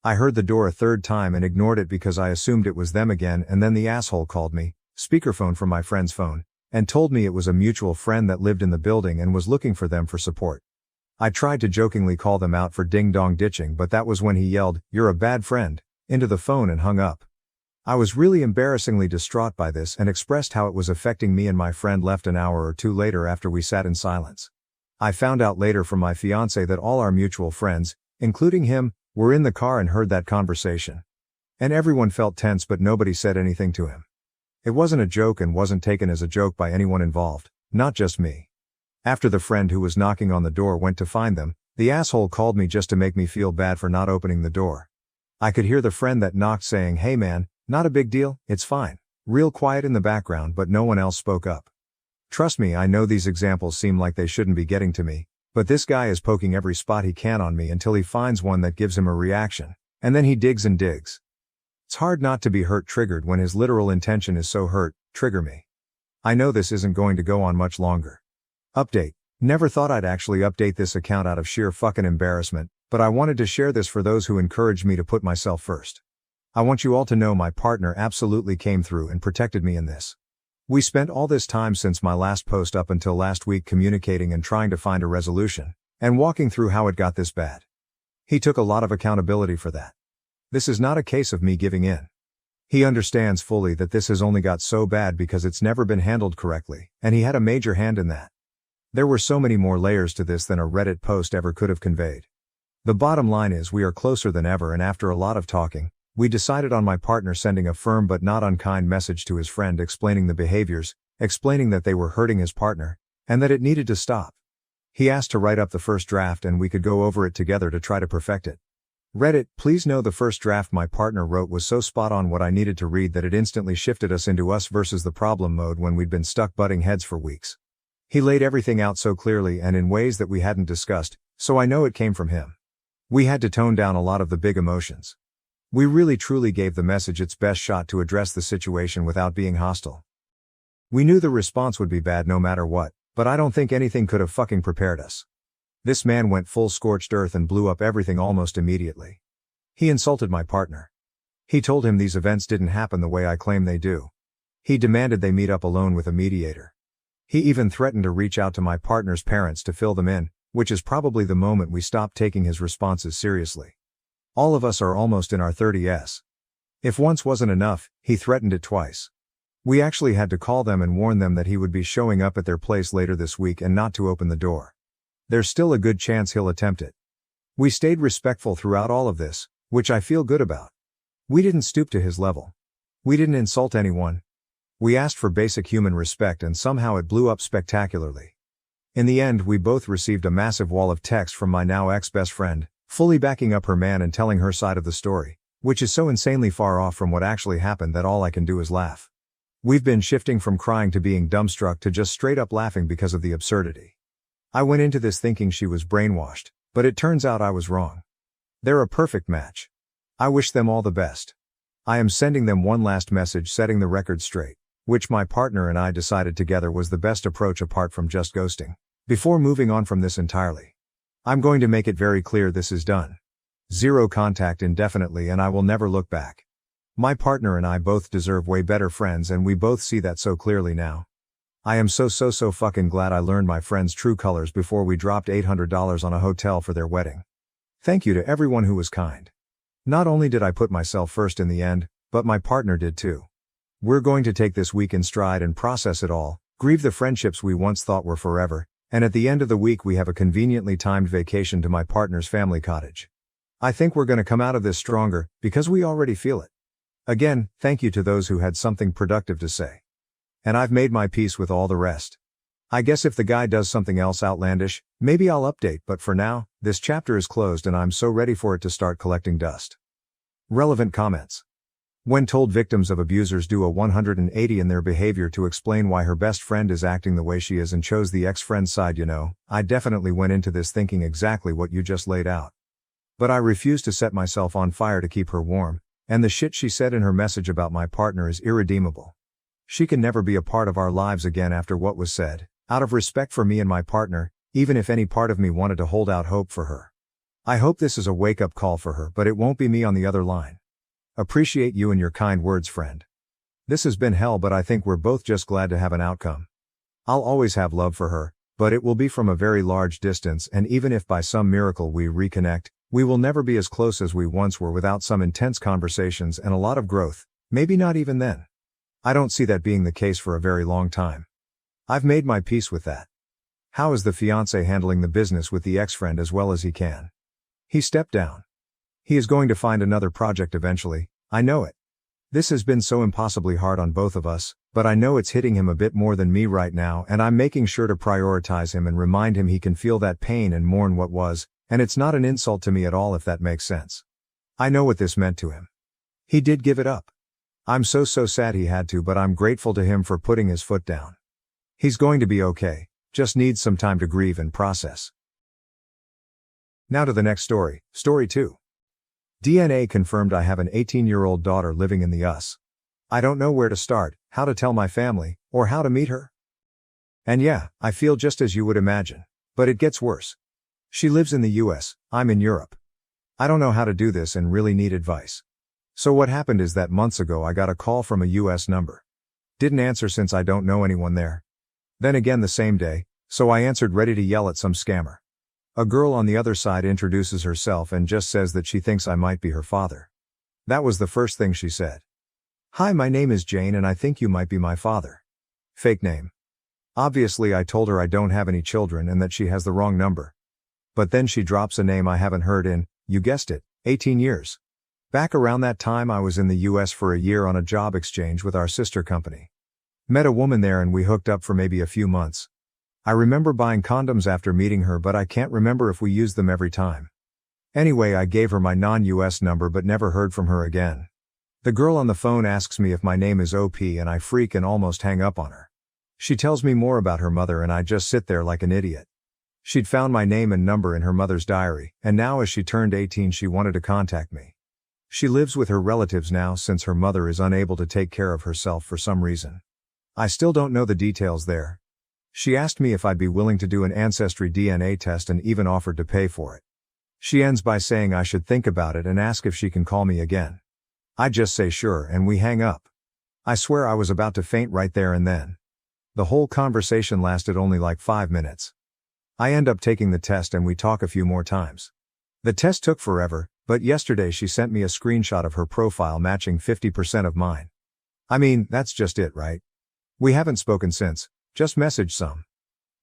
I heard the door a third time and ignored it because I assumed it was them again, and then the asshole called me, speakerphone from my friend's phone, and told me it was a mutual friend that lived in the building and was looking for them for support. I tried to jokingly call them out for ding-dong ditching, but that was when he yelled, "You're a bad friend," into the phone and hung up. I was really embarrassingly distraught by this and expressed how it was affecting me, and my friend left an hour or two later after we sat in silence. I found out later from my fiancé that all our mutual friends, including him, were in the car and heard that conversation. And everyone felt tense, but nobody said anything to him. It wasn't a joke and wasn't taken as a joke by anyone involved, not just me. After the friend who was knocking on the door went to find them, the asshole called me just to make me feel bad for not opening the door. I could hear the friend that knocked saying, "Hey man, not a big deal, it's fine," real quiet in the background, but no one else spoke up. Trust me, I know these examples seem like they shouldn't be getting to me, but this guy is poking every spot he can on me until he finds one that gives him a reaction, and then he digs and digs. It's hard not to be triggered when his literal intention is so trigger me. I know this isn't going to go on much longer. Update. Never thought I'd actually update this account out of sheer fucking embarrassment, but I wanted to share this for those who encouraged me to put myself first. I want you all to know my partner absolutely came through and protected me in this. We spent all this time since my last post up until last week communicating and trying to find a resolution, and walking through how it got this bad. He took a lot of accountability for that. This is not a case of me giving in. He understands fully that this has only got so bad because it's never been handled correctly, and he had a major hand in that. There were so many more layers to this than a Reddit post ever could have conveyed. The bottom line is we are closer than ever, and after a lot of talking, we decided on my partner sending a firm but not unkind message to his friend explaining the behaviors, explaining that they were hurting his partner, and that it needed to stop. He asked to write up the first draft and we could go over it together to try to perfect it. Reddit, please know the first draft my partner wrote was so spot on what I needed to read that it instantly shifted us into us versus the problem mode when we'd been stuck butting heads for weeks. He laid everything out so clearly and in ways that we hadn't discussed, so I know it came from him. We had to tone down a lot of the big emotions. We really truly gave the message its best shot to address the situation without being hostile. We knew the response would be bad no matter what, but I don't think anything could have fucking prepared us. This man went full scorched earth and blew up everything almost immediately. He insulted my partner. He told him these events didn't happen the way I claim they do. He demanded they meet up alone with a mediator. He even threatened to reach out to my partner's parents to fill them in, which is probably the moment we stopped taking his responses seriously. All of us are almost in our 30s. If once wasn't enough, he threatened it twice. We actually had to call them and warn them that he would be showing up at their place later this week and not to open the door. There's still a good chance he'll attempt it. We stayed respectful throughout all of this, which I feel good about. We didn't stoop to his level. We didn't insult anyone. We asked for basic human respect and somehow it blew up spectacularly. In the end, we both received a massive wall of text from my now ex-best friend, fully backing up her man and telling her side of the story, which is so insanely far off from what actually happened that all I can do is laugh. We've been shifting from crying to being dumbstruck to just straight up laughing because of the absurdity. I went into this thinking she was brainwashed, but it turns out I was wrong. They're a perfect match. I wish them all the best. I am sending them one last message setting the record straight, which my partner and I decided together was the best approach apart from just ghosting, before moving on from this entirely. I'm going to make it very clear this is done. Zero contact indefinitely and I will never look back. My partner and I both deserve way better friends and we both see that so clearly now. I am so fucking glad I learned my friend's true colors before we dropped $800 on a hotel for their wedding. Thank you to everyone who was kind. Not only did I put myself first in the end, but my partner did too. We're going to take this week in stride and process it all, grieve the friendships we once thought were forever, and at the end of the week we have a conveniently timed vacation to my partner's family cottage. I think we're going to come out of this stronger, because we already feel it. Again, thank you to those who had something productive to say. And I've made my peace with all the rest. I guess if the guy does something else outlandish, maybe I'll update, but for now, this chapter is closed and I'm so ready for it to start collecting dust. Relevant comments. When told victims of abusers do a 180 in their behavior to explain why her best friend is acting the way she is and chose the ex-friend's side, I definitely went into this thinking exactly what you just laid out. But I refuse to set myself on fire to keep her warm, And the shit she said in her message about my partner is irredeemable. She can never be a part of our lives again after what was said, out of respect for me and my partner, even if any part of me wanted to hold out hope for her. I hope this is a wake-up call for her, but it won't be me on the other line. Appreciate you and your kind words, friend. This has been hell, but I think we're both just glad to have an outcome. I'll always have love for her, but it will be from a very large distance, and even if by some miracle we reconnect, we will never be as close as we once were without some intense conversations and a lot of growth, maybe not even then. I don't see that being the case for a very long time. I've made my peace with that. How is the fiancé handling the business with the ex-friend as well as he can? He stepped down. He is going to find another project eventually, I know it. This has been so impossibly hard on both of us, but I know it's hitting him a bit more than me right now, and I'm making sure to prioritize him and remind him he can feel that pain and mourn what was, and it's not an insult to me at all if that makes sense. I know what this meant to him. He did give it up. I'm so sad he had to, but I'm grateful to him for putting his foot down. He's going to be okay, just needs some time to grieve and process. Now to the next story, story 2. DNA confirmed I have an 18-year-old daughter living in the US. I don't know where to start, how to tell my family, or how to meet her. And yeah, I feel just as you would imagine. But it gets worse. She lives in the US, I'm in Europe. I don't know how to do this and really need advice. So what happened is that months ago I got a call from a US number. Didn't answer since I don't know anyone there. Then again the same day, so I answered ready to yell at some scammer. A girl on the other side introduces herself and just says that she thinks I might be her father. That was the first thing she said. Hi, my name is Jane and I think you might be my father. Fake name. Obviously I told her I don't have any children and that she has the wrong number. But then she drops a name I haven't heard in, you guessed it, 18 years. Back around that time I was in the US for a year on a job exchange with our sister company. Met a woman there and we hooked up for maybe a few months. I remember buying condoms after meeting her, but I can't remember if we used them every time. Anyway, I gave her my non-US number but never heard from her again. The girl on the phone asks me if my name is OP and I freak and almost hang up on her. She tells me more about her mother and I just sit there like an idiot. She'd found my name and number in her mother's diary, and now as she turned 18 she wanted to contact me. She lives with her relatives now since her mother is unable to take care of herself for some reason. I still don't know the details there. She asked me if I'd be willing to do an ancestry DNA test and even offered to pay for it. She ends by saying I should think about it and ask if she can call me again. I just say sure and we hang up. I swear I was about to faint right there and then. The whole conversation lasted only like 5 minutes. I end up taking the test and we talk a few more times. The test took forever, but yesterday she sent me a screenshot of her profile matching 50% of mine. I mean, that's just it, right? We haven't spoken since. Just messaged some.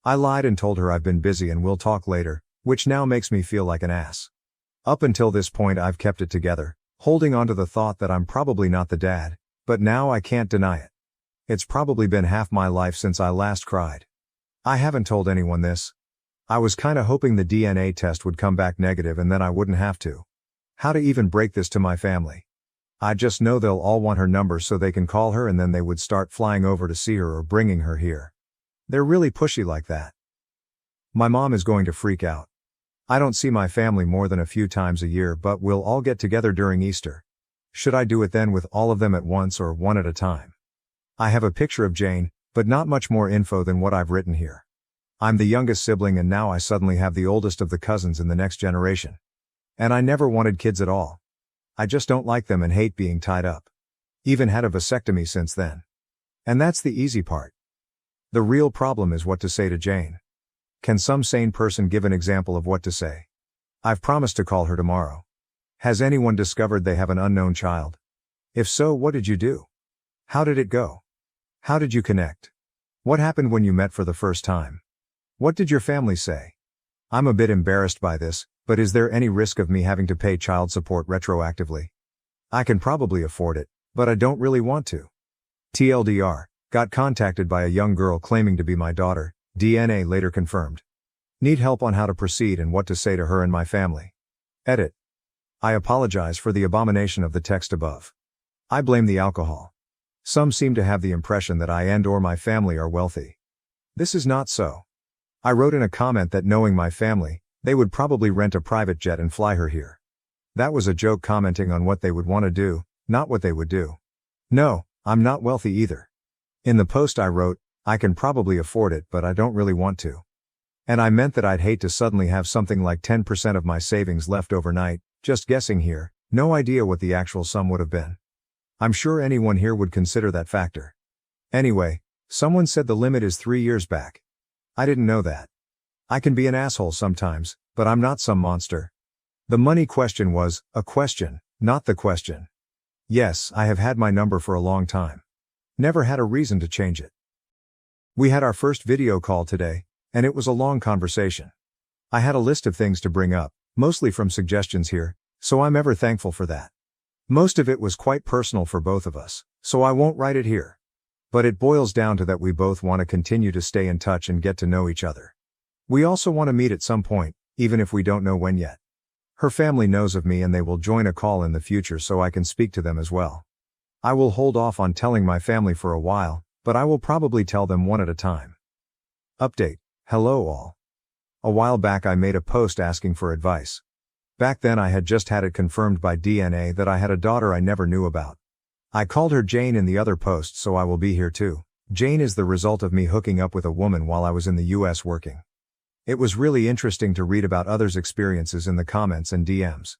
I lied and told her I've been busy and we'll talk later, which now makes me feel like an ass. Up until this point I've kept it together, holding on to the thought that I'm probably not the dad, but now I can't deny it. It's probably been half my life since I last cried. I haven't told anyone this. I was kinda hoping the DNA test would come back negative and then I wouldn't have to. How to even break this to my family? I just know they'll all want her number so they can call her and then they would start flying over to see her or bringing her here. They're really pushy like that. My mom is going to freak out. I don't see my family more than a few times a year, but we'll all get together during Easter. Should I do it then with all of them at once or one at a time? I have a picture of Jane, but not much more info than what I've written here. I'm the youngest sibling and now I suddenly have the oldest of the cousins in the next generation. And I never wanted kids at all. I just don't like them and hate being tied up. Even had a vasectomy since then. And that's the easy part. The real problem is what to say to Jane. Can some sane person give an example of what to say? I've promised to call her tomorrow. Has anyone discovered they have an unknown child? If so, what did you do? How did it go? How did you connect? What happened when you met for the first time? What did your family say? I'm a bit embarrassed by this, but is there any risk of me having to pay child support retroactively? I can probably afford it, but I don't really want to. TLDR, got contacted by a young girl claiming to be my daughter, DNA later confirmed. Need help on how to proceed and what to say to her and my family. Edit. I apologize for the abomination of the text above. I blame the alcohol. Some seem to have the impression that I and/or my family are wealthy. This is not so. I wrote in a comment that knowing my family, they would probably rent a private jet and fly her here. That was a joke commenting on what they would want to do, not what they would do. No, I'm not wealthy either. In the post I wrote, I can probably afford it but I don't really want to. And I meant that I'd hate to suddenly have something like 10% of my savings left overnight, just guessing here, no idea what the actual sum would have been. I'm sure anyone here would consider that factor. Anyway, someone said the limit is 3 years back. I didn't know that. I can be an asshole sometimes, but I'm not some monster. The money question was a question, not the question. Yes, I have had my number for a long time. Never had a reason to change it. We had our first video call today, and it was a long conversation. I had a list of things to bring up, mostly from suggestions here, so I'm ever thankful for that. Most of it was quite personal for both of us, so I won't write it here. But it boils down to that we both want to continue to stay in touch and get to know each other. We also want to meet at some point, even if we don't know when yet. Her family knows of me and they will join a call in the future so I can speak to them as well. I will hold off on telling my family for a while, but I will probably tell them one at a time. Update. Hello all. A while back I made a post asking for advice. Back then I had just had it confirmed by DNA that I had a daughter I never knew about. I called her Jane in the other post, so I will be here too. Jane is the result of me hooking up with a woman while I was in the US working. It was really interesting to read about others' experiences in the comments and DMs.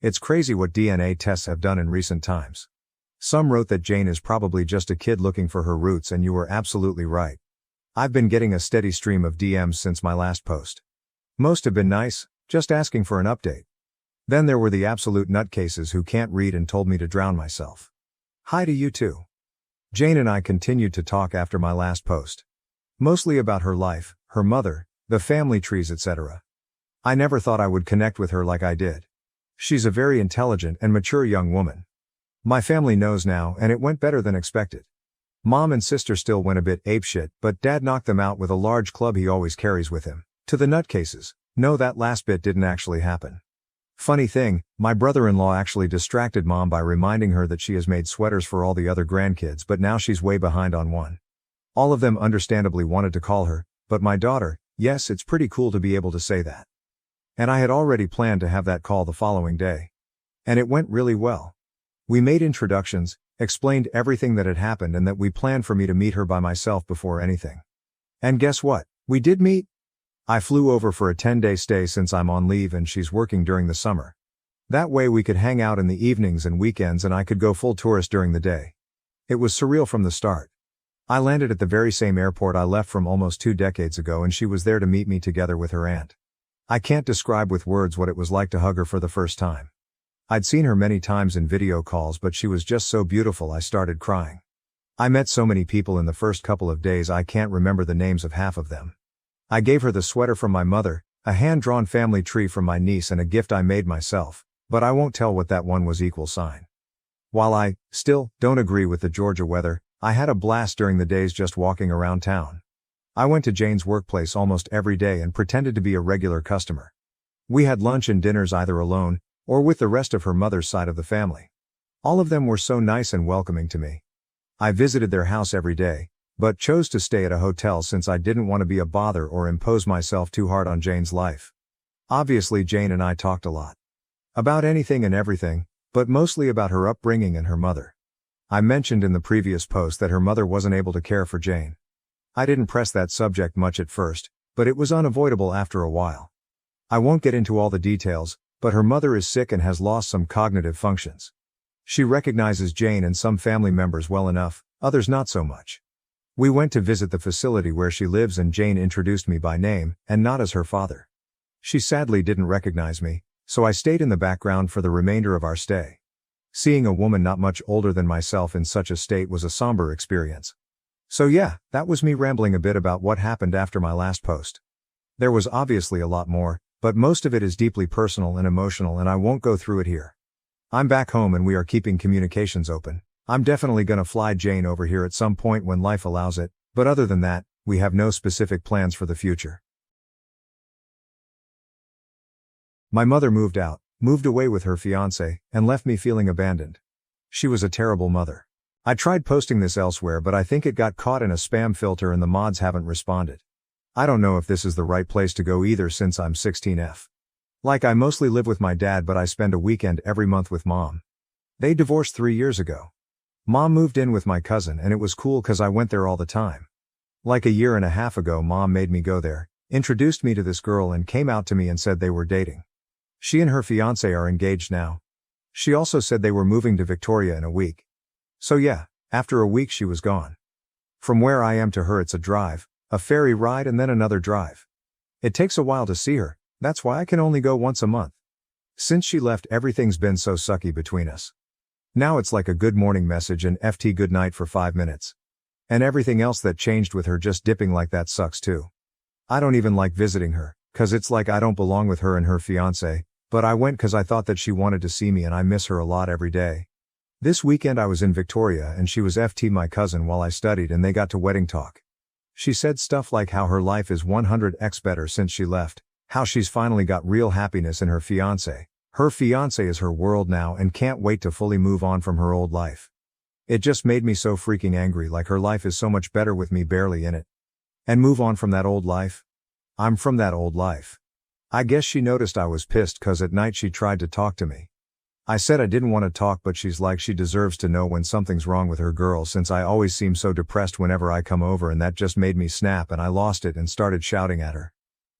It's crazy what DNA tests have done in recent times. Some wrote that Jane is probably just a kid looking for her roots, and you were absolutely right. I've been getting a steady stream of DMs since my last post. Most have been nice, just asking for an update. Then there were the absolute nutcases who can't read and told me to drown myself. Hi to you too. Jane and I continued to talk after my last post. Mostly about her life, her mother, the family trees, etc. I never thought I would connect with her like I did. She's a very intelligent and mature young woman. My family knows now, and it went better than expected. Mom and sister still went a bit apeshit, but Dad knocked them out with a large club he always carries with him. To the nutcases, no, that last bit didn't actually happen. Funny thing, my brother-in-law actually distracted Mom by reminding her that she has made sweaters for all the other grandkids, but now she's way behind on one. All of them understandably wanted to call her, but my daughter, yes, it's pretty cool to be able to say that. And I had already planned to have that call the following day. And it went really well. We made introductions, explained everything that had happened, and that we planned for me to meet her by myself before anything. And guess what? We did meet. I flew over for a 10-day stay since I'm on leave and she's working during the summer. That way we could hang out in the evenings and weekends and I could go full tourist during the day. It was surreal from the start. I landed at the very same airport I left from almost 2 decades ago, and she was there to meet me together with her aunt. I can't describe with words what it was like to hug her for the first time. I'd seen her many times in video calls, but she was just so beautiful I started crying. I met so many people in the first couple of days I can't remember the names of half of them. I gave her the sweater from my mother, a hand-drawn family tree from my niece, and a gift I made myself, but I won't tell what that one was equal sign. While I, still, don't agree with the Georgia weather, I had a blast during the days just walking around town. I went to Jane's workplace almost every day and pretended to be a regular customer. We had lunch and dinners either alone, or with the rest of her mother's side of the family. All of them were so nice and welcoming to me. I visited their house every day, but chose to stay at a hotel since I didn't want to be a bother or impose myself too hard on Jane's life. Obviously Jane and I talked a lot. About anything and everything, but mostly about her upbringing and her mother. I mentioned in the previous post that her mother wasn't able to care for Jane. I didn't press that subject much at first, but it was unavoidable after a while. I won't get into all the details, but her mother is sick and has lost some cognitive functions. She recognizes Jane and some family members well enough, others not so much. We went to visit the facility where she lives and Jane introduced me by name, and not as her father. She sadly didn't recognize me, so I stayed in the background for the remainder of our stay. Seeing a woman not much older than myself in such a state was a somber experience. So yeah, that was me rambling a bit about what happened after my last post. There was obviously a lot more, but most of it is deeply personal and emotional and I won't go through it here. I'm back home and we are keeping communications open. I'm definitely gonna fly Jane over here at some point when life allows it, but other than that, we have no specific plans for the future. My mother moved away with her fiancé, and left me feeling abandoned. She was a terrible mother. I tried posting this elsewhere, but I think it got caught in a spam filter and the mods haven't responded. I don't know if this is the right place to go either since I'm 16F. Like I mostly live with my dad, but I spend a weekend every month with Mom. They divorced 3 years ago. Mom moved in with my cousin and it was cool cause I went there all the time. Like a year and a half ago mom made me go there, introduced me to this girl and came out to me and said they were dating. She and her fiancé are engaged now. She also said they were moving to Victoria in a week. So yeah, after a week she was gone. From where I am to her it's a drive, a ferry ride and then another drive. It takes a while to see her, that's why I can only go once a month. Since she left everything's been so sucky between us. Now it's like a good morning message and FT good night for 5 minutes. And everything else that changed with her just dipping like that sucks too. I don't even like visiting her, cause it's like I don't belong with her and her fiancé, but I went cause I thought that she wanted to see me and I miss her a lot every day. This weekend I was in Victoria and she was FT my cousin while I studied and they got to wedding talk. She said stuff like how her life is 100x better since she left, how she's finally got real happiness in her fiancé. Her fiancé is her world now and can't wait to fully move on from her old life. It just made me so freaking angry, like her life is so much better with me barely in it. And move on from that old life? I'm from that old life. I guess she noticed I was pissed cause at night she tried to talk to me. I said I didn't want to talk but she's like she deserves to know when something's wrong with her girl since I always seem so depressed whenever I come over and that just made me snap and I lost it and started shouting at her.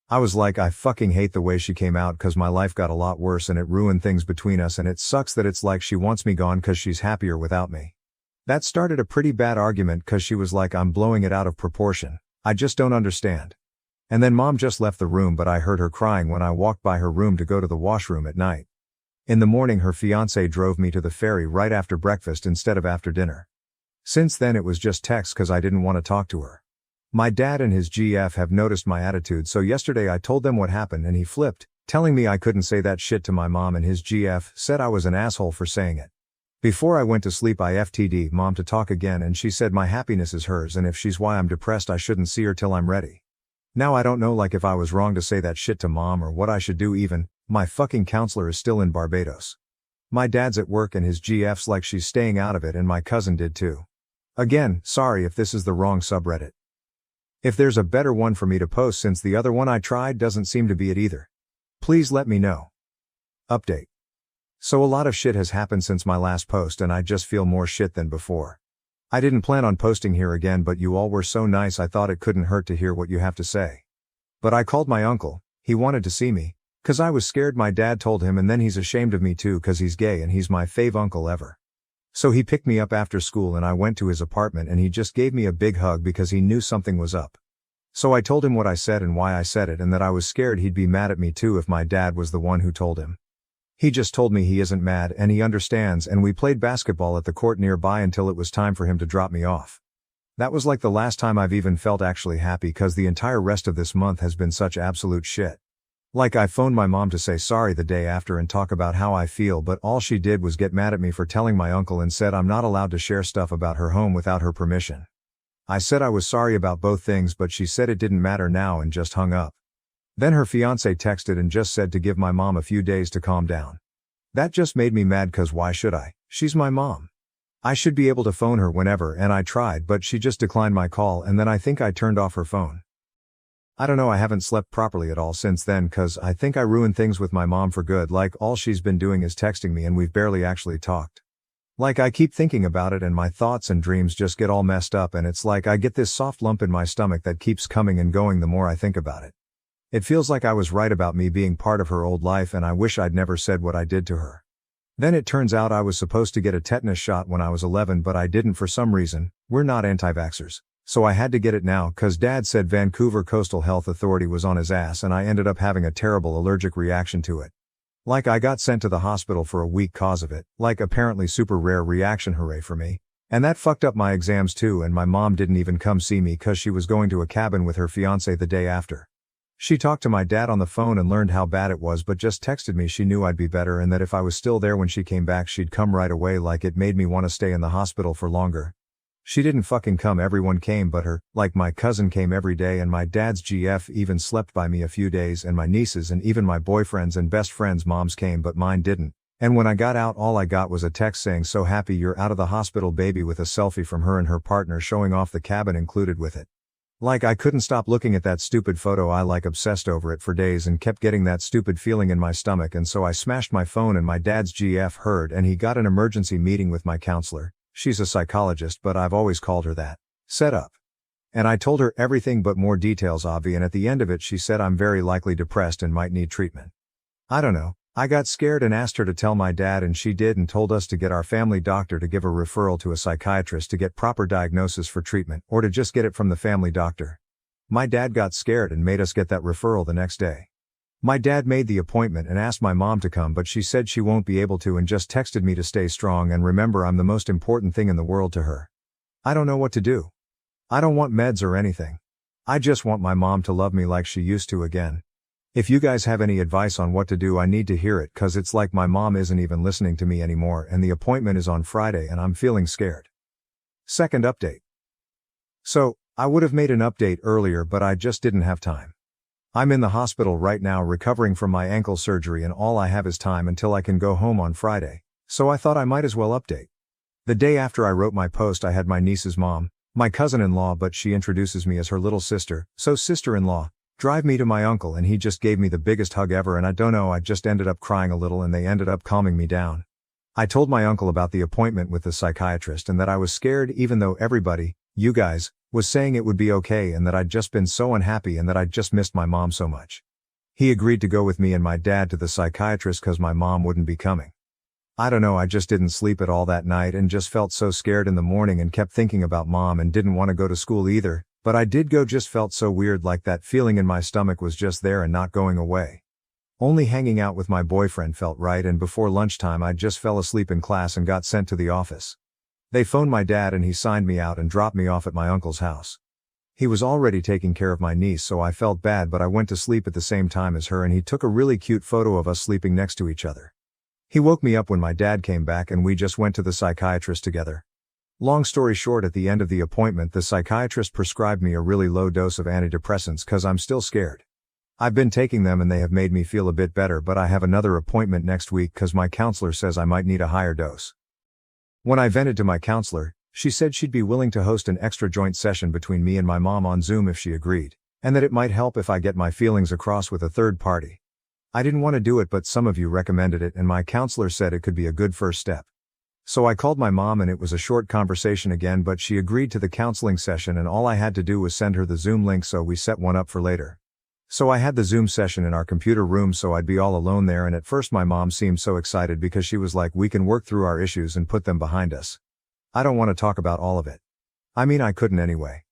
I was like I fucking hate the way she came out cause my life got a lot worse and it ruined things between us and it sucks that it's like she wants me gone cause she's happier without me. That started a pretty bad argument cause she was like I'm blowing it out of proportion, I just don't understand. And then mom just left the room but I heard her crying when I walked by her room to go to the washroom at night. In the morning her fiancé drove me to the ferry right after breakfast instead of after dinner. Since then it was just text cause I didn't want to talk to her. My dad and his GF have noticed my attitude so yesterday I told them what happened and he flipped, telling me I couldn't say that shit to my mom and his GF said I was an asshole for saying it. Before I went to sleep I FT'd mom to talk again and she said my happiness is hers and if she's why I'm depressed I shouldn't see her till I'm ready. Now I don't know like if I was wrong to say that shit to mom or what I should do even. My fucking counselor is still in Barbados. My dad's at work and his GF's like she's staying out of it and my cousin did too. Again, sorry if this is the wrong subreddit. If there's a better one for me to post since the other one I tried doesn't seem to be it either. Please let me know. Update. So a lot of shit has happened since my last post and I just feel more shit than before. I didn't plan on posting here again but you all were so nice I thought it couldn't hurt to hear what you have to say. But I called my uncle, he wanted to see me. Cause I was scared my dad told him and then he's ashamed of me too cause he's gay and he's my fave uncle ever. So he picked me up after school and I went to his apartment and he just gave me a big hug because he knew something was up. So I told him what I said and why I said it and that I was scared he'd be mad at me too if my dad was the one who told him. He just told me he isn't mad and he understands and we played basketball at the court nearby until it was time for him to drop me off. That was like the last time I've even felt actually happy cause the entire rest of this month has been such absolute shit. Like I phoned my mom to say sorry the day after and talk about how I feel but all she did was get mad at me for telling my uncle and said I'm not allowed to share stuff about her home without her permission. I said I was sorry about both things but she said it didn't matter now and just hung up. Then her fiancé texted and just said to give my mom a few days to calm down. That just made me mad cause why should I? She's my mom. I should be able to phone her whenever and I tried but she just declined my call and then I think I turned off her phone. I don't know I haven't slept properly at all since then cause I think I ruined things with my mom for good like all she's been doing is texting me and we've barely actually talked. Like I keep thinking about it and my thoughts and dreams just get all messed up and it's like I get this soft lump in my stomach that keeps coming and going the more I think about it. It feels like I was right about me being part of her old life and I wish I'd never said what I did to her. Then it turns out I was supposed to get a tetanus shot when I was 11 but I didn't for some reason. We're not anti-vaxxers. So I had to get it now cause dad said Vancouver Coastal Health Authority was on his ass and I ended up having a terrible allergic reaction to it. Like I got sent to the hospital for a week cause of it, like apparently super rare reaction hooray for me. And that fucked up my exams too and my mom didn't even come see me cause she was going to a cabin with her fiancé the day after. She talked to my dad on the phone and learned how bad it was but just texted me she knew I'd be better and that if I was still there when she came back she'd come right away like it made me want to stay in the hospital for longer. She didn't fucking come everyone came but her, like my cousin came every day and my dad's GF even slept by me a few days and my nieces and even my boyfriends and best friends' moms came but mine didn't. And when I got out all I got was a text saying so happy you're out of the hospital baby with a selfie from her and her partner showing off the cabin included with it. Like I couldn't stop looking at that stupid photo. I like obsessed over it for days and kept getting that stupid feeling in my stomach, and so I smashed my phone and my dad's GF heard and he got an emergency meeting with my counselor. She's a psychologist but I've always called her that. Set up. And I told her everything but more details and at the end of it she said I'm very likely depressed and might need treatment. I don't know. I got scared and asked her to tell my dad and she did and told us to get our family doctor to give a referral to a psychiatrist to get proper diagnosis for treatment or to just get it from the family doctor. My dad got scared and made us get that referral the next day. My dad made the appointment and asked my mom to come but she said she won't be able to and just texted me to stay strong and remember I'm the most important thing in the world to her. I don't know what to do. I don't want meds or anything. I just want my mom to love me like she used to again. If you guys have any advice on what to do, I need to hear it, cause it's like my mom isn't even listening to me anymore and the appointment is on Friday and I'm feeling scared. Second update. So, I would have made an update earlier but I just didn't have time. I'm in the hospital right now recovering from my ankle surgery and all I have is time until I can go home on Friday, so I thought I might as well update. The day after I wrote my post I had my niece's mom, my cousin-in-law but she introduces me as her little sister, so sister-in-law, drive me to my uncle and he just gave me the biggest hug ever and I don't know I just ended up crying a little and they ended up calming me down. I told my uncle about the appointment with the psychiatrist and that I was scared even though everybody, you guys, was saying it would be okay and that I'd just been so unhappy and that I'd just missed my mom so much. He agreed to go with me and my dad to the psychiatrist cause my mom wouldn't be coming. I don't know, I just didn't sleep at all that night and just felt so scared in the morning and kept thinking about mom and didn't want to go to school either, but I did go, just felt so weird like that feeling in my stomach was just there and not going away. Only hanging out with my boyfriend felt right and before lunchtime I just fell asleep in class and got sent to the office. They phoned my dad and he signed me out and dropped me off at my uncle's house. He was already taking care of my niece so I felt bad but I went to sleep at the same time as her and he took a really cute photo of us sleeping next to each other. He woke me up when my dad came back and we just went to the psychiatrist together. Long story short, at the end of the appointment the psychiatrist prescribed me a really low dose of antidepressants cause I'm still scared. I've been taking them and they have made me feel a bit better but I have another appointment next week cause my counselor says I might need a higher dose. When I vented to my counselor, she said she'd be willing to host an extra joint session between me and my mom on Zoom if she agreed, and that it might help if I get my feelings across with a third party. I didn't want to do it but some of you recommended it and my counselor said it could be a good first step. So I called my mom and it was a short conversation again but she agreed to the counseling session and all I had to do was send her the Zoom link so we set one up for later. So I had the Zoom session in our computer room so I'd be all alone there and at first my mom seemed so excited because she was like we can work through our issues and put them behind us. I don't want to talk about all of it. I mean I couldn't anyway.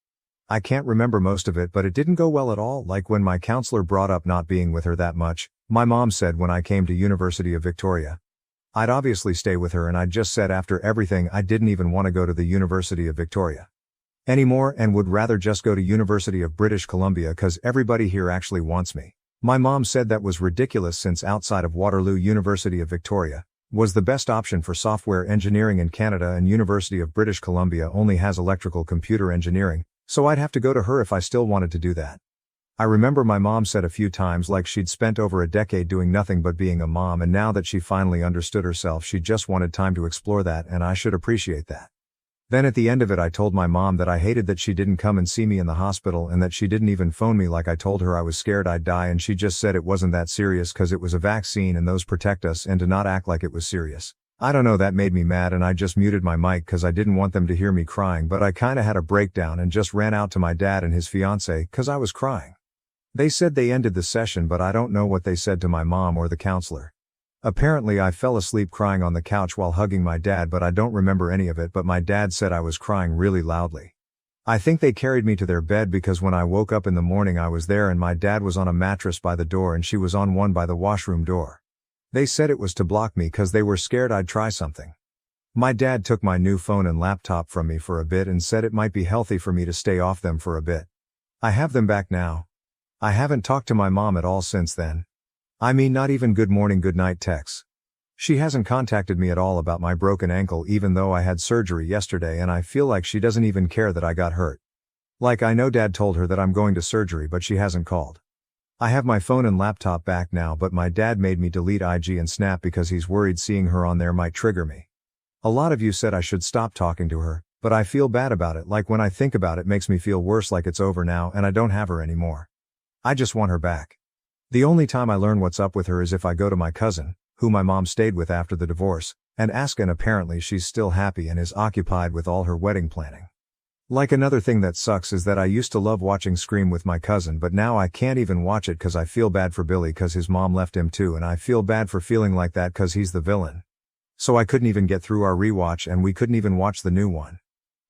I can't remember most of it but it didn't go well at all, like when my counselor brought up not being with her that much. My mom said when I came to University of Victoria, I'd obviously stay with her and I just said after everything I didn't even want to go to the University of Victoria anymore and would rather just go to University of British Columbia cause everybody here actually wants me. My mom said that was ridiculous since outside of Waterloo University of Victoria was the best option for software engineering in Canada and University of British Columbia only has electrical computer engineering, so I'd have to go to her if I still wanted to do that. I remember my mom said a few times like she'd spent over a decade doing nothing but being a mom and now that she finally understood herself she just wanted time to explore that and I should appreciate that. Then at the end of it I told my mom that I hated that she didn't come and see me in the hospital and that she didn't even phone me like I told her I was scared I'd die and she just said it wasn't that serious cause it was a vaccine and those protect us and to not act like it was serious. I don't know, that made me mad and I just muted my mic cause I didn't want them to hear me crying but I kinda had a breakdown and just ran out to my dad and his fiancée cause I was crying. They said they ended the session but I don't know what they said to my mom or the counselor. Apparently I fell asleep crying on the couch while hugging my dad but I don't remember any of it but my dad said I was crying really loudly. I think they carried me to their bed because when I woke up in the morning I was there and my dad was on a mattress by the door and she was on one by the washroom door. They said it was to block me cause they were scared I'd try something. My dad took my new phone and laptop from me for a bit and said it might be healthy for me to stay off them for a bit. I have them back now. I haven't talked to my mom at all since then. I mean not even good morning good night texts. She hasn't contacted me at all about my broken ankle even though I had surgery yesterday and I feel like she doesn't even care that I got hurt. Like I know dad told her that I'm going to surgery but she hasn't called. I have my phone and laptop back now but my dad made me delete IG and Snap because he's worried seeing her on there might trigger me. A lot of you said I should stop talking to her, But I feel bad about it, like when I think about it makes me feel worse, like it's over now and I don't have her anymore. I just want her back. The only time I learn what's up with her is if I go to my cousin, who my mom stayed with after the divorce, and ask, and apparently she's still happy and is occupied with all her wedding planning. Like, another thing that sucks is that I used to love watching Scream with my cousin, but now I can't even watch it cause I feel bad for Billy cause his mom left him too, and I feel bad for feeling like that cause he's the villain. So I couldn't even get through our rewatch and we couldn't even watch the new one.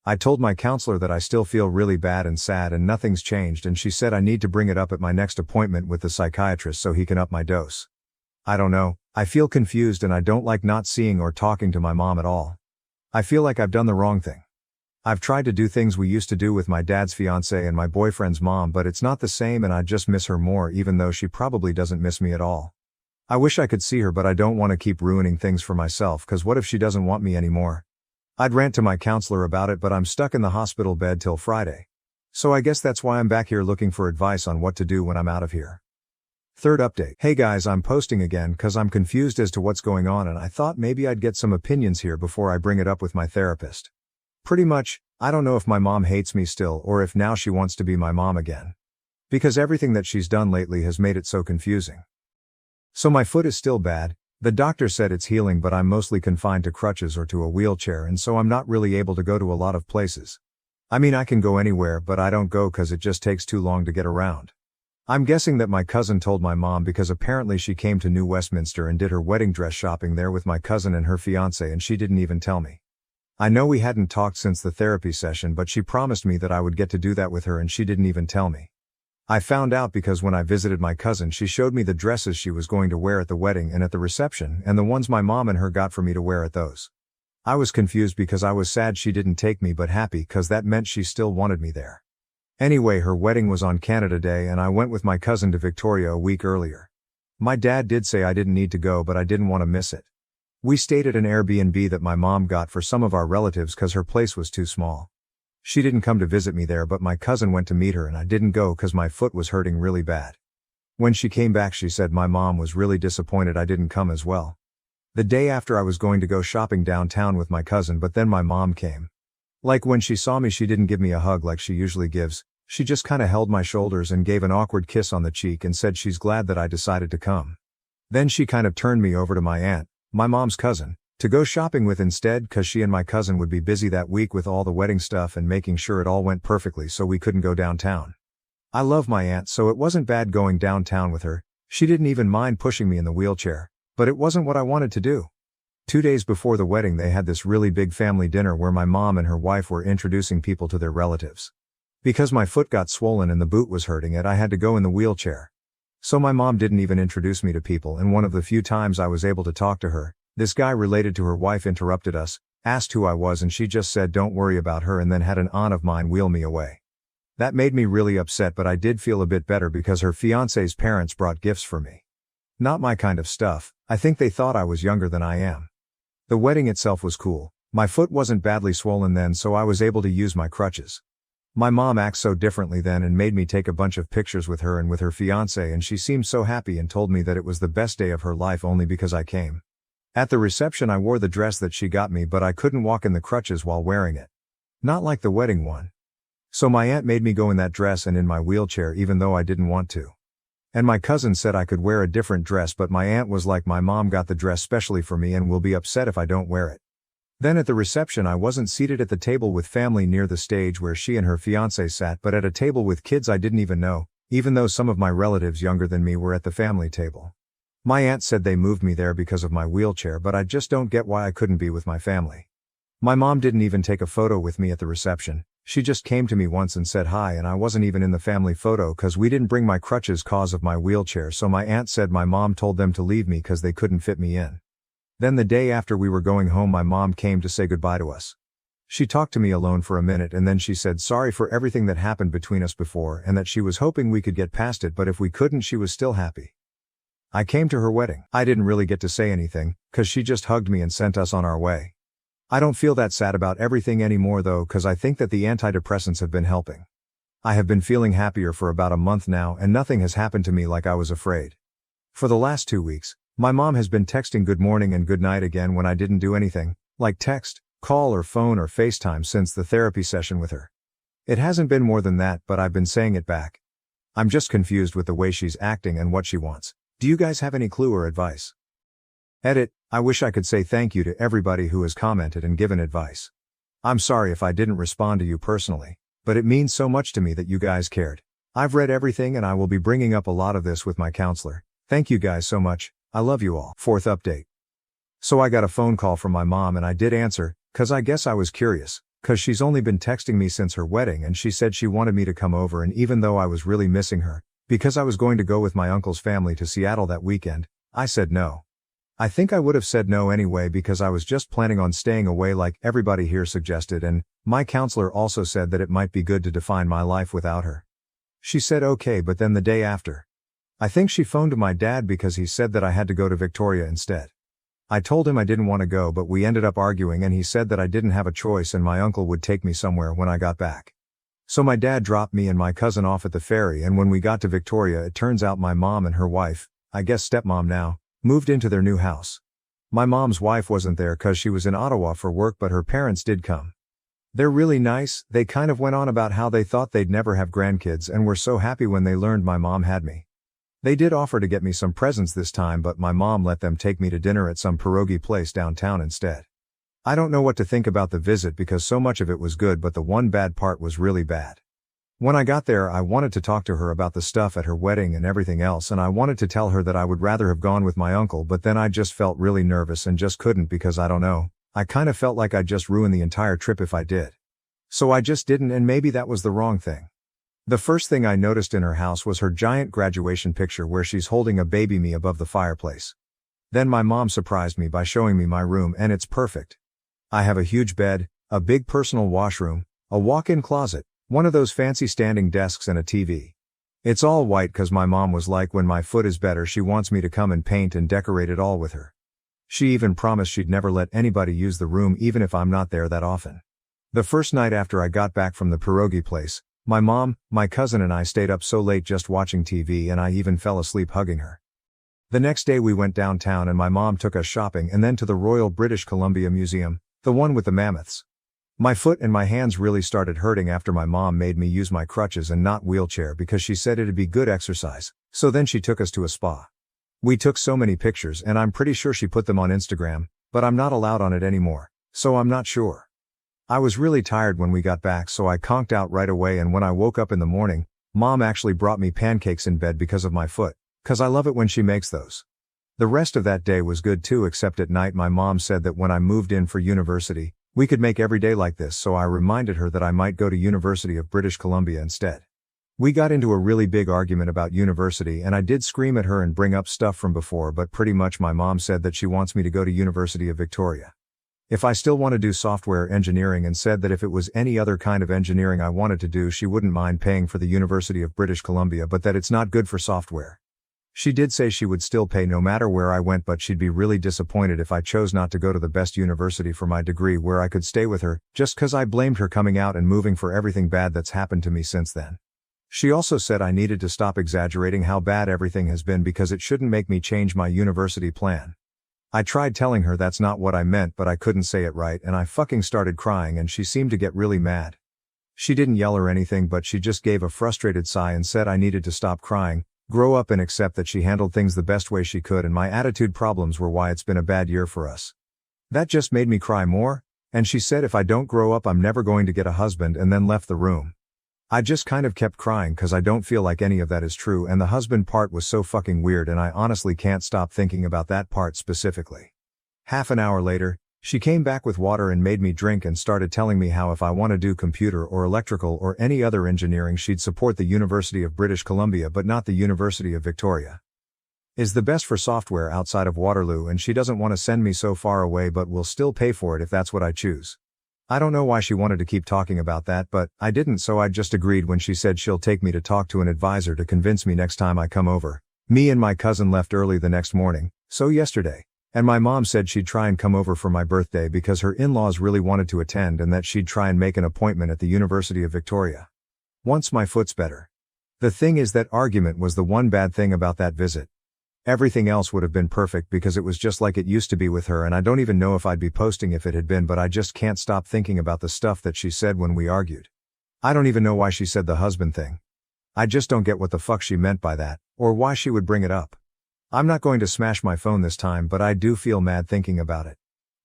I told my counselor that I still feel really bad and sad and nothing's changed, and she said I need to bring it up at my next appointment with the psychiatrist so he can up my dose. I don't know, I feel confused and I don't like not seeing or talking to my mom at all. I feel like I've done the wrong thing. I've tried to do things we used to do with my dad's fiancée and my boyfriend's mom, but it's not the same and I just miss her more, even though she probably doesn't miss me at all. I wish I could see her, but I don't want to keep ruining things for myself, cause what if she doesn't want me anymore? I'd rant to my counselor about it, but I'm stuck in the hospital bed till Friday. So I guess that's why I'm back here looking for advice on what to do when I'm out of here. Third update. Hey guys, I'm posting again cause I'm confused as to what's going on and I thought maybe I'd get some opinions here before I bring it up with my therapist. Pretty much, I don't know if my mom hates me still or if now she wants to be my mom again. Because everything that she's done lately has made it so confusing. So my foot is still bad. The doctor said it's healing, but I'm mostly confined to crutches or to a wheelchair, and so I'm not really able to go to a lot of places. I mean, I can go anywhere, but I don't go cause it just takes too long to get around. I'm guessing that my cousin told my mom because apparently she came to New Westminster and did her wedding dress shopping there with my cousin and her fiancé, and she didn't even tell me. I know we hadn't talked since the therapy session, but she promised me that I would get to do that with her and she didn't even tell me. I found out because when I visited my cousin, she showed me the dresses she was going to wear at the wedding and at the reception, and the ones my mom and her got for me to wear at those. I was confused because I was sad she didn't take me, but happy cause that meant she still wanted me there. Anyway, her wedding was on Canada Day and I went with my cousin to Victoria a week earlier. My dad did say I didn't need to go, but I didn't want to miss it. We stayed at an Airbnb that my mom got for some of our relatives cause her place was too small. She didn't come to visit me there, but my cousin went to meet her and I didn't go cause my foot was hurting really bad. When she came back, she said my mom was really disappointed I didn't come as well. The day after, I was going to go shopping downtown with my cousin, but then my mom came. Like, when she saw me, she didn't give me a hug like she usually gives, she just kinda held my shoulders and gave an awkward kiss on the cheek and said she's glad that I decided to come. Then she kind of turned me over to my aunt, my mom's cousin, to go shopping with instead, cause she and my cousin would be busy that week with all the wedding stuff and making sure it all went perfectly so we couldn't go downtown. I love my aunt, so it wasn't bad going downtown with her. She didn't even mind pushing me in the wheelchair, but it wasn't what I wanted to do. 2 days before the wedding, they had this really big family dinner where my mom and her wife were introducing people to their relatives. Because my foot got swollen and the boot was hurting it, I had to go in the wheelchair. So my mom didn't even introduce me to people, and one of the few times I was able to talk to her, this guy related to her wife interrupted us, asked who I was, and she just said don't worry about her, and then had an aunt of mine wheel me away. That made me really upset, but I did feel a bit better because her fiancé's parents brought gifts for me. Not my kind of stuff. I think they thought I was younger than I am. The wedding itself was cool. My foot wasn't badly swollen then, so I was able to use my crutches. My mom acts so differently then and made me take a bunch of pictures with her and with her fiancé, and she seemed so happy and told me that it was the best day of her life only because I came. At the reception, I wore the dress that she got me, but I couldn't walk in the crutches while wearing it. Not like the wedding one. So my aunt made me go in that dress and in my wheelchair even though I didn't want to. And my cousin said I could wear a different dress, but my aunt was like, my mom got the dress specially for me and will be upset if I don't wear it. Then at the reception, I wasn't seated at the table with family near the stage where she and her fiancé sat, but at a table with kids I didn't even know, even though some of my relatives younger than me were at the family table. My aunt said they moved me there because of my wheelchair, but I just don't get why I couldn't be with my family. My mom didn't even take a photo with me at the reception. She just came to me once and said hi, and I wasn't even in the family photo cause we didn't bring my crutches cause of my wheelchair, so my aunt said my mom told them to leave me cause they couldn't fit me in. Then the day after we were going home, my mom came to say goodbye to us. She talked to me alone for a minute and then she said sorry for everything that happened between us before and that she was hoping we could get past it, but if we couldn't, she was still happy. I came to her wedding. I didn't really get to say anything, cause she just hugged me and sent us on our way. I don't feel that sad about everything anymore though, cause I think that the antidepressants have been helping. I have been feeling happier for about a month now and nothing has happened to me like I was afraid. For the last 2 weeks, my mom has been texting good morning and good night again when I didn't do anything, like text, call or phone or FaceTime since the therapy session with her. It hasn't been more than that, but I've been saying it back. I'm just confused with the way she's acting and what she wants. Do you guys have any clue or advice? Edit, I wish I could say thank you to everybody who has commented and given advice. I'm sorry if I didn't respond to you personally, but it means so much to me that you guys cared. I've read everything and I will be bringing up a lot of this with my counselor. Thank you guys so much, I love you all. Fourth update. So I got a phone call from my mom and I did answer, cause I guess I was curious, cause she's only been texting me since her wedding and she said she wanted me to come over, and even though I was really missing her, because I was going to go with my uncle's family to Seattle that weekend, I said no. I think I would have said no anyway because I was just planning on staying away like everybody here suggested, and my counselor also said that it might be good to define my life without her. She said okay, but then the day after, I think she phoned my dad because he said that I had to go to Victoria instead. I told him I didn't want to go, but we ended up arguing and he said that I didn't have a choice and my uncle would take me somewhere when I got back. So my dad dropped me and my cousin off at the ferry, and when we got to Victoria it turns out my mom and her wife, I guess stepmom now, moved into their new house. My mom's wife wasn't there cause she was in Ottawa for work, but her parents did come. They're really nice. They kind of went on about how they thought they'd never have grandkids and were so happy when they learned my mom had me. They did offer to get me some presents this time, but my mom let them take me to dinner at some pierogi place downtown instead. I don't know what to think about the visit because so much of it was good, but the one bad part was really bad. When I got there I wanted to talk to her about the stuff at her wedding and everything else, and I wanted to tell her that I would rather have gone with my uncle, but then I just felt really nervous and just couldn't because I don't know, I kind of felt like I'd just ruin the entire trip if I did. So I just didn't, and maybe that was the wrong thing. The first thing I noticed in her house was her giant graduation picture where she's holding a baby me above the fireplace. Then my mom surprised me by showing me my room, and it's perfect. I have a huge bed, a big personal washroom, a walk-in closet, one of those fancy standing desks and a TV. It's all white cause my mom was like, when my foot is better she wants me to come and paint and decorate it all with her. She even promised she'd never let anybody use the room even if I'm not there that often. The first night after I got back from the pierogi place, my mom, my cousin and I stayed up so late just watching TV, and I even fell asleep hugging her. The next day we went downtown and my mom took us shopping and then to the Royal British Columbia Museum, the one with the mammoths. My foot and my hands really started hurting after my mom made me use my crutches and not wheelchair because she said it'd be good exercise, so then she took us to a spa. We took so many pictures and I'm pretty sure she put them on Instagram, but I'm not allowed on it anymore, so I'm not sure. I was really tired when we got back, so I conked out right away, and when I woke up in the morning, Mom actually brought me pancakes in bed because of my foot, cause I love it when she makes those. The rest of that day was good too, except at night my mom said that when I moved in for university, we could make every day like this, so I reminded her that I might go to University of British Columbia instead. We got into a really big argument about university and I did scream at her and bring up stuff from before, but pretty much my mom said that she wants me to go to University of Victoria. If I still want to do software engineering, and said that if it was any other kind of engineering I wanted to do she wouldn't mind paying for the University of British Columbia, but that it's not good for software. She did say she would still pay no matter where I went, but she'd be really disappointed if I chose not to go to the best university for my degree where I could stay with her, just cause I blamed her coming out and moving for everything bad that's happened to me since then. She also said I needed to stop exaggerating how bad everything has been because it shouldn't make me change my university plan. I tried telling her that's not what I meant, but I couldn't say it right and I fucking started crying and she seemed to get really mad. She didn't yell or anything, but she just gave a frustrated sigh and said I needed to stop crying, grow up and accept that she handled things the best way she could and my attitude problems were why it's been a bad year for us. That just made me cry more, and she said if I don't grow up I'm never going to get a husband, and then left the room. I just kind of kept crying cause I don't feel like any of that is true, and the husband part was so fucking weird and I honestly can't stop thinking about that part specifically. Half an hour later, she came back with water and made me drink and started telling me how if I want to do computer or electrical or any other engineering she'd support the University of British Columbia but not the University of Victoria. Is the best for software outside of Waterloo, and she doesn't want to send me so far away but will still pay for it if that's what I choose. I don't know why she wanted to keep talking about that, but I didn't, so I just agreed when she said she'll take me to talk to an advisor to convince me next time I come over. Me and my cousin left early the next morning, so yesterday. And my mom said she'd try and come over for my birthday because her in-laws really wanted to attend and that she'd try and make an appointment at the University of Victoria. Once my foot's better. The thing is that argument was the one bad thing about that visit. Everything else would have been perfect because it was just like it used to be with her, and I don't even know if I'd be posting if it had been, but I just can't stop thinking about the stuff that she said when we argued. I don't even know why she said the husband thing. I just don't get what the fuck she meant by that, or why she would bring it up. I'm not going to smash my phone this time, but I do feel mad thinking about it.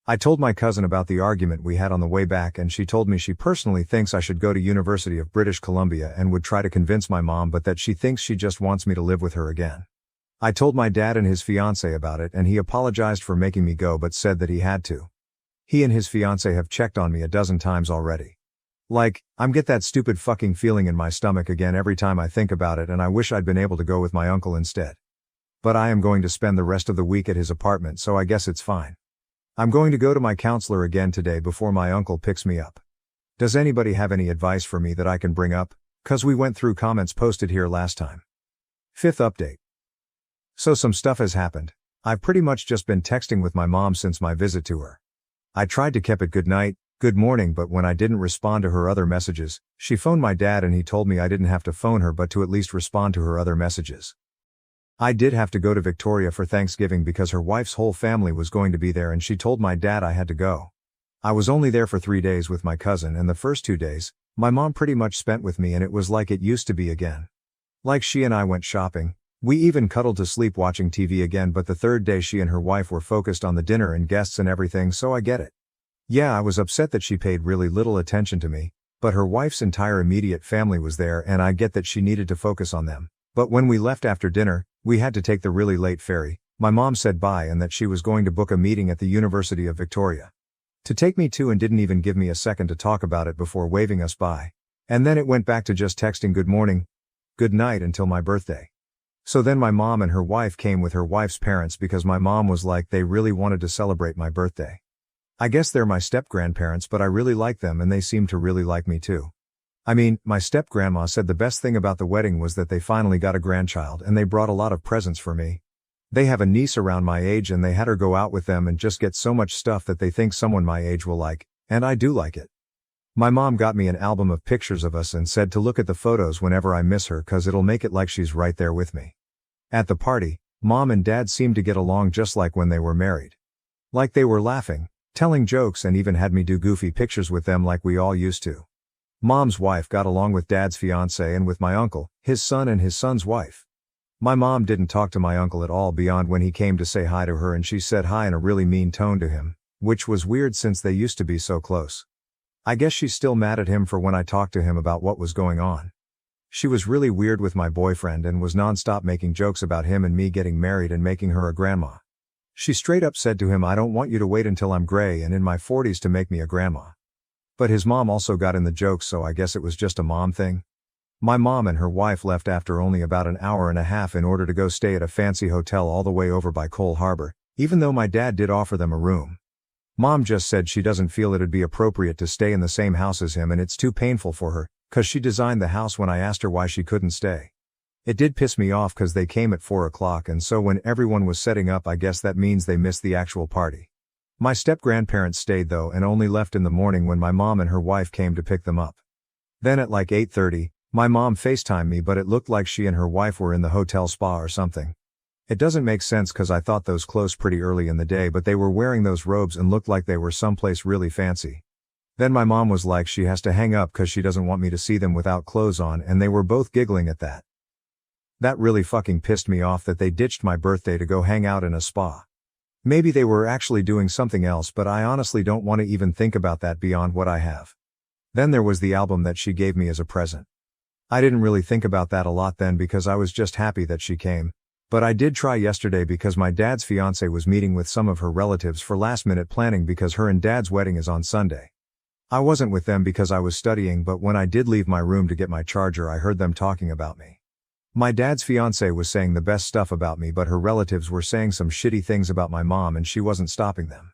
I told my cousin about the argument we had on the way back, and she told me she personally thinks I should go to University of British Columbia and would try to convince my mom, but that she thinks she just wants me to live with her again. I told my dad and his fiancée about it, and he apologized for making me go but said that he had to. He and his fiancée have checked on me a dozen times already. Like, I'm get that stupid fucking feeling in my stomach again every time I think about it, and I wish I'd been able to go with my uncle instead. But I am going to spend the rest of the week at his apartment, so I guess it's fine. I'm going to go to my counselor again today before my uncle picks me up. Does anybody have any advice for me that I can bring up? 'Cause we went through comments posted here last time. Fifth update. So some stuff has happened. I've pretty much just been texting with my mom since my visit to her. I tried to keep it good night, good morning, but when I didn't respond to her other messages, she phoned my dad and he told me I didn't have to phone her but to at least respond to her other messages. I did have to go to Victoria for Thanksgiving because her wife's whole family was going to be there, and she told my dad I had to go. I was only there for 3 days with my cousin, and the first 2 days, my mom pretty much spent with me, and it was like it used to be again. Like, she and I went shopping. We even cuddled to sleep watching TV again, but the third day she and her wife were focused on the dinner and guests and everything, so I get it. Yeah, I was upset that she paid really little attention to me, but her wife's entire immediate family was there, and I get that she needed to focus on them. But when we left after dinner, we had to take the really late ferry. My mom said bye and that she was going to book a meeting at the University of Victoria to take me to, and didn't even give me a second to talk about it before waving us bye. And then it went back to just texting good morning, good night until my birthday. So then my mom and her wife came with her wife's parents because my mom was like they really wanted to celebrate my birthday. I guess they're my step-grandparents, but I really like them and they seem to really like me too. I mean, my step-grandma said the best thing about the wedding was that they finally got a grandchild and they brought a lot of presents for me. They have a niece around my age and they had her go out with them and just get so much stuff that they think someone my age will like, and I do like it. My mom got me an album of pictures of us and said to look at the photos whenever I miss her, 'cause it'll make it like she's right there with me. At the party, mom and dad seemed to get along just like when they were married. Like they were laughing, telling jokes, and even had me do goofy pictures with them like we all used to. Mom's wife got along with dad's fiancé and with my uncle, his son, and his son's wife. My mom didn't talk to my uncle at all beyond when he came to say hi to her, and she said hi in a really mean tone to him, which was weird since they used to be so close. I guess she's still mad at him for when I talked to him about what was going on. She was really weird with my boyfriend and was nonstop making jokes about him and me getting married and making her a grandma. She straight up said to him, "I don't want you to wait until I'm gray and in my 40s to make me a grandma." But his mom also got in the jokes, so I guess it was just a mom thing. My mom and her wife left after only about an hour and a half in order to go stay at a fancy hotel all the way over by Cole Harbor, even though my dad did offer them a room. Mom just said she doesn't feel it'd be appropriate to stay in the same house as him, and it's too painful for her, 'cause she designed the house when I asked her why she couldn't stay. It did piss me off 'cause they came at 4 o'clock, and so when everyone was setting up, I guess that means they missed the actual party. My step-grandparents stayed though and only left in the morning when my mom and her wife came to pick them up. Then at like 8:30, my mom FaceTimed me, but it looked like she and her wife were in the hotel spa or something. It doesn't make sense 'cause I thought those closed pretty early in the day, but they were wearing those robes and looked like they were someplace really fancy. Then my mom was like she has to hang up 'cause she doesn't want me to see them without clothes on, and they were both giggling at that. That really fucking pissed me off that they ditched my birthday to go hang out in a spa. Maybe they were actually doing something else, but I honestly don't want to even think about that beyond what I have. Then there was the album that she gave me as a present. I didn't really think about that a lot then because I was just happy that she came. But I did try yesterday because my dad's fiancé was meeting with some of her relatives for last-minute planning because her and dad's wedding is on Sunday. I wasn't with them because I was studying, but when I did leave my room to get my charger, I heard them talking about me. My dad's fiancé was saying the best stuff about me, but her relatives were saying some shitty things about my mom and she wasn't stopping them.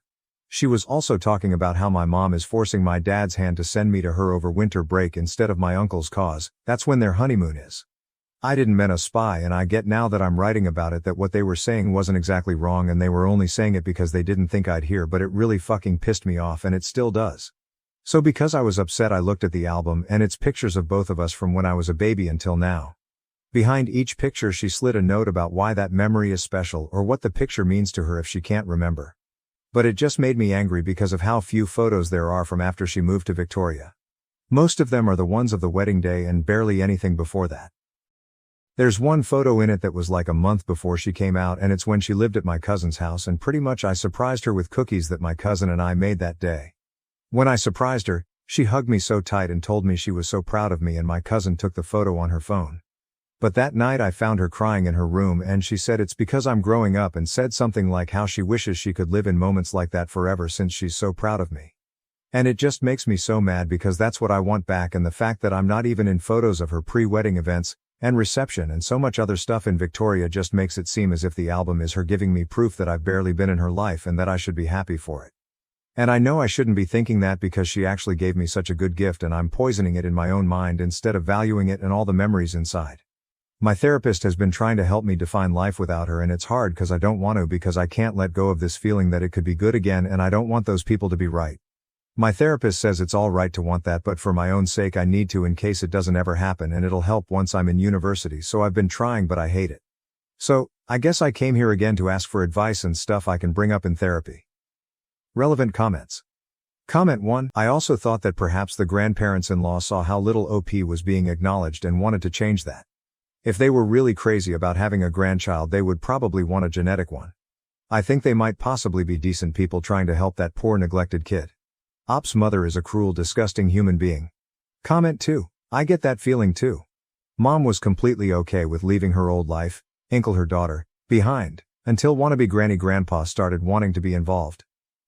She was also talking about how my mom is forcing my dad's hand to send me to her over winter break instead of my uncle's, cause that's when their honeymoon is. I didn't mean a spy, and I get now that I'm writing about it that what they were saying wasn't exactly wrong and they were only saying it because they didn't think I'd hear, but it really fucking pissed me off and it still does. So because I was upset, I looked at the album and it's pictures of both of us from when I was a baby until now. Behind each picture she slid a note about why that memory is special or what the picture means to her if she can't remember. But it just made me angry because of how few photos there are from after she moved to Victoria. Most of them are the ones of the wedding day and barely anything before that. There's one photo in it that was like a month before she came out, and it's when she lived at my cousin's house, and pretty much I surprised her with cookies that my cousin and I made that day. When I surprised her, she hugged me so tight and told me she was so proud of me, and my cousin took the photo on her phone. But that night I found her crying in her room, and she said it's because I'm growing up, and said something like how she wishes she could live in moments like that forever since she's so proud of me. And it just makes me so mad because that's what I want back, and the fact that I'm not even in photos of her pre-wedding events and reception and so much other stuff in Victoria just makes it seem as if the album is her giving me proof that I've barely been in her life and that I should be happy for it. And I know I shouldn't be thinking that because she actually gave me such a good gift, and I'm poisoning it in my own mind instead of valuing it and all the memories inside. My therapist has been trying to help me define life without her, and it's hard because I don't want to, because I can't let go of this feeling that it could be good again, and I don't want those people to be right. My therapist says it's all right to want that, but for my own sake I need to in case it doesn't ever happen, and it'll help once I'm in university, so I've been trying, but I hate it. So, I guess I came here again to ask for advice and stuff I can bring up in therapy. Relevant comments. Comment 1. I also thought that perhaps the grandparents-in-law saw how little OP was being acknowledged and wanted to change that. If they were really crazy about having a grandchild, they would probably want a genetic one. I think they might possibly be decent people trying to help that poor neglected kid. Op's mother is a cruel, disgusting human being. Comment 2. I get that feeling too. Mom was completely okay with leaving her old life, her daughter, behind, until wannabe granny grandpa started wanting to be involved.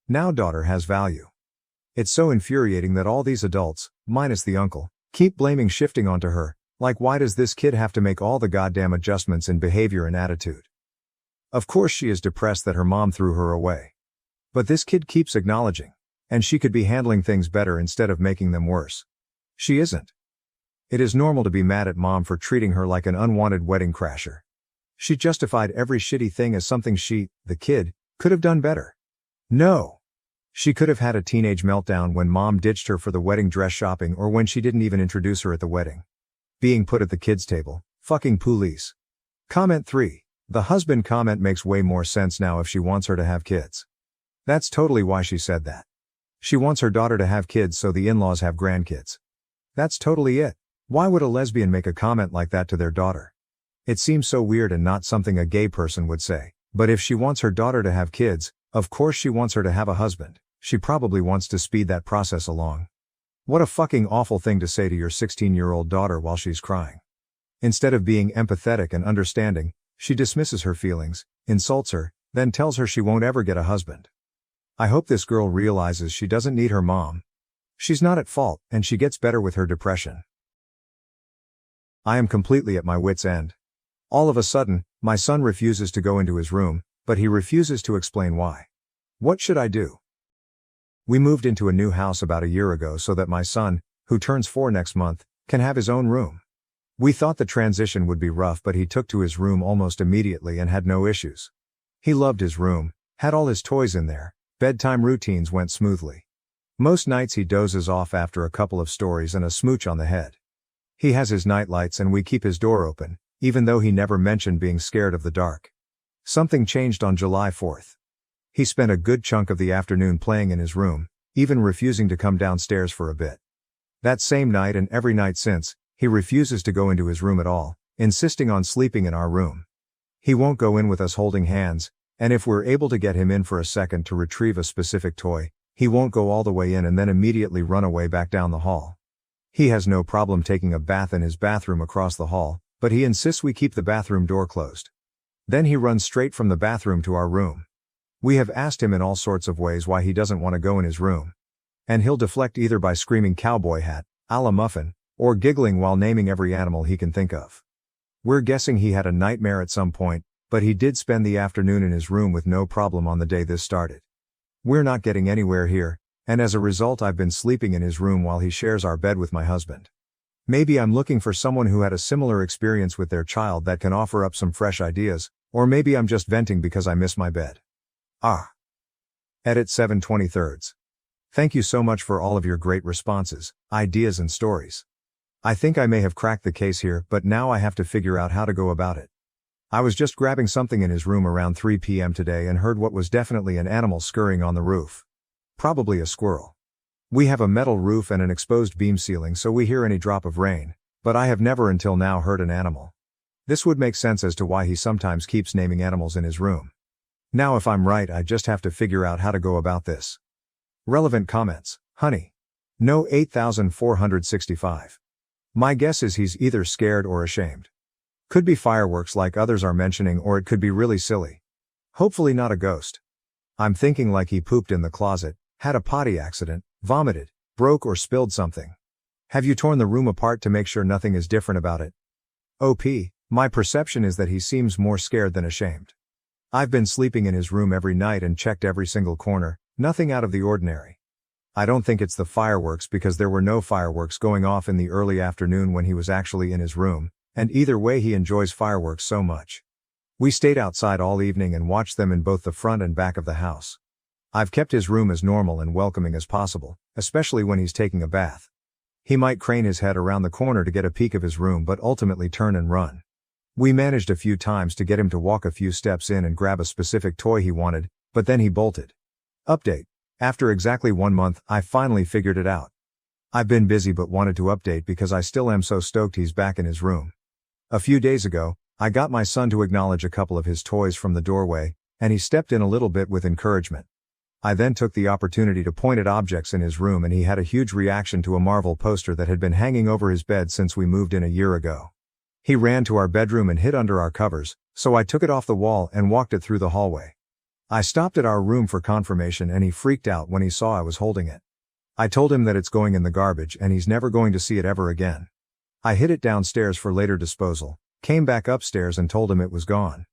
Now daughter has value. It's so infuriating that all these adults, minus the uncle, keep blaming shifting onto her. Like, why does this kid have to make all the goddamn adjustments in behavior and attitude? Of course she is depressed that her mom threw her away. But this kid keeps acknowledging. And she could be handling things better instead of making them worse. She isn't. It is normal to be mad at mom for treating her like an unwanted wedding crasher. She justified every shitty thing as something she, the kid, could have done better. No. She could have had a teenage meltdown when mom ditched her for the wedding dress shopping, or when she didn't even introduce her at the wedding. Being put at the kids' table. Fucking police. Comment 3. The husband comment makes way more sense now if she wants her to have kids. That's totally why she said that. She wants her daughter to have kids so the in-laws have grandkids. That's totally it. Why would a lesbian make a comment like that to their daughter? It seems so weird and not something a gay person would say. But if she wants her daughter to have kids, of course she wants her to have a husband. She probably wants to speed that process along. What a fucking awful thing to say to your 16-year-old daughter while she's crying. Instead of being empathetic and understanding, she dismisses her feelings, insults her, then tells her she won't ever get a husband. I hope this girl realizes she doesn't need her mom. She's not at fault, and she gets better with her depression. I am completely at my wit's end. All of a sudden, my son refuses to go into his room, but he refuses to explain why. What should I do? We moved into a new house about a year ago so that my son, who turns 4 next month, can have his own room. We thought the transition would be rough, but he took to his room almost immediately and had no issues. He loved his room, had all his toys in there, bedtime routines went smoothly. Most nights he dozes off after a couple of stories and a smooch on the head. He has his night lights and we keep his door open, even though he never mentioned being scared of the dark. Something changed on July 4th. He spent a good chunk of the afternoon playing in his room, even refusing to come downstairs for a bit. That same night and every night since, he refuses to go into his room at all, insisting on sleeping in our room. He won't go in with us holding hands, and if we're able to get him in for a second to retrieve a specific toy, he won't go all the way in and then immediately run away back down the hall. He has no problem taking a bath in his bathroom across the hall, but he insists we keep the bathroom door closed. Then he runs straight from the bathroom to our room. We have asked him in all sorts of ways why he doesn't want to go in his room. And he'll deflect either by screaming cowboy hat, a la muffin, or giggling while naming every animal he can think of. We're guessing he had a nightmare at some point, but he did spend the afternoon in his room with no problem on the day this started. We're not getting anywhere here, and as a result I've been sleeping in his room while he shares our bed with my husband. Maybe I'm looking for someone who had a similar experience with their child that can offer up some fresh ideas, or maybe I'm just venting because I miss my bed. Edit 7/23. Thank you so much for all of your great responses, ideas and stories. I think I may have cracked the case here, but now I have to figure out how to go about it. I was just grabbing something in his room around 3 p.m. today and heard what was definitely an animal scurrying on the roof. Probably a squirrel. We have a metal roof and an exposed beam ceiling, so we hear any drop of rain, but I have never until now heard an animal. This would make sense as to why he sometimes keeps naming animals in his room. Now if I'm right, I just have to figure out how to go about this. Relevant comments. Honey. No 8465. My guess is he's either scared or ashamed. Could be fireworks like others are mentioning, or it could be really silly. Hopefully not a ghost. I'm thinking like he pooped in the closet, had a potty accident, vomited, broke or spilled something. Have you torn the room apart to make sure nothing is different about it? OP, my perception is that he seems more scared than ashamed. I've been sleeping in his room every night and checked every single corner, nothing out of the ordinary. I don't think it's the fireworks because there were no fireworks going off in the early afternoon when he was actually in his room, and either way he enjoys fireworks so much. We stayed outside all evening and watched them in both the front and back of the house. I've kept his room as normal and welcoming as possible, especially when he's taking a bath. He might crane his head around the corner to get a peek of his room but ultimately turn and run. We managed a few times to get him to walk a few steps in and grab a specific toy he wanted, but then he bolted. Update. After exactly 1 month, I finally figured it out. I've been busy but wanted to update because I still am so stoked he's back in his room. A few days ago, I got my son to acknowledge a couple of his toys from the doorway, and he stepped in a little bit with encouragement. I then took the opportunity to point at objects in his room and he had a huge reaction to a Marvel poster that had been hanging over his bed since we moved in a year ago. He ran to our bedroom and hid under our covers, so I took it off the wall and walked it through the hallway. I stopped at our room for confirmation and he freaked out when he saw I was holding it. I told him that it's going in the garbage and he's never going to see it ever again. I hid it downstairs for later disposal, came back upstairs and told him it was gone.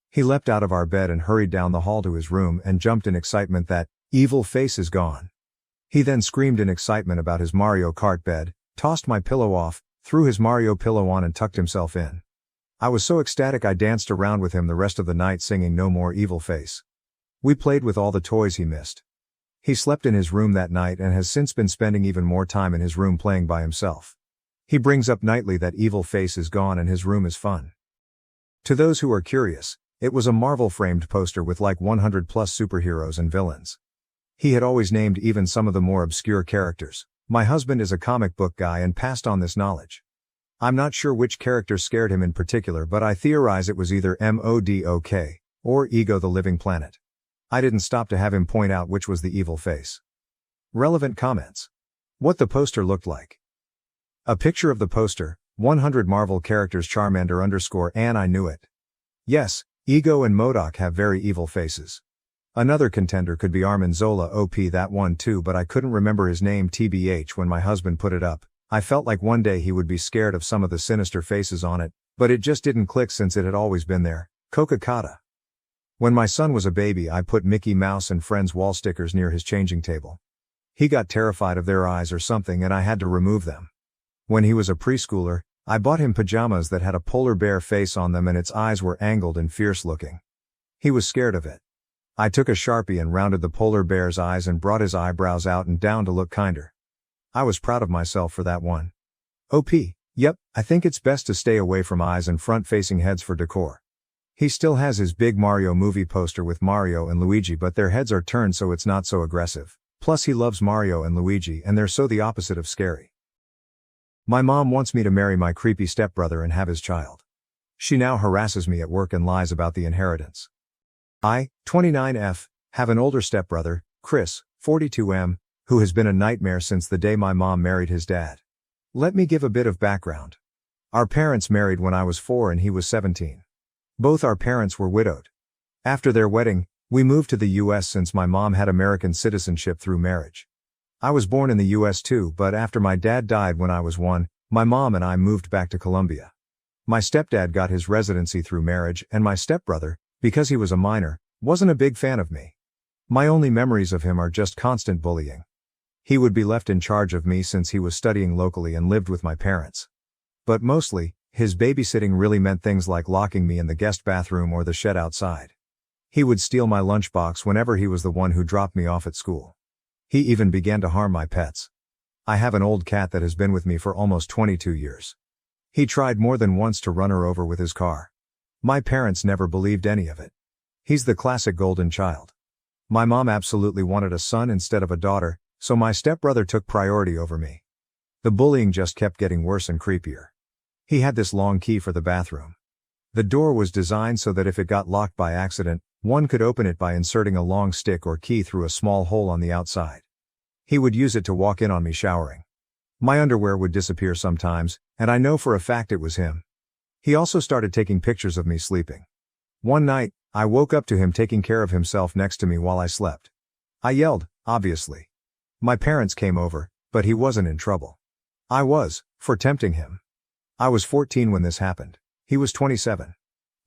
He leapt out of our bed and hurried down the hall to his room and jumped in excitement that evil face is gone. He then screamed in excitement about his Mario Kart bed, tossed my pillow off, threw his Mario pillow on and tucked himself in. I was so ecstatic I danced around with him the rest of the night singing No More Evil Face. We played with all the toys he missed. He slept in his room that night and has since been spending even more time in his room playing by himself. He brings up nightly that evil face is gone and his room is fun. To those who are curious, it was a Marvel framed poster with like 100 plus superheroes and villains. He had always named even some of the more obscure characters. My husband is a comic book guy and passed on this knowledge. I'm not sure which character scared him in particular, but I theorize it was either MODOK or Ego the Living Planet. I didn't stop to have him point out which was the evil face. Relevant comments. What the poster looked like. A picture of the poster, 100 Marvel characters Charmander _and I knew it. Yes, Ego and MODOK have very evil faces. Another contender could be Armin Zola OP, that one too, but I couldn't remember his name TBH when my husband put it up. I felt like one day he would be scared of some of the sinister faces on it, but it just didn't click since it had always been there. Coca-Cola. When my son was a baby I put Mickey Mouse and Friends wall stickers near his changing table. He got terrified of their eyes or something and I had to remove them. When he was a preschooler, I bought him pajamas that had a polar bear face on them and its eyes were angled and fierce looking. He was scared of it. I took a Sharpie and rounded the polar bear's eyes and brought his eyebrows out and down to look kinder. I was proud of myself for that one. OP, yep, I think it's best to stay away from eyes and front-facing heads for decor. He still has his big Mario movie poster with Mario and Luigi, but their heads are turned so it's not so aggressive. Plus he loves Mario and Luigi and they're so the opposite of scary. My mom wants me to marry my creepy stepbrother and have his child. She now harasses me at work and lies about the inheritance. I, 29F, have an older stepbrother, Chris, 42M, who has been a nightmare since the day my mom married his dad. Let me give a bit of background. Our parents married when I was 4 and he was 17. Both our parents were widowed. After their wedding, we moved to the US since my mom had American citizenship through marriage. I was born in the US too, but after my dad died when I was 1, my mom and I moved back to Colombia. My stepdad got his residency through marriage and my stepbrother, because he was a minor, wasn't a big fan of me. My only memories of him are just constant bullying. He would be left in charge of me since he was studying locally and lived with my parents. But mostly, his babysitting really meant things like locking me in the guest bathroom or the shed outside. He would steal my lunchbox whenever he was the one who dropped me off at school. He even began to harm my pets. I have an old cat that has been with me for almost 22 years. He tried more than once to run her over with his car. My parents never believed any of it. He's the classic golden child. My mom absolutely wanted a son instead of a daughter, so my stepbrother took priority over me. The bullying just kept getting worse and creepier. He had this long key for the bathroom. The door was designed so that if it got locked by accident, one could open it by inserting a long stick or key through a small hole on the outside. He would use it to walk in on me showering. My underwear would disappear sometimes, and I know for a fact it was him. He also started taking pictures of me sleeping. One night, I woke up to him taking care of himself next to me while I slept. I yelled, obviously. My parents came over, but he wasn't in trouble. I was, for tempting him. I was 14 when this happened. He was 27.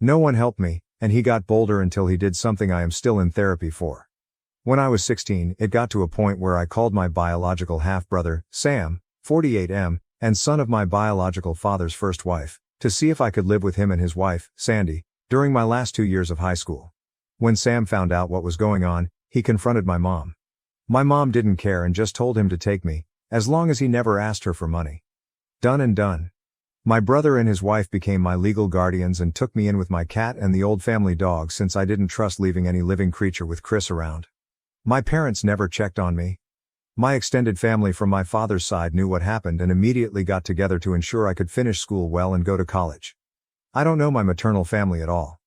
No one helped me, and he got bolder until he did something I am still in therapy for. When I was 16, it got to a point where I called my biological half-brother, Sam, 48M, and son of my biological father's first wife, to see if I could live with him and his wife, Sandy, during my last 2 years of high school. When Sam found out what was going on, he confronted my mom. My mom didn't care and just told him to take me, as long as he never asked her for money. Done and done. My brother and his wife became my legal guardians and took me in with my cat and the old family dog since I didn't trust leaving any living creature with Chris around. My parents never checked on me. My extended family from my father's side knew what happened and immediately got together to ensure I could finish school well and go to college. I don't know my maternal family at all.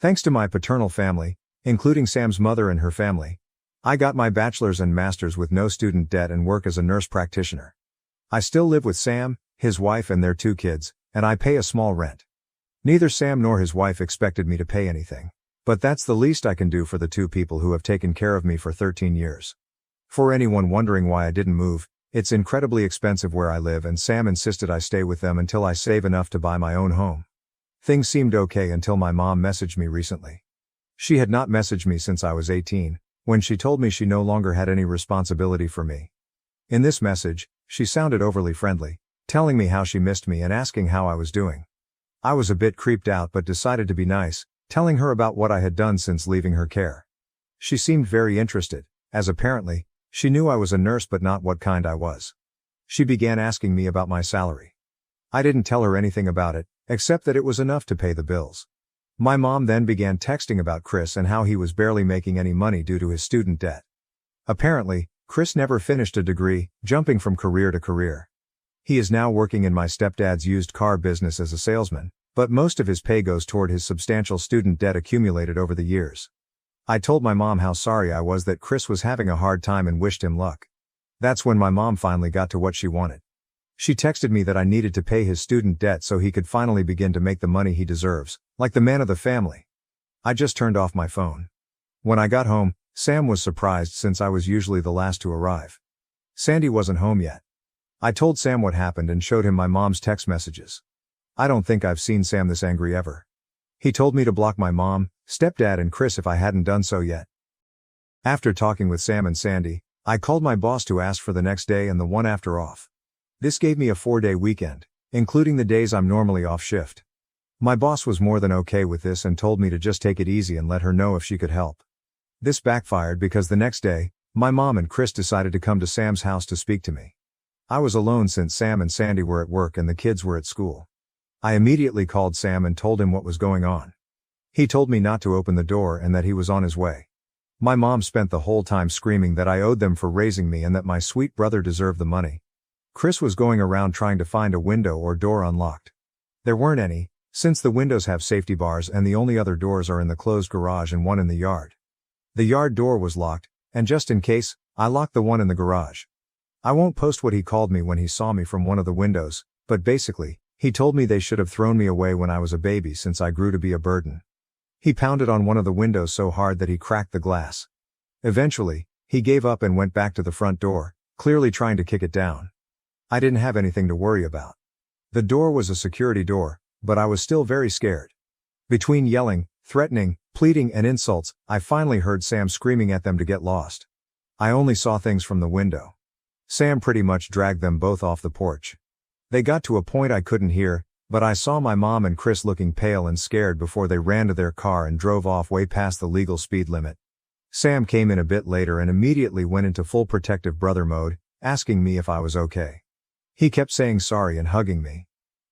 Thanks to my paternal family, including Sam's mother and her family, I got my bachelor's and master's with no student debt and work as a nurse practitioner. I still live with Sam, his wife and their 2 kids, and I pay a small rent. Neither Sam nor his wife expected me to pay anything. But that's the least I can do for the 2 people who have taken care of me for 13 years. For anyone wondering why I didn't move, it's incredibly expensive where I live and Sam insisted I stay with them until I save enough to buy my own home. Things seemed okay until my mom messaged me recently. She had not messaged me since I was 18, when she told me she no longer had any responsibility for me. In this message, she sounded overly friendly, telling me how she missed me and asking how I was doing. I was a bit creeped out but decided to be nice, telling her about what I had done since leaving her care. She seemed very interested, as apparently, she knew I was a nurse but not what kind I was. She began asking me about my salary. I didn't tell her anything about it, except that it was enough to pay the bills. My mom then began texting about Chris and how he was barely making any money due to his student debt. Apparently, Chris never finished a degree, jumping from career to career. He is now working in my stepdad's used car business as a salesman, but most of his pay goes toward his substantial student debt accumulated over the years. I told my mom how sorry I was that Chris was having a hard time and wished him luck. That's when my mom finally got to what she wanted. She texted me that I needed to pay his student debt so he could finally begin to make the money he deserves, like the man of the family. I just turned off my phone. When I got home, Sam was surprised since I was usually the last to arrive. Sandy wasn't home yet. I told Sam what happened and showed him my mom's text messages. I don't think I've seen Sam this angry ever. He told me to block my mom, stepdad and Chris if I hadn't done so yet. After talking with Sam and Sandy, I called my boss to ask for the next day and the one after off. This gave me a 4-day weekend, including the days I'm normally off shift. My boss was more than okay with this and told me to just take it easy and let her know if she could help. This backfired because the next day, my mom and Chris decided to come to Sam's house to speak to me. I was alone since Sam and Sandy were at work and the kids were at school. I immediately called Sam and told him what was going on. He told me not to open the door and that he was on his way. My mom spent the whole time screaming that I owed them for raising me and that my sweet brother deserved the money. Chris was going around trying to find a window or door unlocked. There weren't any, since the windows have safety bars and the only other doors are in the closed garage and one in the yard. The yard door was locked, and just in case, I locked the one in the garage. I won't post what he called me when he saw me from one of the windows, but basically, he told me they should have thrown me away when I was a baby since I grew to be a burden. He pounded on one of the windows so hard that he cracked the glass. Eventually, he gave up and went back to the front door, clearly trying to kick it down. I didn't have anything to worry about. The door was a security door, but I was still very scared. Between yelling, threatening, pleading and insults, I finally heard Sam screaming at them to get lost. I only saw things from the window. Sam pretty much dragged them both off the porch. They got to a point I couldn't hear, but I saw my mom and Chris looking pale and scared before they ran to their car and drove off way past the legal speed limit. Sam came in a bit later and immediately went into full protective brother mode, asking me if I was okay. He kept saying sorry and hugging me.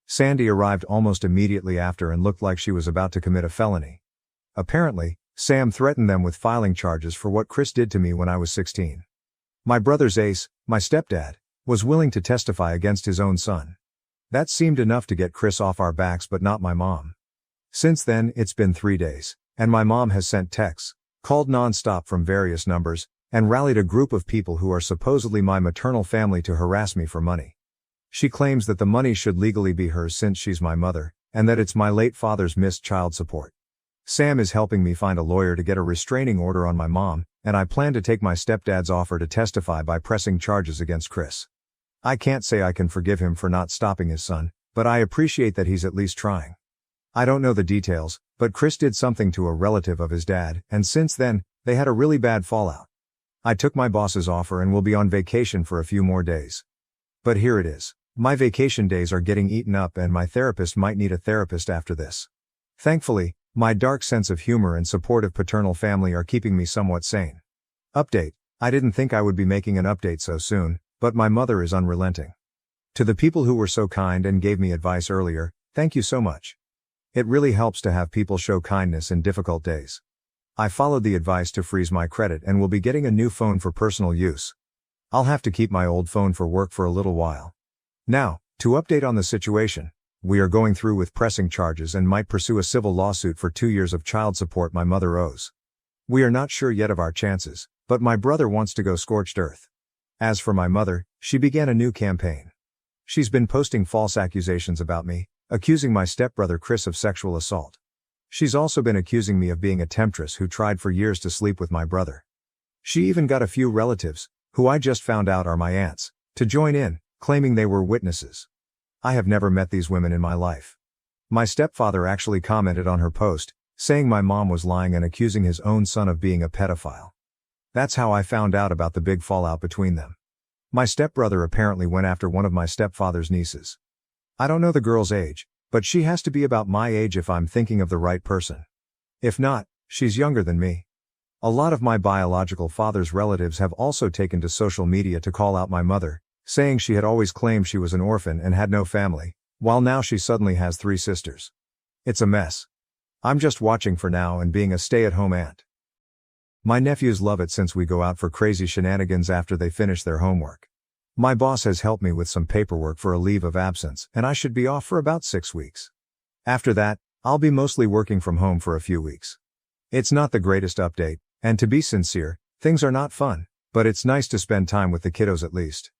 Sandy arrived almost immediately after and looked like she was about to commit a felony. Apparently, Sam threatened them with filing charges for what Chris did to me when I was 16. My brother's ace, my stepdad, was willing to testify against his own son. That seemed enough to get Chris off our backs, but not my mom. Since then, it's been 3 days, and my mom has sent texts, called non-stop from various numbers, and rallied a group of people who are supposedly my maternal family to harass me for money. She claims that the money should legally be hers since she's my mother, and that it's my late father's missed child support. Sam is helping me find a lawyer to get a restraining order on my mom, and I plan to take my stepdad's offer to testify by pressing charges against Chris. I can't say I can forgive him for not stopping his son, but I appreciate that he's at least trying. I don't know the details, but Chris did something to a relative of his dad, and since then, they had a really bad fallout. I took my boss's offer and will be on vacation for a few more days. But here it is. My vacation days are getting eaten up and my therapist might need a therapist after this. Thankfully, my dark sense of humor and supportive paternal family are keeping me somewhat sane. Update. I didn't think I would be making an update so soon, but my mother is unrelenting. To the people who were so kind and gave me advice earlier, thank you so much. It really helps to have people show kindness in difficult days. I followed the advice to freeze my credit and will be getting a new phone for personal use. I'll have to keep my old phone for work for a little while. Now, to update on the situation, we are going through with pressing charges and might pursue a civil lawsuit for 2 years of child support my mother owes. We are not sure yet of our chances, but my brother wants to go scorched earth. As for my mother, she began a new campaign. She's been posting false accusations about me, accusing my stepbrother Chris of sexual assault. She's also been accusing me of being a temptress who tried for years to sleep with my brother. She even got a few relatives, who I just found out are my aunts, to join in, claiming they were witnesses. I have never met these women in my life. My stepfather actually commented on her post, saying my mom was lying and accusing his own son of being a pedophile. That's how I found out about the big fallout between them. My stepbrother apparently went after one of my stepfather's nieces. I don't know the girl's age, but she has to be about my age if I'm thinking of the right person. If not, she's younger than me. A lot of my biological father's relatives have also taken to social media to call out my mother, saying she had always claimed she was an orphan and had no family, while now she suddenly has 3 sisters. It's a mess. I'm just watching for now and being a stay-at-home aunt. My nephews love it since we go out for crazy shenanigans after they finish their homework. My boss has helped me with some paperwork for a leave of absence, and I should be off for about 6 weeks. After that, I'll be mostly working from home for a few weeks. It's not the greatest update, and to be sincere, things are not fun, but it's nice to spend time with the kiddos at least.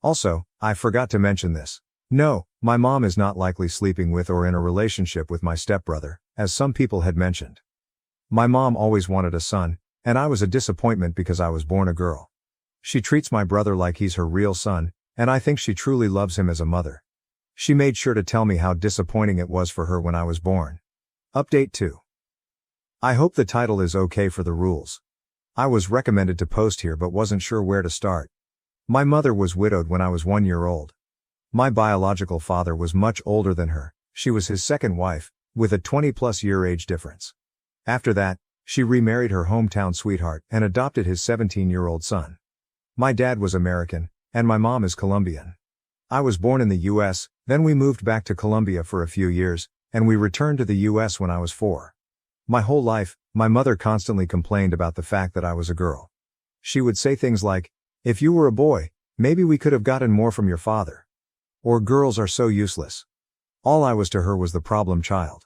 Also, I forgot to mention this. No, my mom is not likely sleeping with or in a relationship with my stepbrother, as some people had mentioned. My mom always wanted a son, and I was a disappointment because I was born a girl. She treats my brother like he's her real son, and I think she truly loves him as a mother. She made sure to tell me how disappointing it was for her when I was born. Update 2. I hope the title is okay for the rules. I was recommended to post here but wasn't sure where to start. My mother was widowed when I was 1 year old. My biological father was much older than her. She was his second wife, with a 20-plus year age difference. After that, she remarried her hometown sweetheart and adopted his 17-year-old son. My dad was American, and my mom is Colombian. I was born in the US, then we moved back to Colombia for a few years, and we returned to the US when I was 4. My whole life, my mother constantly complained about the fact that I was a girl. She would say things like, "If you were a boy, maybe we could have gotten more from your father." Or "Girls are so useless." All I was to her was the problem child.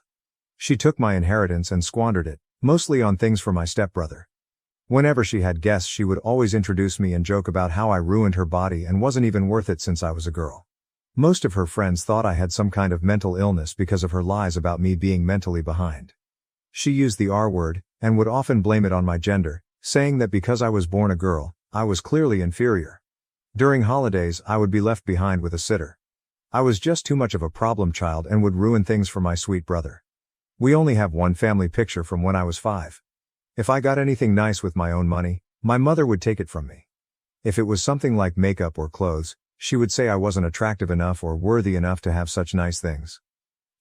She took my inheritance and squandered it, mostly on things for my stepbrother. Whenever she had guests, she would always introduce me and joke about how I ruined her body and wasn't even worth it since I was a girl. Most of her friends thought I had some kind of mental illness because of her lies about me being mentally behind. She used the R word, and would often blame it on my gender, saying that because I was born a girl, I was clearly inferior. During holidays, I would be left behind with a sitter. I was just too much of a problem child and would ruin things for my sweet brother. We only have one family picture from when I was 5. If I got anything nice with my own money, my mother would take it from me. If it was something like makeup or clothes, she would say I wasn't attractive enough or worthy enough to have such nice things.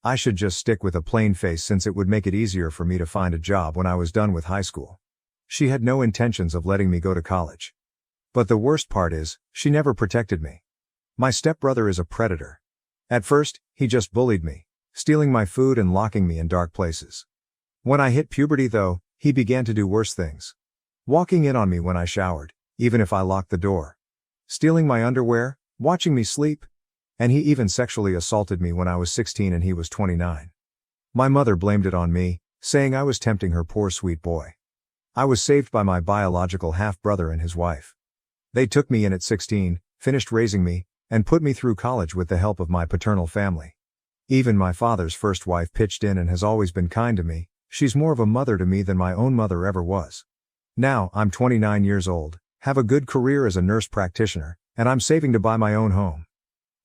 I should just stick with a plain face since it would make it easier for me to find a job when I was done with high school. She had no intentions of letting me go to college. But the worst part is, she never protected me. My stepbrother is a predator. At first, he just bullied me, stealing my food and locking me in dark places. When I hit puberty though, he began to do worse things. Walking in on me when I showered, even if I locked the door. Stealing my underwear, watching me sleep. And he even sexually assaulted me when I was 16 and he was 29. My mother blamed it on me, saying I was tempting her poor sweet boy. I was saved by my biological half-brother and his wife. They took me in at 16, finished raising me, and put me through college with the help of my paternal family. Even my father's first wife pitched in and has always been kind to me. She's more of a mother to me than my own mother ever was. Now, I'm 29 years old, have a good career as a nurse practitioner, and I'm saving to buy my own home.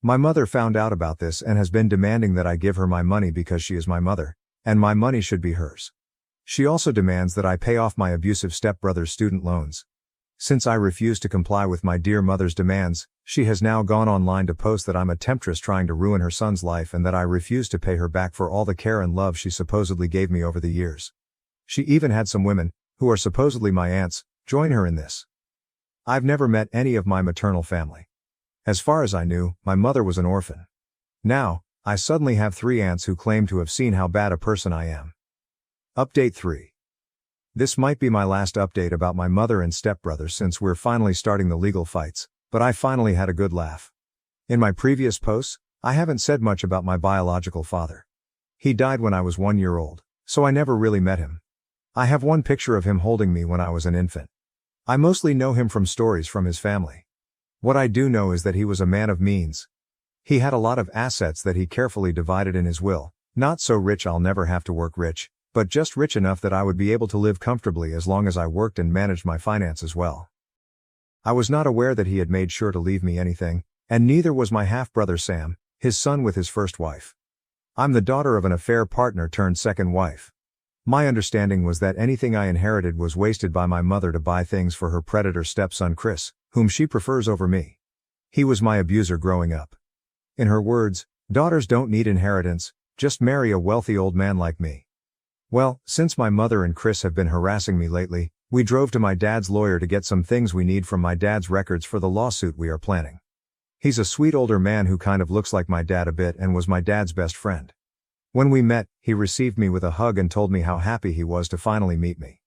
My mother found out about this and has been demanding that I give her my money because she is my mother, and my money should be hers. She also demands that I pay off my abusive stepbrother's student loans. Since I refuse to comply with my dear mother's demands, she has now gone online to post that I'm a temptress trying to ruin her son's life and that I refuse to pay her back for all the care and love she supposedly gave me over the years. She even had some women, who are supposedly my aunts, join her in this. I've never met any of my maternal family. As far as I knew, my mother was an orphan. Now, I suddenly have 3 aunts who claim to have seen how bad a person I am. Update 3. This might be my last update about my mother and stepbrother since we're finally starting the legal fights, but I finally had a good laugh. In my previous posts, I haven't said much about my biological father. He died when I was 1 year old, so I never really met him. I have one picture of him holding me when I was an infant. I mostly know him from stories from his family. What I do know is that he was a man of means. He had a lot of assets that he carefully divided in his will, not so rich I'll never have to work rich, but just rich enough that I would be able to live comfortably as long as I worked and managed my finances well. I was not aware that he had made sure to leave me anything, and neither was my half-brother Sam, his son with his first wife. I'm the daughter of an affair partner turned second wife. My understanding was that anything I inherited was wasted by my mother to buy things for her predator stepson Chris, whom she prefers over me. He was my abuser growing up. In her words, daughters don't need inheritance, just marry a wealthy old man like me. Well, since my mother and Chris have been harassing me lately, we drove to my dad's lawyer to get some things we need from my dad's records for the lawsuit we are planning. He's a sweet older man who kind of looks like my dad a bit and was my dad's best friend. When we met, he received me with a hug and told me how happy he was to finally meet me.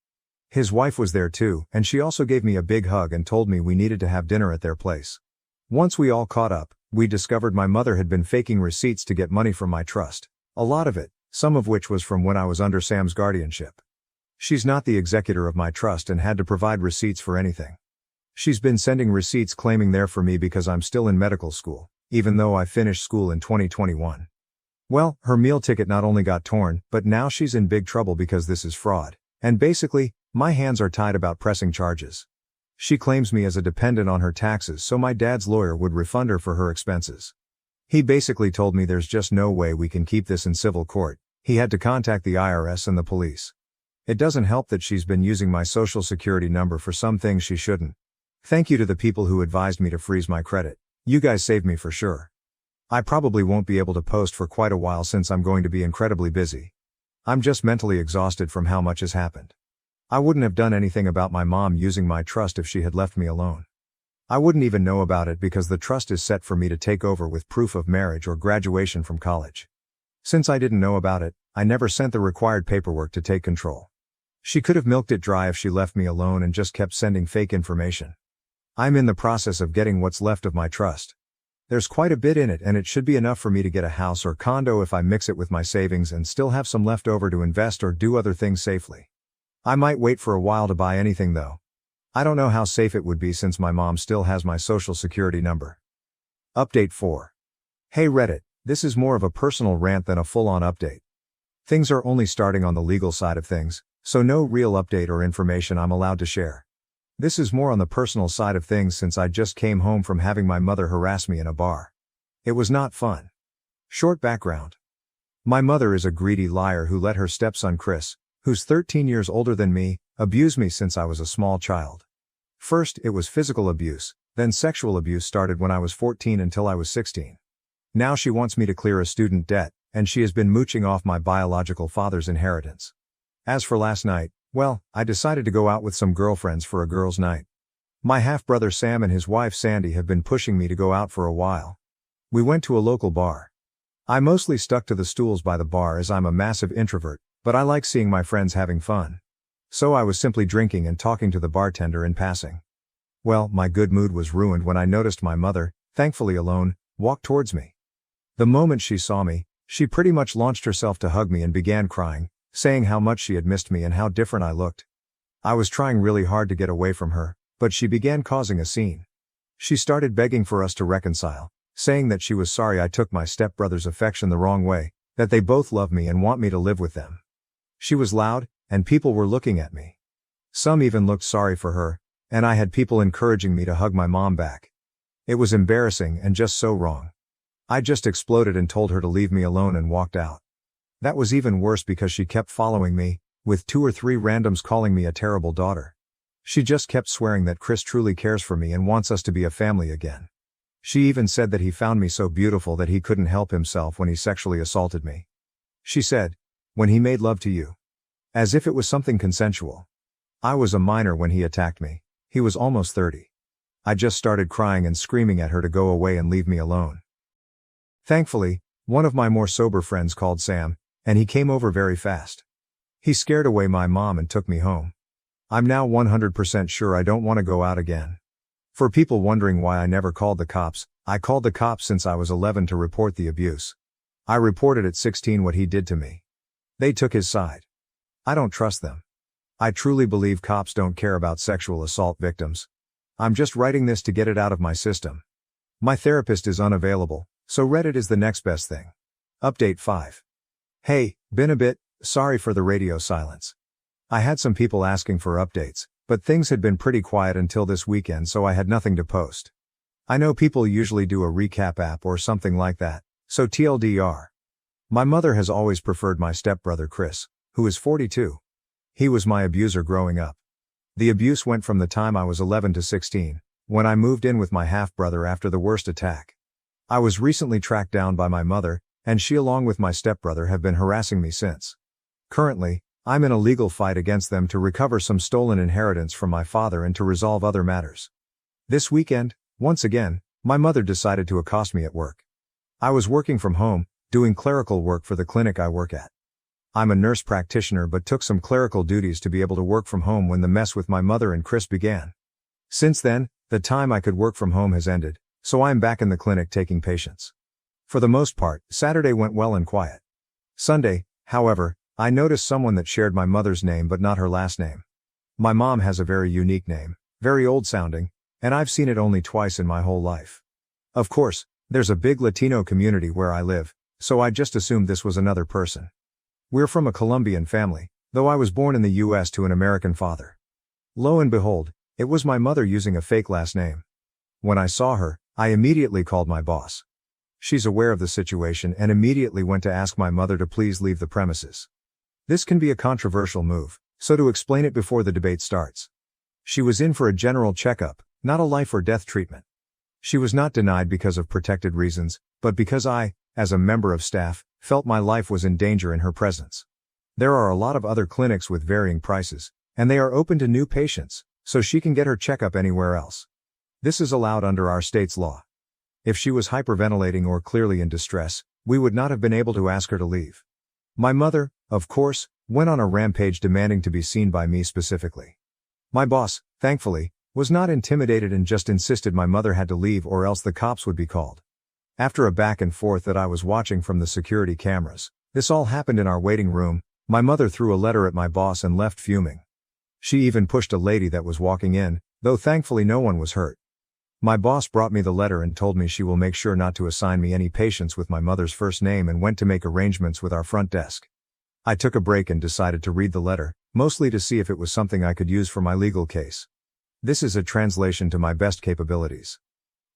His wife was there too, and she also gave me a big hug and told me we needed to have dinner at their place. Once we all caught up, we discovered my mother had been faking receipts to get money from my trust. A lot of it, some of which was from when I was under Sam's guardianship. She's not the executor of my trust and had to provide receipts for anything. She's been sending receipts claiming they're for me because I'm still in medical school, even though I finished school in 2021. Well, her meal ticket not only got torn, but now she's in big trouble because this is fraud. And basically, my hands are tied about pressing charges. She claims me as a dependent on her taxes so my dad's lawyer would refund her for her expenses. He basically told me there's just no way we can keep this in civil court. He had to contact the IRS and the police. It doesn't help that she's been using my social security number for some things she shouldn't. Thank you to the people who advised me to freeze my credit. You guys saved me for sure. I probably won't be able to post for quite a while since I'm going to be incredibly busy. I'm just mentally exhausted from how much has happened. I wouldn't have done anything about my mom using my trust if she had left me alone. I wouldn't even know about it because the trust is set for me to take over with proof of marriage or graduation from college. Since I didn't know about it, I never sent the required paperwork to take control. She could have milked it dry if she left me alone and just kept sending fake information. I'm in the process of getting what's left of my trust. There's quite a bit in it and it should be enough for me to get a house or condo if I mix it with my savings and still have some left over to invest or do other things safely. I might wait for a while to buy anything though. I don't know how safe it would be since my mom still has my social security number. Update 4. Hey Reddit, this is more of a personal rant than a full-on update. Things are only starting on the legal side of things, so no real update or information I'm allowed to share. This is more on the personal side of things since I just came home from having my mother harass me in a bar. It was not fun. Short background. My mother is a greedy liar who let her stepson Chris, who's 13 years older than me, abuse me since I was a small child. First, it was physical abuse, then sexual abuse started when I was 14 until I was 16. Now she wants me to clear a student debt, and she has been mooching off my biological father's inheritance. As for last night, well, I decided to go out with some girlfriends for a girls' night. My half-brother Sam and his wife Sandy have been pushing me to go out for a while. We went to a local bar. I mostly stuck to the stools by the bar as I'm a massive introvert, but I like seeing my friends having fun. So I was simply drinking and talking to the bartender in passing. Well, my good mood was ruined when I noticed my mother, thankfully alone, walk towards me. The moment she saw me, she pretty much launched herself to hug me and began crying, saying how much she had missed me and how different I looked. I was trying really hard to get away from her, but she began causing a scene. She started begging for us to reconcile, saying that she was sorry I took my stepbrother's affection the wrong way, that they both love me and want me to live with them. She was loud, and people were looking at me. Some even looked sorry for her, and I had people encouraging me to hug my mom back. It was embarrassing and just so wrong. I just exploded and told her to leave me alone and walked out. That was even worse because she kept following me, with 2 or 3 randoms calling me a terrible daughter. She just kept swearing that Chris truly cares for me and wants us to be a family again. She even said that he found me so beautiful that he couldn't help himself when he sexually assaulted me. She said, when he made love to you. As if it was something consensual. I was a minor when he attacked me. He was almost 30. I just started crying and screaming at her to go away and leave me alone. Thankfully, one of my more sober friends called Sam, and he came over very fast. He scared away my mom and took me home. I'm now 100% sure I don't want to go out again. For people wondering why I never called the cops, I called the cops since I was 11 to report the abuse. I reported at 16 what he did to me. They took his side. I don't trust them. I truly believe cops don't care about sexual assault victims. I'm just writing this to get it out of my system. My therapist is unavailable, so Reddit is the next best thing. Update 5. Hey, been a bit, sorry for the radio silence. I had some people asking for updates, but things had been pretty quiet until this weekend, so I had nothing to post. I know people usually do a recap app or something like that, so TLDR. My mother has always preferred my stepbrother Chris, who is 42. He was my abuser growing up. The abuse went from the time I was 11 to 16, when I moved in with my half-brother after the worst attack. I was recently tracked down by my mother, and she along with my stepbrother have been harassing me since. Currently, I'm in a legal fight against them to recover some stolen inheritance from my father and to resolve other matters. This weekend, once again, my mother decided to accost me at work. I was working from home, doing clerical work for the clinic I work at. I'm a nurse practitioner but took some clerical duties to be able to work from home when the mess with my mother and Chris began. Since then, the time I could work from home has ended, so I'm back in the clinic taking patients. For the most part, Saturday went well and quiet. Sunday, however, I noticed someone that shared my mother's name but not her last name. My mom has a very unique name, very old-sounding, and I've seen it only twice in my whole life. Of course, there's a big Latino community where I live, so I just assumed this was another person. We're from a Colombian family, though I was born in the US to an American father. Lo and behold, it was my mother using a fake last name. When I saw her, I immediately called my boss. She's aware of the situation and immediately went to ask my mother to please leave the premises. This can be a controversial move, so to explain it before the debate starts. She was in for a general checkup, not a life or death treatment. She was not denied because of protected reasons, but because I, as a member of staff, felt my life was in danger in her presence. There are a lot of other clinics with varying prices, and they are open to new patients, so she can get her checkup anywhere else. This is allowed under our state's law. If she was hyperventilating or clearly in distress, we would not have been able to ask her to leave. My mother, of course, went on a rampage demanding to be seen by me specifically. My boss, thankfully, was not intimidated and just insisted my mother had to leave or else the cops would be called. After a back and forth that I was watching from the security cameras, this all happened in our waiting room. My mother threw a letter at my boss and left fuming. She even pushed a lady that was walking in, though thankfully no one was hurt. My boss brought me the letter and told me she will make sure not to assign me any patients with my mother's first name and went to make arrangements with our front desk. I took a break and decided to read the letter, mostly to see if it was something I could use for my legal case. This is a translation to my best capabilities.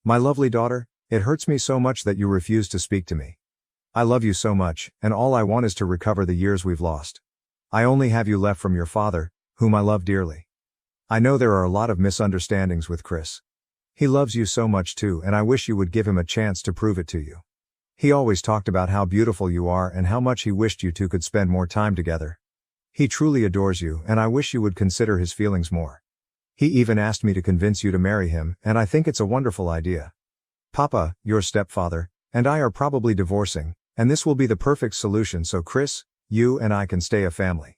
My lovely daughter, it hurts me so much that you refuse to speak to me. I love you so much, and all I want is to recover the years we've lost. I only have you left from your father, whom I love dearly. I know there are a lot of misunderstandings with Chris. He loves you so much too, and I wish you would give him a chance to prove it to you. He always talked about how beautiful you are and how much he wished you two could spend more time together. He truly adores you, and I wish you would consider his feelings more. He even asked me to convince you to marry him, and I think it's a wonderful idea. Papa, your stepfather, and I are probably divorcing, and this will be the perfect solution so Chris, you and I can stay a family.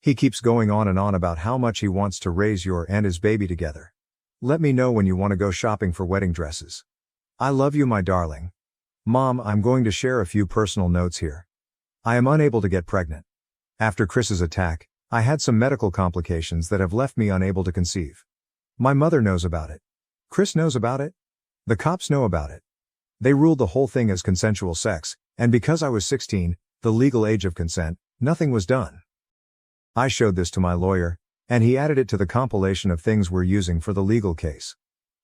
He keeps going on and on about how much he wants to raise your and his baby together. Let me know when you want to go shopping for wedding dresses. I love you, my darling. Mom, I'm going to share a few personal notes here. I am unable to get pregnant. After Chris's attack, I had some medical complications that have left me unable to conceive. My mother knows about it. Chris knows about it. The cops know about it. They ruled the whole thing as consensual sex, and because I was 16, the legal age of consent, nothing was done. I showed this to my lawyer, and he added it to the compilation of things we're using for the legal case.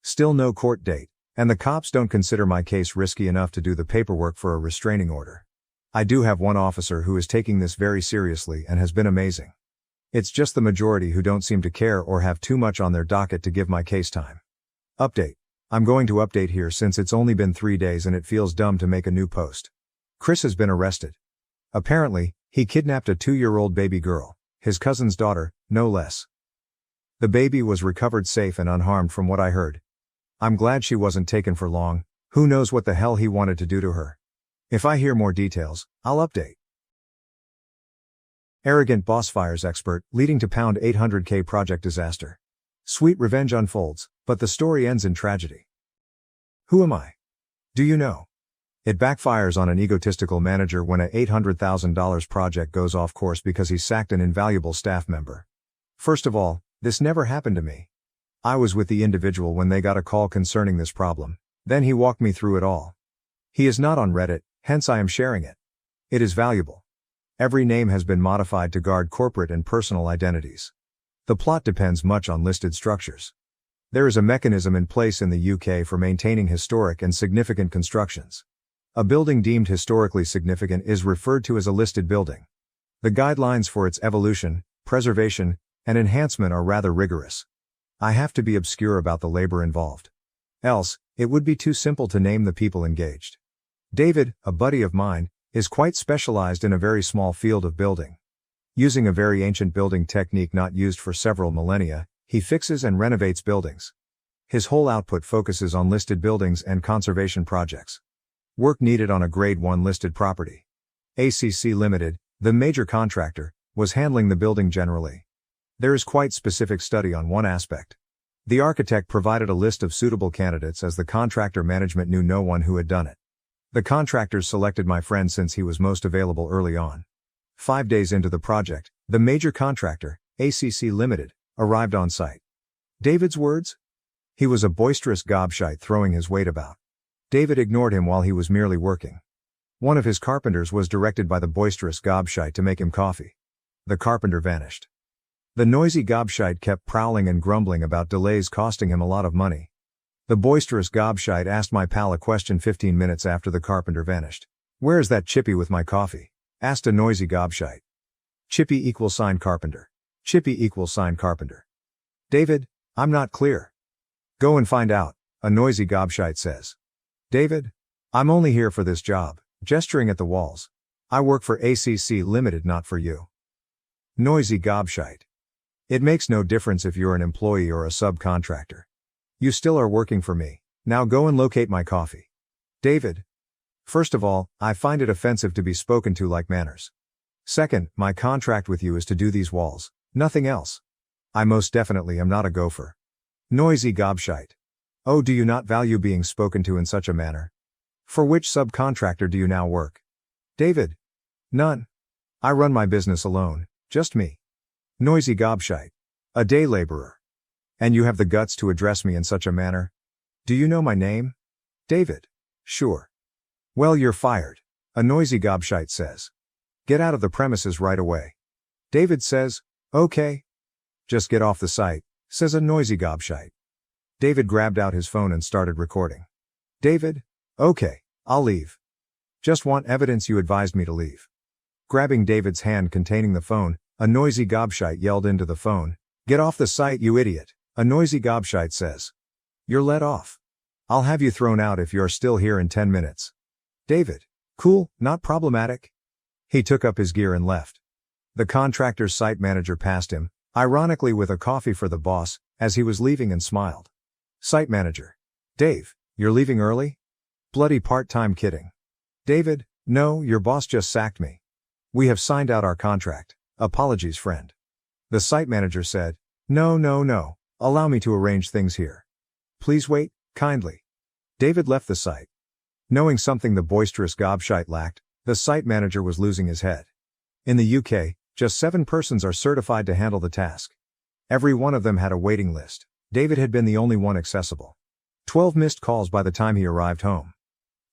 Still no court date, and the cops don't consider my case risky enough to do the paperwork for a restraining order. I do have one officer who is taking this very seriously and has been amazing. It's just the majority who don't seem to care or have too much on their docket to give my case time. Update. I'm going to update here since it's only been 3 days and it feels dumb to make a new post. Chris has been arrested. Apparently, he kidnapped a 2-year-old baby girl, his cousin's daughter, no less. The baby was recovered safe and unharmed from what I heard. I'm glad she wasn't taken for long, who knows what the hell he wanted to do to her. If I hear more details, I'll update. Arrogant boss fires expert, leading to £800K project disaster. Sweet revenge unfolds, but the story ends in tragedy. Who am I? Do you know? It backfires on an egotistical manager when a $800,000 project goes off course because he sacked an invaluable staff member. First of all, this never happened to me. I was with the individual when they got a call concerning this problem, then he walked me through it all. He is not on Reddit, hence I am sharing it. It is valuable. Every name has been modified to guard corporate and personal identities. The plot depends much on listed structures. There is a mechanism in place in the UK for maintaining historic and significant constructions. A building deemed historically significant is referred to as a listed building. The guidelines for its evolution, preservation, and enhancement are rather rigorous. I have to be obscure about the labor involved. Else, it would be too simple to name the people engaged. David, a buddy of mine, is quite specialized in a very small field of building. Using a very ancient building technique not used for several millennia, he fixes and renovates buildings. His whole output focuses on listed buildings and conservation projects. Work needed on a Grade 1 listed property. ACC Limited, the major contractor, was handling the building generally. There is quite specific study on one aspect. The architect provided a list of suitable candidates as the contractor management knew no one who had done it. The contractors selected my friend since he was most available early on. 5 days into the project, the major contractor, ACC Limited, arrived on site. David's words? He was a boisterous gobshite throwing his weight about. David ignored him while he was merely working. One of his carpenters was directed by the boisterous gobshite to make him coffee. The carpenter vanished. The noisy gobshite kept prowling and grumbling about delays costing him a lot of money. The boisterous gobshite asked my pal a question 15 minutes after the carpenter vanished. "Where's that chippy with my coffee?" asked a noisy gobshite. Chippy = carpenter. Chippy = carpenter. David, I'm not clear. Go and find out, a noisy gobshite says. David, I'm only here for this job, gesturing at the walls. I work for ACC Limited, not for you. Noisy gobshite. It makes no difference if you're an employee or a subcontractor. You still are working for me. Now go and locate my coffee. David. First of all, I find it offensive to be spoken to like manners. Second, my contract with you is to do these walls, nothing else. I most definitely am not a gopher. Noisy gobshite. Oh, do you not value being spoken to in such a manner? For which subcontractor do you now work? David. None. I run my business alone, just me. Noisy gobshite. A day laborer. And you have the guts to address me in such a manner? Do you know my name? David. Sure. Well, you're fired. A noisy gobshite says. Get out of the premises right away. David says, okay. Just get off the site, says a noisy gobshite. David grabbed out his phone and started recording. David. Okay, I'll leave. Just want evidence you advised me to leave. Grabbing David's hand containing the phone, a noisy gobshite yelled into the phone, get off the site, you idiot, a noisy gobshite says. You're let off. I'll have you thrown out if you're still here in 10 minutes. David. Cool, not problematic. He took up his gear and left. The contractor's site manager passed him, ironically with a coffee for the boss, as he was leaving and smiled. Site manager. Dave, you're leaving early? Bloody part-time kidding. David, no, your boss just sacked me. We have signed out our contract. Apologies, friend. The site manager said, No. Allow me to arrange things here. Please wait, kindly. David left the site. Knowing something the boisterous gobshite lacked, the site manager was losing his head. In the UK, just 7 persons are certified to handle the task. Every one of them had a waiting list. David had been the only one accessible. 12 missed calls by the time he arrived home.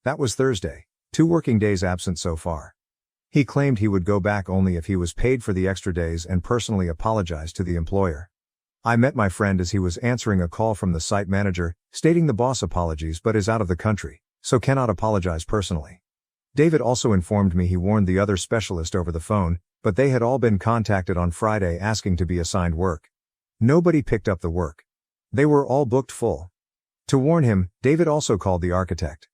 That was Thursday, 2 working days absent so far. He claimed he would go back only if he was paid for the extra days and personally apologized to the employer. I met my friend as he was answering a call from the site manager, stating the boss apologies but is out of the country, so cannot apologize personally. David also informed me he warned the other specialist over the phone, but they had all been contacted on Friday asking to be assigned work. Nobody picked up the work. They were all booked full. To warn him, David also called the architect.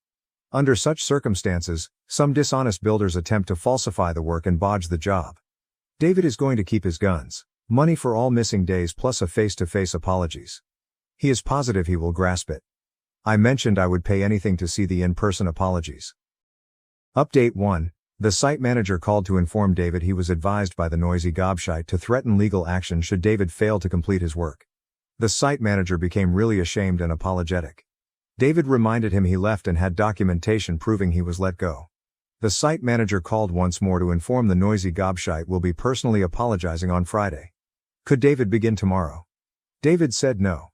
Under such circumstances, some dishonest builders attempt to falsify the work and bodge the job. David is going to keep his guns. Money for all missing days plus a face-to-face apologies. He is positive he will grasp it. I mentioned I would pay anything to see the in-person apologies. Update 1. The site manager called to inform David he was advised by the noisy gobshite to threaten legal action should David fail to complete his work. The site manager became really ashamed and apologetic. David reminded him he left and had documentation proving he was let go. The site manager called once more to inform the noisy gobshite will be personally apologizing on Friday. Could David begin tomorrow? David said no.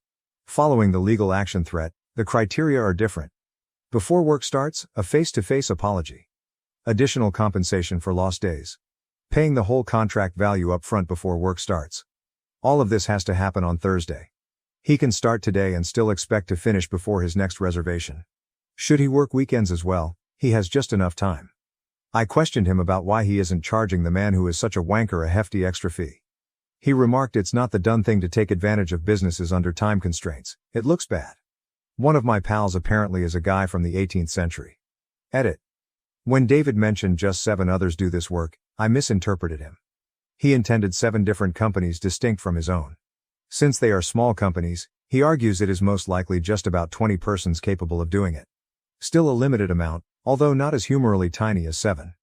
Following the legal action threat, the criteria are different. Before work starts, a face-to-face apology. Additional compensation for lost days. Paying the whole contract value up front before work starts. All of this has to happen on Thursday. He can start today and still expect to finish before his next reservation. Should he work weekends as well, he has just enough time. I questioned him about why he isn't charging the man who is such a wanker a hefty extra fee. He remarked it's not the done thing to take advantage of businesses under time constraints, it looks bad. One of my pals apparently is a guy from the 18th century. Edit. When David mentioned just 7 others do this work, I misinterpreted him. He intended 7 different companies distinct from his own. Since they are small companies, he argues it is most likely just about 20 persons capable of doing it. Still a limited amount, although not as humorally tiny as 7.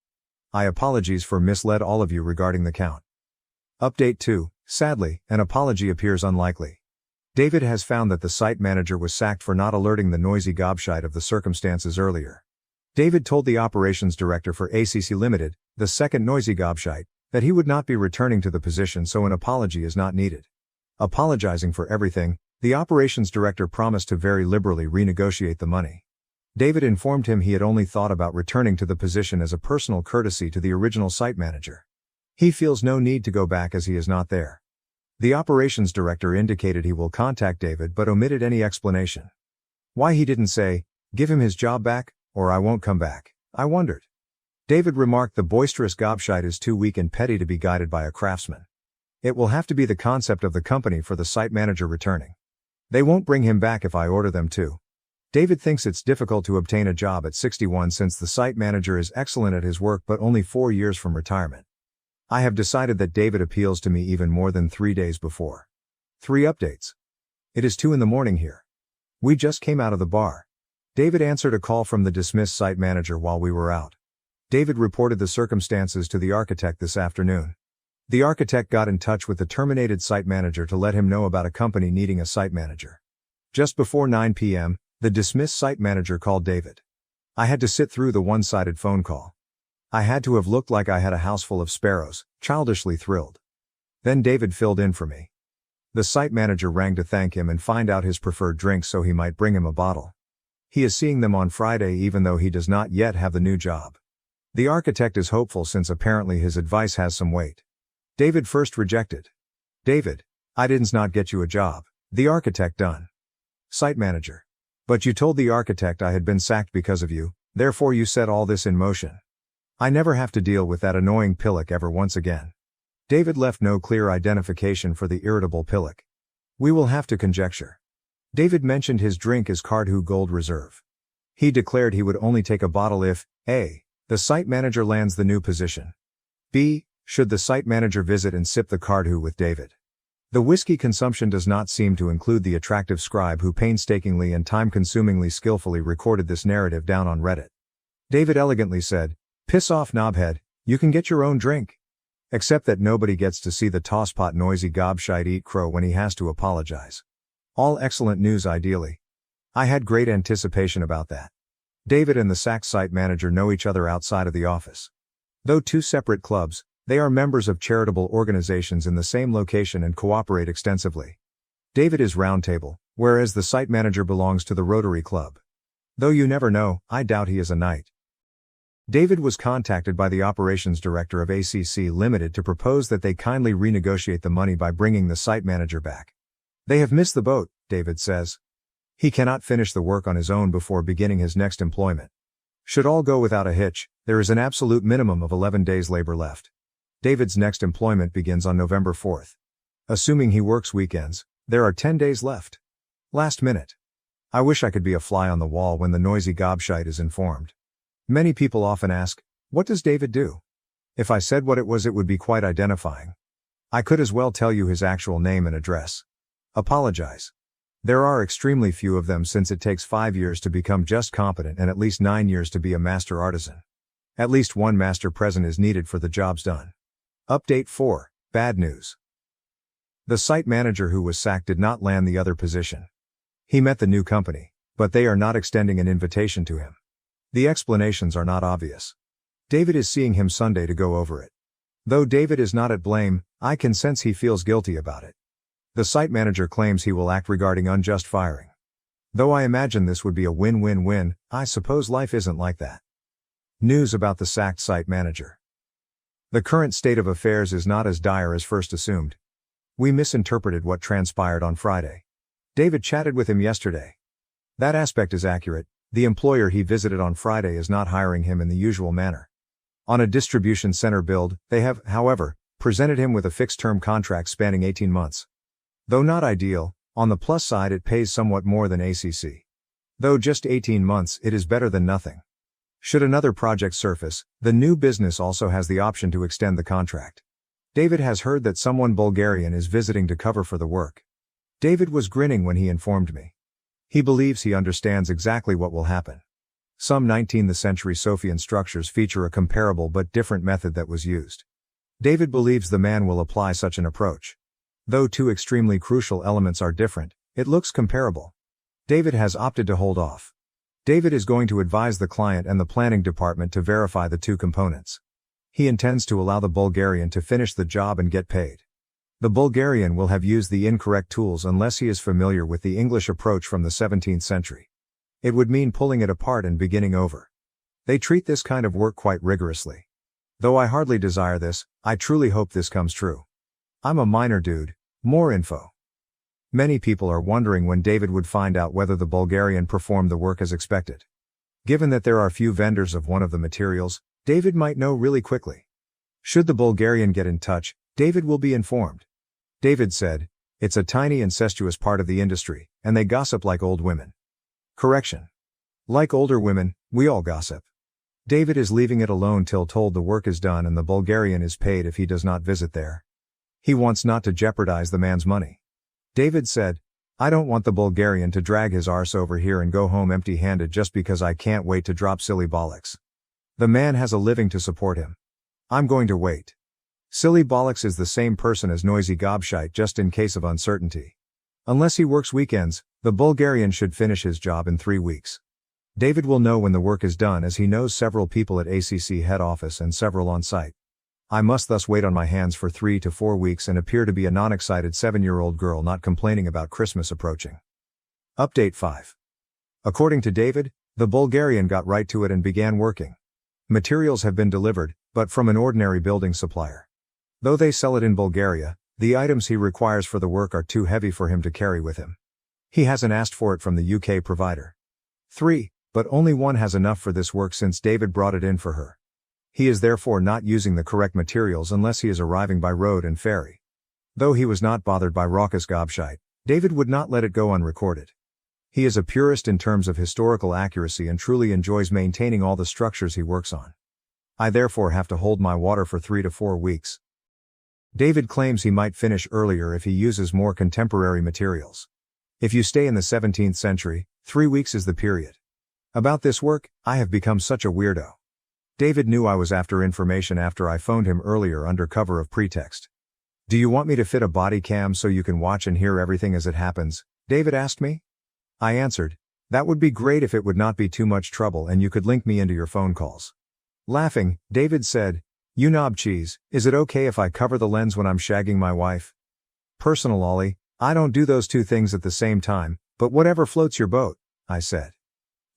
I apologize for misled all of you regarding the count. Update 2. Sadly, an apology appears unlikely. David has found that the site manager was sacked for not alerting the noisy gobshite of the circumstances earlier. David told the operations director for ACC Limited, the second noisy gobshite, that he would not be returning to the position, so an apology is not needed. Apologizing for everything, the operations director promised to very liberally renegotiate the money. David informed him he had only thought about returning to the position as a personal courtesy to the original site manager. He feels no need to go back as he is not there. The operations director indicated he will contact David but omitted any explanation. Why he didn't say, "Give him his job back," or "I won't come back," I wondered. David remarked the boisterous gobshite is too weak and petty to be guided by a craftsman. It will have to be the concept of the company for the site manager returning. They won't bring him back if I order them to. David thinks it's difficult to obtain a job at 61 since the site manager is excellent at his work but only 4 years from retirement. I have decided that David appeals to me even more than 3 days before. 3 updates. It is 2 in the morning here. We just came out of the bar. David answered a call from the dismissed site manager while we were out. David reported the circumstances to the architect this afternoon. The architect got in touch with the terminated site manager to let him know about a company needing a site manager. Just before 9 p.m., the dismissed site manager called David. I had to sit through the one-sided phone call. I had to have looked like I had a house full of sparrows, childishly thrilled. Then David filled in for me. The site manager rang to thank him and find out his preferred drink so he might bring him a bottle. He is seeing them on Friday even though he does not yet have the new job. The architect is hopeful since apparently his advice has some weight. David first rejected. David, I didn't not get you a job. The architect done. Site manager. But you told the architect I had been sacked because of you, therefore you set all this in motion. I never have to deal with that annoying pillock ever once again. David left no clear identification for the irritable pillock. We will have to conjecture. David mentioned his drink is Cardhu Gold Reserve. He declared he would only take a bottle if A. the site manager lands the new position. B. should the site manager visit and sip the Cardhu with David. The whiskey consumption does not seem to include the attractive scribe who painstakingly and time-consumingly skillfully recorded this narrative down on Reddit. David elegantly said, "Piss off, knobhead, you can get your own drink." Except that nobody gets to see the tosspot noisy gobshite eat crow when he has to apologize. All excellent news ideally. I had great anticipation about that. David and the Saks site manager know each other outside of the office. Though two separate clubs, they are members of charitable organizations in the same location and cooperate extensively. David is Roundtable, whereas the site manager belongs to the Rotary Club. Though you never know, I doubt he is a knight. David was contacted by the operations director of ACC Limited to propose that they kindly renegotiate the money by bringing the site manager back. They have missed the boat, David says. He cannot finish the work on his own before beginning his next employment. Should all go without a hitch, there is an absolute minimum of 11 days labor left. David's next employment begins on November 4th. Assuming he works weekends, there are 10 days left. Last minute. I wish I could be a fly on the wall when the noisy gobshite is informed. Many people often ask, what does David do? If I said what it was, it would be quite identifying. I could as well tell you his actual name and address. Apologize. There are extremely few of them since it takes 5 years to become just competent and at least 9 years to be a master artisan. At least one master present is needed for the jobs done. Update 4, bad news. The site manager who was sacked did not land the other position. He met the new company, but they are not extending an invitation to him. The explanations are not obvious. David is seeing him Sunday to go over it. Though David is not at blame, I can sense he feels guilty about it. The site manager claims he will act regarding unjust firing. Though I imagine this would be a win-win-win, I suppose life isn't like that. News about the sacked site manager. The current state of affairs is not as dire as first assumed. We misinterpreted what transpired on Friday. David chatted with him yesterday. That aspect is accurate. The employer he visited on Friday is not hiring him in the usual manner. On a distribution center build, they have, however, presented him with a fixed-term contract spanning 18 months. Though not ideal, on the plus side it pays somewhat more than ACC. Though just 18 months, it is better than nothing. Should another project surface, the new business also has the option to extend the contract. David has heard that someone Bulgarian is visiting to cover for the work. David was grinning when he informed me. He believes he understands exactly what will happen. Some 19th century Sophian structures feature a comparable but different method that was used. David believes the man will apply such an approach. Though two extremely crucial elements are different, it looks comparable. David has opted to hold off. David is going to advise the client and the planning department to verify the two components. He intends to allow the Bulgarian to finish the job and get paid. The Bulgarian will have used the incorrect tools unless he is familiar with the English approach from the 17th century. It would mean pulling it apart and beginning over. They treat this kind of work quite rigorously. Though I hardly desire this, I truly hope this comes true. I'm a minor dude. More info. Many people are wondering when David would find out whether the Bulgarian performed the work as expected. Given that there are few vendors of one of the materials, David might know really quickly. Should the Bulgarian get in touch, David will be informed. David said, "It's a tiny incestuous part of the industry, and they gossip like old women." Correction. Like older women, we all gossip. David is leaving it alone till told the work is done and the Bulgarian is paid if he does not visit there. He wants not to jeopardize the man's money. David said, "I don't want the Bulgarian to drag his arse over here and go home empty-handed just because I can't wait to drop silly bollocks. The man has a living to support him. I'm going to wait. Silly bollocks is the same person as noisy gobshite just in case of uncertainty. Unless he works weekends, the Bulgarian should finish his job in 3 weeks. David will know when the work is done as he knows several people at ACC head office and several on site. I must thus wait on my hands for 3 to 4 weeks and appear to be a non-excited 7-year-old girl not complaining about Christmas approaching." Update 5. According to David, the Bulgarian got right to it and began working. Materials have been delivered, but from an ordinary building supplier. Though they sell it in Bulgaria, the items he requires for the work are too heavy for him to carry with him. He hasn't asked for it from the UK provider. 3, but only one has enough for this work since David brought it in for her. He is therefore not using the correct materials unless he is arriving by road and ferry. Though he was not bothered by raucous gobshite, David would not let it go unrecorded. He is a purist in terms of historical accuracy and truly enjoys maintaining all the structures he works on. I therefore have to hold my water for 3 to 4 weeks. David claims he might finish earlier if he uses more contemporary materials. If you stay in the 17th century, 3 weeks is the period. About this work, I have become such a weirdo. David knew I was after information after I phoned him earlier under cover of pretext. Do you want me to fit a body cam so you can watch and hear everything as it happens? David asked me. I answered, that would be great if it would not be too much trouble and you could link me into your phone calls. Laughing, David said, you knob cheese, is it okay if I cover the lens when I'm shagging my wife? Personal Ollie, I don't do those two things at the same time, but whatever floats your boat, I said.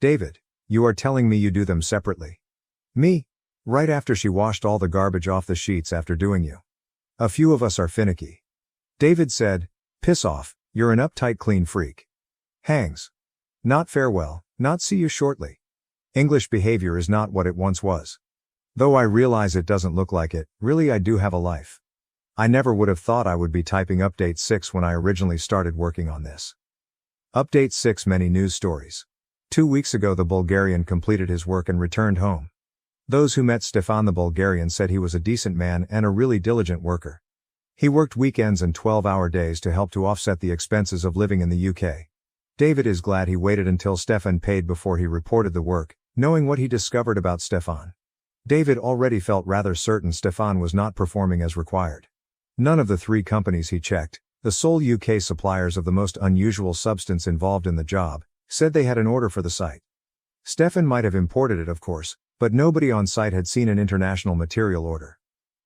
David, you are telling me you do them separately. Me? Right after she washed all the garbage off the sheets after doing you. A few of us are finicky. David said, piss off, you're an uptight clean freak. Hangs. Not farewell, not see you shortly. English behavior is not what it once was. Though I realize it doesn't look like it, really I do have a life. I never would have thought I would be typing Update 6 when I originally started working on this. Update 6 Many news stories. 2 weeks ago the Bulgarian completed his work and returned home. Those who met Stefan the Bulgarian said he was a decent man and a really diligent worker. He worked weekends and 12-hour days to help to offset the expenses of living in the UK. David is glad he waited until Stefan paid before he reported the work, knowing what he discovered about Stefan. David already felt rather certain Stefan was not performing as required. None of the 3 companies he checked, the sole UK suppliers of the most unusual substance involved in the job, said they had an order for the site. Stefan might have imported it of course, but nobody on site had seen an international material order.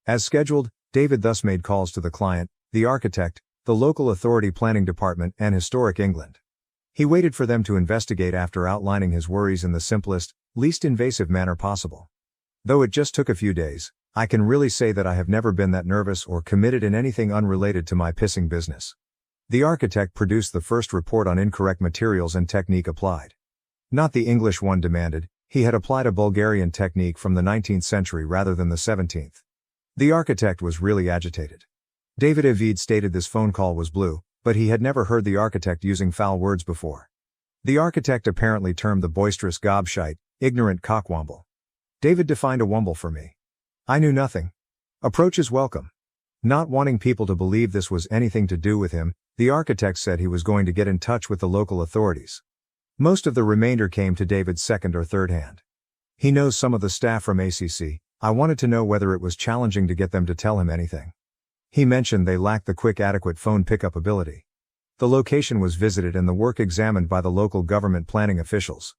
As scheduled, David thus made calls to the client, the architect, the local authority planning department and Historic England. He waited for them to investigate after outlining his worries in the simplest, least invasive manner possible. Though it just took a few days, I can really say that I have never been that nervous or committed in anything unrelated to my pissing business. The architect produced the first report on incorrect materials and technique applied. Not the English one demanded, he had applied a Bulgarian technique from the 19th century rather than the 17th. The architect was really agitated. David Avid stated this phone call was blue, but he had never heard the architect using foul words before. The architect apparently termed the boisterous gobshite, ignorant cockwomble. David defined a womble for me. I knew nothing. Approach is welcome. Not wanting people to believe this was anything to do with him, the architect said he was going to get in touch with the local authorities. Most of the remainder came to David's second or third hand. He knows some of the staff from ACC, I wanted to know whether it was challenging to get them to tell him anything. He mentioned they lacked the quick adequate phone pickup ability. The location was visited and the work examined by the local government planning officials.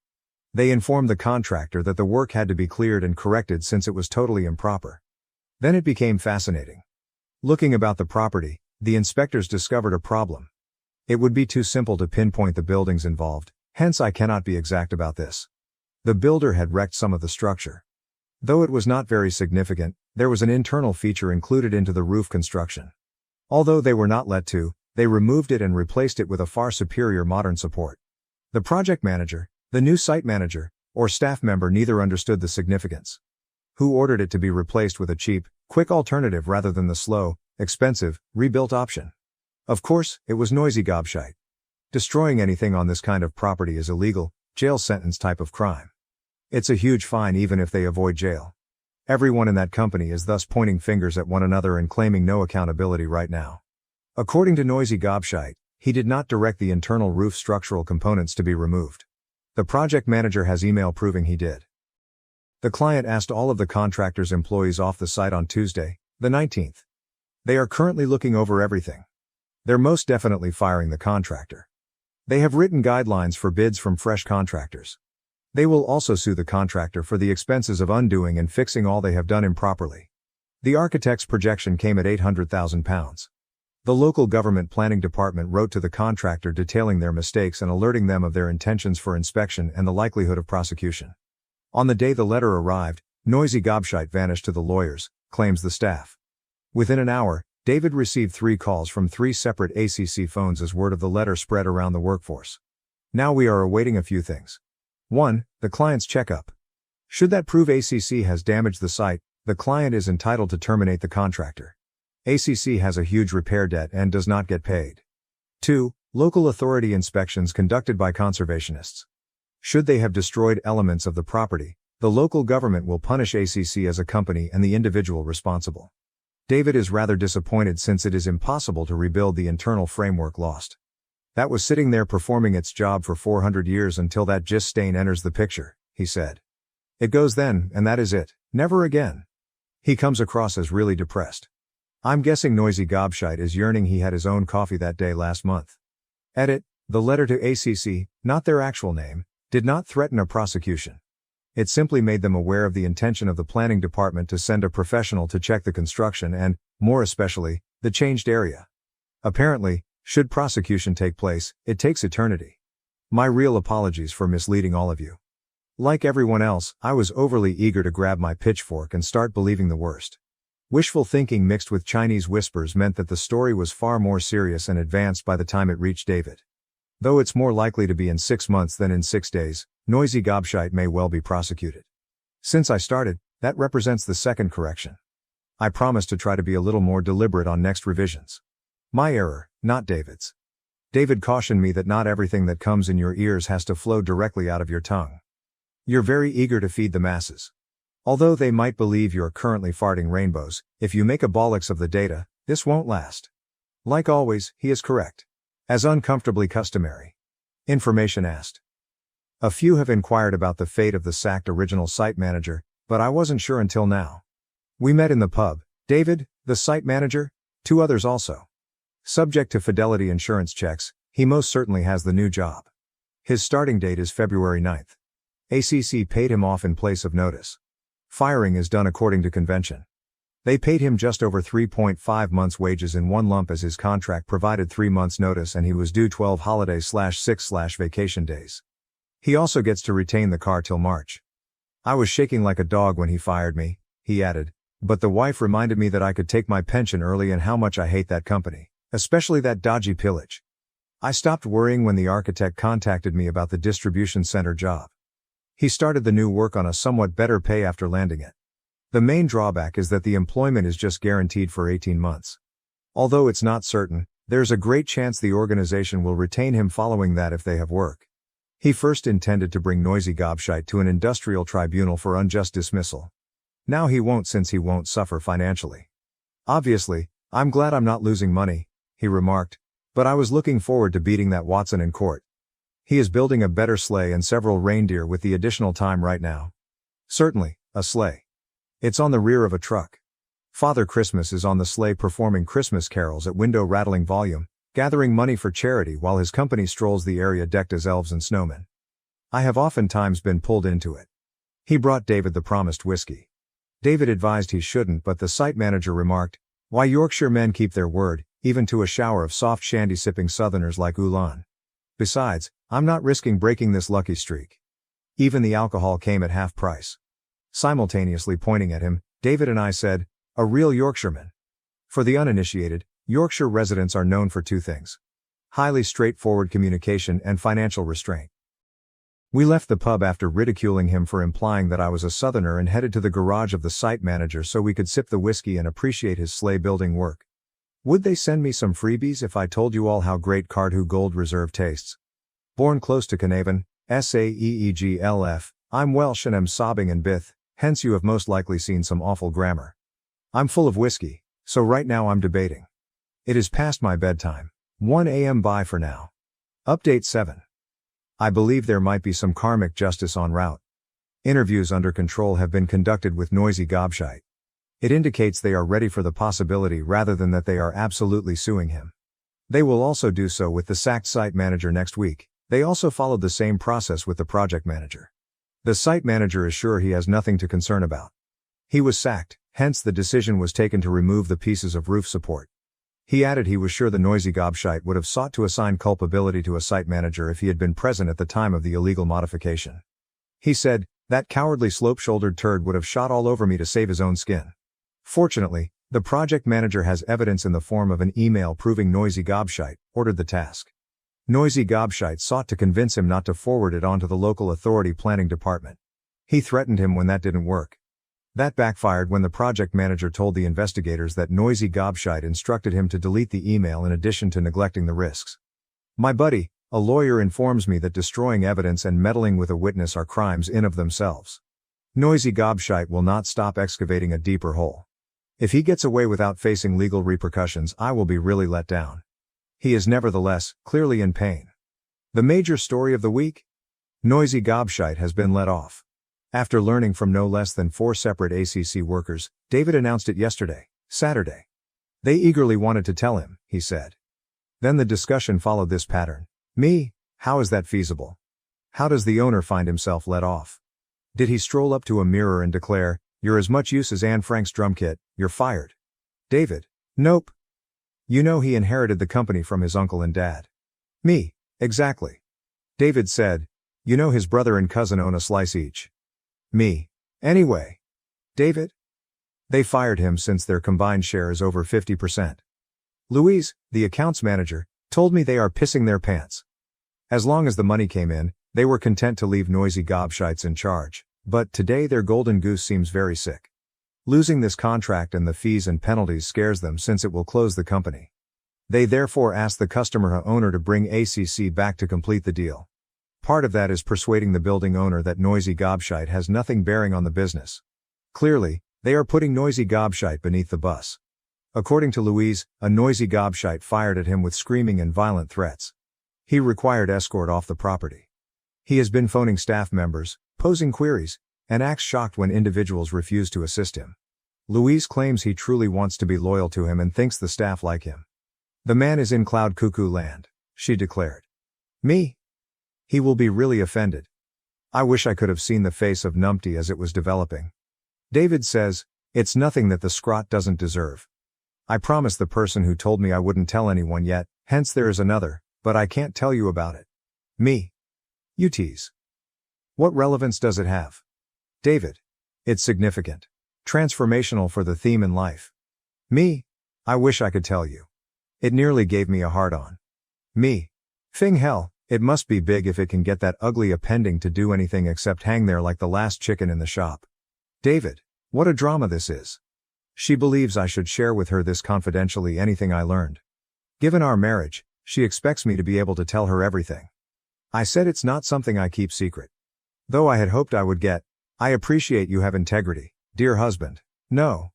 They informed the contractor that the work had to be cleared and corrected since it was totally improper. Then it became fascinating. Looking about the property, the inspectors discovered a problem. It would be too simple to pinpoint the buildings involved, hence I cannot be exact about this. The builder had wrecked some of the structure. Though it was not very significant, there was an internal feature included into the roof construction. Although they were not let to, they removed it and replaced it with a far superior modern support. The project manager, the new site manager, or staff member neither understood the significance. Who ordered it to be replaced with a cheap, quick alternative rather than the slow, expensive, rebuilt option? Of course, it was noisy gobshite. Destroying anything on this kind of property is illegal, jail sentence type of crime. It's a huge fine even if they avoid jail. Everyone in that company is thus pointing fingers at one another and claiming no accountability right now. According to Noisy Gobshite, he did not direct the internal roof structural components to be removed. The project manager has email proving he did. The client asked all of the contractor's employees off the site on Tuesday, the 19th. They are currently looking over everything. They're most definitely firing the contractor. They have written guidelines for bids from fresh contractors. They will also sue the contractor for the expenses of undoing and fixing all they have done improperly. The architect's projection came at £800,000. The local government planning department wrote to the contractor detailing their mistakes and alerting them of their intentions for inspection and the likelihood of prosecution. On the day the letter arrived, Noisy Gobshite vanished to the lawyers, claims the staff. Within an hour, David received 3 calls from 3 separate ACC phones as word of the letter spread around the workforce. Now we are awaiting a few things. 1. The client's checkup. Should that prove ACC has damaged the site, the client is entitled to terminate the contractor. ACC has a huge repair debt and does not get paid. 2. Local authority inspections conducted by conservationists. Should they have destroyed elements of the property, the local government will punish ACC as a company and the individual responsible. David is rather disappointed since it is impossible to rebuild the internal framework lost. That was sitting there performing its job for 400 years until that gist stain enters the picture, he said. It goes then, and that is it, never again. He comes across as really depressed. I'm guessing Noisy Gobshite is yearning he had his own coffee that day last month. Edit, the letter to ACC, not their actual name, did not threaten a prosecution. It simply made them aware of the intention of the planning department to send a professional to check the construction and, more especially, the changed area. Apparently, should prosecution take place, it takes eternity. My real apologies for misleading all of you. Like everyone else, I was overly eager to grab my pitchfork and start believing the worst. Wishful thinking mixed with Chinese whispers meant that the story was far more serious and advanced by the time it reached David. Though it's more likely to be in 6 months than in 6 days, Noisy Gobshite may well be prosecuted. Since I started, that represents the second correction. I promise to try to be a little more deliberate on next revisions. My error, not David's. David cautioned me that not everything that comes in your ears has to flow directly out of your tongue. You're very eager to feed the masses. Although they might believe you're currently farting rainbows, if you make a bollocks of the data, this won't last. Like always, he is correct. As uncomfortably customary. Information asked. A few have inquired about the fate of the sacked original site manager, but I wasn't sure until now. We met in the pub, David, the site manager, 2 others also. Subject to fidelity insurance checks, he most certainly has the new job. His starting date is February 9th. ACC paid him off in place of notice. Firing is done according to convention. They paid him just over 3.5 months' wages in one lump as his contract provided 3 months' notice and he was due 12 holiday/6/vacation days. He also gets to retain the car till March. I was shaking like a dog when he fired me, he added, but the wife reminded me that I could take my pension early and how much I hate that company, especially that dodgy pillage. I stopped worrying when the architect contacted me about the distribution center job. He started the new work on a somewhat better pay after landing it. The main drawback is that the employment is just guaranteed for 18 months. Although it's not certain, there's a great chance the organization will retain him following that if they have work. He first intended to bring Noisy Gobshite to an industrial tribunal for unjust dismissal. Now he won't since he won't suffer financially. Obviously, I'm glad I'm not losing money, he remarked, but I was looking forward to beating that Watson in court. He is building a better sleigh and several reindeer with the additional time right now. Certainly, a sleigh. It's on the rear of a truck. Father Christmas is on the sleigh performing Christmas carols at window-rattling volume, gathering money for charity while his company strolls the area decked as elves and snowmen. I have oftentimes been pulled into it. He brought David the promised whiskey. David advised he shouldn't, but the site manager remarked, "Why, Yorkshire men keep their word, even to a shower of soft shandy-sipping southerners like Ulan. Besides, I'm not risking breaking this lucky streak." Even the alcohol came at half price. Simultaneously pointing at him, David and I said, "A real Yorkshireman." For the uninitiated, Yorkshire residents are known for 2 things. Highly straightforward communication and financial restraint. We left the pub after ridiculing him for implying that I was a southerner and headed to the garage of the site manager so we could sip the whiskey and appreciate his sleigh building work. Would they send me some freebies if I told you all how great Cardhu Gold Reserve tastes? Born close to Carnarvon, Saeeglf, I'm Welsh and am sobbing and bith, hence you have most likely seen some awful grammar. I'm full of whiskey, so right now I'm debating. It is past my bedtime. 1 a.m. Bye for now. Update 7. I believe there might be some karmic justice en route. Interviews under control have been conducted with Noisy Gobshite. It indicates they are ready for the possibility rather than that they are absolutely suing him. They will also do so with the sacked site manager next week. They also followed the same process with the project manager. The site manager is sure he has nothing to concern about. He was sacked, hence the decision was taken to remove the pieces of roof support. He added he was sure the Noisy Gobshite would have sought to assign culpability to a site manager if he had been present at the time of the illegal modification. He said, "That cowardly slope-shouldered turd would have shot all over me to save his own skin." Fortunately, the project manager has evidence in the form of an email proving Noisy Gobshite ordered the task. Noisy Gobshite sought to convince him not to forward it on to the local authority planning department. He threatened him when that didn't work. That backfired when the project manager told the investigators that Noisy Gobshite instructed him to delete the email in addition to neglecting the risks. My buddy, a lawyer, informs me that destroying evidence and meddling with a witness are crimes in of themselves. Noisy Gobshite will not stop excavating a deeper hole. If he gets away without facing legal repercussions, I will be really let down. He is nevertheless, clearly in pain. The major story of the week? Noisy gobshite has been let off. After learning from no less than 4 separate ACC workers, David announced it yesterday, Saturday. They eagerly wanted to tell him, he said. Then the discussion followed this pattern. Me, how is that feasible? How does the owner find himself let off? Did he stroll up to a mirror and declare, "You're as much use as Anne Frank's drum kit, you're fired"? David, nope. You know he inherited the company from his uncle and dad. Me, exactly. David said, you know his brother and cousin own a slice each. Me. Anyway. David? They fired him since their combined share is over 50%. Louise, the accounts manager, told me they are pissing their pants. As long as the money came in, they were content to leave noisy gobshites in charge, but today their golden goose seems very sick. Losing this contract and the fees and penalties scares them since it will close the company. They therefore ask the customer owner to bring ACC back to complete the deal. Part of that is persuading the building owner that noisy gobshite has nothing bearing on the business. Clearly, they are putting noisy gobshite beneath the bus. According to Louise, a noisy gobshite fired at him with screaming and violent threats. He required escort off the property. He has been phoning staff members, posing queries, and acts shocked when individuals refuse to assist him. Louise claims he truly wants to be loyal to him and thinks the staff like him. The man is in cloud cuckoo land, she declared. Me? He will be really offended. I wish I could have seen the face of Numpty as it was developing. David says, it's nothing that the scrot doesn't deserve. I promised the person who told me I wouldn't tell anyone yet, hence there is another, but I can't tell you about it. Me. You tease. What relevance does it have? David. It's significant. Transformational for the theme in life. Me. I wish I could tell you. It nearly gave me a hard-on. Me. Fing hell, it must be big if it can get that ugly appending to do anything except hang there like the last chicken in the shop. David. What a drama this is. She believes I should share with her this confidentially anything I learned. Given our marriage, she expects me to be able to tell her everything. I said it's not something I keep secret. Though I had hoped I would get, I appreciate you have integrity, dear husband. No.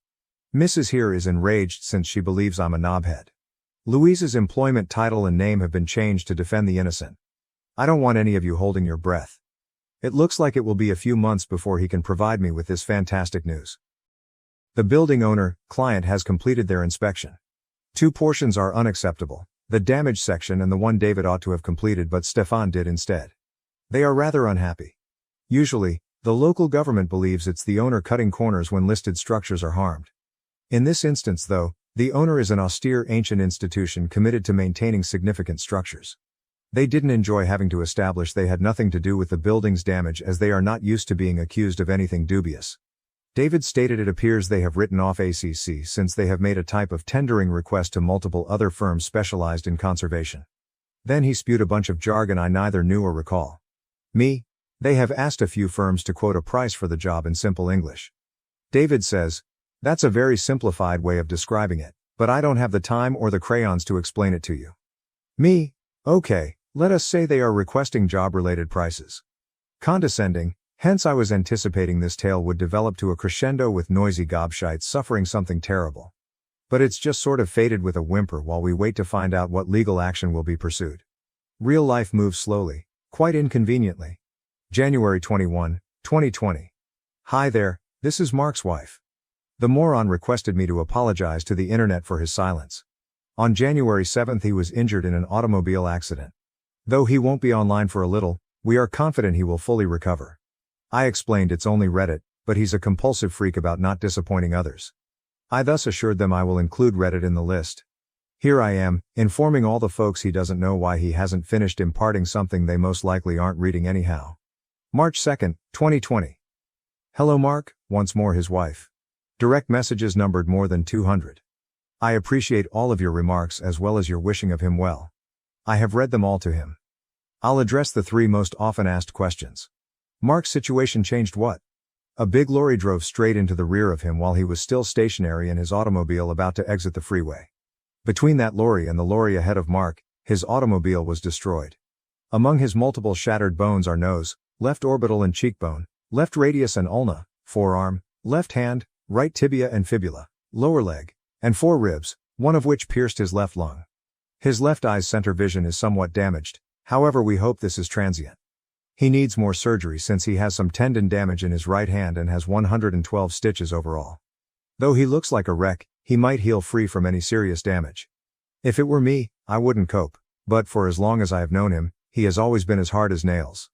Mrs. here is enraged since she believes I'm a knobhead. Louise's employment title and name have been changed to defend the innocent. I don't want any of you holding your breath. It looks like it will be a few months before he can provide me with this fantastic news. The building owner, client has completed their inspection. 2 portions are unacceptable, the damaged section and the one David ought to have completed but Stefan did instead. They are rather unhappy. Usually, the local government believes it's the owner cutting corners when listed structures are harmed. In this instance though, the owner is an austere ancient institution committed to maintaining significant structures. They didn't enjoy having to establish they had nothing to do with the building's damage as they are not used to being accused of anything dubious. David stated it appears they have written off ACC since they have made a type of tendering request to multiple other firms specialized in conservation. Then he spewed a bunch of jargon I neither knew or recall. Me? They have asked a few firms to quote a price for the job in simple English. David says, that's a very simplified way of describing it, but I don't have the time or the crayons to explain it to you. Me? Okay, let us say they are requesting job-related prices. Condescending, hence I was anticipating this tale would develop to a crescendo with noisy gobshites suffering something terrible. But it's just sort of faded with a whimper while we wait to find out what legal action will be pursued. Real life moves slowly, quite inconveniently. January 21, 2020. Hi there, this is Mark's wife. The moron requested me to apologize to the internet for his silence. On January 7th he was injured in an automobile accident. Though he won't be online for a little, we are confident he will fully recover. I explained it's only Reddit, but he's a compulsive freak about not disappointing others. I thus assured them I will include Reddit in the list. Here I am, informing all the folks he doesn't know why he hasn't finished imparting something they most likely aren't reading anyhow. March 2nd, 2020. Hello Mark, once more his wife. Direct messages numbered more than 200. I appreciate all of your remarks as well as your wishing of him well. I have read them all to him. I'll address the 3 most often asked questions. Mark's situation changed what? A big lorry drove straight into the rear of him while he was still stationary in his automobile about to exit the freeway. Between that lorry and the lorry ahead of Mark, his automobile was destroyed. Among his multiple shattered bones are nose, left orbital and cheekbone, left radius and ulna, forearm, left hand, right tibia and fibula, lower leg, and 4 ribs, one of which pierced his left lung. His left eye's center vision is somewhat damaged, however we hope this is transient. He needs more surgery since he has some tendon damage in his right hand and has 112 stitches overall. Though he looks like a wreck, he might heal free from any serious damage. If it were me, I wouldn't cope, but for as long as I have known him, he has always been as hard as nails.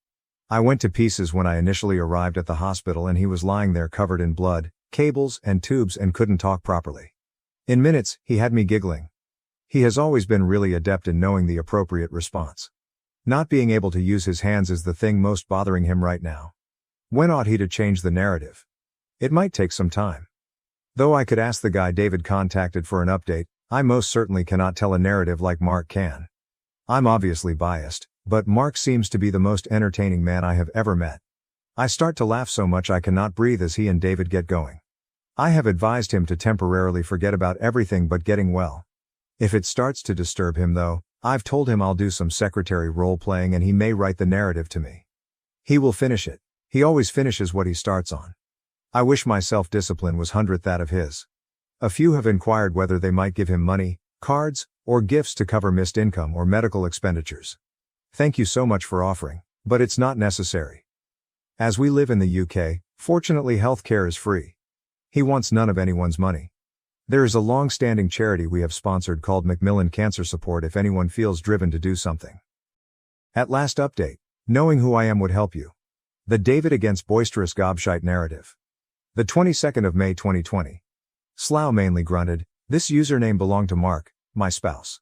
I went to pieces when I initially arrived at the hospital and he was lying there covered in blood, cables, and tubes and couldn't talk properly. In minutes, he had me giggling. He has always been really adept in knowing the appropriate response. Not being able to use his hands is the thing most bothering him right now. When ought he to change the narrative? It might take some time. Though I could ask the guy David contacted for an update, I most certainly cannot tell a narrative like Mark can. I'm obviously biased, but Mark seems to be the most entertaining man I have ever met. I start to laugh so much I cannot breathe as he and David get going. I have advised him to temporarily forget about everything but getting well. If it starts to disturb him though, I've told him I'll do some secretary role-playing and he may write the narrative to me. He will finish it. He always finishes what he starts on. I wish my self-discipline was 100th that of his. A few have inquired whether they might give him money, cards, or gifts to cover missed income or medical expenditures. Thank you so much for offering, but it's not necessary. As we live in the UK, fortunately healthcare is free. He wants none of anyone's money. There is a long-standing charity we have sponsored called Macmillan Cancer Support if anyone feels driven to do something. At last update, knowing who I am would help you. The David against boisterous gobshite narrative. The 22nd of May 2020. Slough mainly grunted, this username belonged to Mark, my spouse.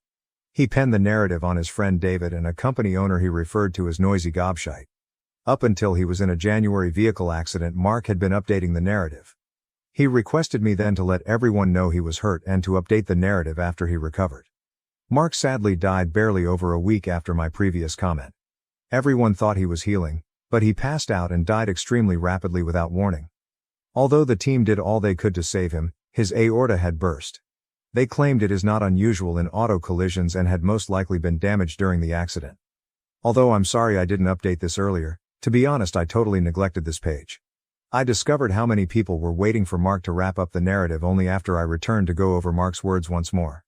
He penned the narrative on his friend David and a company owner he referred to as noisy gobshite. Up until he was in a January vehicle accident, Mark had been updating the narrative. He requested me then to let everyone know he was hurt and to update the narrative after he recovered. Mark sadly died barely over a week after my previous comment. Everyone thought he was healing, but he passed out and died extremely rapidly without warning. Although the team did all they could to save him, his aorta had burst. They claimed it is not unusual in auto collisions and had most likely been damaged during the accident. Although I'm sorry I didn't update this earlier, to be honest I totally neglected this page. I discovered how many people were waiting for Mark to wrap up the narrative only after I returned to go over Mark's words once more.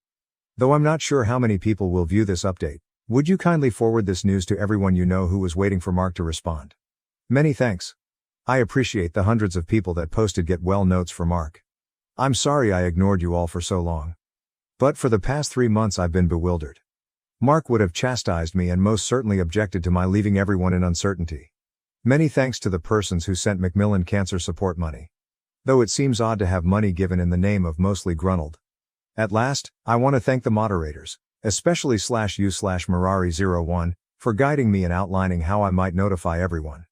Though I'm not sure how many people will view this update, would you kindly forward this news to everyone you know who was waiting for Mark to respond? Many thanks. I appreciate the hundreds of people that posted get well notes for Mark. I'm sorry I ignored you all for so long. But for the past 3 months I've been bewildered. Mark would have chastised me and most certainly objected to my leaving everyone in uncertainty. Many thanks to the persons who sent Macmillan Cancer Support money. Though it seems odd to have money given in the name of mostly Gruntled. At last, I want to thank the moderators, especially /u/Marari01, for guiding me and outlining how I might notify everyone.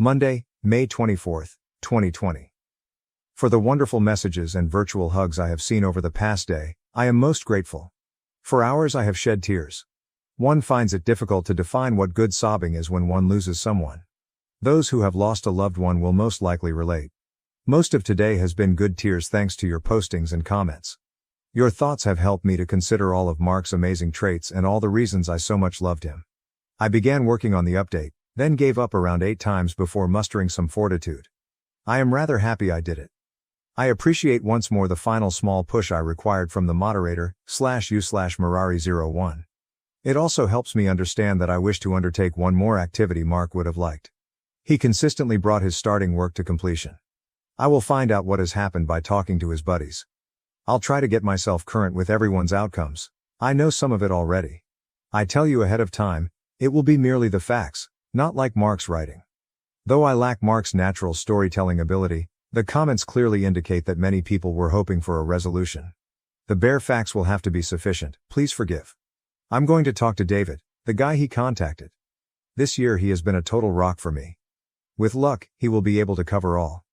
Monday, May 24th, 2020. For the wonderful messages and virtual hugs I have seen over the past day, I am most grateful. For hours I have shed tears. One finds it difficult to define what good sobbing is when one loses someone. Those who have lost a loved one will most likely relate. Most of today has been good tears thanks to your postings and comments. Your thoughts have helped me to consider all of Mark's amazing traits and all the reasons I so much loved him. I began working on the update, then gave up around 8 times before mustering some fortitude. I am rather happy I did it. I appreciate once more the final small push I required from the moderator, /u/Marari01. It also helps me understand that I wish to undertake one more activity Mark would have liked. He consistently brought his starting work to completion. I will find out what has happened by talking to his buddies. I'll try to get myself current with everyone's outcomes. I know some of it already. I tell you ahead of time, it will be merely the facts, not like Mark's writing. Though I lack Mark's natural storytelling ability, the comments clearly indicate that many people were hoping for a resolution. The bare facts will have to be sufficient, please forgive. I'm going to talk to David, the guy he contacted. This year he has been a total rock for me. With luck, he will be able to cover all.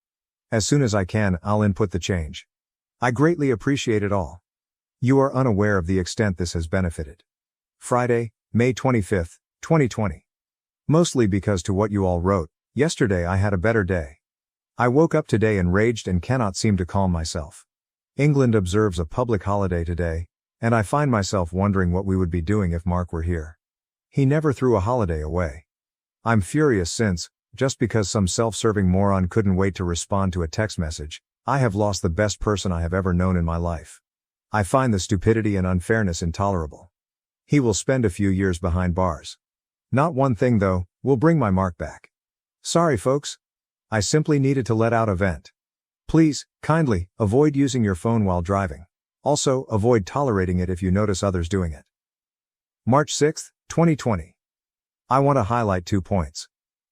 As soon as I can, I'll input the change. I greatly appreciate it all. You are unaware of the extent this has benefited. Friday, May 25th, 2020. Mostly because to what you all wrote, yesterday I had a better day. I woke up today enraged and cannot seem to calm myself. England observes a public holiday today, and I find myself wondering what we would be doing if Mark were here. He never threw a holiday away. I'm furious since, just because some self-serving moron couldn't wait to respond to a text message, I have lost the best person I have ever known in my life. I find the stupidity and unfairness intolerable. He will spend a few years behind bars. Not one thing though, will bring my Mark back. Sorry folks. I simply needed to let out a vent. Please, kindly, avoid using your phone while driving. Also, avoid tolerating it if you notice others doing it. March 6, 2020. I want to highlight 2 points.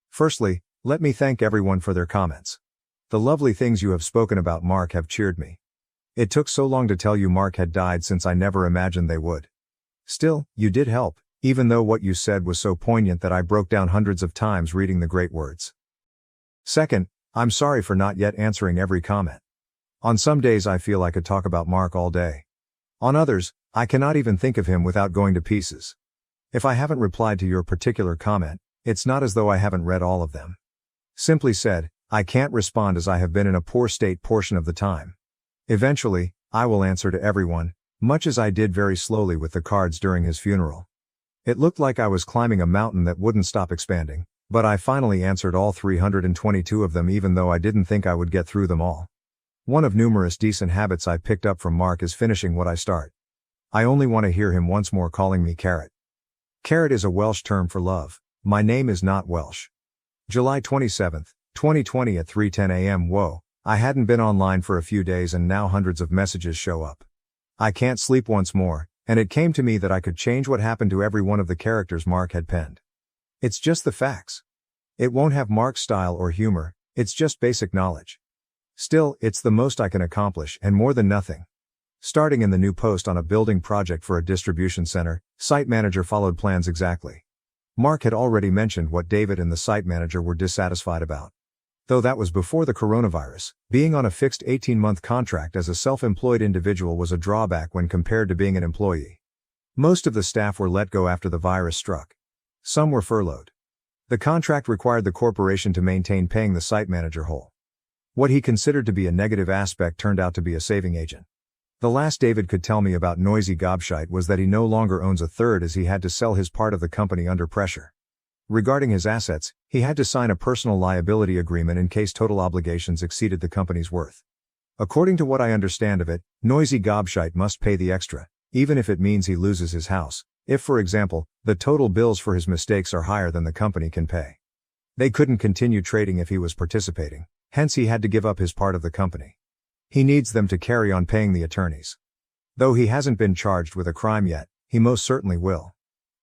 Firstly, let me thank everyone for their comments. The lovely things you have spoken about Mark have cheered me. It took so long to tell you Mark had died since I never imagined they would. Still, you did help, even though what you said was so poignant that I broke down hundreds of times reading the great words. Second, I'm sorry for not yet answering every comment. On some days I feel I could talk about Mark all day. On others, I cannot even think of him without going to pieces. If I haven't replied to your particular comment, it's not as though I haven't read all of them. Simply said, I can't respond as I have been in a poor state portion of the time. Eventually, I will answer to everyone, much as I did very slowly with the cards during his funeral. It looked like I was climbing a mountain that wouldn't stop expanding, but I finally answered all 322 of them even though I didn't think I would get through them all. One of numerous decent habits I picked up from Mark is finishing what I start. I only want to hear him once more calling me Carrot. Carrot is a Welsh term for love. My name is not Welsh. July 27, 2020 at 3:10 a.m. Whoa, I hadn't been online for a few days and now hundreds of messages show up. I can't sleep once more, and it came to me that I could change what happened to every one of the characters Mark had penned. It's just the facts. It won't have Mark's style or humor, it's just basic knowledge. Still, it's the most I can accomplish and more than nothing. Starting in the new post on a building project for a distribution center, site manager followed plans exactly. Mark had already mentioned what David and the site manager were dissatisfied about. Though that was before the coronavirus, being on a fixed 18-month contract as a self-employed individual was a drawback when compared to being an employee. Most of the staff were let go after the virus struck. Some were furloughed. The contract required the corporation to maintain paying the site manager whole. What he considered to be a negative aspect turned out to be a saving agent. The last David could tell me about Noisy Gobshite was that he no longer owns a third as he had to sell his part of the company under pressure. Regarding his assets, he had to sign a personal liability agreement in case total obligations exceeded the company's worth. According to what I understand of it, Noisy Gobshite must pay the extra, even if it means he loses his house, if for example, the total bills for his mistakes are higher than the company can pay. They couldn't continue trading if he was participating, hence he had to give up his part of the company. He needs them to carry on paying the attorneys. Though he hasn't been charged with a crime yet, he most certainly will.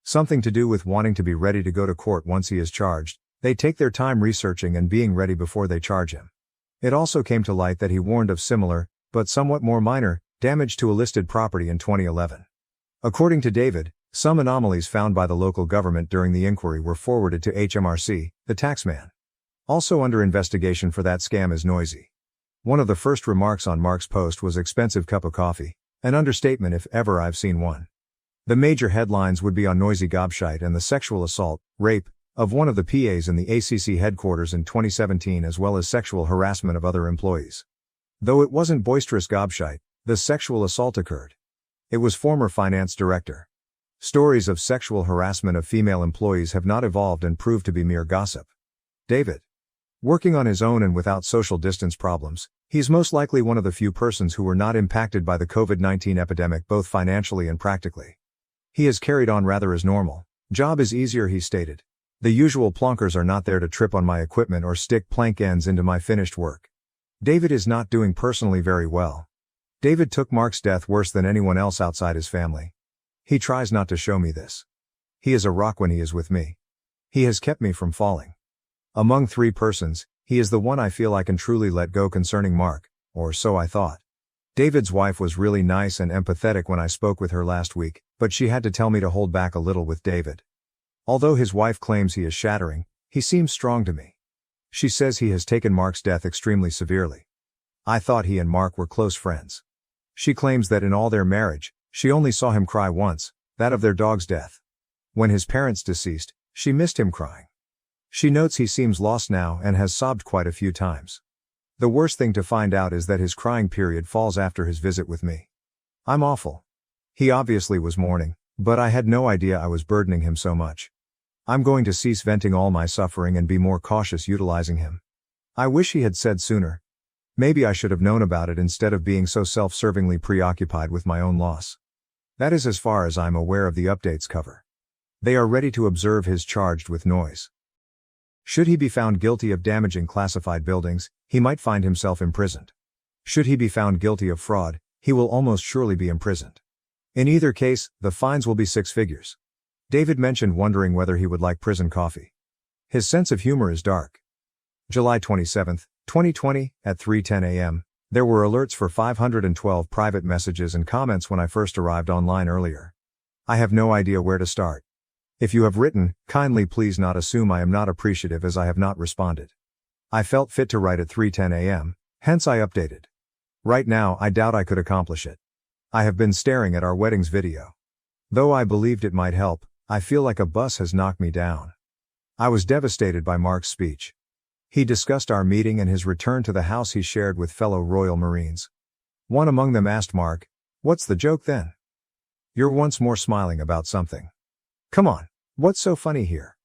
Something to do with wanting to be ready to go to court once he is charged. They take their time researching and being ready before they charge him. It also came to light that he warned of similar, but somewhat more minor, damage to a listed property in 2011. According to David, some anomalies found by the local government during the inquiry were forwarded to HMRC, the taxman. Also under investigation for that scam is Noisy. One of the first remarks on Mark's post was expensive cup of coffee, an understatement if ever I've seen one. The major headlines would be on Noisy Gobshite and the sexual assault, rape, of one of the PAs in the ACC headquarters in 2017 as well as sexual harassment of other employees. Though it wasn't boisterous Gobshite, the sexual assault occurred. It was former finance director. Stories of sexual harassment of female employees have not evolved and proved to be mere gossip. David. Working on his own and without social distance problems, he's most likely one of the few persons who were not impacted by the COVID-19 epidemic both financially and practically. He has carried on rather as normal. Job is easier, he stated. The usual plonkers are not there to trip on my equipment or stick plank ends into my finished work. David is not doing personally very well. David took Mark's death worse than anyone else outside his family. He tries not to show me this. He is a rock when he is with me. He has kept me from falling. Among 3 persons, he is the one I feel I can truly let go concerning Mark, or so I thought. David's wife was really nice and empathetic when I spoke with her last week, but she had to tell me to hold back a little with David. Although his wife claims he is shattering, he seems strong to me. She says he has taken Mark's death extremely severely. I thought he and Mark were close friends. She claims that in all their marriage, she only saw him cry once, that of their dog's death. When his parents deceased, she missed him crying. She notes he seems lost now and has sobbed quite a few times. The worst thing to find out is that his crying period falls after his visit with me. I'm awful. He obviously was mourning, but I had no idea I was burdening him so much. I'm going to cease venting all my suffering and be more cautious utilizing him. I wish he had said sooner. Maybe I should have known about it instead of being so self-servingly preoccupied with my own loss. That is as far as I'm aware of the updates cover. They are ready to observe his charged with noise. Should he be found guilty of damaging classified buildings, he might find himself imprisoned. Should he be found guilty of fraud, he will almost surely be imprisoned. In either case, the fines will be 6 figures. David mentioned wondering whether he would like prison coffee. His sense of humor is dark. July 27, 2020, at 3:10 a.m., there were alerts for 512 private messages and comments when I first arrived online earlier. I have no idea where to start. If you have written, kindly please not assume I am not appreciative as I have not responded. I felt fit to write at 3:10 a.m., hence I updated. Right now I doubt I could accomplish it. I have been staring at our weddings video. Though I believed it might help, I feel like a bus has knocked me down. I was devastated by Mark's speech. He discussed our meeting and his return to the house he shared with fellow Royal Marines. One among them asked Mark, "What's the joke then? You're once more smiling about something. Come on, what's so funny here?"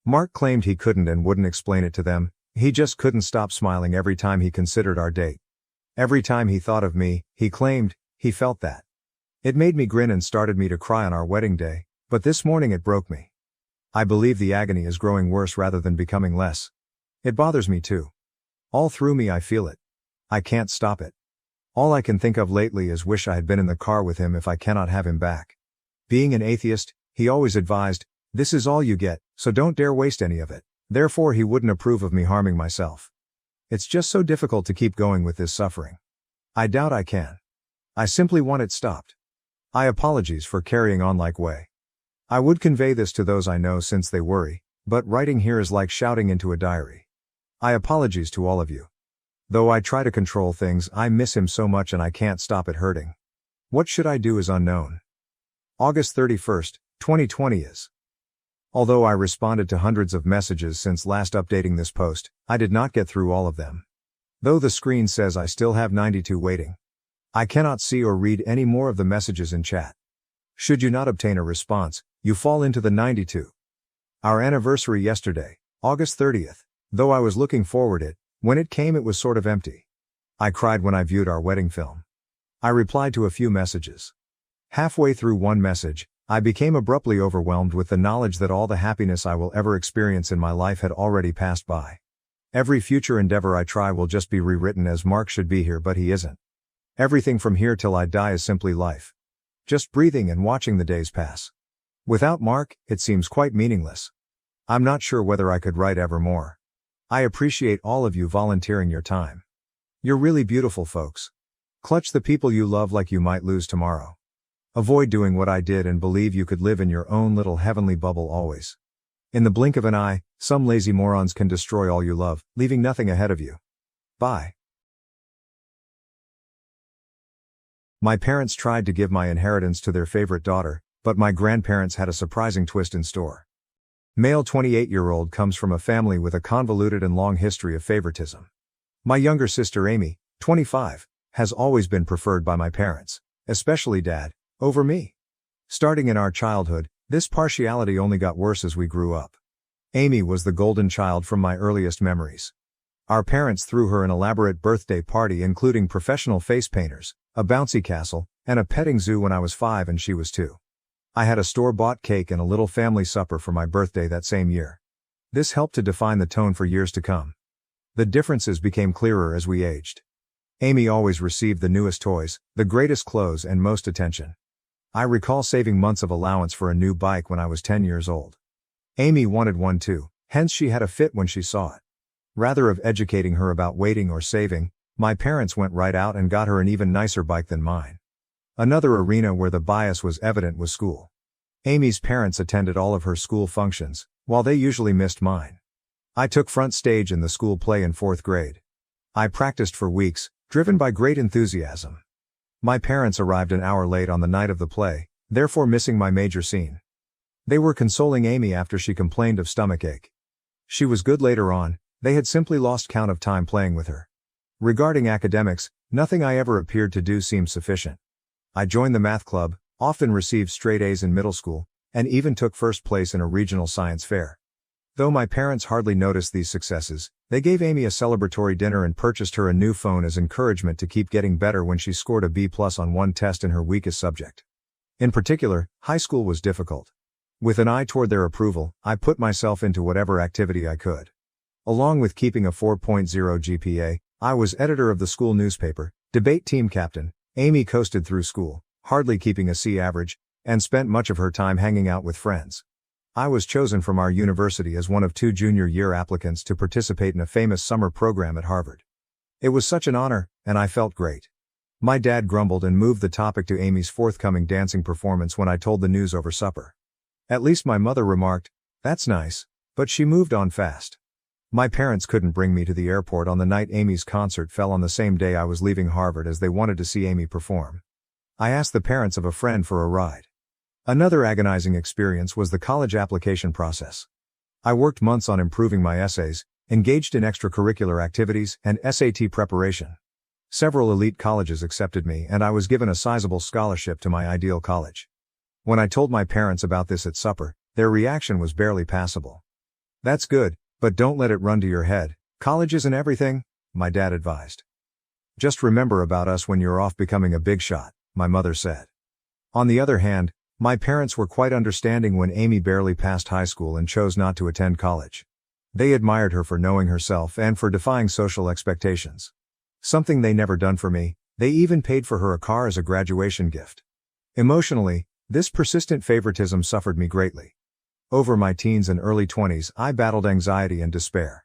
Mark claimed he couldn't and wouldn't explain it to them, he just couldn't stop smiling every time he considered our date. Every time he thought of me, he claimed, he felt that. It made me grin and started me to cry on our wedding day, but this morning it broke me. I believe the agony is growing worse rather than becoming less. It bothers me too. All through me I feel it. I can't stop it. All I can think of lately is wish I had been in the car with him if I cannot have him back. Being an atheist, he always advised, this is all you get, so don't dare waste any of it. Therefore he wouldn't approve of me harming myself. It's just so difficult to keep going with this suffering. I doubt I can. I simply want it stopped. I apologize for carrying on like way. I would convey this to those I know since they worry, but writing here is like shouting into a diary. I apologize to all of you. Though I try to control things, I miss him so much and I can't stop it hurting. What should I do is unknown. August 31st, 2020 is. Although I responded to hundreds of messages since last updating this post, I did not get through all of them. Though the screen says I still have 92 waiting. I cannot see or read any more of the messages in chat. Should you not obtain a response, you fall into the 92. Our anniversary yesterday, August 30th. Though I was looking forward it, when it came it was sort of empty. I cried when I viewed our wedding film. I replied to a few messages. Halfway through one message, I became abruptly overwhelmed with the knowledge that all the happiness I will ever experience in my life had already passed by. Every future endeavor I try will just be rewritten as Mark should be here but he isn't. Everything from here till I die is simply life. Just breathing and watching the days pass. Without Mark, it seems quite meaningless. I'm not sure whether I could write ever more. I appreciate all of you volunteering your time. You're really beautiful folks. Clutch the people you love like you might lose tomorrow. Avoid doing what I did and believe you could live in your own little heavenly bubble always. In the blink of an eye, some lazy morons can destroy all you love, leaving nothing ahead of you. Bye. My parents tried to give my inheritance to their favorite daughter, but my grandparents had a surprising twist in store. Male 28-year-old comes from a family with a convoluted and long history of favoritism. My younger sister Amy, 25, has always been preferred by my parents, especially Dad, over me. Starting in our childhood, this partiality only got worse as we grew up. Amy was the golden child from my earliest memories. Our parents threw her an elaborate birthday party including professional face painters, a bouncy castle, and a petting zoo when I was 5 and she was 2. I had a store-bought cake and a little family supper for my birthday that same year. This helped to define the tone for years to come. The differences became clearer as we aged. Amy always received the newest toys, the greatest clothes and most attention. I recall saving months of allowance for a new bike when I was 10 years old. Amy wanted one too, hence she had a fit when she saw it. Rather of educating her about waiting or saving, my parents went right out and got her an even nicer bike than mine. Another arena where the bias was evident was school. Amy's parents attended all of her school functions, while they usually missed mine. I took front stage in the school play in 4th grade. I practiced for weeks, driven by great enthusiasm. My parents arrived an hour late on the night of the play, therefore missing my major scene. They were consoling Amy after she complained of stomachache. She was good later on, they had simply lost count of time playing with her. Regarding academics, nothing I ever appeared to do seemed sufficient. I joined the math club, often received straight A's in middle school, and even took first place in a regional science fair. Though my parents hardly noticed these successes, they gave Amy a celebratory dinner and purchased her a new phone as encouragement to keep getting better when she scored a B+ on one test in her weakest subject. In particular, high school was difficult. With an eye toward their approval, I put myself into whatever activity I could. Along with keeping a 4.0 GPA, I was editor of the school newspaper, debate team captain. Amy coasted through school, hardly keeping a C average, and spent much of her time hanging out with friends. I was chosen from our university as one of 2 junior year applicants to participate in a famous summer program at Harvard. It was such an honor, and I felt great. My dad grumbled and moved the topic to Amy's forthcoming dancing performance when I told the news over supper. At least my mother remarked, "That's nice," but she moved on fast. My parents couldn't bring me to the airport on the night Amy's concert fell on the same day I was leaving Harvard as they wanted to see Amy perform. I asked the parents of a friend for a ride. Another agonizing experience was the college application process. I worked months on improving my essays, engaged in extracurricular activities, and SAT preparation. Several elite colleges accepted me, and I was given a sizable scholarship to my ideal college. When I told my parents about this at supper, their reaction was barely passable. "That's good, but don't let it run to your head. College isn't everything," my dad advised. "Just remember about us when you're off becoming a big shot," my mother said. On the other hand, my parents were quite understanding when Amy barely passed high school and chose not to attend college. They admired her for knowing herself and for defying social expectations. Something they never done for me, they even paid for her a car as a graduation gift. Emotionally, this persistent favoritism suffered me greatly. Over my teens and early 20s, I battled anxiety and despair.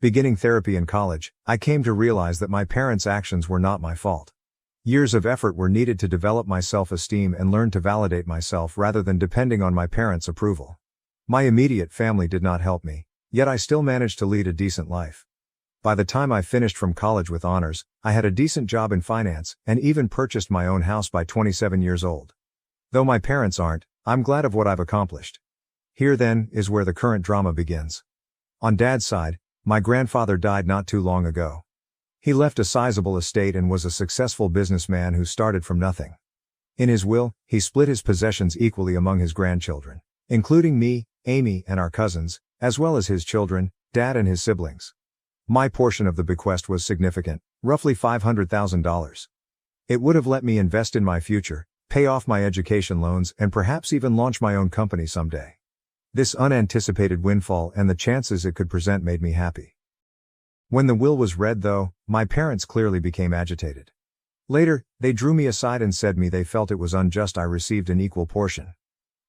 Beginning therapy in college, I came to realize that my parents' actions were not my fault. Years of effort were needed to develop my self-esteem and learn to validate myself rather than depending on my parents' approval. My immediate family did not help me, yet I still managed to lead a decent life. By the time I finished from college with honors, I had a decent job in finance, and even purchased my own house by 27 years old. Though my parents aren't, I'm glad of what I've accomplished. Here then, is where the current drama begins. On Dad's side, my grandfather died not too long ago. He left a sizable estate and was a successful businessman who started from nothing. In his will, he split his possessions equally among his grandchildren, including me, Amy, and our cousins, as well as his children, Dad and his siblings. My portion of the bequest was significant, roughly $500,000. It would have let me invest in my future, pay off my education loans, and perhaps even launch my own company someday. This unanticipated windfall and the chances it could present made me happy. When the will was read, though, my parents clearly became agitated. Later, they drew me aside and said they felt it was unjust I received an equal portion.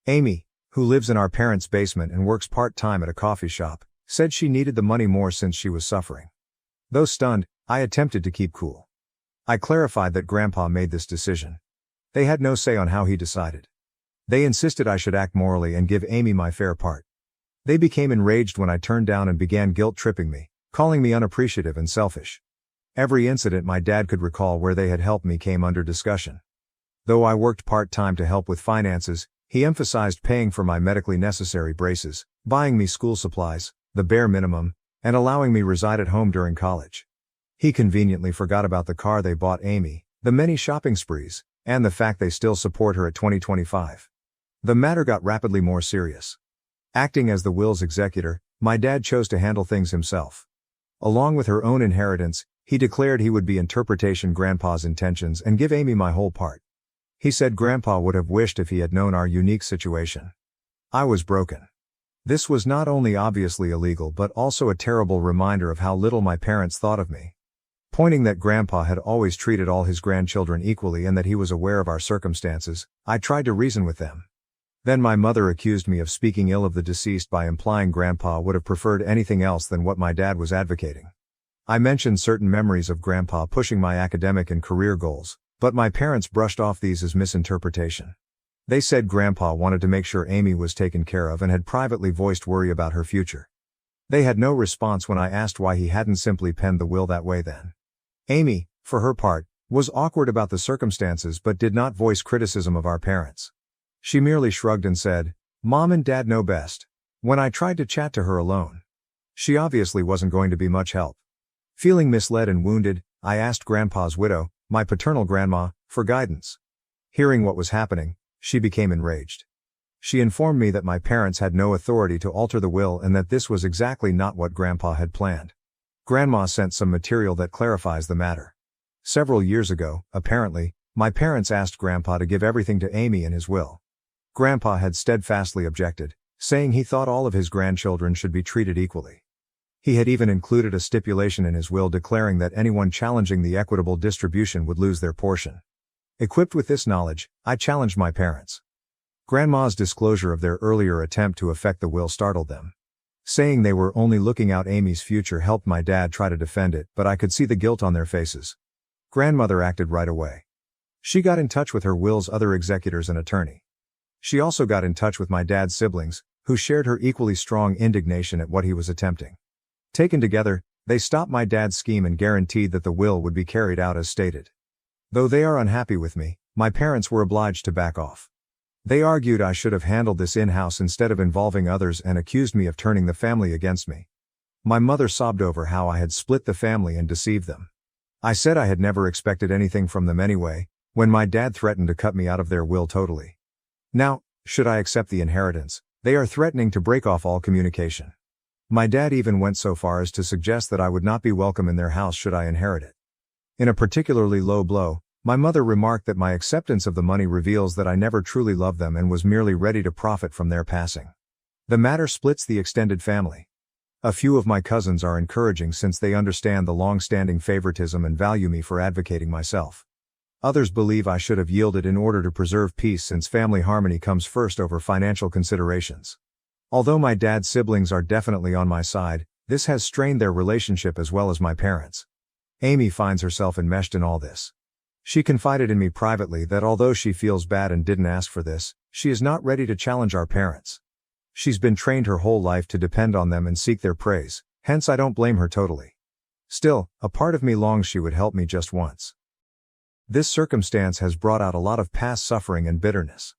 Amy, who lives in our parents' basement and works part-time at a coffee shop, said she needed the money more since she was suffering. Though stunned, I attempted to keep cool. I clarified that Grandpa made this decision. They had no say on how he decided. They insisted I should act morally and give Amy my fair part. They became enraged when I turned down and began guilt-tripping me, calling me unappreciative and selfish. Every incident my dad could recall where they had helped me came under discussion. Though I worked part-time to help with finances, he emphasized paying for my medically necessary braces, buying me school supplies, the bare minimum, and allowing me reside at home during college. He conveniently forgot about the car they bought Amy, the many shopping sprees, and the fact they still support her at 2025. The matter got rapidly more serious. Acting as the will's executor, my dad chose to handle things himself. Along with her own inheritance, he declared he would be interpretation Grandpa's intentions and give Amy my whole part. He said Grandpa would have wished if he had known our unique situation. I was broken. This was not only obviously illegal but also a terrible reminder of how little my parents thought of me. Pointing that Grandpa had always treated all his grandchildren equally and that he was aware of our circumstances, I tried to reason with them. Then my mother accused me of speaking ill of the deceased by implying Grandpa would have preferred anything else than what my dad was advocating. I mentioned certain memories of Grandpa pushing my academic and career goals, but my parents brushed off these as misinterpretation. They said Grandpa wanted to make sure Amy was taken care of and had privately voiced worry about her future. They had no response when I asked why he hadn't simply penned the will that way then. Amy, for her part, was awkward about the circumstances but did not voice criticism of our parents. She merely shrugged and said, "Mom and Dad know best." When I tried to chat to her alone, she obviously wasn't going to be much help. Feeling misled and wounded, I asked Grandpa's widow, my paternal grandma, for guidance. Hearing what was happening, she became enraged. She informed me that my parents had no authority to alter the will and that this was exactly not what Grandpa had planned. Grandma sent some material that clarifies the matter. Several years ago, apparently, my parents asked Grandpa to give everything to Amy in his will. Grandpa had steadfastly objected, saying he thought all of his grandchildren should be treated equally. He had even included a stipulation in his will declaring that anyone challenging the equitable distribution would lose their portion. Equipped with this knowledge, I challenged my parents. Grandma's disclosure of their earlier attempt to affect the will startled them. Saying they were only looking out Amy's future helped my dad try to defend it, but I could see the guilt on their faces. Grandmother acted right away. She got in touch with her will's other executors and attorney. She also got in touch with my dad's siblings, who shared her equally strong indignation at what he was attempting. Taken together, they stopped my dad's scheme and guaranteed that the will would be carried out as stated. Though they are unhappy with me, my parents were obliged to back off. They argued I should have handled this in-house instead of involving others and accused me of turning the family against me. My mother sobbed over how I had split the family and deceived them. I said I had never expected anything from them anyway, when my dad threatened to cut me out of their will totally. Now, should I accept the inheritance, they are threatening to break off all communication. My dad even went so far as to suggest that I would not be welcome in their house should I inherit it. In a particularly low blow, my mother remarked that my acceptance of the money reveals that I never truly loved them and was merely ready to profit from their passing. The matter splits the extended family. A few of my cousins are encouraging since they understand the long-standing favoritism and value me for advocating myself. Others believe I should have yielded in order to preserve peace since family harmony comes first over financial considerations. Although my dad's siblings are definitely on my side, this has strained their relationship as well as my parents. Amy finds herself enmeshed in all this. She confided in me privately that although she feels bad and didn't ask for this, she is not ready to challenge our parents. She's been trained her whole life to depend on them and seek their praise, hence I don't blame her totally. Still, a part of me longs she would help me just once. This circumstance has brought out a lot of past suffering and bitterness.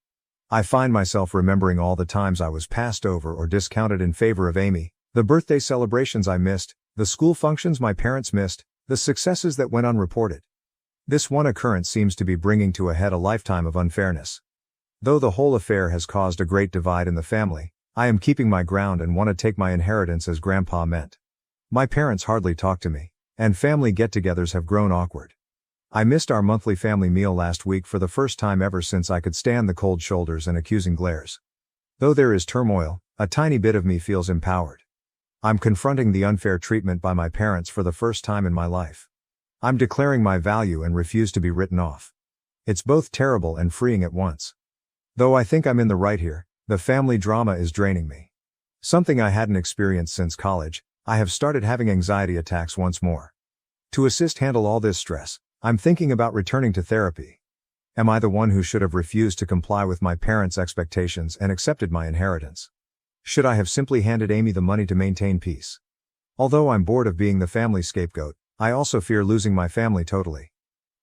I find myself remembering all the times I was passed over or discounted in favor of Amy, the birthday celebrations I missed, the school functions my parents missed, the successes that went unreported. This one occurrence seems to be bringing to a head a lifetime of unfairness. Though the whole affair has caused a great divide in the family, I am keeping my ground and want to take my inheritance as Grandpa meant. My parents hardly talk to me, and family get-togethers have grown awkward. I missed our monthly family meal last week for the first time ever since I could stand the cold shoulders and accusing glares. Though there is turmoil, a tiny bit of me feels empowered. I'm confronting the unfair treatment by my parents for the first time in my life. I'm declaring my value and refuse to be written off. It's both terrible and freeing at once. Though I think I'm in the right here, the family drama is draining me. Something I hadn't experienced since college, I have started having anxiety attacks once more. To assist handle all this stress, I'm thinking about returning to therapy. Am I the one who should have refused to comply with my parents' expectations and accepted my inheritance? Should I have simply handed Amy the money to maintain peace? Although I'm bored of being the family scapegoat, I also fear losing my family totally.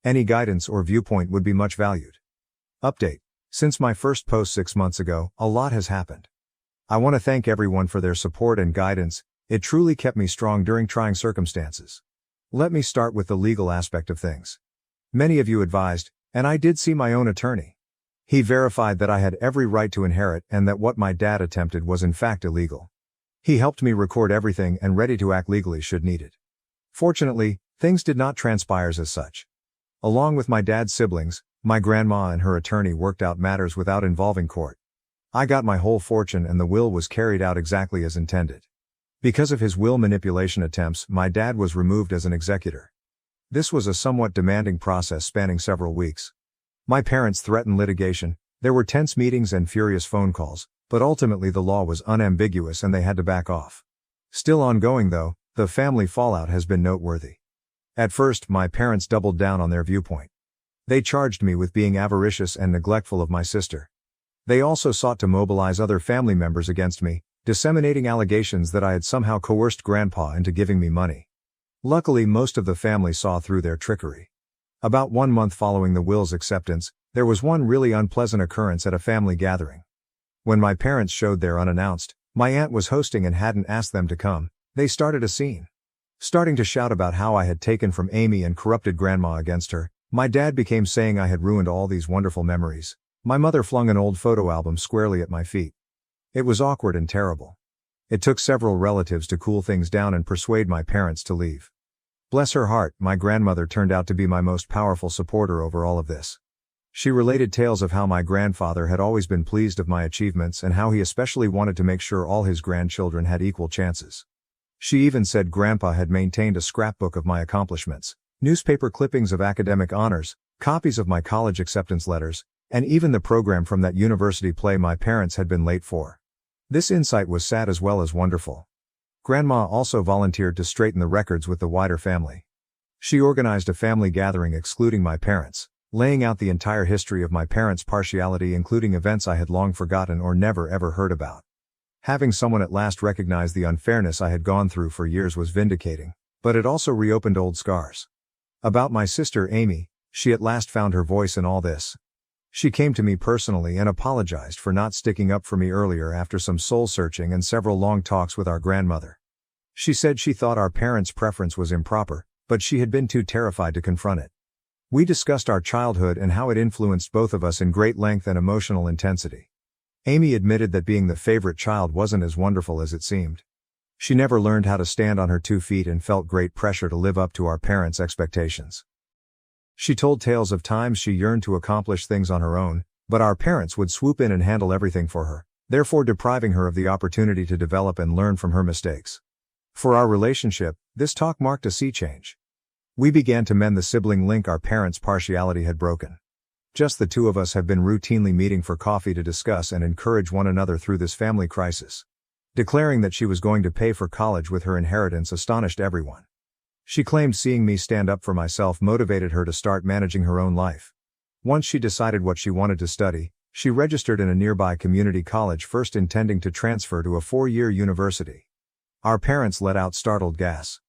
Any guidance or viewpoint would be much valued. Update. Since my first post 6 months ago, a lot has happened. I want to thank everyone for their support and guidance. It truly kept me strong during trying circumstances. Let me start with the legal aspect of things. Many of you advised, and I did see my own attorney. He verified that I had every right to inherit and that what my dad attempted was in fact illegal. He helped me record everything and ready to act legally should needed. Fortunately, things did not transpire as such. Along with my dad's siblings, my grandma and her attorney worked out matters without involving court. I got my whole fortune and the will was carried out exactly as intended. Because of his will manipulation attempts, my dad was removed as an executor. This was a somewhat demanding process spanning several weeks. My parents threatened litigation, there were tense meetings and furious phone calls, but ultimately the law was unambiguous and they had to back off. Still ongoing though, the family fallout has been noteworthy. At first, my parents doubled down on their viewpoint. They charged me with being avaricious and neglectful of my sister. They also sought to mobilize other family members against me, disseminating allegations that I had somehow coerced Grandpa into giving me money. Luckily, most of the family saw through their trickery. About 1 month following the will's acceptance, there was one really unpleasant occurrence at a family gathering. When my parents showed there unannounced, my aunt was hosting and hadn't asked them to come. They started a scene. Starting to shout about how I had taken from Amy and corrupted Grandma against her, my dad became saying I had ruined all these wonderful memories. My mother flung an old photo album squarely at my feet. It was awkward and terrible. It took several relatives to cool things down and persuade my parents to leave. Bless her heart, my grandmother turned out to be my most powerful supporter over all of this. She related tales of how my grandfather had always been pleased of my achievements and how he especially wanted to make sure all his grandchildren had equal chances. She even said Grandpa had maintained a scrapbook of my accomplishments, newspaper clippings of academic honors, copies of my college acceptance letters, and even the program from that university play my parents had been late for. This insight was sad as well as wonderful. Grandma also volunteered to straighten the records with the wider family. She organized a family gathering excluding my parents, laying out the entire history of my parents' partiality, including events I had long forgotten or never ever heard about. Having someone at last recognize the unfairness I had gone through for years was vindicating, but it also reopened old scars. About my sister Amy, she at last found her voice in all this. She came to me personally and apologized for not sticking up for me earlier after some soul-searching and several long talks with our grandmother. She said she thought our parents' preference was improper, but she had been too terrified to confront it. We discussed our childhood and how it influenced both of us in great length and emotional intensity. Amy admitted that being the favorite child wasn't as wonderful as it seemed. She never learned how to stand on her 2 feet and felt great pressure to live up to our parents' expectations. She told tales of times she yearned to accomplish things on her own, but our parents would swoop in and handle everything for her, therefore depriving her of the opportunity to develop and learn from her mistakes. For our relationship, this talk marked a sea change. We began to mend the sibling link our parents' partiality had broken. Just the two of us have been routinely meeting for coffee to discuss and encourage one another through this family crisis. Declaring that she was going to pay for college with her inheritance astonished everyone. She claimed seeing me stand up for myself motivated her to start managing her own life. Once she decided what she wanted to study, she registered in a nearby community college, first intending to transfer to a 4-year university. Our parents let out startled gasps.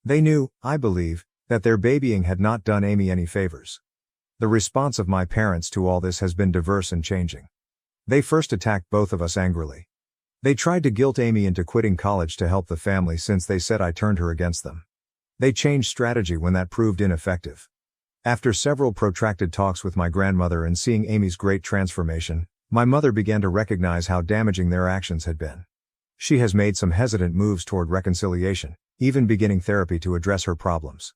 They knew, I believe, that their babying had not done Amy any favors. The response of my parents to all this has been diverse and changing. They first attacked both of us angrily. They tried to guilt Amy into quitting college to help the family since they said I turned her against them. They changed strategy when that proved ineffective. After several protracted talks with my grandmother and seeing Amy's great transformation, my mother began to recognize how damaging their actions had been. She has made some hesitant moves toward reconciliation, even beginning therapy to address her problems.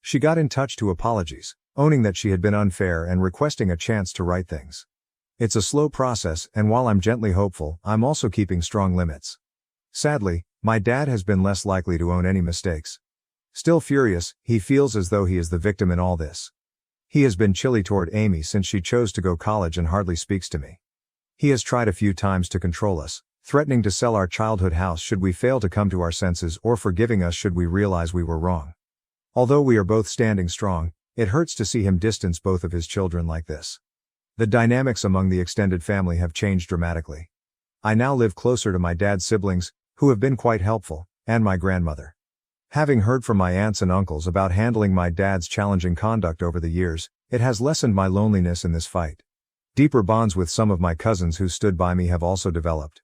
She got in touch to apologies, owning that she had been unfair and requesting a chance to right things. It's a slow process, and while I'm gently hopeful, I'm also keeping strong limits. Sadly, my dad has been less likely to own any mistakes. Still furious, he feels as though he is the victim in all this. He has been chilly toward Amy since she chose to go college and hardly speaks to me. He has tried a few times to control us, threatening to sell our childhood house should we fail to come to our senses or forgiving us should we realize we were wrong. Although we are both standing strong, it hurts to see him distance both of his children like this. The dynamics among the extended family have changed dramatically. I now live closer to my dad's siblings, who have been quite helpful, and my grandmother. Having heard from my aunts and uncles about handling my dad's challenging conduct over the years, it has lessened my loneliness in this fight. Deeper bonds with some of my cousins who stood by me have also developed.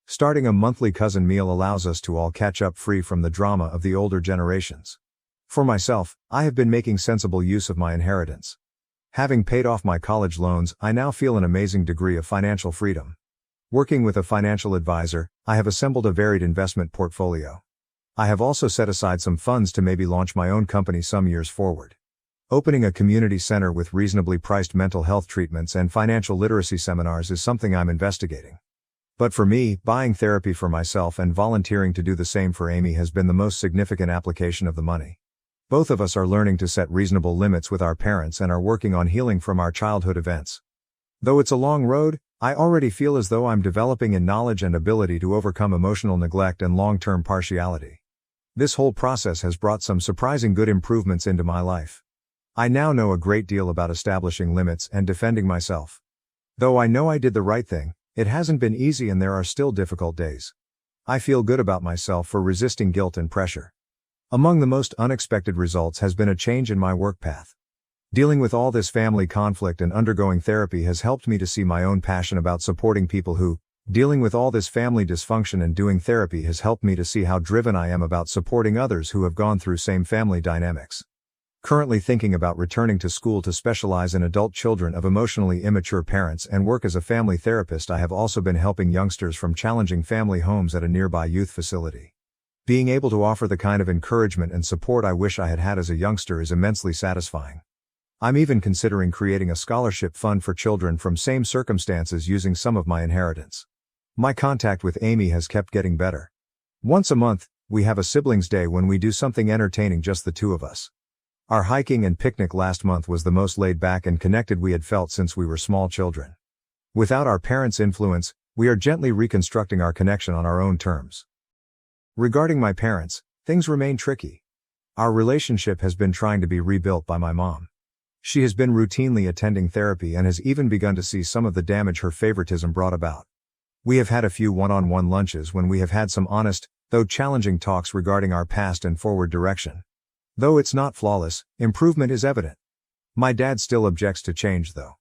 Starting a monthly cousin meal allows us to all catch up free from the drama of the older generations. For myself, I have been making sensible use of my inheritance. Having paid off my college loans, I now feel an amazing degree of financial freedom. Working with a financial advisor, I have assembled a varied investment portfolio. I have also set aside some funds to maybe launch my own company some years forward. Opening a community center with reasonably priced mental health treatments and financial literacy seminars is something I'm investigating. But for me, buying therapy for myself and volunteering to do the same for Amy has been the most significant application of the money. Both of us are learning to set reasonable limits with our parents and are working on healing from our childhood events. Though it's a long road, I already feel as though I'm developing in knowledge and ability to overcome emotional neglect and long-term partiality. This whole process has brought some surprising good improvements into my life. I now know a great deal about establishing limits and defending myself. Though I know I did the right thing, it hasn't been easy and there are still difficult days. I feel good about myself for resisting guilt and pressure. Among the most unexpected results has been a change in my work path. Dealing with all this family conflict and undergoing therapy has helped me to see my own passion about supporting people who, dealing with all this family dysfunction and doing therapy has helped me to see how driven I am about supporting others who have gone through same family dynamics. Currently thinking about returning to school to specialize in adult children of emotionally immature parents and work as a family therapist. I have also been helping youngsters from challenging family homes at a nearby youth facility. Being able to offer the kind of encouragement and support I wish I had had as a youngster is immensely satisfying. I'm even considering creating a scholarship fund for children from same circumstances using some of my inheritance. My contact with Amy has kept getting better. Once a month, we have a siblings' day when we do something entertaining, just the two of us. Our hiking and picnic last month was the most laid back and connected we had felt since we were small children. Without our parents' influence, we are gently reconstructing our connection on our own terms. Regarding my parents, things remain tricky. Our relationship has been trying to be rebuilt by my mom. She has been routinely attending therapy and has even begun to see some of the damage her favoritism brought about. We have had a few one-on-one lunches when we have had some honest, though challenging talks regarding our past and forward direction. Though it's not flawless, improvement is evident. My dad still objects to change though.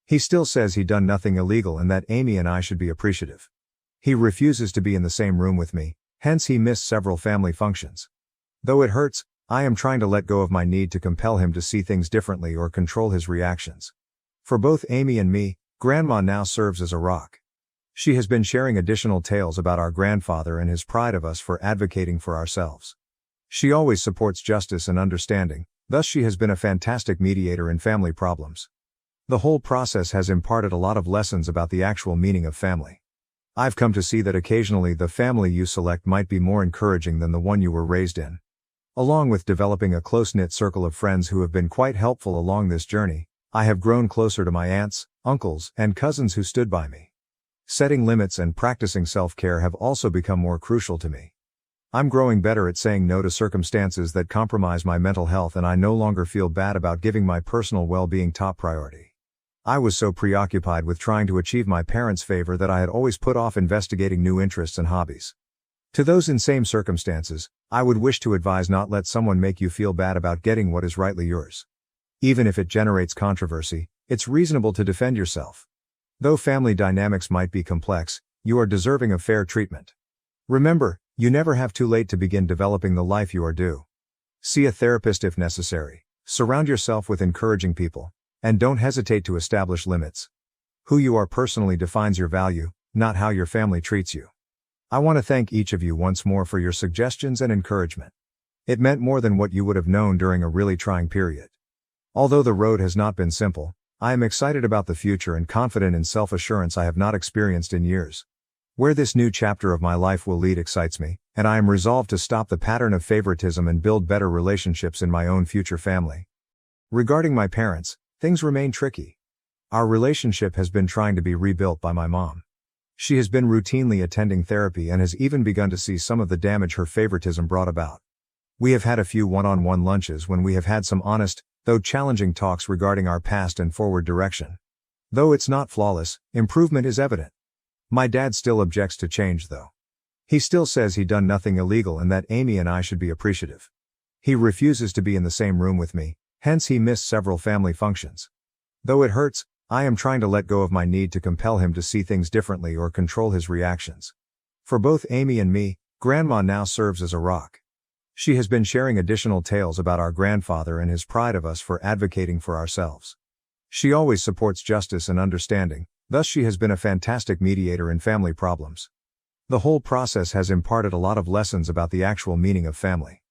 He still says he done nothing illegal and that Amy and I should be appreciative. He refuses to be in the same room with me, hence he missed several family functions. Though it hurts, I am trying to let go of my need to compel him to see things differently or control his reactions. For both Amy and me, Grandma now serves as a rock. She has been sharing additional tales about our grandfather and his pride of us for advocating for ourselves. She always supports justice and understanding, thus she has been a fantastic mediator in family problems. The whole process has imparted a lot of lessons about the actual meaning of family. I've come to see that occasionally the family you select might be more encouraging than the one you were raised in. Along with developing a close-knit circle of friends who have been quite helpful along this journey, I have grown closer to my aunts, uncles, and cousins who stood by me. Setting limits and practicing self-care have also become more crucial to me. I'm growing better at saying no to circumstances that compromise my mental health, and I no longer feel bad about giving my personal well-being top priority. I was so preoccupied with trying to achieve my parents' favor that I had always put off investigating new interests and hobbies. To those in same circumstances, I would wish to advise not let someone make you feel bad about getting what is rightly yours. Even if it generates controversy, it's reasonable to defend yourself. Though family dynamics might be complex, you are deserving of fair treatment. Remember, you never have too late to begin developing the life you are due. See a therapist if necessary. Surround yourself with encouraging people. And don't hesitate to establish limits. Who you are personally defines your value, not how your family treats you. I want to thank each of you once more for your suggestions and encouragement. It meant more than what you would have known during a really trying period. Although the road has not been simple, I am excited about the future and confident in self-assurance I have not experienced in years. Where this new chapter of my life will lead excites me, and I am resolved to stop the pattern of favoritism and build better relationships in my own future family. Regarding my parents, things remain tricky. Our relationship has been trying to be rebuilt by my mom. She has been routinely attending therapy and has even begun to see some of the damage her favoritism brought about. We have had a few one-on-one lunches when we have had some honest, though challenging talks regarding our past and forward direction. Though it's not flawless, improvement is evident. My dad still objects to change though. He still says he done nothing illegal and that Amy and I should be appreciative. He refuses to be in the same room with me, hence he missed several family functions. Though it hurts, I am trying to let go of my need to compel him to see things differently or control his reactions. For both Amy and me, Grandma now serves as a rock. She has been sharing additional tales about our grandfather and his pride of us for advocating for ourselves. She always supports justice and understanding, thus she has been a fantastic mediator in family problems. The whole process has imparted a lot of lessons about the actual meaning of family.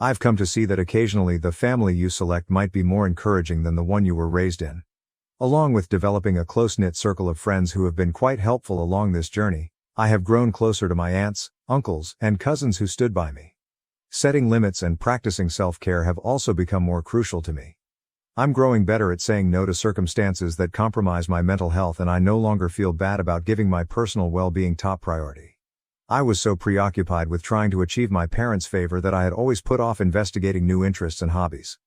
I've come to see that occasionally the family you select might be more encouraging than the one you were raised in. Along with developing a close-knit circle of friends who have been quite helpful along this journey, I have grown closer to my aunts, uncles, and cousins who stood by me. Setting limits and practicing self-care have also become more crucial to me. I'm growing better at saying no to circumstances that compromise my mental health, and I no longer feel bad about giving my personal well-being top priority. I was so preoccupied with trying to achieve my parents' favor that I had always put off investigating new interests and hobbies.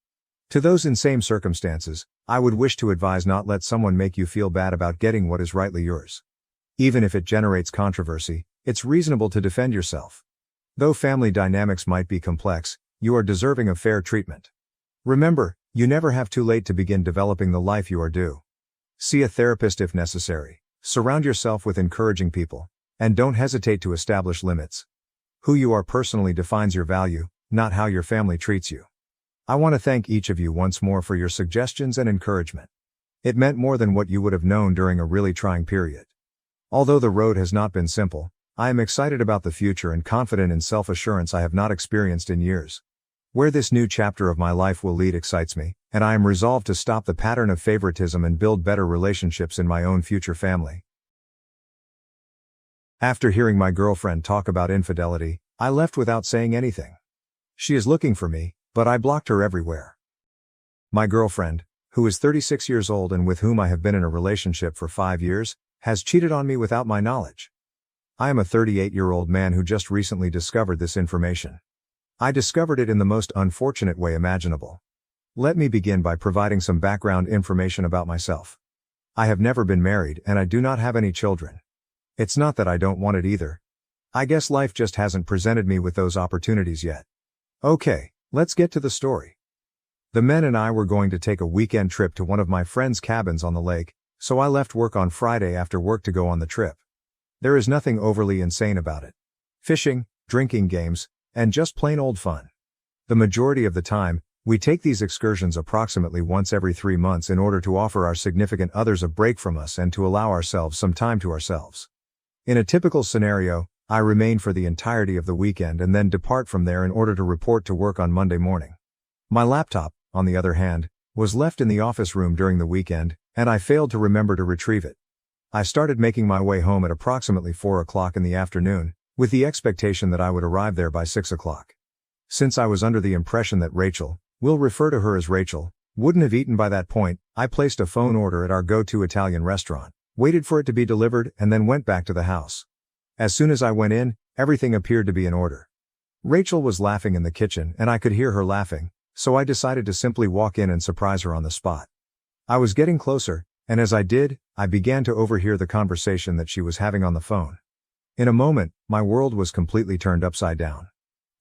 To those in same circumstances, I would wish to advise not let someone make you feel bad about getting what is rightly yours. Even if it generates controversy, it's reasonable to defend yourself. Though family dynamics might be complex, you are deserving of fair treatment. Remember, you never have too late to begin developing the life you are due. See a therapist if necessary. Surround yourself with encouraging people. And don't hesitate to establish limits. Who you are personally defines your value, not how your family treats you. I want to thank each of you once more for your suggestions and encouragement. It meant more than what you would have known during a really trying period. Although the road has not been simple, I am excited about the future and confident in self-assurance I have not experienced in years. Where this new chapter of my life will lead excites me, and I am resolved to stop the pattern of favoritism and build better relationships in my own future family. After hearing my girlfriend talk about infidelity, I left without saying anything. She is looking for me, but I blocked her everywhere. My girlfriend, who is 36 years old and with whom I have been in a relationship for 5 years, has cheated on me without my knowledge. I am a 38-year-old man who just recently discovered this information. I discovered it in the most unfortunate way imaginable. Let me begin by providing some background information about myself. I have never been married and I do not have any children. It's not that I don't want it either. I guess life just hasn't presented me with those opportunities yet. Okay, let's get to the story. The men and I were going to take a weekend trip to one of my friend's cabins on the lake, so I left work on Friday after work to go on the trip. There is nothing overly insane about it. Fishing, drinking games, and just plain old fun. The majority of the time, we take these excursions approximately once every 3 months in order to offer our significant others a break from us and to allow ourselves some time to ourselves. In a typical scenario, I remain for the entirety of the weekend and then depart from there in order to report to work on Monday morning. My laptop, on the other hand, was left in the office room during the weekend, and I failed to remember to retrieve it. I started making my way home at approximately 4 o'clock in the afternoon, with the expectation that I would arrive there by 6 o'clock. Since I was under the impression that Rachel, we'll refer to her as Rachel, wouldn't have eaten by that point, I placed a phone order at our go-to Italian restaurant, waited for it to be delivered, and then went back to the house. As soon as I went in, everything appeared to be in order. Rachel was laughing in the kitchen and I could hear her laughing, so I decided to simply walk in and surprise her on the spot. I was getting closer, and as I did, I began to overhear the conversation that she was having on the phone. In a moment, my world was completely turned upside down.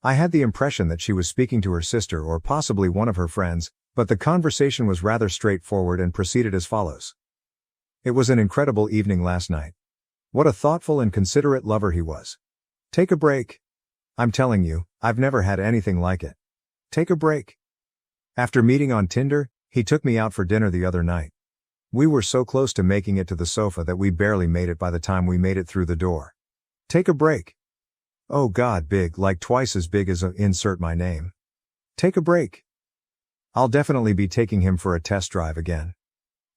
I had the impression that she was speaking to her sister or possibly one of her friends, but the conversation was rather straightforward and proceeded as follows. It was an incredible evening last night. What a thoughtful and considerate lover he was. Take a break. I'm telling you, I've never had anything like it. Take a break. After meeting on Tinder, he took me out for dinner the other night. We were so close to making it to the sofa that we barely made it by the time we made it through the door. Take a break. Oh God, big, like twice as big as insert my name. Take a break. I'll definitely be taking him for a test drive again.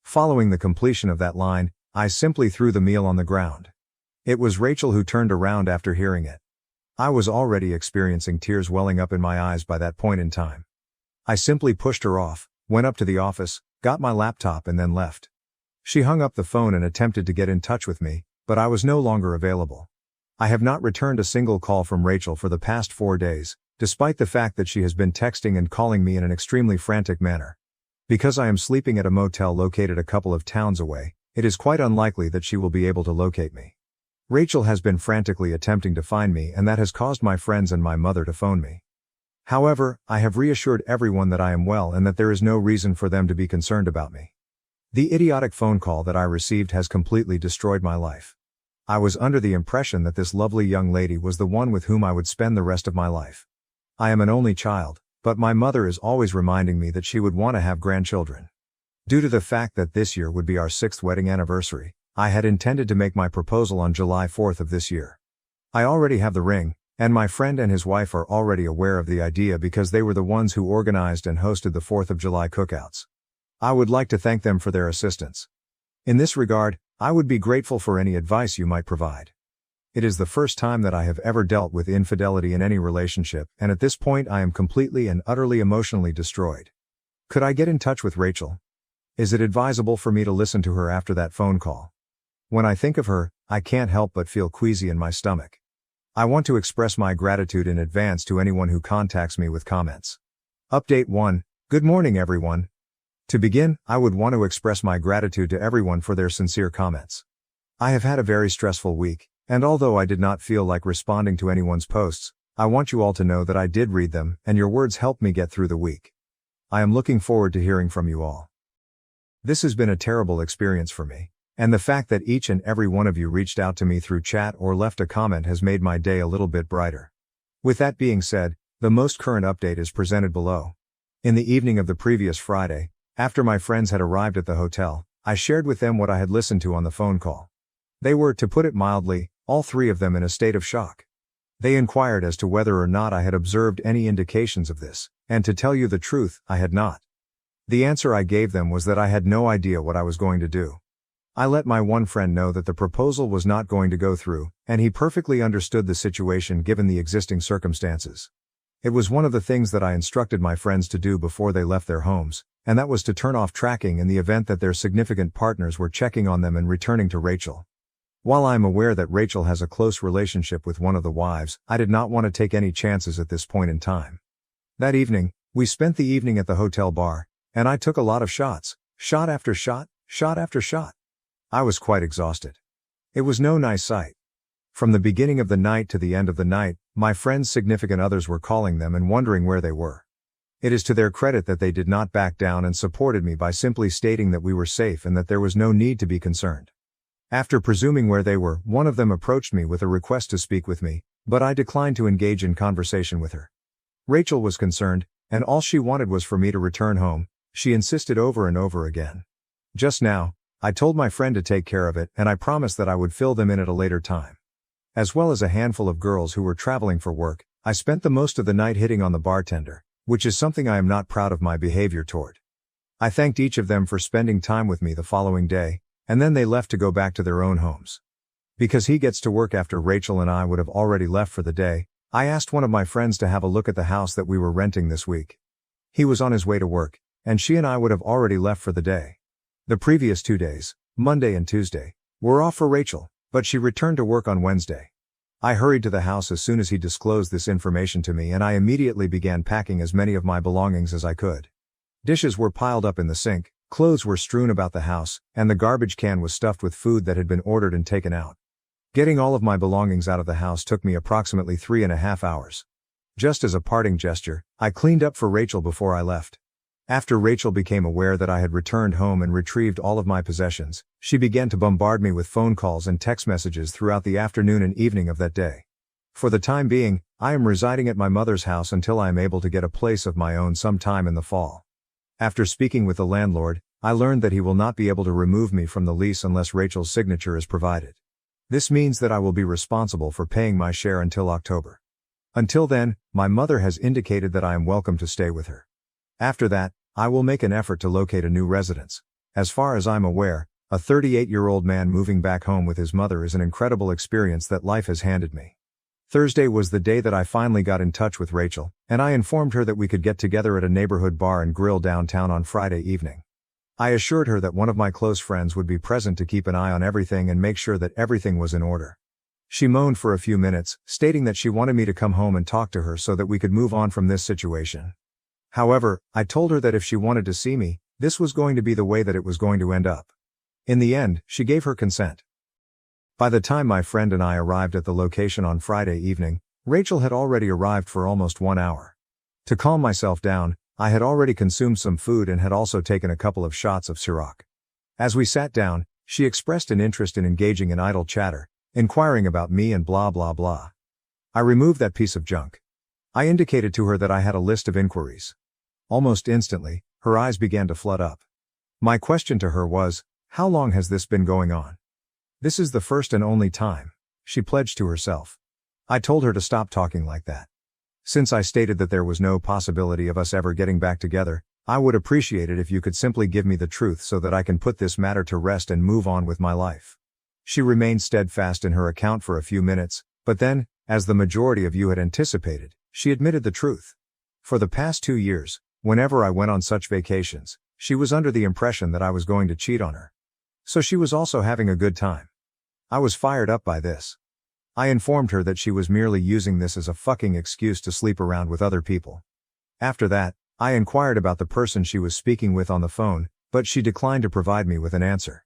Following the completion of that line, I simply threw the meal on the ground. It was Rachel who turned around after hearing it. I was already experiencing tears welling up in my eyes by that point in time. I simply pushed her off, went up to the office, got my laptop and then left. She hung up the phone and attempted to get in touch with me, but I was no longer available. I have not returned a single call from Rachel for the past 4 days, despite the fact that she has been texting and calling me in an extremely frantic manner. Because I am sleeping at a motel located a couple of towns away, it is quite unlikely that she will be able to locate me. Rachel has been frantically attempting to find me and that has caused my friends and my mother to phone me. However, I have reassured everyone that I am well and that there is no reason for them to be concerned about me. The idiotic phone call that I received has completely destroyed my life. I was under the impression that this lovely young lady was the one with whom I would spend the rest of my life. I am an only child, but my mother is always reminding me that she would want to have grandchildren. Due to the fact that this year would be our 6th wedding anniversary, I had intended to make my proposal on July 4th of this year. I already have the ring, and my friend and his wife are already aware of the idea because they were the ones who organized and hosted the 4th of July cookouts. I would like to thank them for their assistance. In this regard, I would be grateful for any advice you might provide. It is the first time that I have ever dealt with infidelity in any relationship, and at this point I am completely and utterly emotionally destroyed. Could I get in touch with Rachel? Is it advisable for me to listen to her after that phone call? When I think of her, I can't help but feel queasy in my stomach. I want to express my gratitude in advance to anyone who contacts me with comments. Update 1. Good morning everyone. To begin, I would want to express my gratitude to everyone for their sincere comments. I have had a very stressful week, and although I did not feel like responding to anyone's posts, I want you all to know that I did read them, and your words helped me get through the week. I am looking forward to hearing from you all. This has been a terrible experience for me, and the fact that each and every one of you reached out to me through chat or left a comment has made my day a little bit brighter. With that being said, the most current update is presented below. In the evening of the previous Friday, after my friends had arrived at the hotel, I shared with them what I had listened to on the phone call. They were, to put it mildly, all three of them in a state of shock. They inquired as to whether or not I had observed any indications of this, and to tell you the truth, I had not. The answer I gave them was that I had no idea what I was going to do. I let my one friend know that the proposal was not going to go through, and he perfectly understood the situation given the existing circumstances. It was one of the things that I instructed my friends to do before they left their homes, and that was to turn off tracking in the event that their significant partners were checking on them and returning to Rachel. While I am aware that Rachel has a close relationship with one of the wives, I did not want to take any chances at this point in time. That evening, we spent the evening at the hotel bar, and I took a lot of shots, shot after shot, shot after shot. I was quite exhausted. It was no nice sight. From the beginning of the night to the end of the night, my friends' significant others were calling them and wondering where they were. It is to their credit that they did not back down and supported me by simply stating that we were safe and that there was no need to be concerned. After presuming where they were, one of them approached me with a request to speak with me, but I declined to engage in conversation with her. Rachel was concerned, and all she wanted was for me to return home. She insisted over and over again. Just now, I told my friend to take care of it, and I promised that I would fill them in at a later time. As well as a handful of girls who were traveling for work, I spent the most of the night hitting on the bartender, which is something I am not proud of my behavior toward. I thanked each of them for spending time with me the following day, and then they left to go back to their own homes. Because he gets to work after Rachel and I would have already left for the day, I asked one of my friends to have a look at the house that we were renting this week. He was on his way to work, and she and I would have already left for the day. The previous 2 days, Monday and Tuesday, were off for Rachel, but she returned to work on Wednesday. I hurried to the house as soon as he disclosed this information to me, and I immediately began packing as many of my belongings as I could. Dishes were piled up in the sink, clothes were strewn about the house, and the garbage can was stuffed with food that had been ordered and taken out. Getting all of my belongings out of the house took me approximately 3.5 hours. Just as a parting gesture, I cleaned up for Rachel before I left. After Rachel became aware that I had returned home and retrieved all of my possessions, she began to bombard me with phone calls and text messages throughout the afternoon and evening of that day. For the time being, I am residing at my mother's house until I am able to get a place of my own sometime in the fall. After speaking with the landlord, I learned that he will not be able to remove me from the lease unless Rachel's signature is provided. This means that I will be responsible for paying my share until October. Until then, my mother has indicated that I am welcome to stay with her. After that, I will make an effort to locate a new residence. As far as I'm aware, a 38-year-old man moving back home with his mother is an incredible experience that life has handed me. Thursday was the day that I finally got in touch with Rachel, and I informed her that we could get together at a neighborhood bar and grill downtown on Friday evening. I assured her that one of my close friends would be present to keep an eye on everything and make sure that everything was in order. She moaned for a few minutes, stating that she wanted me to come home and talk to her so that we could move on from this situation. However, I told her that if she wanted to see me, this was going to be the way that it was going to end up. In the end, she gave her consent. By the time my friend and I arrived at the location on Friday evening, Rachel had already arrived for almost 1 hour. To calm myself down, I had already consumed some food and had also taken a couple of shots of Ciroc. As we sat down, she expressed an interest in engaging in idle chatter, inquiring about me and blah blah blah. I removed that piece of junk. I indicated to her that I had a list of inquiries. Almost instantly, her eyes began to flood up. My question to her was, "How long has this been going on?" "This is the first and only time," she pledged to herself. I told her to stop talking like that. Since I stated that there was no possibility of us ever getting back together, I would appreciate it if you could simply give me the truth so that I can put this matter to rest and move on with my life. She remained steadfast in her account for a few minutes, but then, as the majority of you had anticipated, she admitted the truth. For the past 2 years, whenever I went on such vacations, she was under the impression that I was going to cheat on her. So she was also having a good time. I was fired up by this. I informed her that she was merely using this as a fucking excuse to sleep around with other people. After that, I inquired about the person she was speaking with on the phone, but she declined to provide me with an answer.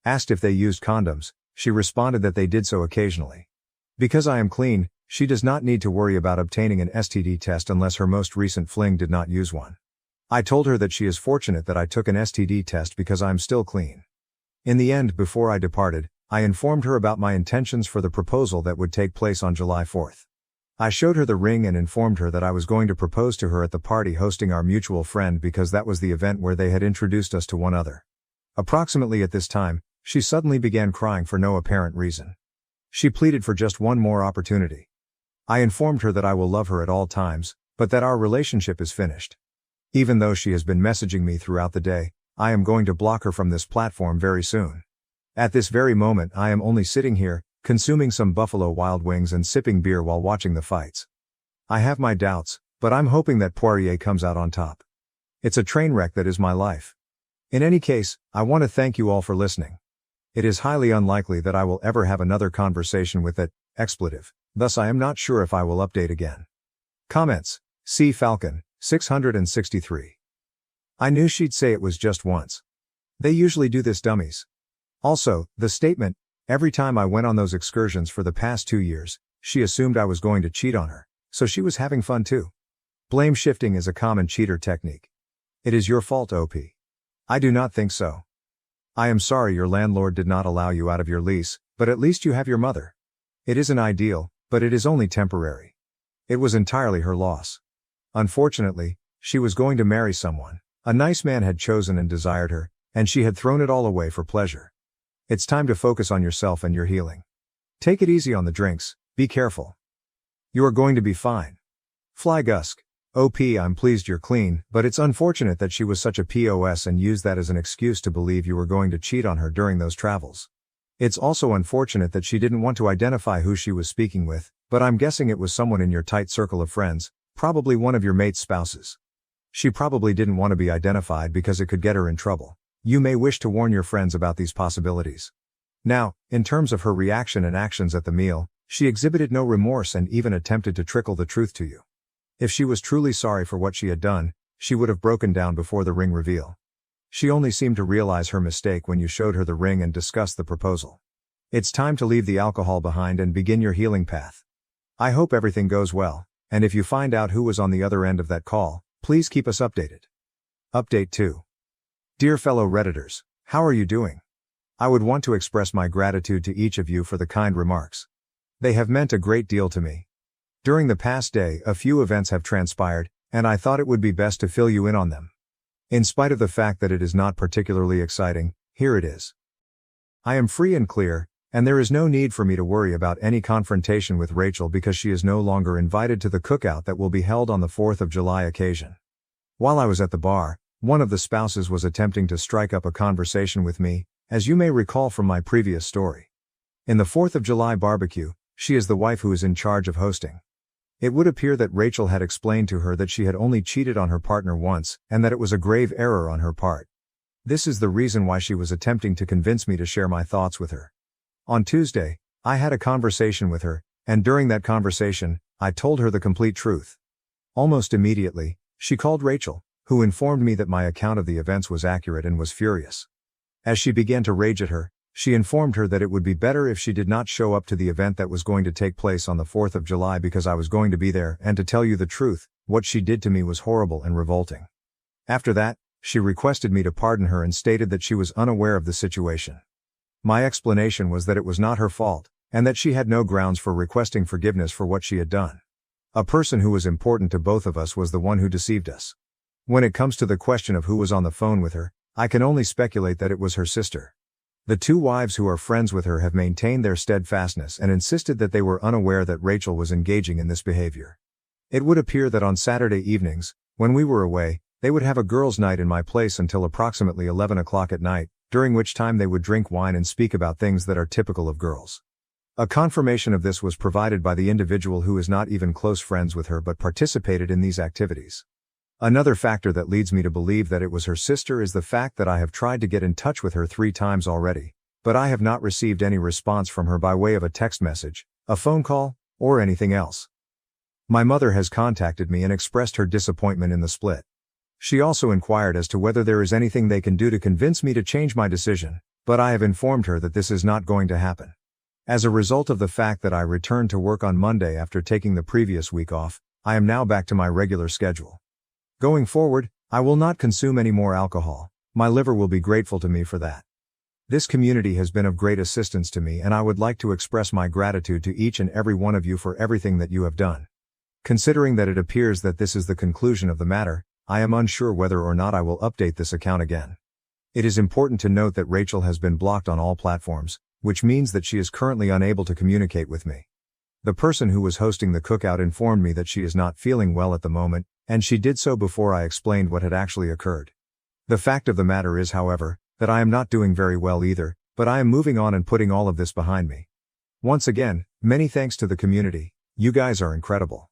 Asked if they used condoms, she responded that they did so occasionally. Because I am clean, she does not need to worry about obtaining an STD test unless her most recent fling did not use one. I told her that she is fortunate that I took an STD test because I am still clean. In the end, before I departed, I informed her about my intentions for the proposal that would take place on July 4th. I showed her the ring and informed her that I was going to propose to her at the party hosting our mutual friend because that was the event where they had introduced us to one another. Approximately at this time, she suddenly began crying for no apparent reason. She pleaded for just one more opportunity. I informed her that I will love her at all times, but that our relationship is finished. Even though she has been messaging me throughout the day, I am going to block her from this platform very soon. At this very moment I am only sitting here, consuming some Buffalo Wild Wings and sipping beer while watching the fights. I have my doubts, but I'm hoping that Poirier comes out on top. It's a train wreck that is my life. In any case, I want to thank you all for listening. It is highly unlikely that I will ever have another conversation with that expletive, thus I am not sure if I will update again. Comments. C. Falcon, 663. I knew she'd say it was just once. They usually do this, dummies. Also, the statement, every time I went on those excursions for the past 2 years, she assumed I was going to cheat on her, so she was having fun too. Blame shifting is a common cheater technique. It is your fault, OP. I do not think so. I am sorry your landlord did not allow you out of your lease, but at least you have your mother. It isn't ideal, but it is only temporary. It was entirely her loss. Unfortunately, she was going to marry someone. A nice man had chosen and desired her, and she had thrown it all away for pleasure. It's time to focus on yourself and your healing. Take it easy on the drinks, be careful. You are going to be fine. Fly Gusk. OP, I'm pleased you're clean, but it's unfortunate that she was such a POS and used that as an excuse to believe you were going to cheat on her during those travels. It's also unfortunate that she didn't want to identify who she was speaking with, but I'm guessing it was someone in your tight circle of friends, probably one of your mate's spouses. She probably didn't want to be identified because it could get her in trouble. You may wish to warn your friends about these possibilities. Now, in terms of her reaction and actions at the meal, she exhibited no remorse and even attempted to trickle the truth to you. If she was truly sorry for what she had done, she would have broken down before the ring reveal. She only seemed to realize her mistake when you showed her the ring and discussed the proposal. It's time to leave the alcohol behind and begin your healing path. I hope everything goes well, and if you find out who was on the other end of that call, please keep us updated. Update 2. Dear fellow Redditors, how are you doing? I would want to express my gratitude to each of you for the kind remarks. They have meant a great deal to me. During the past day, a few events have transpired, and I thought it would be best to fill you in on them. In spite of the fact that it is not particularly exciting, here it is. I am free and clear, and there is no need for me to worry about any confrontation with Rachel because she is no longer invited to the cookout that will be held on the 4th of July occasion. While I was at the bar, one of the spouses was attempting to strike up a conversation with me, as you may recall from my previous story. In the 4th of July barbecue, she is the wife who is in charge of hosting. It would appear that Rachel had explained to her that she had only cheated on her partner once, and that it was a grave error on her part. This is the reason why she was attempting to convince me to share my thoughts with her. On Tuesday, I had a conversation with her, and during that conversation, I told her the complete truth. Almost immediately, she called Rachel, who informed me that my account of the events was accurate and was furious. As she began to rage at her, she informed her that it would be better if she did not show up to the event that was going to take place on the 4th of July because I was going to be there, and to tell you the truth, what she did to me was horrible and revolting. After that, she requested me to pardon her and stated that she was unaware of the situation. My explanation was that it was not her fault, and that she had no grounds for requesting forgiveness for what she had done. A person who was important to both of us was the one who deceived us. When it comes to the question of who was on the phone with her, I can only speculate that it was her sister. The two wives who are friends with her have maintained their steadfastness and insisted that they were unaware that Rachel was engaging in this behavior. It would appear that on Saturday evenings, when we were away, they would have a girls' night in my place until approximately 11 o'clock at night, during which time they would drink wine and speak about things that are typical of girls. A confirmation of this was provided by the individual who is not even close friends with her but participated in these activities. Another factor that leads me to believe that it was her sister is the fact that I have tried to get in touch with her 3 times already, but I have not received any response from her by way of a text message, a phone call, or anything else. My mother has contacted me and expressed her disappointment in the split. She also inquired as to whether there is anything they can do to convince me to change my decision, but I have informed her that this is not going to happen. As a result of the fact that I returned to work on Monday after taking the previous week off, I am now back to my regular schedule. Going forward, I will not consume any more alcohol. My liver will be grateful to me for that. This community has been of great assistance to me, and I would like to express my gratitude to each and every one of you for everything that you have done. Considering that it appears that this is the conclusion of the matter, I am unsure whether or not I will update this account again. It is important to note that Rachel has been blocked on all platforms, which means that she is currently unable to communicate with me. The person who was hosting the cookout informed me that she is not feeling well at the moment, and she did so before I explained what had actually occurred. The fact of the matter is, however, that I am not doing very well either, but I am moving on and putting all of this behind me. Once again, many thanks to the community. You guys are incredible.